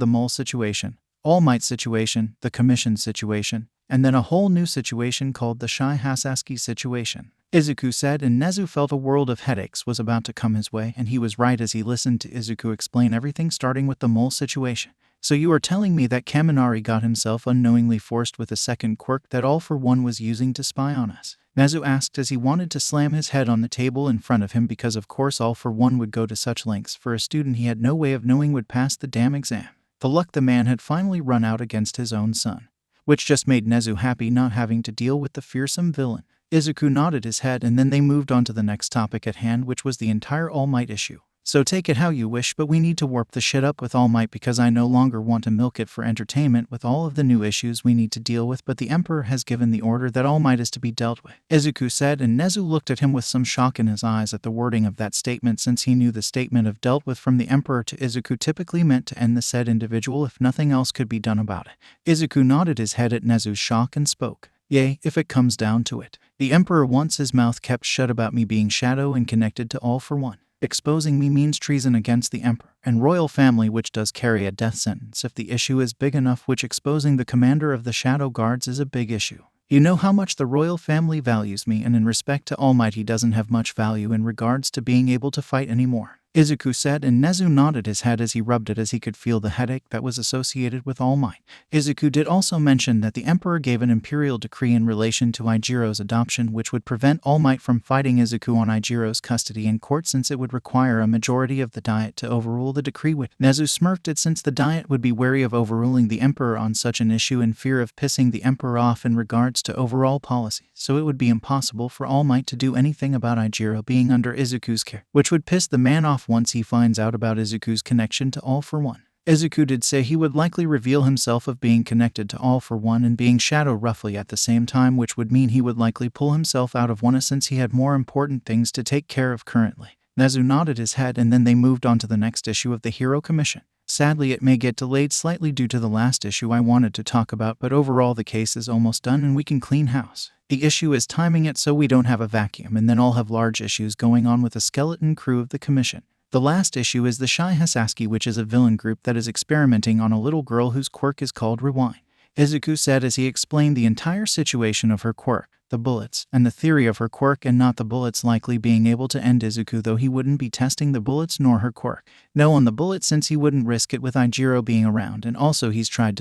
the mole situation, All Might situation, the commission situation, and then a whole new situation called the Shy Hasaski situation, Izuku said, and Nezu felt a world of headaches was about to come his way, and he was right as he listened to Izuku explain everything, starting with the mole situation. So you are telling me that Kaminari got himself unknowingly forced with a second quirk that All for One was using to spy on us? Nezu asked as he wanted to slam his head on the table in front of him, because of course All for One would go to such lengths for a student he had no way of knowing would pass the damn exam. The luck the man had finally run out against his own son, which just made Nezu happy not having to deal with the fearsome villain. Izuku nodded his head, and then they moved on to the next topic at hand, which was the entire All Might issue. So take it how you wish, but we need to warp the shit up with All Might because I no longer want to milk it for entertainment with all of the new issues we need to deal with, but the Emperor has given the order that All Might is to be dealt with, Izuku said, and Nezu looked at him with some shock in his eyes at the wording of that statement, since he knew the statement of dealt with from the Emperor to Izuku typically meant to end the said individual if nothing else could be done about it. Izuku nodded his head at Nezu's shock and spoke. Yea, if it comes down to it. The Emperor wants his mouth kept shut about me being shadow and connected to All for One. Exposing me means treason against the Emperor and royal family, which does carry a death sentence if the issue is big enough, which exposing the commander of the Shadow Guards is a big issue. You know how much the royal family values me, and in respect to All Might he doesn't have much value in regards to being able to fight anymore. Izuku said, and Nezu nodded his head as he rubbed it as he could feel the headache that was associated with All Might. Izuku did also mention that the Emperor gave an imperial decree in relation to Eijiro's adoption which would prevent All Might from fighting Izuku on Eijiro's custody in court since it would require a majority of the Diet to overrule the decree. Nezu smirked it since the Diet would be wary of overruling the Emperor on such an issue in fear of pissing the Emperor off in regards to overall policy, so it would be impossible for All Might to do anything about Eijiro being under Izuku's care, which would piss the man off once he finds out about Izuku's connection to All for One. Izuku did say he would likely reveal himself of being connected to All for One and being Shadow roughly at the same time, which would mean he would likely pull himself out of One since he had more important things to take care of currently. Nezu nodded his head and then they moved on to the next issue of the Hero Commission. Sadly, it may get delayed slightly due to the last issue I wanted to talk about, but overall the case is almost done and we can clean house. The issue is timing it so we don't have a vacuum and then all have large issues going on with the skeleton crew of the commission. The last issue is the Shy Hasaski, which is a villain group that is experimenting on a little girl whose quirk is called Rewind. Izuku said as he explained the entire situation of her quirk, the bullets, and the theory of her quirk and not the bullets likely being able to end Izuku, though he wouldn't be testing the bullets nor her quirk. No on the bullet since he wouldn't risk it with Eijiro being around, and also he's tried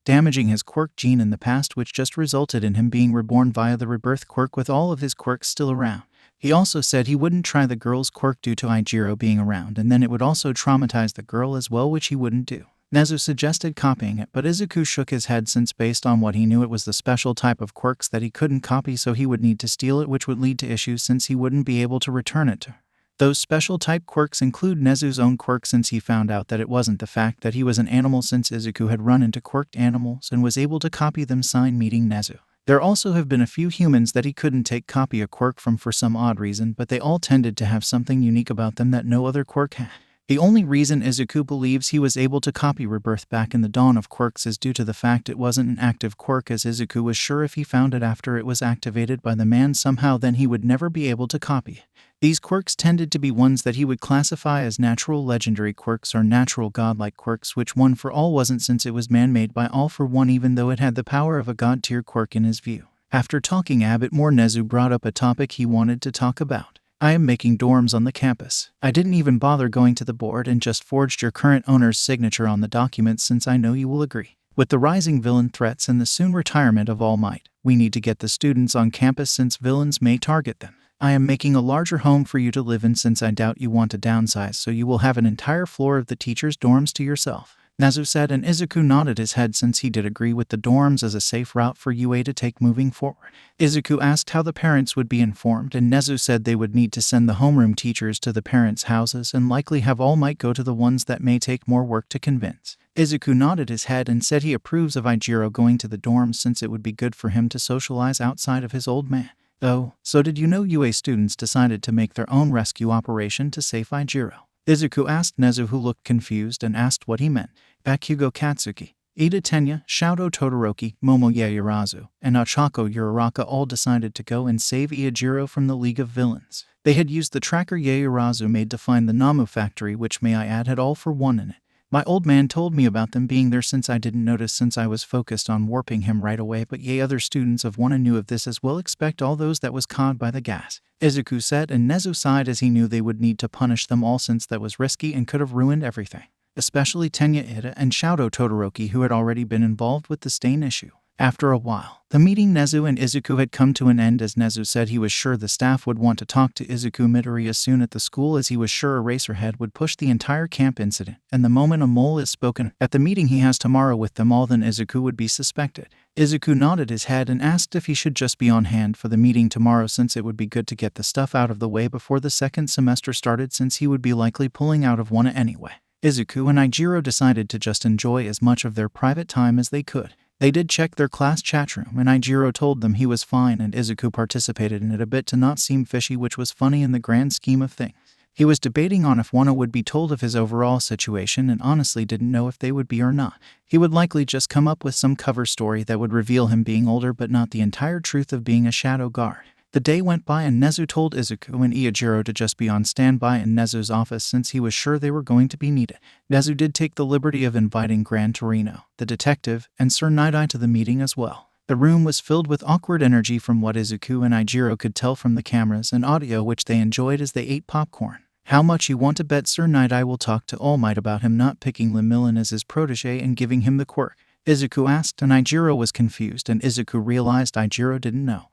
damaging his quirk gene in the past, which just resulted in him being reborn via the rebirth quirk with all of his quirks still around. He also said he wouldn't try the girl's quirk due to Eijiro being around, and then it would also traumatize the girl as well, which he wouldn't do. Nezu suggested copying it, but Izuku shook his head since based on what he knew it was the special type of quirks that he couldn't copy, so he would need to steal it, which would lead to issues since he wouldn't be able to return it to her. Those special type quirks include Nezu's own quirk since he found out that it wasn't the fact that he was an animal since Izuku had run into quirked animals and was able to copy them sign meeting Nezu. There also have been a few humans that he couldn't take copy a quirk from for some odd reason, but they all tended to have something unique about them that no other quirk had. The only reason Izuku believes he was able to copy Rebirth back in the dawn of quirks is due to the fact it wasn't an active quirk, as Izuku was sure if he found it after it was activated by the man somehow then he would never be able to copy it. These quirks tended to be ones that he would classify as natural legendary quirks or natural godlike quirks, which One for All wasn't since it was man-made by All for One, even though it had the power of a god-tier quirk in his view. After talking a bit more, Nezu brought up a topic he wanted to talk about. I am making dorms on the campus. I didn't even bother going to the board and just forged your current owner's signature on the documents since I know you will agree. With the rising villain threats and the soon retirement of All Might, we need to get the students on campus since villains may target them. I am making a larger home for you to live in since I doubt you want to downsize, so you will have an entire floor of the teachers' dorms to yourself. Nezu said, and Izuku nodded his head since he did agree with the dorms as a safe route for UA to take moving forward. Izuku asked how the parents would be informed, and Nezu said they would need to send the homeroom teachers to the parents' houses and likely have All Might go to the ones that may take more work to convince. Izuku nodded his head and said he approves of Eijiro going to the dorms since it would be good for him to socialize outside of his old man. Oh, so did you know UA students decided to make their own rescue operation to save Eijiro? Izuku asked Nezu, who looked confused and asked what he meant. Bakugo Katsuki, Ida Tenya, Shouto Todoroki, Momo Yaoyorozu, and Ochako Uraraka all decided to go and save Eijiro from the League of Villains. They had used the tracker Yaoyorozu made to find the Namu factory, which may I add had All for One in it. My old man told me about them being there since I didn't notice since I was focused on warping him right away, but other students of One knew of this as well. Expect all those that was caught by the gas, Izuku said, and Nezu sighed as he knew they would need to punish them all since that was risky and could have ruined everything. Especially Tenya, Ida, and Shouto Todoroki, who had already been involved with the stain issue. After a while, the meeting Nezu and Izuku had come to an end, as Nezu said he was sure the staff would want to talk to Izuku Midoriya soon at the school, as he was sure Eraserhead would push the entire camp incident, and the moment a mole is spoken at the meeting he has tomorrow with them all, then Izuku would be suspected. Izuku nodded his head and asked if he should just be on hand for the meeting tomorrow since it would be good to get the stuff out of the way before the second semester started, since he would be likely pulling out of One anyway. Izuku and Eijiro decided to just enjoy as much of their private time as they could. They did check their class chat room, and Eijiro told them he was fine, and Izuku participated in it a bit to not seem fishy, which was funny in the grand scheme of things. He was debating on if Wano would be told of his overall situation and honestly didn't know if they would be or not. He would likely just come up with some cover story that would reveal him being older but not the entire truth of being a shadow guard. The day went by and Nezu told Izuku and Eijiro to just be on standby in Nezu's office since he was sure they were going to be needed. Nezu did take the liberty of inviting Gran Torino, the detective, and Sir Night-Eye to the meeting as well. The room was filled with awkward energy from what Izuku and Eijiro could tell from the cameras and audio, which they enjoyed as they ate popcorn. How much you want to bet Sir Night-Eye will talk to All Might about him not picking Lemillion as his protege and giving him the quirk? Izuku asked, and Ijiro was confused, and Izuku realized Ijiro didn't know.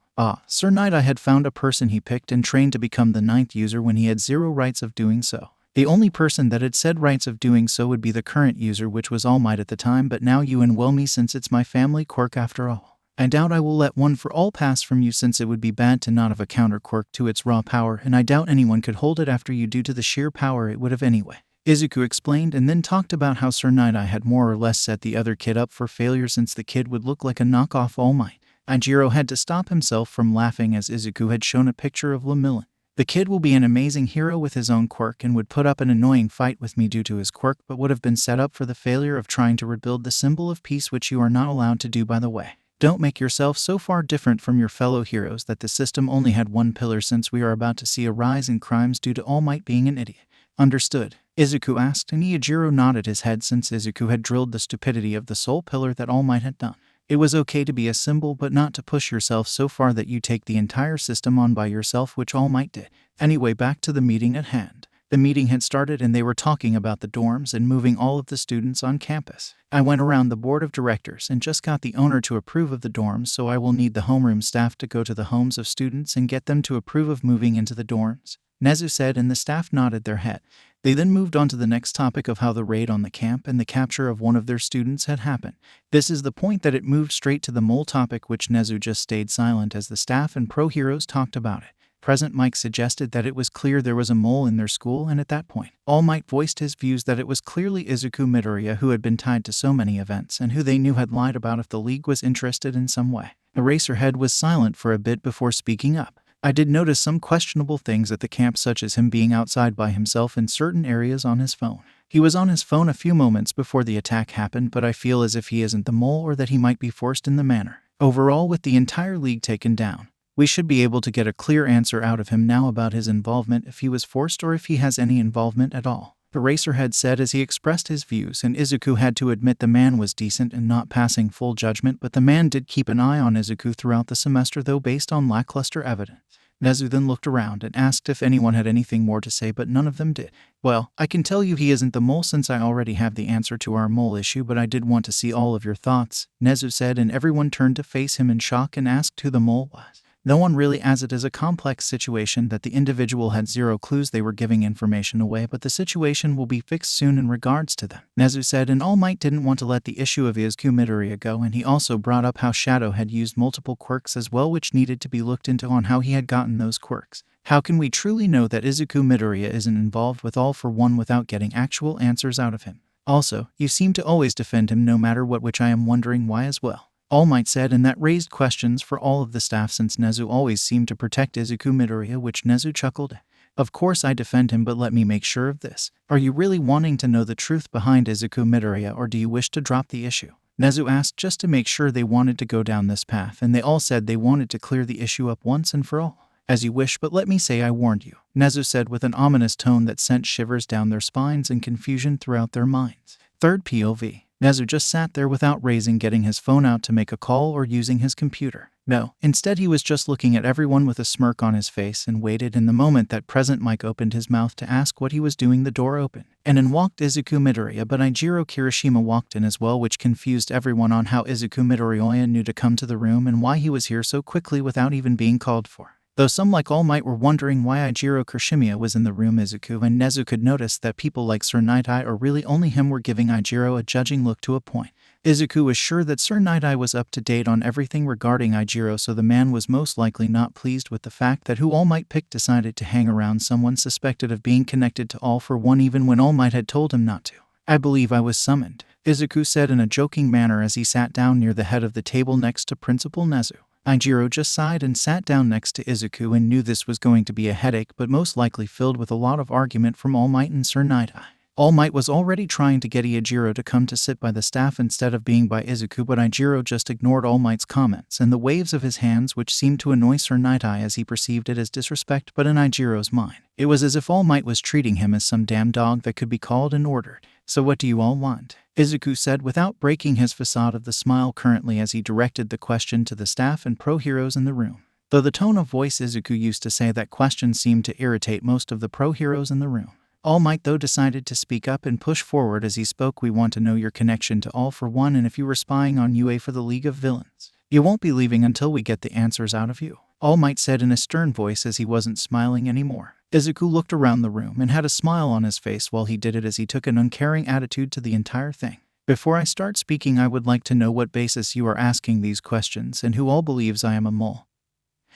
Sir Night-Eye had found a person he picked and trained to become the 9th user when he had 0 rights of doing so. The only person that had said rights of doing so would be the current user, which was All Might at the time, but now you and me, since it's my family quirk after all. I doubt I will let one for all pass from you, since it would be bad to not have a counter quirk to its raw power, and I doubt anyone could hold it after you due to the sheer power it would have anyway. Izuku explained, and then talked about how Sir Night-Eye had more or less set the other kid up for failure, since the kid would look like a knockoff All Might. Ijiro had to stop himself from laughing as Izuku had shown a picture of Lemillion. The kid will be an amazing hero with his own quirk and would put up an annoying fight with me due to his quirk, but would have been set up for the failure of trying to rebuild the symbol of peace, which you are not allowed to do, by the way. Don't make yourself so far different from your fellow heroes that the system only had one pillar, since we are about to see a rise in crimes due to All Might being an idiot. Understood? Izuku asked, and Ijiro nodded his head, since Izuku had drilled the stupidity of the sole pillar that All Might had done. It was okay to be a symbol, but not to push yourself so far that you take the entire system on by yourself, which All Might did. Anyway, back to the meeting at hand. The meeting had started and they were talking about the dorms and moving all of the students on campus. I went around the board of directors and just got the owner to approve of the dorms, so I will need the homeroom staff to go to the homes of students and get them to approve of moving into the dorms, Nezu said, and the staff nodded their head. They then moved on to the next topic of how the raid on the camp and the capture of one of their students had happened. This is the point that it moved straight to the mole topic, which Nezu just stayed silent as the staff and pro heroes talked about it. Present Mike suggested that it was clear there was a mole in their school, and at that point, All Might voiced his views that it was clearly Izuku Midoriya, who had been tied to so many events and who they knew had lied about if the league was interested in some way. Eraserhead was silent for a bit before speaking up. I did notice some questionable things at the camp, such as him being outside by himself in certain areas on his phone. He was on his phone a few moments before the attack happened, but I feel as if he isn't the mole, or that he might be forced in the manner. Overall, with the entire league taken down, we should be able to get a clear answer out of him now about his involvement, if he was forced or if he has any involvement at all, Eraserhead said as he expressed his views, and Izuku had to admit the man was decent and not passing full judgment, but the man did keep an eye on Izuku throughout the semester, though based on lackluster evidence. Nezu then looked around and asked if anyone had anything more to say, but none of them did. Well, I can tell you he isn't the mole, since I already have the answer to our mole issue, but I did want to see all of your thoughts, Nezu said, and everyone turned to face him in shock and asked who the mole was. No one really, as it is a complex situation that the individual had zero clues they were giving information away, but the situation will be fixed soon in regards to them, Nezu said, and All Might didn't want to let the issue of Izuku Midoriya go, and he also brought up how Shadow had used multiple quirks as well, which needed to be looked into on how he had gotten those quirks. How can we truly know that Izuku Midoriya isn't involved with All for One without getting actual answers out of him? Also, you seem to always defend him no matter what, which I am wondering why as well, All Might said, and that raised questions for all of the staff, since Nezu always seemed to protect Izuku Midoriya, which Nezu chuckled. Of course I defend him, but let me make sure of this. Are you really wanting to know the truth behind Izuku Midoriya, or do you wish to drop the issue? Nezu asked, just to make sure they wanted to go down this path, and they all said they wanted to clear the issue up once and for all. As you wish, but let me say I warned you, Nezu said with an ominous tone that sent shivers down their spines and confusion throughout their minds. Third POV. Nezu just sat there without raising, getting his phone out to make a call or using his computer. No, instead he was just looking at everyone with a smirk on his face and waited. In the moment that Present Mike opened his mouth to ask what he was doing, the door opened, and in walked Izuku Midoriya, but Ijiro Kirishima walked in as well, which confused everyone on how Izuku Midoriya knew to come to the room and why he was here so quickly without even being called for. Though some like All Might were wondering why Ijiro Kirishima was in the room, Izuku and Nezu could notice that people like Sir Night-Eye, or really only him, were giving Ijiro a judging look to a point. Izuku was sure that Sir Night-Eye was up to date on everything regarding Ijiro, so the man was most likely not pleased with the fact that who All Might picked decided to hang around someone suspected of being connected to All for One, even when All Might had told him not to. I believe I was summoned, Izuku said in a joking manner as he sat down near the head of the table next to Principal Nezu. Ijiro just sighed and sat down next to Izuku and knew this was going to be a headache, but most likely filled with a lot of argument from All Might and Sir Night-Eye. All Might was already trying to get Ijiro to come to sit by the staff instead of being by Izuku, but Ijiro just ignored All Might's comments and the waves of his hands, which seemed to annoy Sir Night-Eye as he perceived it as disrespect, but in Ijiro's mind, it was as if All Might was treating him as some damn dog that could be called and ordered. So what do you all want? Izuku said without breaking his facade of the smile currently as he directed the question to the staff and pro heroes in the room. Though the tone of voice Izuku used to say that question seemed to irritate most of the pro-heroes in the room. All Might though decided to speak up and push forward as he spoke. We want to know your connection to All for One and if you were spying on UA for the League of Villains. You won't be leaving until we get the answers out of you, All Might said in a stern voice as he wasn't smiling anymore. Izuku looked around the room and had a smile on his face while he did it as he took an uncaring attitude to the entire thing. Before I start speaking, I would like to know what basis you are asking these questions and who all believes I am a mole.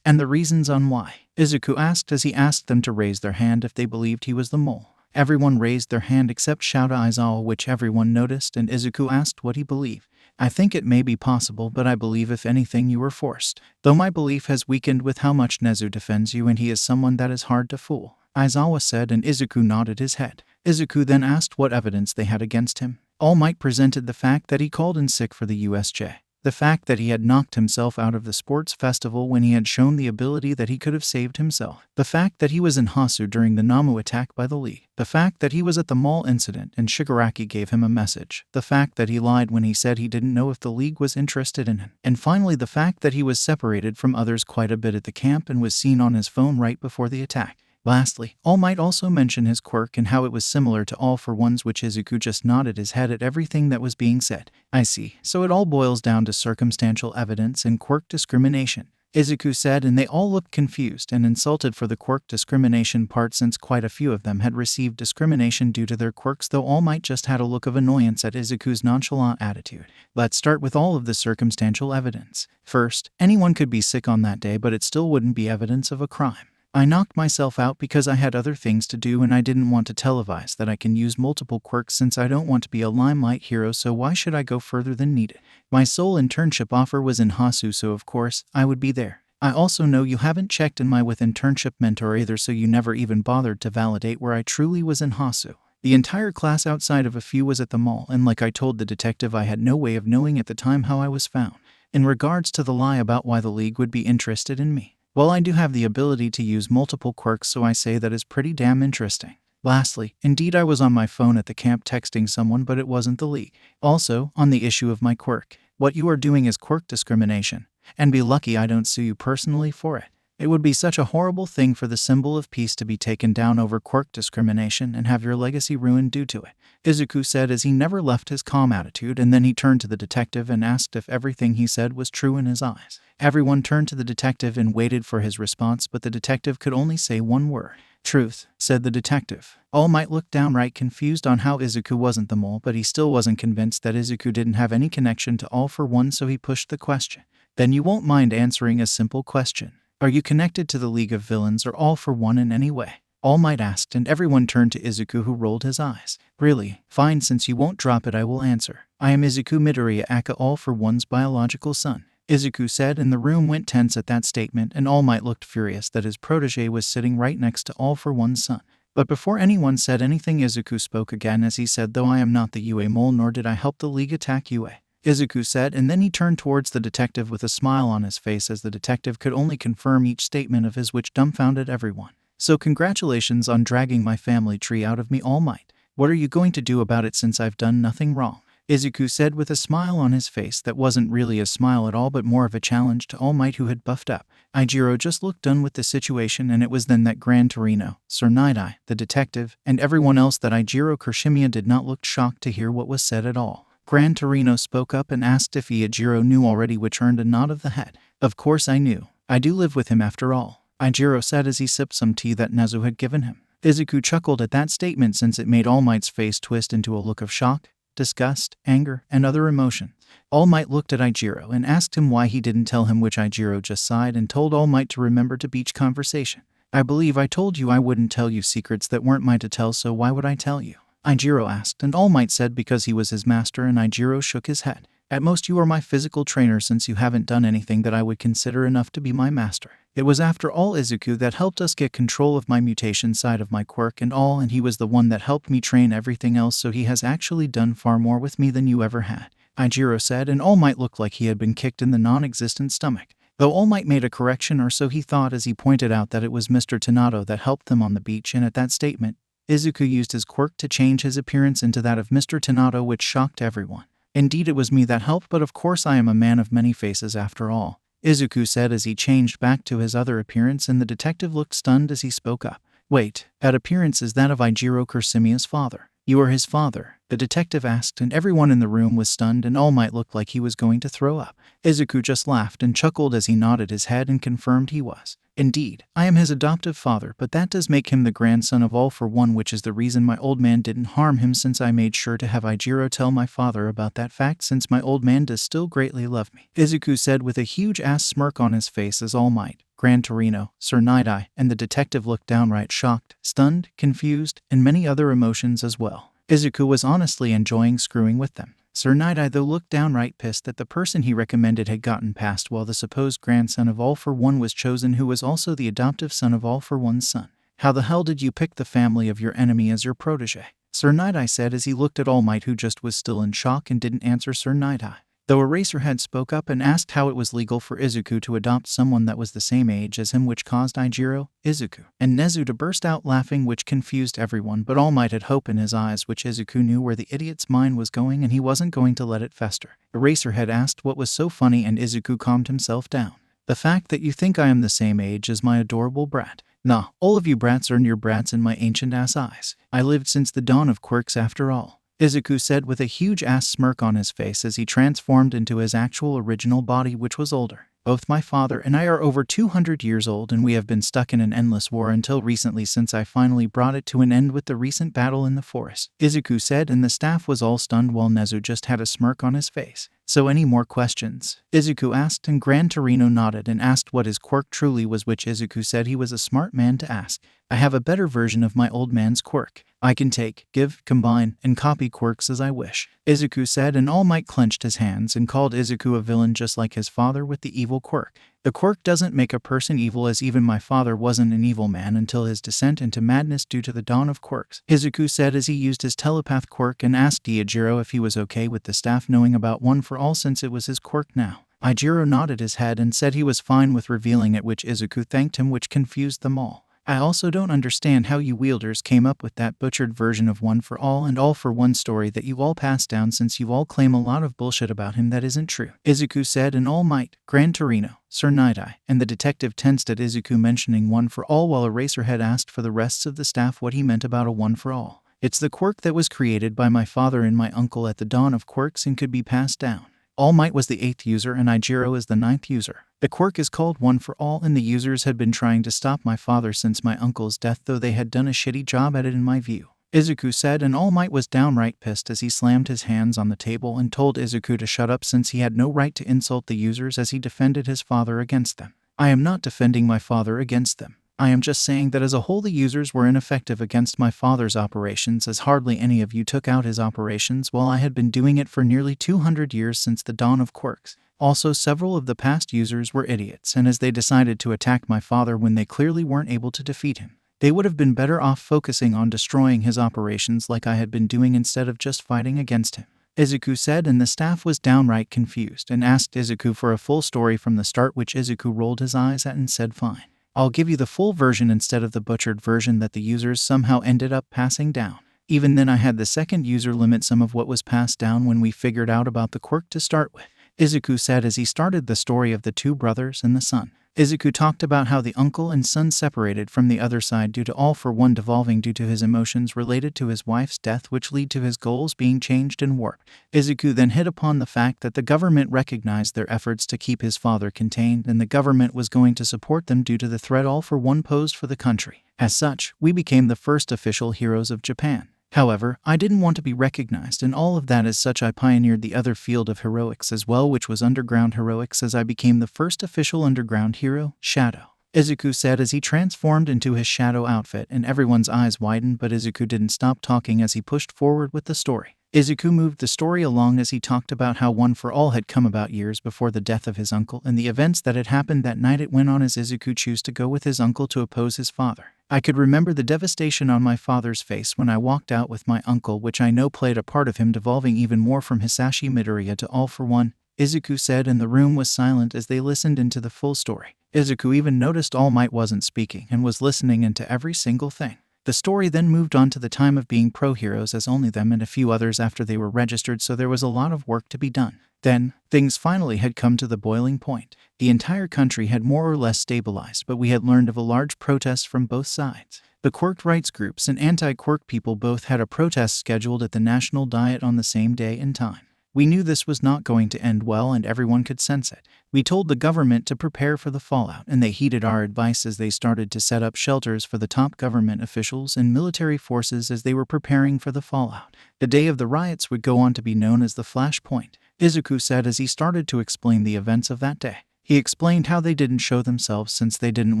And the reasons on why, Izuku asked as he asked them to raise their hand if they believed he was the mole. Everyone raised their hand except Shouta Aizawa, which everyone noticed, and Izuku asked what he believed. I think it may be possible, but I believe if anything you were forced. Though my belief has weakened with how much Nezu defends you and he is someone that is hard to fool, Aizawa said, and Izuku nodded his head. Izuku then asked what evidence they had against him. All Might presented the fact that he called in sick for the USJ. The fact that he had knocked himself out of the sports festival when he had shown the ability that he could have saved himself. The fact that he was in Hasu during the Namu attack by the League. The fact that he was at the mall incident and Shigaraki gave him a message. The fact that he lied when he said he didn't know if the League was interested in him. And finally, the fact that he was separated from others quite a bit at the camp and was seen on his phone right before the attack. Lastly, All Might also mention his quirk and how it was similar to All for One's, which Izuku just nodded his head at everything that was being said. I see, so it all boils down to circumstantial evidence and quirk discrimination, Izuku said, and they all looked confused and insulted for the quirk discrimination part since quite a few of them had received discrimination due to their quirks, though All Might just had a look of annoyance at Izuku's nonchalant attitude. Let's start with all of the circumstantial evidence. First, anyone could be sick on that day, but it still wouldn't be evidence of a crime. I knocked myself out because I had other things to do and I didn't want to televise that I can use multiple quirks since I don't want to be a limelight hero, so why should I go further than needed? My sole internship offer was in Hasu, so of course, I would be there. I also know you haven't checked in my with internship mentor either, so you never even bothered to validate where I truly was in Hasu. The entire class outside of a few was at the mall, and like I told the detective, I had no way of knowing at the time how I was found. In regards to the lie about why the League would be interested in me, well, I do have the ability to use multiple quirks, so I say that is pretty damn interesting. Lastly, indeed I was on my phone at the camp texting someone, but it wasn't the League. Also, on the issue of my quirk, what you are doing is quirk discrimination, and be lucky I don't sue you personally for it. It would be such a horrible thing for the symbol of peace to be taken down over quirk discrimination and have your legacy ruined due to it, Izuku said as he never left his calm attitude, and then he turned to the detective and asked if everything he said was true in his eyes. Everyone turned to the detective and waited for his response, but the detective could only say one word. Truth, said the detective. All Might looked downright confused on how Izuku wasn't the mole, but he still wasn't convinced that Izuku didn't have any connection to All for One, so he pushed the question. Then you won't mind answering a simple question. Are you connected to the League of Villains or All for One in any way? All Might asked, and everyone turned to Izuku, who rolled his eyes. Really? Fine, since you won't drop it, I will answer. I am Izuku Midoriya, aka All for One's biological son, Izuku said, and the room went tense at that statement, and All Might looked furious that his protege was sitting right next to All for One's son. But before anyone said anything, Izuku spoke again as he said, though I am not the UA mole, nor did I help the League attack UA, Izuku said, and then he turned towards the detective with a smile on his face as the detective could only confirm each statement of his, which dumbfounded everyone. So congratulations on dragging my family tree out of me, All Might. What are you going to do about it since I've done nothing wrong? Izuku said with a smile on his face that wasn't really a smile at all, but more of a challenge to All Might, who had buffed up. Ijiro just looked done with the situation, and it was then that Gran Torino, Sir Night-Eye, the detective, and everyone else that Ijiro Kirishimiya did not look shocked to hear what was said at all. Gran Torino spoke up and asked if Ijiro knew already, which earned a nod of the head. Of course I knew. I do live with him after all, Ijiro said as he sipped some tea that Nezu had given him. Izuku chuckled at that statement since it made All Might's face twist into a look of shock, disgust, anger, and other emotion. All Might looked at Ijiro and asked him why he didn't tell him, which Ijiro just sighed and told All Might to remember to beach conversation. I believe I told you I wouldn't tell you secrets that weren't mine to tell, so why would I tell you? Ijiro asked, and All Might said because he was his master, and Ijiro shook his head. At most you are my physical trainer, since you haven't done anything that I would consider enough to be my master. It was after all Izuku that helped us get control of my mutation side of my quirk and all, and he was the one that helped me train everything else, so he has actually done far more with me than you ever had, Ijiro said, and All Might looked like he had been kicked in the non-existent stomach. Though All Might made a correction, or so he thought, as he pointed out that it was Mr. Tanato that helped them on the beach, and at that statement, Izuku used his quirk to change his appearance into that of Mr. Tanato, which shocked everyone. Indeed, it was me that helped, but of course I am a man of many faces after all, Izuku said as he changed back to his other appearance, and the detective looked stunned as he spoke up. Wait, that appearance is that of Ijiro Kursimiya's father. You are his father, the detective asked, and everyone in the room was stunned, and All Might looked like he was going to throw up. Izuku just laughed and chuckled as he nodded his head and confirmed he was. Indeed, I am his adoptive father, but that does make him the grandson of All for One, which is the reason my old man didn't harm him, since I made sure to have Ijiro tell my father about that fact, since my old man does still greatly love me, Izuku said with a huge ass smirk on his face as All Might, Gran Torino, Sir Night-Eye, and the detective looked downright shocked, stunned, confused, and many other emotions as well. Izuku was honestly enjoying screwing with them. Sir Night-Eye, though, looked downright pissed that the person he recommended had gotten passed, while the supposed grandson of All for One was chosen, who was also the adoptive son of All for One's son. How the hell did you pick the family of your enemy as your protege? Sir Night-Eye said as he looked at All Might, who just was still in shock and didn't answer Sir Night-Eye. Though Eraserhead spoke up and asked how it was legal for Izuku to adopt someone that was the same age as him, which caused Ijiro, Izuku, and Nezu to burst out laughing, which confused everyone, but All Might had hope in his eyes, which Izuku knew where the idiot's mind was going, and he wasn't going to let it fester. Eraserhead asked what was so funny, and Izuku calmed himself down. The fact that you think I am the same age as my adorable brat. Nah, all of you brats earned your brats in my ancient-ass eyes. I lived since the dawn of quirks after all, Izuku said with a huge ass smirk on his face as he transformed into his actual original body, which was older. Both my father and I are over 200 years old, and we have been stuck in an endless war until recently, since I finally brought it to an end with the recent battle in the forest, Izuku said, and the staff was all stunned while Nezu just had a smirk on his face. So any more questions? Izuku asked, and Gran Torino nodded and asked what his quirk truly was, which Izuku said he was a smart man to ask. I have a better version of my old man's quirk. I can take, give, combine, and copy quirks as I wish, Izuku said, and All Might clenched his hands and called Izuku a villain just like his father with the evil quirk. The quirk doesn't make a person evil, as even my father wasn't an evil man until his descent into madness due to the dawn of quirks, Izuku said as he used his telepath quirk and asked Ijiro if he was okay with the staff knowing about One for All since it was his quirk now. Ijiro nodded his head and said he was fine with revealing it, which Izuku thanked him, which confused them all. I also don't understand how you wielders came up with that butchered version of One for All and All for One story that you all passed down, since you all claim a lot of bullshit about him that isn't true, Izuku said, and All Might, Gran Torino, Sir Night-Eye, and the detective tensed at Izuku mentioning One for All, while Eraserhead asked for the rest of the staff what he meant about a One for All. It's the quirk that was created by my father and my uncle at the dawn of quirks and could be passed down. All Might was the 8th user and Ijiro is the 9th user. The quirk is called One for All, and the users had been trying to stop my father since my uncle's death, though they had done a shitty job at it in my view, Izuku said, and All Might was downright pissed as he slammed his hands on the table and told Izuku to shut up, since he had no right to insult the users, as he defended his father against them. I am not defending my father against them. I am just saying that as a whole the users were ineffective against my father's operations, as hardly any of you took out his operations, while I had been doing it for nearly 200 years since the dawn of quirks. Also, several of the past users were idiots, and as they decided to attack my father when they clearly weren't able to defeat him, they would have been better off focusing on destroying his operations like I had been doing instead of just fighting against him, Izuku said, and the staff was downright confused and asked Izuku for a full story from the start, which Izuku rolled his eyes at and said fine. I'll give you the full version instead of the butchered version that the users somehow ended up passing down. Even then, I had the second user limit some of what was passed down when we figured out about the quirk to start with, Izuku said as he started the story of the two brothers and the son. Izuku talked about how the uncle and son separated from the other side due to All for One devolving due to his emotions related to his wife's death, which lead to his goals being changed and warped. Izuku then hit upon the fact that the government recognized their efforts to keep his father contained, and the government was going to support them due to the threat All for One posed for the country. As such, we became the first official heroes of Japan. However, I didn't want to be recognized in all of that, as such I pioneered the other field of heroics as well, which was underground heroics, as I became the first official underground hero, Shadow, Izuku said as he transformed into his shadow outfit, and everyone's eyes widened, but Izuku didn't stop talking as he pushed forward with the story. Izuku moved the story along as he talked about how One for All had come about years before the death of his uncle and the events that had happened that night it went on as Izuku chose to go with his uncle to oppose his father. I could remember the devastation on my father's face when I walked out with my uncle, which I know played a part of him devolving even more from Hisashi Midoriya to All for One, Izuku said, and the room was silent as they listened into the full story. Izuku even noticed All Might wasn't speaking and was listening into every single thing. The story then moved on to the time of being pro-heroes as only them and a few others after they were registered, so there was a lot of work to be done. Then, things finally had come to the boiling point. The entire country had more or less stabilized, but we had learned of a large protest from both sides. The Quirk rights groups and anti-Quirk people both had a protest scheduled at the National Diet on the same day and time. We knew this was not going to end well and everyone could sense it. We told the government to prepare for the fallout, and they heeded our advice as they started to set up shelters for the top government officials and military forces as they were preparing for the fallout. The day of the riots would go on to be known as the Flashpoint, Izuku said as he started to explain the events of that day. He explained how they didn't show themselves since they didn't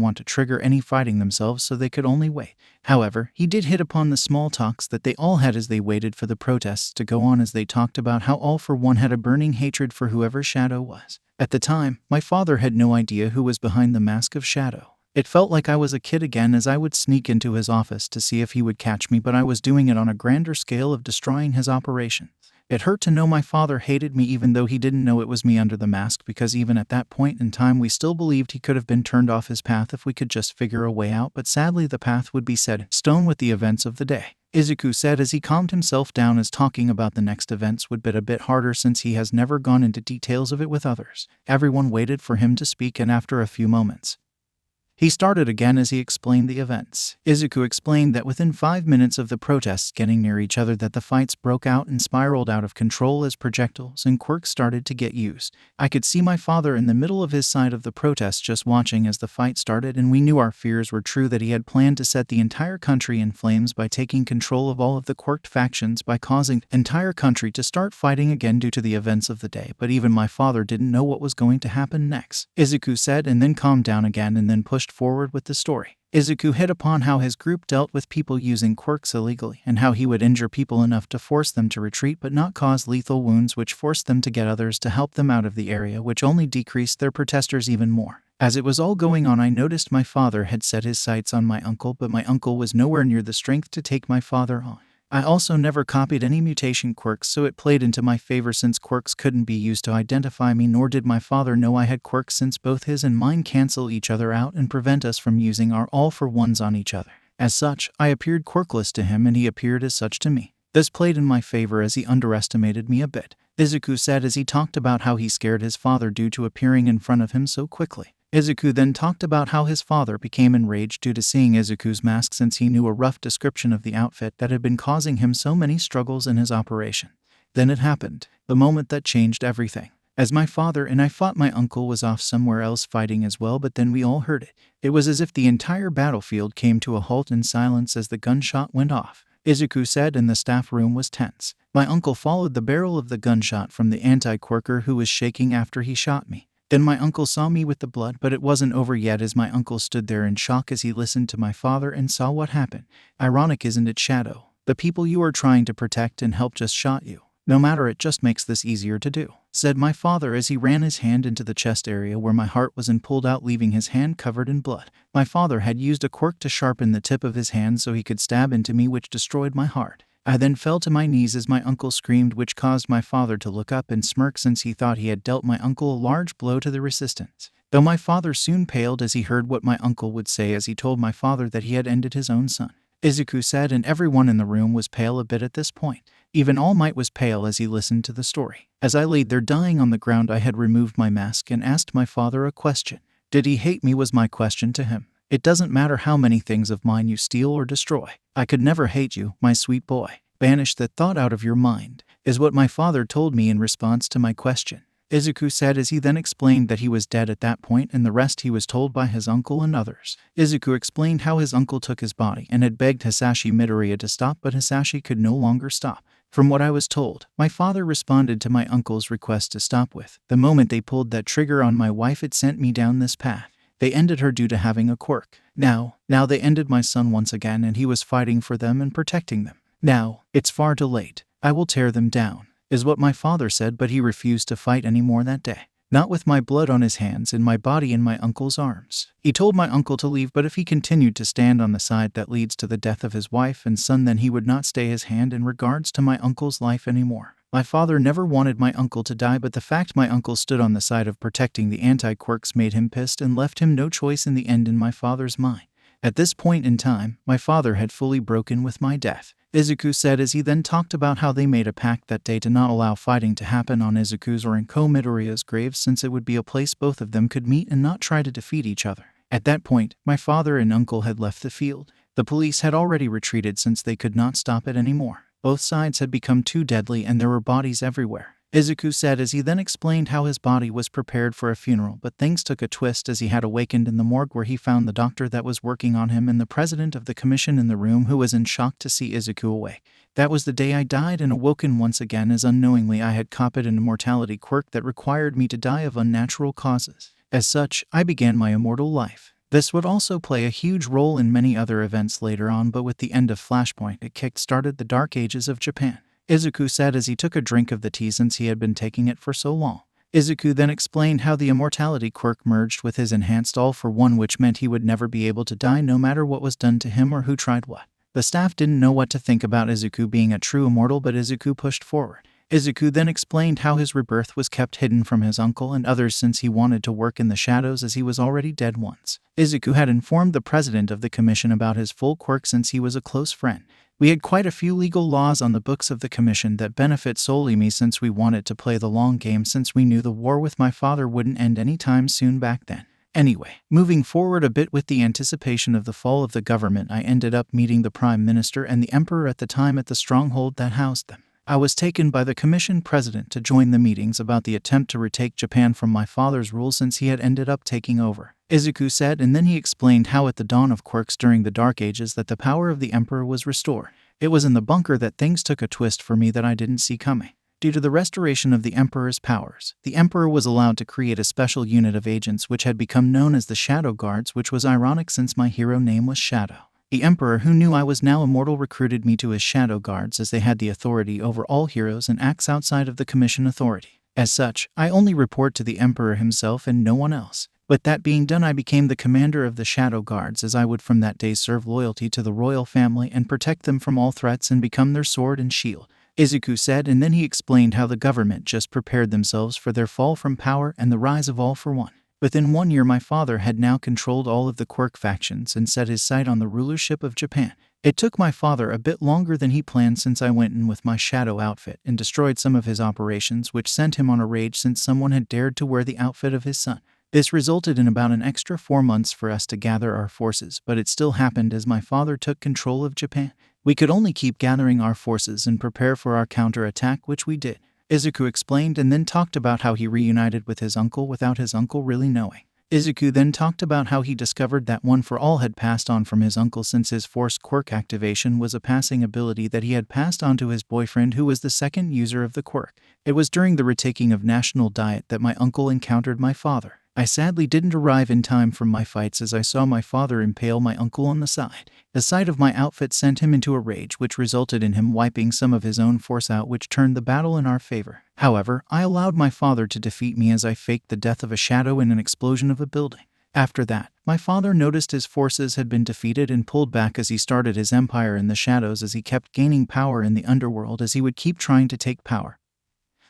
want to trigger any fighting themselves, so they could only wait. However, he did hit upon the small talks that they all had as they waited for the protests to go on, as they talked about how all for one had a burning hatred for whoever Shadow was. At the time, my father had no idea who was behind the mask of Shadow. It felt like I was a kid again as I would sneak into his office to see if he would catch me, but I was doing it on a grander scale of destroying his operations. It hurt to know my father hated me even though he didn't know it was me under the mask, because even at that point in time we still believed he could have been turned off his path if we could just figure a way out, but sadly the path would be set in stone with the events of the day. Izuku said as he calmed himself down, as talking about the next events would be a bit harder since he has never gone into details of it with others. Everyone waited for him to speak, and after a few moments, he started again as he explained the events. Izuku explained that within 5 minutes of the protests getting near each other that the fights broke out and spiraled out of control as projectiles and quirks started to get used. I could see my father in the middle of his side of the protest just watching as the fight started, and we knew our fears were true, that he had planned to set the entire country in flames by taking control of all of the quirked factions, by causing the entire country to start fighting again due to the events of the day. But even my father didn't know what was going to happen next, Izuku said, and then calmed down again and then pushed forward with the story. Izuku hit upon how his group dealt with people using quirks illegally, and how he would injure people enough to force them to retreat but not cause lethal wounds, which forced them to get others to help them out of the area, which only decreased their protesters even more. As it was all going on, I noticed my father had set his sights on my uncle, but my uncle was nowhere near the strength to take my father on. I also never copied any mutation quirks, so it played into my favor since quirks couldn't be used to identify me, nor did my father know I had quirks since both his and mine cancel each other out and prevent us from using our all-for-ones on each other. As such, I appeared quirkless to him and he appeared as such to me. This played in my favor as he underestimated me a bit, Izuku said as he talked about how he scared his father due to appearing in front of him so quickly. Izuku then talked about how his father became enraged due to seeing Izuku's mask, since he knew a rough description of the outfit that had been causing him so many struggles in his operation. Then it happened, the moment that changed everything. As my father and I fought, my uncle was off somewhere else fighting as well, but then we all heard it. It was as if the entire battlefield came to a halt in silence as the gunshot went off, Izuku said, and the staff room was tense. My uncle followed the barrel of the gunshot from the anti-quirker who was shaking after he shot me. Then my uncle saw me with the blood, but it wasn't over yet, as my uncle stood there in shock as he listened to my father and saw what happened. Ironic, isn't it, Shadow? The people you are trying to protect and help just shot you. No matter, it just makes this easier to do, said my father as he ran his hand into the chest area where my heart was and pulled out, leaving his hand covered in blood. My father had used a quirk to sharpen the tip of his hand so he could stab into me, which destroyed my heart. I then fell to my knees as my uncle screamed, which caused my father to look up and smirk since he thought he had dealt my uncle a large blow to the resistance. Though my father soon paled as he heard what my uncle would say, as he told my father that he had ended his own son, Izuku said, and everyone in the room was pale a bit at this point. Even All Might was pale as he listened to the story. As I laid there dying on the ground, I had removed my mask and asked my father a question. Did he hate me, was my question to him. It doesn't matter how many things of mine you steal or destroy. I could never hate you, my sweet boy. Banish that thought out of your mind, is what my father told me in response to my question, Izuku said as he then explained that he was dead at that point, and the rest he was told by his uncle and others. Izuku explained how his uncle took his body and had begged Hisashi Midoriya to stop, but Hisashi could no longer stop. From what I was told, my father responded to my uncle's request to stop with. The moment they pulled that trigger on my wife, it sent me down this path. They ended her due to having a quirk. Now they ended my son once again, and he was fighting for them and protecting them. Now, it's far too late. I will tear them down, is what my father said, but he refused to fight anymore that day. Not with my blood on his hands and my body in my uncle's arms. He told my uncle to leave, but if he continued to stand on the side that leads to the death of his wife and son, then he would not stay his hand in regards to my uncle's life anymore. My father never wanted my uncle to die, but the fact my uncle stood on the side of protecting the anti-quirks made him pissed and left him no choice in the end in my father's mind. At this point in time, my father had fully broken with my death, Izuku said as he then talked about how they made a pact that day to not allow fighting to happen on Izuku's or Izuku Midoriya's graves, since it would be a place both of them could meet and not try to defeat each other. At that point, my father and uncle had left the field. The police had already retreated since they could not stop it anymore. Both sides had become too deadly and there were bodies everywhere, Izuku said as he then explained how his body was prepared for a funeral, but things took a twist as he had awakened in the morgue where he found the doctor that was working on him and the president of the commission in the room, who was in shock to see Izuku awake. That was the day I died and awoken once again, as unknowingly I had copied an immortality quirk that required me to die of unnatural causes. As such, I began my immortal life. This would also play a huge role in many other events later on, but with the end of Flashpoint, it kick-started the Dark Ages of Japan, Izuku said as he took a drink of the tea since he had been taking it for so long. Izuku then explained how the immortality quirk merged with his enhanced all-for-one, which meant he would never be able to die no matter what was done to him or who tried what. The staff didn't know what to think about Izuku being a true immortal, but Izuku pushed forward. Izuku then explained how his rebirth was kept hidden from his uncle and others since he wanted to work in the shadows as he was already dead once. Izuku had informed the president of the commission about his full quirk since he was a close friend. We had quite a few legal laws on the books of the commission that benefit solely me, since we wanted to play the long game, since we knew the war with my father wouldn't end anytime soon back then. Anyway, moving forward a bit with the anticipation of the fall of the government, I ended up meeting the prime minister and the emperor at the time at the stronghold that housed them. I was taken by the commission president to join the meetings about the attempt to retake Japan from my father's rule, since he had ended up taking over, Izuku said, and then he explained how at the dawn of quirks during the Dark Ages that the power of the emperor was restored. It was in the bunker that things took a twist for me that I didn't see coming. Due to the restoration of the emperor's powers, the emperor was allowed to create a special unit of agents which had become known as the Shadow Guards, which was ironic since my hero name was Shadow. The emperor, who knew I was now immortal, recruited me to his Shadow Guards as they had the authority over all heroes and acts outside of the commission authority. As such, I only report to the emperor himself and no one else. But that being done, I became the commander of the Shadow Guards, as I would from that day serve loyalty to the royal family and protect them from all threats and become their sword and shield, Izuku said, and then he explained how the government just prepared themselves for their fall from power and the rise of all for one. Within 1 year, my father had now controlled all of the Quirk factions and set his sight on the rulership of Japan. It took my father a bit longer than he planned, since I went in with my shadow outfit and destroyed some of his operations, which sent him on a rage since someone had dared to wear the outfit of his son. This resulted in about an extra 4 months for us to gather our forces, but it still happened as my father took control of Japan. We could only keep gathering our forces and prepare for our counterattack, which we did, Izuku explained, and then talked about how he reunited with his uncle without his uncle really knowing. Izuku then talked about how he discovered that One for All had passed on from his uncle, since his forced quirk activation was a passing ability that he had passed on to his boyfriend, who was the second user of the quirk. It was during the retaking of National Diet that my uncle encountered my father. I sadly didn't arrive in time from my fights, as I saw my father impale my uncle on the side. The sight of my outfit sent him into a rage, which resulted in him wiping some of his own force out, which turned the battle in our favor. However, I allowed my father to defeat me as I faked the death of a shadow in an explosion of a building. After that, my father noticed his forces had been defeated and pulled back as he started his empire in the shadows, as he kept gaining power in the underworld as he would keep trying to take power.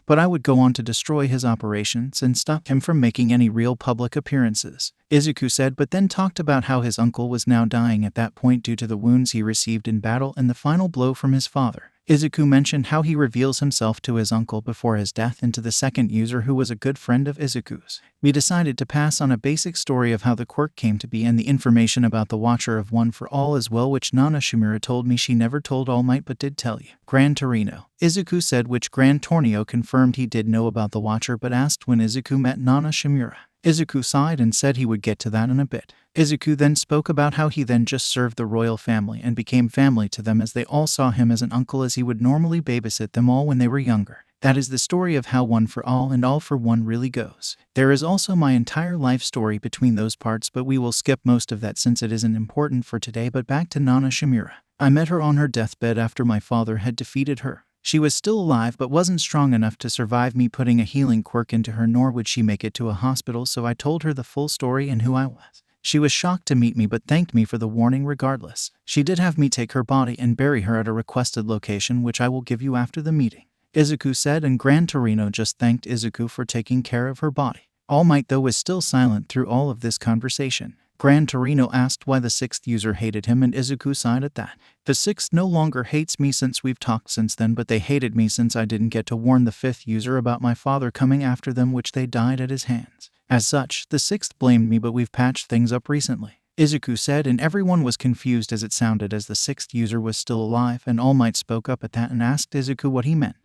But I would go on to destroy his operations and stop him from making any real public appearances, Izuku said, but then talked about how his uncle was now dying at that point due to the wounds he received in battle and the final blow from his father. Izuku mentioned how he reveals himself to his uncle before his death and to the second user, who was a good friend of Izuku's. We decided to pass on a basic story of how the quirk came to be and the information about the Watcher of One for All as well, which Nana Shimura told me she never told All Might but did tell you. Gran Torino, Izuku said, which Gran Torino confirmed he did know about the Watcher but asked when Izuku met Nana Shimura. Izuku sighed and said he would get to that in a bit. Izuku then spoke about how he then just served the royal family and became family to them, as they all saw him as an uncle, as he would normally babysit them all when they were younger. That is the story of how One for All and All for One really goes. There is also my entire life story between those parts, but we will skip most of that since it isn't important for today. But back to Nana Shimura. I met her on her deathbed after my father had defeated her. She was still alive but wasn't strong enough to survive me putting a healing quirk into her, nor would she make it to a hospital, so I told her the full story and who I was. She was shocked to meet me but thanked me for the warning regardless. She did have me take her body and bury her at a requested location, which I will give you after the meeting, Izuku said, and Gran Torino just thanked Izuku for taking care of her body. All Might, though, was still silent through all of this conversation. Gran Torino asked why the sixth user hated him, and Izuku sighed at that. The sixth no longer hates me since we've talked since then, but they hated me since I didn't get to warn the fifth user about my father coming after them, which they died at his hands. As such, the sixth blamed me, but we've patched things up recently, Izuku said, and everyone was confused as it sounded as the sixth user was still alive, and All Might spoke up at that and asked Izuku what he meant.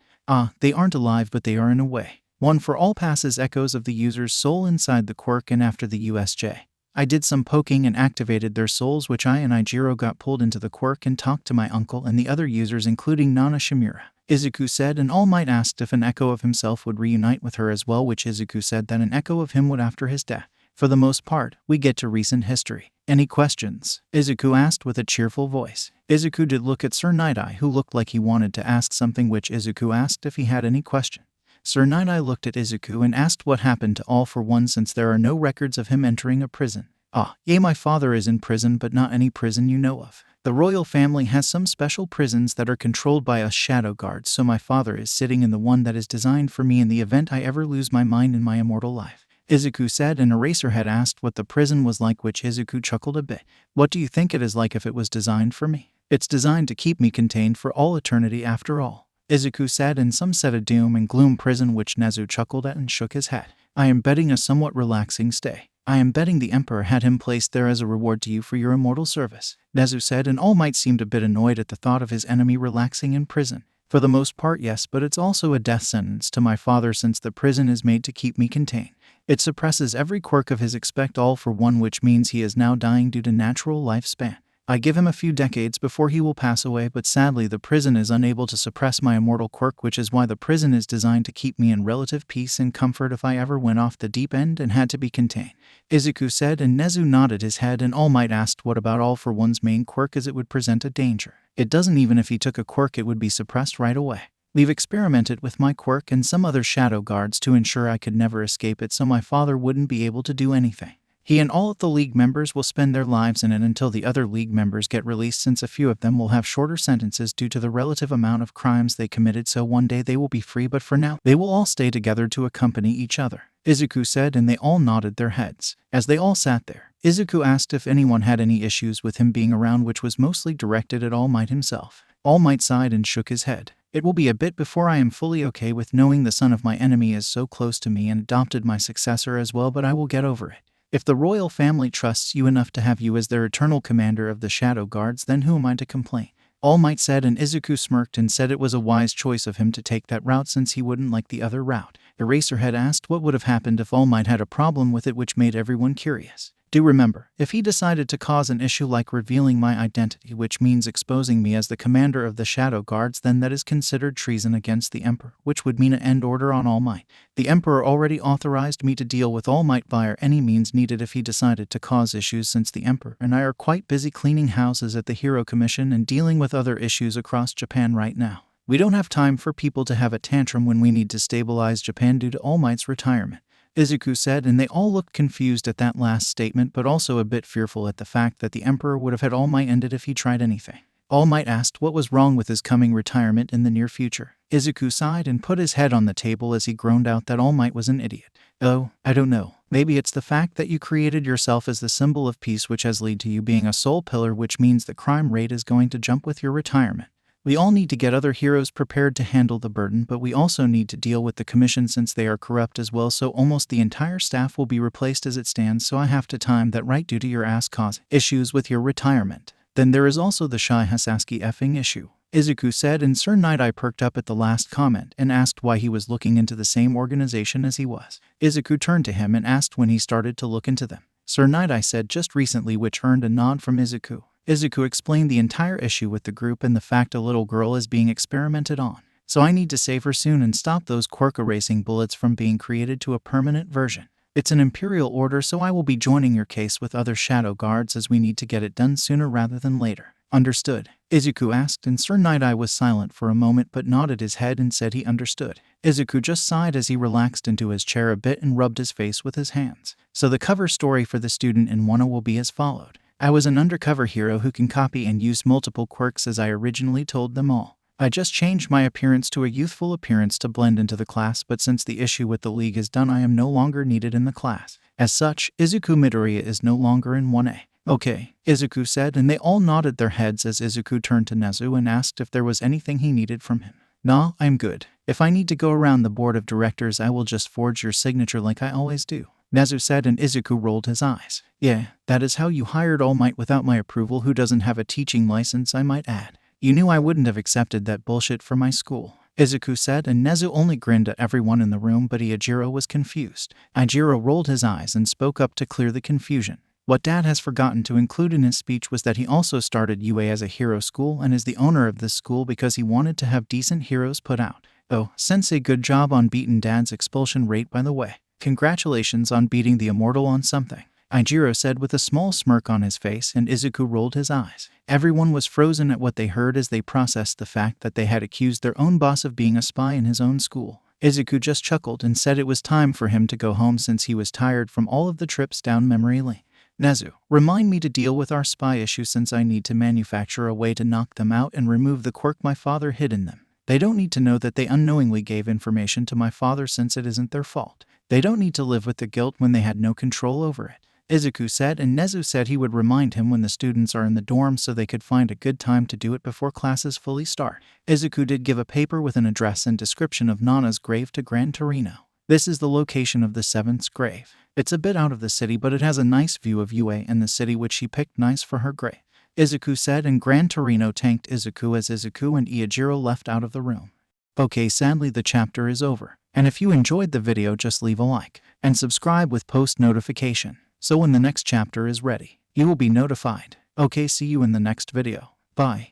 They aren't alive, but they are in a way. One for all passes echoes of the user's soul inside the Quirk and after the USJ. I did some poking and activated their souls, which I and Ijiro got pulled into the Quirk and talked to my uncle and the other users, including Nana Shimura, Izuku said, and All Might asked if an echo of himself would reunite with her as well, which Izuku said that an echo of him would after his death. For the most part, we get to recent history. Any questions? Izuku asked with a cheerful voice. Izuku did look at Sir Night-Eye, who looked like he wanted to ask something, which Izuku asked if he had any question. Sir Night-Eye looked at Izuku and asked what happened to All for One, since there are no records of him entering a prison. My father is in prison, but not any prison you know of. The royal family has some special prisons that are controlled by us shadow guards, so my father is sitting in the one that is designed for me in the event I ever lose my mind in my immortal life, Izuku said, and Eraserhead asked what the prison was like, which Izuku chuckled a bit. What do you think it is like if it was designed for me? It's designed to keep me contained for all eternity after all, Izuku said, and some said a doom and gloom prison, which Nezu chuckled at and shook his head. I am betting a somewhat relaxing stay. I am betting the Emperor had him placed there as a reward to you for your immortal service, Nezu said, and All Might seemed a bit annoyed at the thought of his enemy relaxing in prison. For the most part, yes, but it's also a death sentence to my father, since the prison is made to keep me contained. It suppresses every quirk of his expect All for One, which means he is now dying due to natural lifespan. I give him a few decades before he will pass away, but sadly the prison is unable to suppress my immortal quirk, which is why the prison is designed to keep me in relative peace and comfort if I ever went off the deep end and had to be contained, Izuku said, and Nezu nodded his head, and All Might asked what about All for One's main quirk, as it would present a danger. It doesn't. Even if he took a quirk, it would be suppressed right away. We've experimented with my quirk and some other shadow guards to ensure I could never escape it, so my father wouldn't be able to do anything. He and all of the League members will spend their lives in it until the other League members get released, since a few of them will have shorter sentences due to the relative amount of crimes they committed, so one day they will be free, but for now, they will all stay together to accompany each other, Izuku said, and they all nodded their heads. As they all sat there, Izuku asked if anyone had any issues with him being around, which was mostly directed at All Might himself. All Might sighed and shook his head. It will be a bit before I am fully okay with knowing the son of my enemy is so close to me and adopted my successor as well, but I will get over it. If the royal family trusts you enough to have you as their eternal commander of the Shadow Guards, then who am I to complain? All Might said, and Izuku smirked and said it was a wise choice of him to take that route since he wouldn't like the other route. Eraserhead asked what would have happened if All Might had a problem with it, which made everyone curious. Do remember, if he decided to cause an issue like revealing my identity, which means exposing me as the commander of the Shadow Guards, then that is considered treason against the Emperor, which would mean an end order on All Might. The Emperor already authorized me to deal with All Might via any means needed if he decided to cause issues, since the Emperor and I are quite busy cleaning houses at the Hero Commission and dealing with other issues across Japan right now. We don't have time for people to have a tantrum when we need to stabilize Japan due to All Might's retirement, Izuku said, and they all looked confused at that last statement, but also a bit fearful at the fact that the Emperor would have had All Might ended if he tried anything. All Might asked what was wrong with his coming retirement in the near future. Izuku sighed and put his head on the table as he groaned out that All Might was an idiot. Oh, I don't know. Maybe it's the fact that you created yourself as the symbol of peace, which has led to you being a soul pillar, which means the crime rate is going to jump with your retirement. We all need to get other heroes prepared to handle the burden, but we also need to deal with the commission since they are corrupt as well, so almost the entire staff will be replaced as it stands, so I have to time that right due to your ass causing issues with your retirement. Then there is also the Shy Hasaski effing issue, Izuku said, and Sir Night-Eye perked up at the last comment and asked why he was looking into the same organization as he was. Izuku turned to him and asked when he started to look into them. Sir Night-Eye said just recently, which earned a nod from Izuku. Izuku explained the entire issue with the group and the fact a little girl is being experimented on. So I need to save her soon and stop those quirk erasing bullets from being created to a permanent version. It's an imperial order, so I will be joining your case with other shadow guards as we need to get it done sooner rather than later. Understood? Izuku asked, and Sir Night-Eye was silent for a moment but nodded his head and said he understood. Izuku just sighed as he relaxed into his chair a bit and rubbed his face with his hands. So the cover story for the student in Wano will be as followed. I was an undercover hero who can copy and use multiple quirks as I originally told them all. I just changed my appearance to a youthful appearance to blend into the class, but since the issue with the league is done, I am no longer needed in the class. As such, Izuku Midoriya is no longer in 1A. Okay, Izuku said, and they all nodded their heads as Izuku turned to Nezu and asked if there was anything he needed from him. Nah, I'm good. If I need to go around the board of directors, I will just forge your signature like I always do. Nezu said, and Izuku rolled his eyes. Yeah, that is how you hired All Might without my approval, who doesn't have a teaching license, I might add. You knew I wouldn't have accepted that bullshit for my school, Izuku said, and Nezu only grinned at everyone in the room, but Iijiro was confused. Iijiro rolled his eyes and spoke up to clear the confusion. What Dad has forgotten to include in his speech was that he also started UA as a hero school and is the owner of this school because he wanted to have decent heroes put out. Oh, Sensei, good job on beating Dad's expulsion rate, by the way. Congratulations on beating the Immortal on something, Iijiro said with a small smirk on his face, and Izuku rolled his eyes. Everyone was frozen at what they heard as they processed the fact that they had accused their own boss of being a spy in his own school. Izuku just chuckled and said it was time for him to go home since he was tired from all of the trips down memory lane. Nezu, remind me to deal with our spy issue since I need to manufacture a way to knock them out and remove the quirk my father hid in them. They don't need to know that they unknowingly gave information to my father since it isn't their fault. They don't need to live with the guilt when they had no control over it, Izuku said, and Nezu said he would remind him when the students are in the dorm so they could find a good time to do it before classes fully start. Izuku did give a paper with an address and description of Nana's grave to Gran Torino. This is the location of the 7th's grave. It's a bit out of the city, but it has a nice view of UA and the city, which she picked nice for her grave, Izuku said, and Gran Torino thanked Izuku as Izuku and Iijiro left out of the room. Okay, sadly the chapter is over, and if you enjoyed the video, just leave a like and subscribe with post notification, so when the next chapter is ready, you will be notified. Okay, see you in the next video. Bye.